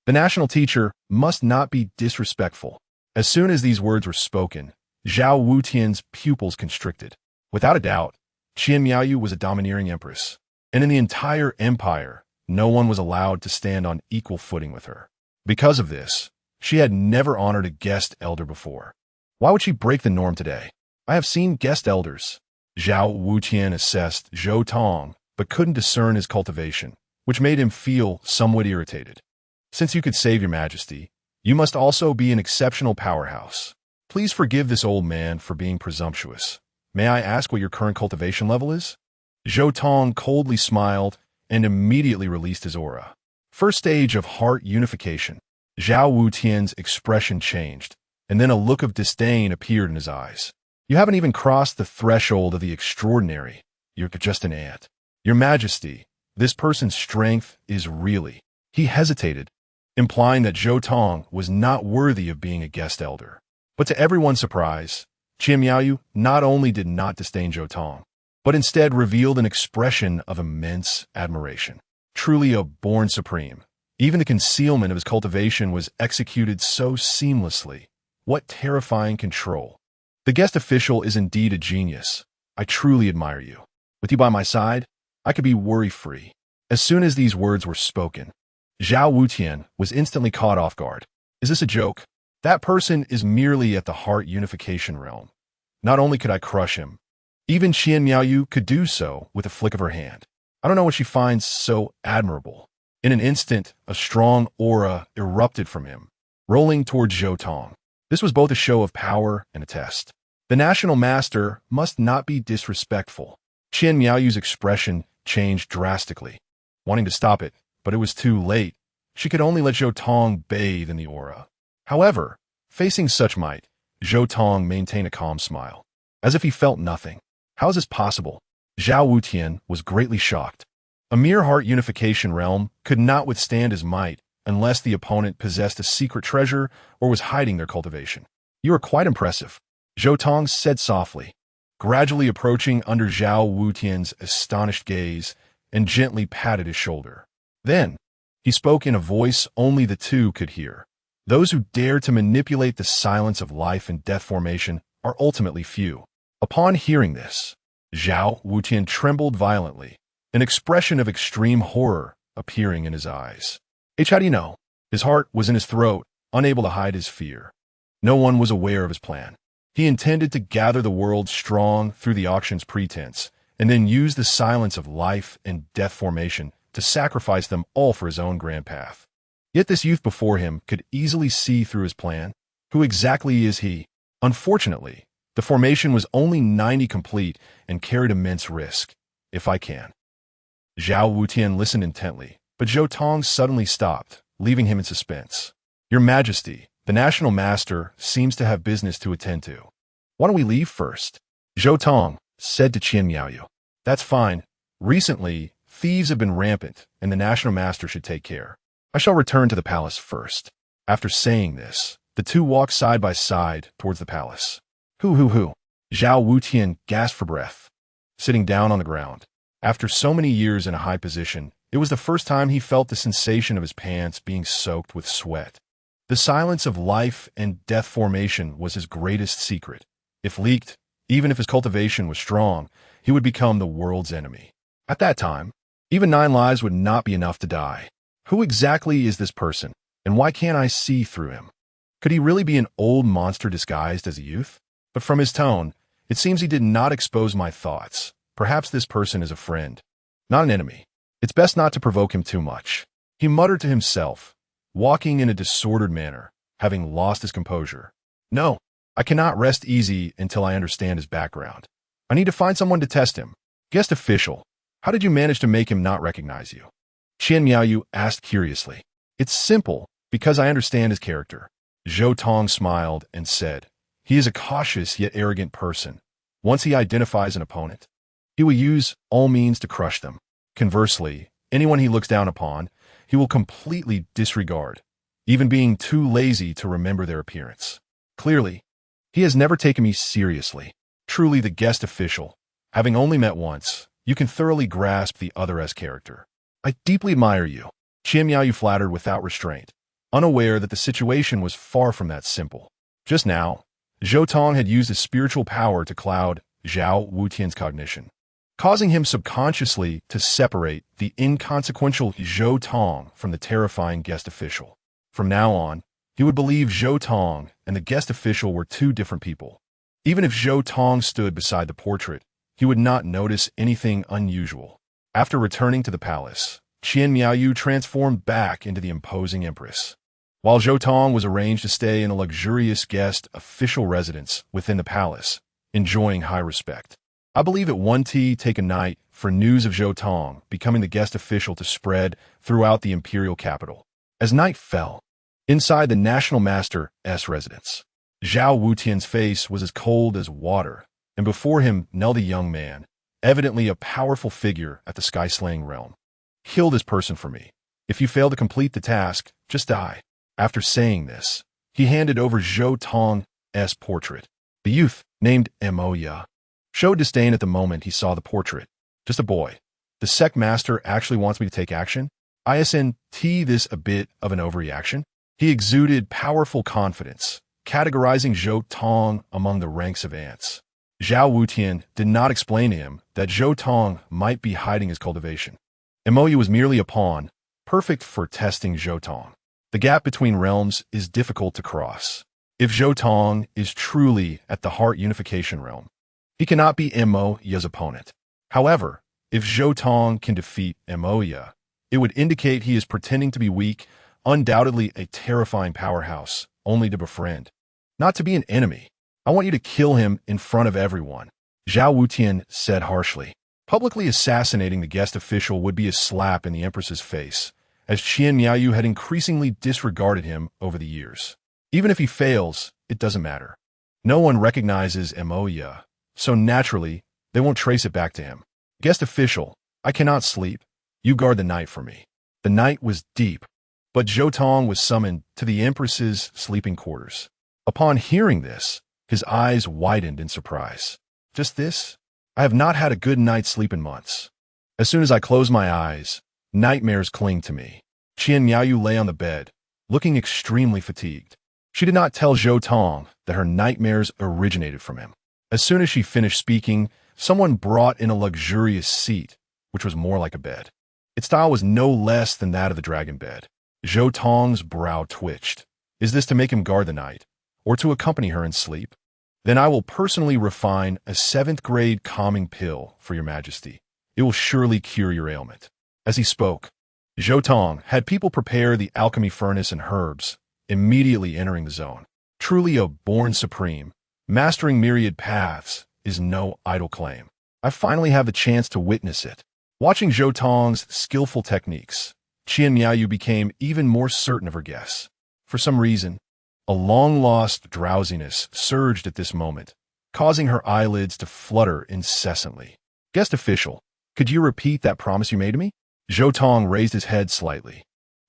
The national teacher must not be disrespectful. As soon as these words were spoken, Zhao Wutian's pupils constricted. Without a doubt, Qian Miaoyu was a domineering empress, and in the entire empire, no one was allowed to stand on equal footing with her. Because of this, she had never honored a guest elder before. Why would she break the norm today? I have seen guest elders. Zhao Wutian assessed Zhou Tong, but couldn't discern his cultivation, which made him feel somewhat irritated. Since you could save your majesty, you must also be an exceptional powerhouse. Please forgive this old man for being presumptuous. May I ask what your current cultivation level is? Zhou Tong coldly smiled and immediately released his aura. First stage of heart unification. Zhao Wutian's expression changed, and then a look of disdain appeared in his eyes. You haven't even crossed the threshold of the extraordinary. You're just an ant. Your Majesty, this person's strength is really... He hesitated, implying that Zhou Tong was not worthy of being a guest elder. But to everyone's surprise, Qian Miaoyu not only did not disdain Zhou Tong, but instead revealed an expression of immense admiration. Truly a born supreme. Even the concealment of his cultivation was executed so seamlessly. What terrifying control. The guest official is indeed a genius. I truly admire you. With you by my side, I could be worry-free. As soon as these words were spoken, Zhao Wutian was instantly caught off guard. Is this a joke? That person is merely at the heart unification realm. Not only could I crush him, even Qian Miaoyu could do so with a flick of her hand. I don't know what she finds so admirable. In an instant, a strong aura erupted from him, rolling towards Zhou Tong. This was both a show of power and a test. The national master must not be disrespectful. Qian Miaoyu's expression changed drastically, wanting to stop it, but it was too late. She could only let Zhou Tong bathe in the aura. However, facing such might, Zhou Tong maintained a calm smile, as if he felt nothing. How is this possible? Zhao Wutian was greatly shocked. A mere heart unification realm could not withstand his might unless the opponent possessed a secret treasure or was hiding their cultivation. You are quite impressive, Zhou Tong said softly, gradually approaching under Zhao Wutian's astonished gaze and gently patted his shoulder. Then, he spoke in a voice only the two could hear. Those who dare to manipulate the silence of life and death formation are ultimately few. Upon hearing this, Zhao Wutian trembled violently, an expression of extreme horror appearing in his eyes. How do you know? His heart was in his throat, unable to hide his fear. No one was aware of his plan. He intended to gather the world strong through the auction's pretense, and then use the silence of life and death formation to sacrifice them all for his own grand path. Yet this youth before him could easily see through his plan. Who exactly is he? Unfortunately, the formation was only 90 complete and carried immense risk. If I can. Zhao Wutian listened intently, but Zhou Tong suddenly stopped, leaving him in suspense. Your Majesty, the national master seems to have business to attend to. Why don't we leave first? Zhou Tong said to Qian Miaoyu. That's fine. Recently, thieves have been rampant, and the national master should take care. I shall return to the palace first. After saying this, the two walked side by side towards the palace. Hu. Zhao Wutian gasped for breath, sitting down on the ground. After so many years in a high position, it was the first time he felt the sensation of his pants being soaked with sweat. The silence of life and death formation was his greatest secret. If leaked, even if his cultivation was strong, he would become the world's enemy. At that time, even 9 lives would not be enough to die. Who exactly is this person, and why can't I see through him? Could he really be an old monster disguised as a youth? But from his tone, it seems he did not expose my thoughts. Perhaps this person is a friend, not an enemy. It's best not to provoke him too much. He muttered to himself, walking in a disordered manner, having lost his composure. No, I cannot rest easy until I understand his background. I need to find someone to test him. Guest official, how did you manage to make him not recognize you? Qian Miaoyu asked curiously. It's simple, because I understand his character. Zhou Tong smiled and said, he is a cautious yet arrogant person. Once he identifies an opponent, he will use all means to crush them. Conversely, anyone he looks down upon, he will completely disregard, even being too lazy to remember their appearance. Clearly, he has never taken me seriously. Truly the guest official. Having only met once, you can thoroughly grasp the other's character. I deeply admire you. Qian Miaoyu flattered without restraint, unaware that the situation was far from that simple. Just now, Zhou Tong had used his spiritual power to cloud Zhao Wutian's cognition, causing him subconsciously to separate the inconsequential Zhou Tong from the terrifying guest official. From now on, he would believe Zhou Tong and the guest official were two different people. Even if Zhou Tong stood beside the portrait, he would not notice anything unusual. After returning to the palace, Qian Miaoyu transformed back into the imposing empress, while Zhou Tong was arranged to stay in a luxurious guest official residence within the palace, enjoying high respect. I believe at 1 tea take a night for news of Zhou Tong becoming the guest official to spread throughout the imperial capital. As night fell, inside the national master's residence, Zhao Wutian's face was as cold as water, and before him knelt a young man, evidently a powerful figure at the sky-slaying realm. Kill this person for me. If you fail to complete the task, just die. After saying this, he handed over Zhou Tong's portrait. The youth, named Emoya, showed disdain at the moment he saw the portrait. Just a boy. The sect master actually wants me to take action? Isn't this a bit of an overreaction? He exuded powerful confidence, categorizing Zhou Tong among the ranks of ants. Zhao Wutian did not explain to him that Zhou Tong might be hiding his cultivation. Emoya was merely a pawn, perfect for testing Zhou Tong. The gap between realms is difficult to cross. If Zhou Tong is truly at the heart unification realm, he cannot be Mo Ya's opponent. However, if Zhou Tong can defeat Mo Ya, it would indicate he is pretending to be weak, undoubtedly a terrifying powerhouse, only to befriend, not to be an enemy. I want you to kill him in front of everyone, Zhao Wutian said harshly. Publicly assassinating the guest official would be a slap in the Empress's face, as Qian Miaoyu had increasingly disregarded him over the years. Even if he fails, it doesn't matter. No one recognizes Mo Ya, so naturally, they won't trace it back to him. Guest official, I cannot sleep. You guard the night for me. The night was deep, but Zhou Tong was summoned to the Empress's sleeping quarters. Upon hearing this, his eyes widened in surprise. Just this? I have not had a good night's sleep in months. As soon as I close my eyes, nightmares cling to me. Qian Miaoyu lay on the bed, looking extremely fatigued. She did not tell Zhou Tong that her nightmares originated from him. As soon as she finished speaking, someone brought in a luxurious seat, which was more like a bed. Its style was no less than that of the dragon bed. Zhou Tong's brow twitched. Is this to make him guard the night, or to accompany her in sleep? Then I will personally refine a 7th-grade calming pill for your majesty. It will surely cure your ailment. As he spoke, Zhou Tong had people prepare the alchemy furnace and herbs, immediately entering the zone. Truly a born supreme, mastering myriad paths is no idle claim. I finally have the chance to witness it. Watching Zhou Tong's skillful techniques, Qian Miaoyu became even more certain of her guess. For some reason, a long-lost drowsiness surged at this moment, causing her eyelids to flutter incessantly. Guest official, could you repeat that promise you made to me? Zhou Tong raised his head slightly.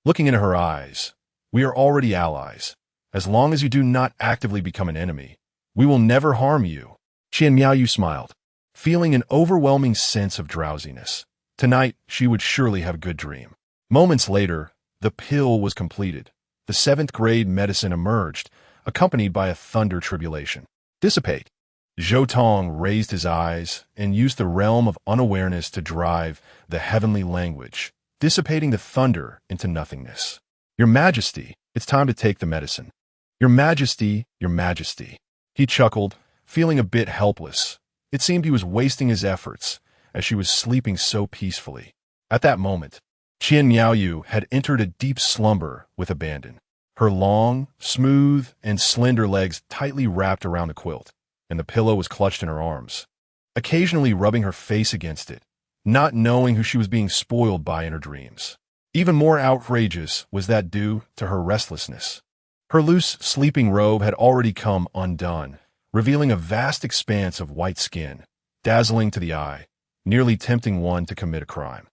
Looking into her eyes, we are already allies. As long as you do not actively become an enemy, we will never harm you. Qian Miaoyu smiled, feeling an overwhelming sense of drowsiness. Tonight, she would surely have a good dream. Moments later, the pill was completed. The 7th-grade medicine emerged, accompanied by a thunder tribulation. Dissipate. Zhou Tong raised his eyes and used the realm of unawareness to drive the heavenly language, dissipating the thunder into nothingness. Your Majesty, it's time to take the medicine. Your Majesty, your Majesty. He chuckled, feeling a bit helpless. It seemed he was wasting his efforts, as she was sleeping so peacefully. At that moment, Qian Miaoyu had entered a deep slumber with abandon. Her long, smooth, and slender legs tightly wrapped around the quilt, and the pillow was clutched in her arms, occasionally rubbing her face against it, not knowing who she was being spoiled by in her dreams. Even more outrageous was that due to her restlessness. Her loose sleeping robe had already come undone, revealing a vast expanse of white skin, dazzling to the eye, nearly tempting one to commit a crime.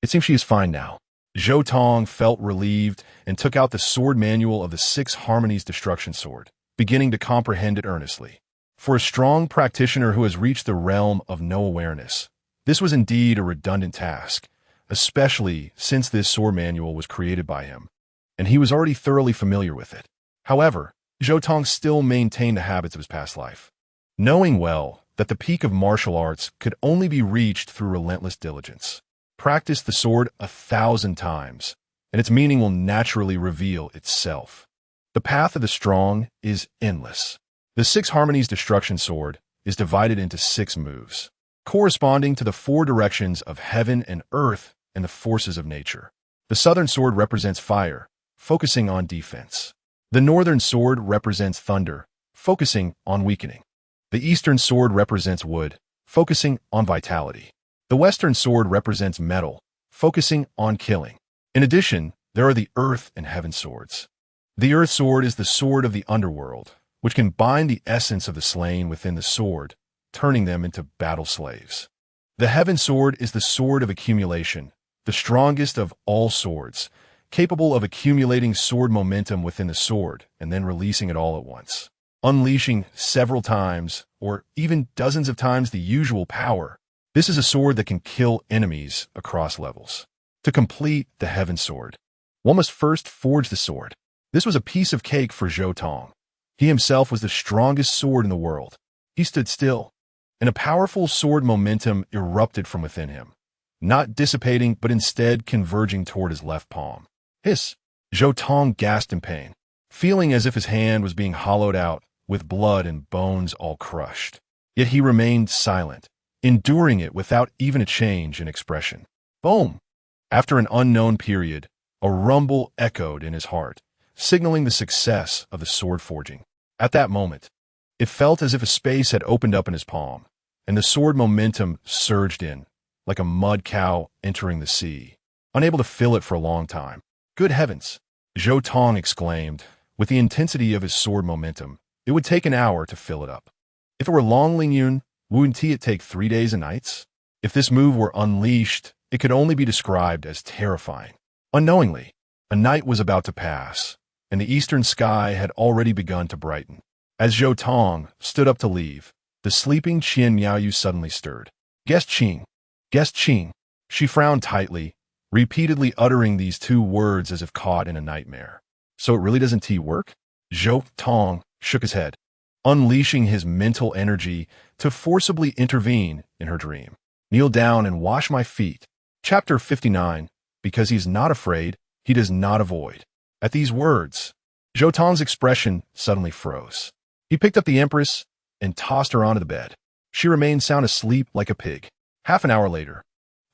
It seems she is fine now. Zhou Tong felt relieved and took out the sword manual of the 6 Harmonies Destruction Sword, beginning to comprehend it earnestly. For a strong practitioner who has reached the realm of no awareness, this was indeed a redundant task, especially since this sword manual was created by him, and he was already thoroughly familiar with it. However, Zhou Tong still maintained the habits of his past life, knowing well that the peak of martial arts could only be reached through relentless diligence. Practice the sword 1,000 times, and its meaning will naturally reveal itself. The path of the strong is endless. The 6 Harmonies Destruction Sword is divided into 6 moves, corresponding to the 4 directions of heaven and earth and the forces of nature. The Southern Sword represents fire, focusing on defense. The Northern Sword represents thunder, focusing on weakening. The Eastern Sword represents wood, focusing on vitality. The Western Sword represents metal, focusing on killing. In addition, there are the Earth and Heaven Swords. The Earth Sword is the sword of the underworld, which can bind the essence of the slain within the sword, turning them into battle slaves. The Heaven Sword is the sword of accumulation, the strongest of all swords, capable of accumulating sword momentum within the sword and then releasing it all at once, unleashing several times or even dozens of times the usual power. This is a sword that can kill enemies across levels. To complete the Heaven Sword, one must first forge the sword. This was a piece of cake for Zhou Tong. He himself was the strongest sword in the world. He stood still, and a powerful sword momentum erupted from within him. not dissipating but instead converging toward his left palm. Hiss! Zhou Tong gasped in pain, feeling as if his hand was being hollowed out, with blood and bones all crushed. Yet he remained silent, enduring it without even a change in expression. Boom! After an unknown period, a rumble echoed in his heart, signaling the success of the sword forging. At that moment, it felt as if a space had opened up in his palm, and the sword momentum surged in, like a mud cow entering the sea, unable to fill it for a long time. Good heavens! Zhou Tong exclaimed. With the intensity of his sword momentum, it would take an hour to fill it up. If it were Long Lingyun, wouldn't it take 3 days and nights? If this move were unleashed, it could only be described as terrifying. Unknowingly, a night was about to pass, and the eastern sky had already begun to brighten. As Zhou Tong stood up to leave, the sleeping Qian Miaoyu suddenly stirred. Guest Qing! Guest Qing! She frowned tightly, repeatedly uttering these 2 words as if caught in a nightmare. So it really doesn't work? Zhou Tong shook his head, unleashing his mental energy to forcibly intervene in her dream. Kneel down and wash my feet. Chapter 59. Because he's not afraid, he does not avoid. At these words, Zhou Tong's expression suddenly froze. He picked up the Empress and tossed her onto the bed. She remained sound asleep like a pig. Half an hour later,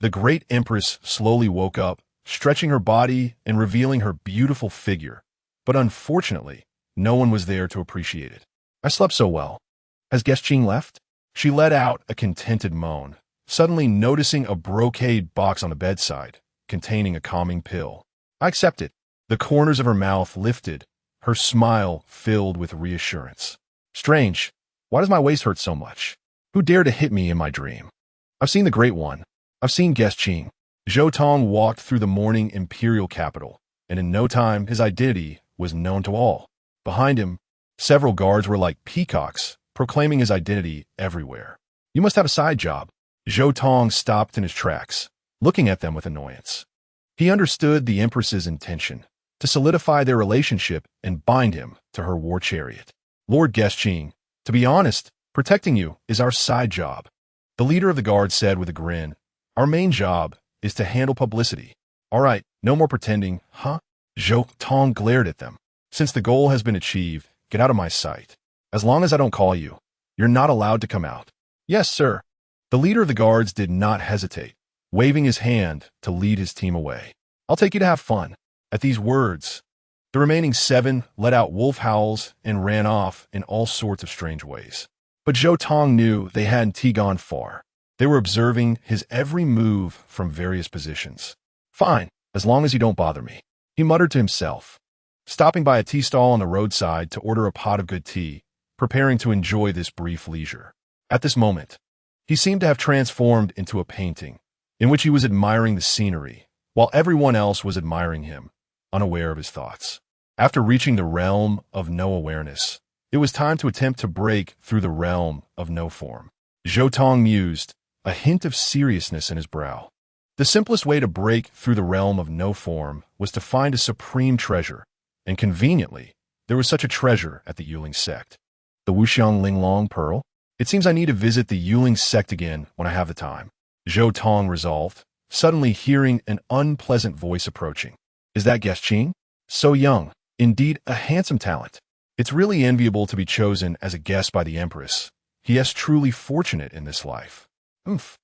the great Empress slowly woke up, stretching her body and revealing her beautiful figure. But unfortunately, no one was there to appreciate it. I slept so well. Has Guest Qing left? She let out a contented moan, suddenly noticing a brocade box on the bedside, containing a calming pill. I accept it. The corners of her mouth lifted, her smile filled with reassurance. Strange. Why does my waist hurt so much? Who dared to hit me in my dream? I've seen the Great One. I've seen Guest Qing. Zhou Tong walked through the morning imperial capital, and in no time his identity was known to all. Behind him, several guards were like peacocks, proclaiming his identity everywhere. You must have a side job. Zhou Tong stopped in his tracks, looking at them with annoyance. He understood the Empress's intention, to solidify their relationship and bind him to her war chariot. Lord Guest Qing, to be honest, protecting you is our side job. The leader of the guard said with a grin, our main job is to handle publicity. All right, no more pretending, huh? Zhou Tong glared at them. Since the goal has been achieved, get out of my sight. As long as I don't call you, you're not allowed to come out. Yes, sir. The leader of the guards did not hesitate, waving his hand to lead his team away. I'll take you to have fun. At these words, the remaining 7 let out wolf howls and ran off in all sorts of strange ways. But Zhou Tong knew they hadn't gone far. They were observing his every move from various positions. Fine, as long as you don't bother me, he muttered to himself, stopping by a tea stall on the roadside to order a pot of good tea, preparing to enjoy this brief leisure. At this moment, he seemed to have transformed into a painting, in which he was admiring the scenery, while everyone else was admiring him, unaware of his thoughts. After reaching the realm of no awareness, it was time to attempt to break through the realm of no form. Zhou Tong mused, a hint of seriousness in his brow. The simplest way to break through the realm of no form was to find a supreme treasure, and conveniently, there was such a treasure at the Yuling sect. The Wuxiang Linglong Pearl? It seems I need to visit the Yuling sect again when I have the time. Zhou Tong resolved, suddenly hearing an unpleasant voice approaching. Is that Guest Qing? So young, indeed a handsome talent. It's really enviable to be chosen as a guest by the Empress. He is truly fortunate in this life. Oomph.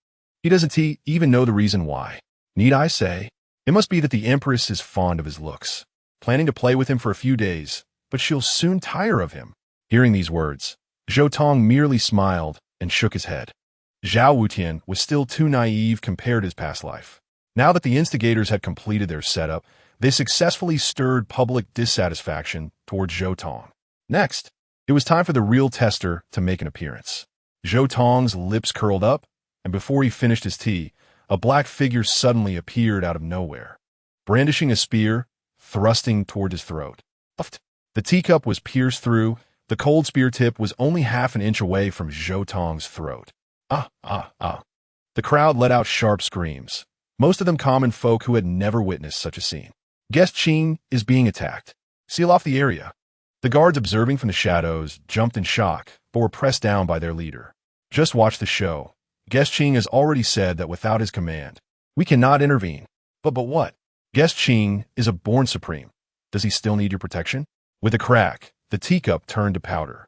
He doesn't even know the reason why. Need I say? It must be that the Empress is fond of his looks, planning to play with him for a few days, but she'll soon tire of him. Hearing these words, Zhou Tong merely smiled and shook his head. Zhao Wutian was still too naive compared to his past life. Now that the instigators had completed their setup, they successfully stirred public dissatisfaction towards Zhou Tong. Next, it was time for the real tester to make an appearance. Zhou Tong's lips curled up, and before he finished his tea, a black figure suddenly appeared out of nowhere, brandishing a spear, thrusting toward his throat. The teacup was pierced through. The cold spear tip was only half an inch away from Zhou Tong's throat. Ah, ah, ah. The crowd let out sharp screams, most of them common folk who had never witnessed such a scene. Guest Qing is being attacked. Seal off the area. The guards observing from the shadows jumped in shock, but were pressed down by their leader. Just watch the show. Guest Qing has already said that without his command, We cannot intervene. But what? Guest Qing is a born supreme. Does he still need your protection? With a crack, the teacup turned to powder.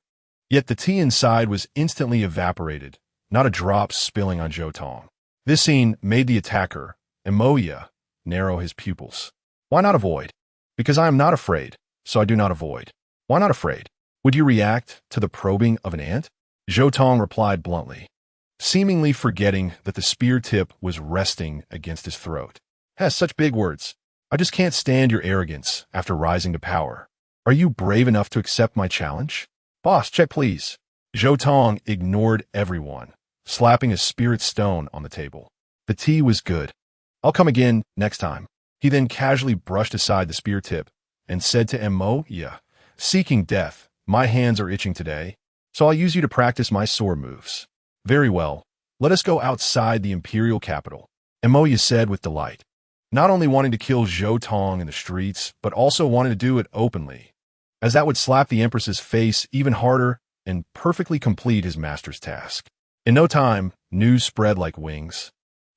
Yet the tea inside was instantly evaporated, not a drop spilling on Zhou Tong. This scene made the attacker, Emoya, narrow his pupils. Why not avoid? Because I am not afraid, so I do not avoid. Why not afraid? Would you react to the probing of an ant? Zhou Tong replied bluntly, seemingly forgetting that the spear tip was resting against his throat. Has such big words. I just can't stand your arrogance after rising to power. Are you brave enough to accept my challenge? Boss, check please. Zhou Tong ignored everyone, slapping a spirit stone on the table. The tea was good. I'll come again next time. He then casually brushed aside the spear tip and said to Emoya, seeking death, my hands are itching today, so I'll use you to practice my sword moves. Very well. Let us go outside the imperial capital, Emoya said with delight, not only wanting to kill Zhou Tong in the streets, but also wanting to do it openly, as that would slap the Empress's face even harder and perfectly complete his master's task. In no time, news spread like wings,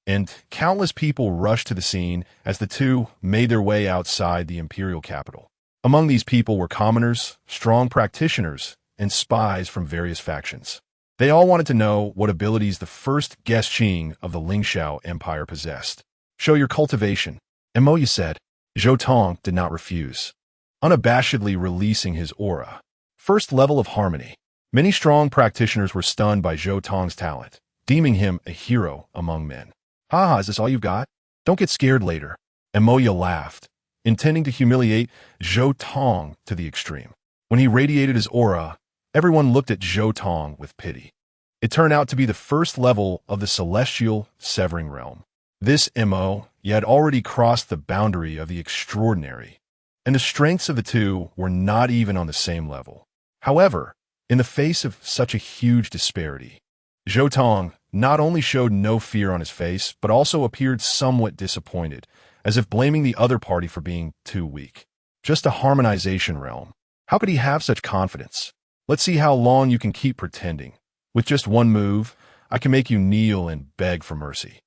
and countless people rushed to the scene as the two made their way outside the imperial capital. Among these people were commoners, strong practitioners, and spies from various factions. They all wanted to know what abilities the first guest Qing of the Lingxiao Empire possessed. Show your cultivation, Emoya said. Zhou Tong did not refuse, unabashedly releasing his aura. First level of harmony. Many strong practitioners were stunned by Zhou Tong's talent, deeming him a hero among men. Haha, is this all you've got? Don't get scared later. Emoya laughed, intending to humiliate Zhou Tong to the extreme. When he radiated his aura, everyone looked at Zhou Tong with pity. It turned out to be the first level of the celestial severing realm. This Mo had already crossed the boundary of the extraordinary, and the strengths of the two were not even on the same level. However, in the face of such a huge disparity, Zhou Tong not only showed no fear on his face, but also appeared somewhat disappointed, as if blaming the other party for being too weak. Just a harmonization realm. How could he have such confidence? Let's see how long you can keep pretending. With just one move, I can make you kneel and beg for mercy.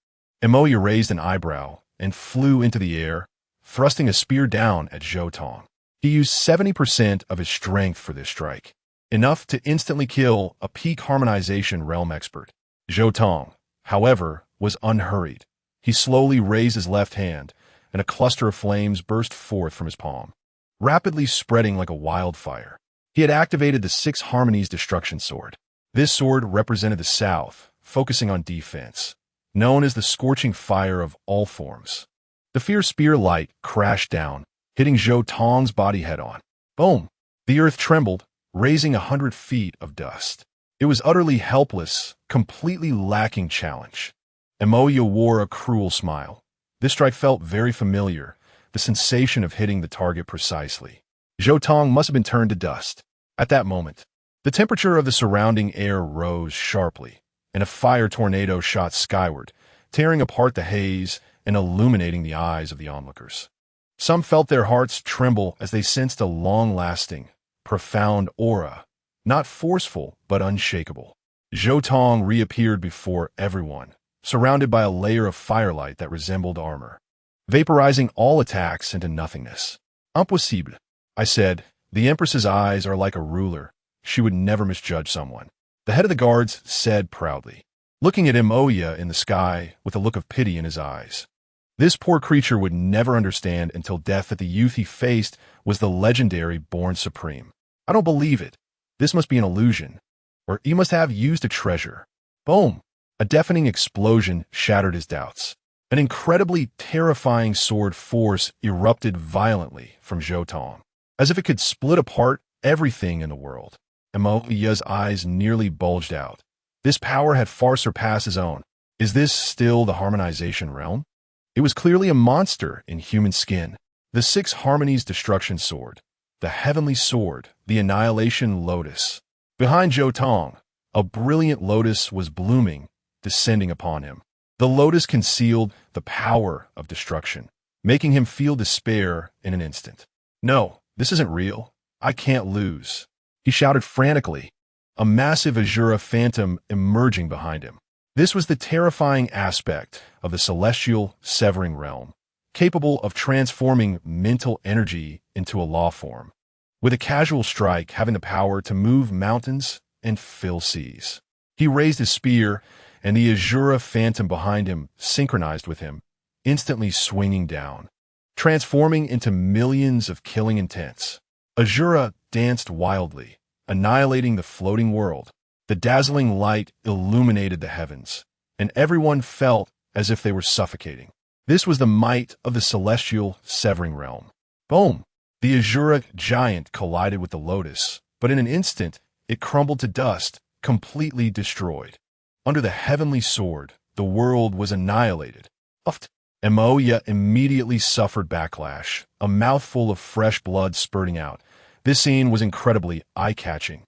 Emoya raised an eyebrow and flew into the air, thrusting a spear down at Zhou Tong. He used 70% of his strength for this strike, enough to instantly kill a peak harmonization realm expert. Zhou Tong, however, was unhurried. He slowly raised his left hand, and a cluster of flames burst forth from his palm, rapidly spreading like a wildfire. He had activated the Six Harmonies Destruction Sword. This sword represented the South, focusing on defense, known as the scorching fire of all forms. The fierce spear light crashed down, hitting Zhou Tong's body head-on. Boom! The earth trembled, raising 100 feet of dust. It was utterly helpless, completely lacking challenge. Emoya wore a cruel smile. This strike felt very familiar, the sensation of hitting the target precisely. Zhou Tong must have been turned to dust. At that moment, the temperature of the surrounding air rose sharply, and a fire tornado shot skyward, tearing apart the haze and illuminating the eyes of the onlookers. Some felt their hearts tremble as they sensed a long-lasting, profound aura, not forceful but unshakable. Zhou Tong reappeared before everyone, surrounded by a layer of firelight that resembled armor, vaporizing all attacks into nothingness. Impossible, I said. The Empress's eyes are like a ruler. She would never misjudge someone. The head of the guards said proudly, looking at Emoya in the sky with a look of pity in his eyes. This poor creature would never understand until death that the youth he faced was the legendary Born Supreme. I don't believe it. This must be an illusion. Or he must have used a treasure. Boom! A deafening explosion shattered his doubts. An incredibly terrifying sword force erupted violently from Zhou Tong, as if it could split apart everything in the world. Emoya's eyes nearly bulged out. This power had far surpassed his own. Is this still the harmonization realm? It was clearly a monster in human skin. The Six Harmonies Destruction Sword, the Heavenly Sword, the Annihilation Lotus. Behind Zhou Tong, a brilliant lotus was blooming, descending upon him. The lotus concealed the power of destruction, making him feel despair in an instant. No, this isn't real. I can't lose. He shouted frantically, a massive Azura phantom emerging behind him. This was the terrifying aspect of the celestial severing realm, capable of transforming mental energy into a law form, with a casual strike having the power to move mountains and fill seas. He raised his spear, and the Azura phantom behind him synchronized with him, instantly swinging down, transforming into millions of killing intents. Azura danced wildly, annihilating the floating world. The dazzling light illuminated the heavens, and everyone felt as if they were suffocating. This was the might of the celestial severing realm. Boom! The Azura giant collided with the lotus, but in an instant, it crumbled to dust, completely destroyed. Under the heavenly sword, the world was annihilated. Emoya immediately suffered backlash, a mouthful of fresh blood spurting out. This scene was incredibly eye-catching,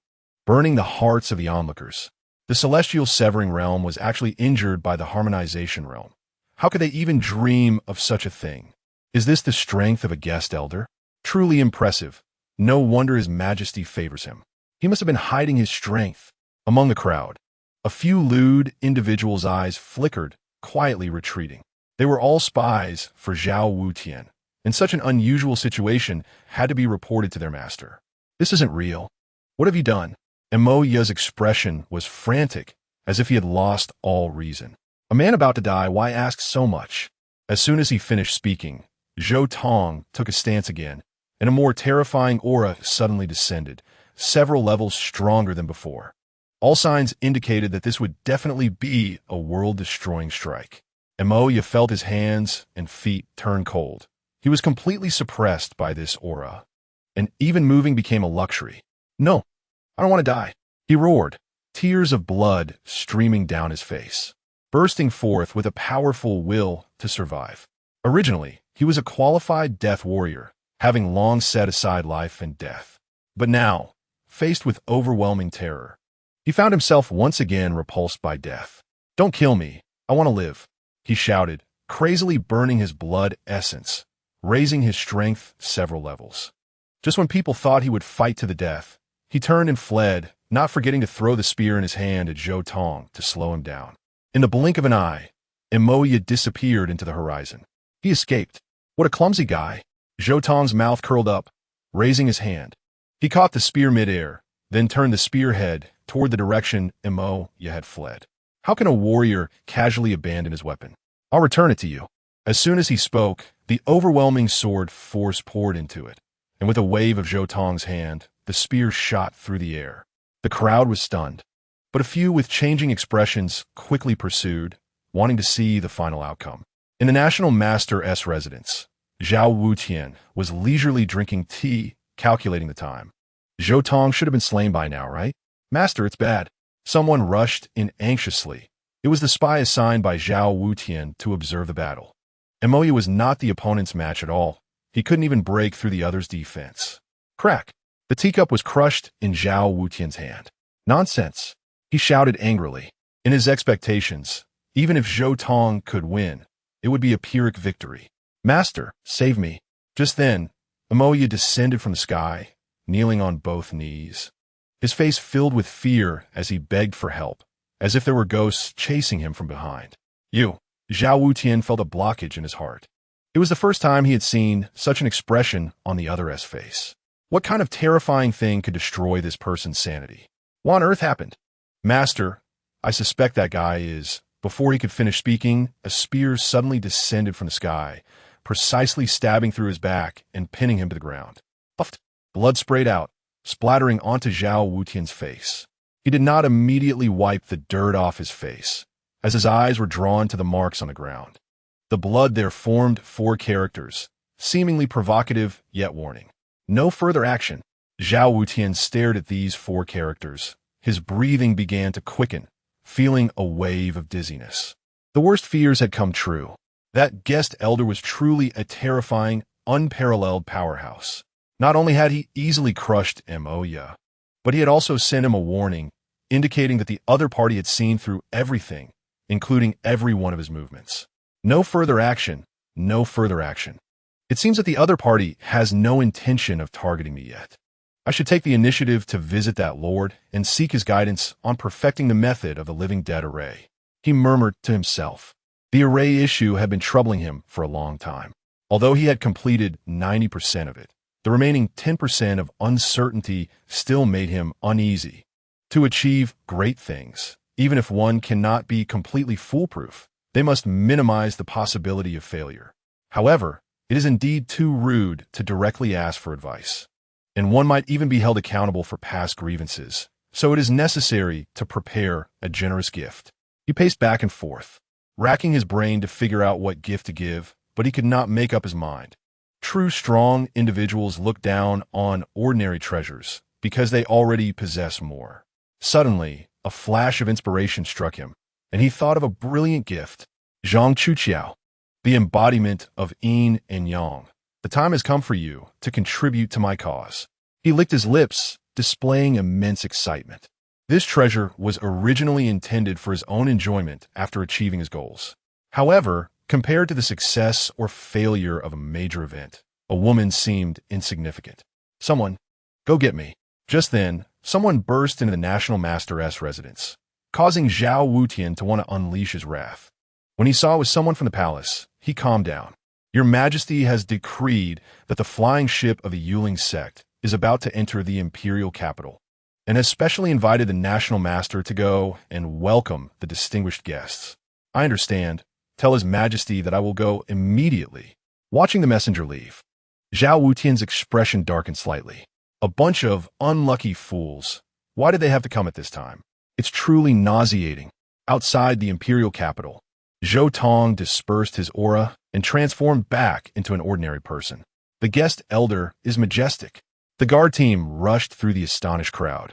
burning the hearts of the onlookers. The celestial severing realm was actually injured by the harmonization realm. How could they even dream of such a thing? Is this the strength of a guest elder? Truly impressive. No wonder His Majesty favors him. He must have been hiding his strength. Among the crowd, a few lewd individuals' eyes flickered, quietly retreating. They were all spies for Zhao Wutian, and such an unusual situation had to be reported to their master. This isn't real. What have you done? Emoya's expression was frantic, as if he had lost all reason. A man about to die, why ask so much? As soon as he finished speaking, Zhou Tong took a stance again, and a more terrifying aura suddenly descended, several levels stronger than before. All signs indicated that this would definitely be a world-destroying strike. Emoya felt his hands and feet turn cold. He was completely suppressed by this aura, and even moving became a luxury. No, I don't want to die, he roared, tears of blood streaming down his face, bursting forth with a powerful will to survive. Originally, he was a qualified death warrior, having long set aside life and death. But now, faced with overwhelming terror, he found himself once again repulsed by death. Don't kill me, I want to live, he shouted, crazily burning his blood essence, raising his strength several levels. Just when people thought he would fight to the death, he turned and fled, not forgetting to throw the spear in his hand at Zhou Tong to slow him down. In the blink of an eye, Emoya disappeared into the horizon. He escaped. What a clumsy guy. Zhou Tong's mouth curled up, raising his hand. He caught the spear midair, then turned the spearhead toward the direction Emoya had fled. How can a warrior casually abandon his weapon? I'll return it to you. As soon as he spoke, the overwhelming sword force poured into it, and with a wave of Zhou Tong's hand, the spear shot through the air. The crowd was stunned, but a few with changing expressions quickly pursued, wanting to see the final outcome. In the National Master's residence, Zhao Wutian was leisurely drinking tea, calculating the time. Zhou Tong should have been slain by now, right? Master, it's bad. Someone rushed in anxiously. It was the spy assigned by Zhao Wutian to observe the battle. Emoya was not the opponent's match at all. He couldn't even break through the other's defense. Crack! The teacup was crushed in Zhao Wutian's hand. Nonsense! He shouted angrily. In his expectations, even if Zhou Tong could win, it would be a Pyrrhic victory. Master, save me. Just then, Emoya descended from the sky, kneeling on both knees. His face filled with fear as he begged for help, as if there were ghosts chasing him from behind. Zhao Wutian felt a blockage in his heart. It was the first time he had seen such an expression on the other's face. What kind of terrifying thing could destroy this person's sanity? What on earth happened? Master, I suspect that guy is... Before he could finish speaking, a spear suddenly descended from the sky, precisely stabbing through his back and pinning him to the ground. Puffed. Blood sprayed out, splattering onto Zhao Wutian's face. He did not immediately wipe the dirt off his face, as his eyes were drawn to the marks on the ground. The blood there formed 4 characters, seemingly provocative yet warning. No further action. Zhao Wutian stared at these 4 characters. His breathing began to quicken, feeling a wave of dizziness. The worst fears had come true. That guest elder was truly a terrifying, unparalleled powerhouse. Not only had he easily crushed Emoya, but he had also sent him a warning, indicating that the other party had seen through everything, including every one of his movements. No further action, no further action. It seems that the other party has no intention of targeting me yet. I should take the initiative to visit that lord and seek his guidance on perfecting the method of the living dead array. he murmured to himself. The array issue had been troubling him for a long time. Although he had completed 90% of it, the remaining 10% of uncertainty still made him uneasy. To achieve great things, even if one cannot be completely foolproof, they must minimize the possibility of failure. However, it is indeed too rude to directly ask for advice, and one might even be held accountable for past grievances, so it is necessary to prepare a generous gift. He paced back and forth, racking his brain to figure out what gift to give, but he could not make up his mind. True strong individuals look down on ordinary treasures because they already possess more. Suddenly, a flash of inspiration struck him, and he thought of a brilliant gift. Zhang Chuqiao, the embodiment of yin and yang. The time has come for you to contribute to my cause. He licked his lips, displaying immense excitement. This treasure was originally intended for his own enjoyment after achieving his goals. However, compared to the success or failure of a major event, a woman seemed insignificant. Someone, go get me. Just then, someone burst into the National Master's residence, causing Zhao Wutian to want to unleash his wrath. When he saw it was someone from the palace, he calmed down. Your Majesty has decreed that the flying ship of the Yuling sect is about to enter the imperial capital, and has specially invited the National Master to go and welcome the distinguished guests. I understand. Tell His Majesty that I will go immediately. Watching the messenger leave, Zhao Wutian's expression darkened slightly. A bunch of unlucky fools. Why did they have to come at this time? It's truly nauseating. Outside the imperial capital, Zhou Tong dispersed his aura and transformed back into an ordinary person. The guest elder is majestic. The guard team rushed through the astonished crowd,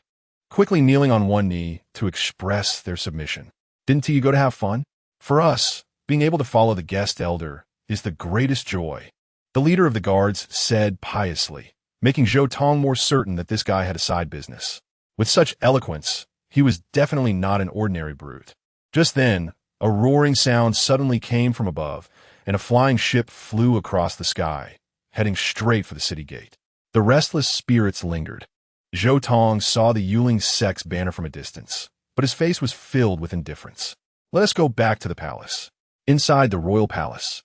quickly kneeling on one knee to express their submission. Didn't you go to have fun? For us, being able to follow the guest elder is the greatest joy, the leader of the guards said piously, making Zhou Tong more certain that this guy had a side business. With such eloquence, he was definitely not an ordinary brute. Just then, a roaring sound suddenly came from above, and a flying ship flew across the sky, heading straight for the city gate. The restless spirits lingered. Zhou Tong saw the Yuling sect's banner from a distance, but his face was filled with indifference. Let us go back to the palace. Inside the royal palace,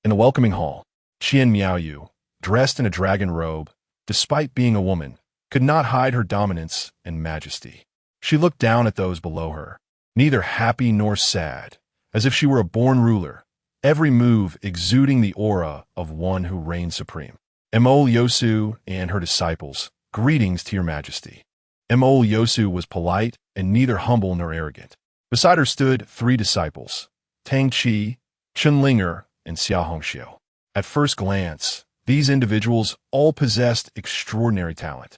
in the welcoming hall, Qian Miaoyu, dressed in a dragon robe, despite being a woman, could not hide her dominance and majesty. She looked down at those below her, neither happy nor sad, as if she were a born ruler, every move exuding the aura of one who reigned supreme. Mo Yosu and her disciples, greetings to your majesty. Mo Yosu was polite and neither humble nor arrogant. Beside her stood 3 disciples, Tang Qi, Chen Linger, and Xia Hongxiu. At first glance, these individuals all possessed extraordinary talent.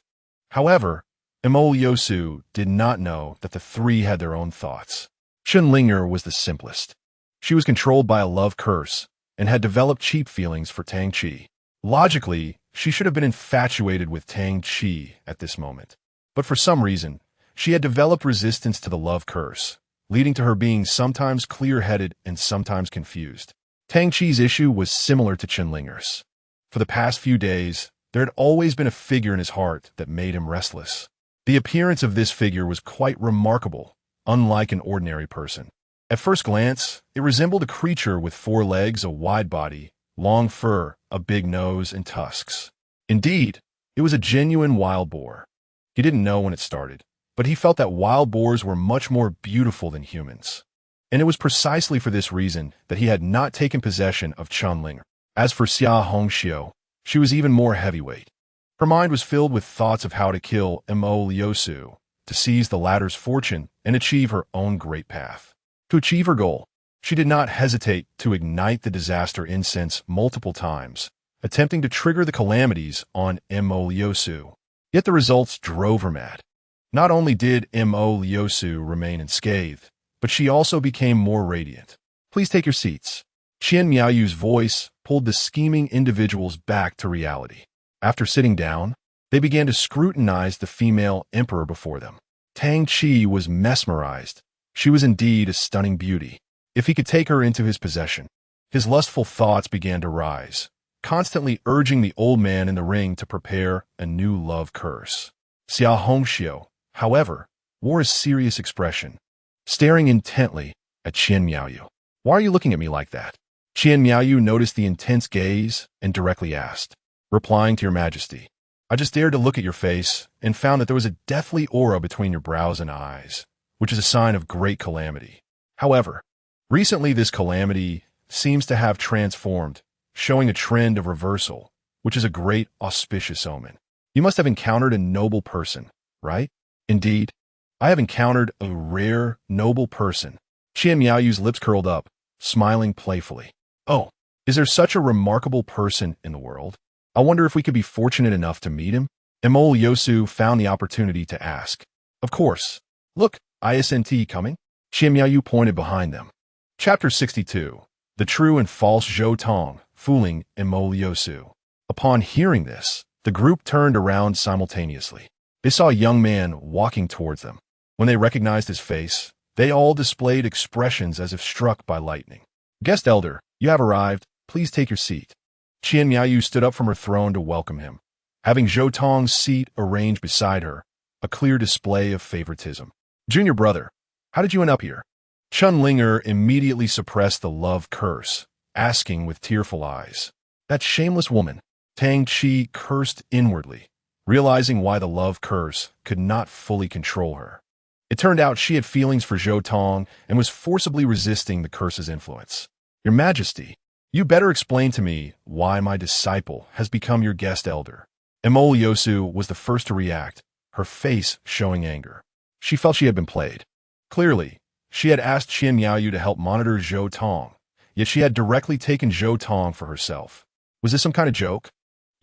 However, Mo Yosu did not know that the 3 had their own thoughts. Chen Linger was the simplest. She was controlled by a love curse and had developed cheap feelings for Tang Qi. Logically, she should have been infatuated with Tang Qi at this moment. But for some reason, she had developed resistance to the love curse, leading to her being sometimes clear-headed and sometimes confused. Tang Qi's issue was similar to Chen Linger's. For the past few days, there had always been a figure in his heart that made him restless. The appearance of this figure was quite remarkable, unlike an ordinary person. At first glance, it resembled a creature with 4 legs, a wide body, long fur, a big nose, and tusks. Indeed, it was a genuine wild boar. He didn't know when it started, but he felt that wild boars were much more beautiful than humans. And it was precisely for this reason that he had not taken possession of Chen Linger. As for Xia Hongxiu, she was even more heavyweight. Her mind was filled with thoughts of how to kill Mo Liusu, to seize the latter's fortune and achieve her own great path. To achieve her goal, she did not hesitate to ignite the disaster incense multiple times, attempting to trigger the calamities on Mo Liusu. Yet the results drove her mad. Not only did Mo Liusu remain unscathed, but she also became more radiant. Please take your seats. Qian Miaoyu's voice pulled the scheming individuals back to reality. After sitting down, they began to scrutinize the female emperor before them. Tang Qi was mesmerized. She was indeed a stunning beauty. If he could take her into his possession, his lustful thoughts began to rise, constantly urging the old man in the ring to prepare a new love curse. Xia Hongxiu, however, wore a serious expression. Staring intently, at Qian Miaoyu. Why are you looking at me like that? Qian Miaoyu noticed the intense gaze and directly asked, replying to your majesty. I just dared to look at your face and found that there was a deathly aura between your brows and eyes, which is a sign of great calamity. However, recently this calamity seems to have transformed, showing a trend of reversal, which is a great auspicious omen. You must have encountered a noble person, right? Indeed, I have encountered a rare, noble person. Qian Miaoyu's lips curled up, smiling playfully. Oh, is there such a remarkable person in the world? I wonder if we could be fortunate enough to meet him? Emol Yosu found the opportunity to ask. Of course. Look, ISNT coming? Qian Miaoyu pointed behind them. Chapter 62. The True and False Zhou Tong, Fooling Emol Yosu. Upon hearing this, the group turned around simultaneously. They saw a young man walking towards them. When they recognized his face, they all displayed expressions as if struck by lightning. Guest Elder, you have arrived. Please take your seat. Qian Miaoyu stood up from her throne to welcome him, having Zhou Tong's seat arranged beside her, a clear display of favoritism. Junior brother, how did you end up here? Chun Linger immediately suppressed the love curse, asking with tearful eyes. That shameless woman. Tang Qi cursed inwardly, realizing why the love curse could not fully control her. It turned out she had feelings for Zhou Tong and was forcibly resisting the curse's influence. Your Majesty, you better explain to me why my disciple has become your guest elder. Emol Yosu was the first to react, her face showing anger. She felt she had been played. Clearly, she had asked Qian Miaoyu to help monitor Zhou Tong, yet she had directly taken Zhou Tong for herself. Was this some kind of joke?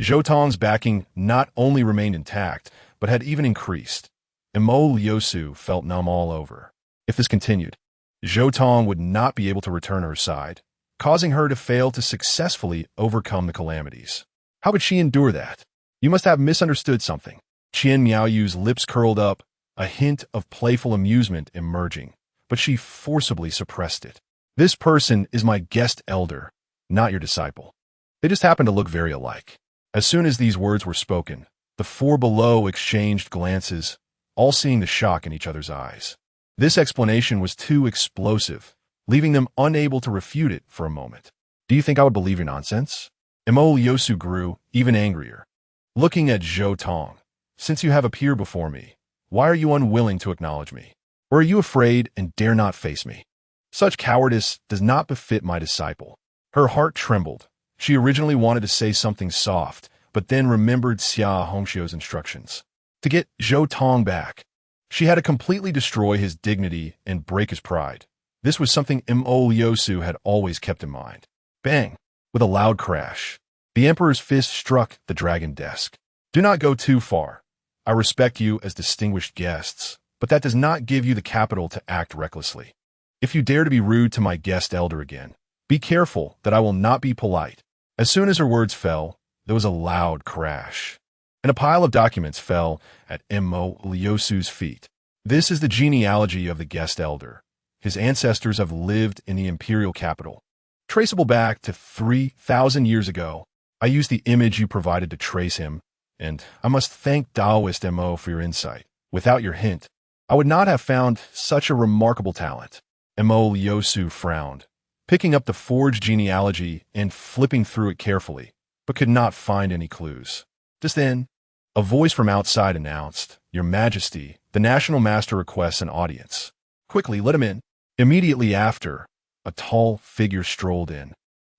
Zhou Tong's backing not only remained intact, but had even increased. Emol Yosu felt numb all over. If this continued, Zhou Tong would not be able to return her side, causing her to fail to successfully overcome the calamities. How could she endure that? You must have misunderstood something. Qian Miaoyu's lips curled up, a hint of playful amusement emerging, but she forcibly suppressed it. This person is my guest elder, not your disciple. They just happen to look very alike. As soon as these words were spoken, the four below exchanged glances, all seeing the shock in each other's eyes. This explanation was too explosive, leaving them unable to refute it for a moment. Do you think I would believe your nonsense? Emol Yosu grew even angrier. Looking at Zhou Tong, since you have appeared before me, why are you unwilling to acknowledge me? Or are you afraid and dare not face me? Such cowardice does not befit my disciple. Her heart trembled. She originally wanted to say something soft, but then remembered Xia Hongxiu's instructions. To get Zhou Tong back, she had to completely destroy his dignity and break his pride. This was something Emol Yosu had always kept in mind. Bang! With a loud crash, the Emperor's fist struck the dragon desk. Do not go too far. I respect you as distinguished guests, but that does not give you the capital to act recklessly. If you dare to be rude to my guest elder again, be careful that I will not be polite. As soon as her words fell, there was a loud crash, and a pile of documents fell at Emol Yosu's feet. This is the genealogy of the guest elder. His ancestors have lived in the imperial capital, traceable back to 3,000 years ago. I used the image you provided to trace him, and I must thank Taoist Mo for your insight. Without your hint, I would not have found such a remarkable talent. Emol Yosu frowned, picking up the forged genealogy and flipping through it carefully, but could not find any clues. Just then, a voice from outside announced, Your Majesty, the National Master requests an audience. Quickly, let him in. Immediately after, a tall figure strolled in,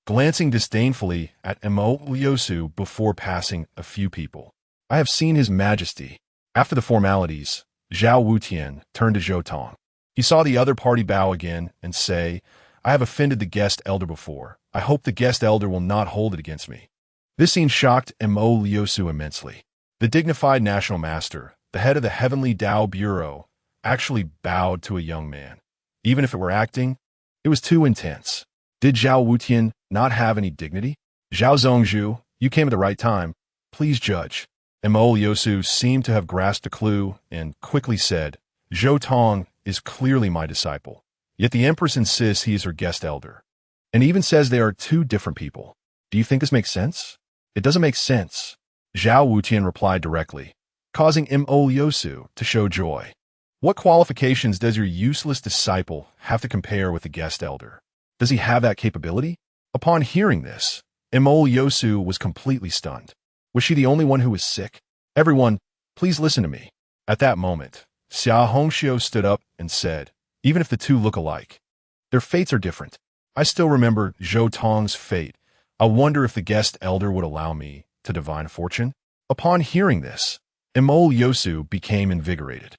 glancing disdainfully at Emol Yosu before passing a few people. I have seen His Majesty. After the formalities, Zhao Wutian turned to Zhou Tong. He saw the other party bow again and say, I have offended the guest elder before. I hope the guest elder will not hold it against me. This scene shocked Emol Yosu immensely. The dignified national master, the head of the Heavenly Dao Bureau, actually bowed to a young man. Even if it were acting, it was too intense. Did Zhao Wutian not have any dignity? Zhao Zongzhu, you came at the right time. Please judge. Emol Yosu seemed to have grasped a clue and quickly said, Zhou Tong is clearly my disciple. Yet the Empress insists he is her guest elder, and even says they are two different people. Do you think this makes sense? It doesn't make sense. Zhao Wutian replied directly, causing Emol Yosu to show joy. What qualifications does your useless disciple have to compare with the guest elder? Does he have that capability? Upon hearing this, Emol Yosu was completely stunned. Was she the only one who was sick? Everyone, please listen to me. At that moment, Xia Hongxiu stood up and said, even if the two look alike, their fates are different. I still remember Zhou Tong's fate. I wonder if the guest elder would allow me to divine a fortune. Upon hearing this, Emol Yosu became invigorated.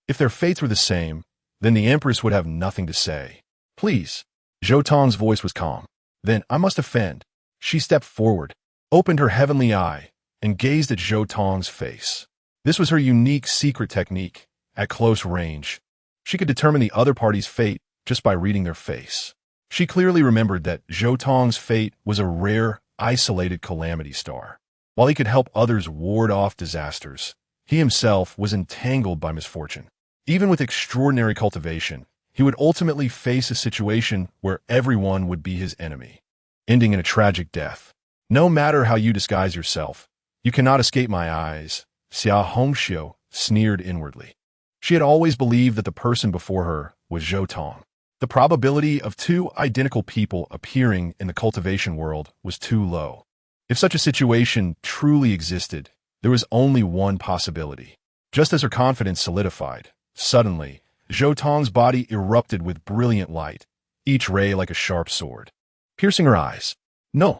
If their fates were the same, then the empress would have nothing to say. Please. Zhou Tong's voice was calm. Then I must offend. She stepped forward, opened her heavenly eye, and gazed at Zhou Tong's face. This was her unique secret technique. At close range, she could determine the other party's fate just by reading their face. She clearly remembered that Zhou Tong's fate was a rare, isolated calamity star. While he could help others ward off disasters, he himself was entangled by misfortune. Even with extraordinary cultivation, he would ultimately face a situation where everyone would be his enemy, ending in a tragic death. No matter how you disguise yourself, you cannot escape my eyes, Xia Hongxiu sneered inwardly. She had always believed that the person before her was Zhou Tong. The probability of two identical people appearing in the cultivation world was too low. If such a situation truly existed, there was only one possibility. Just as her confidence solidified, suddenly, Zhou Tong's body erupted with brilliant light, each ray like a sharp sword, piercing her eyes. No!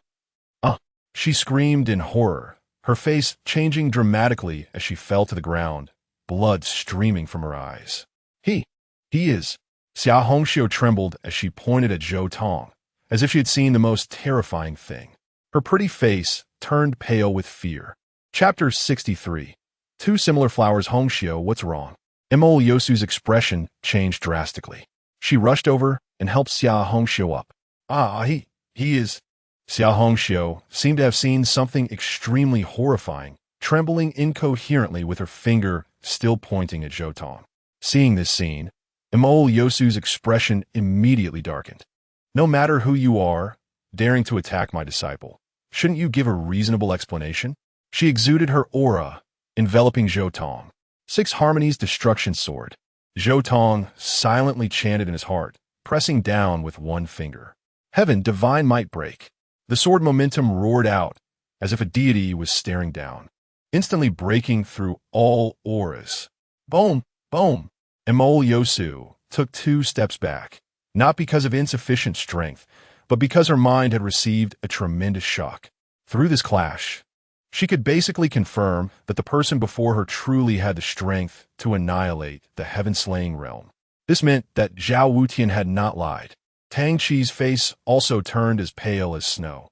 She screamed in horror, her face changing dramatically as she fell to the ground, blood streaming from her eyes. He is. Xia Hongxiu trembled as she pointed at Zhou Tong, as if she had seen the most terrifying thing. Her pretty face turned pale with fear. Chapter 63. Two similar flowers. Hongxiu, what's wrong? Emol Yosu's expression changed drastically. She rushed over and helped Xia Hongxiu up. He is. Xia Hongxiu seemed to have seen something extremely horrifying, trembling incoherently with her finger still pointing at Zhou Tong. Seeing this scene, Emol Yosu's expression immediately darkened. No matter who you are, daring to attack my disciple, shouldn't you give a reasonable explanation? She exuded her aura, enveloping Zhou Tong. 6 Harmonies Destruction Sword. Zhou Tong silently chanted in his heart, pressing down with one finger. Heaven, divine might break. The sword momentum roared out, as if a deity was staring down, instantly breaking through all auras. Boom! Boom! Emol Yosu took 2 steps back, not because of insufficient strength, but because her mind had received a tremendous shock. Through this clash, she could basically confirm that the person before her truly had the strength to annihilate the heaven-slaying realm. This meant that Zhao Wutian had not lied. Tang Qi's face also turned as pale as snow.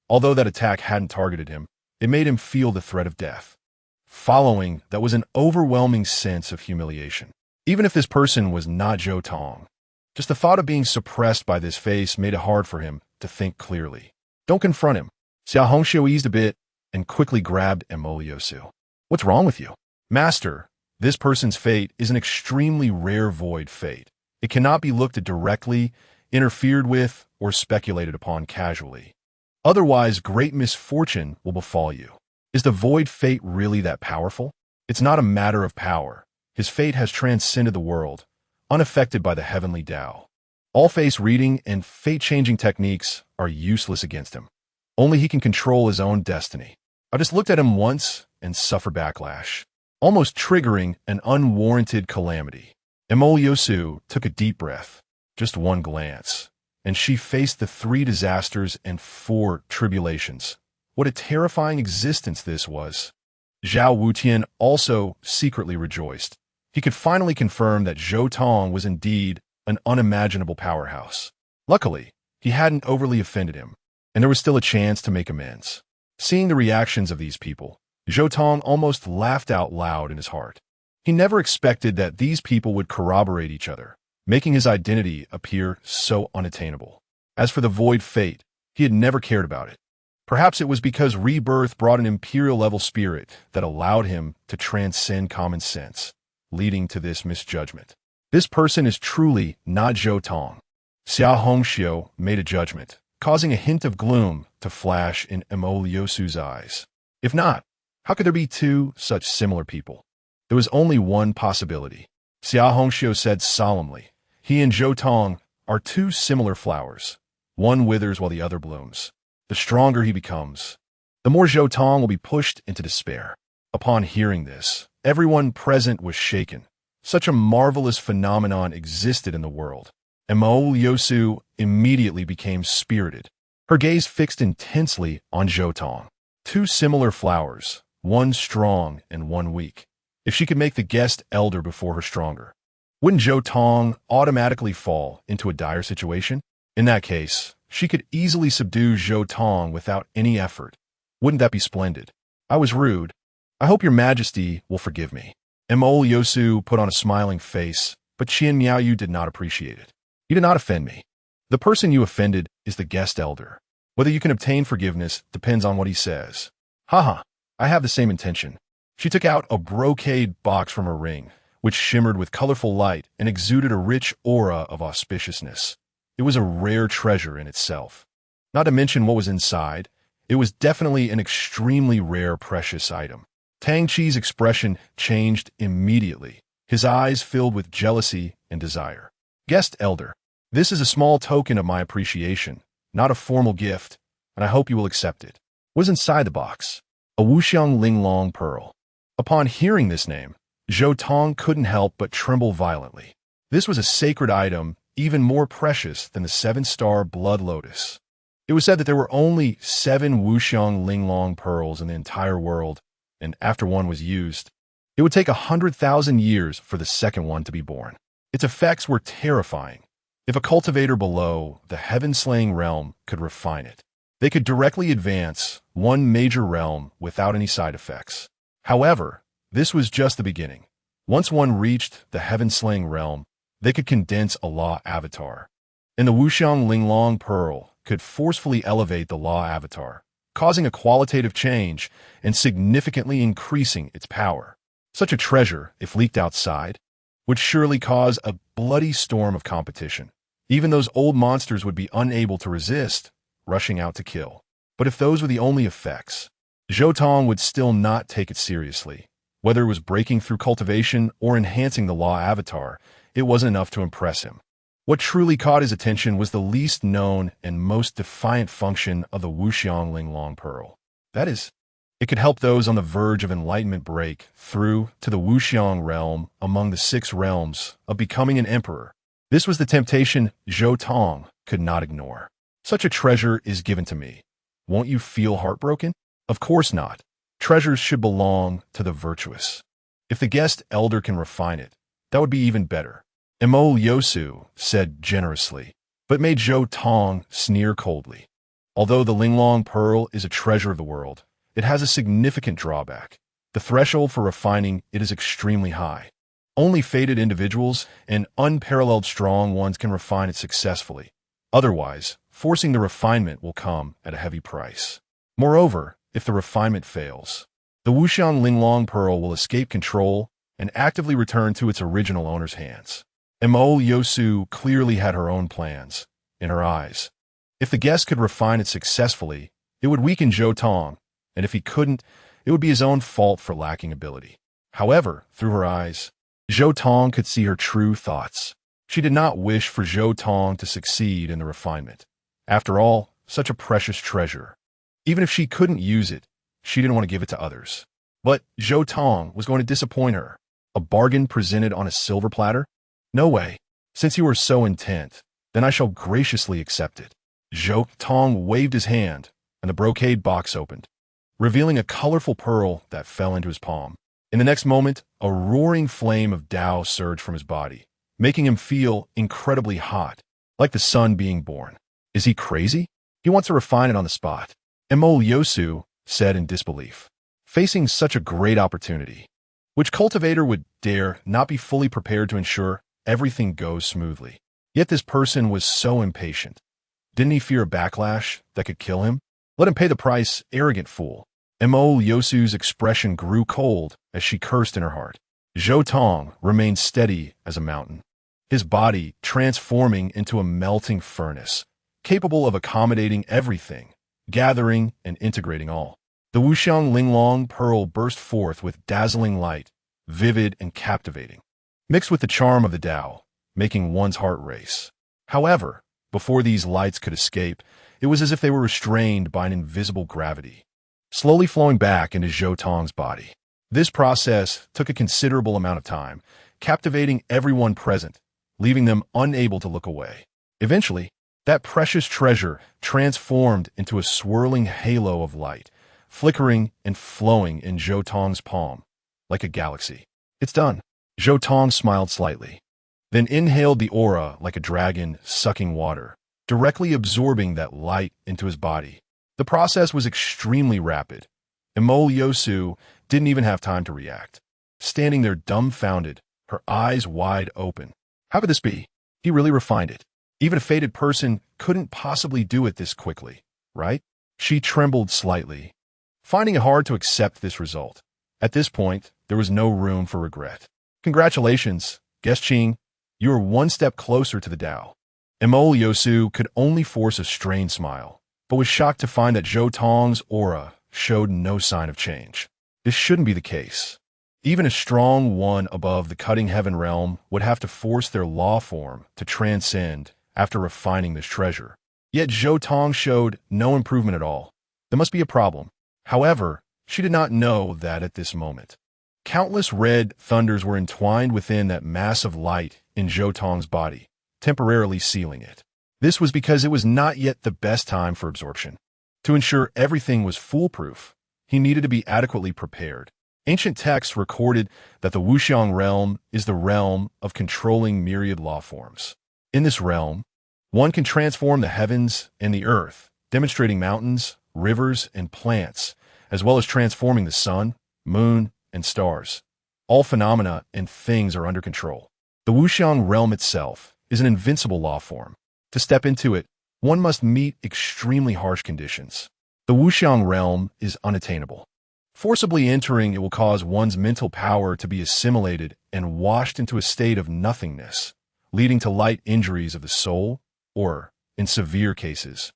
Although that attack hadn't targeted him, it made him feel the threat of death. Following that was an overwhelming sense of humiliation. Even if this person was not Zhou Tong, just the thought of being suppressed by this face made it hard for him to think clearly. Don't confront him. Xia Hongxiu eased a bit and quickly grabbed Emol Yosu. What's wrong with you? Master, this person's fate is an extremely rare void fate. It cannot be looked at directly, interfered with, or speculated upon casually. Otherwise, great misfortune will befall you. Is the void fate really that powerful? It's not a matter of power. His fate has transcended the world, unaffected by the heavenly Tao. All face reading and fate-changing techniques are useless against him. Only he can control his own destiny. I just looked at him once and suffered backlash, almost triggering an unwarranted calamity. Emol Yosu took a deep breath. Just one glance, and she faced the 3 disasters and 4 tribulations. What a terrifying existence this was. Zhao Wutian also secretly rejoiced. He could finally confirm that Zhou Tong was indeed an unimaginable powerhouse. Luckily, he hadn't overly offended him, and there was still a chance to make amends. Seeing the reactions of these people, Zhou Tong almost laughed out loud in his heart. He never expected that these people would corroborate each other, making his identity appear so unattainable. As for the void fate, he had never cared about it. Perhaps it was because rebirth brought an imperial-level spirit that allowed him to transcend common sense, leading to this misjudgment. This person is truly not Zhou Tong. Xia Hongxiu made a judgment, causing a hint of gloom to flash in Emol Yosu's eyes. If not, how could there be 2 such similar people? There was only one possibility. Xia Hongxiu said solemnly. He and Zhou Tong are two similar flowers. One withers while the other blooms. The stronger he becomes, the more Zhou Tong will be pushed into despair. Upon hearing this, everyone present was shaken. Such a marvelous phenomenon existed in the world. And Mao Yosu immediately became spirited, her gaze fixed intensely on Zhou Tong. Two similar flowers, one strong and one weak. If she could make the guest elder before her stronger, wouldn't Zhou Tong automatically fall into a dire situation? In that case, she could easily subdue Zhou Tong without any effort. Wouldn't that be splendid? I was rude. I hope your majesty will forgive me. And Mao Yosu put on a smiling face, but Qian Miaoyu did not appreciate it. You did not offend me. The person you offended is the guest elder. Whether you can obtain forgiveness depends on what he says. Haha, I have the same intention. She took out a brocade box from her ring, which shimmered with colorful light and exuded a rich aura of auspiciousness. It was a rare treasure in itself. Not to mention what was inside, it was definitely an extremely rare precious item. Tang Qi's expression changed immediately, his eyes filled with jealousy and desire. Guest elder, this is a small token of my appreciation, not a formal gift, and I hope you will accept it. What is inside the box? A Wuxiang Linglong pearl. Upon hearing this name, Zhou Tong couldn't help but tremble violently. This was a sacred item, even more precious than the 7-star blood lotus. It was said that there were only 7 Wuxiang Linglong pearls in the entire world, and after one was used, it would take 100,000 years for the second one to be born. Its effects were terrifying. If a cultivator below the heaven-slaying realm could refine it, they could directly advance one major realm without any side effects. However, this was just the beginning. Once one reached the heaven-slaying realm, they could condense a law avatar. And the Wuxiang Linglong pearl could forcefully elevate the law avatar, causing a qualitative change and significantly increasing its power. Such a treasure, if leaked outside, would surely cause a bloody storm of competition. Even those old monsters would be unable to resist, rushing out to kill. But if those were the only effects, Zhou Tong would still not take it seriously. Whether it was breaking through cultivation or enhancing the law avatar, it wasn't enough to impress him. What truly caught his attention was the least known and most defiant function of the Wuxiang Linglong pearl. That is, it could help those on the verge of enlightenment break through to the Wuxiang realm among the 6 realms of becoming an emperor. This was the temptation Zhou Tong could not ignore. Such a treasure is given to me. Won't you feel heartbroken? Of course not. Treasures should belong to the virtuous. If the guest elder can refine it, that would be even better. Emo Yosu said generously, but made Zhou Tong sneer coldly. Although the Linglong pearl is a treasure of the world, it has a significant drawback. The threshold for refining it is extremely high. Only fated individuals and unparalleled strong ones can refine it successfully. Otherwise, forcing the refinement will come at a heavy price. Moreover, if the refinement fails, the Wuxiang Linglong pearl will escape control and actively return to its original owner's hands. Mo Yosu clearly had her own plans in her eyes. If the guest could refine it successfully, it would weaken Zhou Tong, and if he couldn't, it would be his own fault for lacking ability. However, through her eyes, Zhou Tong could see her true thoughts. She did not wish for Zhou Tong to succeed in the refinement. After all, such a precious treasure. Even if she couldn't use it, she didn't want to give it to others. But Zhou Tong was going to disappoint her. A bargain presented on a silver platter? No way. Since you are so intent, then I shall graciously accept it. Zhou Tong waved his hand, and the brocade box opened, revealing a colorful pearl that fell into his palm. In the next moment, a roaring flame of Tao surged from his body, making him feel incredibly hot, like the sun being born. Is he crazy? He wants to refine it on the spot. Mo Yosu said in disbelief. Facing such a great opportunity, which cultivator would dare not be fully prepared to ensure everything goes smoothly? Yet this person was so impatient. Didn't he fear a backlash that could kill him? Let him pay the price, arrogant fool. Mo Yosu's expression grew cold as she cursed in her heart. Zhou Tong remained steady as a mountain, his body transforming into a melting furnace, capable of accommodating everything, gathering and integrating all. The Wuxiang Linglong pearl burst forth with dazzling light, vivid and captivating. mixed with the charm of the Tao, making one's heart race. However, before these lights could escape, it was as if they were restrained by an invisible gravity, slowly flowing back into Zhou Tong's body. This process took a considerable amount of time, captivating everyone present, leaving them unable to look away. Eventually, that precious treasure transformed into a swirling halo of light, flickering and flowing in Zhou Tong's palm, like a galaxy. It's done. Zhou Tong smiled slightly, then inhaled the aura like a dragon sucking water, directly absorbing that light into his body. The process was extremely rapid. Imo Yosu didn't even have time to react, standing there dumbfounded, her eyes wide open. How could this be? He really refined it. Even a fated person couldn't possibly do it this quickly, right? She trembled slightly, finding it hard to accept this result. At this point, there was no room for regret. Congratulations, Guest Qing. You are one step closer to the Tao. Imo Yosu could only force a strained smile, but was shocked to find that Zhou Tong's aura showed no sign of change. This shouldn't be the case. Even a strong one above the cutting heaven realm would have to force their law form to transcend after refining this treasure. Yet Zhou Tong showed no improvement at all. There must be a problem. However, she did not know that at this moment. Countless red thunders were entwined within that mass of light in Zhou Tong's body, temporarily sealing it. This was because it was not yet the best time for absorption. To ensure everything was foolproof, he needed to be adequately prepared. Ancient texts recorded that the Wuxiang realm is the realm of controlling myriad law forms. In this realm, one can transform the heavens and the earth, demonstrating mountains, rivers, and plants, as well as transforming the sun, moon, and stars. All phenomena and things are under control. The Wuxiang realm itself is an invincible law form. To step into it, one must meet extremely harsh conditions. The Wuxiang realm is unattainable. Forcibly entering it will cause one's mental power to be assimilated and washed into a state of nothingness, leading to light injuries of the soul or, in severe cases,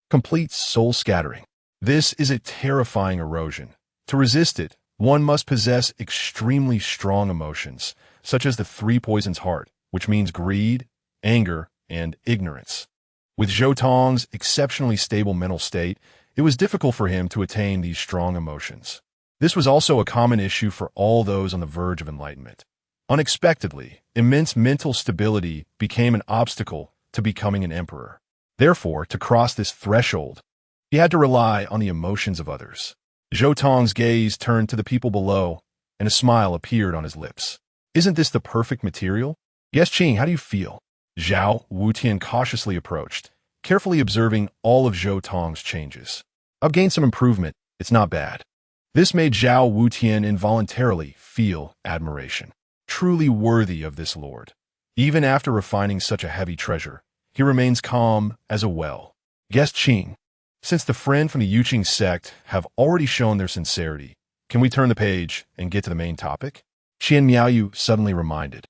complete soul scattering. This is a terrifying erosion. To resist it, one must possess extremely strong emotions, such as the three poisons heart, which means greed, anger, and ignorance. With Zhou Tong's exceptionally stable mental state, it was difficult for him to attain these strong emotions. This was also a common issue for all those on the verge of enlightenment. Unexpectedly, immense mental stability became an obstacle to becoming an emperor. Therefore, to cross this threshold, he had to rely on the emotions of others. Zhou Tong's gaze turned to the people below, and a smile appeared on his lips. Isn't this the perfect material? Guest Qing, how do you feel? Zhao Wutian cautiously approached, carefully observing all of Zhou Tong's changes. I've gained some improvement. It's not bad. This made Zhao Wutian involuntarily feel admiration. Truly worthy of this lord. Even after refining such a heavy treasure, he remains calm as a well. Guest Qing, since the friend from the Yuqing sect have already shown their sincerity, can we turn the page and get to the main topic? Qian Miaoyu suddenly reminded,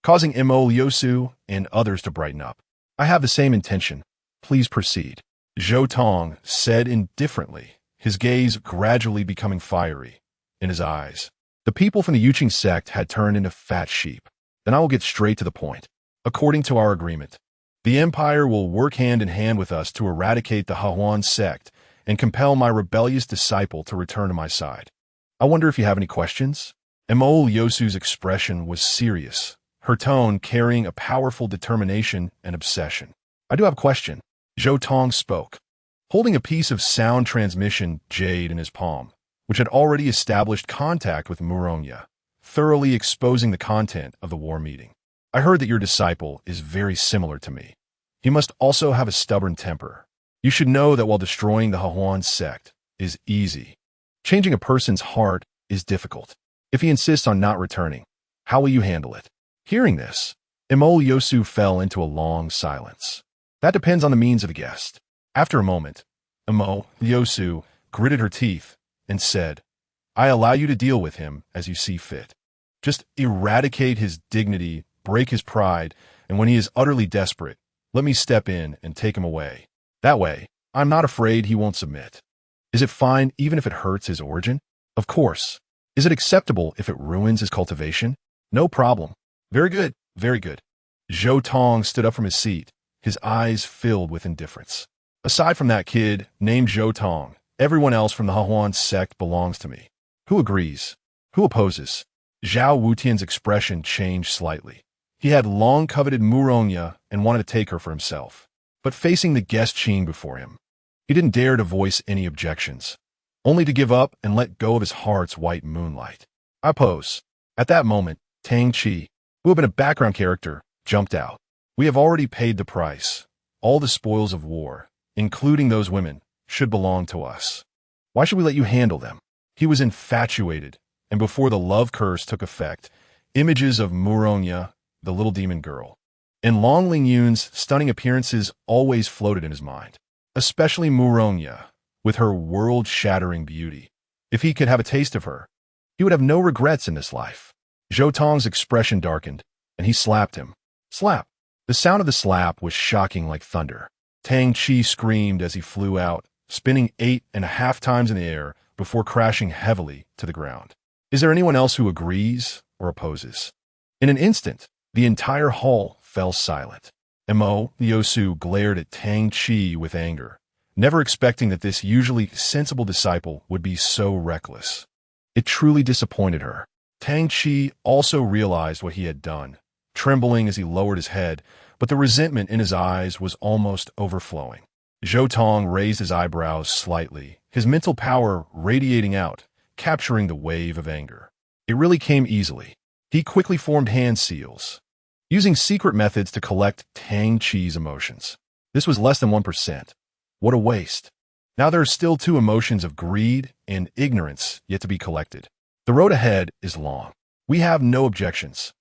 causing Imo Yosu and others to brighten up. I have the same intention. Please proceed. Zhou Tong said indifferently, his gaze gradually becoming fiery in his eyes. The people from the Yuqing sect had turned into fat sheep. Then I will get straight to the point. According to our agreement, the Empire will work hand in hand with us to eradicate the Hahuan sect and compel my rebellious disciple to return to my side. I wonder if you have any questions? Imo Yosu's expression was serious, her tone carrying a powerful determination and obsession. I do have a question. Zhou Tong spoke, holding a piece of sound transmission jade in his palm, which had already established contact with Muronya, thoroughly exposing the content of the war meeting. I heard that your disciple is very similar to me. He must also have a stubborn temper. You should know that while destroying the Hahuan sect is easy, changing a person's heart is difficult. If he insists on not returning, how will you handle it? Hearing this, Imo Yosu fell into a long silence. That depends on the means of the guest. After a moment, Imo Yosu gritted her teeth and said, I allow you to deal with him as you see fit. Just eradicate his dignity, break his pride, and when he is utterly desperate, let me step in and take him away. That way, I'm not afraid he won't submit. Is it fine even if it hurts his origin? Of course. Is it acceptable if it ruins his cultivation? No problem. Very good, very good. Zhou Tong stood up from his seat, his eyes filled with indifference. Aside from that kid named Zhou Tong, everyone else from the Hahuan sect belongs to me. Who agrees? Who opposes? Zhao Wutian's expression changed slightly. He had long coveted Murongya and wanted to take her for himself. But facing the guest Qing before him, he didn't dare to voice any objections, only to give up and let go of his heart's white moonlight. I oppose. At that moment, Tang Qi, who had been a background character, jumped out. We have already paid the price. All the spoils of war, including those women, should belong to us. Why should we let you handle them? He was infatuated, and before the love curse took effect, images of Murongya, the little demon girl, and Long Lingyun's stunning appearances always floated in his mind, especially Murongya, with her world-shattering beauty. If he could have a taste of her, he would have no regrets in this life. Zhou Tong's expression darkened, and he slapped him. Slap! The sound of the slap was shocking like thunder. Tang Qi screamed as he flew out, spinning 8.5 times in the air before crashing heavily to the ground. Is there anyone else who agrees or opposes? In an instant, the entire hall fell silent. Mo Liusu glared at Tang Qi with anger, never expecting that this usually sensible disciple would be so reckless. It truly disappointed her. Tang Qi also realized what he had done, trembling as he lowered his head, but the resentment in his eyes was almost overflowing. Zhou Tong raised his eyebrows slightly, his mental power radiating out, capturing the wave of anger. It really came easily. He quickly formed hand seals, using secret methods to collect Tang Qi's emotions. This was less than 1%. What a waste. Now there are still 2 emotions of greed and ignorance yet to be collected. The road ahead is long. We have no objections.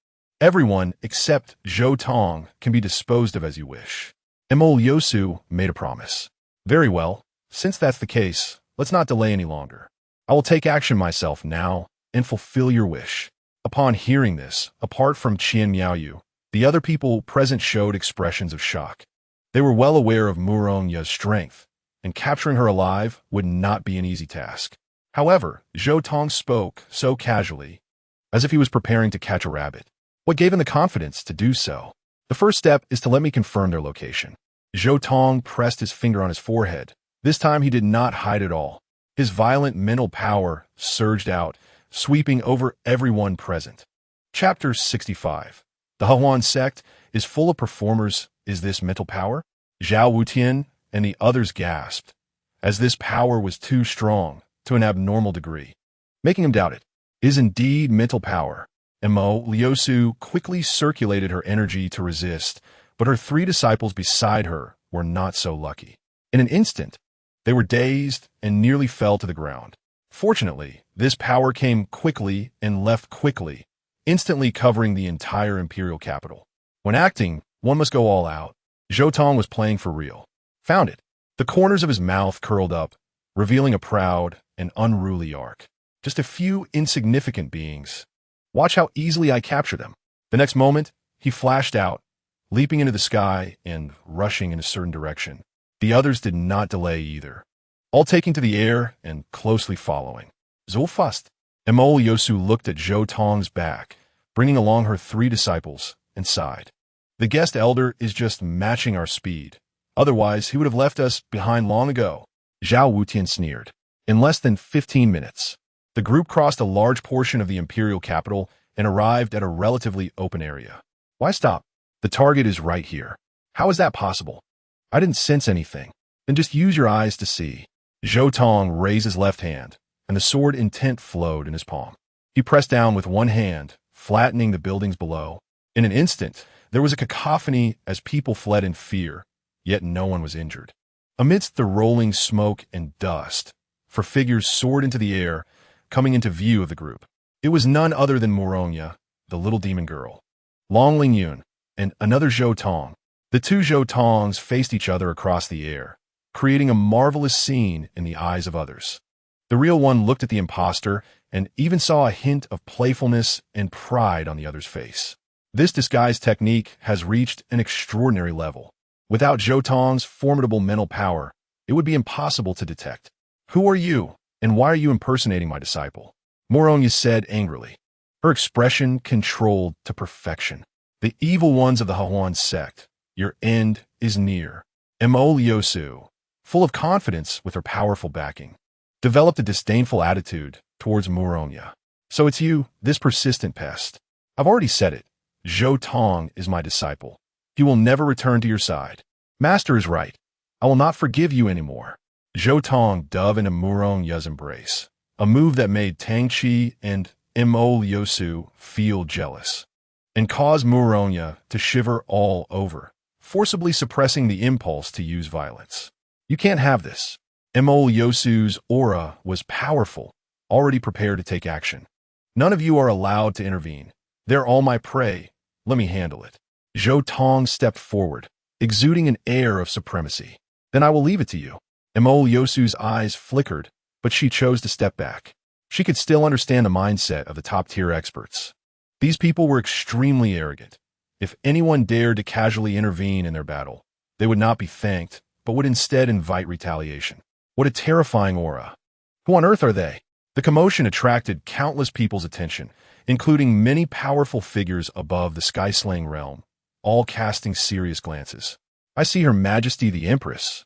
Everyone except Zhou Tong can be disposed of as you wish. Mo Liusu made a promise. Very well, since that's the case, let's not delay any longer. I will take action myself now and fulfill your wish. Upon hearing this, apart from Qian Miaoyu, the other people present showed expressions of shock. They were well aware of Murongya's strength, and capturing her alive would not be an easy task. However, Zhou Tong spoke so casually, as if he was preparing to catch a rabbit. What gave him the confidence to do so? The first step is to let me confirm their location. Zhou Tong pressed his finger on his forehead. This time he did not hide at all. His violent mental power surged out, sweeping over everyone present. Chapter 65. The Hahuan sect is full of performers. Is this mental power? Zhao Wutian and the others gasped, as this power was too strong to an abnormal degree, making him doubt it. It is indeed mental power. Mo Liusu quickly circulated her energy to resist, but her 3 disciples beside her were not so lucky. In an instant, they were dazed and nearly fell to the ground. Fortunately, this power came quickly and left quickly, instantly covering the entire imperial capital. When acting, one must go all out. Zhou Tong was playing for real. Found it. The corners of his mouth curled up, revealing a proud and unruly arc. Just a few insignificant beings. Watch how easily I capture them. The next moment, he flashed out, leaping into the sky and rushing in a certain direction. The others did not delay either, all taking to the air and closely following. So fast. Mo Liusu looked at Zhou Tong's back, bringing along her 3 disciples, and sighed. The guest elder is just matching our speed. Otherwise, he would have left us behind long ago. Zhao Wutian sneered. In less than 15 minutes, the group crossed a large portion of the imperial capital and arrived at a relatively open area. Why stop? The target is right here. How is that possible? I didn't sense anything. Then just use your eyes to see. Zhou Tong raised his left hand, and the sword intent flowed in his palm. He pressed down with one hand, flattening the buildings below. In an instant, there was a cacophony as people fled in fear, yet no one was injured. Amidst the rolling smoke and dust, 4 figures soared into the air, coming into view of the group. It was none other than Murongya, the little demon girl, Long Lingyun, and another Zhou Tong. The 2 Zhou Tongs faced each other across the air, creating a marvelous scene in the eyes of others. The real one looked at the imposter and even saw a hint of playfulness and pride on the other's face. This disguise technique has reached an extraordinary level. Without Zhou Tong's formidable mental power, it would be impossible to detect. Who are you, and why are you impersonating my disciple? Murongya said angrily. her expression controlled to perfection. The evil ones of the Hahuan sect, your end is near. Mo Liusu, full of confidence with her powerful backing, developed a disdainful attitude towards Muronya. So it's you, this persistent pest. I've already said it. Zhou Tong is my disciple. He will never return to your side. Master is right. I will not forgive you anymore. Zhou Tong dove into Muronya's embrace, a move that made Tang Chi and Mo Liusu feel jealous, and caused Muronya to shiver all over, forcibly suppressing the impulse to use violence. You can't have this. Mo Liusu's aura was powerful, already prepared to take action. None of you are allowed to intervene. They're all my prey. Let me handle it. Zhou Tong stepped forward, exuding an air of supremacy. Then I will leave it to you. Mo Liusu's eyes flickered, but she chose to step back. She could still understand the mindset of the top-tier experts. These people were extremely arrogant. If anyone dared to casually intervene in their battle, they would not be thanked, but would instead invite retaliation. What a terrifying aura. Who on earth are they? The commotion attracted countless people's attention, including many powerful figures above the sky-slaying realm, all casting serious glances. I see Her Majesty the Empress,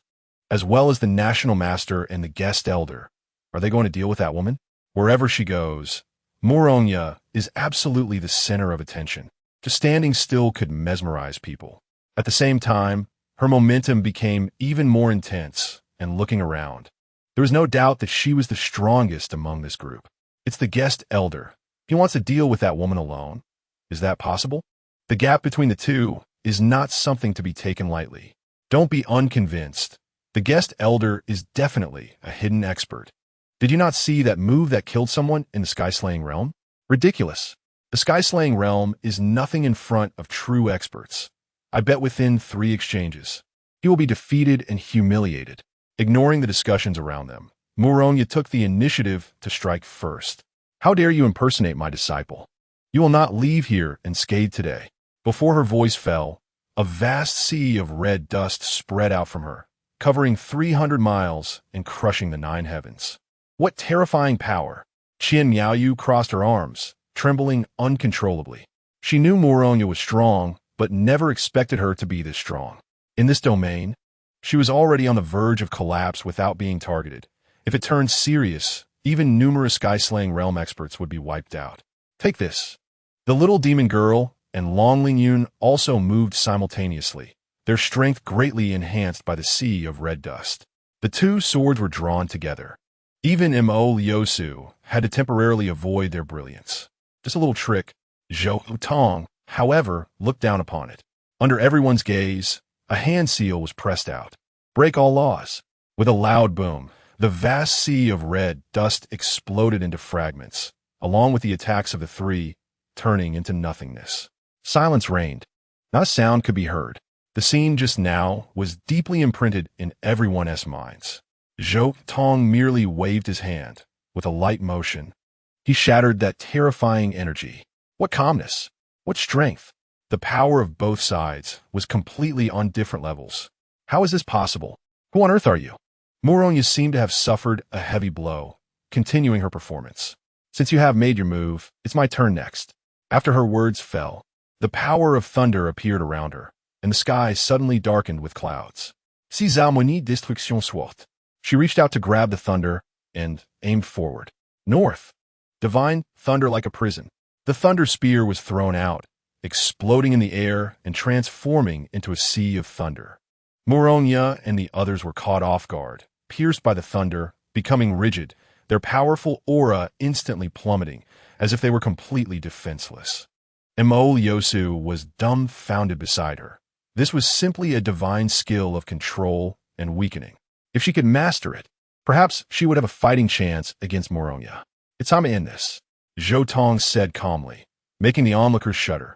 as well as the National Master and the Guest Elder. Are they going to deal with that woman? Wherever she goes, Muronya is absolutely the center of attention. Just standing still could mesmerize people. At the same time, her momentum became even more intense, and looking around, there was no doubt that she was the strongest among this group. It's the Guest Elder. He wants to deal with that woman alone. Is that possible? The gap between the two is not something to be taken lightly. Don't be unconvinced. The Guest Elder is definitely a hidden expert. Did you not see that move that killed someone in the sky-slaying realm? Ridiculous. The sky-slaying realm is nothing in front of true experts. I bet within 3 exchanges, he will be defeated and humiliated. Ignoring the discussions around them, Muronya took the initiative to strike first. How dare you impersonate my disciple? You will not leave here unscathed today. Before her voice fell, a vast sea of red dust spread out from her, covering 300 miles and crushing the 9 heavens. What terrifying power! Qian Miaoyu crossed her arms, trembling uncontrollably. She knew Muronya was strong, but never expected her to be this strong. In this domain, she was already on the verge of collapse without being targeted. If it turned serious, even numerous sky-slaying realm experts would be wiped out. Take this. The little demon girl and Long Lingyun also moved simultaneously, their strength greatly enhanced by the sea of red dust. The 2 swords were drawn together. Even Mo Liusu had to temporarily avoid their brilliance. Just a little trick. Zhou Tong, however, looked down upon it. Under everyone's gaze, a hand seal was pressed out. Break all laws. With a loud boom, the vast sea of red dust exploded into fragments, along with the attacks of the 3, turning into nothingness. Silence reigned. Not a sound could be heard. The scene just now was deeply imprinted in everyone's minds. Zhou Tong merely waved his hand, with a light motion. He shattered that terrifying energy. What calmness! What strength! The power of both sides was completely on different levels. How is this possible? Who on earth are you? Muronya seemed to have suffered a heavy blow, continuing her performance. Since you have made your move, it's my turn next. After her words fell, the power of thunder appeared around her, and the sky suddenly darkened with clouds. Si harmonie destruction soit. She reached out to grab the thunder and aimed forward. North. Divine thunder like a prison. The thunder spear was thrown out, exploding in the air and transforming into a sea of thunder. Muronya and the others were caught off guard, pierced by the thunder, becoming rigid, their powerful aura instantly plummeting, as if they were completely defenseless. Mo Liusu was dumbfounded beside her. This was simply a divine skill of control and weakening. If she could master it, perhaps she would have a fighting chance against Muronya. It's time to end this, Zhou Tong said calmly, making the onlookers shudder.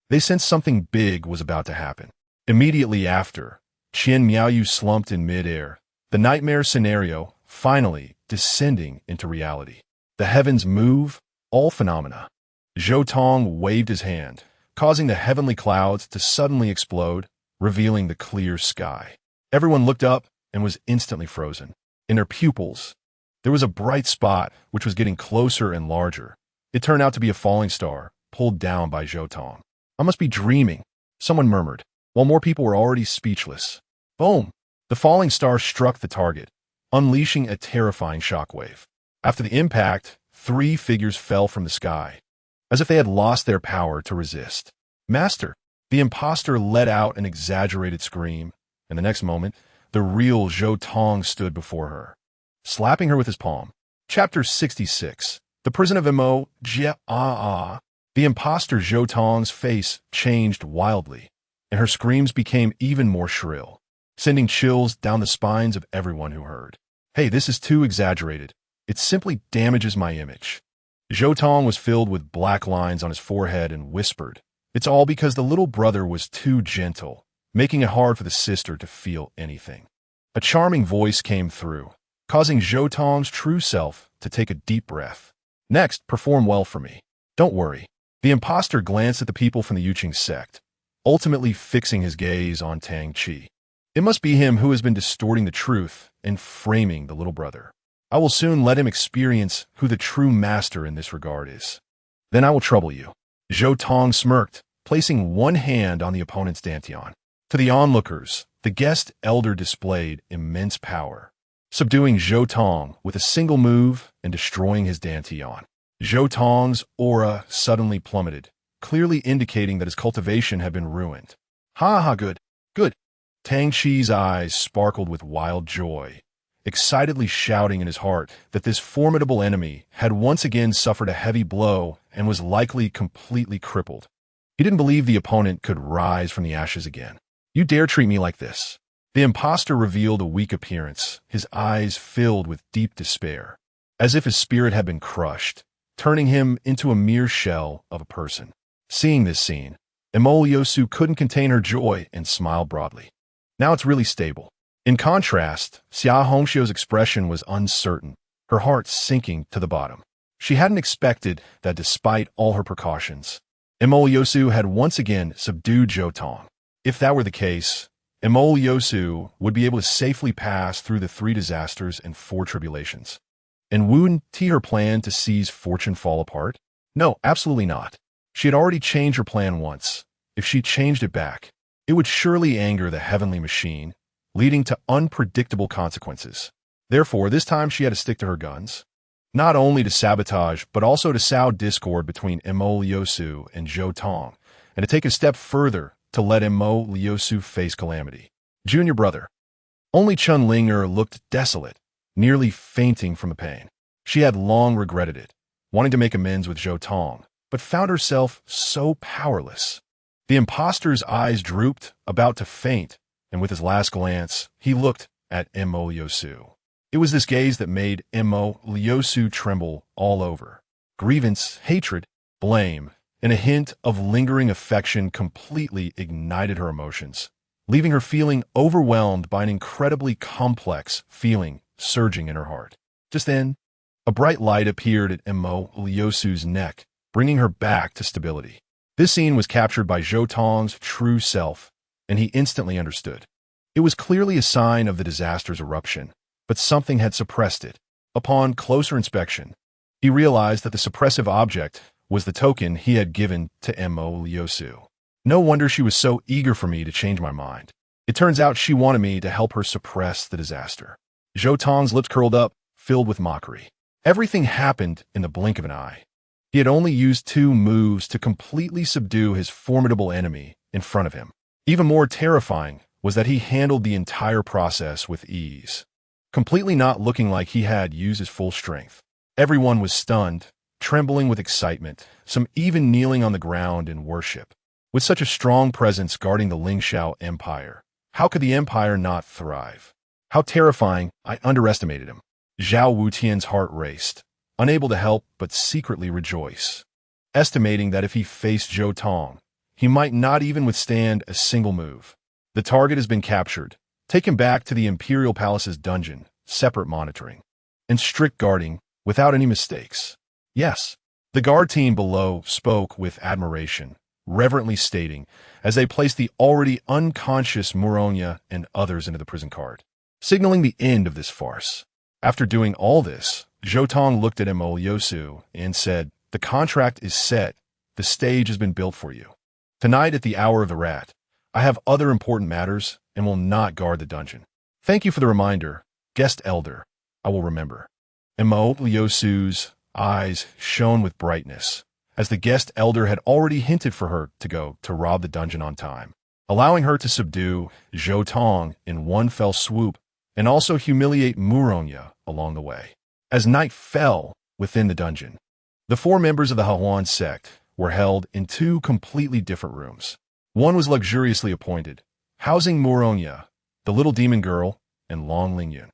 They sensed something big was about to happen. Immediately after, Qian Miaoyu slumped in midair, the nightmare scenario finally descending into reality. The heavens move, all phenomena. Zhou Tong waved his hand, causing the heavenly clouds to suddenly explode, revealing the clear sky. Everyone looked up and was instantly frozen. In their pupils, there was a bright spot which was getting closer and larger, It turned out to be a falling star, pulled down by Zhou Tong. I must be dreaming, someone murmured, while more people were already speechless. Boom! The falling star struck the target, unleashing a terrifying shockwave. After the impact, 3 figures fell from the sky, as if they had lost their power to resist. Master! The impostor let out an exaggerated scream, and the next moment, the real Zhou Tong stood before her, slapping her with his palm. Chapter 66. The Prison of Mo. The impostor Zhou Tong's face changed wildly, and her screams became even more shrill, sending chills down the spines of everyone who heard. Hey, this is too exaggerated. It simply damages my image. Zhou Tong was filled with black lines on his forehead and whispered, "It's all because the little brother was too gentle, making it hard for the sister to feel anything." A charming voice came through, causing Zhou Tong's true self to take a deep breath. "Next, perform well for me. Don't worry." The impostor glanced at the people from the Yuqing sect, ultimately fixing his gaze on Tang Qi. It must be him who has been distorting the truth and framing the little brother. I will soon let him experience who the true master in this regard is. Then I will trouble you. Zhou Tong smirked, placing one hand on the opponent's dantian. To the onlookers, the guest elder displayed immense power, subduing Zhou Tong with a single move and destroying his dantian. Zhou Tong's aura suddenly plummeted, clearly indicating that his cultivation had been ruined. Ha ha, good, good. Tang Qi's eyes sparkled with wild joy, excitedly shouting in his heart that this formidable enemy had once again suffered a heavy blow and was likely completely crippled. He didn't believe the opponent could rise from the ashes again. "You dare treat me like this?" The impostor revealed a weak appearance, his eyes filled with deep despair, as if his spirit had been crushed, turning him into a mere shell of a person. Seeing this scene, Mo Liusu couldn't contain her joy and smiled broadly. Now it's really stable. In contrast, Xia Hongxiu's expression was uncertain, her heart sinking to the bottom. She hadn't expected that despite all her precautions, Mo Liusu had once again subdued Zhou Tong. If that were the case, Mo Liusu would be able to safely pass through the 3 disasters and 4 tribulations. And wouldn't her plan to seize fortune fall apart? No, absolutely not. She had already changed her plan once. If she changed it back, it would surely anger the heavenly machine, leading to unpredictable consequences. Therefore, this time she had to stick to her guns. Not only to sabotage, but also to sow discord between Mo Liusu and Zhou Tong, and to take a step further to let Mo Liusu face calamity. Junior brother. Only Chun Linger looked desolate, nearly fainting from the pain. She had long regretted it, wanting to make amends with Zhou Tong, but found herself so powerless. The impostor's eyes drooped, about to faint, and with his last glance, he looked at Mo Liusu. It was this gaze that made Mo Liusu tremble all over. Grievance, hatred, blame, and a hint of lingering affection completely ignited her emotions, leaving her feeling overwhelmed by an incredibly complex feeling surging in her heart. Just then, a bright light appeared at Mo Liusu's neck, bringing her back to stability. This scene was captured by Zhou Tong's true self, and he instantly understood. It was clearly a sign of the disaster's eruption, but something had suppressed it. Upon closer inspection, he realized that the suppressive object was the token he had given to Mo Liusu. No wonder she was so eager for me to change my mind. It turns out she wanted me to help her suppress the disaster. Zhou Tong's lips curled up, filled with mockery. Everything happened in the blink of an eye. He had only used 2 moves to completely subdue his formidable enemy in front of him. Even more terrifying was that he handled the entire process with ease, completely not looking like he had used his full strength. Everyone was stunned, trembling with excitement, some even kneeling on the ground in worship. With such a strong presence guarding the Lingxiao Empire, how could the empire not thrive? How terrifying, I underestimated him. Zhao Wutian's heart raced, unable to help but secretly rejoice, estimating that if he faced Zhou Tong, he might not even withstand a single move. The target has been captured, taken back to the Imperial Palace's dungeon, separate monitoring, and strict guarding without any mistakes. Yes, the guard team below spoke with admiration, reverently stating, as they placed the already unconscious Muronia and others into the prison cart, signaling the end of this farce. After doing all this, Zhou Tong looked at Mo Liusu and said, "The The contract is set. The stage has been built for you. Tonight at the hour of the rat, I have other important matters and will not guard the dungeon. Thank you for the reminder, guest elder. I will remember. Mo Liosu's eyes shone with brightness, as the guest elder had already hinted for her to go to rob the dungeon on time, allowing her to subdue Zhou Tong in one fell swoop and also humiliate Muronya along the way. As night fell within the dungeon, the 4 members of the Hahuan sect were held in 2 completely different rooms. One was luxuriously appointed, housing Muronya, the little demon girl, and Long Lingyun.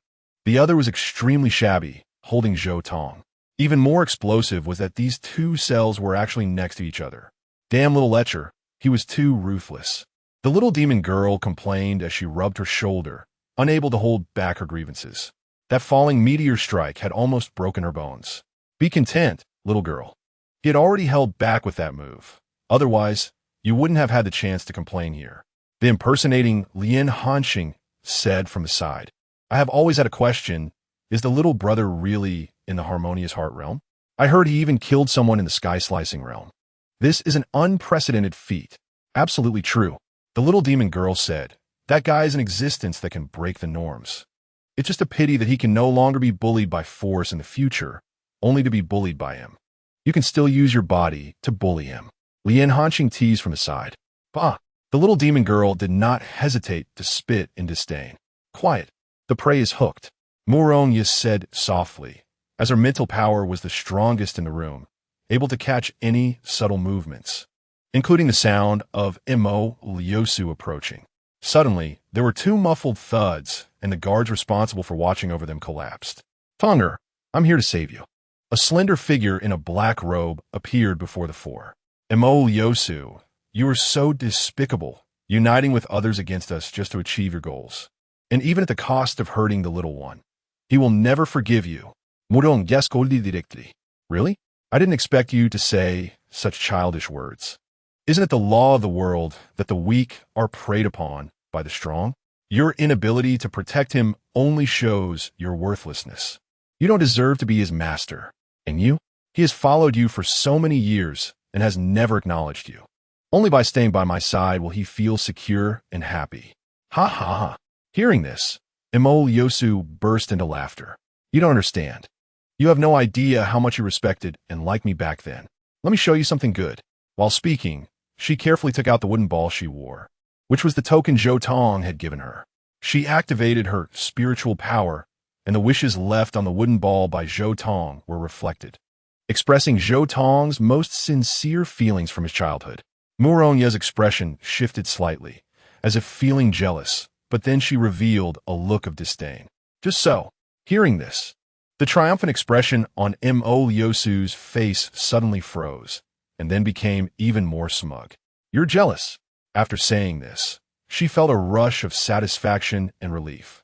The other was extremely shabby, holding Zhou Tong. Even more explosive was that these 2 cells were actually next to each other. Damn little lecher, he was too ruthless. The little demon girl complained as she rubbed her shoulder, unable to hold back her grievances. That falling meteor strike had almost broken her bones. Be content, little girl. He had already held back with that move. Otherwise, you wouldn't have had the chance to complain here. The impersonating Lien Hanxing said from the side. I have always had a question. Is the little brother really in the harmonious heart realm? I heard he even killed someone in the sky-slicing realm. This is an unprecedented feat. Absolutely true. The little demon girl said. That guy is an existence that can break the norms. It's just a pity that he can no longer be bullied by force in the future, only to be bullied by him. You can still use your body to bully him. Lien Hanxing teased from the side. Bah! The little demon girl did not hesitate to spit in disdain. Quiet. The prey is hooked. Muronya said softly, as her mental power was the strongest in the room, able to catch any subtle movements, including the sound of Mo Liosu approaching. Suddenly, there were 2 muffled thuds, and the guards responsible for watching over them collapsed. Tonger, I'm here to save you. A slender figure in a black robe appeared before the 4. Mo Liosu, you are so despicable, uniting with others against us just to achieve your goals. And even at the cost of hurting the little one. He will never forgive you. Murong gascoldi directly. Really? I didn't expect you to say such childish words. Isn't it the law of the world that the weak are preyed upon by the strong? Your inability to protect him only shows your worthlessness. You don't deserve to be his master. And you? He has followed you for so many years and has never acknowledged you. Only by staying by my side will he feel secure and happy. Ha ha ha. Hearing this, Mo Liosu burst into laughter. You don't understand. You have no idea how much you respected and liked me back then. Let me show you something good. While speaking, she carefully took out the wooden ball she wore, which was the token Zhou Tong had given her. She activated her spiritual power, and the wishes left on the wooden ball by Zhou Tong were reflected, expressing Zhou Tong's most sincere feelings from his childhood. Muronya's expression shifted slightly, as if feeling jealous, but then she revealed a look of disdain. Just so, hearing this, the triumphant expression on Mo Liosu's face suddenly froze, and then became even more smug. You're jealous. After saying this, she felt a rush of satisfaction and relief.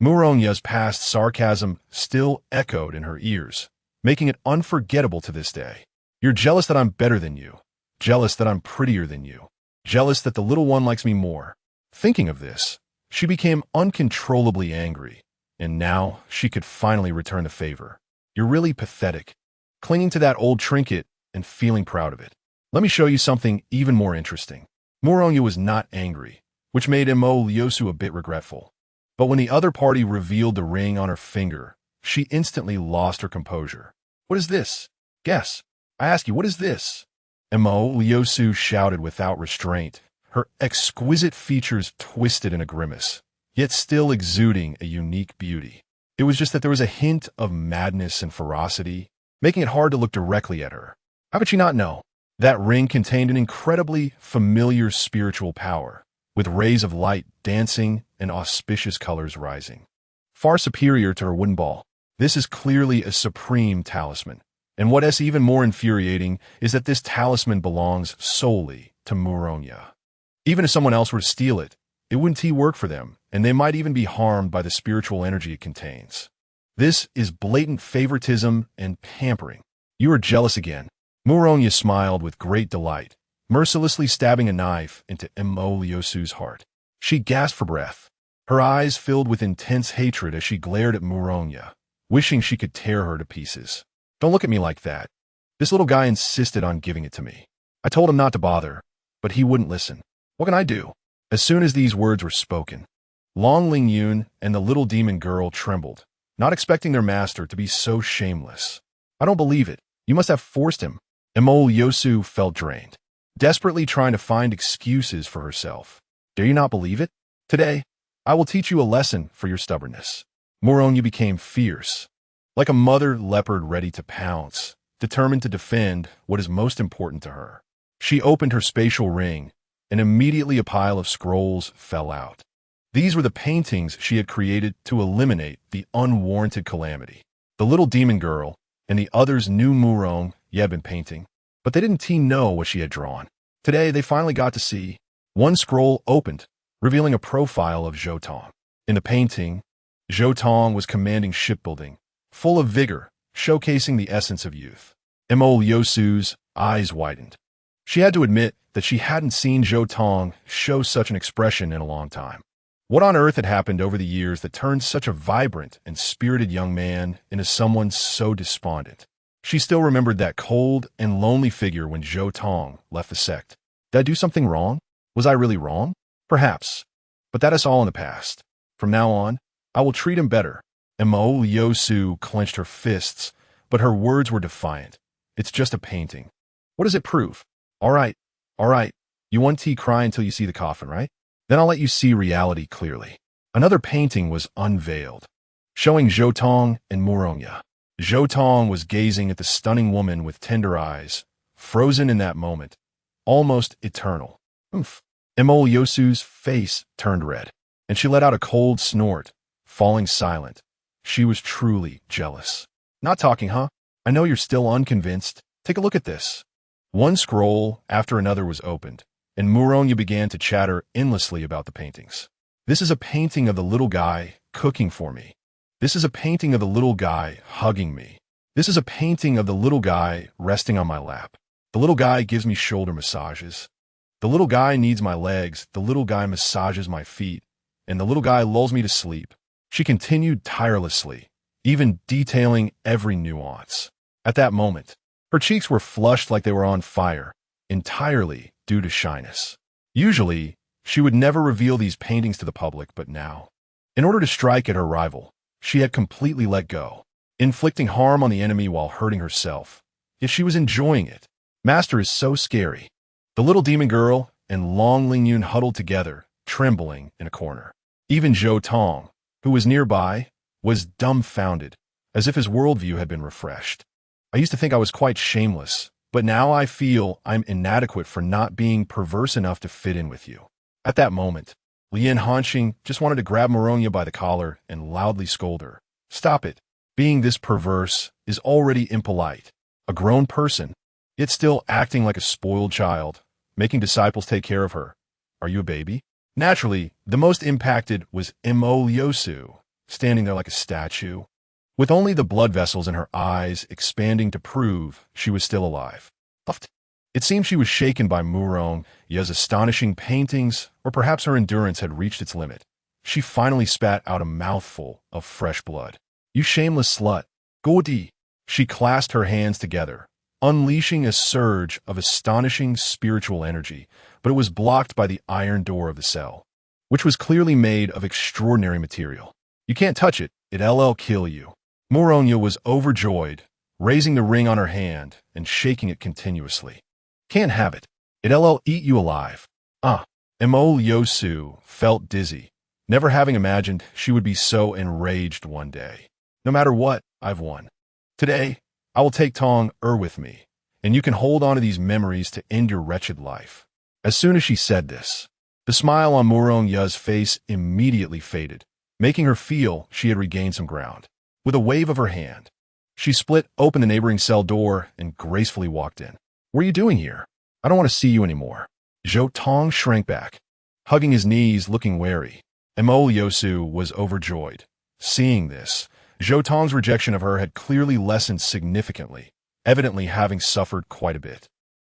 Muronya's past sarcasm still echoed in her ears, making it unforgettable to this day. You're jealous that I'm better than you. Jealous that I'm prettier than you. Jealous that the little one likes me more. Thinking of this, she became uncontrollably angry, and now she could finally return the favor. You're really pathetic, clinging to that old trinket and feeling proud of it. Let me show you something even more interesting. Muronya was not angry, which made Mo Liosu a bit regretful. But when the other party revealed the ring on her finger, she instantly lost her composure. What is this? Guess. I ask you, what is this? Mo Liosu shouted without restraint, her exquisite features twisted in a grimace, yet still exuding a unique beauty. It was just that there was a hint of madness and ferocity, making it hard to look directly at her. How could she not know? That ring contained an incredibly familiar spiritual power, with rays of light dancing and auspicious colors rising. Far superior to her wooden ball, this is clearly a supreme talisman. And what is even more infuriating is that this talisman belongs solely to Muronya. Even if someone else were to steal it, it wouldn't work for them, and they might even be harmed by the spiritual energy it contains. This is blatant favoritism and pampering. You are jealous again. Muronya smiled with great delight, mercilessly stabbing a knife into Mo Liosu's heart. She gasped for breath. Her eyes filled with intense hatred as she glared at Muronya, wishing she could tear her to pieces. Don't look at me like that. This little guy insisted on giving it to me. I told him not to bother, but he wouldn't listen. What can I do? As soon as these words were spoken, Long Ling Yun and the little demon girl trembled, not expecting their master to be so shameless. I don't believe it. You must have forced him. Emol Yosu felt drained, desperately trying to find excuses for herself. Dare you not believe it? Today, I will teach you a lesson for your stubbornness. Moronyu became fierce, like a mother leopard ready to pounce, determined to defend what is most important to her. She opened her spatial ring, and immediately a pile of scrolls fell out. These were the paintings she had created to eliminate the unwarranted calamity. The little demon girl and the others knew Murong had been painting, but they didn't know what she had drawn. Today, they finally got to see. One scroll opened, revealing a profile of Zhou Tong. In the painting, Zhou Tong was commanding shipbuilding, full of vigor, showcasing the essence of youth. Emol Yosu's eyes widened. She had to admit that she hadn't seen Zhou Tong show such an expression in a long time. What on earth had happened over the years that turned such a vibrant and spirited young man into someone so despondent? She still remembered that cold and lonely figure when Zhou Tong left the sect. Did I do something wrong? Was I really wrong? Perhaps. But that is all in the past. From now on, I will treat him better. Emol Yosu clenched her fists, but her words were defiant. It's just a painting. What does it prove? All right. You want to cry until you see the coffin, right? Then I'll let you see reality clearly. Another painting was unveiled, showing Zhou Tong and Murongya. Zhou Tong was gazing at the stunning woman with tender eyes, frozen in that moment, almost eternal. Oomph. Emol Yosu's face turned red, and she let out a cold snort, falling silent. She was truly jealous. Not talking, huh? I know you're still unconvinced. Take a look at this. One scroll after another was opened, and Murongya began to chatter endlessly about the paintings. This is a painting of the little guy cooking for me. This is a painting of the little guy hugging me. This is a painting of the little guy resting on my lap. The little guy gives me shoulder massages. The little guy needs my legs. The little guy massages my feet. And the little guy lulls me to sleep. She continued tirelessly, even detailing every nuance. At that moment, her cheeks were flushed like they were on fire, entirely due to shyness. Usually, she would never reveal these paintings to the public, but now, in order to strike at her rival, she had completely let go, inflicting harm on the enemy while hurting herself. Yet she was enjoying it. Master is so scary. The little demon girl and Long Ling Yun huddled together, trembling in a corner. Even Zhou Tong, who was nearby, was dumbfounded, as if his worldview had been refreshed. I used to think I was quite shameless, but now I feel I'm inadequate for not being perverse enough to fit in with you. At that moment, Lien Hanxing just wanted to grab Murongya by the collar and loudly scold her. Stop it. Being this perverse is already impolite. A grown person, yet still acting like a spoiled child, making disciples take care of her. Are you a baby? Naturally, the most impacted was Emol Yosu, standing there like a statue, with only the blood vessels in her eyes expanding to prove she was still alive. It seemed she was shaken by Murongya's astonishing paintings, or perhaps her endurance had reached its limit. She finally spat out a mouthful of fresh blood. You shameless slut. Godi. She clasped her hands together, unleashing a surge of astonishing spiritual energy, but it was blocked by the iron door of the cell, which was clearly made of extraordinary material. You can't touch it. It'll kill you. Murongya was overjoyed, raising the ring on her hand and shaking it continuously. Can't have it. It'll eat you alive. Emol Yosu felt dizzy, never having imagined she would be so enraged one day. No matter what, I've won. Today, I will take Tong with me, and you can hold on to these memories to end your wretched life. As soon as she said this, the smile on Murongya's face immediately faded, making her feel she had regained some ground. With a wave of her hand, she split open the neighboring cell door and gracefully walked in. What are you doing here? I don't want to see you anymore. Zhou Tong shrank back, hugging his knees, looking wary. Emol Yosu was overjoyed. Seeing this, Zhou Tong's rejection of her had clearly lessened significantly, evidently having suffered quite a bit.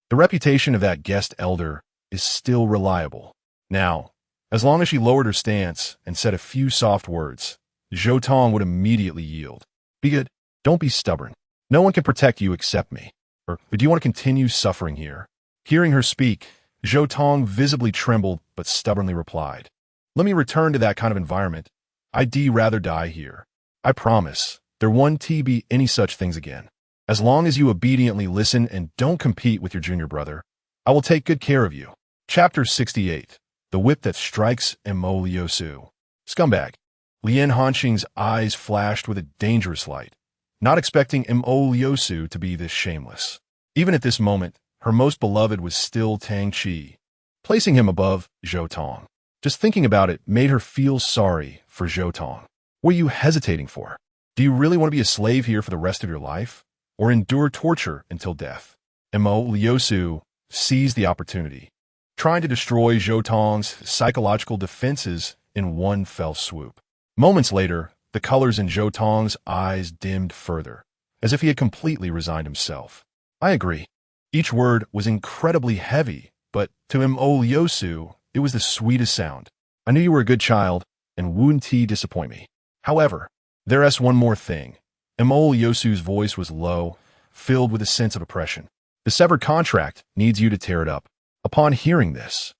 The reputation of that guest elder is still reliable. Now, as long as she lowered her stance and said a few soft words, Zhou Tong would immediately yield. Be good. Don't be stubborn. No one can protect you except me. Or do you want to continue suffering here? Hearing her speak, Zhou Tong visibly trembled but stubbornly replied, "Let me return to that kind of environment. I'd rather die here. I promise, there won't be any such things again. As long as you obediently listen and don't compete with your junior brother, I will take good care of you." Chapter 68. The Whip That Strikes Mo Liusu. Scumbag. Lien Hanxing's eyes flashed with a dangerous light, not expecting Mo Liusu to be this shameless. Even at this moment, her most beloved was still Tang Qi, placing him above Zhou Tong. Just thinking about it made her feel sorry for Zhou Tong. What are you hesitating for? Do you really want to be a slave here for the rest of your life? Or endure torture until death? Mo Liusu seized the opportunity, trying to destroy Zhou Tong's psychological defenses in one fell swoop. Moments later, the colors in Zhou Tong's eyes dimmed further, as if he had completely resigned himself. I agree. Each word was incredibly heavy, but to Mo Liusu, it was the sweetest sound. I knew you were a good child, and wouldn't disappoint me. However, there's one more thing. Mo Liusu's voice was low, filled with a sense of oppression. The severed contract needs you to tear it up. Upon hearing this,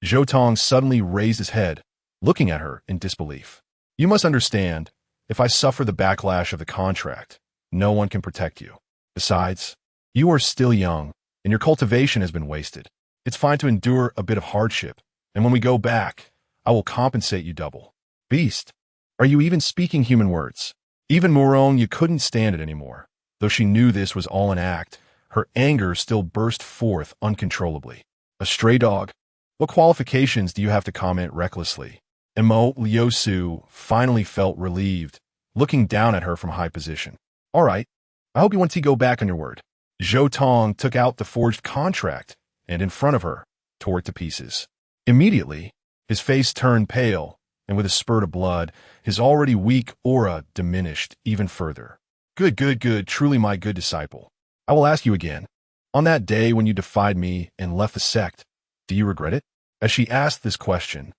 Zhou Tong suddenly raised his head, looking at her in disbelief. You must understand, if I suffer the backlash of the contract, no one can protect you. Besides, you are still young, and your cultivation has been wasted. It's fine to endure a bit of hardship, and when we go back, I will compensate you double. Beast, are you even speaking human words? Even Morong couldn't stand it anymore. Though she knew this was all an act, her anger still burst forth uncontrollably. A stray dog? What qualifications do you have to comment recklessly? Mo Liusu finally felt relieved, looking down at her from high position. All right, I hope you want to go back on your word. Zhou Tong took out the forged contract and, in front of her, tore it to pieces. Immediately, his face turned pale, and with a spurt of blood, his already weak aura diminished even further. Good, truly my good disciple. I will ask you again. On that day when you defied me and left the sect, do you regret it? As she asked this question,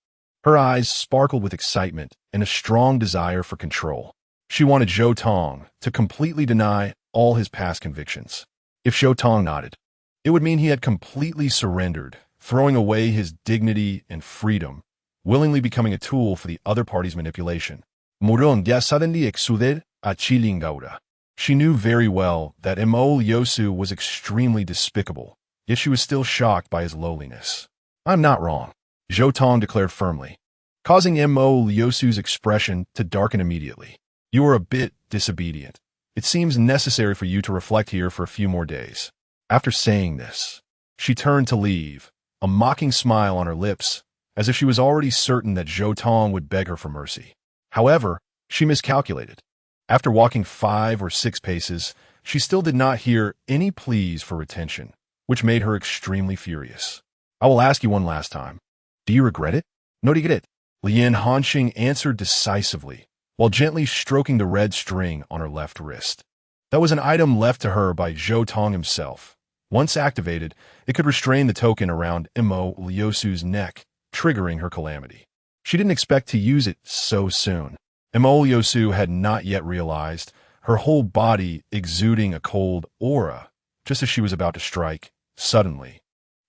her eyes sparkled with excitement and a strong desire for control. She wanted Zhou Tong to completely deny all his past convictions. If Zhou Tong nodded, it would mean he had completely surrendered, throwing away his dignity and freedom, willingly becoming a tool for the other party's manipulation. Morong ya suddenly exuded a chilling aura. She knew very well that Mo Liusu was extremely despicable, yet she was still shocked by his lowliness. I'm not wrong, Zhou Tong declared firmly, causing Mo Liusu's expression to darken immediately. You are a bit disobedient. It seems necessary for you to reflect here for a few more days. After saying this, she turned to leave, a mocking smile on her lips, as if she was already certain that Zhou Tong would beg her for mercy. However, she miscalculated. After walking 5 or 6 paces, she still did not hear any pleas for retention, which made her extremely furious. I will ask you one last time. Do you regret it? No regret. Lien Hanxing answered decisively, while gently stroking the red string on her left wrist. That was an item left to her by Zhou Tong himself. Once activated, it could restrain the token around Mo Liusu's neck, triggering her calamity. She didn't expect to use it so soon. Mo Liusu had not yet realized, her whole body exuding a cold aura, just as she was about to strike. Suddenly,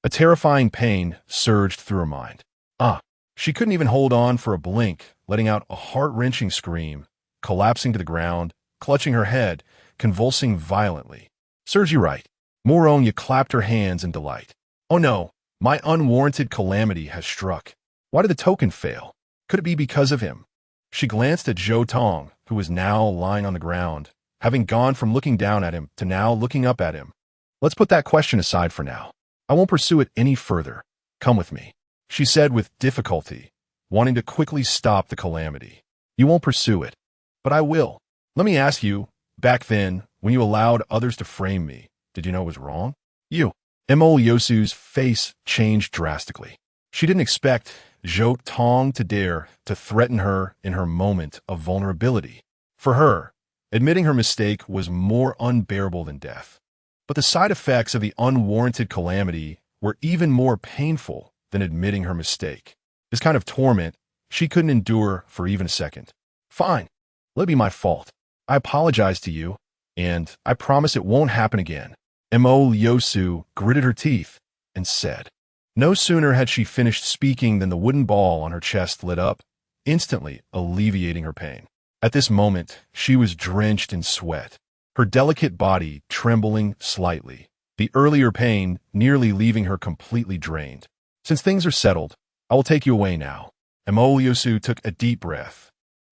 a terrifying pain surged through her mind. She couldn't even hold on for a blink, letting out a heart-wrenching scream, collapsing to the ground, clutching her head, convulsing violently. Serves you right. Morong clapped her hands in delight. Oh no, my unwarranted calamity has struck. Why did the token fail? Could it be because of him? She glanced at Zhou Tong, who was now lying on the ground, having gone from looking down at him to now looking up at him. Let's put that question aside for now. I won't pursue it any further. Come with me, she said with difficulty, wanting to quickly stop the calamity. You won't pursue it, but I will. Let me ask you, back then, when you allowed others to frame me, did you know it was wrong? Mo Liusu's face changed drastically. She didn't expect Zhou Tong to dare to threaten her in her moment of vulnerability. For her, admitting her mistake was more unbearable than death. But the side effects of the unwarranted calamity were even more painful than admitting her mistake. This kind of torment she couldn't endure for even a second. Fine, let it be my fault. I apologize to you, and I promise it won't happen again. Mo Liusu gritted her teeth and said. No sooner had she finished speaking than the wooden ball on her chest lit up, instantly alleviating her pain. At this moment, she was drenched in sweat, her delicate body trembling slightly, the earlier pain nearly leaving her completely drained. Since things are settled, I will take you away now. Mo Liusu took a deep breath,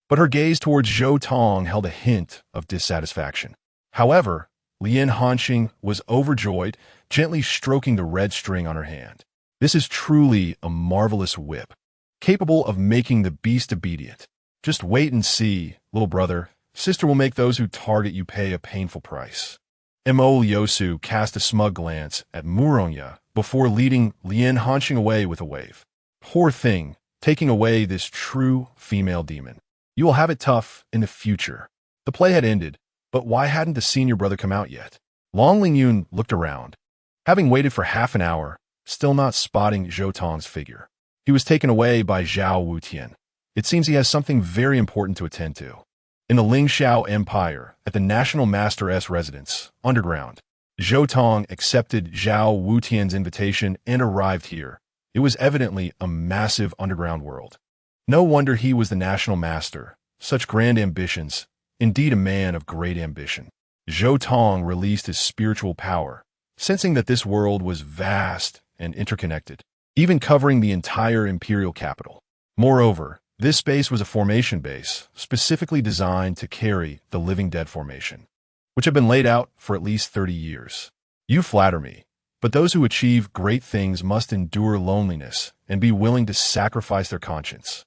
but her gaze towards Zhou Tong held a hint of dissatisfaction. However, Lian Hanxing was overjoyed, gently stroking the red string on her hand. This is truly a marvelous whip, capable of making the beast obedient. Just wait and see, little brother. Sister will make those who target you pay a painful price. Mo Liusu cast a smug glance at Muronya before leading Lian Hanxing away with a wave. Poor thing, taking away this true female demon. You will have it tough in the future. The play had ended, but why hadn't the senior brother come out yet? Long Lingyun looked around. Having waited for half an hour, still not spotting Zhou Tong's figure. He was taken away by Zhao Wutian. It seems he has something very important to attend to. In the Lingxiao Empire, at the National Master-S residence, underground, Zhou Tong accepted Zhao Wutian's invitation and arrived here. It was evidently a massive underground world. No wonder he was the National Master. Such grand ambitions. Indeed a man of great ambition. Zhou Tong released his spiritual power, sensing that this world was vast and interconnected, even covering the entire imperial capital. Moreover, this space was a formation base, specifically designed to carry the Living Dead formation, which had been laid out for at least 30 years. You flatter me, but those who achieve great things must endure loneliness and be willing to sacrifice their conscience.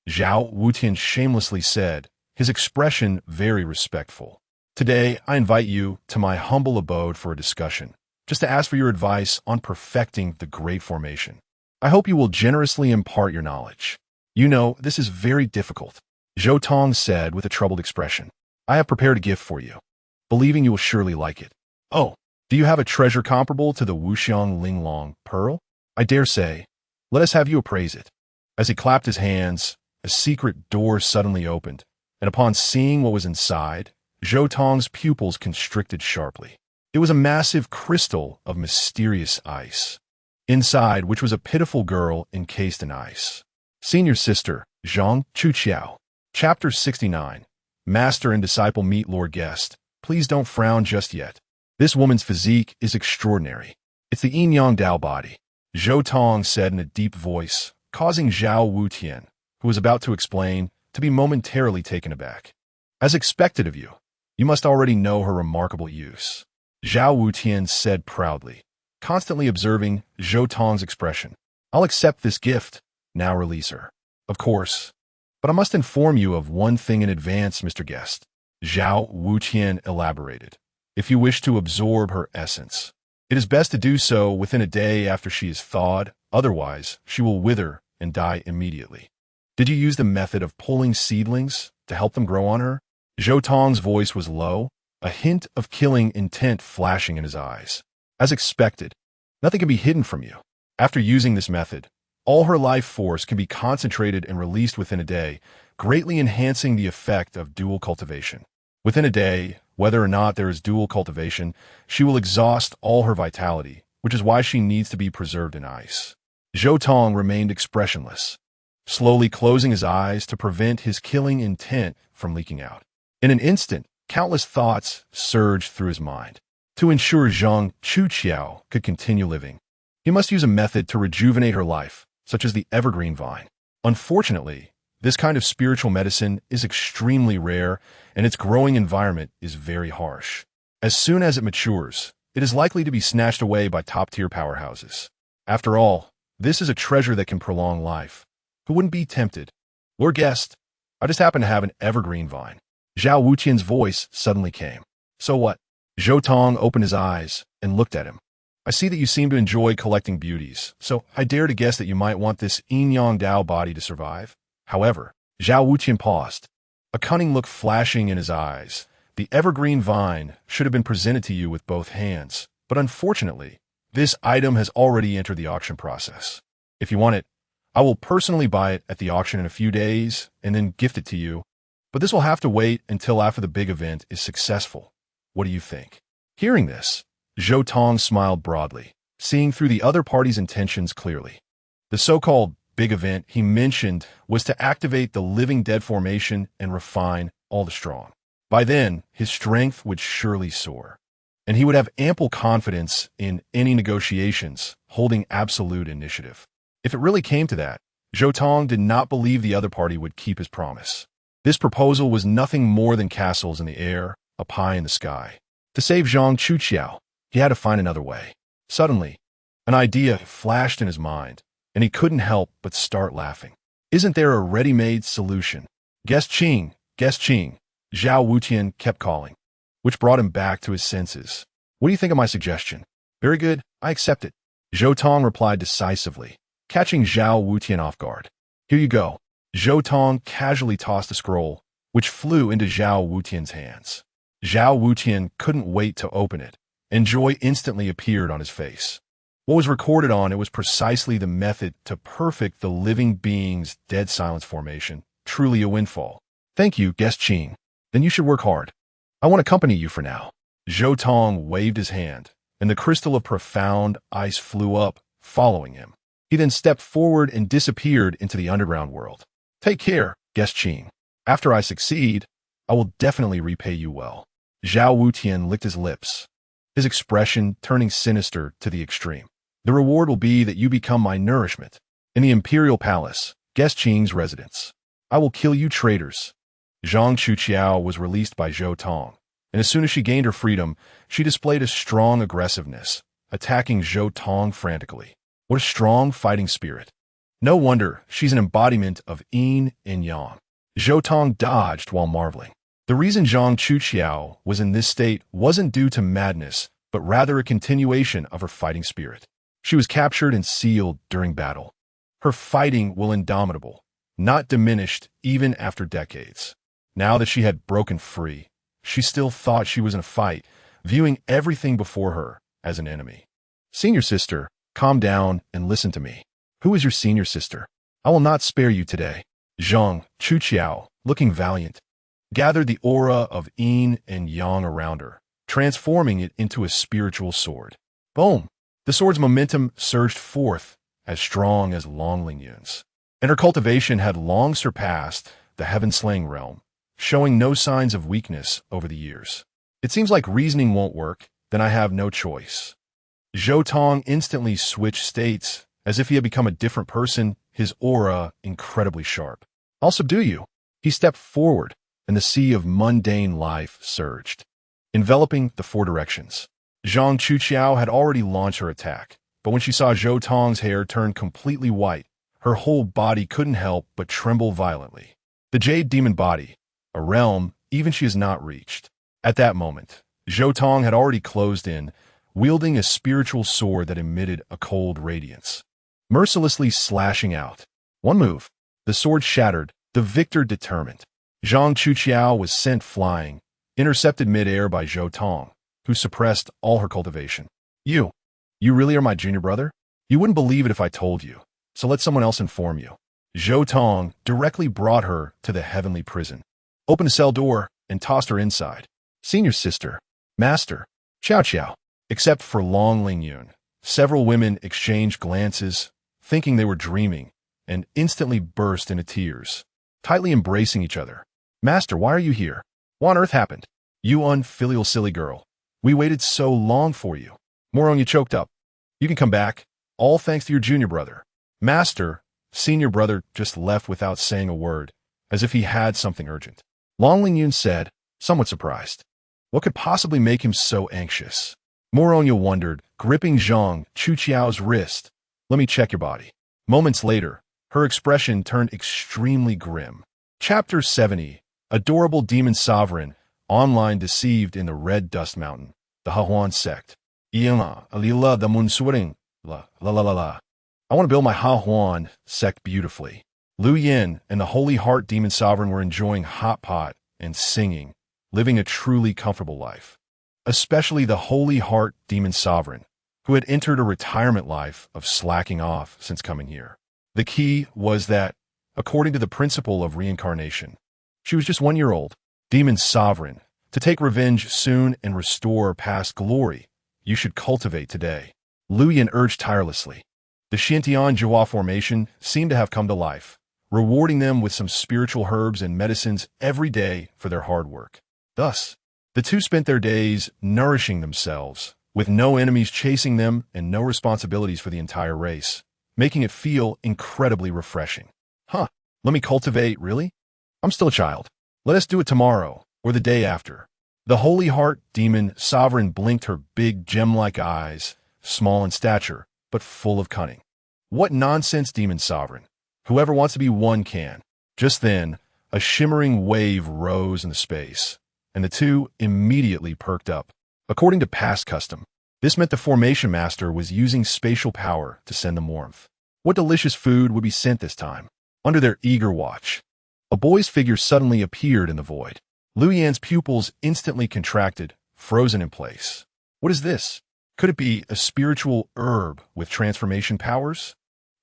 Zhao Wutian shamelessly said, his expression very respectful. Today, I invite you to my humble abode for a discussion, just to ask for your advice on perfecting the great formation. I hope you will generously impart your knowledge. You know, this is very difficult, Zhou Tong said with a troubled expression. I have prepared a gift for you, believing you will surely like it. Oh, do you have a treasure comparable to the Wuxiang Linglong pearl? I dare say. Let us have you appraise it. As he clapped his hands, a secret door suddenly opened, and upon seeing what was inside, Zhou Tong's pupils constricted sharply. It was a massive crystal of mysterious ice, inside which was a pitiful girl encased in ice. Senior Sister, Zhang Chuqiao. Chapter 69. Master and disciple meet Lord Guest. Please don't frown just yet. This woman's physique is extraordinary. It's the Yin Yang Dao body, Zhou Tong said in a deep voice, causing Zhao Wutian, who was about to explain, to be momentarily taken aback. As expected of you, you must already know her remarkable use, Zhao Wutian said proudly, constantly observing Zhou Tong's expression. I'll accept this gift. Now release her. Of course. But I must inform you of one thing in advance, Mr. Guest. Zhao Wutian elaborated. If you wish to absorb her essence, it is best to do so within a day after she is thawed, otherwise she will wither and die immediately. Did you use the method of pulling seedlings to help them grow on her? Zhou Tong's voice was low, a hint of killing intent flashing in his eyes. As expected, nothing can be hidden from you. After using this method, all her life force can be concentrated and released within a day, greatly enhancing the effect of dual cultivation. Within a day, whether or not there is dual cultivation, she will exhaust all her vitality, which is why she needs to be preserved in ice. Zhou Tong remained expressionless, slowly closing his eyes to prevent his killing intent from leaking out. In an instant, countless thoughts surged through his mind. To ensure Zhang Chuqiao could continue living, he must use a method to rejuvenate her life, such as the evergreen vine. Unfortunately, this kind of spiritual medicine is extremely rare, and its growing environment is very harsh. As soon as it matures, it is likely to be snatched away by top-tier powerhouses. After all, this is a treasure that can prolong life. Who wouldn't be tempted? Lord Guest, I just happen to have an evergreen vine. Zhao Wutian's voice suddenly came. So what? Zhou Tong opened his eyes and looked at him. I see that you seem to enjoy collecting beauties, so I dare to guess that you might want this Yin Yang Dao body to survive. However, Zhao Wutian paused, a cunning look flashing in his eyes. The evergreen vine should have been presented to you with both hands, but unfortunately, this item has already entered the auction process. If you want it, I will personally buy it at the auction in a few days and then gift it to you, but this will have to wait until after the big event is successful. What do you think? Hearing this, Zhou Tong smiled broadly, seeing through the other party's intentions clearly. The so-called big event he mentioned was to activate the living dead formation and refine all the strong. By then, his strength would surely soar, and he would have ample confidence in any negotiations, holding absolute initiative. If it really came to that, Zhou Tong did not believe the other party would keep his promise. This proposal was nothing more than castles in the air, a pie in the sky. To save Zhang Chuqiao, he had to find another way. Suddenly, an idea flashed in his mind, and he couldn't help but start laughing. Isn't there a ready-made solution? Guest Qing, Guest Qing, Zhao Wutian kept calling, which brought him back to his senses. What do you think of my suggestion? Very good, I accept it. Zhou Tong replied decisively, catching Zhao Wutian off guard. Here you go. Zhou Tong casually tossed a scroll, which flew into Zhao Wutian's hands. Zhao Wutian couldn't wait to open it, and joy instantly appeared on his face. What was recorded on it was precisely the method to perfect the living being's dead silence formation, truly a windfall. Thank you, Guest Qing. Then you should work hard. I want to accompany you for now. Zhou Tong waved his hand, and the crystal of profound ice flew up, following him. He then stepped forward and disappeared into the underground world. Take care, Guest Qing. After I succeed, I will definitely repay you well. Zhao Wutian licked his lips, his expression turning sinister to the extreme. The reward will be that you become my nourishment. In the Imperial Palace, Guest Qing's residence. I will kill you traitors. Zhang Chuqiao was released by Zhou Tong, and as soon as she gained her freedom, she displayed a strong aggressiveness, attacking Zhou Tong frantically. What a strong fighting spirit. No wonder she's an embodiment of yin and yang. Zhou Tong dodged while marveling. The reason Zhang Chuqiao was in this state wasn't due to madness, but rather a continuation of her fighting spirit. She was captured and sealed during battle. Her fighting will indomitable, not diminished even after decades. Now that she had broken free, she still thought she was in a fight, viewing everything before her as an enemy. Senior sister, calm down and listen to me. Who is your senior sister? I will not spare you today. Zhang Chuqiao, looking valiant, gathered the aura of yin and yang around her, transforming it into a spiritual sword. Boom! The sword's momentum surged forth, as strong as Longling Yun's, and her cultivation had long surpassed the heaven-slaying realm, showing no signs of weakness over the years. It seems like reasoning won't work, then I have no choice. Zhou Tong instantly switched states, as if he had become a different person, his aura incredibly sharp. I'll subdue you. He stepped forward, and the sea of mundane life surged, enveloping the four directions. Zhang Chuqiao had already launched her attack, but when she saw Zhou Tong's hair turn completely white, her whole body couldn't help but tremble violently. The Jade Demon Body, a realm even she has not reached. At that moment, Zhou Tong had already closed in, wielding a spiritual sword that emitted a cold radiance, mercilessly slashing out. One move, the sword shattered, the victor determined. Zhang Chuqiao was sent flying, intercepted mid-air by Zhou Tong, who suppressed all her cultivation. You really are my junior brother? You wouldn't believe it if I told you, so let someone else inform you. Zhou Tong directly brought her to the heavenly prison, opened a cell door, and tossed her inside. Senior sister, master, Xiao Xiao. Except for Longling Yun, several women exchanged glances, thinking they were dreaming, and instantly burst into tears, tightly embracing each other. Master, why are you here? What on earth happened? You unfilial silly girl. We waited so long for you. Moron, you choked up. You can come back, all thanks to your junior brother. Master, senior brother just left without saying a word, as if he had something urgent. Longling Yun said, somewhat surprised. What could possibly make him so anxious? Moronya wondered, gripping Zhang Chuqiao's wrist. Let me check your body. Moments later, her expression turned extremely grim. Chapter 70, Adorable Demon Sovereign, online deceived in the Red Dust Mountain, the Hahuan sect. I want to build my Hahuan sect beautifully. Lu Yin and the Holy Heart Demon Sovereign were enjoying hot pot and singing, living a truly comfortable life. Especially the Holy Heart Demon Sovereign, who had entered a retirement life of slacking off since coming here. The key was that, according to the principle of reincarnation, she was just 1 year old, Demon Sovereign, to take revenge soon and restore past glory, you should cultivate today. Lu Yan urged tirelessly. The Xiantian Jihua formation seemed to have come to life, rewarding them with some spiritual herbs and medicines every day for their hard work. Thus, the two spent their days nourishing themselves, with no enemies chasing them and no responsibilities for the entire race, making it feel incredibly refreshing. Huh, let me cultivate, really? I'm still a child. Let us do it tomorrow, or the day after. The Holy Heart Demon Sovereign blinked her big gem-like eyes, small in stature, but full of cunning. What nonsense, Demon Sovereign. Whoever wants to be one can. Just then, a shimmering wave rose in the space, and the two immediately perked up. According to past custom, this meant the Formation Master was using spatial power to send them warmth. What delicious food would be sent this time? Under their eager watch, a boy's figure suddenly appeared in the void. Lu Yan's pupils instantly contracted, frozen in place. What is this? Could it be a spiritual herb with transformation powers?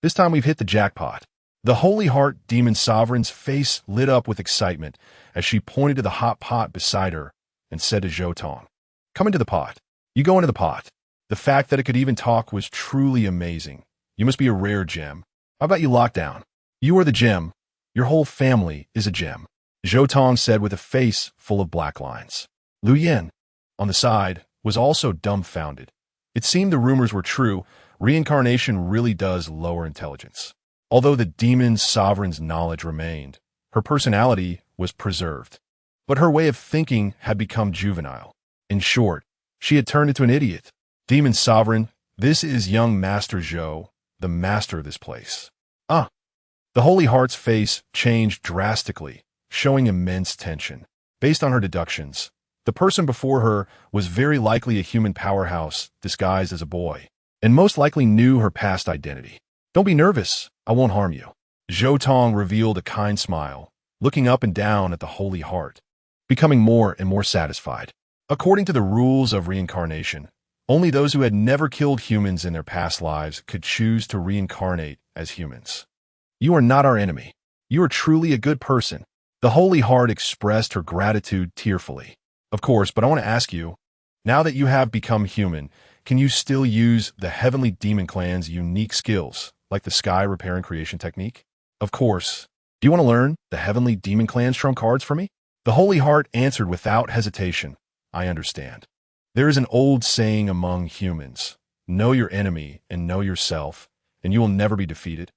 This time we've hit the jackpot. The Holy Heart Demon Sovereign's face lit up with excitement as she pointed to the hot pot beside her and said to Zhou Tong, "Come into the pot. You go into the pot." The fact that it could even talk was truly amazing. You must be a rare gem. How about you lock down? You are the gem. Your whole family is a gem, Zhou Tong said with a face full of black lines. Lu Yan, on the side, was also dumbfounded. It seemed the rumors were true. Reincarnation really does lower intelligence. Although the demon sovereign's knowledge remained, her personality was preserved. But her way of thinking had become juvenile. In short, she had turned into an idiot. Demon sovereign, this is young Master Zhou, the master of this place. Ah! The Holy Heart's face changed drastically, showing immense tension. Based on her deductions, the person before her was very likely a human powerhouse disguised as a boy, and most likely knew her past identity. Don't be nervous, I won't harm you. Zhou Tong revealed a kind smile, looking up and down at the Holy Heart, becoming more and more satisfied. According to the rules of reincarnation, only those who had never killed humans in their past lives could choose to reincarnate as humans. You are not our enemy. You are truly a good person. The Holy Heart expressed her gratitude tearfully. Of course, but I want to ask you, now that you have become human, can you still use the Heavenly Demon Clan's unique skills, like the Sky Repair and Creation technique? Of course. Do you want to learn the Heavenly Demon Clan's trump cards for me? The Holy Heart answered without hesitation. I understand. There is an old saying among humans, know your enemy and know yourself, and you will never be defeated.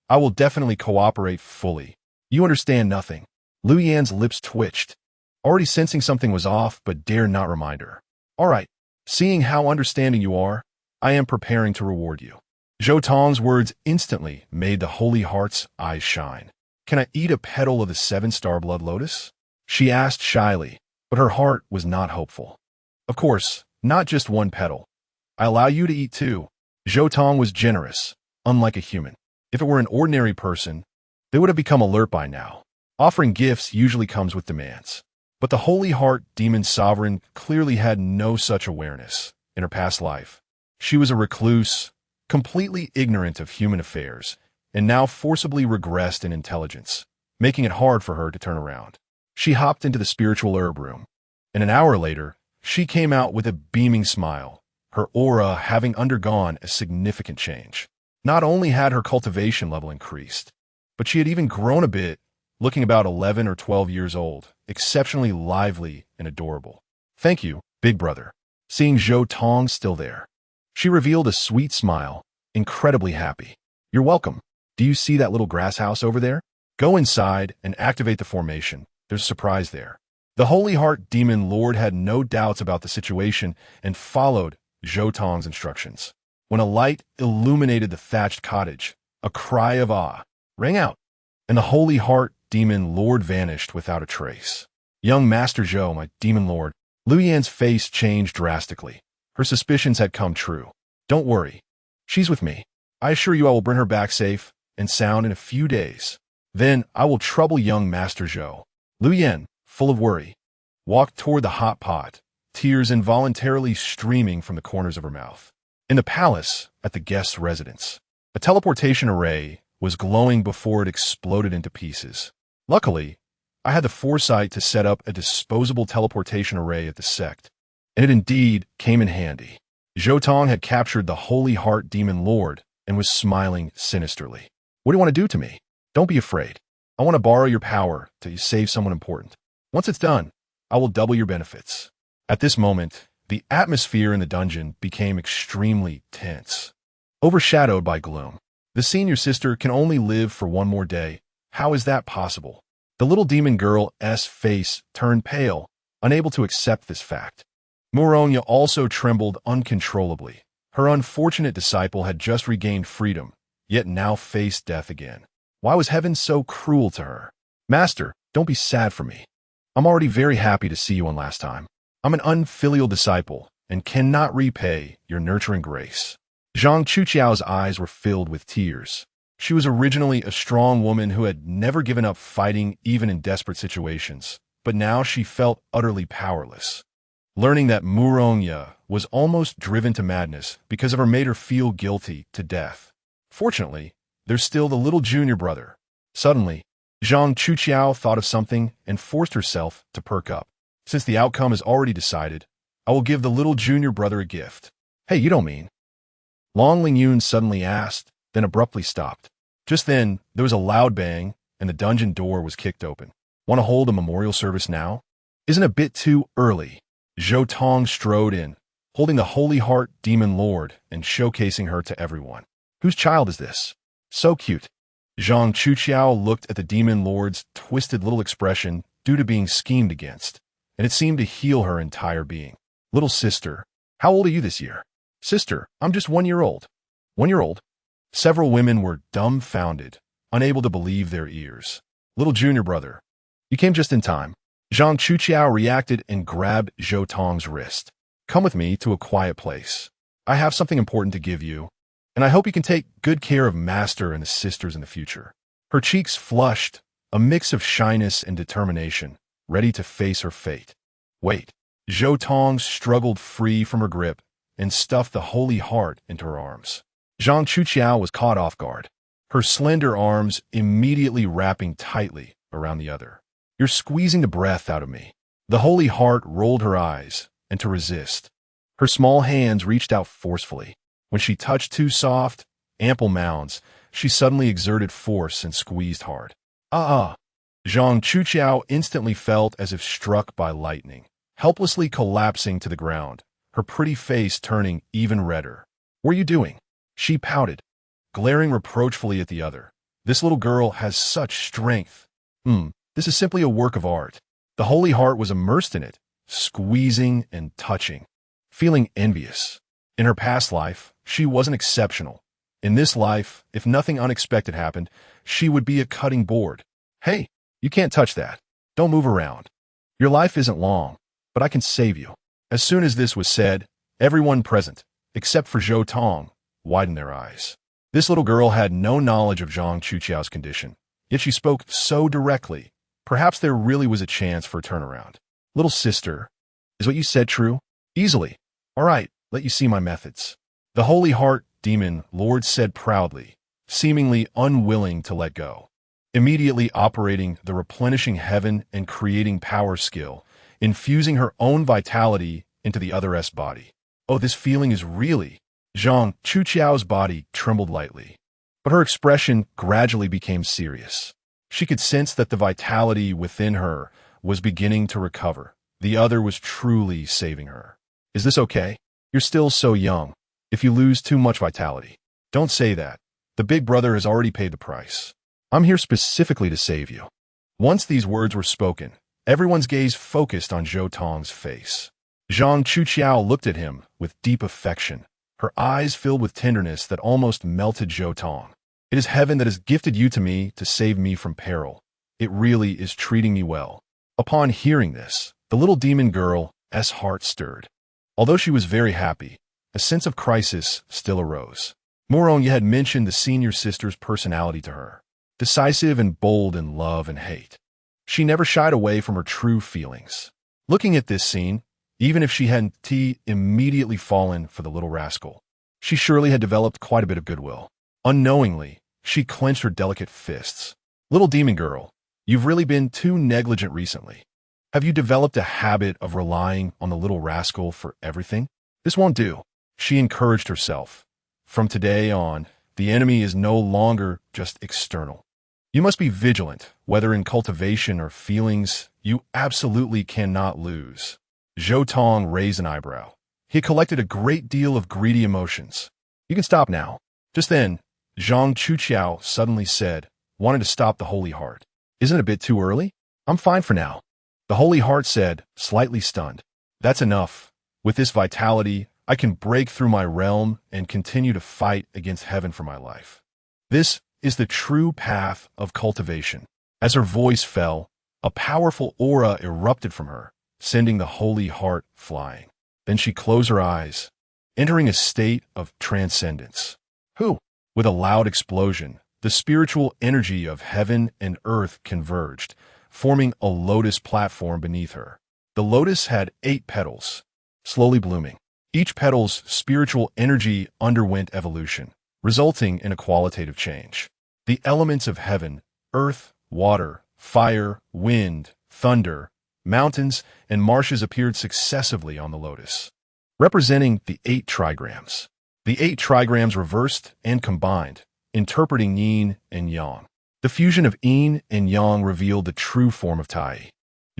I will definitely cooperate fully. You understand nothing. Lu Yan's lips twitched, already sensing something was off, but dare not remind her. All right, seeing how understanding you are, I am preparing to reward you. Zhou Tong's words instantly made the Holy Heart's eyes shine. Can I eat a petal of the 7-star blood lotus? She asked shyly, but her heart was not hopeful. Of course, not just one petal. I allow you to eat two. Zhou Tong was generous, unlike a human. If it were an ordinary person, they would have become alert by now. Offering gifts usually comes with demands. But the Holy Heart Demon Sovereign clearly had no such awareness. In her past life, she was a recluse, completely ignorant of human affairs, and now forcibly regressed in intelligence, making it hard for her to turn around. She hopped into the spiritual herb room, and an hour later, she came out with a beaming smile, her aura having undergone a significant change. Not only had her cultivation level increased, but she had even grown a bit, looking about 11 or 12 years old, exceptionally lively and adorable. Thank you, big brother. Seeing Zhou Tong still there, she revealed a sweet smile, incredibly happy. You're welcome. Do you see that little grass house over there? Go inside and activate the formation. There's a surprise there. The Holy Heart Demon Lord had no doubts about the situation and followed Zhou Tong's instructions. When a light illuminated the thatched cottage, a cry of awe rang out, and the Holy Heart Demon Lord vanished without a trace. Young Master Zhou, my Demon Lord. Lu Yan's face changed drastically. Her suspicions had come true. Don't worry. She's with me. I assure you I will bring her back safe and sound in a few days. Then I will trouble young Master Zhou. Lu Yan, full of worry, walked toward the hot pot, tears involuntarily streaming from the corners of her mouth. In the palace, at the guest's residence, a teleportation array was glowing before it exploded into pieces. Luckily, I had the foresight to set up a disposable teleportation array at the sect, and it indeed came in handy. Zhou Tong had captured the Holy Heart Demon Lord and was smiling sinisterly. What do you want to do to me? Don't be afraid. I want to borrow your power to save someone important. Once it's done, I will double your benefits. At this moment, the atmosphere in the dungeon became extremely tense, overshadowed by gloom. The senior sister can only live for one more day. How is that possible? The little demon girl's face turned pale, unable to accept this fact. Muronya also trembled uncontrollably. Her unfortunate disciple had just regained freedom, yet now faced death again. Why was heaven so cruel to her? Master, don't be sad for me. I'm already very happy to see you one last time. I'm an unfilial disciple and cannot repay your nurturing grace. Zhang Chuqiao's eyes were filled with tears. She was originally a strong woman who had never given up fighting even in desperate situations, but now she felt utterly powerless. Learning that Muronya was almost driven to madness because of her made her feel guilty to death. Fortunately, there's still the little junior brother. Suddenly, Zhang Chuqiao thought of something and forced herself to perk up. Since the outcome is already decided, I will give the little junior brother a gift. Hey, you don't mean? Long Lingyun suddenly asked, then abruptly stopped. Just then, there was a loud bang, and the dungeon door was kicked open. Want to hold a memorial service now? Isn't it a bit too early? Zhou Tong strode in, holding the Holy Heart Demon Lord and showcasing her to everyone. Whose child is this? So cute. Zhang Chuqiao looked at the Demon Lord's twisted little expression due to being schemed against, and it seemed to heal her entire being. Little sister, how old are you this year? Sister, I'm just 1 year old. 1 year old? Several women were dumbfounded, unable to believe their ears. Little junior brother, you came just in time. Zhang Chuqiao reacted and grabbed Zhou Tong's wrist. Come with me to a quiet place. I have something important to give you, and I hope you can take good care of Master and the sisters in the future. Her cheeks flushed, a mix of shyness and determination, ready to face her fate. Wait. Zhou Tong struggled free from her grip and stuffed the Holy Heart into her arms. Zhang Chuqiao was caught off guard, her slender arms immediately wrapping tightly around the other. You're squeezing the breath out of me. The Holy Heart rolled her eyes, and to resist, her small hands reached out forcefully. When she touched two soft, ample mounds, she suddenly exerted force and squeezed hard. Zhang Chuqiao instantly felt as if struck by lightning, helplessly collapsing to the ground, her pretty face turning even redder. What are you doing? She pouted, glaring reproachfully at the other. This little girl has such strength. This is simply a work of art. The Holy Heart was immersed in it, squeezing and touching, feeling envious. In her past life, she wasn't exceptional. In this life, if nothing unexpected happened, she would be a cutting board. Hey, you can't touch that. Don't move around. Your life isn't long, but I can save you. As soon as this was said, everyone present, except for Zhou Tong, widened their eyes. This little girl had no knowledge of Zhang Chuqiao's condition, yet she spoke so directly. Perhaps there really was a chance for a turnaround. Little sister, is what you said true? Easily. All right, let you see my methods. The Holy Heart Demon Lord said proudly, seemingly unwilling to let go. Immediately operating the replenishing heaven and creating power skill, infusing her own vitality into the other's body. Oh, this feeling is really... Zhang Chuqiao's body trembled lightly, but her expression gradually became serious. She could sense that the vitality within her was beginning to recover. The other was truly saving her. Is this okay? You're still so young. If you lose too much vitality, don't say that. The big brother has already paid the price. I'm here specifically to save you. Once these words were spoken, everyone's gaze focused on Zhou Tong's face. Zhang Chuqiao looked at him with deep affection, her eyes filled with tenderness that almost melted Zhou Tong. It is heaven that has gifted you to me to save me from peril. It really is treating me well. Upon hearing this, the little demon girl's heart stirred. Although she was very happy, a sense of crisis still arose. Muronya had mentioned the senior sister's personality to her, decisive and bold in love and hate. She never shied away from her true feelings. Looking at this scene, even if she hadn't immediately fallen for the little rascal, she surely had developed quite a bit of goodwill. Unknowingly, she clenched her delicate fists. Little demon girl, you've really been too negligent recently. Have you developed a habit of relying on the little rascal for everything? This won't do. She encouraged herself. From today on, the enemy is no longer just external. You must be vigilant, whether in cultivation or feelings. You absolutely cannot lose. Zhou Tong raised an eyebrow. He collected a great deal of greedy emotions. You can stop now. Just then, Zhang Chuqiao suddenly said, wanted to stop the Holy Heart. Isn't it a bit too early? I'm fine for now. The Holy Heart said, slightly stunned. That's enough. With this vitality, I can break through my realm and continue to fight against heaven for my life. This is the true path of cultivation. As her voice fell, a powerful aura erupted from her, sending the Holy Heart flying. Then she closed her eyes, entering a state of transcendence. Who? With a loud explosion, the spiritual energy of heaven and earth converged, forming a lotus platform beneath her. The lotus had 8 petals, slowly blooming. Each petal's spiritual energy underwent evolution, resulting in a qualitative change. The elements of heaven, earth, water, fire, wind, thunder, mountains, and marshes appeared successively on the lotus, representing the 8 trigrams. The 8 trigrams reversed and combined, interpreting yin and yang. The fusion of yin and yang revealed the true form of Tai.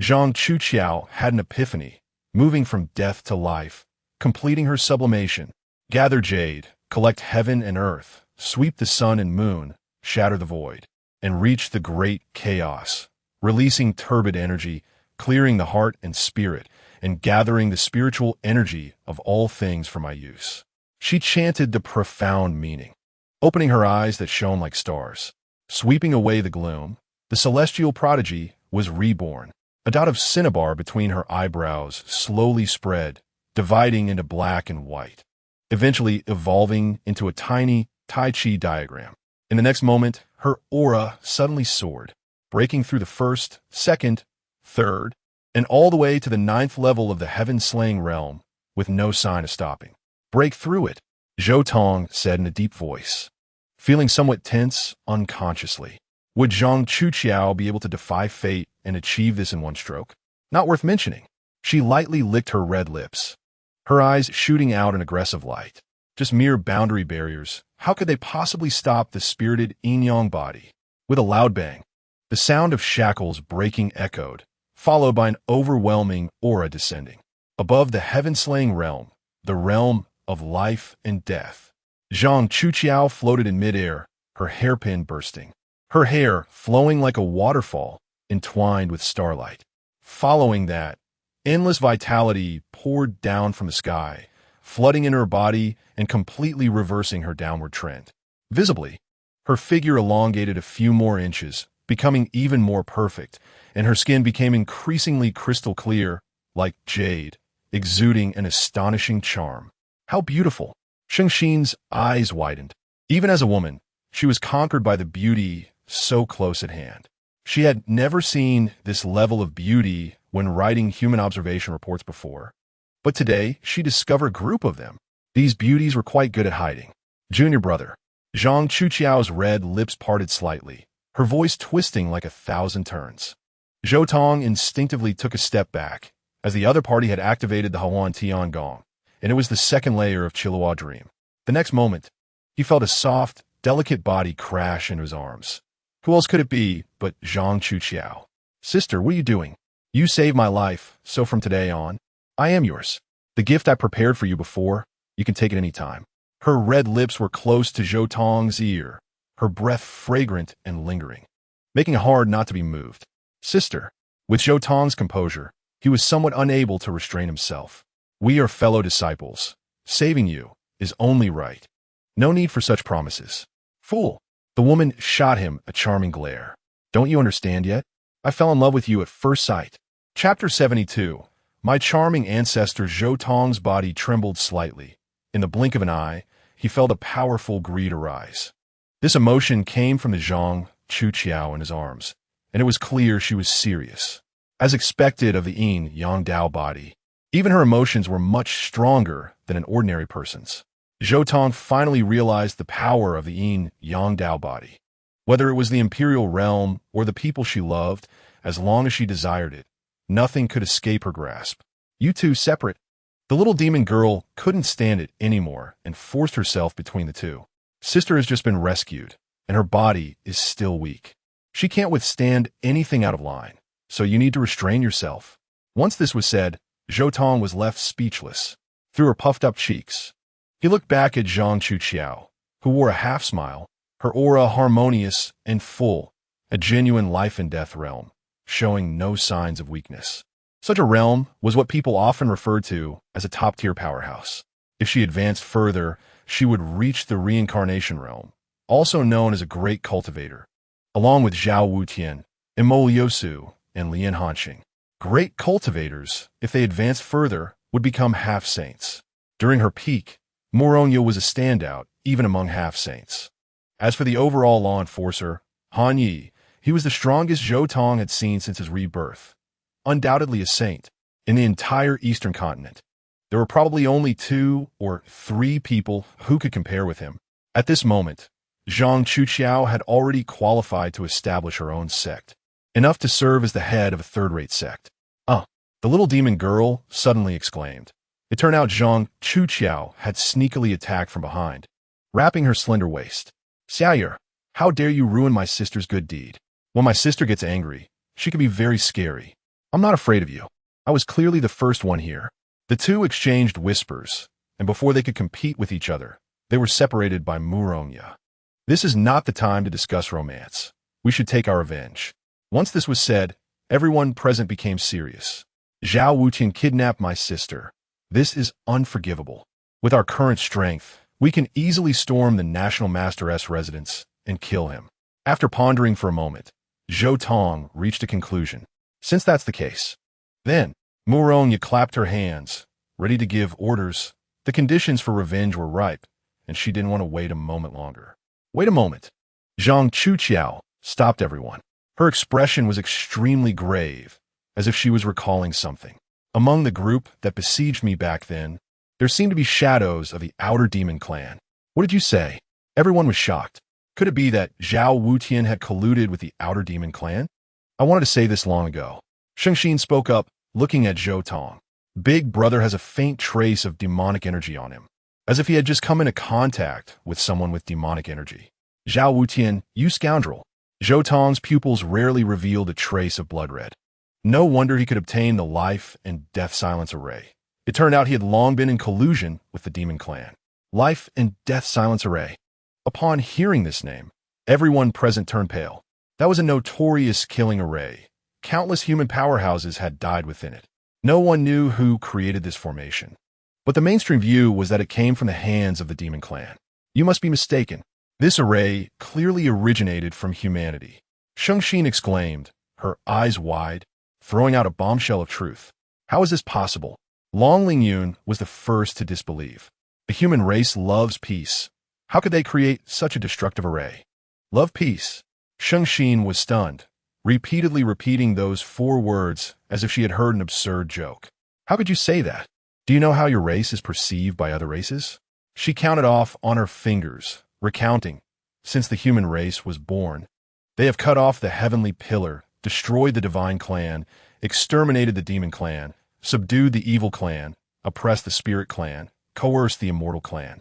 Zhang Chuqiao had an epiphany, moving from death to life, completing her sublimation. Gather jade, collect heaven and earth, sweep the sun and moon, shatter the void, and reach the great chaos, releasing turbid energy, clearing the heart and spirit, and gathering the spiritual energy of all things for my use. She chanted the profound meaning, opening her eyes that shone like stars. Sweeping away the gloom, the celestial prodigy was reborn. A dot of cinnabar between her eyebrows slowly spread, dividing into black and white, eventually evolving into a tiny Tai Chi diagram. In the next moment, her aura suddenly soared, breaking through the first, second, third, and all the way to the 9th level of the heaven-slaying realm, with no sign of stopping. Break through it, Zhou Tong said in a deep voice. Feeling somewhat tense unconsciously. Would Zhang Chuqiao be able to defy fate and achieve this in one stroke? Not worth mentioning. She lightly licked her red lips, her eyes shooting out an aggressive light. Just mere boundary barriers. How could they possibly stop the spirited yin-yang body? With a loud bang, the sound of shackles breaking echoed, followed by an overwhelming aura descending. Above the heaven-slaying realm, the realm of life and death, Zhang Chuqiao floated in midair, her hairpin bursting, her hair flowing like a waterfall entwined with starlight. Following that, endless vitality poured down from the sky, flooding in her body and completely reversing her downward trend. Visibly, her figure elongated a few more inches, becoming even more perfect, and her skin became increasingly crystal clear, like jade, exuding an astonishing charm. How beautiful! Shengxin's eyes widened. Even as a woman, she was conquered by the beauty so close at hand. She had never seen this level of beauty when writing human observation reports before. But today, she discovered a group of them. These beauties were quite good at hiding. Junior brother. Zhang Chuqiao's red lips parted slightly, her voice twisting like 1,000 turns. Zhou Tong instinctively took a step back, as the other party had activated the Huan Tian Gong, and it was the second layer of Chilhua Dream. The next moment, he felt a soft, delicate body crash into his arms. Who else could it be but Zhang Chuqiao? Sister, what are you doing? You saved my life, so from today on, I am yours. The gift I prepared for you before, you can take it any time. Her red lips were close to Zhou Tong's ear, her breath fragrant and lingering, making it hard not to be moved. Sister, with Zhou Tong's composure, he was somewhat unable to restrain himself. We are fellow disciples. Saving you is only right. No need for such promises. Fool! The woman shot him a charming glare. Don't you understand yet? I fell in love with you at first sight. Chapter 72. My charming ancestor Zhou Tong's body trembled slightly. In the blink of an eye, he felt a powerful greed arise. This emotion came from the Zhang Chuqiao in his arms, and it was clear she was serious. As expected of the yin-yang Dao body, even her emotions were much stronger than an ordinary person's. Zhou Tong finally realized the power of the yin-yang Dao body. Whether it was the imperial realm or the people she loved, as long as she desired it, nothing could escape her grasp. You two separate. The little demon girl couldn't stand it anymore and forced herself between the two. Sister has just been rescued, and her body is still weak. She can't withstand anything out of line, so you need to restrain yourself. Once this was said, Zhou Tong was left speechless. Through her puffed-up cheeks, he looked back at Zhang Chuqiao, who wore a half-smile, her aura harmonious and full, a genuine life-and-death realm, showing no signs of weakness. Such a realm was what people often referred to as a top-tier powerhouse. If she advanced further, she would reach the reincarnation realm, also known as a great cultivator, along with Zhao Wutian, Imo Liusu, and Lian Hanxing. Great cultivators, if they advanced further, would become half-saints. During her peak, Moronya was a standout, even among half-saints. As for the overall law enforcer, Han Yi, he was the strongest Zhou Tong had seen since his rebirth. Undoubtedly a saint. In the entire Eastern continent, there were probably only 2 or 3 people who could compare with him. At this moment, Zhang Chuqiao had already qualified to establish her own sect, enough to serve as the head of a third-rate sect. The little demon girl suddenly exclaimed. It turned out Zhang Chuqiao had sneakily attacked from behind, wrapping her slender waist. Xiaoyer, how dare you ruin my sister's good deed? When my sister gets angry, she can be very scary. I'm not afraid of you. I was clearly the first one here. The two exchanged whispers, and before they could compete with each other, they were separated by Moronya. This is not the time to discuss romance. We should take our revenge. Once this was said, everyone present became serious. Zhao Wutian kidnapped my sister. This is unforgivable. With our current strength, we can easily storm the National Master's residence and kill him. After pondering for a moment, Zhou Tong reached a conclusion. Since that's the case, then Moronya clapped her hands, ready to give orders. The conditions for revenge were ripe, and she didn't want to wait a moment longer. Wait a moment. Zhang Chuqiao stopped everyone. Her expression was extremely grave, as if she was recalling something. Among the group that besieged me back then, there seemed to be shadows of the outer demon clan. What did you say? Everyone was shocked. Could it be that Zhao Wutian had colluded with the outer demon clan? I wanted to say this long ago. Shengxin spoke up, looking at Zhou Tong. Big Brother has a faint trace of demonic energy on him, as if he had just come into contact with someone with demonic energy. Zhao Wutian, you scoundrel. Zhou Tong's pupils rarely revealed a trace of blood red. No wonder he could obtain the life and death silence array. It turned out he had long been in collusion with the demon clan. Life and death silence array. Upon hearing this name, everyone present turned pale. That was a notorious killing array. Countless human powerhouses had died within it. No one knew who created this formation. But the mainstream view was that it came from the hands of the demon clan. You must be mistaken. This array clearly originated from humanity. Shengxin exclaimed, her eyes wide, throwing out a bombshell of truth. How is this possible? Long Lingyun was the first to disbelieve. The human race loves peace. How could they create such a destructive array? Love peace. Shengxin was stunned, repeatedly repeating those 4 words as if she had heard an absurd joke. How could you say that? Do you know how your race is perceived by other races? She counted off on her fingers, recounting. Since the human race was born, they have cut off the heavenly pillar, destroyed the divine clan, exterminated the demon clan, subdued the evil clan, oppressed the spirit clan, coerced the immortal clan,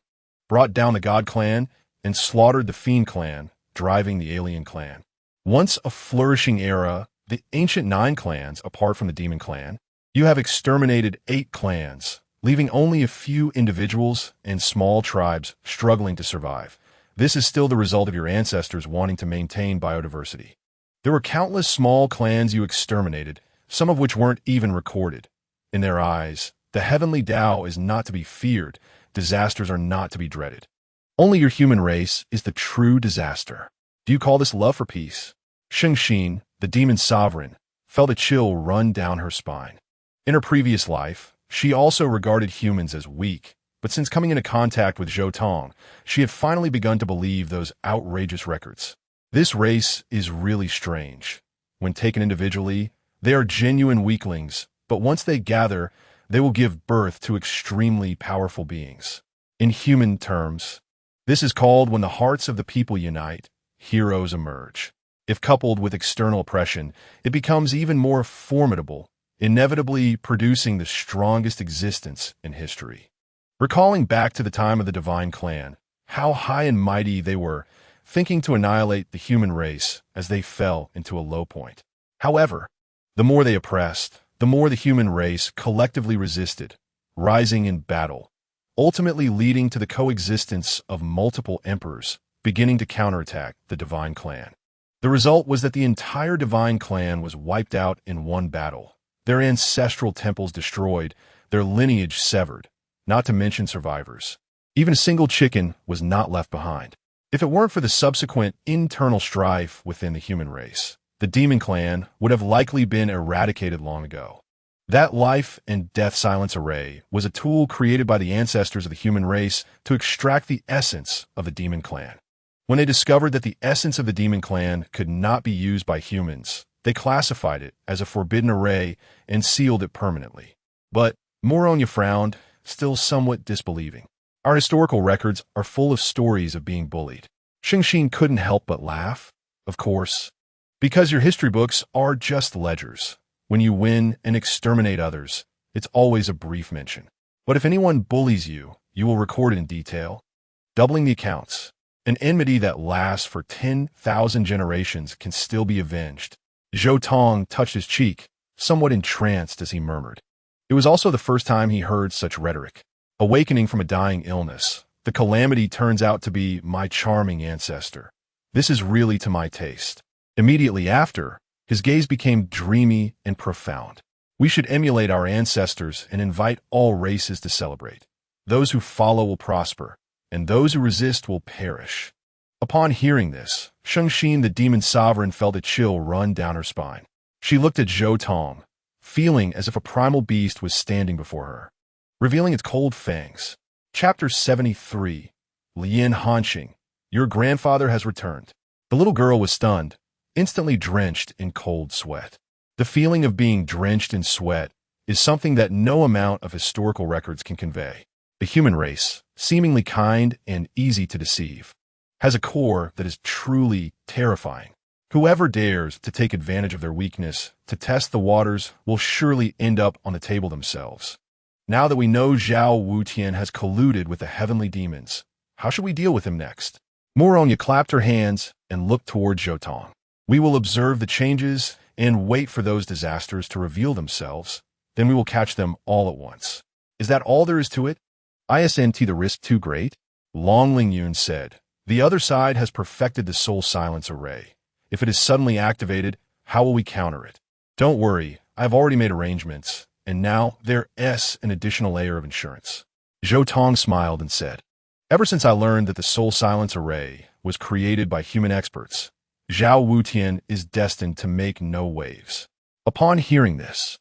brought down the god clan, and slaughtered the fiend clan, driving the alien clan. Once a flourishing era, the ancient 9 clans, apart from the demon clan, you have exterminated 8 clans, leaving only a few individuals and small tribes struggling to survive. This is still the result of your ancestors wanting to maintain biodiversity. There were countless small clans you exterminated, some of which weren't even recorded. In their eyes, the heavenly Tao is not to be feared, disasters are not to be dreaded. Only your human race is the true disaster. Do you call this love for peace? Shengxin, the demon sovereign, felt a chill run down her spine. In her previous life, she also regarded humans as weak, but since coming into contact with Zhou Tong, she had finally begun to believe those outrageous records. This race is really strange. When taken individually, they are genuine weaklings, but once they gather, they will give birth to extremely powerful beings. In human terms, this is called when the hearts of the people unite, heroes emerge. If coupled with external oppression, it becomes even more formidable. inevitably producing the strongest existence in history. Recalling back to the time of the divine clan, how high and mighty they were, thinking to annihilate the human race as they fell into a low point. However, the more they oppressed, the more the human race collectively resisted, rising in battle, ultimately leading to the coexistence of multiple emperors beginning to counterattack the divine clan. The result was that the entire divine clan was wiped out in one battle, their ancestral temples destroyed, their lineage severed, not to mention survivors. Even a single chicken was not left behind. If it weren't for the subsequent internal strife within the human race, the demon clan would have likely been eradicated long ago. That life and death silence array was a tool created by the ancestors of the human race to extract the essence of the demon clan. When they discovered that the essence of the demon clan could not be used by humans, they classified it as a forbidden array and sealed it permanently. But Moronia frowned, still somewhat disbelieving. Our historical records are full of stories of being bullied. Xingxin couldn't help but laugh. Of course, because your history books are just ledgers. When you win and exterminate others, it's always a brief mention. But if anyone bullies you, you will record it in detail, doubling the accounts. An enmity that lasts for 10,000 generations can still be avenged. Zhou Tong touched his cheek, somewhat entranced as he murmured. It was also the first time he heard such rhetoric. Awakening from a dying illness, the calamity turns out to be my charming ancestor. This is really to my taste. Immediately after, his gaze became dreamy and profound. We should emulate our ancestors and invite all races to celebrate. Those who follow will prosper, and those who resist will perish. Upon hearing this, Xingxin, the demon sovereign, felt a chill run down her spine. She looked at Zhou Tong, feeling as if a primal beast was standing before her, revealing its cold fangs. Chapter 73. Lian Hanxing, your grandfather has returned. The little girl was stunned, instantly drenched in cold sweat. The feeling of being drenched in sweat is something that no amount of historical records can convey. The human race, seemingly kind and easy to deceive, has a core that is truly terrifying. Whoever dares to take advantage of their weakness to test the waters will surely end up on the table themselves. Now that we know Zhao Wutian has colluded with the heavenly demons, how should we deal with him next? Moronia clapped her hands and looked toward Zhou Tong. We will observe the changes and wait for those disasters to reveal themselves. Then we will catch them all at once. Is that all there is to it? Isn't the risk too great? Long Lingyun said. The other side has perfected the soul silence array. If it is suddenly activated, how will we counter it? Don't worry, I've already made arrangements, and now there is an additional layer of insurance. Zhou Tong smiled and said, ever since I learned that the soul silence array was created by human experts, Zhao Wutian is destined to make no waves. Upon hearing this,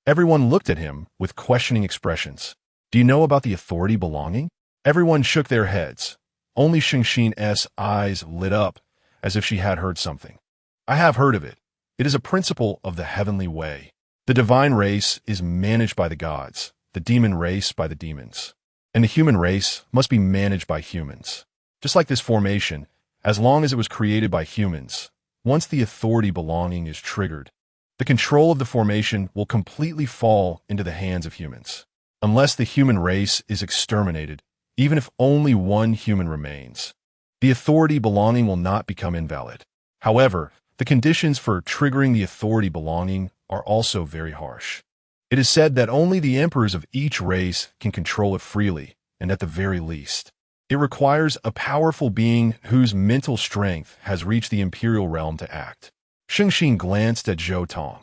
everyone looked at him with questioning expressions. Do you know about the authority belonging? Everyone shook their heads. Only Xingxin's eyes lit up as if she had heard something. I have heard of it. It is a principle of the heavenly way. The divine race is managed by the gods, the demon race by the demons. And the human race must be managed by humans. Just like this formation, as long as it was created by humans, once the authority belonging is triggered, the control of the formation will completely fall into the hands of humans. Unless the human race is exterminated, even if only one human remains, the authority belonging will not become invalid. However, the conditions for triggering the authority belonging are also very harsh. It is said that only the emperors of each race can control it freely, and at the very least, it requires a powerful being whose mental strength has reached the imperial realm to act. Xingxin glanced at Zhou Tong.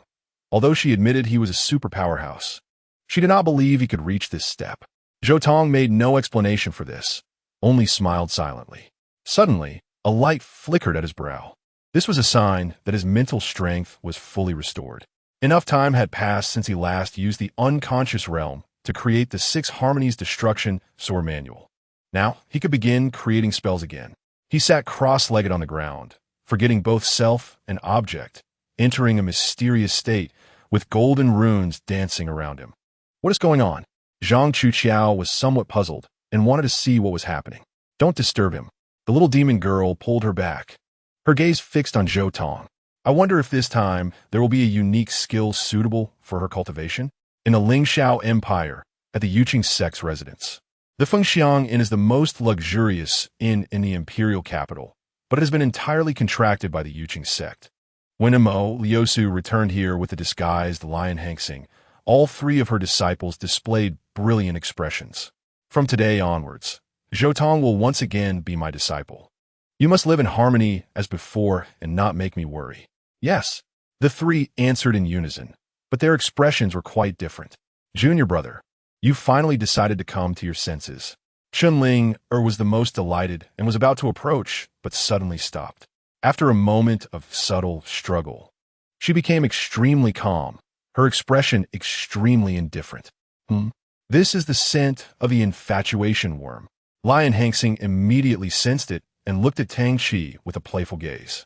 Although she admitted he was a super powerhouse, she did not believe he could reach this step. Zhou Tong made no explanation for this, only smiled silently. Suddenly, a light flickered at his brow. This was a sign that his mental strength was fully restored. Enough time had passed since he last used the unconscious realm to create the 6 Harmonies Destruction Sword Manual. Now, he could begin creating spells again. He sat cross-legged on the ground, forgetting both self and object, entering a mysterious state with golden runes dancing around him. What is going on? Zhang Chuqiao was somewhat puzzled and wanted to see what was happening. Don't disturb him. The little demon girl pulled her back, her gaze fixed on Zhou Tong. I wonder if this time there will be a unique skill suitable for her cultivation. In the Lingxiao Empire, at the Yuqing sect's residence. The Fengxiang Inn is the most luxurious inn in the imperial capital, but it has been entirely contracted by the Yuqing sect. When Mo Liusu returned here with the disguised Lion Hanxing, all three of her disciples displayed brilliant expressions. From today onwards, Zhou Tong will once again be my disciple. You must live in harmony as before and not make me worry. Yes, the three answered in unison, but their expressions were quite different. Junior brother, you finally decided to come to your senses. Chunling was the most delighted and was about to approach, but suddenly stopped. After a moment of subtle struggle, she became extremely calm, her expression extremely indifferent. This is the scent of the infatuation worm. Lion Hanxing immediately sensed it and looked at Tang Chi with a playful gaze.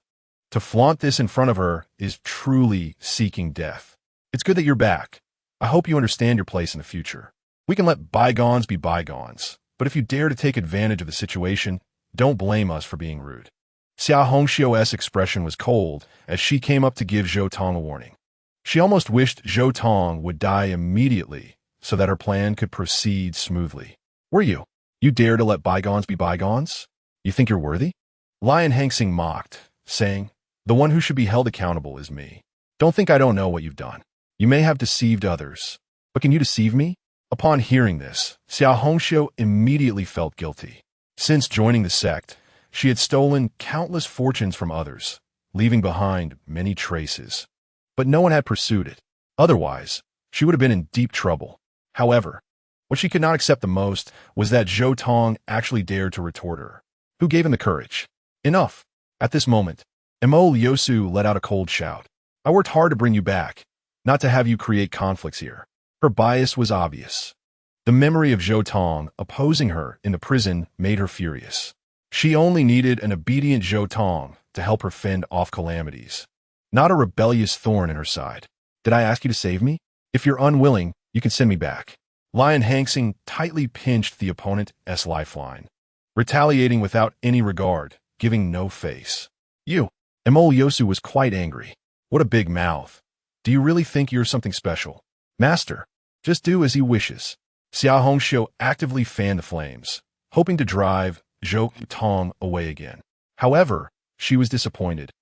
To flaunt this in front of her is truly seeking death. It's good that you're back. I hope you understand your place in the future. We can let bygones be bygones, but if you dare to take advantage of the situation, don't blame us for being rude. Xia Hongxiu's expression was cold as she came up to give Zhou Tong a warning. She almost wished Zhou Tong would die immediately so that her plan could proceed smoothly. Were you? You dare to let bygones be bygones? You think you're worthy? Lion Hanxing mocked, saying, the one who should be held accountable is me. Don't think I don't know what you've done. You may have deceived others, but can you deceive me? Upon hearing this, Xia Hongxiu immediately felt guilty. Since joining the sect, she had stolen countless fortunes from others, leaving behind many traces. But no one had pursued it. Otherwise, she would have been in deep trouble. However, what she could not accept the most was that Zhou Tong actually dared to retort her. Who gave him the courage? Enough. At this moment, Mo Liusu let out a cold shout. I worked hard to bring you back, not to have you create conflicts here. Her bias was obvious. The memory of Zhou Tong opposing her in the prison made her furious. She only needed an obedient Zhou Tong to help her fend off calamities, not a rebellious thorn in her side. Did I ask you to save me? If you're unwilling, you can send me back. Lion Hanxing tightly pinched the opponent's lifeline, retaliating without any regard, giving no face. You. Mo Liusu was quite angry. What a big mouth. Do you really think you're something special? Master, just do as he wishes. Xia Hongxiu actively fanned the flames, hoping to drive Zhou Tong away again. However, she was disappointed.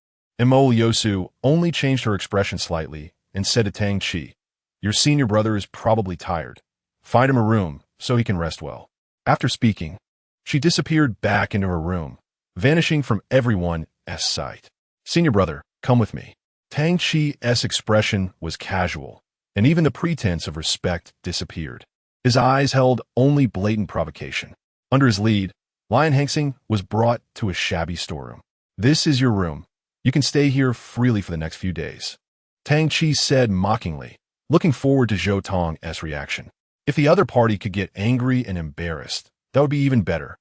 Mo Liusu only changed her expression slightly and said to Tang Chi, your senior brother is probably tired. Find him a room so he can rest well. After speaking, she disappeared back into her room, vanishing from everyone's sight. Senior brother, come with me. Tang Chi's expression was casual, and even the pretense of respect disappeared. His eyes held only blatant provocation. Under his lead, Lion Hanxing was brought to a shabby storeroom. This is your room. You can stay here freely for the next few days. Tang Chi said mockingly, looking forward to Zhou Tong's reaction. If the other party could get angry and embarrassed, that would be even better.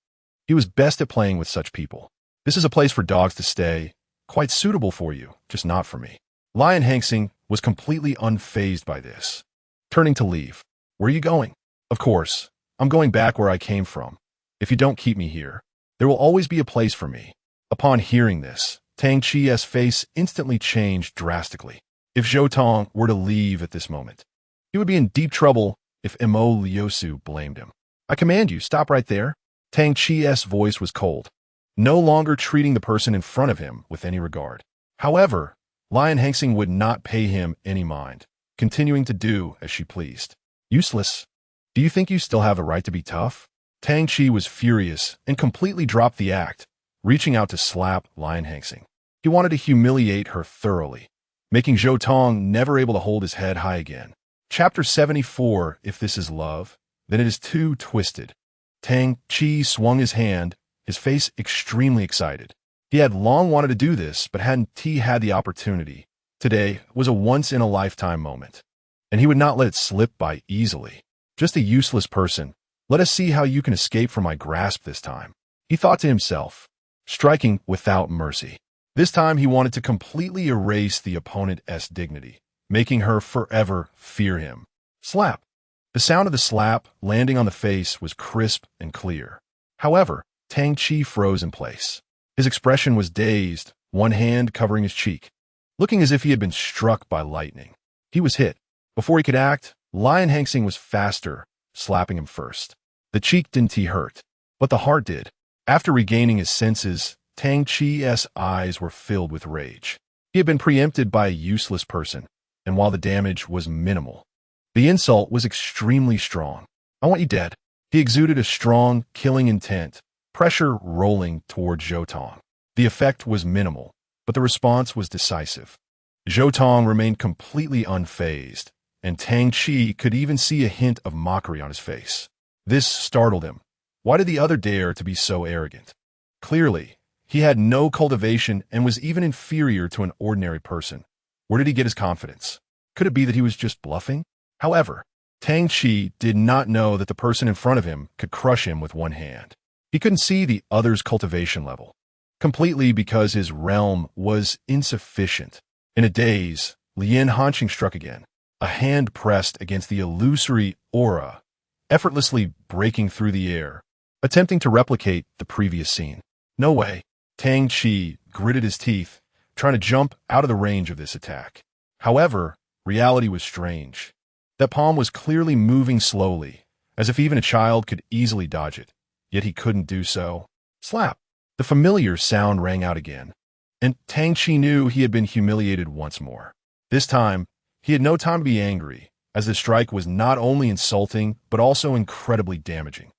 He was best at playing with such people. This is a place for dogs to stay, quite suitable for you, just not for me. Lion Hanxing was completely unfazed by this. Turning to leave. Where are you going? Of course, I'm going back where I came from. If you don't keep me here, there will always be a place for me. Upon hearing this, Tang Chi's face instantly changed drastically. If Zhou Tong were to leave at this moment, he would be in deep trouble if Mo Liusu blamed him. I command you, stop right there. Tang Chi's voice was cold, no longer treating the person in front of him with any regard. However, Lion Hanxing would not pay him any mind, continuing to do as she pleased. Useless. Do you think you still have the right to be tough? Tang Chi was furious and completely dropped the act, reaching out to slap Lion Hanxing. He wanted to humiliate her thoroughly, making Zhou Tong never able to hold his head high again. Chapter 74, If This Is Love, Then It Is Too Twisted. Tang Chi swung his hand, his face extremely excited. He had long wanted to do this, but hadn't had the opportunity. Today was a once-in-a-lifetime moment, and he would not let it slip by easily. Just a useless person. Let us see how you can escape from my grasp this time, he thought to himself, striking without mercy. This time he wanted to completely erase the opponent's dignity, making her forever fear him. Slap. The sound of the slap landing on the face was crisp and clear. However, Tang Chi froze in place. His expression was dazed, one hand covering his cheek. looking as if he had been struck by lightning. He was hit. Before he could act, Lion Hangsing was faster, slapping him first. The cheek didn't hurt, but the heart did. After regaining his senses, Tang Chi's eyes were filled with rage. He had been preempted by a useless person, and while the damage was minimal, the insult was extremely strong. "I want you dead." He exuded a strong, killing intent, pressure rolling toward Zhou Tong. The effect was minimal, but the response was decisive. Zhou Tong remained completely unfazed, and Tang Chi could even see a hint of mockery on his face. This startled him. Why did the other dare to be so arrogant? Clearly, he had no cultivation and was even inferior to an ordinary person. Where did he get his confidence? Could it be that he was just bluffing? However, Tang Chi did not know that the person in front of him could crush him with one hand. He couldn't see the other's cultivation level, completely because his realm was insufficient. In a daze, Lien Hanqing struck again, a hand pressed against the illusory aura, effortlessly breaking through the air, attempting to replicate the previous scene. No way. Tang Chi gritted his teeth, trying to jump out of the range of this attack. However, reality was strange. That palm was clearly moving slowly, as if even a child could easily dodge it, yet he couldn't do so. Slap! The familiar sound rang out again, and Tang Chi knew he had been humiliated once more. This time, he had no time to be angry, as the strike was not only insulting, but also incredibly damaging.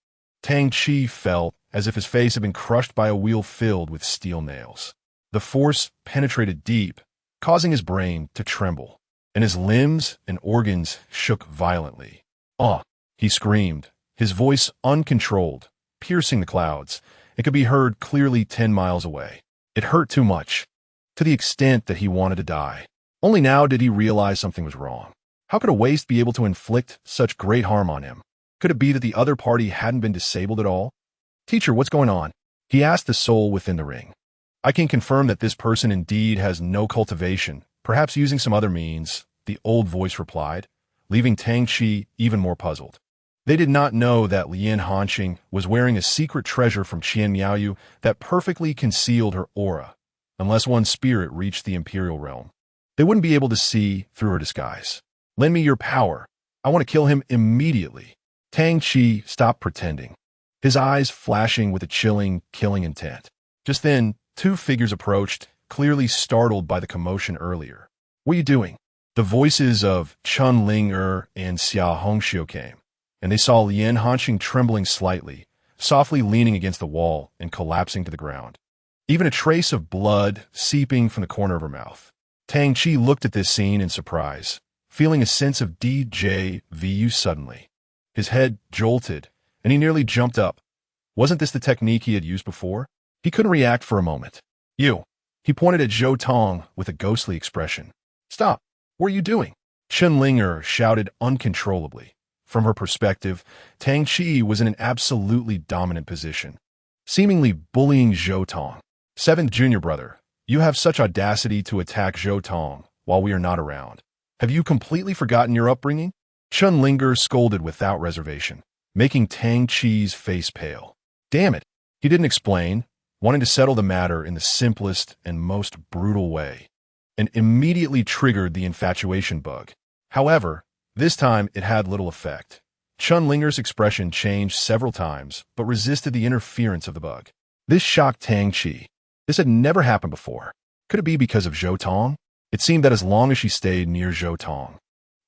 Tang Chi felt as if his face had been crushed by a wheel filled with steel nails. The force penetrated deep, causing his brain to tremble, and his limbs and organs shook violently. "Ah!" he screamed, his voice uncontrolled, piercing the clouds. It could be heard clearly 10 miles away. It hurt too much, to the extent that he wanted to die. Only now did he realize something was wrong. How could a waste be able to inflict such great harm on him? Could it be that the other party hadn't been disabled at all? "Teacher, what's going on?" he asked the soul within the ring. "I can confirm that this person indeed has no cultivation, perhaps using some other means," the old voice replied, leaving Tang Chi even more puzzled. They did not know that Lien Hanqing was wearing a secret treasure from Qian Miaoyu that perfectly concealed her aura. Unless one's spirit reached the imperial realm, they wouldn't be able to see through her disguise. "Lend me your power. I want to kill him immediately." Tang Chi stopped pretending, his eyes flashing with a chilling, killing intent. Just then, two figures approached, clearly startled by the commotion earlier. "What are you doing?" The voices of Chun Ling and Xia Hongxiu came, and they saw Lien Hanqing trembling slightly, softly leaning against the wall and collapsing to the ground, even a trace of blood seeping from the corner of her mouth. Tang Chi looked at this scene in surprise, feeling a sense of déjà vu suddenly. His head jolted, and he nearly jumped up. Wasn't this the technique he had used before? He couldn't react for a moment. "You!" He pointed at Zhou Tong with a ghostly expression. "Stop! What are you doing?" Chun Ling shouted uncontrollably. From her perspective, Tang Chi was in an absolutely dominant position, seemingly bullying Zhou Tong. "Seventh junior brother, you have such audacity to attack Zhou Tong while we are not around. Have you completely forgotten your upbringing?" Chun Ling scolded without reservation, making Tang Chi's face pale. Damn it, he didn't explain, wanting to settle the matter in the simplest and most brutal way, and immediately triggered the infatuation bug. However, this time it had little effect. Chun Ling's expression changed several times, but resisted the interference of the bug. This shocked Tang Chi. This had never happened before. Could it be because of Zhou Tong? It seemed that as long as she stayed near Zhou Tong,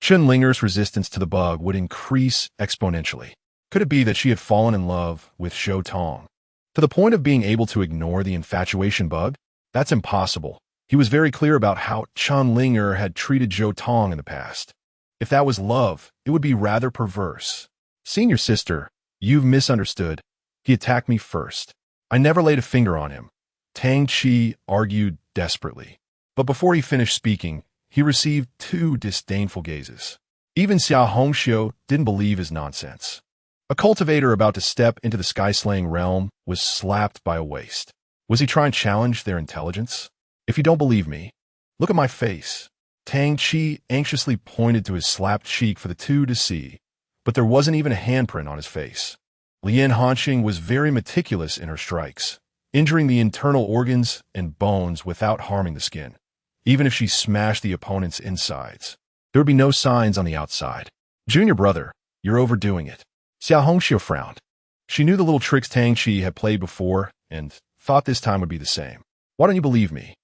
Chun Ling's resistance to the bug would increase exponentially. Could it be that she had fallen in love with Zhou Tong, to the point of being able to ignore the infatuation bug? That's impossible. He was very clear about how Chun Ling had treated Zhou Tong in the past. If that was love, it would be rather perverse. "Senior sister, you've misunderstood. He attacked me first. I never laid a finger on him," Tang Chi argued desperately. But before he finished speaking, he received two disdainful gazes. Even Xia Hongxiu didn't believe his nonsense. A cultivator about to step into the sky-slaying realm was slapped by a waste. Was he trying to challenge their intelligence? "If you don't believe me, look at my face." Tang Chi anxiously pointed to his slapped cheek for the two to see, but there wasn't even a handprint on his face. Lien Hanqing was very meticulous in her strikes, injuring the internal organs and bones without harming the skin. even if she smashed the opponent's insides. There would be no signs on the outside. Junior brother, you're overdoing it. Xiao Hongxiu frowned. She knew the little tricks Tang Qi had played before and thought this time would be the same. Why don't you believe me?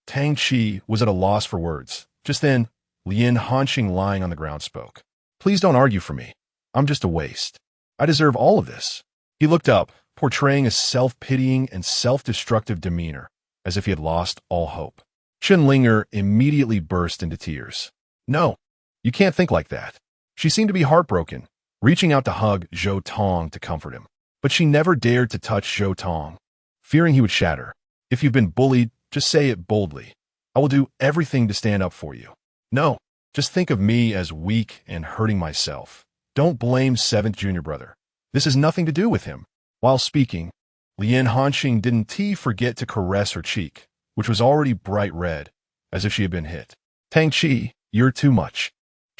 Tang Qi was at a loss for words. Just then, Lin Hanqing lying on the ground spoke. Please don't argue for me. I'm just a waste. I deserve all of this. He looked up, portraying a self-pitying and self-destructive demeanor, as if he had lost all hope. Linger immediately burst into tears. No, you can't think like that. She seemed to be heartbroken, reaching out to hug Zhou Tong to comfort him. But she never dared to touch Zhou Tong, fearing he would shatter. If you've been bullied, just say it boldly. I will do everything to stand up for you. No, just think of me as weak and hurting myself. Don't blame 7th junior brother. This has nothing to do with him. While speaking, Lin Hanqing didn't forget to caress her cheek, which was already bright red, as if she had been hit. Tang Qi, you're too much.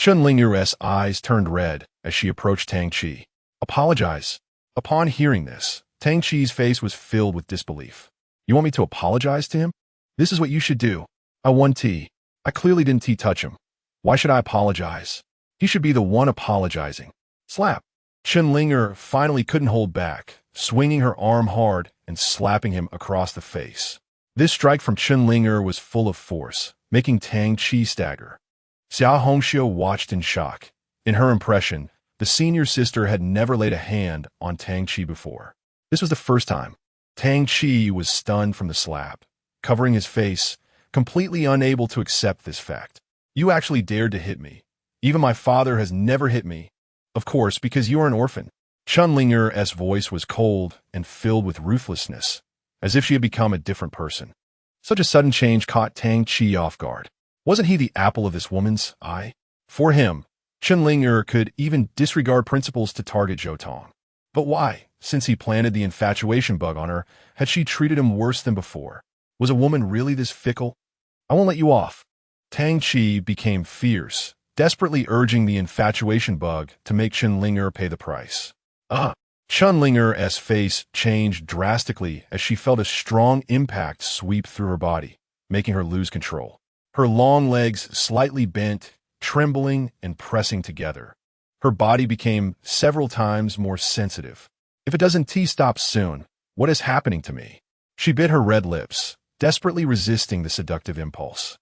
Linger's eyes turned red as she approached Tang Qi. Apologize. Upon hearing this, Tang Qi's face was filled with disbelief. You want me to apologize to him? This is what you should do. I won T. I clearly didn't touch him. Why should I apologize? He should be the one apologizing. Slap. Linger finally couldn't hold back, swinging her arm hard and slapping him across the face. This strike from Linger was full of force, making Tang Qi stagger. Xiao Hongxiu watched in shock. In her impression, the senior sister had never laid a hand on Tang Qi before. This was the first time. Tang Qi was stunned from the slap, covering his face, completely unable to accept this fact. You actually dared to hit me. Even my father has never hit me. Of course, because you are an orphan. Linger's voice was cold and filled with ruthlessness, as if she had become a different person. Such a sudden change caught Tang Qi off guard. Wasn't he the apple of this woman's eye? For him, Linger could even disregard principles to target Zhou Tong. But why? Since he planted the infatuation bug on her, had she treated him worse than before? Was a woman really this fickle? I won't let you off. Tang Qi became fierce, desperately urging the infatuation bug to make Linger pay the price. Linger's face changed drastically as she felt a strong impact sweep through her body, making her lose control. Her long legs slightly bent, trembling and pressing together. Her body became several times more sensitive. If it doesn't stop soon, what is happening to me? She bit her red lips, desperately resisting the seductive impulse.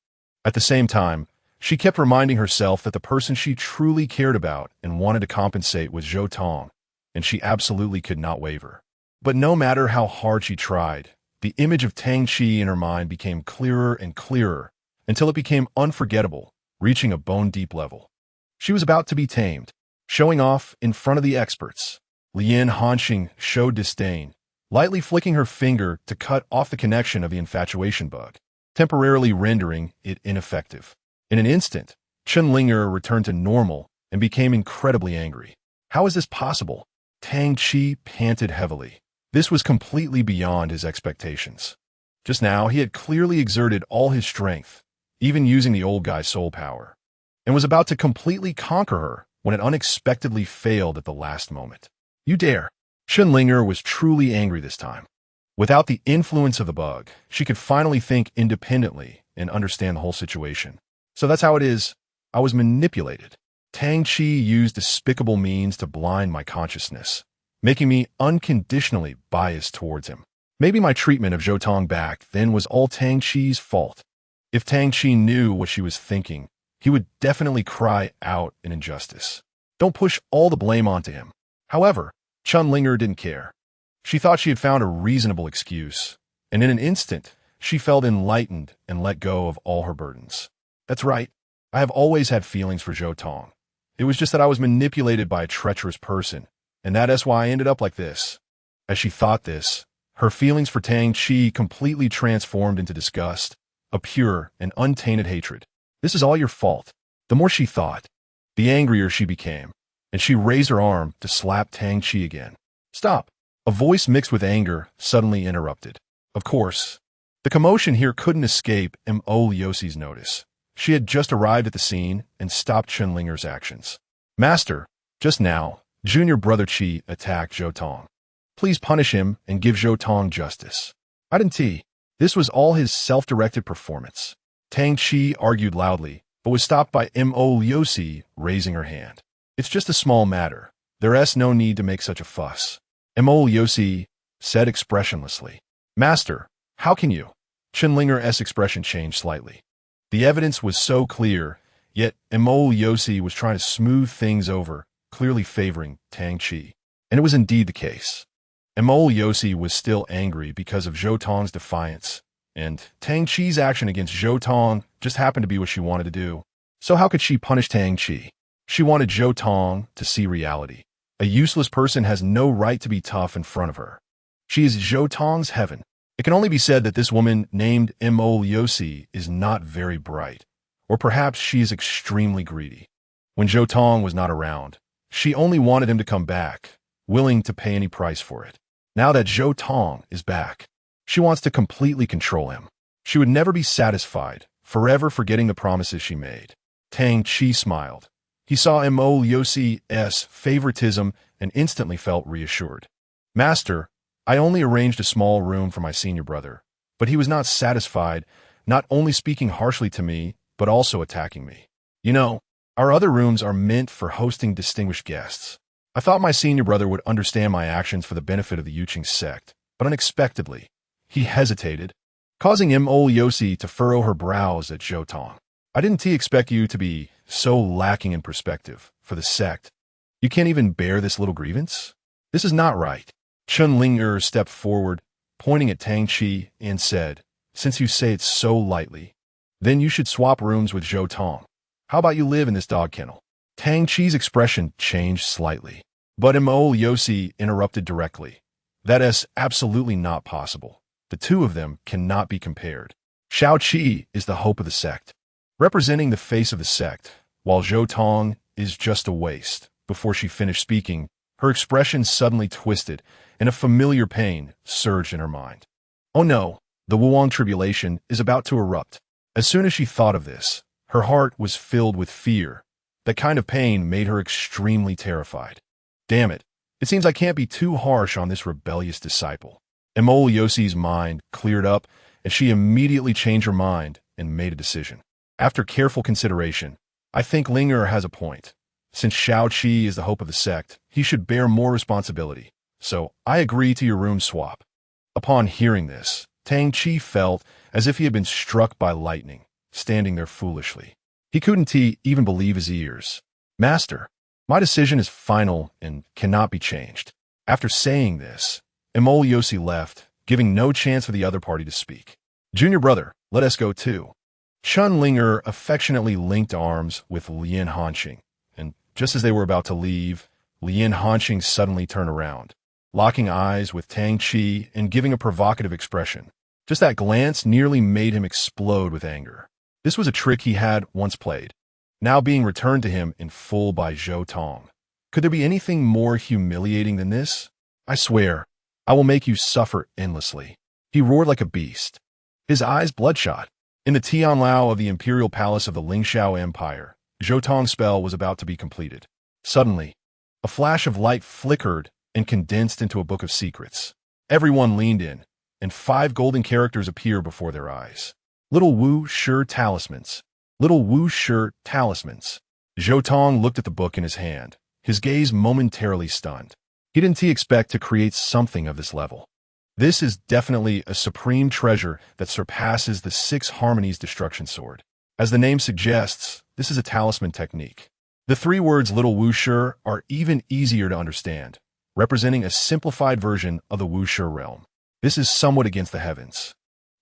At the same time, she kept reminding herself that the person she truly cared about and wanted to compensate was Zhou Tong, and she absolutely could not waver. But no matter how hard she tried, the image of Tang Qi in her mind became clearer and clearer until it became unforgettable, reaching a bone-deep level. She was about to be tamed, showing off in front of the experts. Lin Hanqing showed disdain, lightly flicking her finger to cut off the connection of the infatuation bug, temporarily rendering it ineffective. In an instant, Linger returned to normal and became incredibly angry. How is this possible? Tang Qi panted heavily. This was completely beyond his expectations. Just now, he had clearly exerted all his strength, even using the old guy's soul power, and was about to completely conquer her when it unexpectedly failed at the last moment. You dare! Linger was truly angry this time. Without the influence of the bug, she could finally think independently and understand the whole situation. So that's how it is. I was manipulated. Tang Qi used despicable means to blind my consciousness, making me unconditionally biased towards him. Maybe my treatment of Zhou Tong back then was all Tang Qi's fault. If Tang Qi knew what she was thinking, he would definitely cry out in injustice. Don't push all the blame onto him. However, Linger didn't care. She thought she had found a reasonable excuse, and in an instant, she felt enlightened and let go of all her burdens. That's right. I have always had feelings for Zhou Tong. It was just that I was manipulated by a treacherous person, and that's why I ended up like this. As she thought this, her feelings for Tang Qi completely transformed into disgust, a pure and untainted hatred. This is all your fault. The more she thought, the angrier she became, and she raised her arm to slap Tang Qi again. Stop! A voice mixed with anger suddenly interrupted. Of course, the commotion here couldn't escape Mo Liuxi's notice. She had just arrived at the scene and stopped Linger's actions. Master, just now, junior brother Qi attacked Zhou Tong. Please punish him and give Zhou Tong justice. I didn't. This was all his self-directed performance. Tang Chi argued loudly, but was stopped by Mo Liusi raising her hand. It's just a small matter. There's no need to make such a fuss. Mo Liusi said expressionlessly. Master, how can you? Chenlinger's expression changed slightly. The evidence was so clear, yet Mo Liusi was trying to smooth things over, clearly favoring Tang Chi. And it was indeed the case. Mo Liusi was still angry because of Zhou Tong's defiance, and Tang Chi's action against Zhou Tong just happened to be what she wanted to do. So how could she punish Tang Chi? She wanted Zhou Tong to see reality. A useless person has no right to be tough in front of her. She is Zhou Tong's heaven. It can only be said that this woman named Mo Liusi is not very bright, or perhaps she is extremely greedy. When Zhou Tong was not around, she only wanted him to come back, willing to pay any price for it. Now that Zhou Tong is back, she wants to completely control him. She would never be satisfied, forever forgetting the promises she made. Tang Chi smiled. He saw Mo Liusi's favoritism and instantly felt reassured. Master, I only arranged a small room for my senior brother, but he was not satisfied, not only speaking harshly to me, but also attacking me. You know, our other rooms are meant for hosting distinguished guests. I thought my senior brother would understand my actions for the benefit of the Yuqing sect, but unexpectedly, he hesitated, causing Mo Liusi to furrow her brows at Zhou Tong. I didn't expect you to be so lacking in perspective for the sect. You can't even bear this little grievance? This is not right. Chenlinger stepped forward, pointing at Tang Chi, and said, since you say it so lightly, then you should swap rooms with Zhou Tong. How about you live in this dog kennel? Tang Chi's expression changed slightly, but Mo Liusi interrupted directly. That is absolutely not possible. The two of them cannot be compared. Xiao Qi is the hope of the sect, representing the face of the sect, while Zhou Tong is just a waste. Before she finished speaking, her expression suddenly twisted, and a familiar pain surged in her mind. Oh no, the Wuang tribulation is about to erupt. As soon as she thought of this, her heart was filled with fear. That kind of pain made her extremely terrified. Damn it, it seems I can't be too harsh on this rebellious disciple. Mo Liusi's mind cleared up, and she immediately changed her mind and made a decision. After careful consideration, I think Linger has a point. Since Xiao Qi is the hope of the sect, he should bear more responsibility. So I agree to your room swap. Upon hearing this, Tang Chi felt as if he had been struck by lightning, standing there foolishly. He couldn't even believe his ears. Master, my decision is final and cannot be changed. After saying this, Mo Liusi left, giving no chance for the other party to speak. Junior brother, let us go too. Chenlinger affectionately linked arms with Lien Hanqing, and just as they were about to leave, Lien Hanqing suddenly turned around, locking eyes with Tang Chi and giving a provocative expression. Just that glance nearly made him explode with anger. This was a trick he had once played, now being returned to him in full by Zhou Tong. Could there be anything more humiliating than this? I swear, I will make you suffer endlessly. He roared like a beast, his eyes bloodshot. In the Tianlao of the imperial palace of the Lingxiao Empire, Zhou Tong's spell was about to be completed. Suddenly, a flash of light flickered and condensed into a book of secrets. Everyone leaned in, and 5 golden characters appeared before their eyes. Little Wu Shi talismans. Little Wu Shi talismans. Zhou Tong looked at the book in his hand, his gaze momentarily stunned. He didn't expect to create something of this level. This is definitely a supreme treasure that surpasses the 6 Harmonies Destruction Sword. As the name suggests, this is a talisman technique. The 3 words Little Wu Shi are even easier to understand, representing a simplified version of the Wu Shi realm. This is somewhat against the heavens.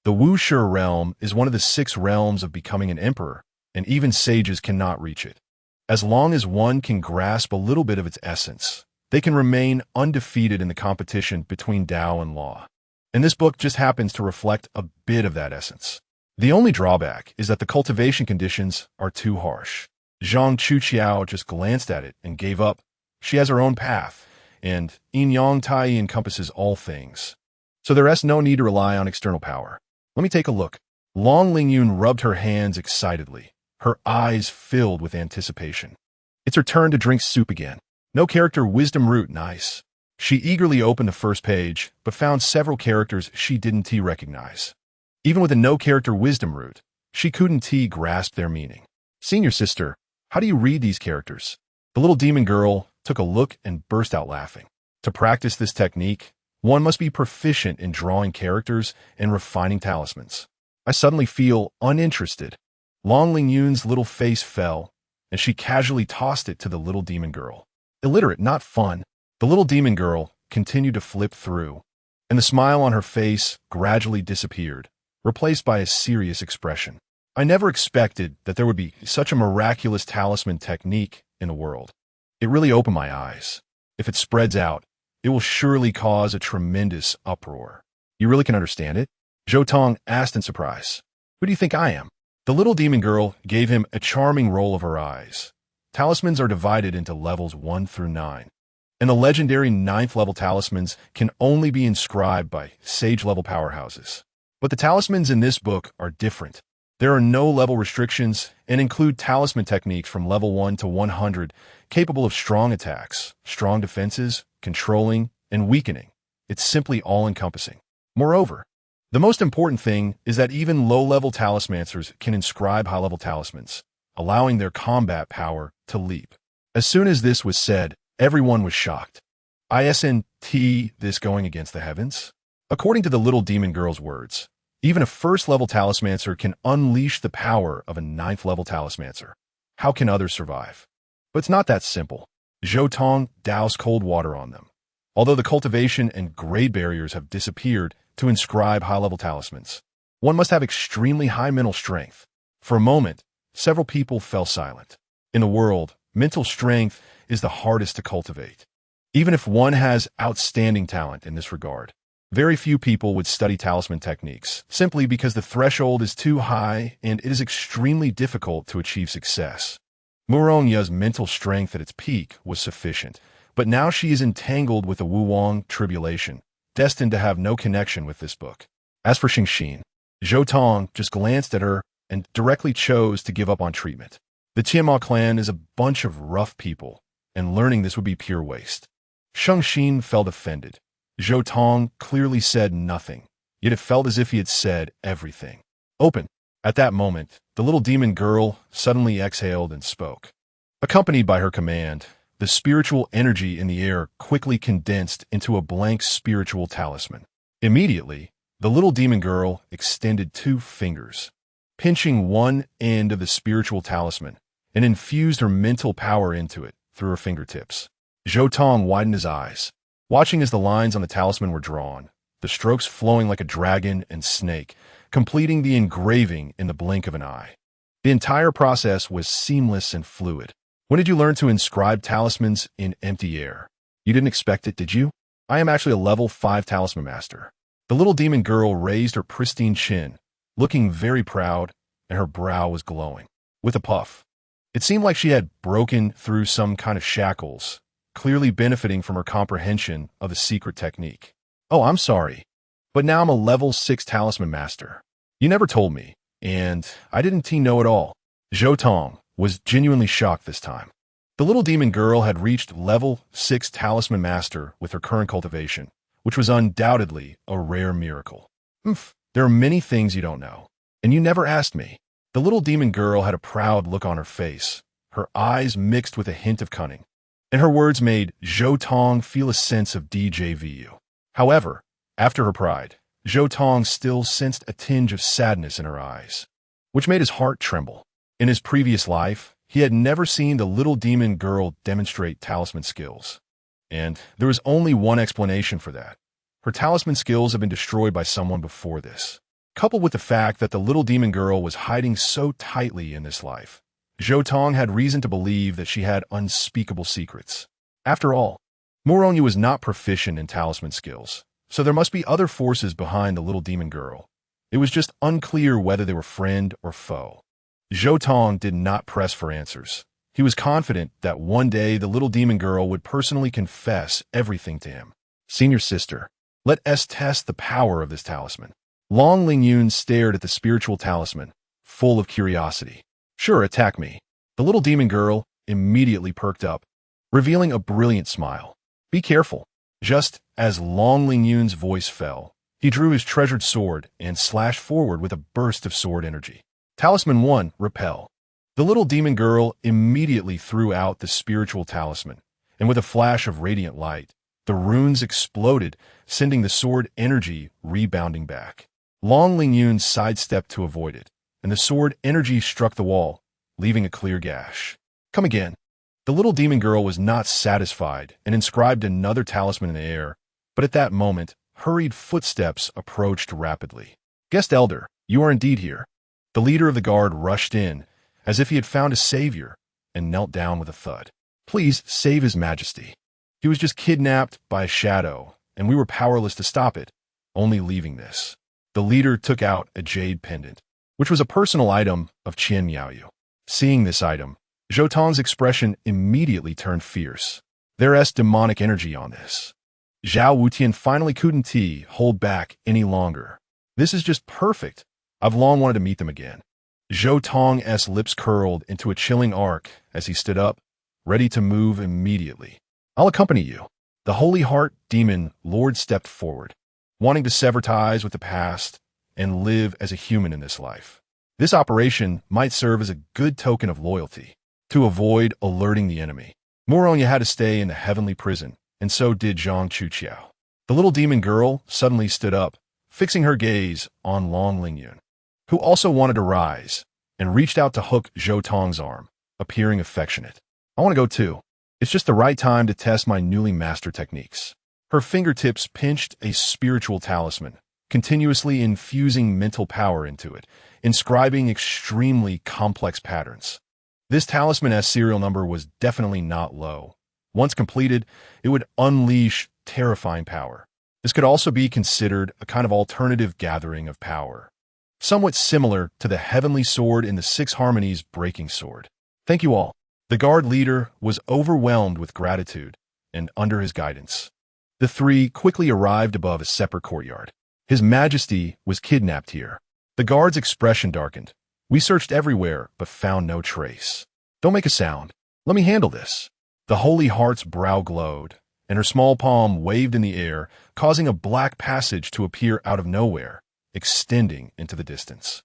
The Wu Shi realm is one of the 6 realms of becoming an emperor, and even sages cannot reach it. As long as one can grasp a little bit of its essence, they can remain undefeated in the competition between Tao and law. And this book just happens to reflect a bit of that essence. The only drawback is that the cultivation conditions are too harsh. Zhang Chuqiao just glanced at it and gave up. She has her own path, and Yin Yang Tai encompasses all things. So there is no need to rely on external power. Let me take a look. Long Lingyun rubbed her hands excitedly, her eyes filled with anticipation. It's her turn to drink soup again. No character wisdom root, nice. She eagerly opened the first page, but found several characters she didn't recognize. Even with a no character wisdom root, She couldn't grasp their meaning. Senior sister, how do you read these characters? The little demon girl took a look and burst out laughing. To practice this technique, one must be proficient in drawing characters and refining talismans. I suddenly feel uninterested. Long Ling Yun's little face fell, and she casually tossed it to the little demon girl. Illiterate, not fun. The little demon girl continued to flip through, and the smile on her face gradually disappeared, replaced by a serious expression. I never expected that there would be such a miraculous talisman technique in the world. It really opened my eyes. If it spreads out, it will surely cause a tremendous uproar. You really can understand it? Zhou Tong asked in surprise. Who do you think I am? The little demon girl gave him a charming roll of her eyes. Talismans are divided into levels 1 through 9, and the legendary 9th level talismans can only be inscribed by sage-level powerhouses. But the talismans in this book are different. There are no level restrictions and include talisman techniques from level 1 to 100, capable of strong attacks, strong defenses, controlling, and weakening. It's simply all-encompassing. Moreover, the most important thing is that even low-level talismancers can inscribe high-level talismans, allowing their combat power to leap. As soon as this was said, everyone was shocked. Isn't this going against the heavens? According to the little demon girl's words, even a first-level talismancer can unleash the power of a 9th-level talismancer. How can others survive? But it's not that simple. Zhou Tong doused cold water on them. Although the cultivation and grade barriers have disappeared to inscribe high-level talismans, one must have extremely high mental strength. For a moment, several people fell silent. In the world, mental strength is the hardest to cultivate. Even if one has outstanding talent in this regard, very few people would study talisman techniques, simply because the threshold is too high and it is extremely difficult to achieve success. Murongya's mental strength at its peak was sufficient, but now she is entangled with a Wuwang tribulation, destined to have no connection with this book. As for Xingxin, Zhou Tong just glanced at her and directly chose to give up on treatment. The Tianma clan is a bunch of rough people, and learning this would be pure waste. Xingxin felt offended. Zhou Tong clearly said nothing, yet it felt as if he had said everything. Open. At that moment, the little demon girl suddenly exhaled and spoke. Accompanied by her command, the spiritual energy in the air quickly condensed into a blank spiritual talisman. Immediately, the little demon girl extended 2 fingers, pinching one end of the spiritual talisman, and infused her mental power into it through her fingertips. Zhou Tong widened his eyes, watching as the lines on the talisman were drawn, the strokes flowing like a dragon and snake, completing the engraving in the blink of an eye. The entire process was seamless and fluid. When did you learn to inscribe talismans in empty air? You didn't expect it, did you? I am actually a level 5 talisman master. The little demon girl raised her pristine chin, looking very proud, and her brow was glowing. With a puff, it seemed like she had broken through some kind of shackles, clearly benefiting from her comprehension of the secret technique. Oh, I'm sorry, but now I'm a level 6 talisman master. You never told me, and I didn't know it all. Zhou Tong was genuinely shocked this time. The little demon girl had reached level 6 talisman master with her current cultivation, which was undoubtedly a rare miracle. There are many things you don't know, and you never asked me. The little demon girl had a proud look on her face, her eyes mixed with a hint of cunning, and her words made Zhou Tong feel a sense of DJVU. However, after her pride, Zhou Tong still sensed a tinge of sadness in her eyes, which made his heart tremble. In his previous life, he had never seen the little demon girl demonstrate talisman skills. And there was only one explanation for that. Her talisman skills had been destroyed by someone before this. Coupled with the fact that the little demon girl was hiding so tightly in this life, Zhou Tong had reason to believe that she had unspeakable secrets. After all, Murongyu was not proficient in talisman skills, so there must be other forces behind the little demon girl. It was just unclear whether they were friend or foe. Zhou Tong did not press for answers. He was confident that one day the little demon girl would personally confess everything to him. Senior sister, let us test the power of this talisman. Long Ling Yun stared at the spiritual talisman, full of curiosity. Sure, attack me. The little demon girl immediately perked up, revealing a brilliant smile. Be careful. Just as Long Ling Yun's voice fell, he drew his treasured sword and slashed forward with a burst of sword energy. Talisman 1, Repel. The little demon girl immediately threw out the spiritual talisman, and with a flash of radiant light, the runes exploded, sending the sword energy rebounding back. Long Lingyun sidestepped to avoid it, and the sword energy struck the wall, leaving a clear gash. Come again. The little demon girl was not satisfied and inscribed another talisman in the air, but at that moment, hurried footsteps approached rapidly. Guest Elder, you are indeed here. The leader of the guard rushed in, as if he had found a savior, and knelt down with a thud. Please save His Majesty. He was just kidnapped by a shadow, and we were powerless to stop it, only leaving this. The leader took out a jade pendant, which was a personal item of Qian Miaoyu. Seeing this item, Zhou Tong's expression immediately turned fierce. There's demonic energy on this. Zhao Wutian finally couldn't hold back any longer. This is just perfect. I've long wanted to meet them again. Zhou Tong's lips curled into a chilling arc as he stood up, ready to move immediately. I'll accompany you. The Holy Heart Demon Lord stepped forward, wanting to sever ties with the past and live as a human in this life. This operation might serve as a good token of loyalty, to avoid alerting the enemy. Moronya had to stay in the heavenly prison, and so did Zhang Chuqiao. The little demon girl suddenly stood up, fixing her gaze on Long Lingyun, who also wanted to rise, and reached out to hook Zhou Tong's arm, appearing affectionate. I want to go too. It's just the right time to test my newly mastered techniques. Her fingertips pinched a spiritual talisman, continuously infusing mental power into it, inscribing extremely complex patterns. This talisman's serial number was definitely not low. Once completed, it would unleash terrifying power. This could also be considered a kind of alternative gathering of power, somewhat similar to the heavenly sword in the Six Harmonies breaking sword. Thank you all. The guard leader was overwhelmed with gratitude, and under his guidance, the three quickly arrived above a separate courtyard. His Majesty was kidnapped here. The guard's expression darkened. We searched everywhere, but found no trace. Don't make a sound. Let me handle this. The Holy Heart's brow glowed, and her small palm waved in the air, causing a black passage to appear out of nowhere, extending into the distance.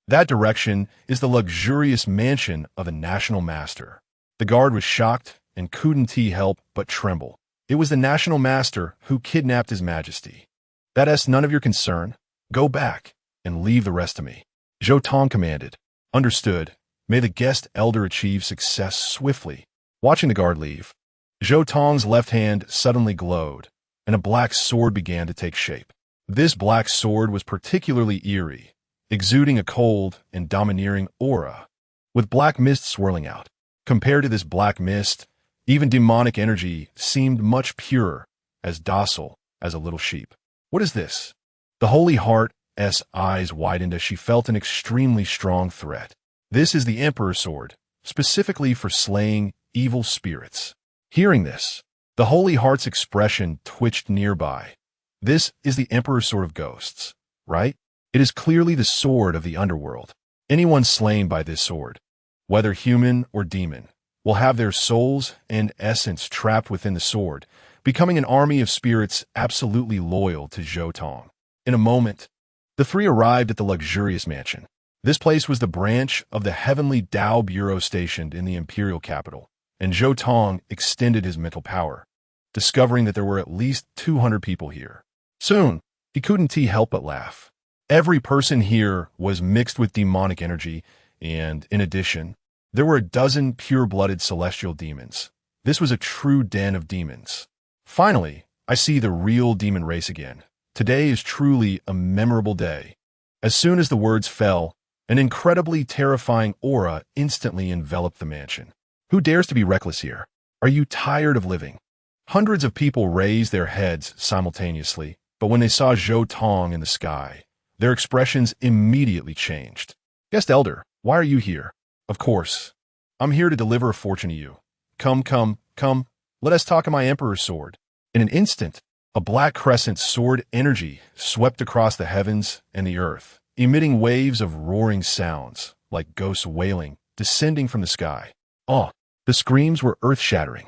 That direction is the luxurious mansion of a national master. The guard was shocked and couldn't help but tremble. It was the national master who kidnapped His Majesty. That's none of your concern. Go back and leave the rest to me. Zhou Tong commanded. Understood. May the guest elder achieve success swiftly. Watching the guard leave, Zhou Tong's left hand suddenly glowed, and a black sword began to take shape. This black sword was particularly eerie, exuding a cold and domineering aura, with black mist swirling out. Compared to this black mist, even demonic energy seemed much purer, as docile as a little sheep. What is this? The Holy Heart's eyes widened as she felt an extremely strong threat. This is the Emperor's sword, specifically for slaying evil spirits. Hearing this, the Holy Heart's expression twitched nearby. This is the Emperor's sword of ghosts, right? It is clearly the sword of the underworld. Anyone slain by this sword, whether human or demon, will have their souls and essence trapped within the sword, becoming an army of spirits absolutely loyal to Zhou Tong. In a moment, the three arrived at the luxurious mansion. This place was the branch of the heavenly Dao Bureau stationed in the imperial capital, and Zhou Tong extended his mental power, discovering that there were at least 200 people here. Soon, he couldn't help but laugh. Every person here was mixed with demonic energy, and, in addition, there were a dozen pure-blooded celestial demons. This was a true den of demons. Finally, I see the real demon race again. Today is truly a memorable day. As soon as the words fell, an incredibly terrifying aura instantly enveloped the mansion. Who dares to be reckless here? Are you tired of living? Hundreds of people raised their heads simultaneously, but when they saw Zhou Tong in the sky, their expressions immediately changed. Guest Elder, why are you here? Of course. I'm here to deliver a fortune to you. Come, let us talk of my Emperor's sword. In an instant, a black crescent sword energy swept across the heavens and the earth, emitting waves of roaring sounds, like ghosts wailing, descending from the sky. The screams were earth-shattering.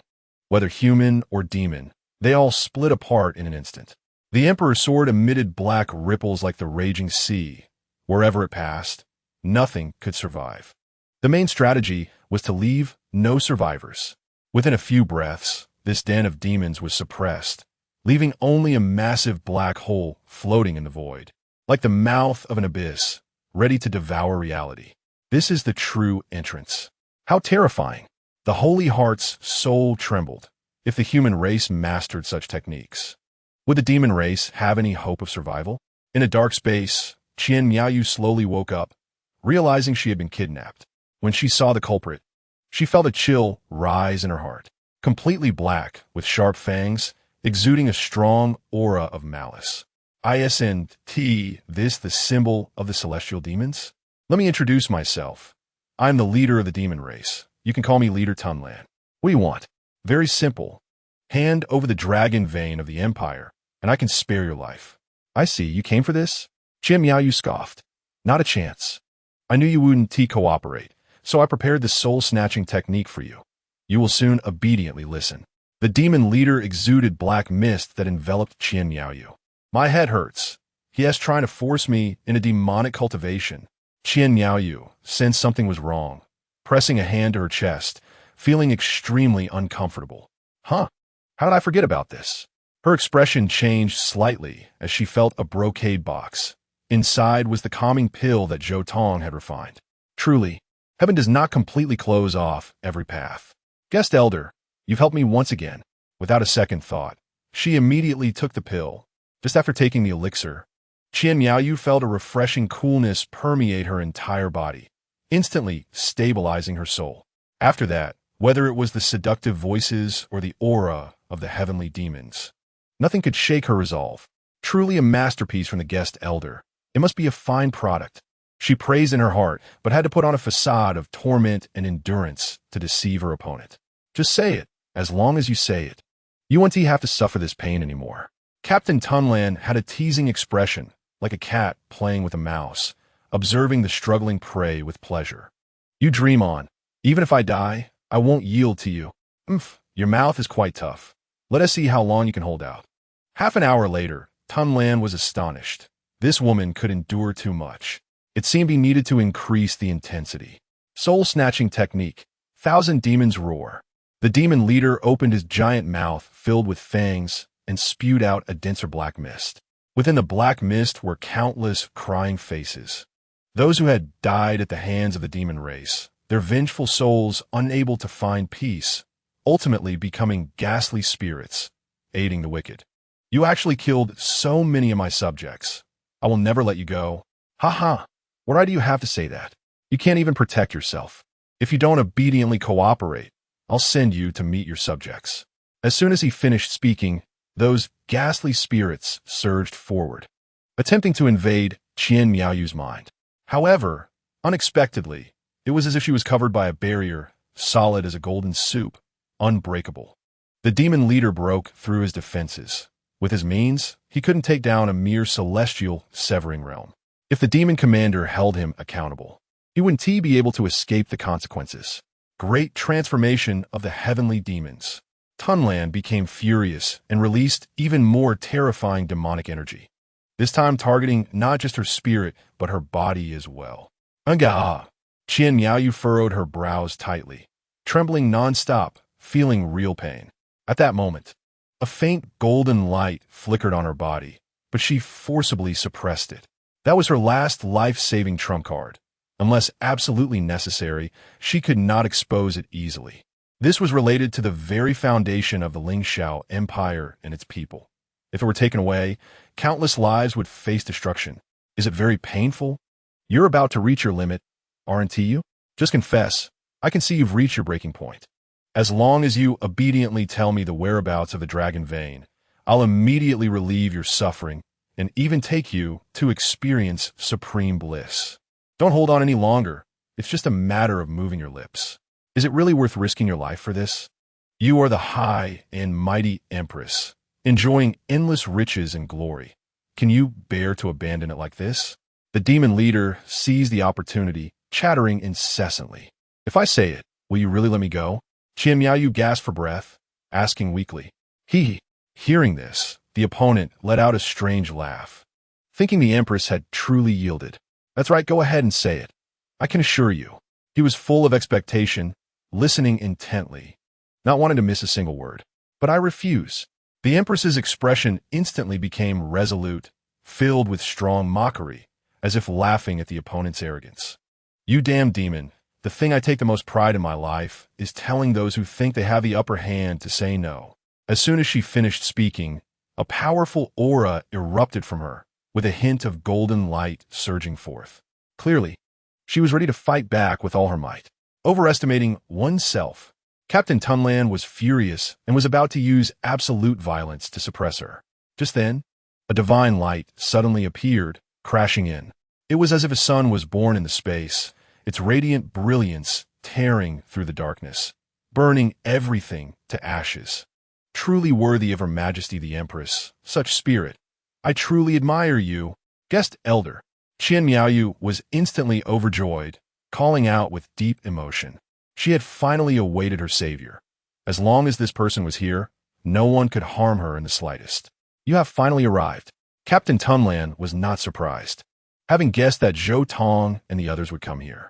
Whether human or demon, they all split apart in an instant. The Emperor's sword emitted black ripples like the raging sea. Wherever it passed, nothing could survive. The main strategy was to leave no survivors. Within a few breaths, this den of demons was suppressed, leaving only a massive black hole floating in the void, like the mouth of an abyss, ready to devour reality. This is the true entrance. How terrifying! The Holy Heart's soul trembled. If the human race mastered such techniques, would the demon race have any hope of survival? In a dark space, Qian Miaoyu slowly woke up, realizing she had been kidnapped. When she saw the culprit, she felt a chill rise in her heart. Completely black, with sharp fangs, exuding a strong aura of malice. Isn't this the symbol of the celestial demons? Let me introduce myself. I'm the leader of the demon race. You can call me Leader Tunlan. What do you want? Very simple. Hand over the dragon vein of the Empire, and I can spare your life. I see, you came for this? Qian Miaoyu scoffed. Not a chance. I knew you wouldn't cooperate, so I prepared the soul-snatching technique for you. You will soon obediently listen. The demon leader exuded black mist that enveloped Qian Miaoyu. My head hurts. He is trying to force me in a demonic cultivation. Qian Miaoyu sensed something was wrong, pressing a hand to her chest, feeling extremely uncomfortable. Huh? How did I forget about this? Her expression changed slightly as she felt a brocade box. Inside was the calming pill that Zhou Tong had refined. Truly, heaven does not completely close off every path. Guest Elder, you've helped me once again. Without a second thought, she immediately took the pill. Just after taking the elixir, Qian Miaoyu felt a refreshing coolness permeate her entire body, instantly stabilizing her soul. After that, whether it was the seductive voices or the aura of the heavenly demons, nothing could shake her resolve. Truly a masterpiece from the guest elder. It must be a fine product. She praised in her heart, but had to put on a facade of torment and endurance to deceive her opponent. Just say it, as long as you say it. You won't have to suffer this pain anymore. Captain Tunlan had a teasing expression, like a cat playing with a mouse, observing the struggling prey with pleasure. You dream on. Even if I die, I won't yield to you. Your mouth is quite tough. Let us see how long you can hold out. Half an hour later, Tunlan was astonished. This woman could endure too much. It seemed he needed to increase the intensity. Soul-snatching technique. 1,000 demons roar. The demon leader opened his giant mouth filled with fangs and spewed out a denser black mist. Within the black mist were countless crying faces. Those who had died at the hands of the demon race, their vengeful souls unable to find peace, ultimately becoming ghastly spirits, aiding the wicked. You actually killed so many of my subjects. I will never let you go. Ha! What right do you have to say that? You can't even protect yourself. If you don't obediently cooperate, I'll send you to meet your subjects. As soon as he finished speaking, those ghastly spirits surged forward, attempting to invade Qian Miaoyu's mind. However, unexpectedly, it was as if she was covered by a barrier, solid as a golden soup, unbreakable. The demon leader broke through his defenses. With his means, he couldn't take down a mere celestial severing realm. If the demon commander held him accountable, he wouldn't be able to escape the consequences. Great transformation of the heavenly demons. Tunlan became furious and released even more terrifying demonic energy, this time targeting not just her spirit, but her body as well. Qian Miaoyu furrowed her brows tightly, trembling non-stop, feeling real pain. At that moment, a faint golden light flickered on her body, but she forcibly suppressed it. That was her last life-saving trump card. Unless absolutely necessary, she could not expose it easily. This was related to the very foundation of the Lingxiao Empire and its people. If it were taken away, countless lives would face destruction. Is it very painful? You're about to reach your limit, aren't you? Just confess. I can see you've reached your breaking point. As long as you obediently tell me the whereabouts of the dragon vein, I'll immediately relieve your suffering and even take you to experience supreme bliss. Don't hold on any longer. It's just a matter of moving your lips. Is it really worth risking your life for this? You are the high and mighty empress, enjoying endless riches and glory. Can you bear to abandon it like this? The demon leader seized the opportunity, chattering incessantly. If I say it, will you really let me go? Qian Miaoyu gasped for breath, asking weakly. Hearing this, the opponent let out a strange laugh, thinking the empress had truly yielded. That's right, go ahead and say it. I can assure you. He was full of expectation, listening intently, not wanting to miss a single word. But I refuse. The Empress's expression instantly became resolute, filled with strong mockery, as if laughing at the opponent's arrogance. You damn demon, the thing I take the most pride in my life is telling those who think they have the upper hand to say no. As soon as she finished speaking, a powerful aura erupted from her, with a hint of golden light surging forth. Clearly, she was ready to fight back with all her might. Overestimating oneself, Captain Tunlan was furious and was about to use absolute violence to suppress her. Just then, a divine light suddenly appeared, crashing in. It was as if a sun was born in the space, its radiant brilliance tearing through the darkness, burning everything to ashes. Truly worthy of Her Majesty the Empress, such spirit. I truly admire you. Guest Elder Qian Miaoyu was instantly overjoyed, calling out with deep emotion. She had finally awaited her savior. As long as this person was here, no one could harm her in the slightest. You have finally arrived. Captain Tunlan was not surprised, having guessed that Zhou Tong and the others would come here.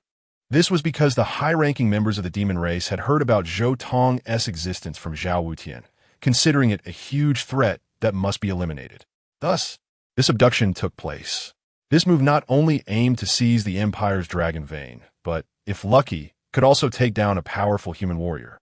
This was because the high-ranking members of the demon race had heard about Zhou Tong's existence from Zhao Wutian, considering it a huge threat that must be eliminated. Thus, this abduction took place. This move not only aimed to seize the Empire's dragon vein, but, if lucky, could also take down a powerful human warrior.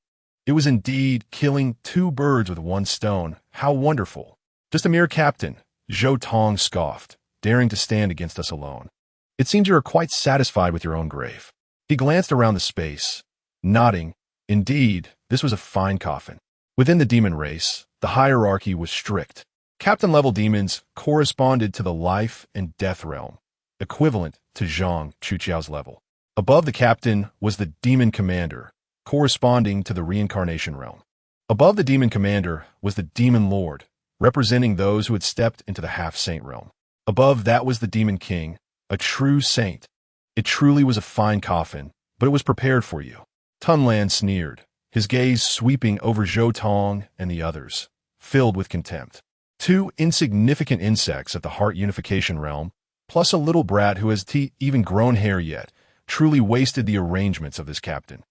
It was indeed killing two birds with one stone. How wonderful. Just a mere captain, Zhou Tong scoffed, daring to stand against us alone. It seems you are quite satisfied with your own grave. He glanced around the space, nodding. Indeed, this was a fine coffin. Within the demon race, the hierarchy was strict. Captain-level demons corresponded to the life and death realm, equivalent to Zhang Chuqiao's level. Above the captain was the demon commander, corresponding to the reincarnation realm. Above the demon commander was the demon lord, representing those who had stepped into the half-saint realm. Above that was the demon king, a true saint. It truly was a fine coffin, but it was prepared for you. Tunlan sneered, his gaze sweeping over Zhou Tong and the others, filled with contempt. Two insignificant insects at the heart unification realm, plus a little brat who has even grown hair yet, truly wasted the arrangements of this captain.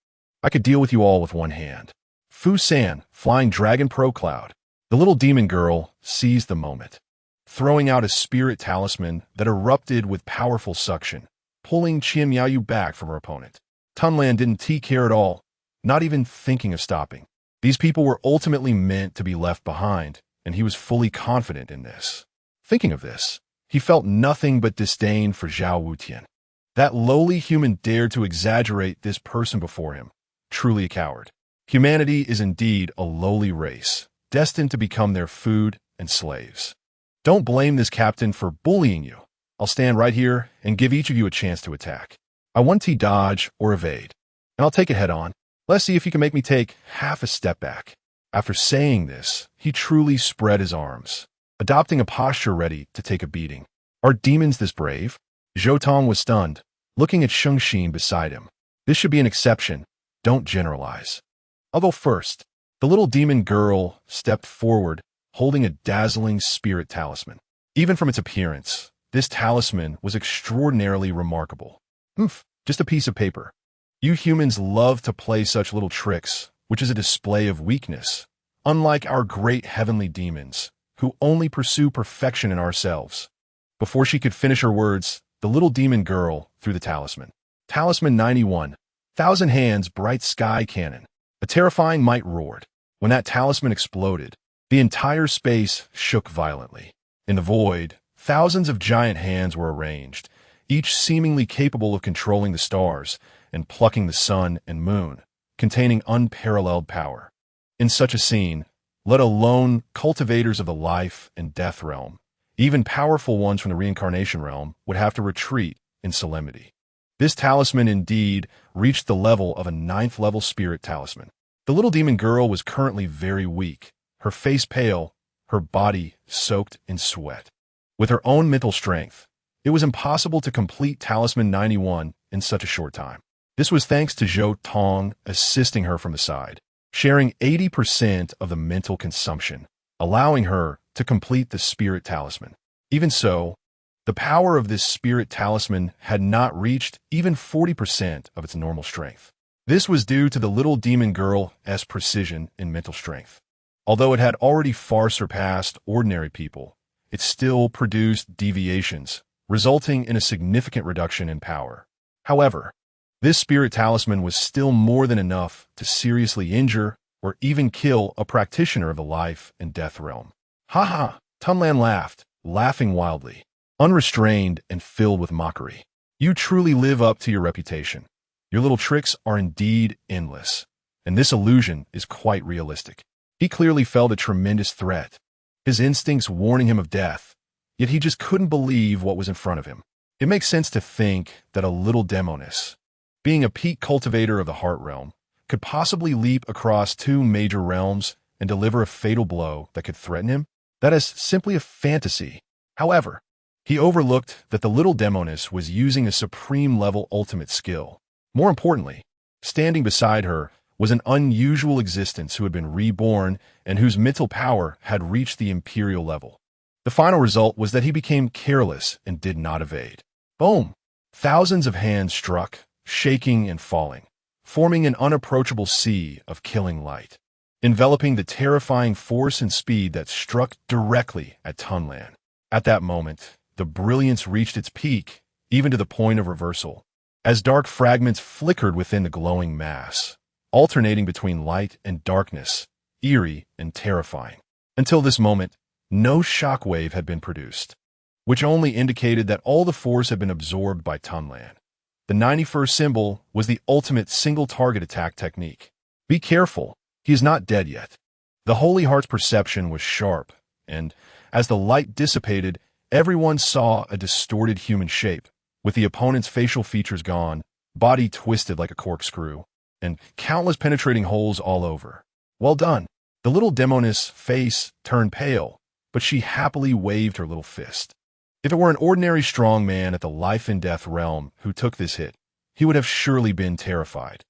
I could deal with you all with one hand. Fu San, flying dragon pro.The. The little demon girl seized the moment, throwing out a spirit talisman that erupted with powerful suction, pulling Qian Miaoyu back from her opponent. Tunlan didn't care at all, not even thinking of stopping. These people were ultimately meant to be left behind, and he was fully confident in this. Thinking of this, he felt nothing but disdain for Zhao Wutian. That lowly human dared to exaggerate this person before him. Truly a coward. Humanity is indeed a lowly race, destined to become their food and slaves. Don't blame this captain for bullying you. I'll stand right here and give each of you a chance to attack. I want to dodge or evade, and I'll take it head on. Let's see if you can make me take half a step back. After saying this, he truly spread his arms, adopting a posture ready to take a beating. Are demons this brave? Zhou Tong was stunned, looking at Shengxin beside him. This should be an exception. Don't generalize. I'll go first. The little demon girl stepped forward, holding a dazzling spirit talisman. Even from its appearance, this talisman was extraordinarily remarkable. Just a piece of paper. You humans love to play such little tricks, which is a display of weakness, unlike our great heavenly demons, who only pursue perfection in ourselves. Before she could finish her words, the little demon girl threw the talisman. Talisman 91, 1,000 hands bright sky cannon. A terrifying might roared. When that talisman exploded, the entire space shook violently. In the void, thousands of giant hands were arranged, each seemingly capable of controlling the stars and plucking the sun and moon, containing unparalleled power. In such a scene, let alone cultivators of the life and death realm, even powerful ones from the reincarnation realm would have to retreat in solemnity. This talisman indeed reached the level of a 9th-level spirit talisman. The little demon girl was currently very weak, her face pale, her body soaked in sweat. With her own mental strength, it was impossible to complete Talisman 91 in such a short time. This was thanks to Zhou Tong assisting her from the side, sharing 80% of the mental consumption, allowing her to complete the spirit talisman. Even so, The power of this spirit talisman had not reached even 40% of its normal strength. This was due to the little demon girl's precision and mental strength. Although it had already far surpassed ordinary people, it still produced deviations, resulting in a significant reduction in power. However, this spirit talisman was still more than enough to seriously injure or even kill a practitioner of the life and death realm. Ha ha! Tunlan laughed, laughing wildly, unrestrained and filled with mockery. You truly live up to your reputation. Your little tricks are indeed endless, and this illusion is quite realistic. He clearly felt a tremendous threat, his instincts warning him of death, yet he just couldn't believe what was in front of him. It makes sense to think that a little demoness, being a peak cultivator of the heart realm, could possibly leap across two major realms and deliver a fatal blow that could threaten him. That is simply a fantasy. However, he overlooked that the little demoness was using a supreme-level ultimate skill. More importantly, standing beside her was an unusual existence who had been reborn and whose mental power had reached the imperial level. The final result was that he became careless and did not evade. Boom! Thousands of hands struck, shaking and falling, forming an unapproachable sea of killing light, enveloping the terrifying force and speed that struck directly at Tunlan. At that moment, the brilliance reached its peak, even to the point of reversal, as dark fragments flickered within the glowing mass, alternating between light and darkness, eerie and terrifying. Until this moment, no shockwave had been produced, which only indicated that all the force had been absorbed by Tunlan. The 91st symbol was the ultimate single-target attack technique. Be careful, he is not dead yet. The Holy Heart's perception was sharp, and, as the light dissipated, everyone saw a distorted human shape, with the opponent's facial features gone, body twisted like a corkscrew, and countless penetrating holes all over. Well done. The little demoness' face turned pale, but she happily waved her little fist. If it were an ordinary strong man at the life and death realm who took this hit, he would have surely been terrified.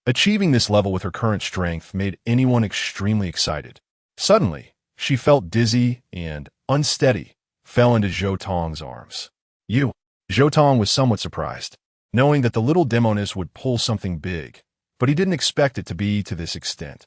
Achieving this level with her current strength made anyone extremely excited. Suddenly, she felt dizzy and, unsteady, fell into Zhou Tong's arms. Zhou Tong was somewhat surprised, knowing that the little demoness would pull something big, but he didn't expect it to be to this extent.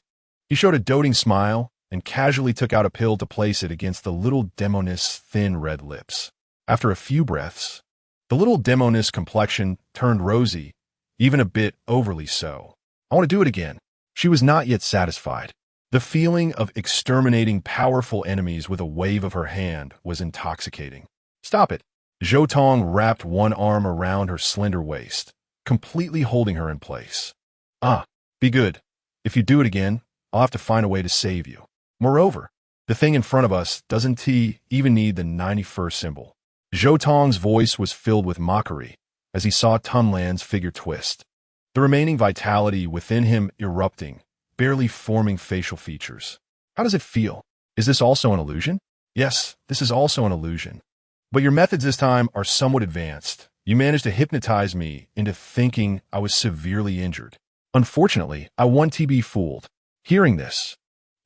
He showed a doting smile and casually took out a pill to place it against the little demoness' thin red lips. After a few breaths, the little demoness' complexion turned rosy, even a bit overly so. I want to do it again. She was not yet satisfied. The feeling of exterminating powerful enemies with a wave of her hand was intoxicating. Stop it. Zhou Tong wrapped one arm around her slender waist, completely holding her in place. Be good. If you do it again, I'll have to find a way to save you. Moreover, the thing in front of us doesn't even need the 91st symbol. Zhou Tong's voice was filled with mockery as he saw Tunlan's figure twist, the remaining vitality within him erupting, barely forming facial features. How does it feel? Is this also an illusion? Yes, this is also an illusion. But your methods this time are somewhat advanced. You managed to hypnotize me into thinking I was severely injured. Unfortunately, I want to be fooled. Hearing this,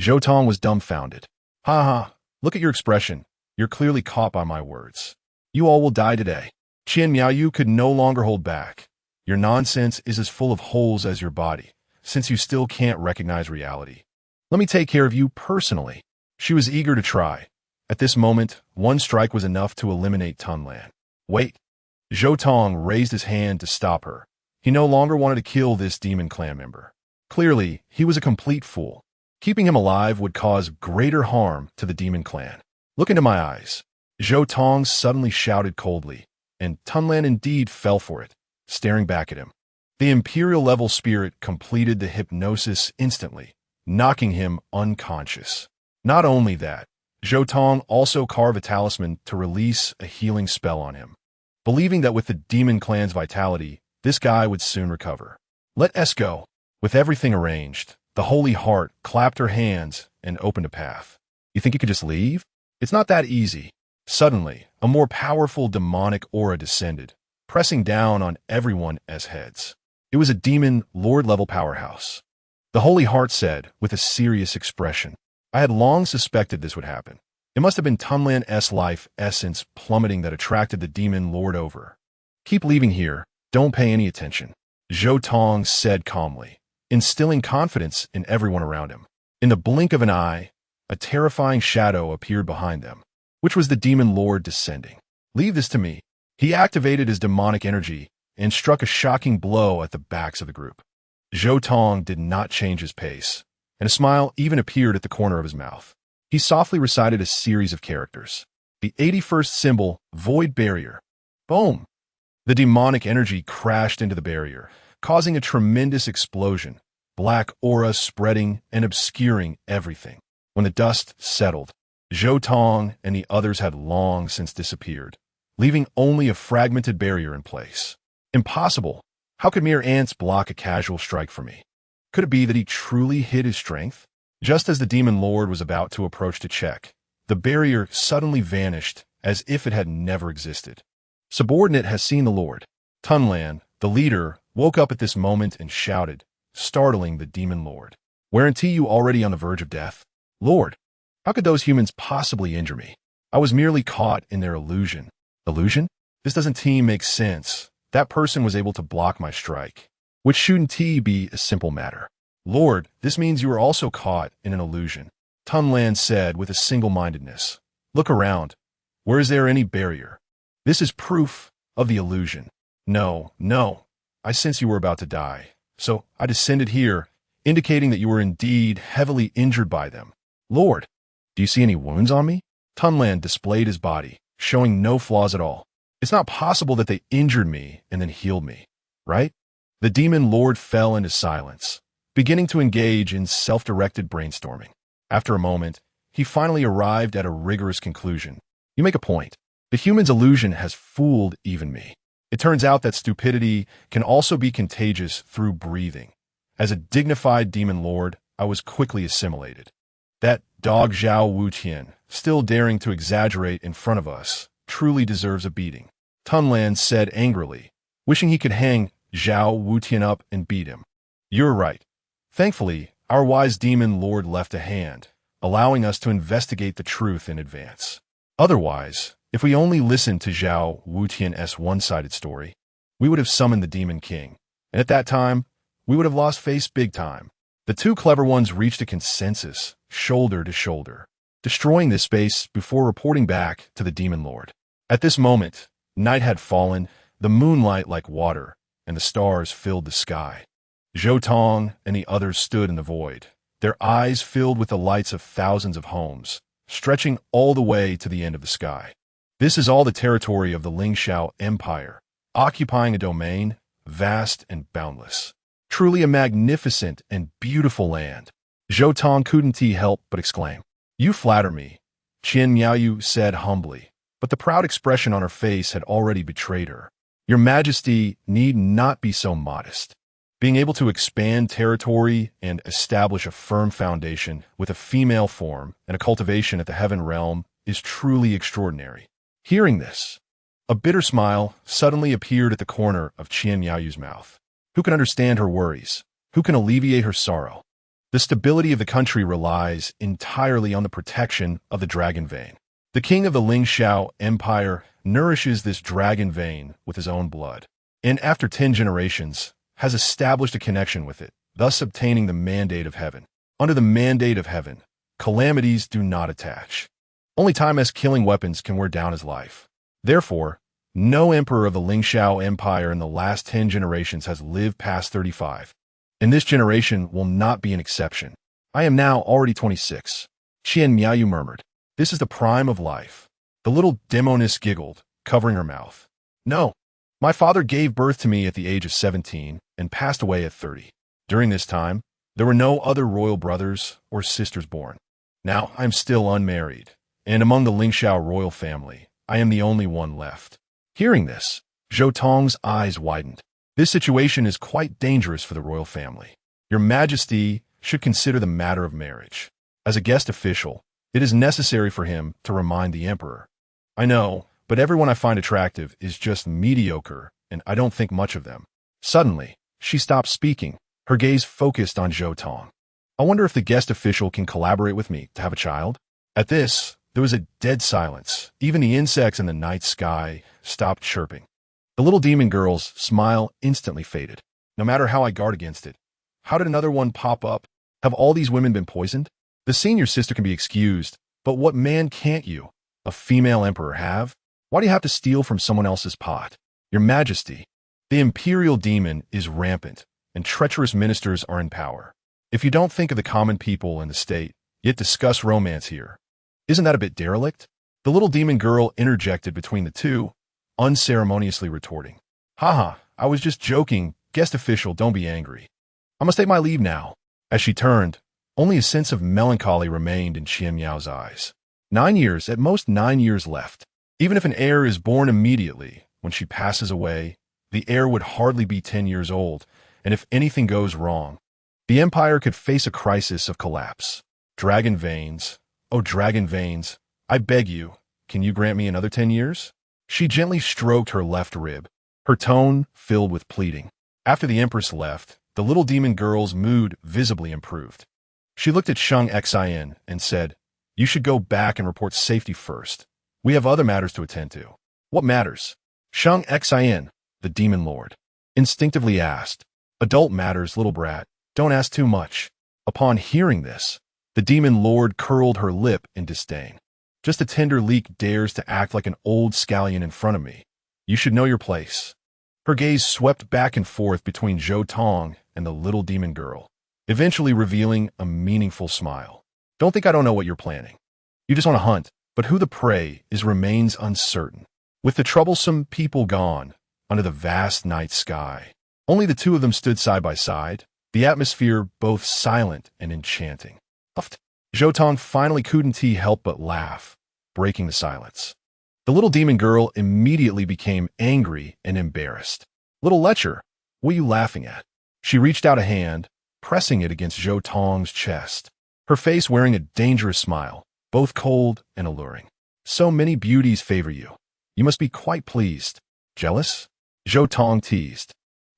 Zhou Tong was dumbfounded. Ha ha, look at your expression. You're clearly caught by my words. You all will die today. Qian Miaoyu could no longer hold back. Your nonsense is as full of holes as your body, since you still can't recognize reality. Let me take care of you personally. She was eager to try. At this moment, one strike was enough to eliminate Tunlan. Wait. Zhou Tong raised his hand to stop her. He no longer wanted to kill this demon clan member. Clearly, he was a complete fool. Keeping him alive would cause greater harm to the demon clan. Look into my eyes. Zhou Tong suddenly shouted coldly, and Tunlan indeed fell for it, staring back at him. The imperial-level spirit completed the hypnosis instantly, knocking him unconscious. Not only that, Zhou Tong also carved a talisman to release a healing spell on him, believing that with the demon clan's vitality, this guy would soon recover. Let us go. With everything arranged, the Holy Heart clapped her hands and opened a path. You think you could just leave? It's not that easy. Suddenly, a more powerful demonic aura descended, pressing down on everyone's heads. It was a demon lord-level powerhouse. The Holy Heart said, with a serious expression, I had long suspected this would happen. It must have been Tunlan's life essence plummeting that attracted the demon lord over. Keep leaving here. Don't pay any attention, Zhou Tong said calmly, instilling confidence in everyone around him. In the blink of an eye, a terrifying shadow appeared behind them, which was the demon lord descending. Leave this to me. He activated his demonic energy and struck a shocking blow at the backs of the group. Zhou Tong did not change his pace, and a smile even appeared at the corner of his mouth. He softly recited a series of characters. The 81st symbol, Void Barrier. Boom! The demonic energy crashed into the barrier, causing a tremendous explosion, black aura spreading and obscuring everything. When the dust settled, Zhou Tong and the others had long since disappeared, leaving only a fragmented barrier in place. Impossible! How could mere ants block a casual strike for me? Could it be that he truly hid his strength? Just as the demon lord was about to approach to check, the barrier suddenly vanished as if it had never existed. Subordinate has seen the lord. Tunlan, the leader, woke up at this moment and shouted, startling the demon lord. Weren't you already on the verge of death? Lord, how could those humans possibly injure me? I was merely caught in their illusion. Illusion? This doesn't make sense. That person was able to block my strike, which shouldn't be a simple matter. Lord, this means you were also caught in an illusion, Tunlan said with a single-mindedness. Look around. Where is there any barrier? This is proof of the illusion. No. I sense you were about to die, so I descended here, indicating that you were indeed heavily injured by them. Lord, do you see any wounds on me? Tunlan displayed his body, showing no flaws at all. It's not possible that they injured me and then healed me, right? The demon lord fell into silence, beginning to engage in self-directed brainstorming. After a moment, he finally arrived at a rigorous conclusion. You make a point. The human's illusion has fooled even me. It turns out that stupidity can also be contagious through breathing. As a dignified demon lord, I was quickly assimilated. That dog Zhao Wutian, still daring to exaggerate in front of us, truly deserves a beating, Tunlan said angrily, wishing he could hang Zhao Wutian up and beat him. You're right. Thankfully, our wise demon lord left a hand, allowing us to investigate the truth in advance. Otherwise, if we only listened to Zhao Wutian's one-sided story, we would have summoned the Demon King, and at that time, we would have lost face big time. The two clever ones reached a consensus, shoulder to shoulder, destroying this space before reporting back to the Demon Lord. At this moment, night had fallen, the moonlight like water, and the stars filled the sky. Zhou Tong and the others stood in the void, their eyes filled with the lights of thousands of homes, stretching all the way to the end of the sky. This is all the territory of the Lingxiao Empire, occupying a domain vast and boundless. Truly a magnificent and beautiful land. Zhou Tong couldn't help but exclaim. You flatter me, Qian Miaoyu said humbly, but the proud expression on her face had already betrayed her. Your Majesty need not be so modest. Being able to expand territory and establish a firm foundation with a female form and a cultivation at the heaven realm is truly extraordinary. Hearing this, a bitter smile suddenly appeared at the corner of Qian Miaoyu's mouth. Who can understand her worries? Who can alleviate her sorrow? The stability of the country relies entirely on the protection of the dragon vein. The king of the Lingxiao Empire nourishes this dragon vein with his own blood, and after 10 generations, has established a connection with it, thus obtaining the mandate of heaven. Under the mandate of heaven, calamities do not attach. Only timeless killing weapons can wear down his life. Therefore, no emperor of the Lingxiao Empire in the last 10 generations has lived past 35. And this generation will not be an exception. I am now already 26. Qian Miaoyu murmured. This is the prime of life. The little demoness giggled, covering her mouth. No, my father gave birth to me at the age of 17 and passed away at 30. During this time, there were no other royal brothers or sisters born. Now I am still unmarried, and among the Lingxiao royal family, I am the only one left. Hearing this, Zhou Tong's eyes widened. This situation is quite dangerous for the royal family. Your Majesty should consider the matter of marriage. As a guest official, it is necessary for him to remind the emperor. I know, but everyone I find attractive is just mediocre, and I don't think much of them. Suddenly, she stopped speaking, her gaze focused on Zhou Tong. I wonder if the guest official can collaborate with me to have a child? At this, There was a dead silence. Even the insects in the night sky stopped chirping. The little demon girl's smile instantly faded. No matter how I guard against it. How did another one pop up? Have all these women been poisoned? The senior sister can be excused, but what man can't you, a female emperor, have? Why do you have to steal from someone else's pot? Your Majesty, the imperial demon is rampant, and treacherous ministers are in power. If you don't think of the common people and the state, yet discuss romance here, isn't that a bit derelict? The little demon girl interjected between the two, unceremoniously retorting. Haha, I was just joking. Guest official, don't be angry. I must take my leave now. As she turned, only a sense of melancholy remained in Qian Miao's eyes. 9 years, at most 9 years left. Even if an heir is born immediately, when she passes away, the heir would hardly be 10 years old, and if anything goes wrong, the empire could face a crisis of collapse. Dragon veins, oh dragon veins, I beg you, can you grant me another 10 years? She gently stroked her left rib, her tone filled with pleading. After the empress left, the little demon girl's mood visibly improved. She looked at Shang Xin and said, You should go back and report safety first. We have other matters to attend to. What matters? Shang Xin, the demon lord, instinctively asked. Adult matters, little brat. Don't ask too much. Upon hearing this, the demon lord curled her lip in disdain. Just a tender leek dares to act like an old scallion in front of me. You should know your place. Her gaze swept back and forth between Zhou Tong and the little demon girl, eventually revealing a meaningful smile. Don't think I don't know what you're planning. You just want to hunt, but who the prey is remains uncertain. With the troublesome people gone, under the vast night sky, only the two of them stood side by side, the atmosphere both silent and enchanting. Zhou Tong finally couldn't help but laugh, breaking the silence. The little demon girl immediately became angry and embarrassed. Little lecher, what are you laughing at? She reached out a hand, pressing it against Zhou Tong's chest, her face wearing a dangerous smile, both cold and alluring. So many beauties favor you. You must be quite pleased. Jealous? Zhou Tong teased.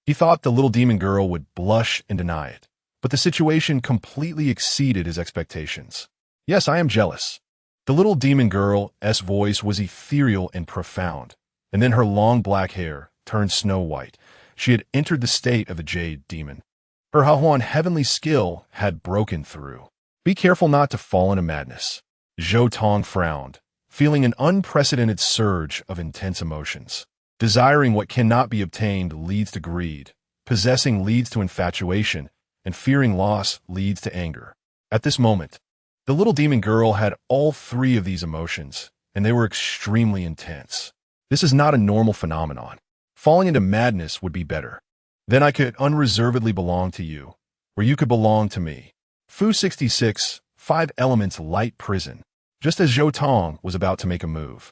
He thought the little demon girl would blush and deny it, but the situation completely exceeded his expectations. Yes, I am jealous. The little demon girl's voice was ethereal and profound, and then her long black hair turned snow white. She had entered the state of the jade demon. Her Hahuan heavenly skill had broken through. Be careful not to fall into madness. Zhou Tong frowned, feeling an unprecedented surge of intense emotions. Desiring what cannot be obtained leads to greed, possessing leads to infatuation, and fearing loss leads to anger. At this moment, the little demon girl had all three of these emotions, and they were extremely intense. This is not a normal phenomenon. Falling into madness would be better. Then I could unreservedly belong to you, or you could belong to me. Fu 66, 5 elements light prison. Just as Zhou Tong was about to make a move,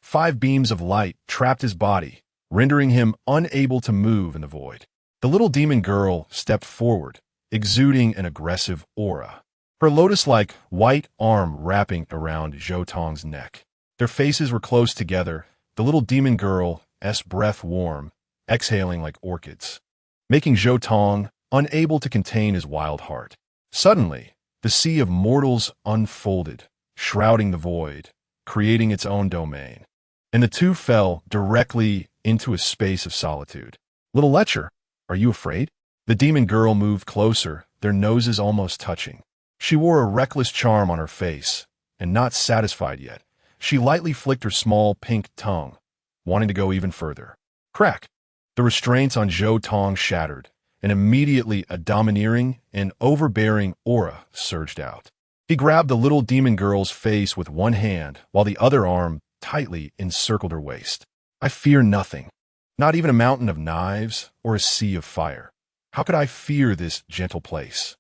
5 beams of light trapped his body, rendering him unable to move in the void. The little demon girl stepped forward, exuding an aggressive aura, her lotus-like white arm wrapping around Zhou Tong's neck. Their faces were close together, the little demon girl's breath warm, exhaling like orchids, making Zhou Tong unable to contain his wild heart. Suddenly, the sea of mortals unfolded, shrouding the void, creating its own domain, and the two fell directly into a space of solitude. Little lecher, are you afraid? The demon girl moved closer, their noses almost touching. She wore a reckless charm on her face, and not satisfied yet, she lightly flicked her small pink tongue, wanting to go even further. Crack! The restraints on Zhou Tong shattered, and immediately a domineering and overbearing aura surged out. He grabbed the little demon girl's face with one hand, while the other arm tightly encircled her waist. I fear nothing, not even a mountain of knives or a sea of fire. How could I fear this gentle place?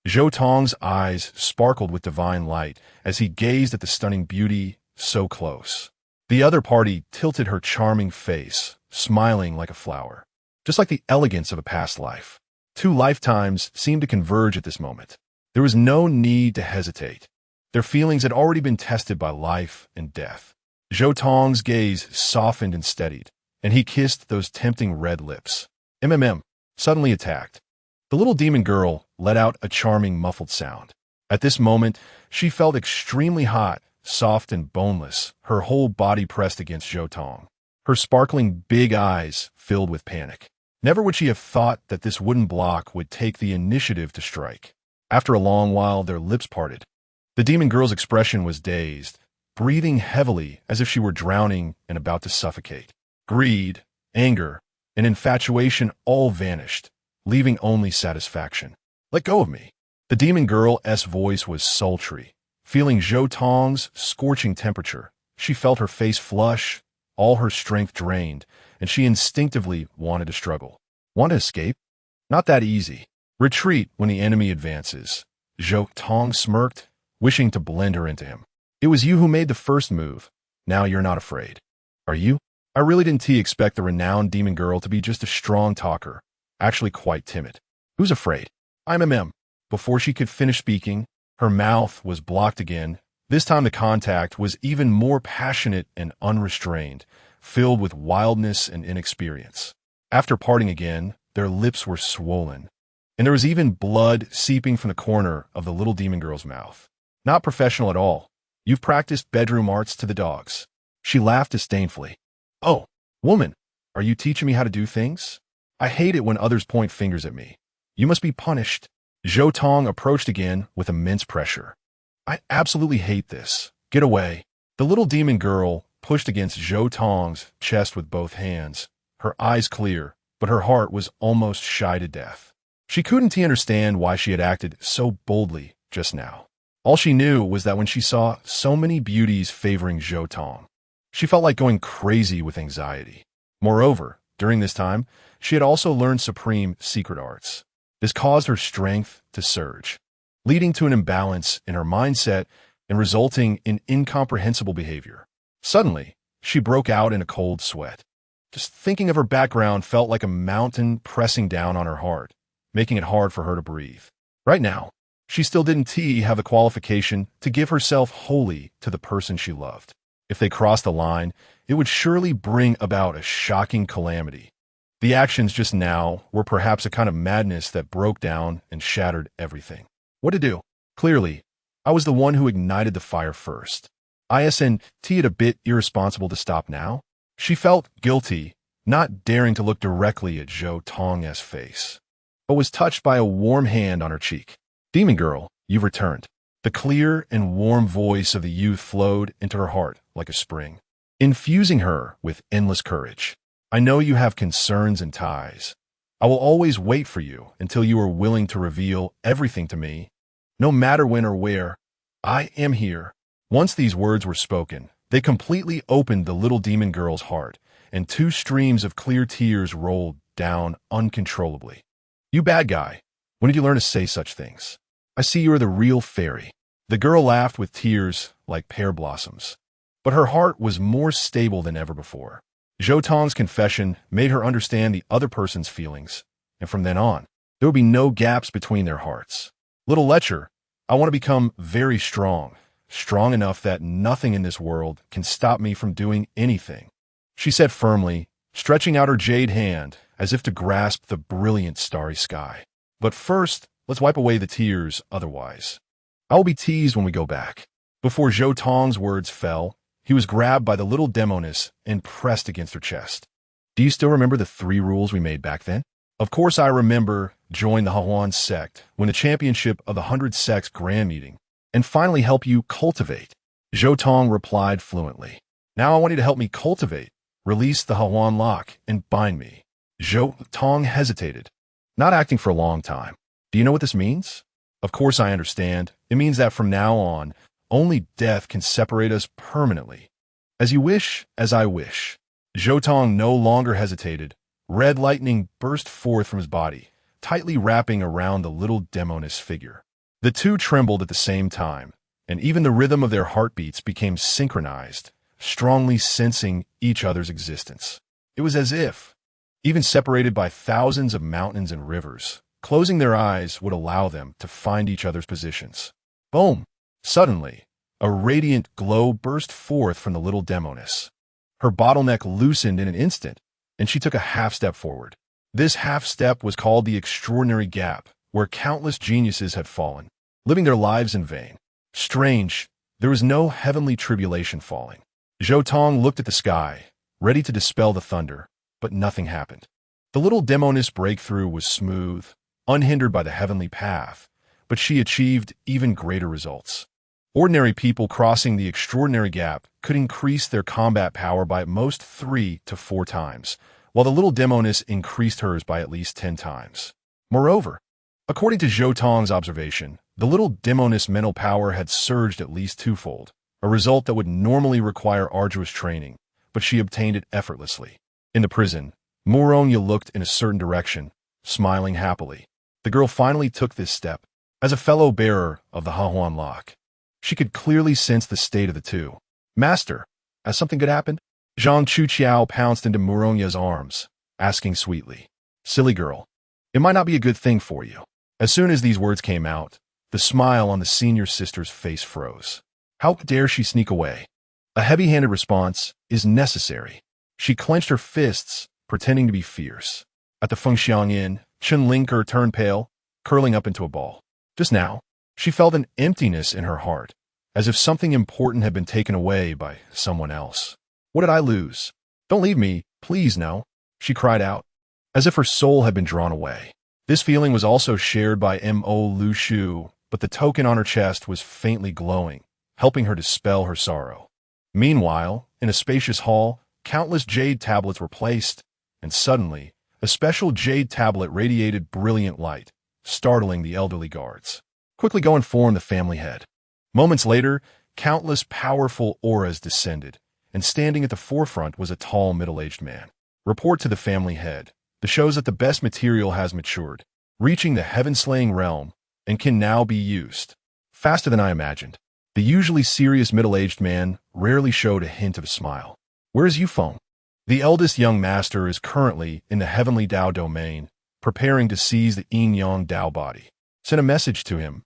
Zhou Tong's eyes sparkled with divine light as he gazed at the stunning beauty so close. The other party tilted her charming face, smiling like a flower, just like the elegance of a past life. 2 lifetimes seemed to converge at this moment. There was no need to hesitate. Their feelings had already been tested by life and death. Zhou Tong's gaze softened and steadied, and he kissed those tempting red lips. Suddenly attacked. The little demon girl let out a charming muffled sound. At this moment, she felt extremely hot, soft and boneless, her whole body pressed against Zhou Tong. Her sparkling big eyes filled with panic. Never would she have thought that this wooden block would take the initiative to strike. After a long while, their lips parted. The demon girl's expression was dazed, breathing heavily as if she were drowning and about to suffocate. Greed, anger, and infatuation all vanished, leaving only satisfaction. "Let go of me." The demon girl's voice was sultry. Feeling Zhou Tong's scorching temperature, she felt her face flush, all her strength drained, and she instinctively wanted to struggle. Want to escape? Not that easy. Retreat when the enemy advances. Zhou Tong smirked, wishing to blend her into him. "It was you who made the first move. Now you're not afraid. Are you?" I really didn't expect the renowned demon girl to be just a strong talker, actually quite timid. "Who's afraid?" "I'm MM." Before she could finish speaking, her mouth was blocked again. This time the contact was even more passionate and unrestrained, filled with wildness and inexperience. After parting again, their lips were swollen, and there was even blood seeping from the corner of the little demon girl's mouth. "Not professional at all. You've practiced bedroom arts to the dogs." She laughed disdainfully. "Oh, woman, are you teaching me how to do things? I hate it when others point fingers at me. You must be punished." Zhou Tong approached again with immense pressure. "I absolutely hate this. Get away." The little demon girl pushed against Zhou Tong's chest with both hands, her eyes clear, but her heart was almost shy to death. She couldn't understand why she had acted so boldly just now. All she knew was that when she saw so many beauties favoring Zhou Tong, she felt like going crazy with anxiety. Moreover, during this time, she had also learned supreme secret arts. This caused her strength to surge, leading to an imbalance in her mindset and resulting in incomprehensible behavior. Suddenly, she broke out in a cold sweat. Just thinking of her background felt like a mountain pressing down on her heart, making it hard for her to breathe. Right now, she still didn't have the qualification to give herself wholly to the person she loved. If they crossed the line, it would surely bring about a shocking calamity. The actions just now were perhaps a kind of madness that broke down and shattered everything. What to do? Clearly, I was the one who ignited the fire first. Isn't it a bit irresponsible to stop now? She felt guilty, not daring to look directly at Zhou Tong's face, but was touched by a warm hand on her cheek. "Demon girl, you've returned." The clear and warm voice of the youth flowed into her heart like a spring, infusing her with endless courage. "I know you have concerns and ties. I will always wait for you until you are willing to reveal everything to me. No matter when or where, I am here." Once these words were spoken, they completely opened the little demon girl's heart, and two streams of clear tears rolled down uncontrollably. "You bad guy, when did you learn to say such things? I see you are the real fairy." The girl laughed with tears like pear blossoms, but her heart was more stable than ever before. Zhou Tong's confession made her understand the other person's feelings, and from then on, there would be no gaps between their hearts. "Little lecher, I want to become very strong, strong enough that nothing in this world can stop me from doing anything," she said firmly, stretching out her jade hand as if to grasp the brilliant starry sky. "But first, let's wipe away the tears otherwise. I will be teased when we go back." Before Zhou Tong's words fell, he was grabbed by the little demoness and pressed against her chest. "Do you still remember the 3 rules we made back then?" "Of course I remember. Join the Hahuan sect, win the championship of the 100 sects grand meeting, and finally help you cultivate." Zhou Tong replied fluently. "Now I want you to help me cultivate, release the Hahuan lock, and bind me." Zhou Tong hesitated, not acting for a long time. "Do you know what this means?" "Of course I understand. It means that from now on, only death can separate us permanently." "As you wish, as I wish." Zhou Tong no longer hesitated. Red lightning burst forth from his body, tightly wrapping around the little demoness figure. The two trembled at the same time, and even the rhythm of their heartbeats became synchronized, strongly sensing each other's existence. It was as if, even separated by thousands of mountains and rivers, closing their eyes would allow them to find each other's positions. Boom! Suddenly, a radiant glow burst forth from the little demoness. Her bottleneck loosened in an instant, and she took a half-step forward. This half-step was called the extraordinary gap, where countless geniuses had fallen, living their lives in vain. Strange, There was no heavenly tribulation falling. Zhou Tong looked at the sky, ready to dispel the thunder, but nothing happened. The little demoness breakthrough was smooth, unhindered by the heavenly path, but she achieved even greater results. Ordinary people crossing the extraordinary gap could increase their combat power by at most 3 to 4 times, while the little demoness increased hers by at least 10 times. Moreover, according to Zhou Tong's observation, the little demoness' mental power had surged at least twofold, a result that would normally require arduous training, but she obtained it effortlessly. In the prison, Mouronia looked in a certain direction, smiling happily. The girl finally took this step. As a fellow bearer of the Hahuan lock, she could clearly sense the state of the two. Master, has something good happened? Zhang Chuqiao pounced into Mouronia's arms, asking sweetly. Silly girl, it might not be a good thing for you. As soon as these words came out, the smile on the senior sister's face froze. How dare she sneak away? A heavy-handed response is necessary. She clenched her fists, pretending to be fierce. At the Fengxiang Inn, Chen Lingker turned pale, curling up into a ball. Just now, she felt an emptiness in her heart, as if something important had been taken away by someone else. What did I lose? Don't leave me, please, no, she cried out, as if her soul had been drawn away. This feeling was also shared by Mo Lu Shu, but the token on her chest was faintly glowing, helping her dispel her sorrow. Meanwhile, in a spacious hall, countless jade tablets were placed, and suddenly, a special jade tablet radiated brilliant light, startling the elderly guards. Quickly go inform the family head. Moments later, countless powerful auras descended, and standing at the forefront was a tall middle-aged man. Report to the family head. This shows that the best material has matured, reaching the heaven-slaying realm, and can now be used. Faster than I imagined. The usually serious middle-aged man rarely showed a hint of a smile. Where is Yufeng? The eldest young master is currently in the heavenly Dao domain, preparing to seize the yin-yang Dao body. Send a message to him.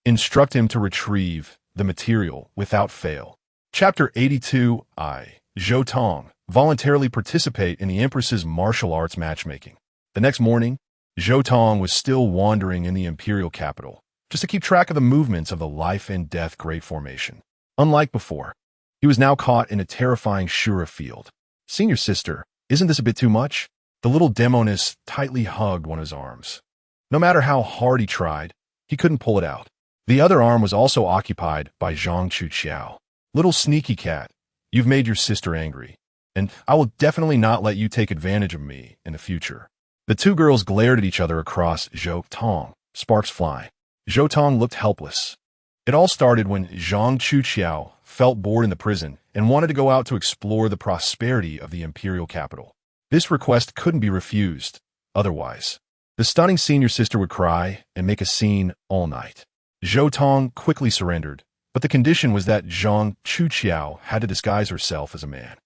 Instruct him to retrieve the material without fail. Chapter 82 I, Zhou Tong, voluntarily participate in the Empress's martial arts matchmaking. The next morning, Zhou Tong was still wandering in the imperial capital, just to keep track of the movements of the life and death great formation. Unlike before, he was now caught in a terrifying Shura field. Senior sister, isn't this a bit too much? The little demoness tightly hugged one of his arms. No matter how hard he tried, he couldn't pull it out. The other arm was also occupied by Zhang Chuqiao. Little sneaky cat, you've made your sister angry, and I will definitely not let you take advantage of me in the future. The two girls glared at each other across Zhou Tong, sparks flying. Zhou Tong looked helpless. It all started when Zhang Chuqiao felt bored in the prison and wanted to go out to explore the prosperity of the imperial capital. This request couldn't be refused, otherwise. The stunning senior sister would cry and make a scene all night. Zhou Tong quickly surrendered, but the condition was that Zhang Chuqiao had to disguise herself as a man.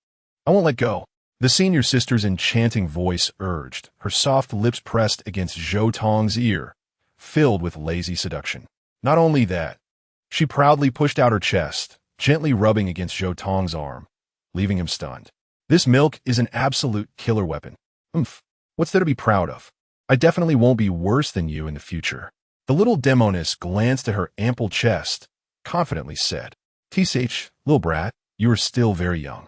I won't let go, the senior sister's enchanting voice urged, her soft lips pressed against Zhou Tong's ear, filled with lazy seduction. Not only that, she proudly pushed out her chest, gently rubbing against Zhou Tong's arm, leaving him stunned. This milk is an absolute killer weapon. What's there to be proud of? I definitely won't be worse than you in the future. The little demoness glanced at her ample chest, confidently said, "Tsh, little brat, you are still very young.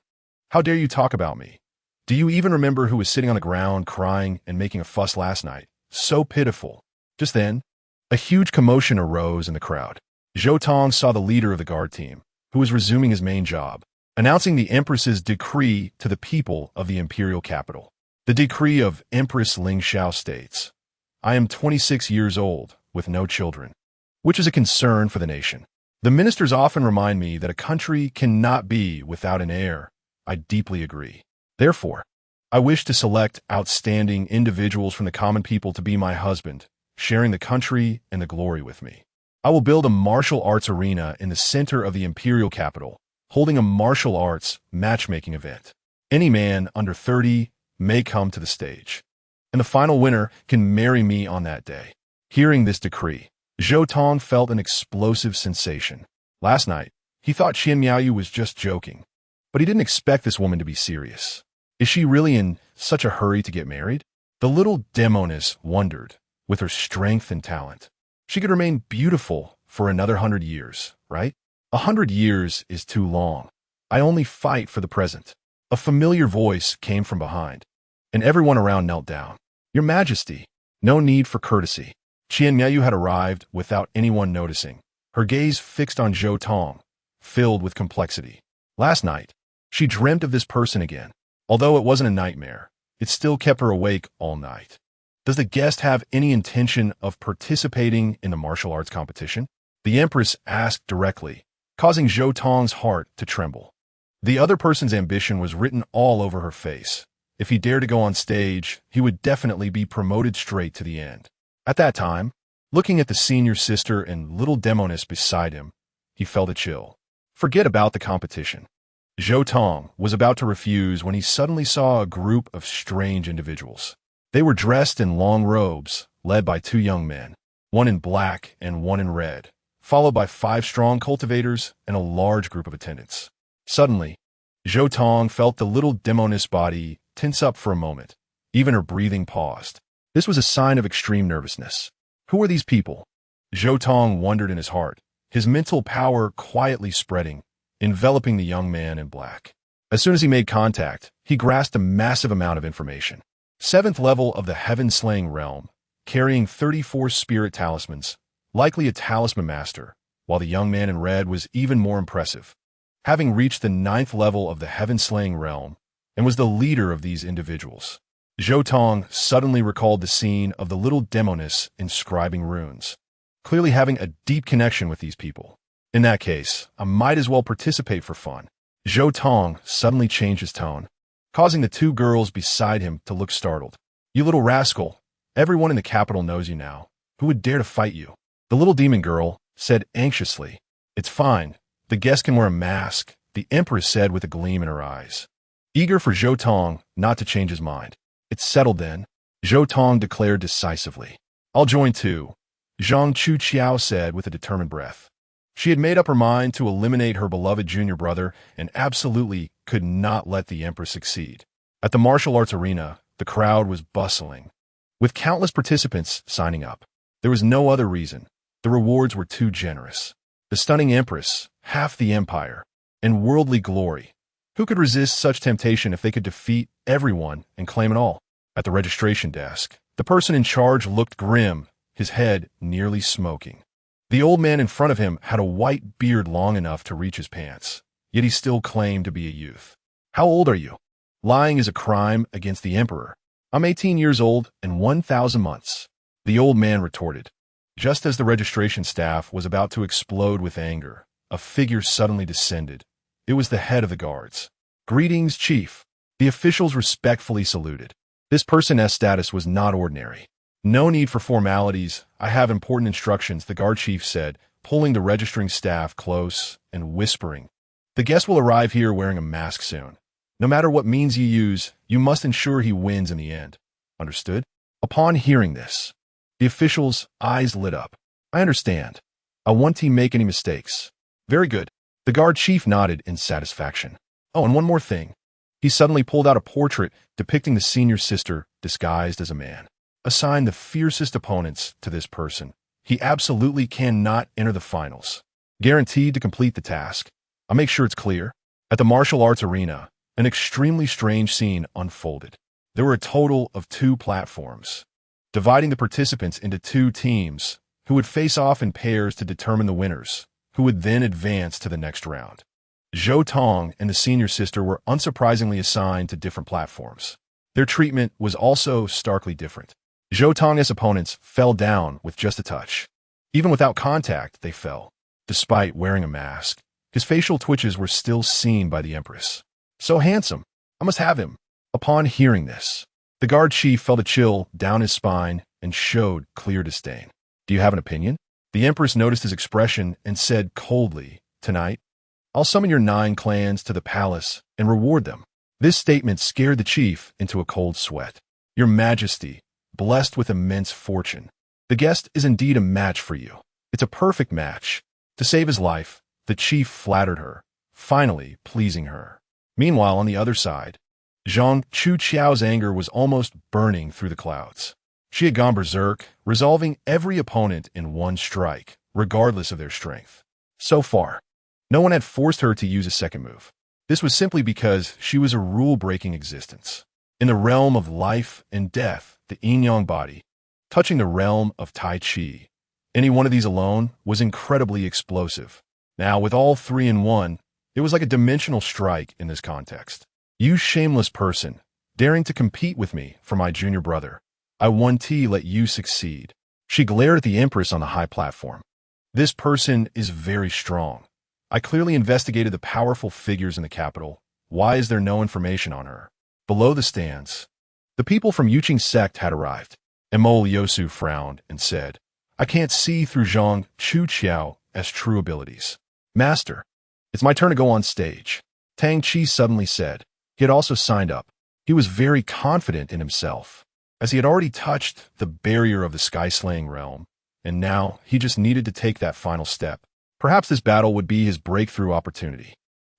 How dare you talk about me? Do you even remember who was sitting on the ground crying and making a fuss last night? So pitiful." Just then, a huge commotion arose in the crowd. Zhou Tong saw the leader of the guard team, who was resuming his main job, announcing the Empress's decree to the people of the imperial capital. The decree of Empress Ling Xiao states, I am 26 years old, with no children, which is a concern for the nation. The ministers often remind me that a country cannot be without an heir. I deeply agree. Therefore, I wish to select outstanding individuals from the common people to be my husband, sharing the country and the glory with me. I will build a martial arts arena in the center of the imperial capital, holding a martial arts matchmaking event. Any man under 30 may come to the stage, and the final winner can marry me on that day. Hearing this decree, Zhou Tong felt an explosive sensation. Last night, he thought Qian Miaoyu was just joking, but he didn't expect this woman to be serious. Is she really in such a hurry to get married? The little demoness wondered, with her strength and talent. She could remain beautiful for another 100 years, right? 100 years is too long. I only fight for the present. A familiar voice came from behind, and everyone around knelt down. Your Majesty, no need for courtesy. Qianmei had arrived without anyone noticing, her gaze fixed on Zhou Tong, filled with complexity. Last night, she dreamt of this person again. Although it wasn't a nightmare, it still kept her awake all night. Does the guest have any intention of participating in the martial arts competition? The Empress asked directly, causing Zhou Tong's heart to tremble. The other person's ambition was written all over her face. If he dared to go on stage, he would definitely be promoted straight to the end. At that time, looking at the senior sister and little demoness beside him, he felt a chill. Forget about the competition. Zhou Tong was about to refuse when he suddenly saw a group of strange individuals. They were dressed in long robes, led by two young men, one in black and one in red, followed by 5 strong cultivators and a large group of attendants. Suddenly, Zhou Tong felt the little demoness body tense up for a moment. Even her breathing paused. This was a sign of extreme nervousness. Who are these people? Zhou Tong wondered in his heart, his mental power quietly spreading, enveloping the young man in black. As soon as he made contact, he grasped a massive amount of information. 7th level of the heaven-slaying realm, carrying 34 spirit talismans, likely a talisman master, while the young man in red was even more impressive, having reached the 9th level of the heaven-slaying realm, and was the leader of these individuals. Zhou Tong suddenly recalled the scene of the little demoness inscribing runes, clearly having a deep connection with these people. In that case, I might as well participate for fun. Zhou Tong suddenly changed his tone, causing the 2 girls beside him to look startled. You little rascal, everyone in the capital knows you now. Who would dare to fight you? The little demon girl said anxiously. It's fine. The guest can wear a mask, the Empress said with a gleam in her eyes, eager for Zhou Tong not to change his mind. It's settled then, Zhou Tong declared decisively. I'll join too, Zhang Chuqiao said with a determined breath. She had made up her mind to eliminate her beloved junior brother and absolutely could not let the Empress succeed. At the martial arts arena, the crowd was bustling, with countless participants signing up. There was no other reason. The rewards were too generous. The stunning Empress, half the empire, and worldly glory. Who could resist such temptation if they could defeat everyone and claim it all? At the registration desk, the person in charge looked grim, his head nearly smoking. The old man in front of him had a white beard long enough to reach his pants, yet he still claimed to be a youth. How old are you? Lying is a crime against the emperor. I'm 18 years old and 1,000 months. The old man retorted. Just as the registration staff was about to explode with anger, a figure suddenly descended. It was the head of the guards. Greetings, Chief. The officials respectfully saluted. This person's status was not ordinary. No need for formalities. I have important instructions, the guard chief said, pulling the registering staff close and whispering. The guest will arrive here wearing a mask soon. No matter what means you use, you must ensure he wins in the end. Understood? Upon hearing this, the official's eyes lit up. I understand. I won't make any mistakes. Very good. The guard chief nodded in satisfaction. Oh, and one more thing. He suddenly pulled out a portrait depicting the senior sister disguised as a man. Assign the fiercest opponents to this person. He absolutely cannot enter the finals. Guaranteed to complete the task. I'll make sure it's clear. At the martial arts arena, an extremely strange scene unfolded. There were a total of 2 platforms, dividing the participants into 2 teams, who would face off in pairs to determine the winners, who would then advance to the next round. Zhou Tong and the senior sister were unsurprisingly assigned to different platforms. Their treatment was also starkly different. Zhou Tong's opponents fell down with just a touch. Even without contact, they fell. Despite wearing a mask, his facial twitches were still seen by the Empress. So handsome. I must have him. Upon hearing this, the guard chief felt a chill down his spine and showed clear disdain. Do you have an opinion? The Empress noticed his expression and said coldly, Tonight, I'll summon your 9 clans to the palace and reward them. This statement scared the chief into a cold sweat. Your Majesty, blessed with immense fortune. The guest is indeed a match for you. It's a perfect match. To save his life, the chief flattered her, finally pleasing her. Meanwhile, on the other side, Zhang Chuqiao's anger was almost burning through the clouds. She had gone berserk, resolving every opponent in one strike, regardless of their strength. So far, No one had forced her to use a second move. This was simply because she was a rule-breaking existence. In the realm of life and death, the yin-yang body, touching the realm of Tai Chi. Any one of these alone was incredibly explosive. Now, with all three in one, it was like a dimensional strike in this context. You shameless person, daring to compete with me for my junior brother. I won't let you succeed. She glared at the Empress on the high platform. This person is very strong. I clearly investigated the powerful figures in the capital. Why is there no information on her? Below the stands, the people from Yuqing sect had arrived. Emol Yosu frowned and said, I can't see through Zhang Chuqiao's true abilities. Master, it's my turn to go on stage. Tang Chi suddenly said. He had also signed up. He was very confident in himself, as he had already touched the barrier of the sky-slaying realm, and now he just needed to take that final step. Perhaps this battle would be his breakthrough opportunity.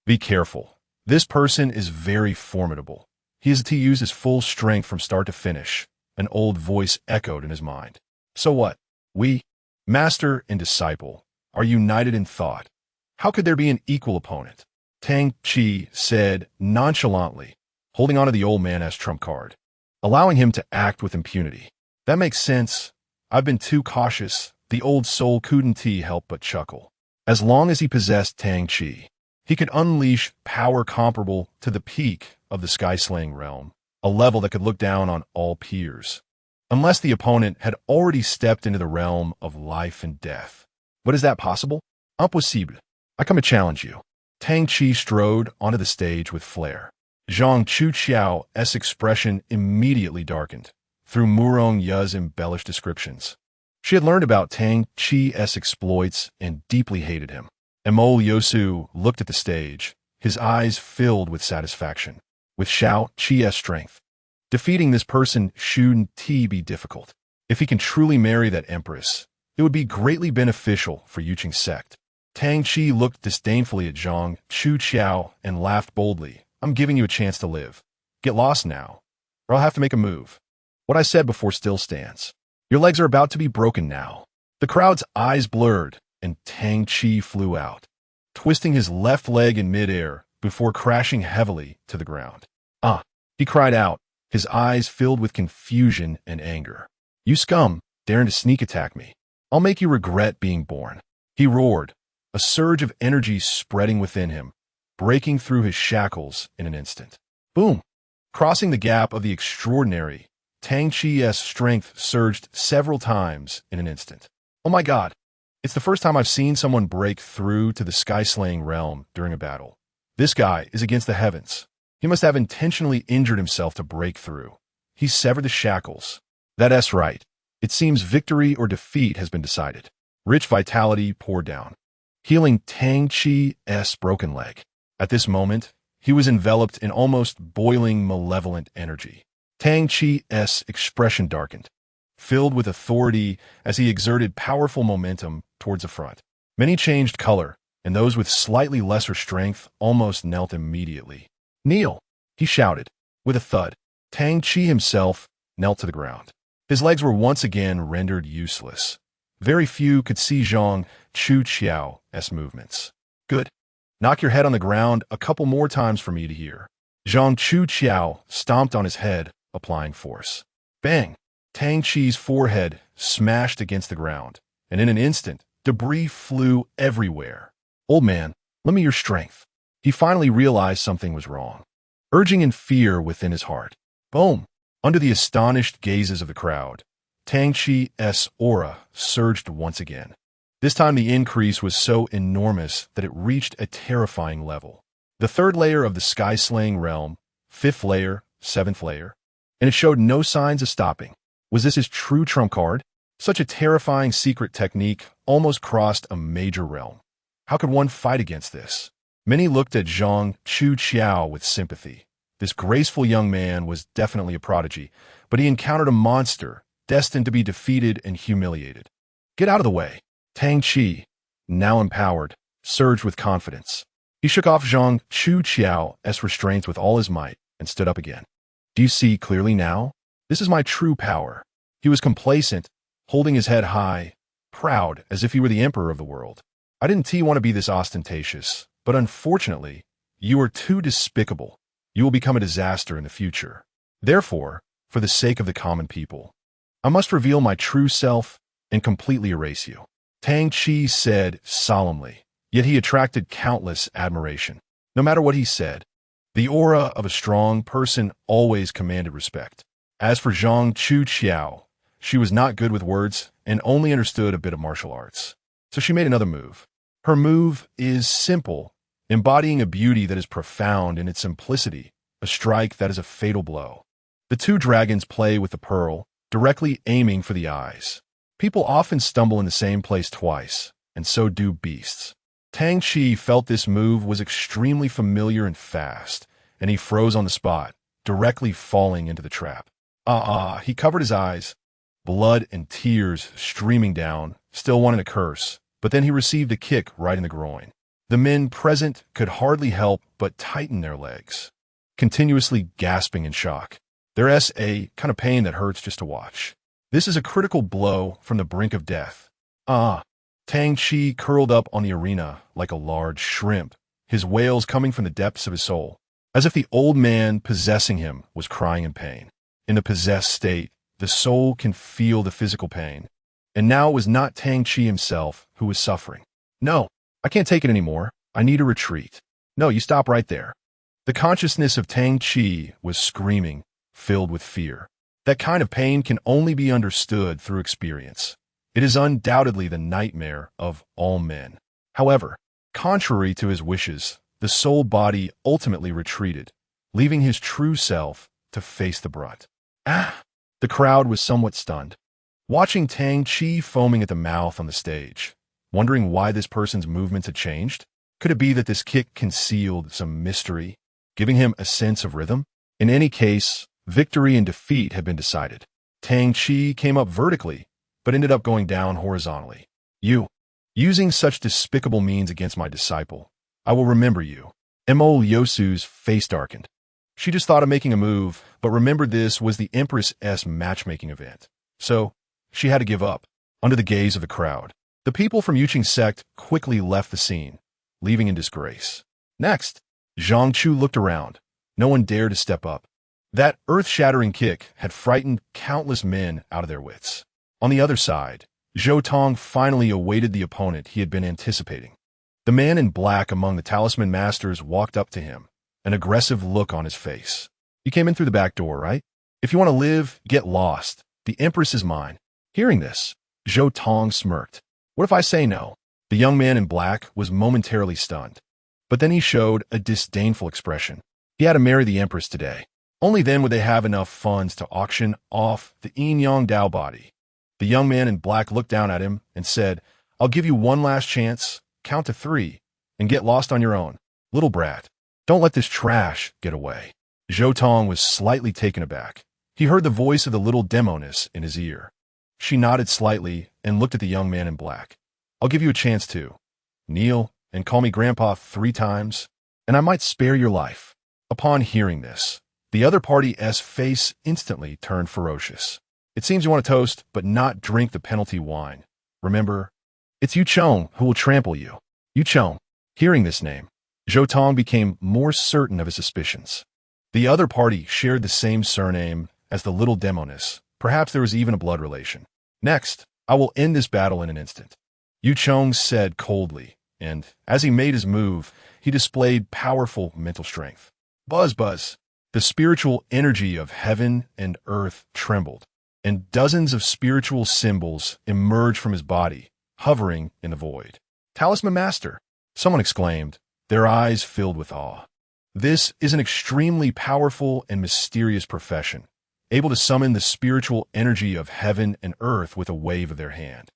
Be careful. This person is very formidable. He is to use his full strength from start to finish. An old voice echoed in his mind. So what? We, master and disciple, are united in thought. How could there be an equal opponent? Tang Chi said nonchalantly, holding onto the old man as trump card, allowing him to act with impunity. That makes sense. I've been too cautious. The old soul couldn't help but chuckle. As long as he possessed Tang Chi, he could unleash power comparable to the peak of the sky-slaying realm, a level that could look down on all peers, unless the opponent had already stepped into the realm of life and death. But is that possible? Impossible. I come to challenge you. Tang Chi strode onto the stage with flair. Zhang Chuqiao's expression immediately darkened through Murong Yu's embellished descriptions. She had learned about Tang Chi's exploits and deeply hated him. Emol Yosu looked at the stage, his eyes filled with satisfaction. With Xiao Chi's strength, defeating this person shouldn't be difficult. If he can truly marry that empress, it would be greatly beneficial for Yuqing sect. Tang Chi looked disdainfully at Zhang Chuqiao and laughed boldly. I'm giving you a chance to live. Get lost now, or I'll have to make a move. What I said before still stands. Your legs are about to be broken now. The crowd's eyes blurred, and Tang Chi flew out, twisting his left leg in midair before crashing heavily to the ground. Ah, he cried out, his eyes filled with confusion and anger. You scum, daring to sneak attack me. I'll make you regret being born. He roared, a surge of energy spreading within him, breaking through his shackles in an instant. Boom! Crossing the gap of the extraordinary, Tang Chi's strength surged several times in an instant. Oh my god! It's the first time I've seen someone break through to the sky-slaying realm during a battle. This guy is against the heavens. He must have intentionally injured himself to break through. He severed the shackles. That's right. It seems victory or defeat has been decided. Rich vitality poured down, healing Tang Chi's broken leg. At this moment, he was enveloped in almost boiling malevolent energy. Tang Chi's expression darkened, filled with authority as he exerted powerful momentum towards the front. Many changed color, and those with slightly lesser strength almost knelt immediately. Kneel, he shouted. With a thud, Tang Chi himself knelt to the ground. His legs were once again rendered useless. Very few could see Zhang Chuqiao's movements. Good. Knock your head on the ground a couple more times for me to hear. Zhang Chuqiao stomped on his head, applying force. Bang! Tang Chi's forehead smashed against the ground, and in an instant, debris flew everywhere. Old man, lend me your strength. He finally realized something was wrong, urging in fear within his heart. Boom! Under the astonished gazes of the crowd, Tang Chi's aura surged once again. This time the increase was so enormous that it reached a terrifying level. The third layer of the sky-slaying realm, fifth layer, seventh layer, and it showed no signs of stopping. Was this his true trump card? Such a terrifying secret technique almost crossed a major realm. How could one fight against this? Many looked at Zhang Chuqiao with sympathy. This graceful young man was definitely a prodigy, but he encountered a monster destined to be defeated and humiliated. Get out of the way. Tang Chi, now empowered, surged with confidence. He shook off Zhang Chuqiao's restraints with all his might and stood up again. Do you see clearly now? This is my true power. He was complacent, holding his head high, proud as if he were the emperor of the world. I didn't want to be this ostentatious, but unfortunately, you are too despicable. You will become a disaster in the future. Therefore, for the sake of the common people, I must reveal my true self and completely erase you. Tang Chi said solemnly, yet he attracted countless admiration. No matter what he said, the aura of a strong person always commanded respect. As for Zhang Chu Qiao, she was not good with words and only understood a bit of martial arts. So she made another move. Her move is simple, embodying a beauty that is profound in its simplicity, a strike that is a fatal blow. The two dragons play with the pearl, directly aiming for the eyes. People often stumble in the same place twice, and so do beasts. Tang Chi felt this move was extremely familiar and fast, and he froze on the spot, directly falling into the trap. He covered his eyes, blood and tears streaming down, still wanting to curse, but then he received a kick right in the groin. The men present could hardly help but tighten their legs, continuously gasping in shock. There's a kind of pain that hurts just to watch. This is a critical blow from the brink of death. Tang Chi curled up on the arena like a large shrimp, his wails coming from the depths of his soul, as if the old man possessing him was crying in pain. In the possessed state, the soul can feel the physical pain. And now it was not Tang Chi himself who was suffering. No, I can't take it anymore. I need a retreat. No, you stop right there. The consciousness of Tang Chi was screaming, filled with fear. That kind of pain can only be understood through experience. It is undoubtedly the nightmare of all men. However, contrary to his wishes, the soul body ultimately retreated, leaving his true self to face the brunt. The crowd was somewhat stunned, watching Tang Chi foaming at the mouth on the stage, wondering why this person's movements had changed. Could it be that this kick concealed some mystery, giving him a sense of rhythm? In any case, victory and defeat had been decided. Tang Chi came up vertically, but ended up going down horizontally. You, using such despicable means against my disciple, I will remember you. Mo Yosu's face darkened. She just thought of making a move, but remembered this was the Empress' matchmaking event. So, she had to give up, under the gaze of the crowd. The people from Yuqing's sect quickly left the scene, leaving in disgrace. Next, Zhang Chu looked around. No one dared to step up. That earth-shattering kick had frightened countless men out of their wits. On the other side, Zhou Tong finally awaited the opponent he had been anticipating. The man in black among the talisman masters walked up to him, an aggressive look on his face. You came in through the back door, right? If you want to live, get lost. The Empress is mine. Hearing this, Zhou Tong smirked. What if I say no? The young man in black was momentarily stunned, but then he showed a disdainful expression. He had to marry the Empress today. Only then would they have enough funds to auction off the Yin Yang Dao body. The young man in black looked down at him and said, I'll give you one last chance, count to 3, and get lost on your own. Little brat, don't let this trash get away. Zhou Tong was slightly taken aback. He heard the voice of the little demoness in his ear. She nodded slightly and looked at the young man in black. I'll give you a chance too. Kneel and call me Grandpa 3 times, and I might spare your life. Upon hearing this, the other party's face instantly turned ferocious. It seems you want to toast, but not drink the penalty wine. Remember, it's Yu Chong who will trample you. Yu Chong. Hearing this name, Zhou Tong became more certain of his suspicions. The other party shared the same surname as the little demoness. Perhaps there was even a blood relation. Next, I will end this battle in an instant. Yu Chong said coldly, and as he made his move, he displayed powerful mental strength. Buzz, buzz. The spiritual energy of heaven and earth trembled, and dozens of spiritual symbols emerged from his body, hovering in the void. Talisman Master, someone exclaimed, their eyes filled with awe. This is an extremely powerful and mysterious profession, able to summon the spiritual energy of heaven and earth with a wave of their hand,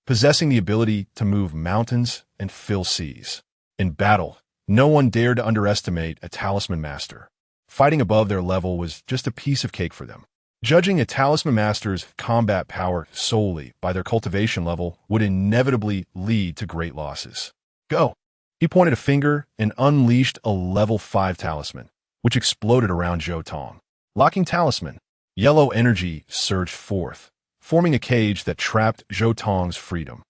possessing the ability to move mountains and fill seas. In battle, no one dared to underestimate a Talisman Master. Fighting above their level was just a piece of cake for them. Judging a Talisman Master's combat power solely by their cultivation level would inevitably lead to great losses. Go! He pointed a finger and unleashed a level 5 talisman, which exploded around Zhou Tong. Locking talisman, yellow energy surged forth, forming a cage that trapped Zhou Tong's freedom.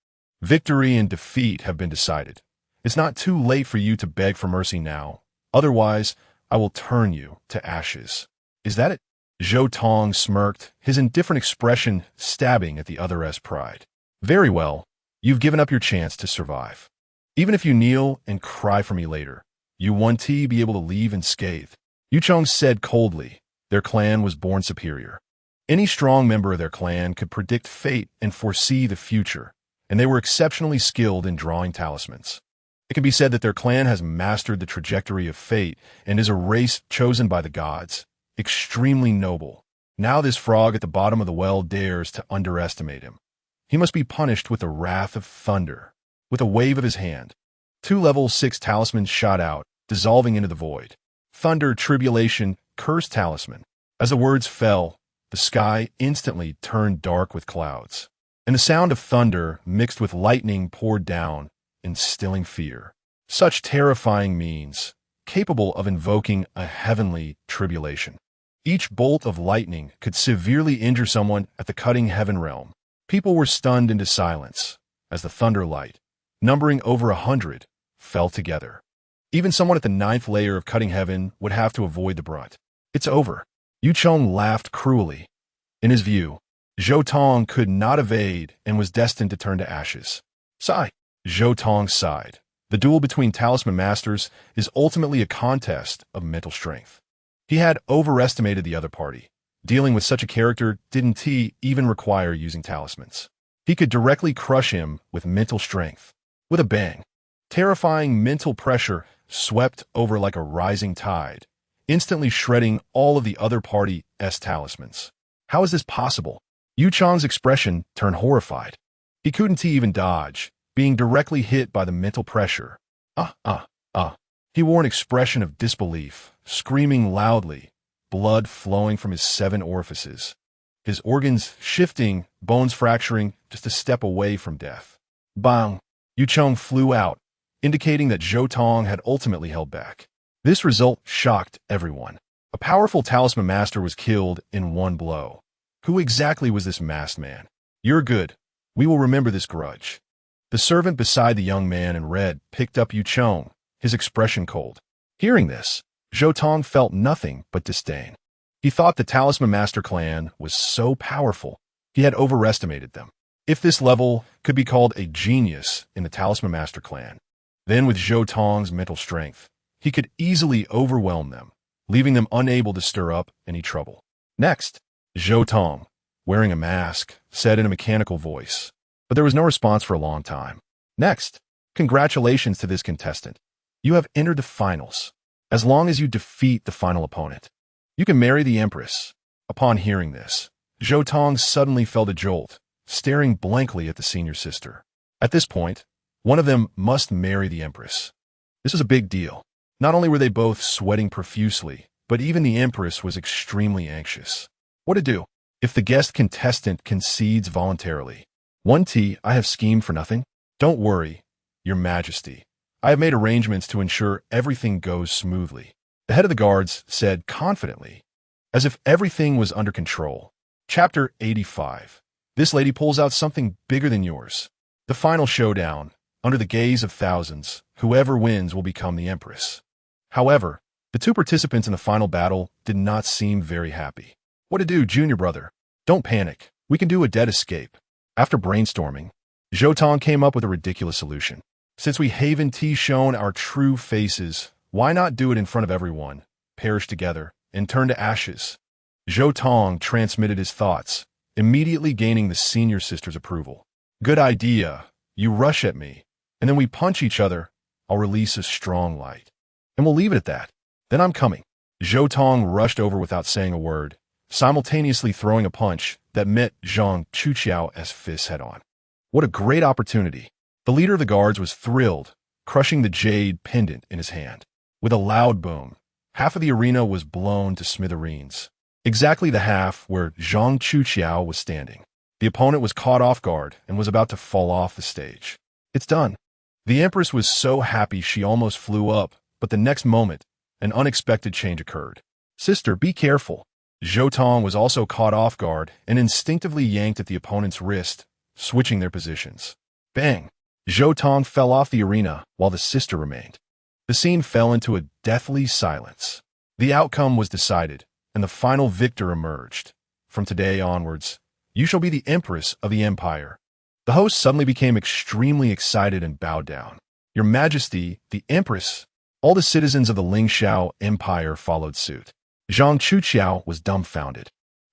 Victory and defeat have been decided. It's not too late for you to beg for mercy now. Otherwise, I will turn you to ashes. Is that it? Zhou Tong smirked, his indifferent expression stabbing at the other's pride. Very well. You've given up your chance to survive. Even if you kneel and cry for me later, you won't be able to leave unscathed. Yu Chong said coldly. Their clan was born superior. Any strong member of their clan could predict fate and foresee the future, and they were exceptionally skilled in drawing talismans. It can be said that their clan has mastered the trajectory of fate and is a race chosen by the gods, extremely noble. Now this frog at the bottom of the well dares to underestimate him. He must be punished with the wrath of thunder. With a wave of his hand, 2 level 6 talismans shot out, dissolving into the void. Thunder, tribulation, curse talisman. As the words fell, the sky instantly turned dark with clouds, and the sound of thunder mixed with lightning poured down, instilling fear. Such terrifying means, capable of invoking a heavenly tribulation. Each bolt of lightning could severely injure someone at the cutting heaven realm. People were stunned into silence as the thunder light, numbering over 100, fell together. Even someone at the 9th layer of cutting heaven would have to avoid the brunt. It's over. Yu Chong laughed cruelly. In his view, Zhou Tong could not evade and was destined to turn to ashes. Sigh. Zhou Tong sighed. The duel between talisman masters is ultimately a contest of mental strength. He had overestimated the other party. Dealing with such a character didn't even require using talismans. He could directly crush him with mental strength. With a bang, terrifying mental pressure swept over like a rising tide, instantly shredding all of the other party's talismans. How is this possible? Yu Chong's expression turned horrified. He couldn't even dodge, being directly hit by the mental pressure. He wore an expression of disbelief, screaming loudly, blood flowing from his 7 orifices. His organs shifting, bones fracturing, just a step away from death. Bang! Yu Chong flew out, indicating that Zhou Tong had ultimately held back. This result shocked everyone. A powerful talisman master was killed in one blow. Who exactly was this masked man? You're good. We will remember this grudge. The servant beside the young man in red picked up Yu Chong, his expression cold. Hearing this, Zhou Tong felt nothing but disdain. He thought the Talisman Master clan was so powerful, he had overestimated them. If this level could be called a genius in the Talisman Master clan, then with Zhou Tong's mental strength, he could easily overwhelm them, leaving them unable to stir up any trouble. Next, Zhou Tong, wearing a mask, said in a mechanical voice, but there was no response for a long time. Next, congratulations to this contestant. You have entered the finals. As long as you defeat the final opponent, you can marry the Empress. Upon hearing this, Zhou Tong suddenly felt a jolt, staring blankly at the senior sister. At this point, one of them must marry the Empress. This was a big deal. Not only were they both sweating profusely, but even the Empress was extremely anxious. What to do? If the guest contestant concedes voluntarily. I have schemed for nothing. Don't worry, Your Majesty. I have made arrangements to ensure everything goes smoothly. The head of the guards said confidently, as if everything was under control. Chapter 85. This lady pulls out something bigger than yours. The final showdown. Under the gaze of thousands, whoever wins will become the Empress. However, the 2 participants in the final battle did not seem very happy. What to do, junior brother? Don't panic. We can do a dead escape. After brainstorming, Zhou Tong came up with a ridiculous solution. Since we haven't shown our true faces, why not do it in front of everyone, perish together, and turn to ashes? Zhou Tong transmitted his thoughts, immediately gaining the senior sister's approval. Good idea. You rush at me, and then we punch each other. I'll release a strong light. And we'll leave it at that. Then I'm coming. Zhou Tong rushed over without saying a word, simultaneously throwing a punch that met Zhang Chuqiao's fist head-on. What a great opportunity. The leader of the guards was thrilled, crushing the jade pendant in his hand. With a loud boom, half of the arena was blown to smithereens, exactly the half where Zhang Chuqiao was standing. The opponent was caught off guard and was about to fall off the stage. It's done. The Empress was so happy she almost flew up, but the next moment, an unexpected change occurred. Sister, be careful. Zhou Tong was also caught off guard and instinctively yanked at the opponent's wrist, switching their positions. Bang! Zhou Tong fell off the arena while the sister remained. The scene fell into a deathly silence. The outcome was decided, and the final victor emerged. From today onwards, you shall be the empress of the empire. The host suddenly became extremely excited and bowed down. Your Majesty, the empress. All the citizens of the Lingxiao Empire followed suit. Zhang Chuqiao was dumbfounded,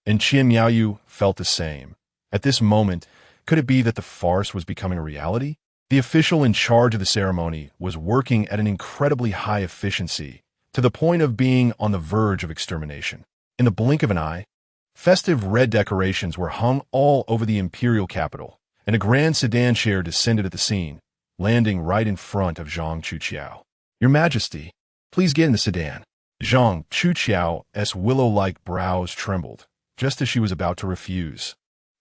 and Qian Miaoyu felt the same. At this moment, could it be that the farce was becoming a reality? The official in charge of the ceremony was working at an incredibly high efficiency, to the point of being on the verge of extermination. In the blink of an eye, festive red decorations were hung all over the imperial capital, and a grand sedan chair descended at the scene, landing right in front of Zhang Chuqiao. Your Majesty, please get in the sedan. Zhang Chuqiao's willow-like brows trembled, just as she was about to refuse.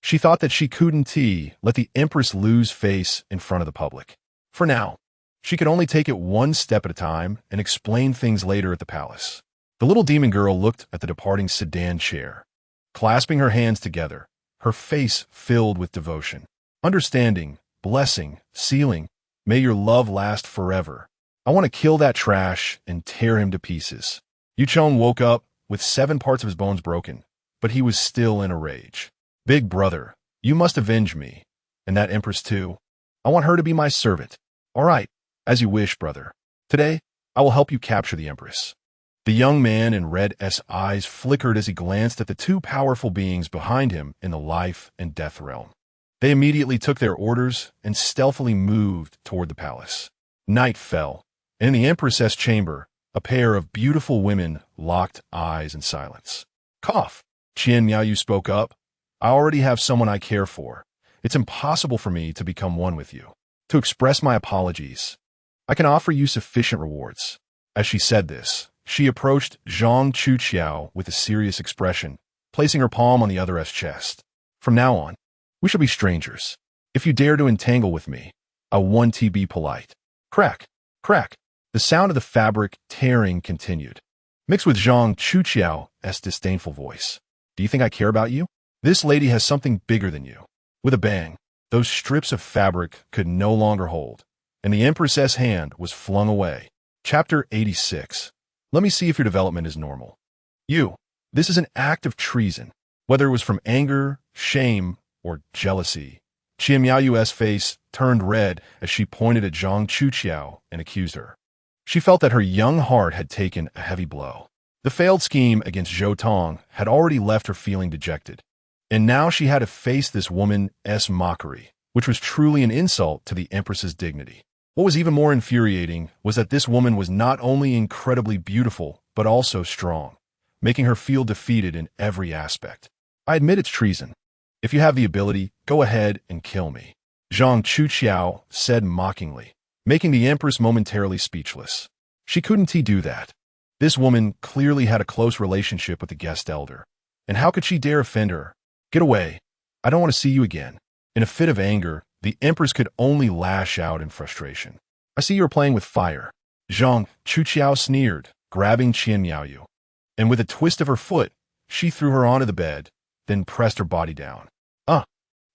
She thought that she couldn't let the empress lose face in front of the public. For now, she could only take it one step at a time and explain things later at the palace. The little demon girl looked at the departing sedan chair, clasping her hands together, her face filled with devotion. Understanding, blessing, sealing, may your love last forever. I want to kill that trash and tear him to pieces. Yu Chong woke up with 7 parts of his bones broken, but he was still in a rage. Big brother, you must avenge me, and that empress too. I want her to be my servant. All right, as you wish, brother. Today, I will help you capture the empress. The young man in red's eyes flickered as he glanced at the 2 powerful beings behind him in the life and death realm. They immediately took their orders and stealthily moved toward the palace. Night fell, and in the empress's chamber, a pair of beautiful women locked eyes in silence. Cough! Qian Miaoyu spoke up. I already have someone I care for. It's impossible for me to become one with you. To express my apologies, I can offer you sufficient rewards. As she said this, she approached Zhang Chuqiao with a serious expression, placing her palm on the other's chest. From now on, we shall be strangers. If you dare to entangle with me, I want to be polite. Crack, crack. The sound of the fabric tearing continued, mixed with Zhang Chuqiao's disdainful voice. Do you think I care about you? This lady has something bigger than you. With a bang, those strips of fabric could no longer hold, and the empress's hand was flung away. Chapter 86. Let me see if your development is normal. This is an act of treason, whether it was from anger, shame, or jealousy. Qian Miaoyu's face turned red as she pointed at Zhang Chuqiao and accused her. She felt that her young heart had taken a heavy blow. The failed scheme against Zhou Tong had already left her feeling dejected, and now she had to face this woman's mockery, which was truly an insult to the empress's dignity. What was even more infuriating was that this woman was not only incredibly beautiful, but also strong, making her feel defeated in every aspect. I admit it's treason. If you have the ability, go ahead and kill me, Zhang Chuqiao said mockingly, making the empress momentarily speechless. She couldn't do that. This woman clearly had a close relationship with the guest elder, and how could she dare offend her? Get away. I don't want to see you again. In a fit of anger, the empress could only lash out in frustration. I see you are playing with fire. Zhang Chuqiao sneered, grabbing Qian Miaoyu, and with a twist of her foot, she threw her onto the bed, then pressed her body down.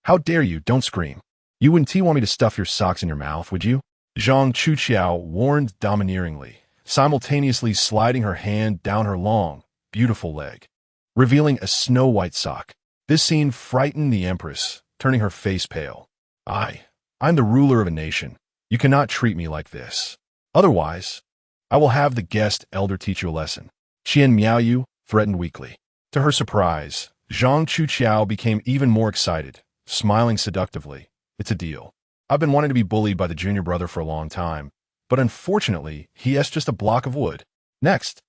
How dare you, don't scream. You wouldn't want me to stuff your socks in your mouth, would you? Zhang Chuqiao warned domineeringly, simultaneously sliding her hand down her long, beautiful leg, revealing a snow-white sock. This scene frightened the empress, turning her face pale. I'm the ruler of a nation. You cannot treat me like this. Otherwise, I will have the guest elder teach you a lesson. Qian Miaoyu threatened weakly. To her surprise, Zhang Chuqiao became even more excited, smiling seductively. It's a deal. I've been wanting to be bullied by the junior brother for a long time, but unfortunately, he has just a block of wood. Next,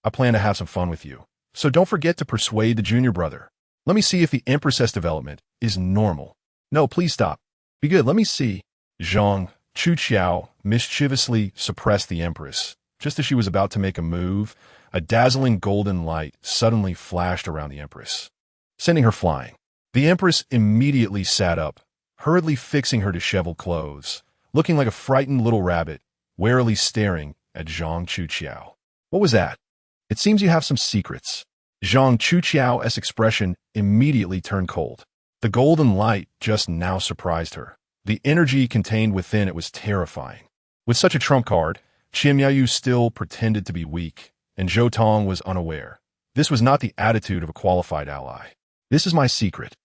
I plan to have some fun with you, so don't forget to persuade the junior brother. Let me see if the empress's development is normal. No, please stop. Be good, let me see. Zhang Chuqiao mischievously suppressed the empress. Just as she was about to make a move, a dazzling golden light suddenly flashed around the empress, sending her flying. The empress immediately sat up, hurriedly fixing her disheveled clothes, looking like a frightened little rabbit, warily staring at Zhang Chuqiao. What was that? It seems you have some secrets. Zhang Chuqiao's expression immediately turned cold. The golden light just now surprised her. The energy contained within it was terrifying. With such a trump card, Qian Miaoyu still pretended to be weak, and Zhou Tong was unaware. This was not the attitude of a qualified ally. This is my secret.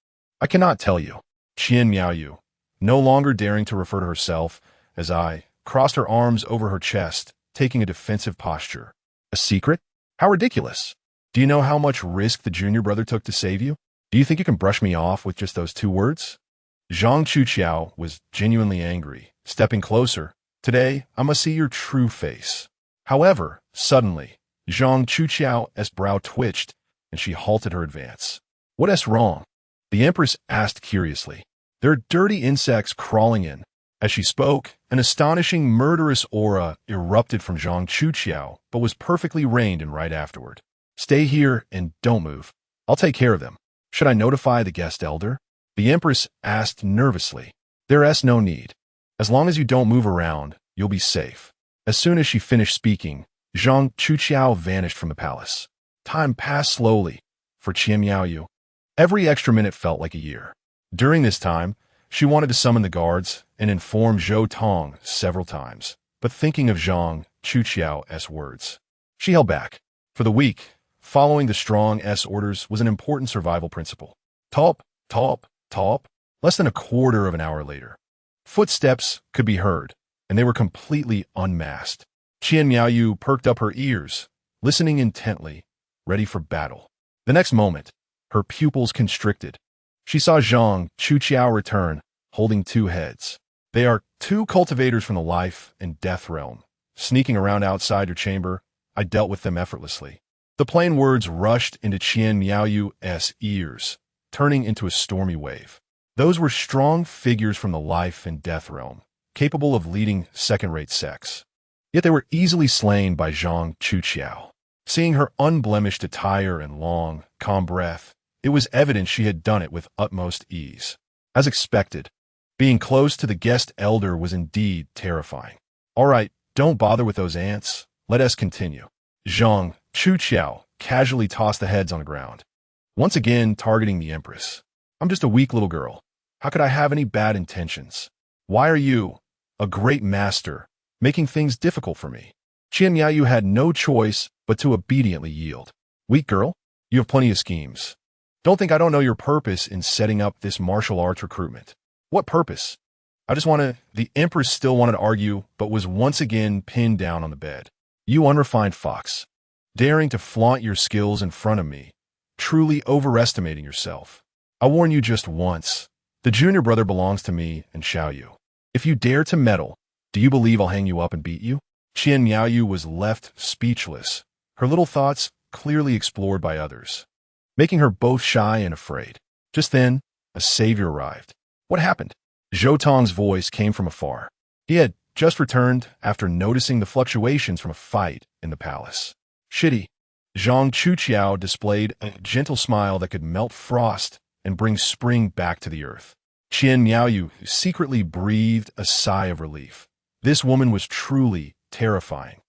I cannot tell you. Qian Miaoyu, no longer daring to refer to herself as I, crossed her arms over her chest, taking a defensive posture. A secret? How ridiculous. Do you know how much risk the junior brother took to save you? Do you think you can brush me off with just those 2 words? Zhang Chuqiao was genuinely angry, stepping closer. Today, I must see your true face. However, suddenly, Zhang Chuqiao's brow twitched, and she halted her advance. What's wrong? The Empress asked curiously. There are dirty insects crawling in. As she spoke, an astonishing murderous aura erupted from Zhang Chuqiao, but was perfectly reined in right afterward. Stay here and don't move. I'll take care of them. Should I notify the guest elder? The Empress asked nervously. There's no need. As long as you don't move around, you'll be safe. As soon as she finished speaking, Zhang Chuqiao vanished from the palace. Time passed slowly for Qian Miaoyu. Every extra minute felt like a year. During this time, she wanted to summon the guards and inform Zhou Tong several times, but thinking of Zhang Chuqiao's words, she held back. For the week, following the strong S orders was an important survival principle. Top, top, top. Less than a quarter of an hour later, footsteps could be heard, and they were completely unmasked. Qian Miaoyu perked up her ears, listening intently, ready for battle. The next moment, her pupils constricted. She saw Zhang Chuqiao return, holding 2 heads. They are 2 cultivators from the life and death realm. Sneaking around outside your chamber, I dealt with them effortlessly. The plain words rushed into Qian Miaoyu's ears, turning into a stormy wave. Those were strong figures from the life and death realm, capable of leading second-rate sects. Yet they were easily slain by Zhang Chuqiao. Seeing her unblemished attire and long, calm breath, it was evident she had done it with utmost ease. As expected, being close to the guest elder was indeed terrifying. All right, don't bother with those ants. Let us continue. Zhang Chuqiao casually tossed the heads on the ground, once again targeting the Empress. I'm just a weak little girl. How could I have any bad intentions? Why are you, a great master, making things difficult for me? Qian Miaoyu had no choice but to obediently yield. Weak girl, you have plenty of schemes. Don't think I don't know your purpose in setting up this martial arts recruitment. What purpose? The Empress still wanted to argue, but was once again pinned down on the bed. You unrefined fox, daring to flaunt your skills in front of me, truly overestimating yourself. I warn you just once. The junior brother belongs to me and Xiaoyu. If you dare to meddle, do you believe I'll hang you up and beat you? Qian Miaoyu was left speechless, her little thoughts clearly explored by others, making her both shy and afraid. Just then, a savior arrived. What happened? Zhou Tong's voice came from afar. He had just returned after noticing the fluctuations from a fight in the palace. Shitty. Zhang Chuqiao displayed a gentle smile that could melt frost and bring spring back to the earth. Qian Miaoyu secretly breathed a sigh of relief. This woman was truly terrifying,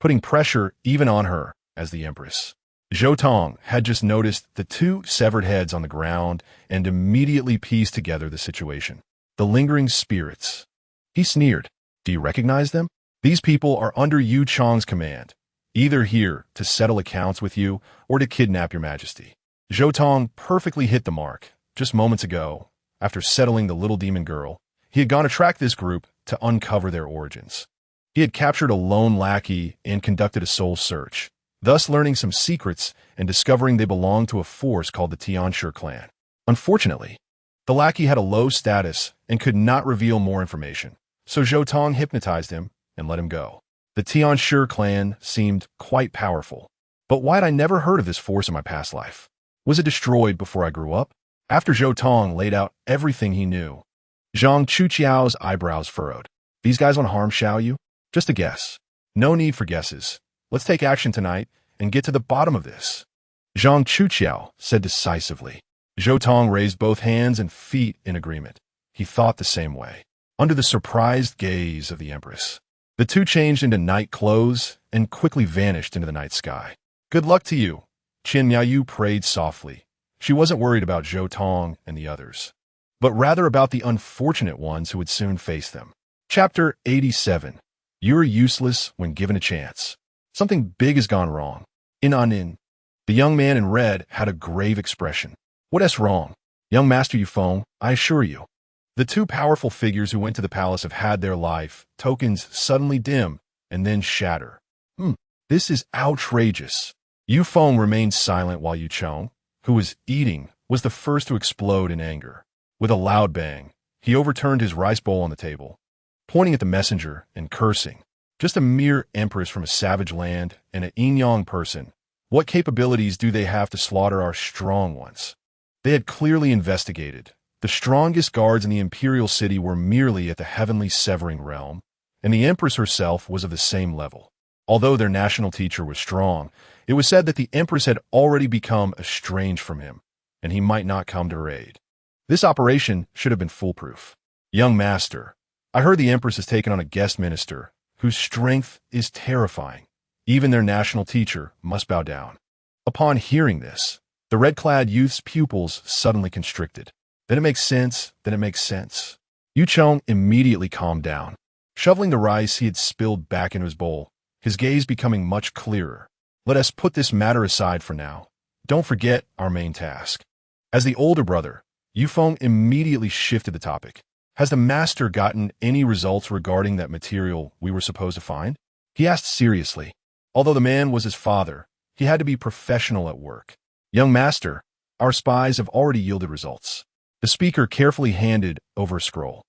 putting pressure even on her as the Empress. Zhou Tong had just noticed the 2 severed heads on the ground and immediately pieced together the situation. The lingering spirits. He sneered. Do you recognize them? These people are under Yu Chong's command, either here to settle accounts with you or to kidnap your majesty. Zhou Tong perfectly hit the mark. Just moments ago, after settling the little demon girl, he had gone to track this group to uncover their origins. He had captured a lone lackey and conducted a soul search, thus learning some secrets and discovering they belonged to a force called the Tianshi clan. Unfortunately, the lackey had a low status and could not reveal more information, so Zhou Tong hypnotized him and let him go. The Tianshi clan seemed quite powerful, but why had I never heard of this force in my past life? Was it destroyed before I grew up? After Zhou Tong laid out everything he knew, Zhang Chuqiao's eyebrows furrowed. These guys want to harm Xiaoyu? Just a guess. No need for guesses. Let's take action tonight and get to the bottom of this. Zhang Chuqiao said decisively. Zhou Tong raised both hands and feet in agreement. He thought the same way. Under the surprised gaze of the Empress, the 2 changed into night clothes and quickly vanished into the night sky. Good luck to you. Qian Miaoyu prayed softly. She wasn't worried about Zhou Tong and the others. but rather about the unfortunate ones who would soon face them. Chapter 87. You're useless when given a chance. Something big has gone wrong. In. The young man in red had a grave expression. What's wrong? Young Master Yufeng, I assure you. The two powerful figures who went to the palace have had their life tokens suddenly dim and then shatter. This is outrageous. Yufeng remained silent while Yu Chong, who was eating, was the first to explode in anger. With a loud bang, he overturned his rice bowl on the table, pointing at the messenger and cursing. Just a mere empress from a savage land and an Enyang person. What capabilities do they have to slaughter our strong ones? They had clearly investigated. The strongest guards in the imperial city were merely at the heavenly severing realm, and the empress herself was of the same level. Although their national teacher was strong, it was said that the empress had already become estranged from him, and he might not come to her aid. This operation should have been foolproof. Young master, I heard the empress has taken on a guest minister, whose strength is terrifying. Even their national teacher must bow down. Upon hearing this, the red-clad youth's pupils suddenly constricted. Then it makes sense, Yu Chong immediately calmed down. Shoveling the rice he had spilled back into his bowl, his gaze becoming much clearer. Let us put this matter aside for now. Don't forget our main task. As the older brother, Yufeng immediately shifted the topic. Has the master gotten any results regarding that material we were supposed to find? He asked seriously. Although the man was his father, he had to be professional at work. Young master, our spies have already yielded results. The speaker carefully handed over a scroll.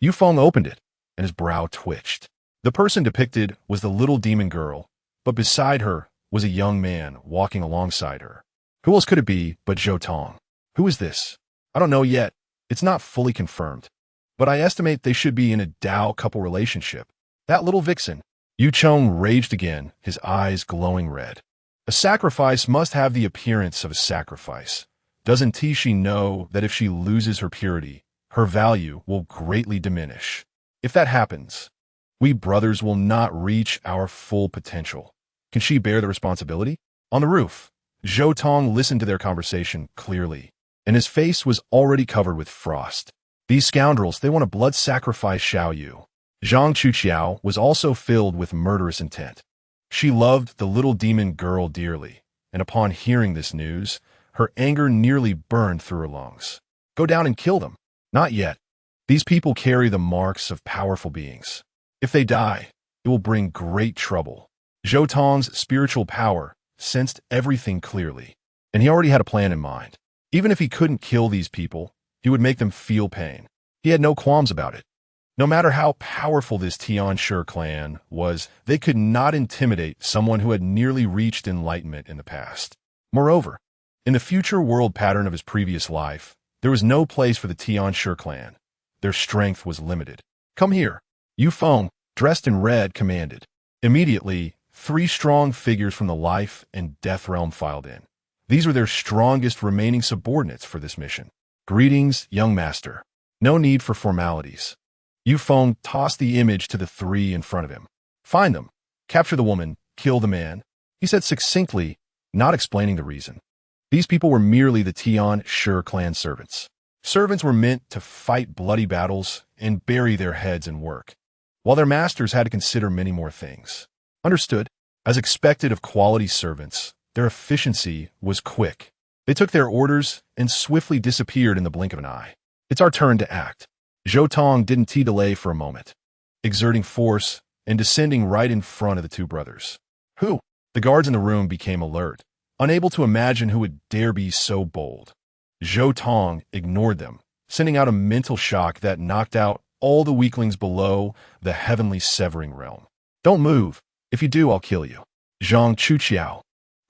Yufeng opened it, and his brow twitched. The person depicted was the little demon girl, but beside her was a young man walking alongside her. Who else could it be but Zhou Tong? Who is this? I don't know yet. It's not fully confirmed. But I estimate they should be in a Dao couple relationship. That little vixen. Yu Chong raged again, his eyes glowing red. A sacrifice must have the appearance of a sacrifice. Doesn't Tishi know that if she loses her purity, her value will greatly diminish? If that happens, we brothers will not reach our full potential. Can she bear the responsibility? On the roof, Zhou Tong listened to their conversation clearly, and his face was already covered with frost. These scoundrels, they want to blood sacrifice Xiao Yu. Zhang Chuqiao was also filled with murderous intent. She loved the little demon girl dearly, and upon hearing this news, her anger nearly burned through her lungs. Go down and kill them. Not yet. These people carry the marks of powerful beings. If they die, it will bring great trouble. Zhou Tong's spiritual power sensed everything clearly, and he already had a plan in mind. Even if he couldn't kill these people, he would make them feel pain. He had no qualms about it. No matter how powerful this Tianshi clan was, they could not intimidate someone who had nearly reached enlightenment in the past. Moreover, in the future world pattern of his previous life, there was no place for the Tianshi clan. Their strength was limited. Come here. Yufeng, dressed in red, commanded. Immediately, 3 strong figures from the life and death realm filed in. These were their strongest remaining subordinates for this mission. Greetings, young master. No need for formalities. Yufeng tossed the image to the 3 in front of him. Find them. Capture the woman. Kill the man. He said succinctly, not explaining the reason. These people were merely the Tianshi clan servants. Servants were meant to fight bloody battles and bury their heads in work, while their masters had to consider many more things. Understood? As expected of quality servants, their efficiency was quick. They took their orders and swiftly disappeared in the blink of an eye. It's our turn to act. Zhou Tong didn't delay for a moment, exerting force and descending right in front of the 2 brothers. Who? The guards in the room became alert, unable to imagine who would dare be so bold. Zhou Tong ignored them, sending out a mental shock that knocked out all the weaklings below the heavenly severing realm. Don't move. If you do, I'll kill you. Zhang Chuqiao,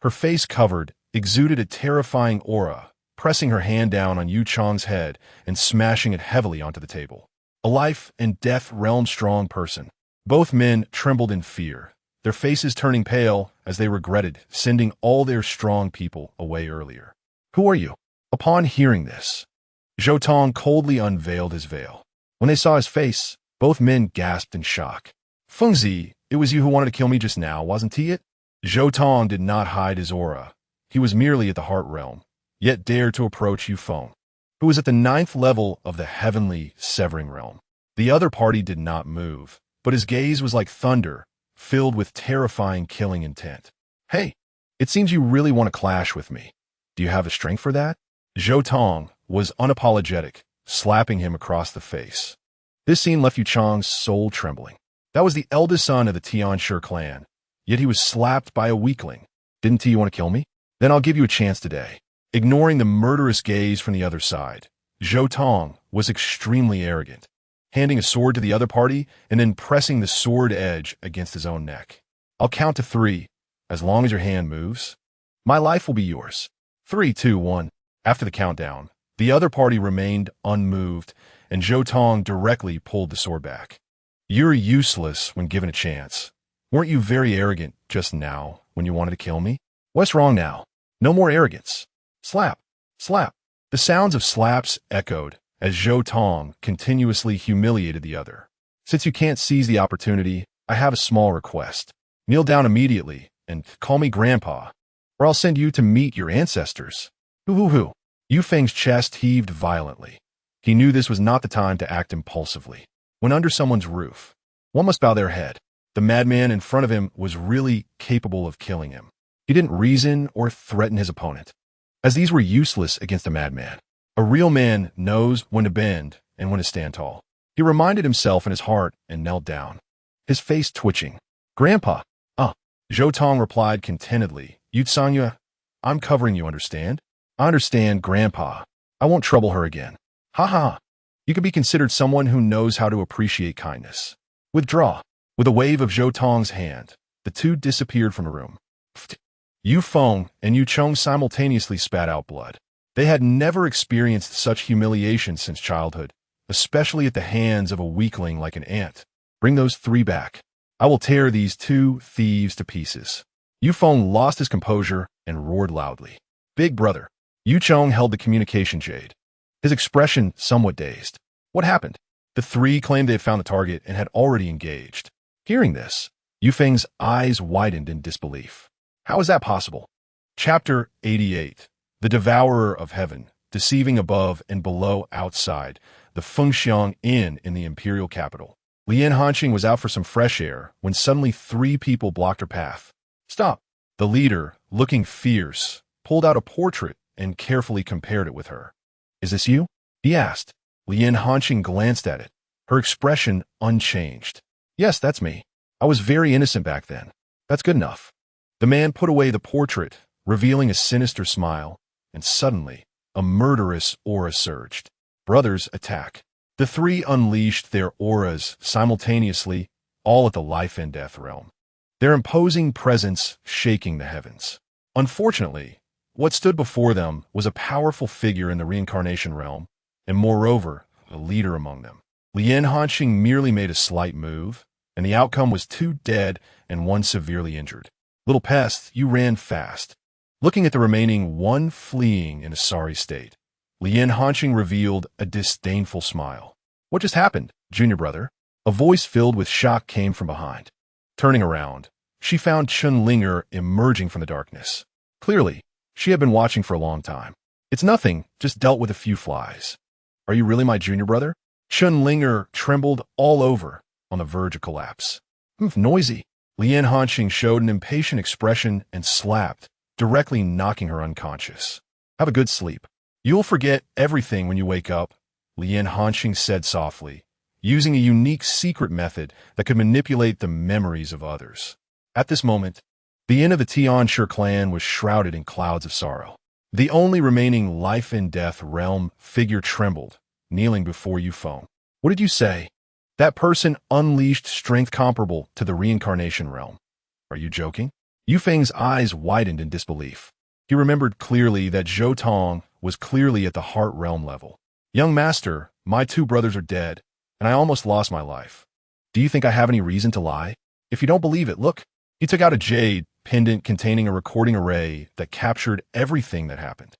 her face covered, exuded a terrifying aura, pressing her hand down on Yu Chong's head and smashing it heavily onto the table. A life and death realm-strong person. Both men trembled in fear, their faces turning pale as they regretted sending all their strong people away earlier. Who are you? Upon hearing this, Zhou Tong coldly unveiled his veil. When they saw his face, both men gasped in shock. Fengzi, it was you who wanted to kill me just now, wasn't it? Zhou Tong did not hide his aura. He was merely at the heart realm, yet dared to approach Yufeng. who was at the 9th level of the heavenly severing realm. The other party did not move, but his gaze was like thunder, filled with terrifying killing intent. Hey, it seems you really want to clash with me. Do you have the strength for that? Zhou Tong was unapologetic, slapping him across the face. This scene left Yu Chang's soul trembling. That was the eldest son of the Tianshi clan, yet he was slapped by a weakling. Didn't you want to kill me? Then I'll give you a chance today. Ignoring the murderous gaze from the other side, Zhou Tong was extremely arrogant, handing a sword to the other party and then pressing the sword edge against his own neck. I'll count to 3. As long as your hand moves, my life will be yours. 3, 2, 1. After the countdown, the other party remained unmoved, and Zhou Tong directly pulled the sword back. You're useless when given a chance. Weren't you very arrogant just now when you wanted to kill me? What's wrong now? No more arrogance. Slap, slap. The sounds of slaps echoed as Zhou Tong continuously humiliated the other. Since you can't seize the opportunity, I have a small request. Kneel down immediately and call me Grandpa, or I'll send you to meet your ancestors. Hoo. Yu Feng's chest heaved violently. He knew this was not the time to act impulsively. When under someone's roof, one must bow their head. The madman in front of him was really capable of killing him. He didn't reason or threaten his opponent, as these were useless against a madman. A real man knows when to bend and when to stand tall. He reminded himself in his heart and knelt down, his face twitching. Grandpa. Zhou Tong replied contentedly. Yu Sanya, I'm covering you, understand? I understand, Grandpa. I won't trouble her again. Ha. You could be considered someone who knows how to appreciate kindness. Withdraw. With a wave of Zhou Tong's hand, the two disappeared from the room. Yu Feng and Yu Cheng simultaneously spat out blood. They had never experienced such humiliation since childhood, especially at the hands of a weakling like an ant. Bring those 3 back. I will tear these 2 thieves to pieces. Yu Feng lost his composure and roared loudly. Big brother. Yu Cheng held the communication jade, his expression somewhat dazed. What happened? The 3 claimed they had found the target and had already engaged. Hearing this, Yu Feng's eyes widened in disbelief. How is that possible? Chapter 88. The Devourer of Heaven, deceiving above and below outside, the Fengxiang Inn in the imperial capital. Lian Hanqing was out for some fresh air when suddenly 3 people blocked her path. Stop. The leader, looking fierce, pulled out a portrait and carefully compared it with her. Is this you? He asked. Lian Hanqing glanced at it, her expression unchanged. Yes, that's me. I was very innocent back then. That's good enough. The man put away the portrait, revealing a sinister smile, and suddenly, a murderous aura surged. Brothers, attack. The 3 unleashed their auras simultaneously, all at the life and death realm, their imposing presence shaking the heavens. Unfortunately, what stood before them was a powerful figure in the reincarnation realm, and moreover, a leader among them. Lian Hanqing merely made a slight move, and the outcome was 2 dead and 1 severely injured. Little pest, you ran fast. Looking at the remaining 1 fleeing in a sorry state, Lian Hanqing revealed a disdainful smile. What just happened, junior brother? A voice filled with shock came from behind. Turning around, she found Chun Linger emerging from the darkness. Clearly, she had been watching for a long time. It's nothing, just dealt with a few flies. Are you really my junior brother? Chun Linger trembled all over, on the verge of collapse. Noisy. Lian Hanqing showed an impatient expression and slapped, directly knocking her unconscious. Have a good sleep. You'll forget everything when you wake up, Lian Hanqing said softly, using a unique secret method that could manipulate the memories of others. At this moment, the inn of the Tianshi clan was shrouded in clouds of sorrow. The only remaining life and death realm figure trembled, kneeling before Yu Feng. What did you say? That person unleashed strength comparable to the reincarnation realm. Are you joking? Yu Feng's eyes widened in disbelief. He remembered clearly that Zhou Tong was clearly at the heart realm level. Young master, my 2 brothers are dead, and I almost lost my life. Do you think I have any reason to lie? If you don't believe it, look. He took out a jade pendant containing a recording array that captured everything that happened.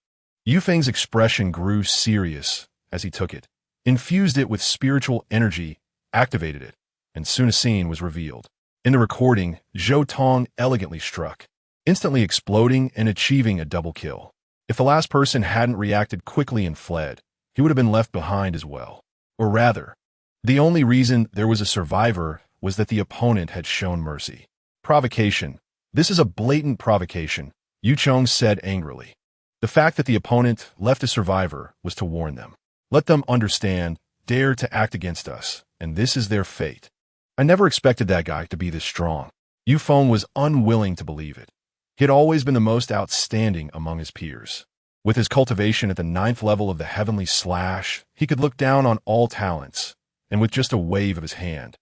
Yu Feng's expression grew serious as he took it, infused it with spiritual energy, activated it, and soon a scene was revealed. In the recording, Zhou Tong elegantly struck, instantly exploding and achieving a double kill. If the last person hadn't reacted quickly and fled, he would have been left behind as well. Or rather, the only reason there was a survivor was that the opponent had shown mercy. Provocation. This is a blatant provocation, Zhou Tong said angrily. The fact that the opponent left a survivor was to warn them. Let them understand, dare to act against us, and this is their fate. I never expected that guy to be this strong. Zhou Tong was unwilling to believe it. He had always been the most outstanding among his peers. With his cultivation at the 9th level of the heavenly slash, he could look down on all talents, and with just a wave of his hand,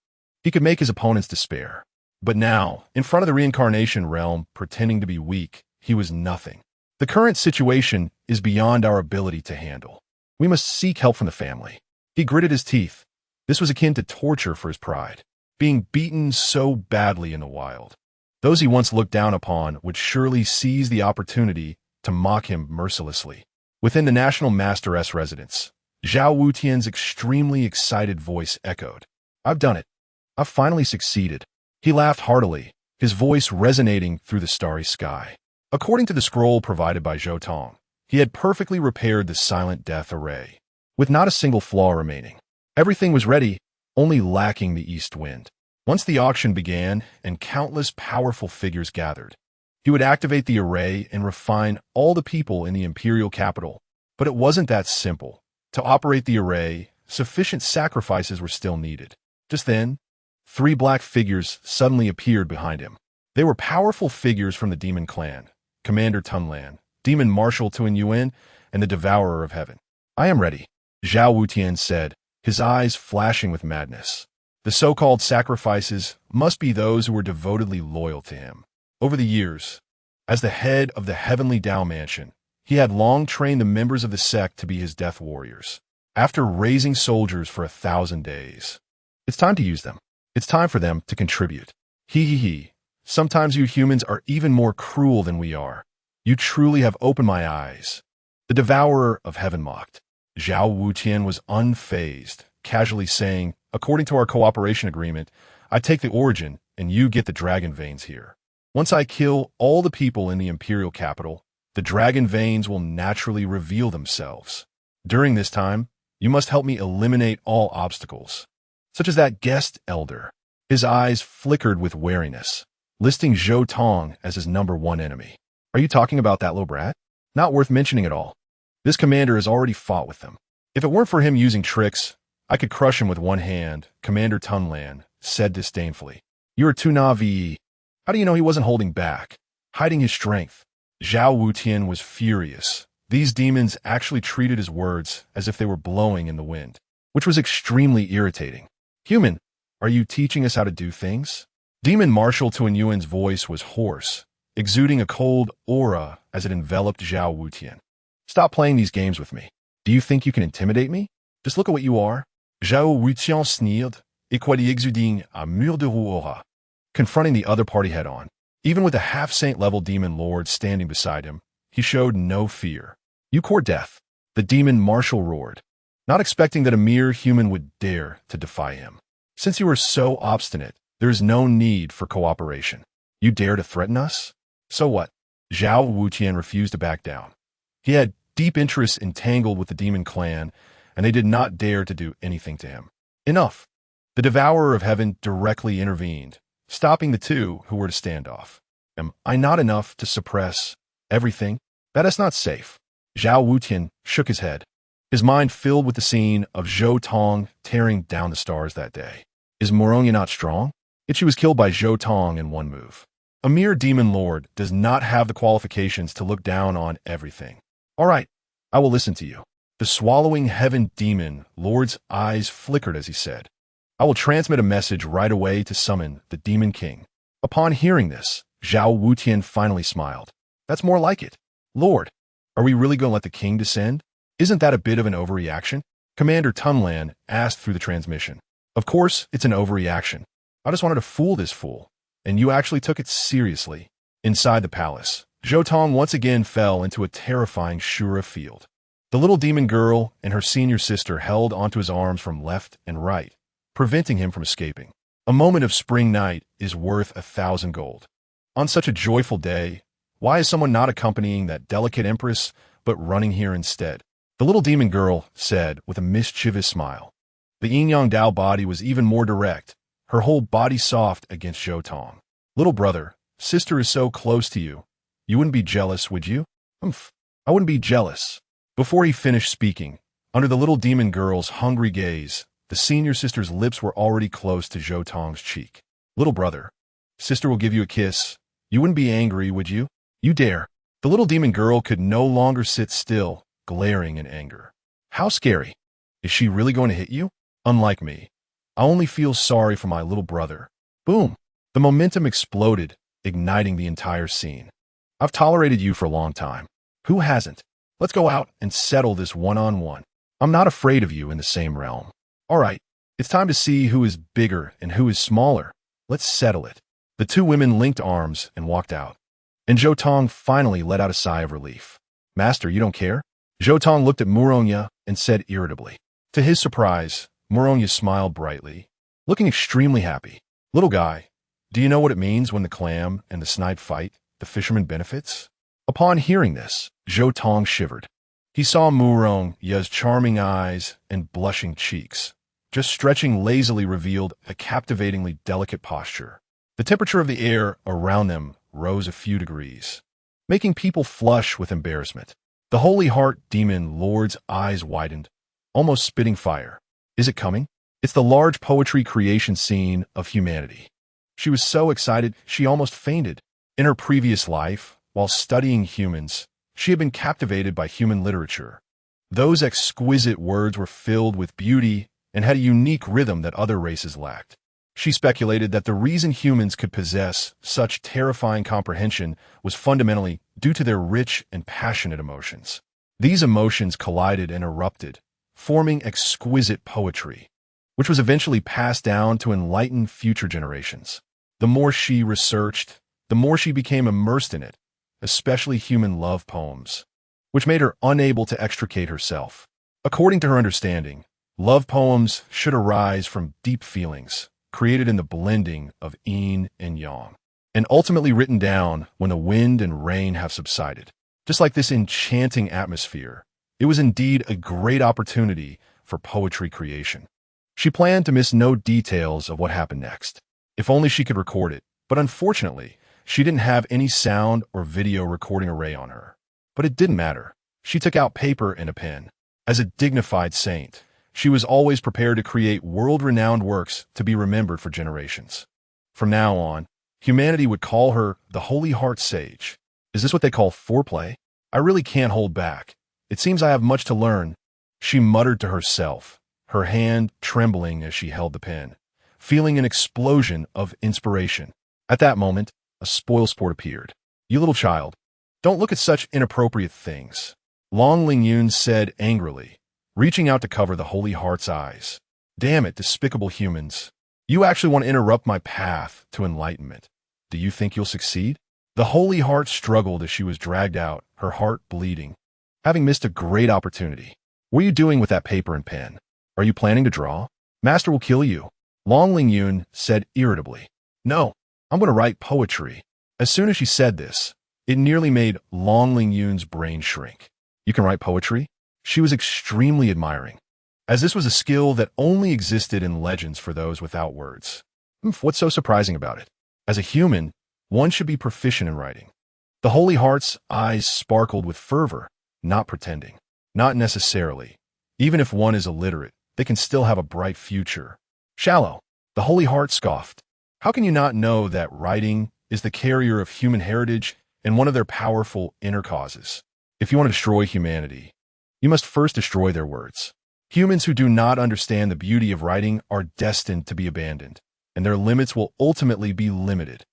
he could make his opponents despair. But now, in front of the reincarnation realm, pretending to be weak, he was nothing. The current situation is beyond our ability to handle. We must seek help from the family. He gritted his teeth. This was akin to torture for his pride, being beaten so badly in the wild. Those he once looked down upon would surely seize the opportunity to mock him mercilessly. Within the National Master's residence, Zhao Wutian's extremely excited voice echoed. I've done it. I've finally succeeded. He laughed heartily, his voice resonating through the starry sky. According to the scroll provided by Zhou Tong, he had perfectly repaired the silent death array, with not a single flaw remaining. Everything was ready, only lacking the east wind. Once the auction began and countless powerful figures gathered, he would activate the array and refine all the people in the imperial capital. But it wasn't that simple. To operate the array, sufficient sacrifices were still needed. Just then, 3 black figures suddenly appeared behind him. They were powerful figures from the demon clan, Commander Tunlan, Demon Marshal Tuan Yuan, and the Devourer of Heaven. I am ready, Zhao Wutian said, his eyes flashing with madness. The so-called sacrifices must be those who were devotedly loyal to him. Over the years, as the head of the heavenly Dao Mansion, he had long trained the members of the sect to be his death warriors. After raising soldiers for 1,000 days, it's time to use them. It's time for them to contribute. He. Sometimes you humans are even more cruel than we are. You truly have opened my eyes. The Devourer of Heaven mocked. Zhao Wutian was unfazed, casually saying, according to our cooperation agreement, I take the origin and you get the dragon veins here. Once I kill all the people in the imperial capital, the dragon veins will naturally reveal themselves. During this time, you must help me eliminate all obstacles, such as that guest elder. His eyes flickered with wariness, listing Zhou Tong as his #1 enemy. Are you talking about that little brat? Not worth mentioning at all. This commander has already fought with them. If it weren't for him using tricks, I could crush him with one hand, Commander Tunlan said disdainfully. You are too naive. How do you know he wasn't holding back, hiding his strength? Zhao Wutian was furious. These demons actually treated his words as if they were blowing in the wind, which was extremely irritating. Human, are you teaching us how to do things? Demon Marshal Tuan Yuan's voice was hoarse, exuding a cold aura as it enveloped Zhao Wutian. Stop playing these games with me. Do you think you can intimidate me? Just look at what you are. Zhao Wutian sneered, equally exuding a mur de roue aura, confronting the other party head-on. Even with a half-saint level demon lord standing beside him, he showed no fear. You court death, the demon marshal roared, not expecting that a mere human would dare to defy him. Since you are so obstinate, there is no need for cooperation. You dare to threaten us? So what? Zhao Wutian refused to back down. He had deep interests entangled with the demon clan, and they did not dare to do anything to him. Enough. The Devourer of Heaven directly intervened, stopping the two who were to stand off. Am I not enough to suppress everything? That is not safe. Zhao Wutian shook his head, his mind filled with the scene of Zhou Tong tearing down the stars that day. Is Moronia not strong? Yet she was killed by Zhou Tong in one move. A mere demon lord does not have the qualifications to look down on everything. All right, I will listen to you. The swallowing heaven demon lord's eyes flickered as he said, I will transmit a message right away to summon the Demon King. Upon hearing this, Zhao Wutian finally smiled. That's more like it. Lord, are we really going to let the king descend? Isn't that a bit of an overreaction? Commander Tunlan asked through the transmission. Of course, it's an overreaction. I just wanted to fool this fool, and you actually took it seriously. Inside the palace, Zhou Tong once again fell into a terrifying Shura field. The little demon girl and her senior sister held onto his arms from left and right, preventing him from escaping. A moment of spring night is worth 1,000 gold. On such a joyful day, why is someone not accompanying that delicate empress, but running here instead? The little demon girl said with a mischievous smile. The yin-yang Dao body was even more direct, her whole body soft against Zhou Tong. Little brother, sister is so close to you. You wouldn't be jealous, would you? Umph, I wouldn't be jealous. Before he finished speaking, under the little demon girl's hungry gaze, the senior sister's lips were already close to Zhou Tong's cheek. Little brother, sister will give you a kiss. You wouldn't be angry, would you? You dare. The little demon girl could no longer sit still, glaring in anger. How scary. Is she really going to hit you? Unlike me. I only feel sorry for my little brother. Boom. The momentum exploded, igniting the entire scene. I've tolerated you for a long time. Who hasn't? Let's go out and settle this one-on-one. I'm not afraid of you in the same realm. All right, it's time to see who is bigger and who is smaller. Let's settle it. The two women linked arms and walked out. And Zhou Tong finally let out a sigh of relief. Master, you don't care? Zhou Tong looked at Muronya and said irritably. To his surprise, Muronya smiled brightly, looking extremely happy. Little guy, do you know what it means when the clam and the snipe fight, the fisherman benefits? Upon hearing this, Zhou Tong shivered. He saw Muronya's charming eyes and blushing cheeks. Just stretching lazily revealed a captivatingly delicate posture. The temperature of the air around them rose a few degrees, making people flush with embarrassment. The Holy Heart Demon Lord's eyes widened, almost spitting fire. Is it coming? It's the large poetry creation scene of humanity. She was so excited she almost fainted. In her previous life, while studying humans, she had been captivated by human literature. Those exquisite words were filled with beauty and had a unique rhythm that other races lacked. She speculated that the reason humans could possess such terrifying comprehension was fundamentally due to their rich and passionate emotions. These emotions collided and erupted, forming exquisite poetry, which was eventually passed down to enlighten future generations. The more she researched, the more she became immersed in it, especially human love poems, which made her unable to extricate herself. According to her understanding, love poems should arise from deep feelings, created in the blending of yin and yang, and ultimately written down when the wind and rain have subsided. Just like this enchanting atmosphere, it was indeed a great opportunity for poetry creation. She planned to miss no details of what happened next. If only she could record it, but unfortunately, she didn't have any sound or video recording array on her. But it didn't matter. She took out paper and a pen. As a dignified saint, she was always prepared to create world-renowned works to be remembered for generations. From now on, humanity would call her the Holy Heart Sage. Is this what they call foreplay? I really can't hold back. It seems I have much to learn. She muttered to herself, her hand trembling as she held the pen, feeling an explosion of inspiration. At that moment, a spoilsport appeared. You little child, don't look at such inappropriate things, Long Lingyun said angrily, reaching out to cover the Holy Heart's eyes. Damn it, despicable humans. You actually want to interrupt my path to enlightenment. Do you think you'll succeed? The Holy Heart struggled as she was dragged out, her heart bleeding, having missed a great opportunity. What are you doing with that paper and pen? Are you planning to draw? Master will kill you, Long Lingyun said irritably. No, I'm going to write poetry. As soon as she said this, it nearly made Long Lingyun's brain shrink. You can write poetry? She was extremely admiring, as this was a skill that only existed in legends for those without words. What's so surprising about it? As a human, one should be proficient in writing. The Holy Heart's eyes sparkled with fervor, not pretending. Not necessarily. Even if one is illiterate, they can still have a bright future. Shallow. The Holy Heart scoffed. How can you not know that writing is the carrier of human heritage and one of their powerful inner causes? If you want to destroy humanity, you must first destroy their words. Humans who do not understand the beauty of writing are destined to be abandoned, and their limits will ultimately be limited.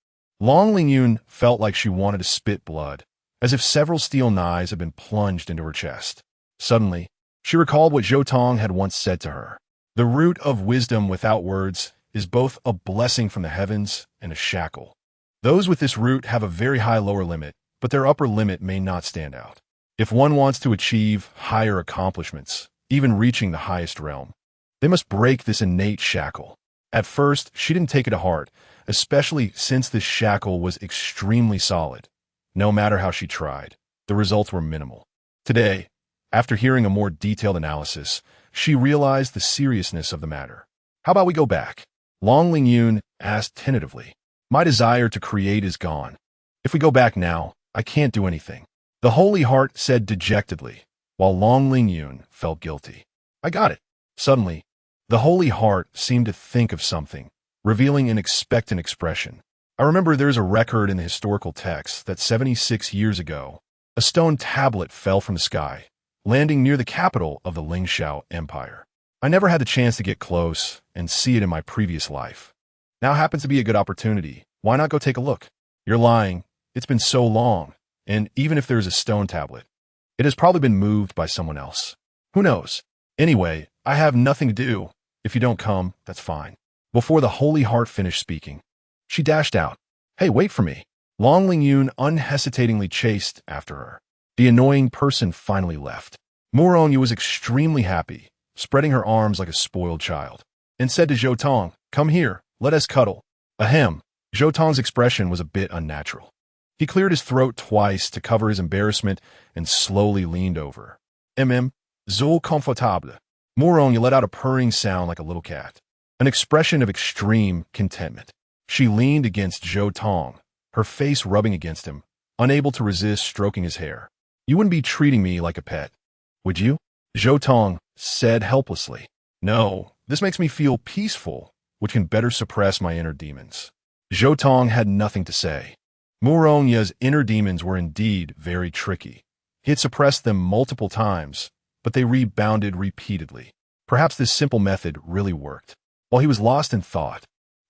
Long Lingyun felt like she wanted to spit blood, as if several steel knives had been plunged into her chest. Suddenly, she recalled what Zhou Tong had once said to her. The root of wisdom without words is both a blessing from the heavens and a shackle. Those with this root have a very high lower limit, but their upper limit may not stand out. If one wants to achieve higher accomplishments, even reaching the highest realm, they must break this innate shackle. At first, she didn't take it to heart, especially since this shackle was extremely solid. No matter how she tried, the results were minimal. Today, After hearing a more detailed analysis, she realized the seriousness of the matter. How about we go back? Long Lingyun asked tentatively. My desire to create is gone. If we go back now, I can't do anything. The Holy Heart said dejectedly, while Long Lingyun felt guilty. I got it. Suddenly, the Holy Heart seemed to think of something, revealing an expectant expression. I remember there's a record in the historical text that 76 years ago, a stone tablet fell from the sky, landing near the capital of the Lingxiao Empire. I never had the chance to get close and see it in my previous life. Now happens to be a good opportunity. Why not go take a look? You're lying. It's been so long, and even if there's a stone tablet, it has probably been moved by someone else. Who knows? Anyway, I have nothing to do. If you don't come, that's fine. Before the Holy Heart finished speaking, she dashed out. Hey, wait for me. Long Lingyun unhesitatingly chased after her. The annoying person finally left. Murongyou was extremely happy, spreading her arms like a spoiled child, and said to Zhou Tong, come here, let us cuddle. Ahem. Zhou Tong's expression was a bit unnatural. He cleared his throat twice to cover his embarrassment and slowly leaned over. Zhou confortable. Murongyou let out a purring sound like a little cat, an expression of extreme contentment. She leaned against Zhou Tong, her face rubbing against him, unable to resist stroking his hair. You wouldn't be treating me like a pet, would you? Zhou Tong said helplessly. No, this makes me feel peaceful, which can better suppress my inner demons. Zhou Tong had nothing to say. Murongyou's inner demons were indeed very tricky. He had suppressed them multiple times, but they rebounded repeatedly. Perhaps this simple method really worked. While he was lost in thought,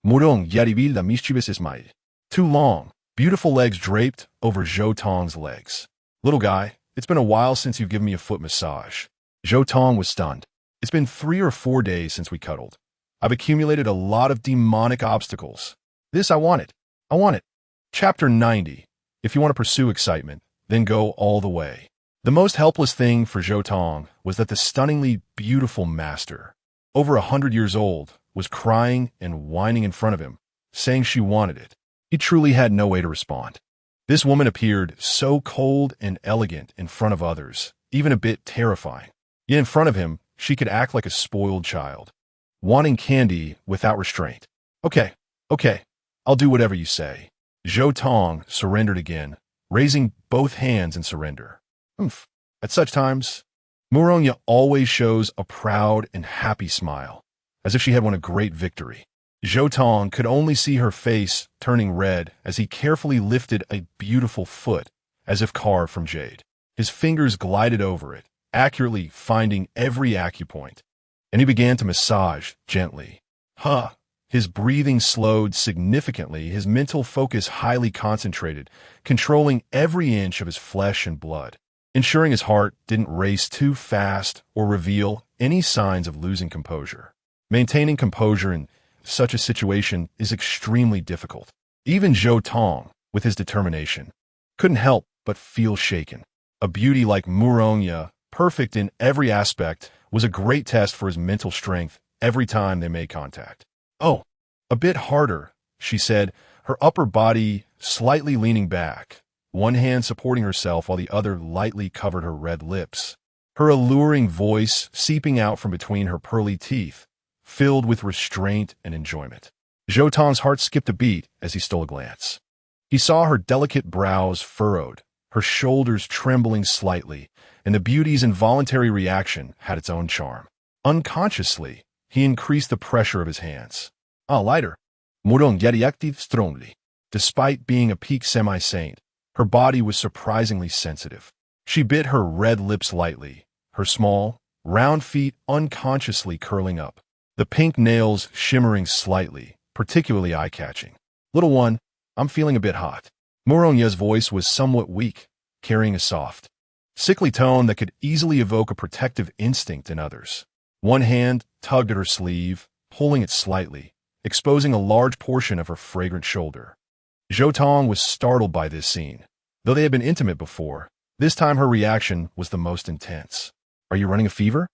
Murong yarivil la mischievous ismail. Two long, beautiful legs draped over Zhou Tong's legs. Little guy, it's been a while since you've given me a foot massage. Zhou Tong was stunned. It's been 3 or 4 days since we cuddled. I've accumulated a lot of demonic obstacles. This I want it. I want it. Chapter 90. If you want to pursue excitement, then go all the way. The most helpless thing for Zhou Tong was that the stunningly beautiful master, over 100 years old, was crying and whining in front of him, saying she wanted it. He truly had no way to respond. This woman appeared so cold and elegant in front of others, even a bit terrifying. Yet in front of him, she could act like a spoiled child, wanting candy without restraint. Okay, I'll do whatever you say. Zhou Tong surrendered again, raising both hands in surrender. At such times, Murongyou always shows a proud and happy smile, as if she had won a great victory. Zhou Tong could only see her face turning red as he carefully lifted a beautiful foot, as if carved from jade. His fingers glided over it, accurately finding every acupoint, and he began to massage gently. His breathing slowed significantly, his mental focus highly concentrated, controlling every inch of his flesh and blood, ensuring his heart didn't race too fast or reveal any signs of losing composure. Maintaining composure in such a situation is extremely difficult. Even Zhou Tong, with his determination, couldn't help but feel shaken. A beauty like Murongyou, perfect in every aspect, was a great test for his mental strength every time they made contact. Oh, a bit harder, she said, her upper body slightly leaning back, one hand supporting herself while the other lightly covered her red lips. Her alluring voice seeping out from between her pearly teeth, filled with restraint and enjoyment. Zhou Tong's heart skipped a beat as he stole a glance. He saw her delicate brows furrowed, her shoulders trembling slightly, and the beauty's involuntary reaction had its own charm. Unconsciously, he increased the pressure of his hands. Lighter. Murong yet active strongly. Despite being a peak semi-saint, her body was surprisingly sensitive. She bit her red lips lightly, her small, round feet unconsciously curling up, the pink nails shimmering slightly, particularly eye-catching. Little one, I'm feeling a bit hot. Murongyou's voice was somewhat weak, carrying a soft, sickly tone that could easily evoke a protective instinct in others. One hand tugged at her sleeve, pulling it slightly, exposing a large portion of her fragrant shoulder. Zhou Tong was startled by this scene. Though they had been intimate before, this time her reaction was the most intense. Are you running a fever?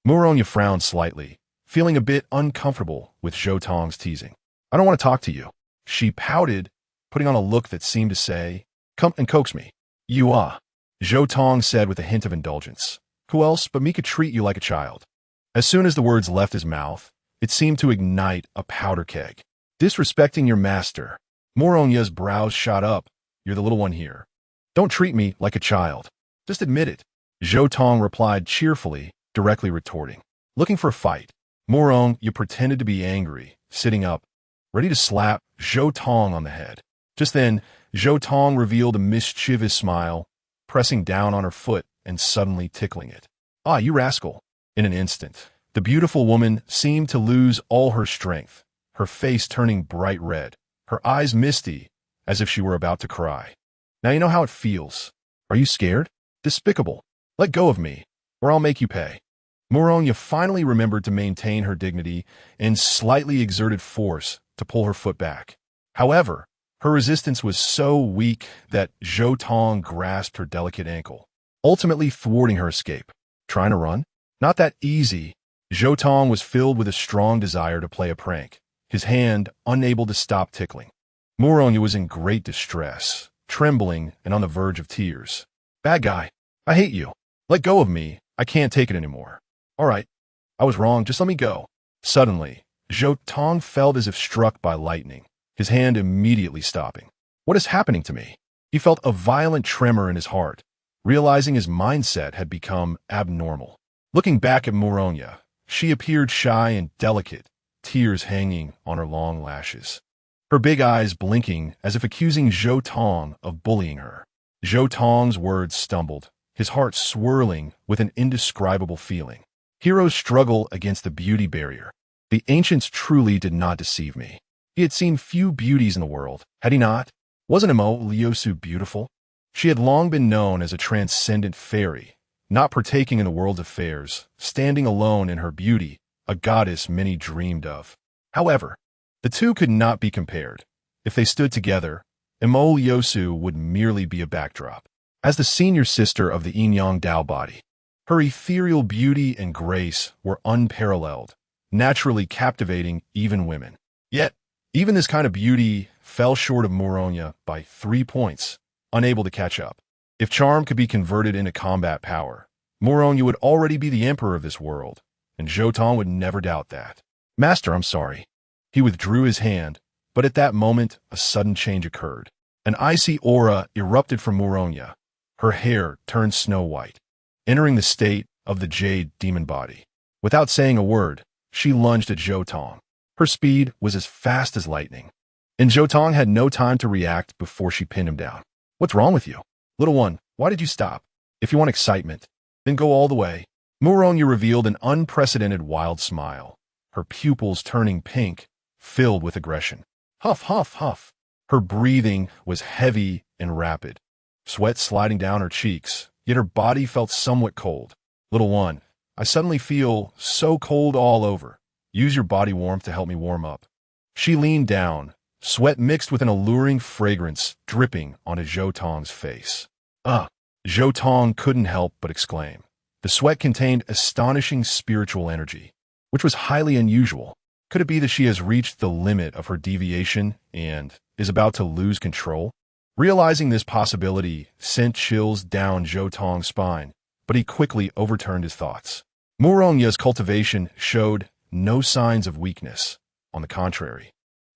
Murongyou frowned slightly, feeling a bit uncomfortable with Zhou Tong's teasing. I don't want to talk to you. She pouted, putting on a look that seemed to say, come and coax me. You are. Zhou Tong said with a hint of indulgence. Who else but me could treat you like a child? As soon as the words left his mouth, it seemed to ignite a powder keg. Disrespecting your master. Moronya's brows shot up. You're the little one here. Don't treat me like a child. Just admit it. Zhou Tong replied cheerfully, directly retorting. Looking for a fight. Moronya pretended to be angry, sitting up, ready to slap Zhou Tong on the head. Just then, Zhou Tong revealed a mischievous smile, pressing down on her foot and suddenly tickling it. Ah, you rascal. In an instant, the beautiful woman seemed to lose all her strength, her face turning bright red, her eyes misty, as if she were about to cry. Now you know how it feels. Are you scared? Despicable. Let go of me, or I'll make you pay. Moronya finally remembered to maintain her dignity and slightly exerted force to pull her foot back. However, her resistance was so weak that Zhou Tong grasped her delicate ankle, ultimately thwarting her escape. Trying to run? Not that easy. Zhou Tong was filled with a strong desire to play a prank, his hand unable to stop tickling. Moronya was in great distress, trembling and on the verge of tears. Bad guy, I hate you. Let go of me. I can't take it anymore. All right, I was wrong. Just let me go. Suddenly, Zhou Tong felt as if struck by lightning, his hand immediately stopping. What is happening to me? He felt a violent tremor in his heart, realizing his mindset had become abnormal. Looking back at Moronya, she appeared shy and delicate, tears hanging on her long lashes. Her big eyes blinking as if accusing Zhou Tong of bullying her. Zhou Tong's words stumbled, his heart swirling with an indescribable feeling. Heroes struggle against the beauty barrier. The ancients truly did not deceive me. He had seen few beauties in the world, had he not? Wasn't Imo Liosu beautiful? She had long been known as a transcendent fairy, not partaking in the world's affairs, standing alone in her beauty, a goddess many dreamed of. However, the two could not be compared. If they stood together, Imo Liosu would merely be a backdrop. As the senior sister of the Yin-Yang Dao body, her ethereal beauty and grace were unparalleled, naturally captivating even women. Yet, even this kind of beauty fell short of Moronya by 3 points, unable to catch up. If charm could be converted into combat power, Moronya would already be the emperor of this world, and Zhou Tong would never doubt that. Master, I'm sorry. He withdrew his hand, but at that moment, a sudden change occurred. An icy aura erupted from Moronya. Her hair turned snow white, entering the state of the jade demon body. Without saying a word, she lunged at Zhou Tong. Her speed was as fast as lightning, and Zhou Tong had no time to react before she pinned him down. What's wrong with you? Little one, why did you stop? If you want excitement, then go all the way. Moronya revealed an unprecedented wild smile, her pupils turning pink, filled with aggression. Huff, huff, huff. Her breathing was heavy and rapid, sweat sliding down her cheeks, yet her body felt somewhat cold. Little one, I suddenly feel so cold all over. Use your body warmth to help me warm up. She leaned down, sweat mixed with an alluring fragrance dripping onto Zhou Tong's face. Zhou Tong couldn't help but exclaim. The sweat contained astonishing spiritual energy, which was highly unusual. Could it be that she has reached the limit of her deviation and is about to lose control? Realizing this possibility sent chills down Zhou Tong's spine, but he quickly overturned his thoughts. Moronya's cultivation showed no signs of weakness. On the contrary,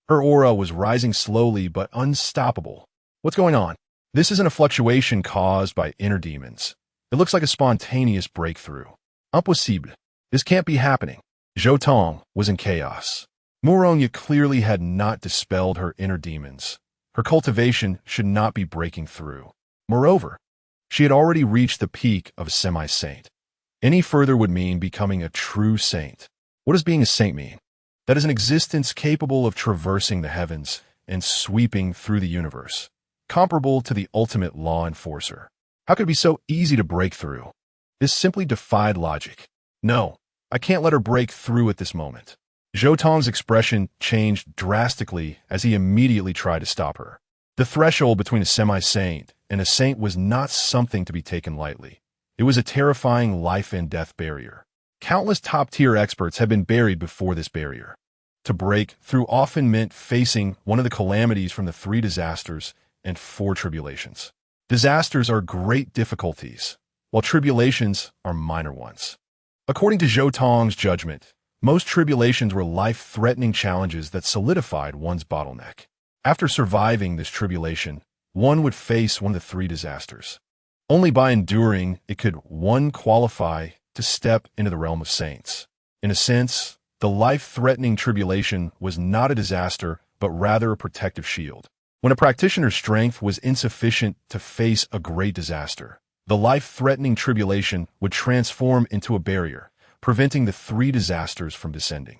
her aura was rising slowly but unstoppable. What's going on? This isn't a fluctuation caused by inner demons. It looks like a spontaneous breakthrough. Impossible. This can't be happening. Zhou Tong was in chaos. Moronya clearly had not dispelled her inner demons. Her cultivation should not be breaking through. Moreover, she had already reached the peak of a semi-saint. Any further would mean becoming a true saint. What does being a saint mean? That is an existence capable of traversing the heavens and sweeping through the universe, comparable to the ultimate law enforcer. How could it be so easy to break through? This simply defied logic. No, I can't let her break through at this moment. Zhou Tong's expression changed drastically as he immediately tried to stop her. The threshold between a semi-saint and a saint was not something to be taken lightly. It was a terrifying life and death barrier. Countless top-tier experts had been buried before this barrier. To break through often meant facing one of the calamities from the 3 disasters and 4 tribulations. Disasters are great difficulties, while tribulations are minor ones. According to Zhou Tong's judgment, most tribulations were life-threatening challenges that solidified one's bottleneck. After surviving this tribulation, one would face one of the three disasters. Only by enduring it could one qualify to step into the realm of saints. In a sense, the life-threatening tribulation was not a disaster, but rather a protective shield. When a practitioner's strength was insufficient to face a great disaster, the life-threatening tribulation would transform into a barrier, preventing the three disasters from descending.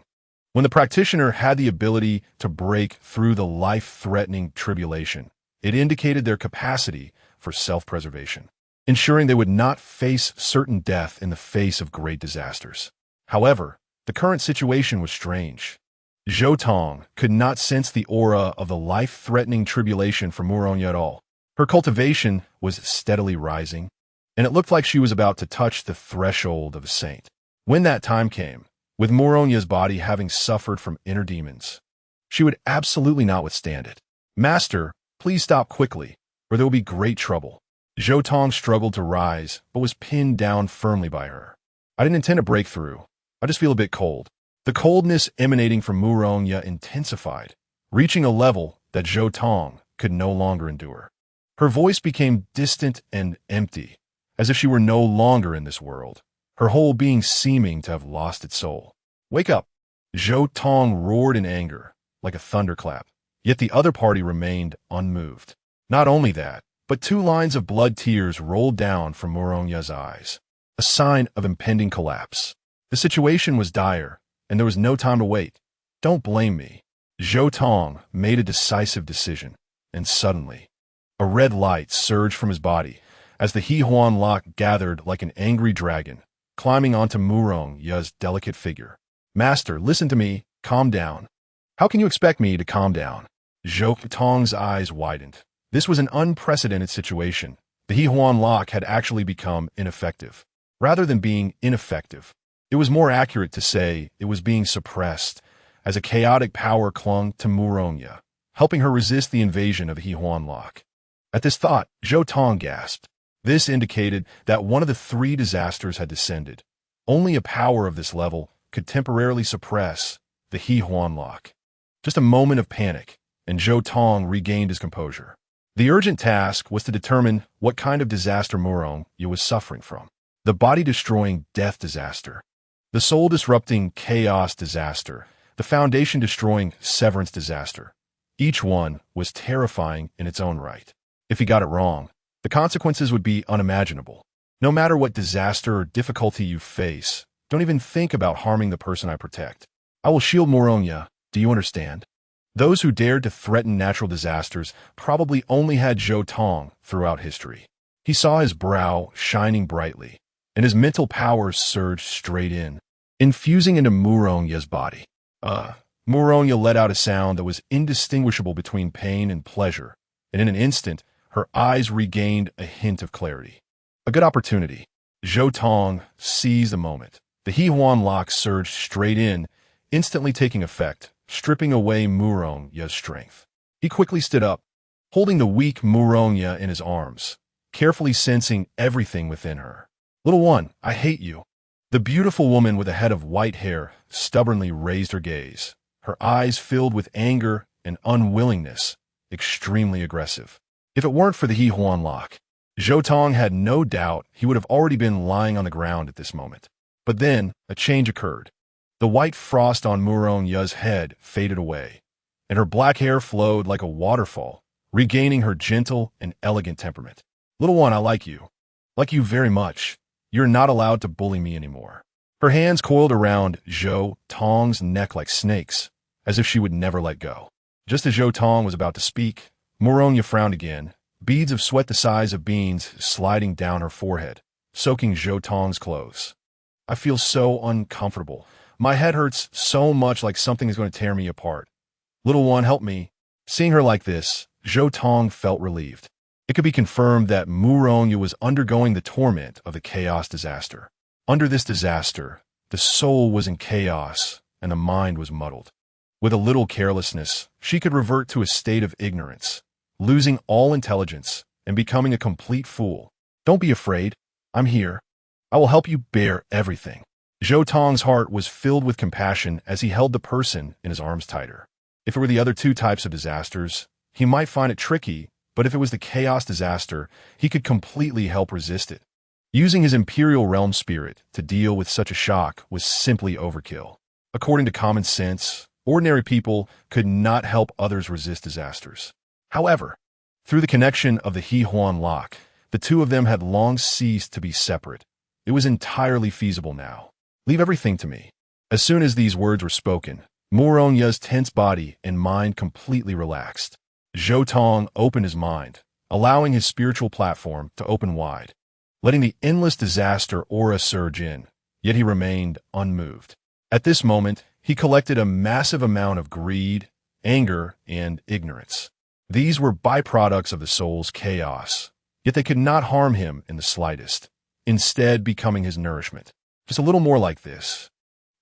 When the practitioner had the ability to break through the life-threatening tribulation, it indicated their capacity for self-preservation, ensuring they would not face certain death in the face of great disasters. However, the current situation was strange. Zhou Tong could not sense the aura of the life-threatening tribulation from Muronya at all. Her cultivation was steadily rising, and it looked like she was about to touch the threshold of a saint. When that time came, with Muronya's body having suffered from inner demons, she would absolutely not withstand it. "Master, please stop quickly, or there will be great trouble." Zhou Tong struggled to rise, but was pinned down firmly by her. "I didn't intend to break through. I just feel a bit cold." The coldness emanating from Muronya intensified, reaching a level that Zhou Tong could no longer endure. Her voice became distant and empty, as if she were no longer in this world, her whole being seeming to have lost its soul. "Wake up!" Zhou Tong roared in anger, like a thunderclap, yet the other party remained unmoved. Not only that, but 2 lines of blood tears rolled down from Muronya's eyes, a sign of impending collapse. The situation was dire, and there was no time to wait. "Don't blame me." Zhou Tong made a decisive decision, and suddenly, a red light surged from his body as the He Huan lock gathered like an angry dragon, climbing onto Muronya's delicate figure. "Master, listen to me. Calm down." "How can you expect me to calm down?" Zhou Tong's eyes widened. This was an unprecedented situation. The He Huan lock had actually become ineffective. Rather than being ineffective, it was more accurate to say it was being suppressed, as a chaotic power clung to Muronya, helping her resist the invasion of the He Huan lock. At this thought, Zhou Tong gasped. This indicated that one of the 3 disasters had descended. Only a power of this level could temporarily suppress the He Huan lock. Just a moment of panic, and Zhou Tong regained his composure. The urgent task was to determine what kind of disaster Muronya was suffering from. The body-destroying death disaster, the soul-disrupting chaos disaster, the foundation-destroying severance disaster. Each one was terrifying in its own right. If he got it wrong, the consequences would be unimaginable. No matter what disaster or difficulty you face, don't even think about harming the person I protect. I will shield Muronya, do you understand? Those who dared to threaten natural disasters probably only had Zhou Tong throughout history. He saw his brow shining brightly, and his mental powers surged straight in, infusing into Muronya's body. Muronya let out a sound that was indistinguishable between pain and pleasure, and in an instant, her eyes regained a hint of clarity. A good opportunity. Zhou Tong seized the moment. The He Huan lock surged straight in, instantly taking effect, stripping away Muronya's strength. He quickly stood up, holding the weak Muronya in his arms, carefully sensing everything within her. "Little one, I hate you." The beautiful woman with a head of white hair stubbornly raised her gaze, her eyes filled with anger and unwillingness, extremely aggressive. If it weren't for the He Huan lock, Zhou Tong had no doubt he would have already been lying on the ground at this moment. But then, a change occurred. The white frost on Muronya's head faded away, and her black hair flowed like a waterfall, regaining her gentle and elegant temperament. "Little one, I like you. Like you very much. You're not allowed to bully me anymore." Her hands coiled around Zhou Tong's neck like snakes, as if she would never let go. Just as Zhou Tong was about to speak, Muronya frowned again, beads of sweat the size of beans sliding down her forehead, soaking Zhou Tong's clothes. "I feel so uncomfortable. My head hurts so much, like something is going to tear me apart. Little one, help me." Seeing her like this, Zhou Tong felt relieved. It could be confirmed that Muronya was undergoing the torment of the chaos disaster. Under this disaster, the soul was in chaos and the mind was muddled. With a little carelessness, she could revert to a state of ignorance, losing all intelligence and becoming a complete fool. Don't be afraid. I'm here. I will help you bear everything. Zhou Tong's heart was filled with compassion as he held the person in his arms tighter. If it were the other two types of disasters, he might find it tricky, but if it was the chaos disaster, he could completely help resist it. Using his Imperial Realm spirit to deal with such a shock was simply overkill. According to common sense, ordinary people could not help others resist disasters. However, through the connection of the He Huan lock, the two of them had long ceased to be separate. It was entirely feasible now. Leave everything to me. As soon as these words were spoken, Muronya's tense body and mind completely relaxed. Zhou Tong opened his mind, allowing his spiritual platform to open wide, letting the endless disaster aura surge in, yet he remained unmoved. At this moment, he collected a massive amount of greed, anger, and ignorance. These were byproducts of the soul's chaos, yet they could not harm him in the slightest, instead becoming his nourishment. Just a little more like this,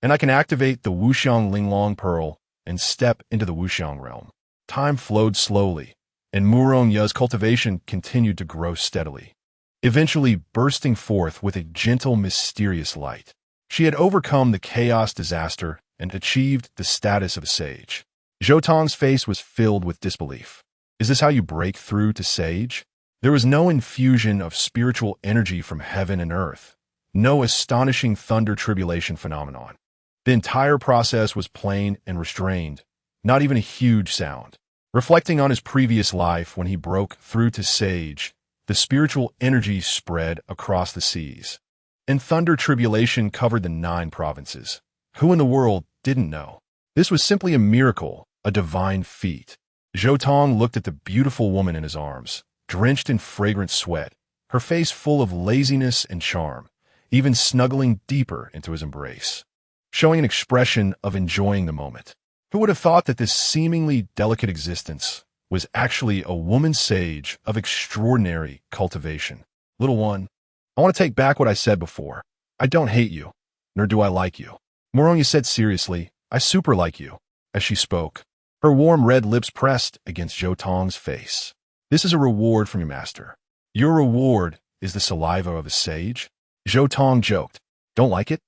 and I can activate the Wuxiang Linglong Pearl and step into the Wuxiang realm. Time flowed slowly, and Muronya's cultivation continued to grow steadily, eventually bursting forth with a gentle, mysterious light. She had overcome the chaos disaster and achieved the status of a sage. Zhou Tong's face was filled with disbelief. Is this how you break through to sage? There was no infusion of spiritual energy from heaven and earth, no astonishing thunder tribulation phenomenon. The entire process was plain and restrained, not even a huge sound. Reflecting on his previous life when he broke through to sage, the spiritual energy spread across the seas, and thunder tribulation covered the 9 provinces. Who in the world didn't know? This was simply a miracle, a divine feat. Zhou Tong looked at the beautiful woman in his arms, drenched in fragrant sweat, her face full of laziness and charm, even snuggling deeper into his embrace, showing an expression of enjoying the moment. Who would have thought that this seemingly delicate existence was actually a woman sage of extraordinary cultivation? Little one, I want to take back what I said before. I don't hate you, nor do I like you. Muronya said seriously, I super like you. As she spoke, her warm red lips pressed against Zhou Tong's face. This is a reward from your master. Your reward is the saliva of a sage? Zhou Tong joked. Don't like it?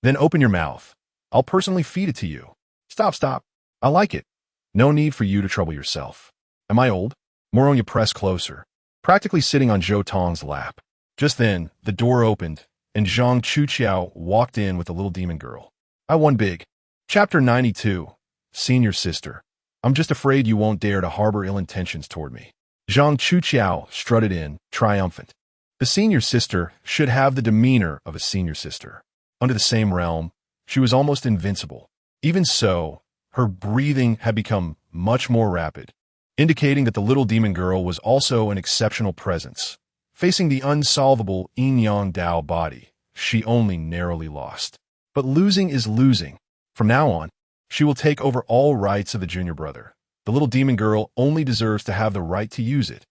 Then open your mouth. I'll personally feed it to you. Stop. I like it. No need for you to trouble yourself. Am I old? Muronya pressed closer, practically sitting on Zhou Tong's lap. Just then, the door opened, and Zhang Chuqiao walked in with the little demon girl. I won big. Chapter 92. Senior Sister. I'm just afraid you won't dare to harbor ill intentions toward me. Zhang Chuqiao strutted in, triumphant. The senior sister should have the demeanor of a senior sister. Under the same realm, she was almost invincible. Even so, her breathing had become much more rapid, indicating that the little demon girl was also an exceptional presence. Facing the unsolvable Yin-Yang Dao body, she only narrowly lost. But losing is losing. From now on, she will take over all rights of the junior brother. The little demon girl only deserves to have the right to use it.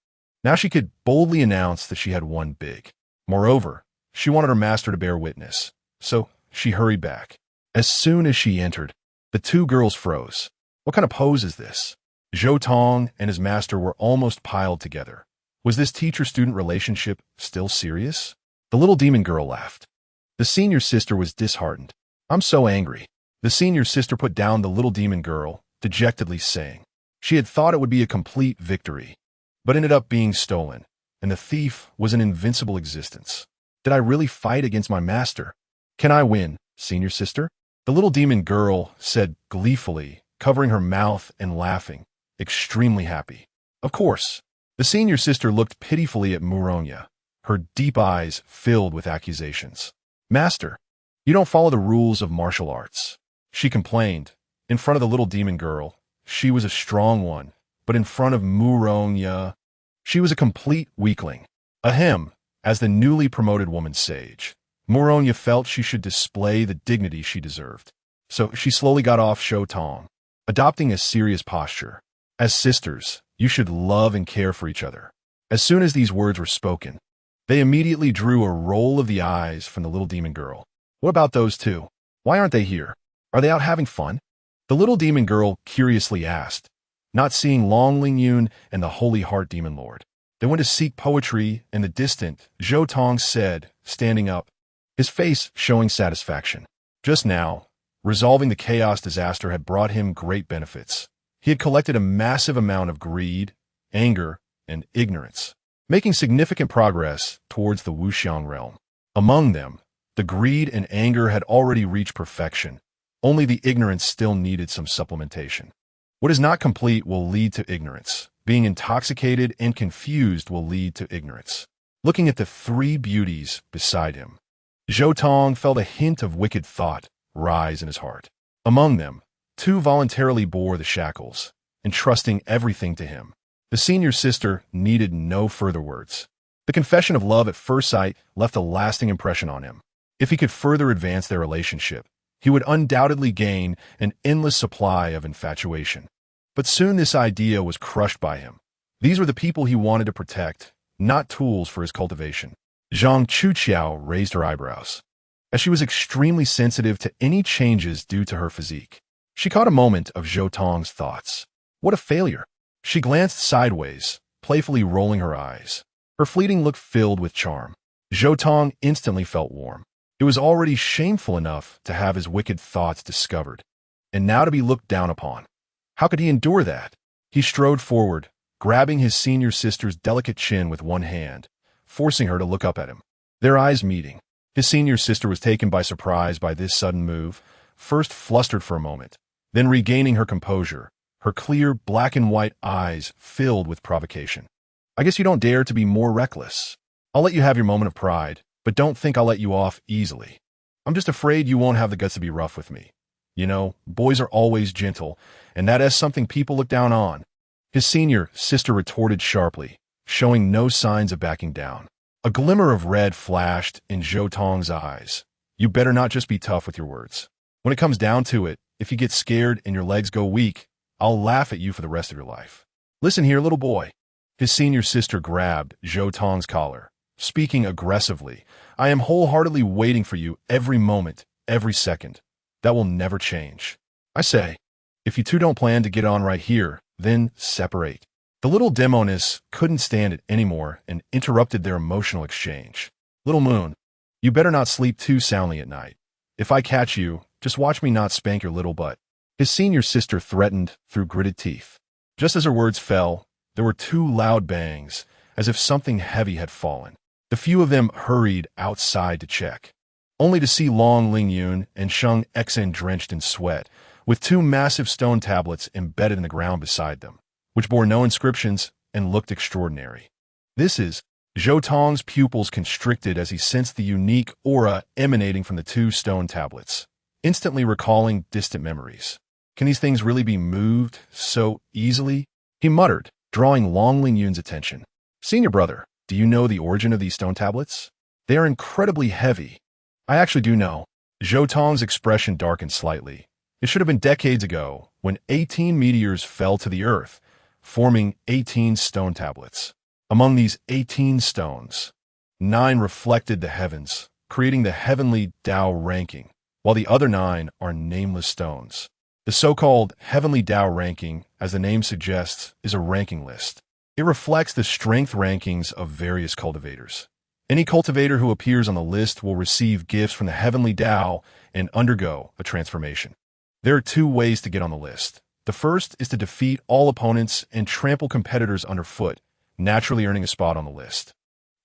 Now she could boldly announce that she had won big. Moreover, she wanted her master to bear witness, so she hurried back. As soon as she entered, the two girls froze. What kind of pose is this? Zhou Tong and his master were almost piled together. Was this teacher-student relationship still serious? The little demon girl laughed. The senior sister was disheartened. I'm so angry. The senior sister put down the little demon girl, dejectedly saying, she had thought it would be a complete victory, but ended up being stolen, and the thief was an invincible existence. Did I really fight against my master? Can I win, senior sister? The little demon girl said gleefully, covering her mouth and laughing, extremely happy. Of course. The senior sister looked pitifully at Muronya, her deep eyes filled with accusations. Master, you don't follow the rules of martial arts. She complained. In front of the little demon girl, she was a strong one, but in front of Muronya, she was a complete weakling. Ahem, as the newly promoted woman sage, Muronya felt she should display the dignity she deserved. So she slowly got off Zhou Tong, adopting a serious posture. As sisters, you should love and care for each other. As soon as these words were spoken, they immediately drew a roll of the eyes from the little demon girl. What about those two? Why aren't they here? Are they out having fun? The little demon girl curiously asked, not seeing Long Lingyun and the Holy Heart Demon Lord. They went to seek poetry in the distant, Zhou Tong said, standing up, his face showing satisfaction. Just now, resolving the chaos disaster had brought him great benefits. He had collected a massive amount of greed, anger, and ignorance, making significant progress towards the Wuxiang realm. Among them, the greed and anger had already reached perfection. Only the ignorance still needed some supplementation. What is not complete will lead to ignorance. Being intoxicated and confused will lead to ignorance. Looking at the three beauties beside him, Zhou Tong felt a hint of wicked thought rise in his heart. Among them, two voluntarily bore the shackles, entrusting everything to him. The senior sister needed no further words. The confession of love at first sight left a lasting impression on him. If he could further advance their relationship, he would undoubtedly gain an endless supply of infatuation. But soon this idea was crushed by him. These were the people he wanted to protect, not tools for his cultivation. Zhang Chuqiao raised her eyebrows, as she was extremely sensitive to any changes due to her physique. She caught a moment of Zhou Tong's thoughts. What a failure! She glanced sideways, playfully rolling her eyes. Her fleeting look filled with charm. Zhou Tong instantly felt warm. It was already shameful enough to have his wicked thoughts discovered, and now to be looked down upon. How could he endure that? He strode forward, grabbing his senior sister's delicate chin with one hand, forcing her to look up at him. Their eyes meeting. His senior sister was taken by surprise by this sudden move, first flustered for a moment, then regaining her composure, her clear black and white eyes filled with provocation. I guess you don't dare to be more reckless. I'll let you have your moment of pride, but don't think I'll let you off easily. I'm just afraid you won't have the guts to be rough with me. You know, boys are always gentle, and that is something people look down on. His senior sister retorted sharply, showing no signs of backing down. A glimmer of red flashed in Zhou Tong's eyes. You better not just be tough with your words. When it comes down to it, if you get scared and your legs go weak, I'll laugh at you for the rest of your life. Listen here, little boy. His senior sister grabbed Zhou Tong's collar, speaking aggressively. I am wholeheartedly waiting for you every moment, every second. That will never change. I say, if you two don't plan to get on right here, then separate. The little demoness couldn't stand it anymore and interrupted their emotional exchange. Little Moon, you better not sleep too soundly at night. If I catch you, just watch me not spank your little butt. His senior sister threatened through gritted teeth. Just as her words fell, there were two loud bangs, as if something heavy had fallen. The few of them hurried outside to check, only to see Long Lingyun and Sheng Exen drenched in sweat, with two massive stone tablets embedded in the ground beside them, which bore no inscriptions and looked extraordinary. This is Zhou Tong's pupils constricted as he sensed the unique aura emanating from the two stone tablets, instantly recalling distant memories. Can these things really be moved so easily? He muttered, drawing Long Lingyun's attention. Senior brother, do you know the origin of these stone tablets? They are incredibly heavy. I actually do know. Zhou Tong's expression darkened slightly. It should have been decades ago, when 18 meteors fell to the earth, forming 18 stone tablets. Among these 18 stones, 9 reflected the heavens, creating the heavenly Tao ranking, while the other 9 are nameless stones. The so-called heavenly Tao ranking, as the name suggests, is a ranking list. It reflects the strength rankings of various cultivators. Any cultivator who appears on the list will receive gifts from the heavenly Tao and undergo a transformation. There are 2 ways to get on the list. The first is to defeat all opponents and trample competitors underfoot, naturally earning a spot on the list.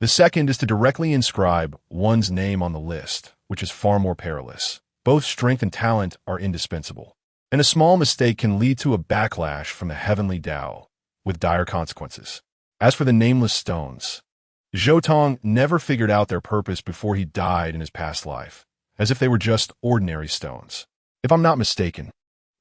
The second is to directly inscribe one's name on the list, which is far more perilous. Both strength and talent are indispensable, and a small mistake can lead to a backlash from the heavenly Tao, with dire consequences. As for the nameless stones, Zhou Tong never figured out their purpose before he died in his past life, as if they were just ordinary stones. If I'm not mistaken,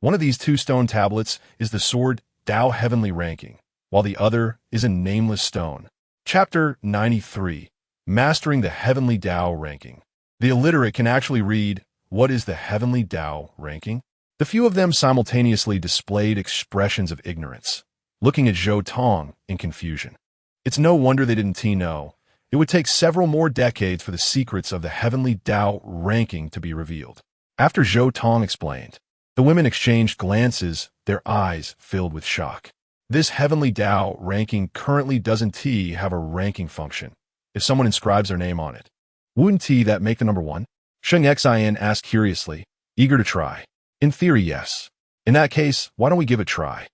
one of these 2 stone tablets is the sword Tao Heavenly Ranking, while the other is a nameless stone. Chapter 93, Mastering the Heavenly Tao Ranking. The illiterate can actually read, what is the Heavenly Tao Ranking? The few of them simultaneously displayed expressions of ignorance, looking at Zhou Tong in confusion. It's no wonder they didn't know. It would take several more decades for the secrets of the Heavenly Tao Ranking to be revealed. After Zhou Tong explained, the women exchanged glances, their eyes filled with shock. This heavenly Tao ranking currently doesn't have a ranking function if someone inscribes their name on it. Wouldn't that make the number one? Sheng Xin asked curiously, eager to try. In theory, yes. In that case, why don't we give it a try?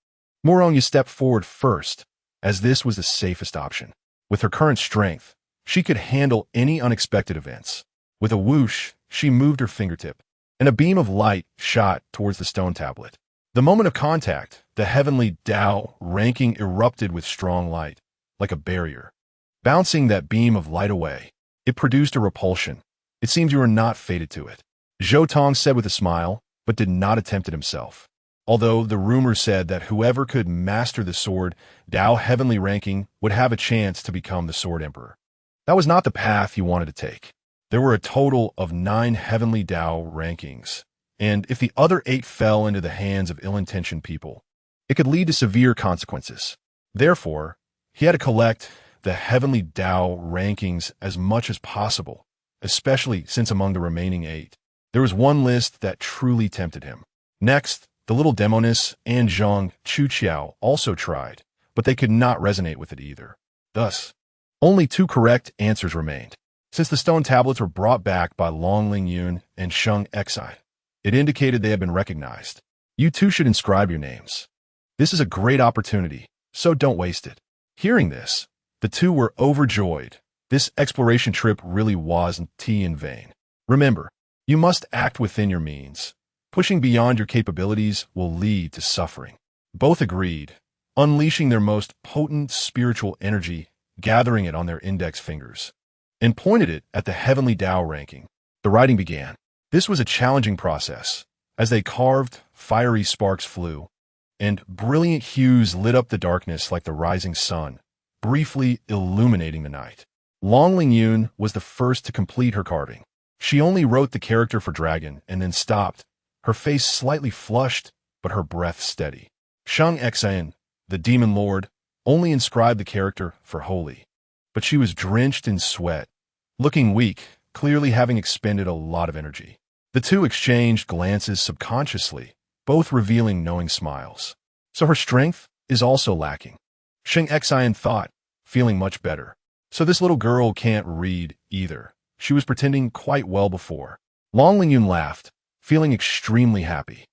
Morong stepped forward first, as this was the safest option. With her current strength, she could handle any unexpected events. With a whoosh, she moved her fingertip, and a beam of light shot towards the stone tablet. The moment of contact, the heavenly Tao ranking erupted with strong light, like a barrier. Bouncing that beam of light away, it produced a repulsion. It seems you are not fated to it. Zhou Tong said with a smile, but did not attempt it himself. Although the rumor said that whoever could master the sword Tao heavenly ranking would have a chance to become the Sword Emperor. That was not the path he wanted to take. There were a total of 9 heavenly Tao rankings, and if the other 8 fell into the hands of ill-intentioned people, it could lead to severe consequences. Therefore, he had to collect the heavenly Tao rankings as much as possible, especially since among the remaining 8, there was one list that truly tempted him. Next, the little demoness and Zhang Chuqiao also tried, but they could not resonate with it either. Thus, only 2 correct answers remained. Since the stone tablets were brought back by Long Ling Yun and Sheng Xi, it indicated they had been recognized. You too should inscribe your names. This is a great opportunity, so don't waste it. Hearing this, the 2 were overjoyed. This exploration trip really wasn't in vain. Remember, you must act within your means. Pushing beyond your capabilities will lead to suffering. Both agreed, unleashing their most potent spiritual energy, gathering it on their index fingers, and pointed it at the heavenly Tao ranking. The writing began. This was a challenging process. As they carved, fiery sparks flew, and brilliant hues lit up the darkness like the rising sun, briefly illuminating the night. Long Ling Yun was the first to complete her carving. She only wrote the character for dragon and then stopped, her face slightly flushed, but her breath steady. Sheng Xian, the demon lord, only inscribed the character for holy, but she was drenched in sweat, looking weak, clearly having expended a lot of energy. The 2 exchanged glances subconsciously, both revealing knowing smiles. So her strength is also lacking. Sheng Xian thought, feeling much better. So this little girl can't read either. She was pretending quite well before. Long Ling Yun laughed, feeling extremely happy.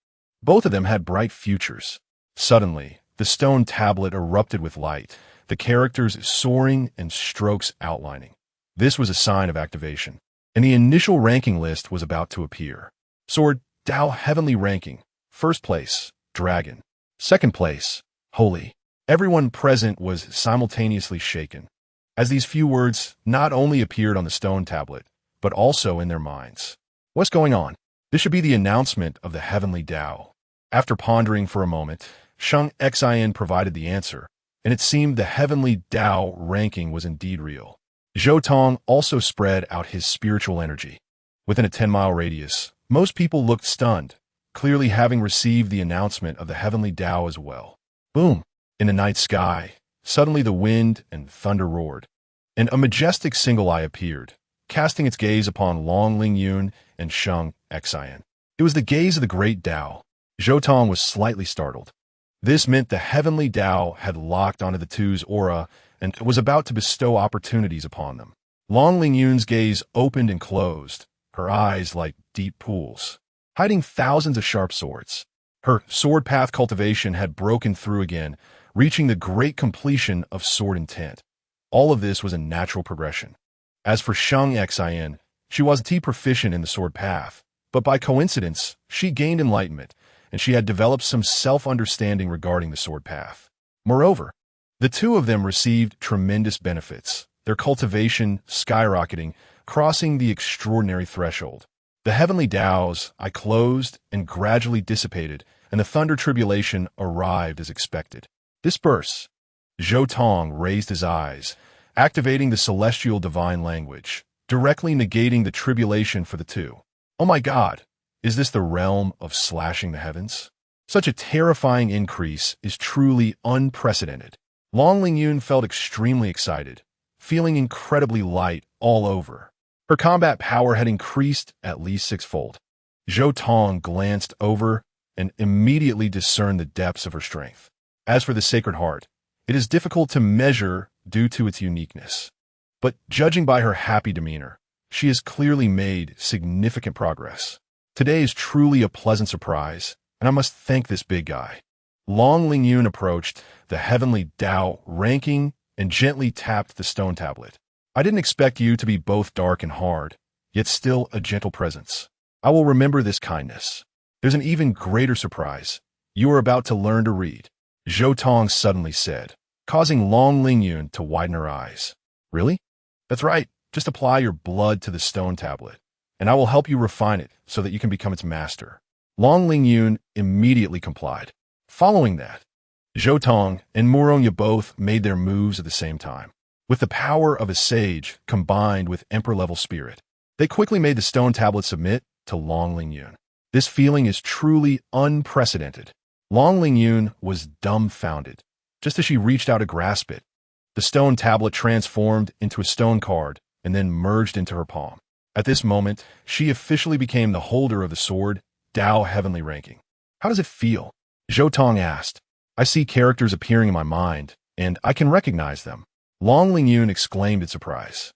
Both of them had bright futures. Suddenly, the stone tablet erupted with light, the characters soaring and strokes outlining. This was a sign of activation, and the initial ranking list was about to appear. Sword Tao Heavenly Ranking. First place, Dragon. Second place, Holy. Everyone present was simultaneously shaken, as these few words not only appeared on the stone tablet, but also in their minds. What's going on? This should be the announcement of the heavenly Tao. After pondering for a moment, Sheng Xian provided the answer, and it seemed the heavenly Tao ranking was indeed real. Zhou Tong also spread out his spiritual energy. Within a 10-mile radius, most people looked stunned, clearly having received the announcement of the heavenly Tao as well. Boom! In the night sky, suddenly the wind and thunder roared, and a majestic single eye appeared, casting its gaze upon Long Ling Yun and Sheng Xian. It was the gaze of the great Tao. Zhou Tong was slightly startled. This meant the heavenly Tao had locked onto the 2's aura and was about to bestow opportunities upon them. Long Ling Yun's gaze opened and closed, her eyes like deep pools, hiding thousands of sharp swords. Her sword path cultivation had broken through again, reaching the great completion of sword intent. All of this was a natural progression. As for Sheng Xian, she wasn't proficient in the sword path, but by coincidence, she gained enlightenment, and she had developed some self-understanding regarding the sword path. Moreover, the 2 of them received tremendous benefits, their cultivation skyrocketing, crossing the extraordinary threshold. The heavenly Tao's eye closed and gradually dissipated, and the thunder tribulation arrived as expected. Disperse. Zhou Tong raised his eyes, activating the celestial divine language, directly negating the tribulation for the 2. Oh my God, is this the realm of slashing the heavens? Such a terrifying increase is truly unprecedented. Long Ling Yun felt extremely excited, feeling incredibly light all over. Her combat power had increased at least 6-fold. Zhou Tong glanced over and immediately discerned the depths of her strength. As for the Sacred Heart, it is difficult to measure due to its uniqueness. But judging by her happy demeanor, she has clearly made significant progress. Today is truly a pleasant surprise, and I must thank this big guy. Long Lingyun approached the heavenly Tao ranking and gently tapped the stone tablet. I didn't expect you to be both dark and hard, yet still a gentle presence. I will remember this kindness. There's an even greater surprise. You are about to learn to read, Zhou Tong suddenly said, causing Long Lingyun to widen her eyes. Really? That's right. Just apply your blood to the stone tablet, and I will help you refine it so that you can become its master. Long Lingyun immediately complied. Following that, Zhou Tong and Murongya both made their moves at the same time. With the power of a sage combined with emperor-level spirit, they quickly made the stone tablet submit to Long Lingyun. This feeling is truly unprecedented. Long Lingyun was dumbfounded. Just as she reached out to grasp it, the stone tablet transformed into a stone card and then merged into her palm. At this moment, she officially became the holder of the sword, Tao Heavenly Ranking. How does it feel? Zhou Tong asked. I see characters appearing in my mind, and I can recognize them. Long Lingyun exclaimed in surprise.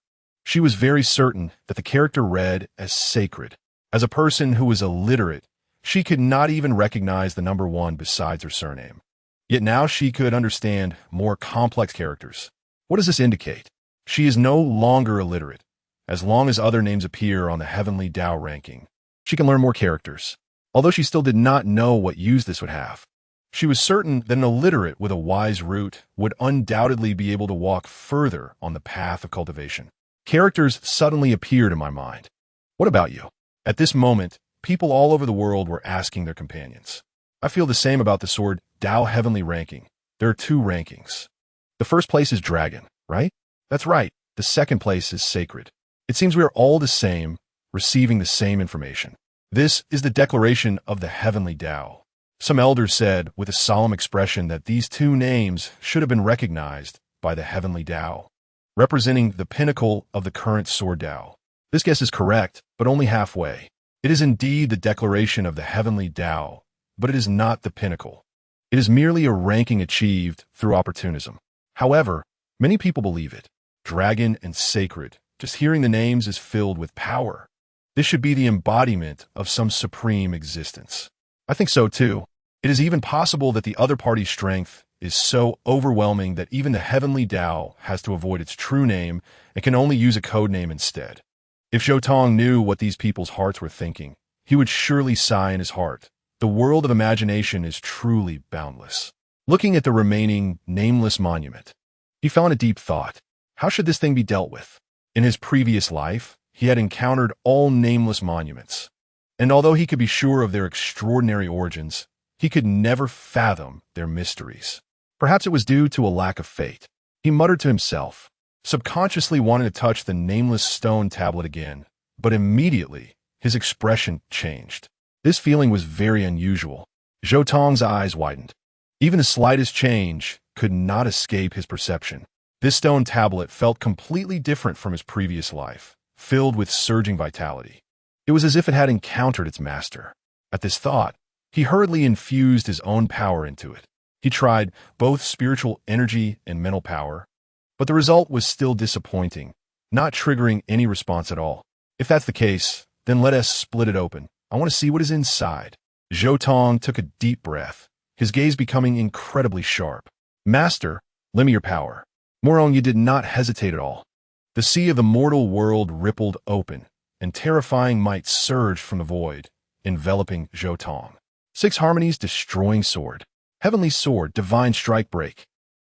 She was very certain that the character read as sacred. As a person who was illiterate, she could not even recognize the number 1 besides her surname. Yet now she could understand more complex characters. What does this indicate? She is no longer illiterate. As long as other names appear on the Heavenly Tao ranking, she can learn more characters. Although she still did not know what use this would have, she was certain that an illiterate with a wise root would undoubtedly be able to walk further on the path of cultivation. Characters suddenly appeared in my mind. What about you? At this moment, people all over the world were asking their companions. I feel the same about the sword Tao Heavenly Ranking. There are 2 rankings. The first place is Dragon, right? That's right. The second place is Sacred. It seems we are all the same, receiving the same information. This is the declaration of the Heavenly Tao. Some elders said with a solemn expression that these 2 names should have been recognized by the Heavenly Tao, representing the pinnacle of the current sword Tao. This guess is correct, but only halfway. It is indeed the declaration of the Heavenly Tao, but it is not the pinnacle. It is merely a ranking achieved through opportunism. However, many people believe it. Dragon and Sacred. Just hearing the names is filled with power. This should be the embodiment of some supreme existence. I think so too. It is even possible that the other party's strength is so overwhelming that even the Heavenly Tao has to avoid its true name and can only use a code name instead. If Zhou Tong knew what these people's hearts were thinking, he would surely sigh in his heart. The world of imagination is truly boundless. Looking at the remaining nameless monument, he fell in a deep thought. How should this thing be dealt with? In his previous life, he had encountered all nameless monuments, and although he could be sure of their extraordinary origins, he could never fathom their mysteries. Perhaps it was due to a lack of faith. He muttered to himself, subconsciously wanting to touch the nameless stone tablet again, but immediately his expression changed. This feeling was very unusual. Zhou Tong's eyes widened. Even the slightest change could not escape his perception. This stone tablet felt completely different from his previous life, filled with surging vitality. It was as if it had encountered its master. At this thought, he hurriedly infused his own power into it. He tried both spiritual energy and mental power, but the result was still disappointing, not triggering any response at all. If that's the case, then let us split it open. I want to see what is inside. Zhou Tong took a deep breath, his gaze becoming incredibly sharp. Master, lend me your power. Murongya did not hesitate at all. The sea of the mortal world rippled open, and terrifying might surged from the void, enveloping Zhou Tong. 6 harmonies destroying sword. Heavenly sword, divine strike break.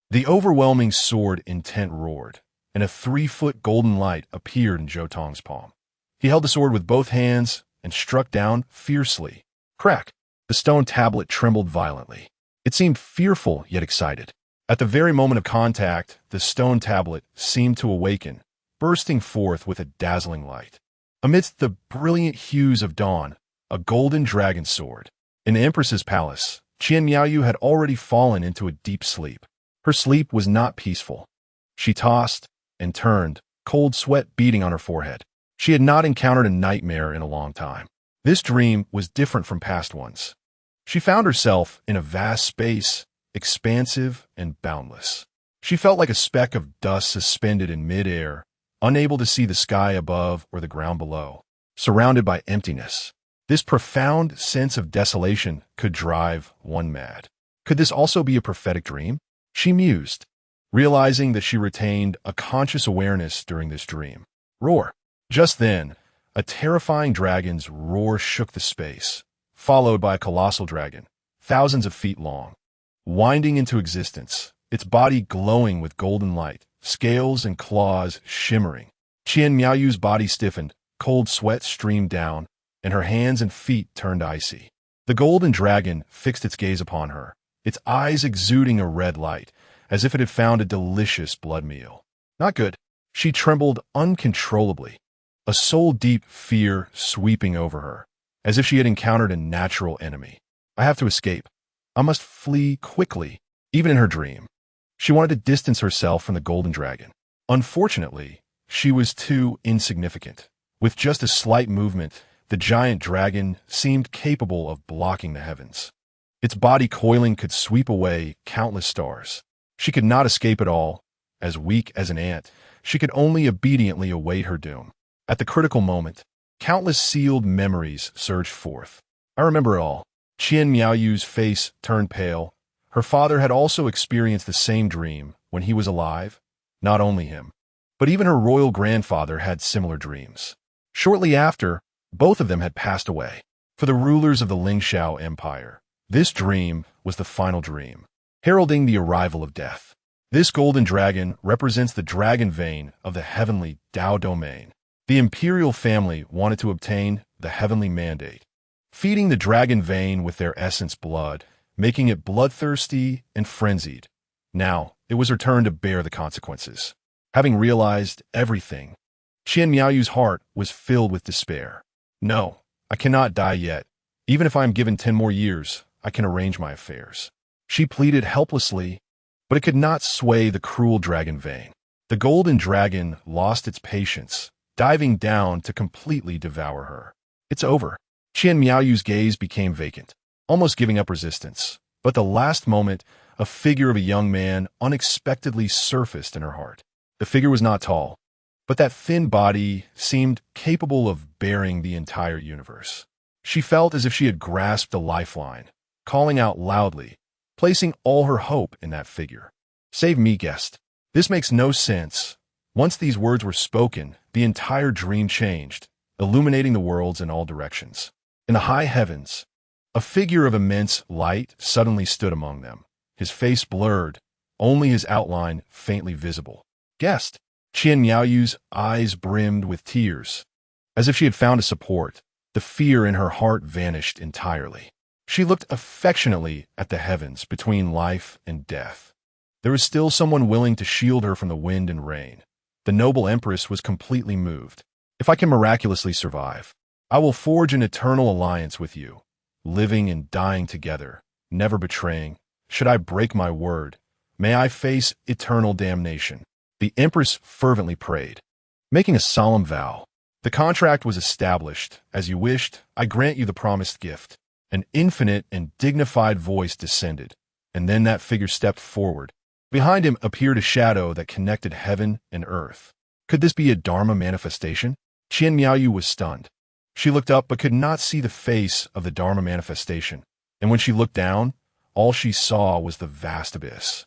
The overwhelming sword intent roared, and a 3-foot golden light appeared in Zhou Tong's palm. He held the sword with both hands and struck down fiercely. Crack! The stone tablet trembled violently. It seemed fearful yet excited. At the very moment of contact, the stone tablet seemed to awaken, bursting forth with a dazzling light. Amidst the brilliant hues of dawn, a golden dragon sword. In the Empress's palace, Qian Miaoyu had already fallen into a deep sleep. Her sleep was not peaceful. She tossed and turned, cold sweat beading on her forehead. She had not encountered a nightmare in a long time. This dream was different from past ones. She found herself in a vast space, expansive and boundless. She felt like a speck of dust suspended in midair, unable to see the sky above or the ground below, surrounded by emptiness. This profound sense of desolation could drive one mad. Could this also be a prophetic dream? She mused, realizing that she retained a conscious awareness during this dream. Roar. Just then, a terrifying dragon's roar shook the space, followed by a colossal dragon, thousands of feet long, winding into existence, its body glowing with golden light, scales and claws shimmering. Qian Miaoyu's body stiffened, cold sweat streamed down, and her hands and feet turned icy. The golden dragon fixed its gaze upon her, its eyes exuding a red light, as if it had found a delicious blood meal. Not good. She trembled uncontrollably, a soul-deep fear sweeping over her, as if she had encountered a natural enemy. I have to escape. I must flee quickly, even in her dream. She wanted to distance herself from the golden dragon. Unfortunately, she was too insignificant. With just a slight movement, the giant dragon seemed capable of blocking the heavens. Its body coiling could sweep away countless stars. She could not escape at all. As weak as an ant, she could only obediently await her doom. At the critical moment, countless sealed memories surged forth. I remember it all. Qian Miaoyu's face turned pale. Her father had also experienced the same dream when he was alive. Not only him, but even her royal grandfather had similar dreams. Shortly after, both of them had passed away. For the rulers of the Lingxiao Empire, this dream was the final dream, heralding the arrival of death. This golden dragon represents the dragon vein of the heavenly Dao domain. The imperial family wanted to obtain the heavenly mandate, feeding the dragon vein with their essence blood, making it bloodthirsty and frenzied. Now, it was her turn to bear the consequences. Having realized everything, Qian Miaoyu's heart was filled with despair. No, I cannot die yet. Even if I am given 10 more years, I can arrange my affairs. She pleaded helplessly, but it could not sway the cruel dragon vein. The golden dragon lost its patience, diving down to completely devour her. It's over. Qian Miaoyu's gaze became vacant, almost giving up resistance. But the last moment, a figure of a young man unexpectedly surfaced in her heart. The figure was not tall, but that thin body seemed capable of bearing the entire universe. She felt as if she had grasped a lifeline, calling out loudly, placing all her hope in that figure. Save me, guest. This makes no sense. Once these words were spoken, the entire dream changed, illuminating the worlds in all directions. In the high heavens, a figure of immense light suddenly stood among them, his face blurred, only his outline faintly visible. Guest. Qian Miaoyu's eyes brimmed with tears. As if she had found a support, the fear in her heart vanished entirely. She looked affectionately at the heavens between life and death. There was still someone willing to shield her from the wind and rain. The noble empress was completely moved. If I can miraculously survive, I will forge an eternal alliance with you, living and dying together, never betraying. Should I break my word, may I face eternal damnation. The empress fervently prayed, making a solemn vow. The contract was established. As you wished, I grant you the promised gift. An infinite and dignified voice descended, and then that figure stepped forward. Behind him appeared a shadow that connected heaven and earth. Could this be a Dharma manifestation? Qian Miaoyu was stunned. She looked up but could not see the face of the Dharma manifestation, and when she looked down, all she saw was the vast abyss.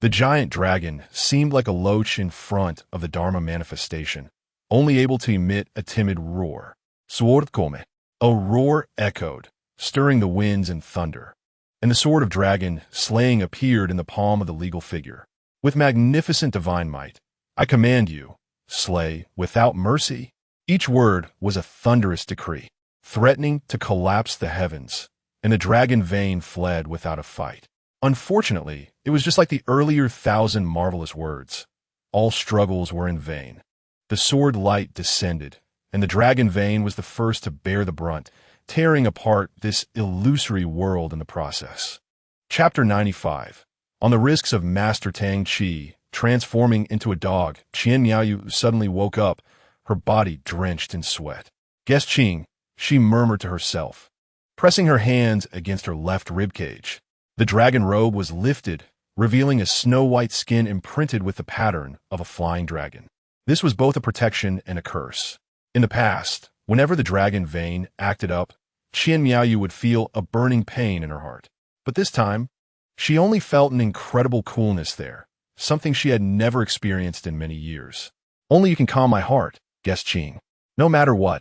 The giant dragon seemed like a loach in front of the Dharma manifestation, only able to emit a timid roar. Swordkome. A roar echoed, stirring the winds and thunder, and the sword of dragon slaying appeared in the palm of the legal figure. With magnificent divine might, I command you, slay without mercy. Each word was a thunderous decree, threatening to collapse the heavens, and the dragon vein fled without a fight. Unfortunately, it was just like the earlier 1,000 marvelous words. All struggles were in vain. The sword light descended, and the dragon vein was the first to bear the brunt, tearing apart this illusory world in the process. Chapter 95. On the risks of Master Tang Qi transforming into a dog, Qian Miaoyu suddenly woke up, her body drenched in sweat. Guest Qing, she murmured to herself, pressing her hands against her left ribcage. The dragon robe was lifted, revealing a snow-white skin imprinted with the pattern of a flying dragon. This was both a protection and a curse. In the past, whenever the dragon vein acted up, Qian Miaoyu would feel a burning pain in her heart. But this time, she only felt an incredible coolness there, something she had never experienced in many years. Only you can calm my heart, guessed Qing. No matter what,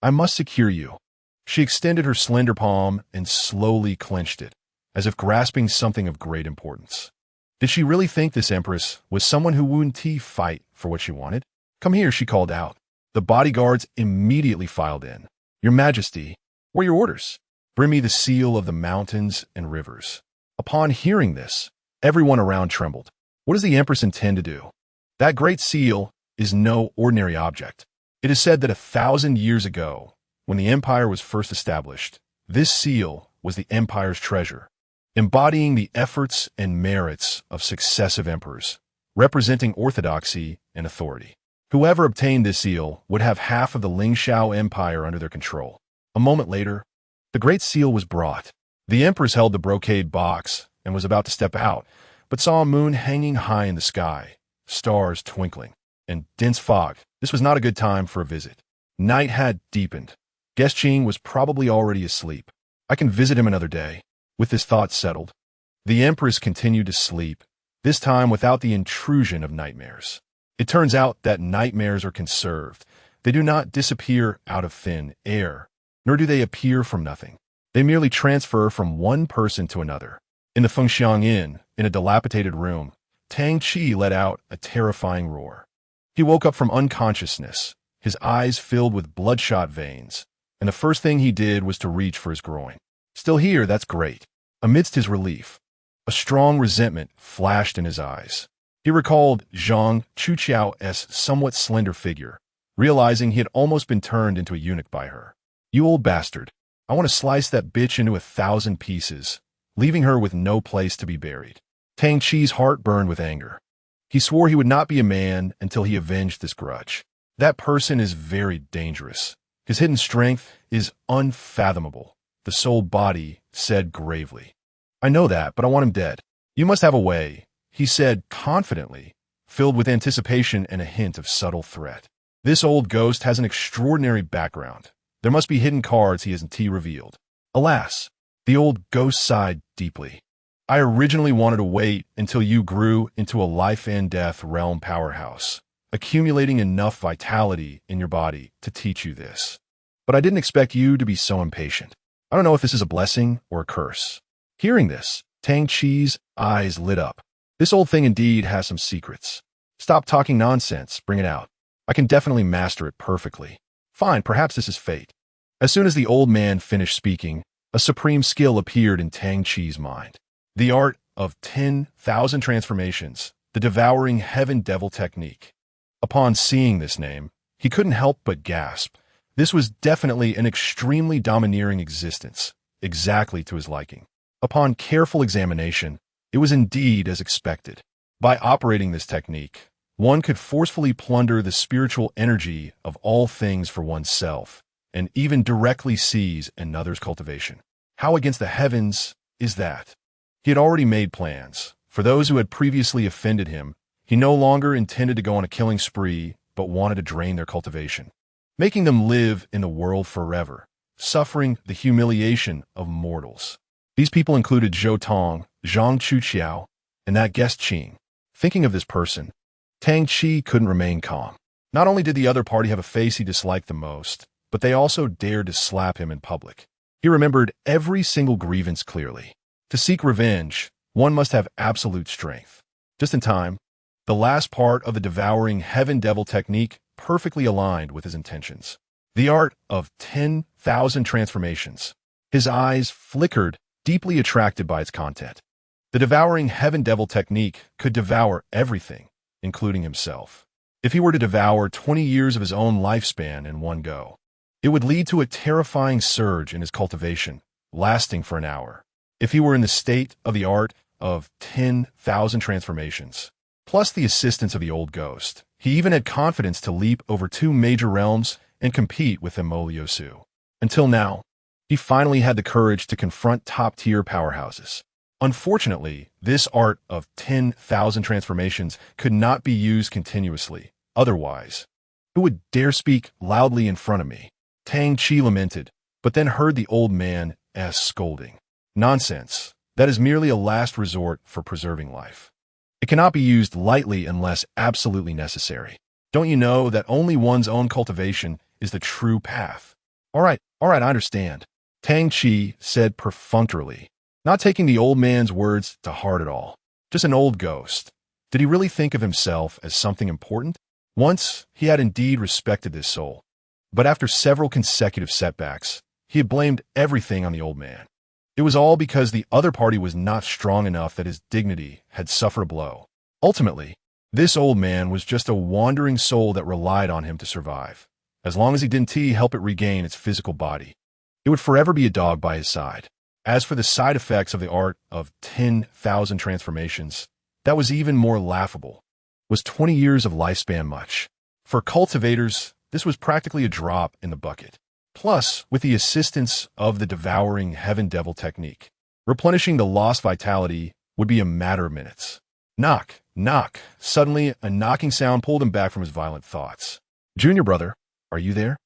I must secure you. She extended her slender palm and slowly clenched it, as if grasping something of great importance. Did she really think this empress was someone who wouldn't fight for what she wanted? Come here, she called out. The bodyguards immediately filed in. Your Majesty, what are your orders? Bring me the seal of the mountains and rivers. Upon hearing this, everyone around trembled. What does the empress intend to do? That great seal is no ordinary object. It is said that 1,000 years ago, when the empire was first established, this seal was the empire's treasure, embodying the efforts and merits of successive emperors, representing orthodoxy and authority. Whoever obtained this seal would have half of the Lingxiao Empire under their control. A moment later, the Great Seal was brought. The empress held the brocade box and was about to step out, but saw a moon hanging high in the sky, stars twinkling, and dense fog. This was not a good time for a visit. Night had deepened. Guest Qing was probably already asleep. I can visit him another day. With this thought settled, the empress continued to sleep, this time without the intrusion of nightmares. It turns out that nightmares are conserved. They do not disappear out of thin air, nor do they appear from nothing. They merely transfer from one person to another. In the Fengxiang Inn, in a dilapidated room, Tang Qi let out a terrifying roar. He woke up from unconsciousness, his eyes filled with bloodshot veins, and the first thing he did was to reach for his groin. Still here, that's great. Amidst his relief, a strong resentment flashed in his eyes. He recalled Zhang Chuqiao's somewhat slender figure, realizing he had almost been turned into a eunuch by her. You old bastard. I want to slice that bitch into 1,000 pieces, leaving her with no place to be buried. Tang Qi's heart burned with anger. He swore he would not be a man until he avenged this grudge. That person is very dangerous. His hidden strength is unfathomable, the soul body said gravely. I know that, but I want him dead. You must have a way, he said confidently, filled with anticipation and a hint of subtle threat. This old ghost has an extraordinary background. There must be hidden cards he hasn't revealed. Alas, the old ghost sighed deeply. I originally wanted to wait until you grew into a life and death realm powerhouse, accumulating enough vitality in your body to teach you this. But I didn't expect you to be so impatient. I don't know if this is a blessing or a curse. Hearing this, Tang Qi's eyes lit up. This old thing indeed has some secrets. Stop talking nonsense, bring it out. I can definitely master it perfectly. Fine, perhaps this is fate. As soon as the old man finished speaking, a supreme skill appeared in Tang Qi's mind. The art of 10,000 transformations, the devouring heaven devil technique. Upon seeing this name, he couldn't help but gasp. This was definitely an extremely domineering existence, exactly to his liking. Upon careful examination, it was indeed as expected. By operating this technique, one could forcefully plunder the spiritual energy of all things for oneself, and even directly seize another's cultivation. How against the heavens is that? He had already made plans. For those who had previously offended him, he no longer intended to go on a killing spree, but wanted to drain their cultivation, making them live in the world forever, suffering the humiliation of mortals. These people included Zhou Tong, Zhang Chuqiao, and that guest Qing. Thinking of this person, Tang Qi couldn't remain calm. Not only did the other party have a face he disliked the most, but they also dared to slap him in public. He remembered every single grievance clearly. To seek revenge, one must have absolute strength. Just in time, the last part of the devouring heaven devil technique perfectly aligned with his intentions. The art of 10,000 transformations. His eyes flickered, deeply attracted by its content. The devouring heaven devil technique could devour everything, including himself. If he were to devour 20 years of his own lifespan in one go, it would lead to a terrifying surge in his cultivation, lasting for an hour. If he were in the state of the art of 10,000 transformations, plus the assistance of the old ghost, he even had confidence to leap over 2 major realms and compete with Emoliosu. Until now, he finally had the courage to confront top-tier powerhouses. Unfortunately, this art of 10,000 transformations could not be used continuously. Otherwise, who would dare speak loudly in front of me? Tang Chi lamented, but then heard the old man's scolding. Nonsense. That is merely a last resort for preserving life. It cannot be used lightly unless absolutely necessary. Don't you know that only one's own cultivation is the true path? All right, I understand, Tang Chi said perfunctorily, not taking the old man's words to heart at all. Just an old ghost. Did he really think of himself as something important? Once, he had indeed respected this soul. But after several consecutive setbacks, he had blamed everything on the old man. It was all because the other party was not strong enough that his dignity had suffered a blow. Ultimately, this old man was just a wandering soul that relied on him to survive. As long as he didn't help it regain its physical body, it would forever be a dog by his side. As for the side effects of the art of 10,000 transformations, that was even more laughable. Was 20 years of lifespan much? For cultivators, this was practically a drop in the bucket. Plus, with the assistance of the devouring heaven devil technique, replenishing the lost vitality would be a matter of minutes. Knock, knock. Suddenly, a knocking sound pulled him back from his violent thoughts. Junior brother, are you there?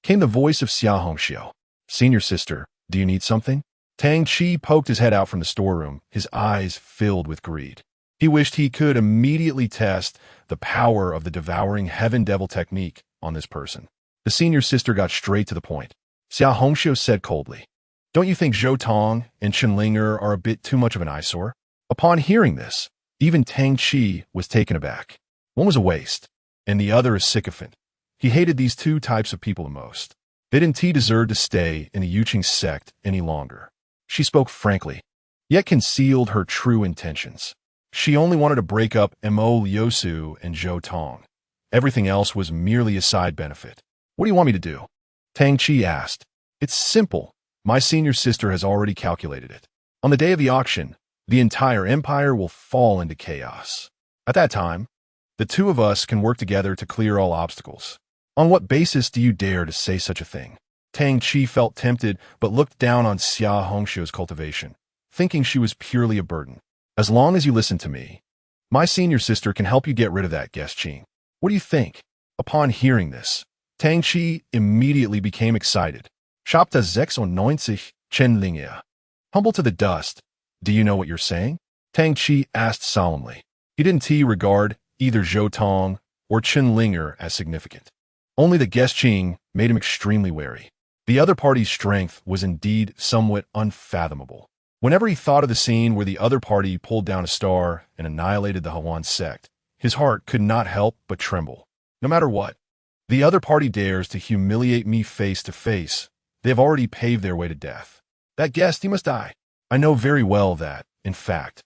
Came the voice of Xia Hongxiu. Senior sister, do you need something? Tang Chi poked his head out from the storeroom, his eyes filled with greed. He wished he could immediately test the power of the devouring heaven devil technique on this person. The senior sister got straight to the point. Xia Hongxiu said coldly, "Don't you think Zhou Tong and Chenlinger are a bit too much of an eyesore?" Upon hearing this, even Tang Chi was taken aback. One was a waste, and the other a sycophant. He hated these two types of people the most. They didn't deserve to stay in the Yuqing sect any longer. She spoke frankly, yet concealed her true intentions. She only wanted to break up Mo Liusu and Zhou Tong. Everything else was merely a side benefit. What do you want me to do? Tang Chi asked. It's simple. My senior sister has already calculated it. On the day of the auction, the entire empire will fall into chaos. At that time, the two of us can work together to clear all obstacles. On what basis do you dare to say such a thing? Tang Chi felt tempted, but looked down on Xia Hongxiu's cultivation, thinking she was purely a burden. As long as you listen to me, my senior sister can help you get rid of that guest Qing. What do you think? Upon hearing this, Tang Chi immediately became excited. Chapter 96, Chenlinger. Humble to the dust. Do you know what you're saying? Tang Chi asked solemnly. He didn't regard either Zhou Tong or Chenlinger as significant. Only the guest Qing made him extremely wary. The other party's strength was indeed somewhat unfathomable. Whenever he thought of the scene where the other party pulled down a star and annihilated the Hawan sect, his heart could not help but tremble. No matter what, the other party dares to humiliate me face to face. They have already paved their way to death. That guest, he must die. I know very well that, in fact,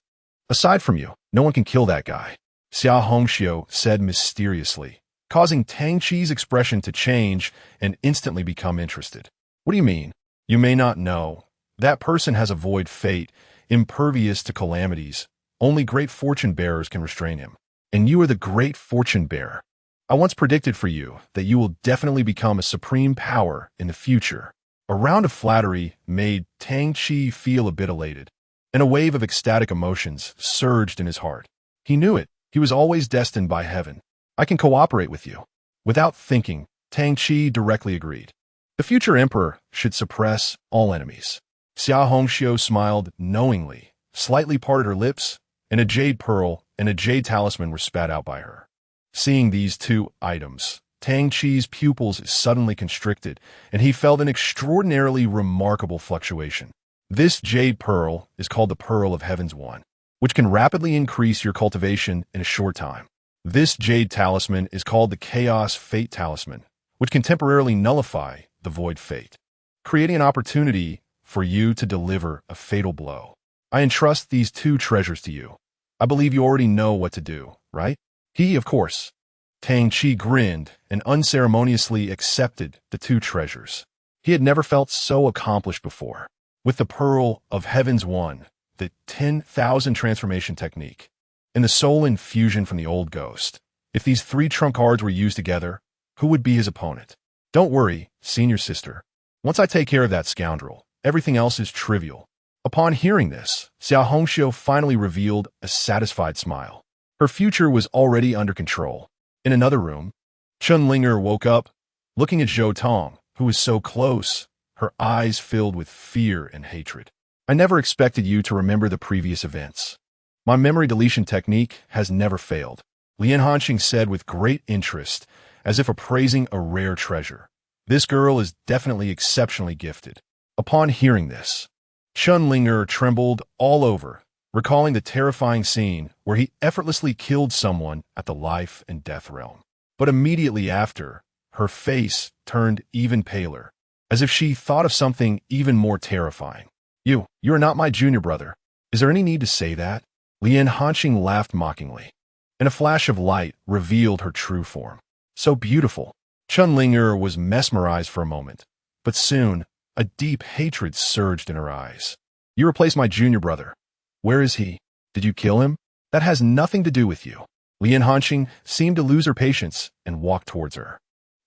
aside from you, no one can kill that guy, Xia Hongxiu said mysteriously, causing Tang Chi's expression to change and instantly become interested. What do you mean? You may not know. That person has a void fate, impervious to calamities. Only great fortune bearers can restrain him. And you are the great fortune bearer. I once predicted for you that you will definitely become a supreme power in the future. A round of flattery made Tang Chi feel a bit elated, and a wave of ecstatic emotions surged in his heart. He knew it. He was always destined by heaven. I can cooperate with you. Without thinking, Tang Chi directly agreed. The future emperor should suppress all enemies. Xia Hongxiu smiled knowingly, slightly parted her lips, and a jade pearl and a jade talisman were spat out by her. Seeing these two items, Tang Chi's pupils suddenly constricted, and he felt an extraordinarily remarkable fluctuation. This jade pearl is called the Pearl of Heaven's One, which can rapidly increase your cultivation in a short time. This jade talisman is called the Chaos Fate Talisman, which can temporarily nullify the void fate, creating an opportunity for you to deliver a fatal blow. I entrust these two treasures to you. I believe you already know what to do, right? He, of course. Tang Chi grinned and unceremoniously accepted the two treasures. He had never felt so accomplished before. With the Pearl of Heaven's One, the 10,000 transformation technique, and the soul infusion from the old ghost, if these three trump cards were used together, who would be his opponent? Don't worry, senior sister. Once I take care of that scoundrel, everything else is trivial. Upon hearing this, Xiao Hongxiu finally revealed a satisfied smile. Her future was already under control. In another room, Chun Linger woke up, looking at Zhou Tong, who was so close, her eyes filled with fear and hatred. I never expected you to remember the previous events. My memory deletion technique has never failed, Lian Hanqing said with great interest, as if appraising a rare treasure. This girl is definitely exceptionally gifted. Upon hearing this, Chun Linger trembled all over, recalling the terrifying scene where he effortlessly killed someone at the life and death realm. But immediately after, her face turned even paler, as if she thought of something even more terrifying. You are not my junior brother. Is there any need to say that? Lian Hanqing laughed mockingly, and a flash of light revealed her true form. So beautiful. Chun Linger was mesmerized for a moment, but soon a deep hatred surged in her eyes. You replaced my junior brother. Where is he? Did you kill him? That has nothing to do with you. Lian Hanqing seemed to lose her patience and walked towards her.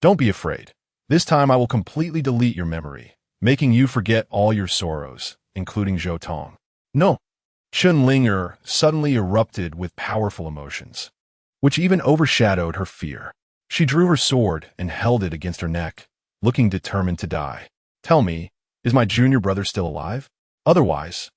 Don't be afraid. This time I will completely delete your memory, making you forget all your sorrows, including Zhou Tong. No. Chun Linger suddenly erupted with powerful emotions, which even overshadowed her fear. She drew her sword and held it against her neck, looking determined to die. Tell me, is my junior brother still alive? Otherwise,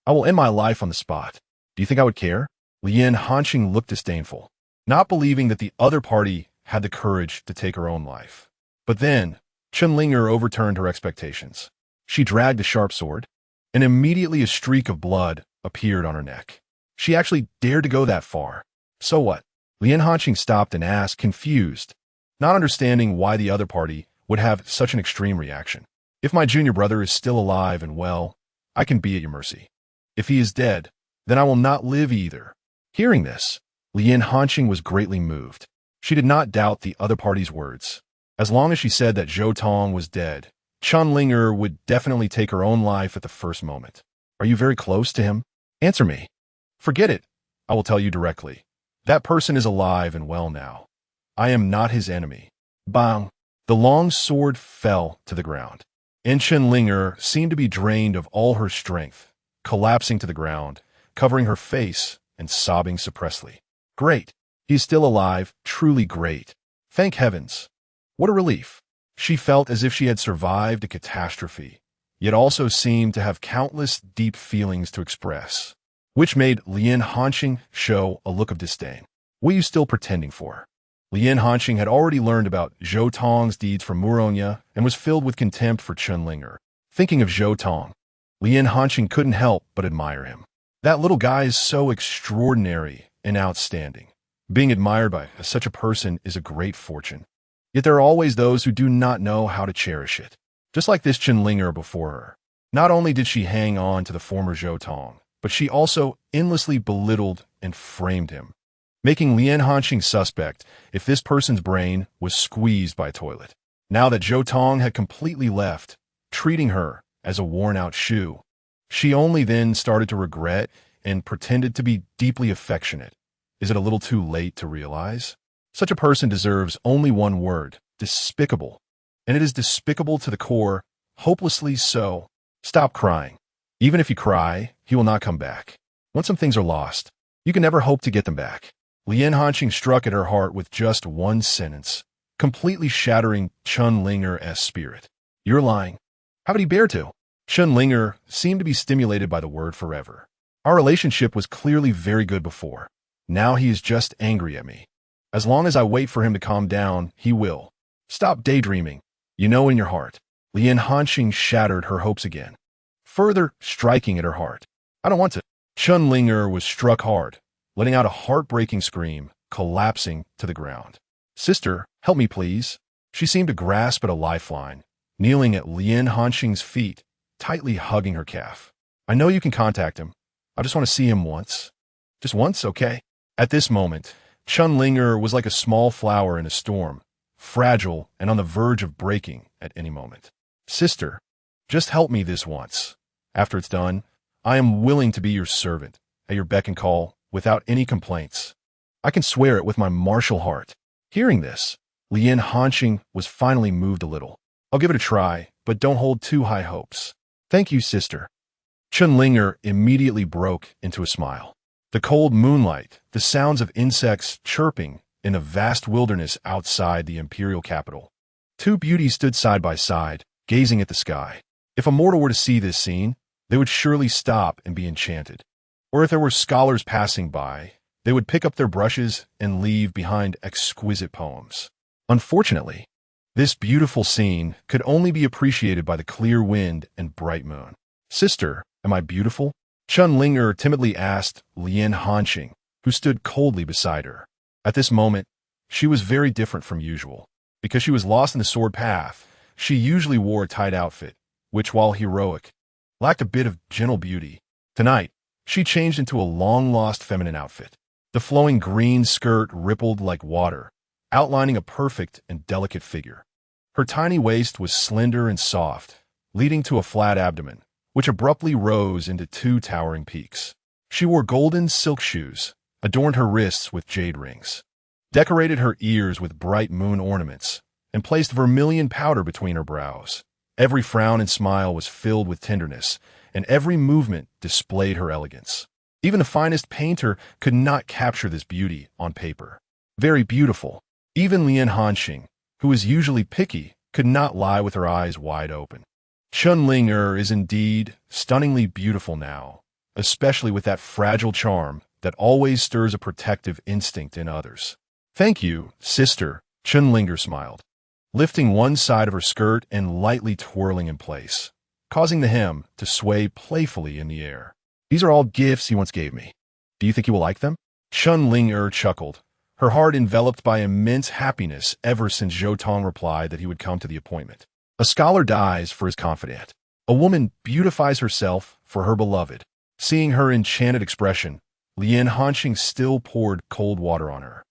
I will end my life on the spot. Do you think I would care? Lian Hanqing looked disdainful, not believing that the other party had the courage to take her own life. But then, Chun Linger overturned her expectations. She dragged a sharp sword, and immediately a streak of blood appeared on her neck. She actually dared to go that far. So what? Lian Hanqing stopped and asked, confused, not understanding why the other party would have such an extreme reaction. If my junior brother is still alive and well, I can be at your mercy. If he is dead, then I will not live either. Hearing this, Lian Hanqing was greatly moved. She did not doubt the other party's words. As long as she said that Zhou Tong was dead, Chun Linger would definitely take her own life at the first moment. Are you very close to him? Answer me. Forget it. I will tell you directly. That person is alive and well now. I am not his enemy. Bang! The long sword fell to the ground. Chun Linger seemed to be drained of all her strength, collapsing to the ground, covering her face and sobbing suppressedly. Great. He's still alive, truly great. Thank heavens. What a relief. She felt as if she had survived a catastrophe, yet also seemed to have countless deep feelings to express, which made Lian Hanqing show a look of disdain. What are you still pretending for? Lian Hanqing had already learned about Zhou Tong's deeds from Muronia and was filled with contempt for Chun Linger. Thinking of Zhou Tong, Lian Hanqing couldn't help but admire him. That little guy is so extraordinary and outstanding. Being admired by such a person is a great fortune. Yet there are always those who do not know how to cherish it. Just like this Chun Linger before her. Not only did she hang on to the former Zhou Tong, but she also endlessly belittled and framed him, making Lian Hanqing suspect if this person's brain was squeezed by a toilet. Now that Zhou Tong had completely left, treating her as a worn-out shoe, she only then started to regret and pretended to be deeply affectionate. Is it a little too late to realize? Such a person deserves only one word, despicable. And it is despicable to the core, hopelessly so. Stop crying. Even if you cry, he will not come back. Once some things are lost, you can never hope to get them back. Lian Hanqing struck at her heart with just one sentence, completely shattering Chun Linger's spirit. You're lying. How would he bear to? Chun Linger seemed to be stimulated by the word forever. Our relationship was clearly very good before. Now he is just angry at me. As long as I wait for him to calm down, he will. Stop daydreaming. You know in your heart. Lian Hanqing shattered her hopes again, further striking at her heart. I don't want to. Chun Linger was struck hard, letting out a heartbreaking scream, collapsing to the ground. Sister, help me please. She seemed to grasp at a lifeline, kneeling at Lian Hanqing's feet, tightly hugging her calf. I know you can contact him. I just want to see him once. Just once, okay? At this moment, Chun Linger was like a small flower in a storm, fragile and on the verge of breaking at any moment. Sister, just help me this once. After it's done, I am willing to be your servant, at your beck and call, without any complaints. I can swear it with my martial heart. Hearing this, Lian Hanqing was finally moved a little. I'll give it a try, but don't hold too high hopes. Thank you, sister. Chunlinger immediately broke into a smile. The cold moonlight, the sounds of insects chirping in a vast wilderness outside the imperial capital. Two beauties stood side by side, gazing at the sky. If a mortal were to see this scene, they would surely stop and be enchanted. Or if there were scholars passing by, they would pick up their brushes and leave behind exquisite poems. Unfortunately, this beautiful scene could only be appreciated by the clear wind and bright moon. "Sister, am I beautiful?" Chunlinger timidly asked Lian Hanqing, who stood coldly beside her. At this moment, she was very different from usual. Because she was lost in the sword path, she usually wore a tight outfit, which, while heroic, lacked a bit of gentle beauty. Tonight, she changed into a long-lost feminine outfit. The flowing green skirt rippled like water, outlining a perfect and delicate figure. Her tiny waist was slender and soft, leading to a flat abdomen, which abruptly rose into two towering peaks. She wore golden silk shoes, adorned her wrists with jade rings, decorated her ears with bright moon ornaments, and placed vermilion powder between her brows. Every frown and smile was filled with tenderness, and every movement displayed her elegance. Even the finest painter could not capture this beauty on paper. Very beautiful. Even Lian Hanqing, who was usually picky, could not lie with her eyes wide open. Chunlinger is indeed stunningly beautiful now, especially with that fragile charm that always stirs a protective instinct in others. "Thank you, sister," Chunlinger smiled, lifting one side of her skirt and lightly twirling in place, causing the hem to sway playfully in the air. "These are all gifts he once gave me. Do you think you will like them?" Chunlinger chuckled, her heart enveloped by immense happiness ever since Zhou Tong replied that he would come to the appointment. A scholar dies for his confidant. A woman beautifies herself for her beloved. Seeing her enchanted expression, Lian Hanqing still poured cold water on her.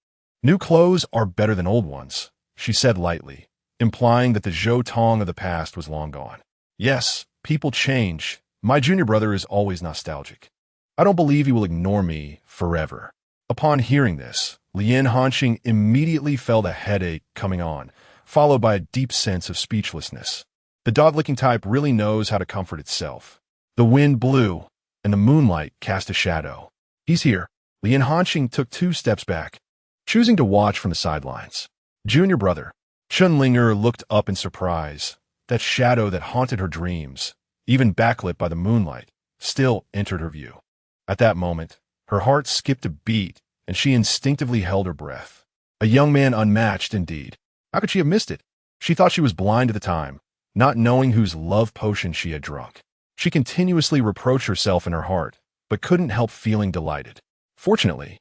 "New clothes are better than old ones," she said lightly, implying that the Zhou Tong of the past was long gone. "Yes, people change. My junior brother is always nostalgic. I don't believe he will ignore me forever." Upon hearing this, Lian Hanqing immediately felt a headache coming on, followed by a deep sense of speechlessness. The dog-licking type really knows how to comfort itself. The wind blew, and the moonlight cast a shadow. "He's here." Lian Hanqing took 2 steps back, choosing to watch from the sidelines. "Junior brother." Chunlinger looked up in surprise. That shadow that haunted her dreams, even backlit by the moonlight, still entered her view. At that moment, her heart skipped a beat, and she instinctively held her breath. A young man unmatched indeed. How could she have missed it? She thought she was blind at the time, not knowing whose love potion she had drunk. She continuously reproached herself in her heart, but couldn't help feeling delighted. Fortunately,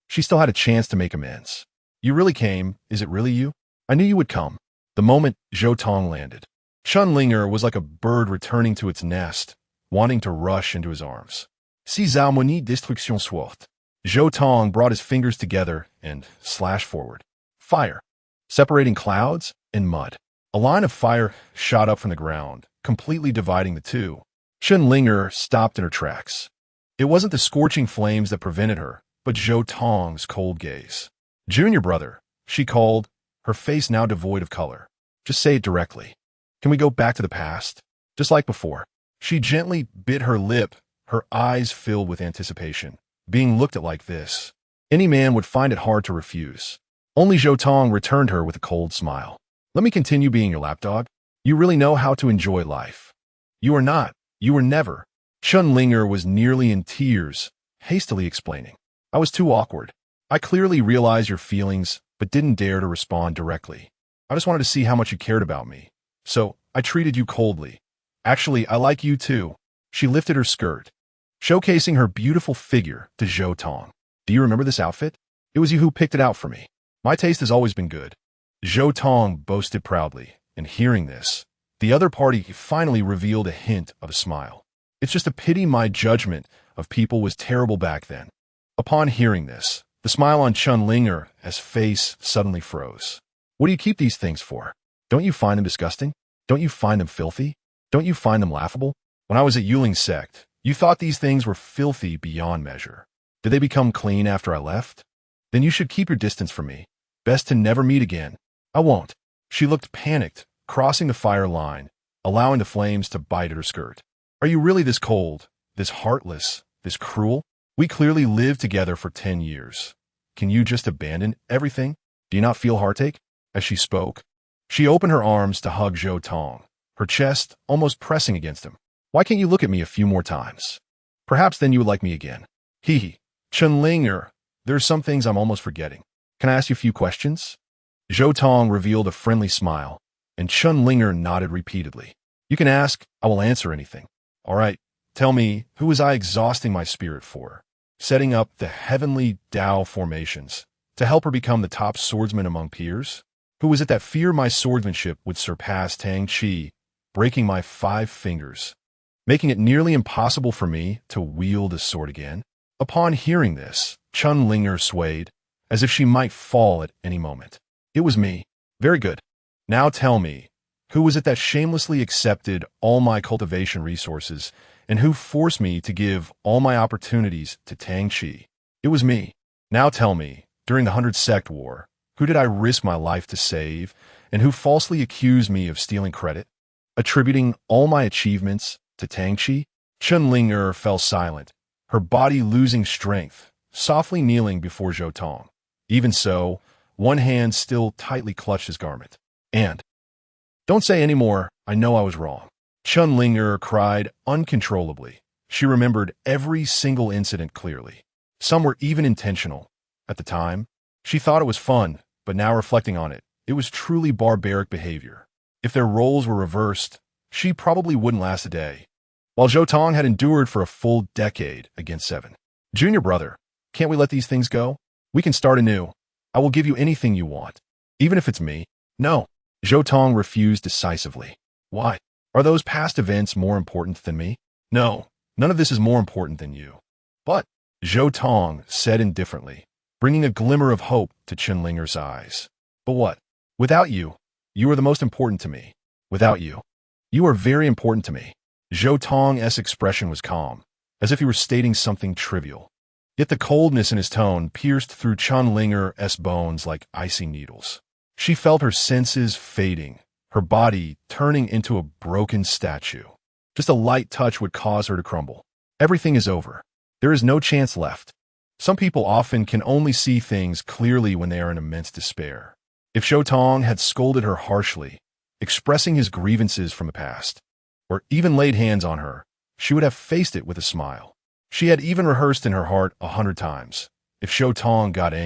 she still had a chance to make amends. "You really came, is it really you? I knew you would come." The moment Zhou Tong landed, Chunlinger was like a bird returning to its nest, wanting to rush into his arms. "Ces harmonies destruction soit." Zhou Tong brought his fingers together and slashed forward. Fire, separating clouds and mud. A line of fire shot up from the ground, completely dividing the two. Chunlinger stopped in her tracks. It wasn't the scorching flames that prevented her, but Zhou Tong's cold gaze. "Junior brother," she called, her face now devoid of color. "Just say it directly. Can we go back to the past? Just like before?" She gently bit her lip, her eyes filled with anticipation. Being looked at like this, any man would find it hard to refuse. Only Zhou Tong returned her with a cold smile. "Let me continue being your lapdog. You really know how to enjoy life." "You are not. You were never." Chunlinger was nearly in tears, hastily explaining. "I was too awkward. I clearly realized your feelings, but didn't dare to respond directly. I just wanted to see how much you cared about me. So, I treated you coldly. Actually, I like you too." She lifted her skirt, showcasing her beautiful figure to Zhou Tong. "Do you remember this outfit? It was you who picked it out for me. My taste has always been good." Zhou Tong boasted proudly, and hearing this, the other party finally revealed a hint of a smile. "It's just a pity my judgment of people was terrible back then." Upon hearing this, the smile on Chunlinger's face suddenly froze. "What do you keep these things for? Don't you find them disgusting? Don't you find them filthy? Don't you find them laughable? When I was at Yuling's sect, you thought these things were filthy beyond measure. Did they become clean after I left? Then you should keep your distance from me. Best to never meet again." "I won't." She looked panicked, crossing the fire line, allowing the flames to bite at her skirt. "Are you really this cold? this heartless, this cruel? We clearly lived together for 10 years. Can you just abandon everything? Do you not feel heartache?" As she spoke, she opened her arms to hug Zhou Tong, her chest almost pressing against him. "Why can't you look at me a few more times? Perhaps then you would like me again." Hee. Chunlinger, there are some things I'm almost forgetting. Can I ask you a few questions?" Zhou Tong revealed a friendly smile, and Chunlinger nodded repeatedly. "You can ask, I will answer anything." "All right, tell me, who was I exhausting my spirit for? Setting up the heavenly Tao formations to help her become the top swordsman among peers? Who was it that feared my swordsmanship would surpass Tang Chi, breaking my 5 fingers, making it nearly impossible for me to wield a sword again?" Upon hearing this, Chunlinger swayed, as if she might fall at any moment. "It was me." "Very good. Now tell me, who was it that shamelessly accepted all my cultivation resources and who forced me to give all my opportunities to Tang Chi?" "It was me." "Now tell me, during the 100 Sect War, who did I risk my life to save and who falsely accused me of stealing credit, attributing all my achievements to Tang Chi?" Chunlinger fell silent, her body losing strength, softly kneeling before Zhou Tong. Even so, one hand still tightly clutched his garment. "And don't say any more, I know I was wrong." Chunlinger cried uncontrollably. She remembered every single incident clearly. Some were even intentional. At the time, she thought it was fun, but now reflecting on it, it was truly barbaric behavior. If their roles were reversed, she probably wouldn't last a day, while Zhou Tong had endured for a full decade against 7. "Junior brother, can't we let these things go? We can start anew. I will give you anything you want, even if it's me." "No." Zhou Tong refused decisively. "Why? Are those past events more important than me?" "No, none of this is more important than you." "But," Zhou Tong said indifferently, bringing a glimmer of hope to Chunlinger's eyes. "But what? Without you, you are the most important to me. Without you, you are very important to me." Zhou Tong's expression was calm, as if he were stating something trivial. Yet the coldness in his tone pierced through Chunlinger's bones like icy needles. She felt her senses fading, her body turning into a broken statue. Just a light touch would cause her to crumble. Everything is over. There is no chance left. Some people often can only see things clearly when they are in immense despair. If Zhou Tong had scolded her harshly, expressing his grievances from the past, or even laid hands on her, she would have faced it with a smile. She had even rehearsed in her heart 100 times. If Zhou Tong got angry,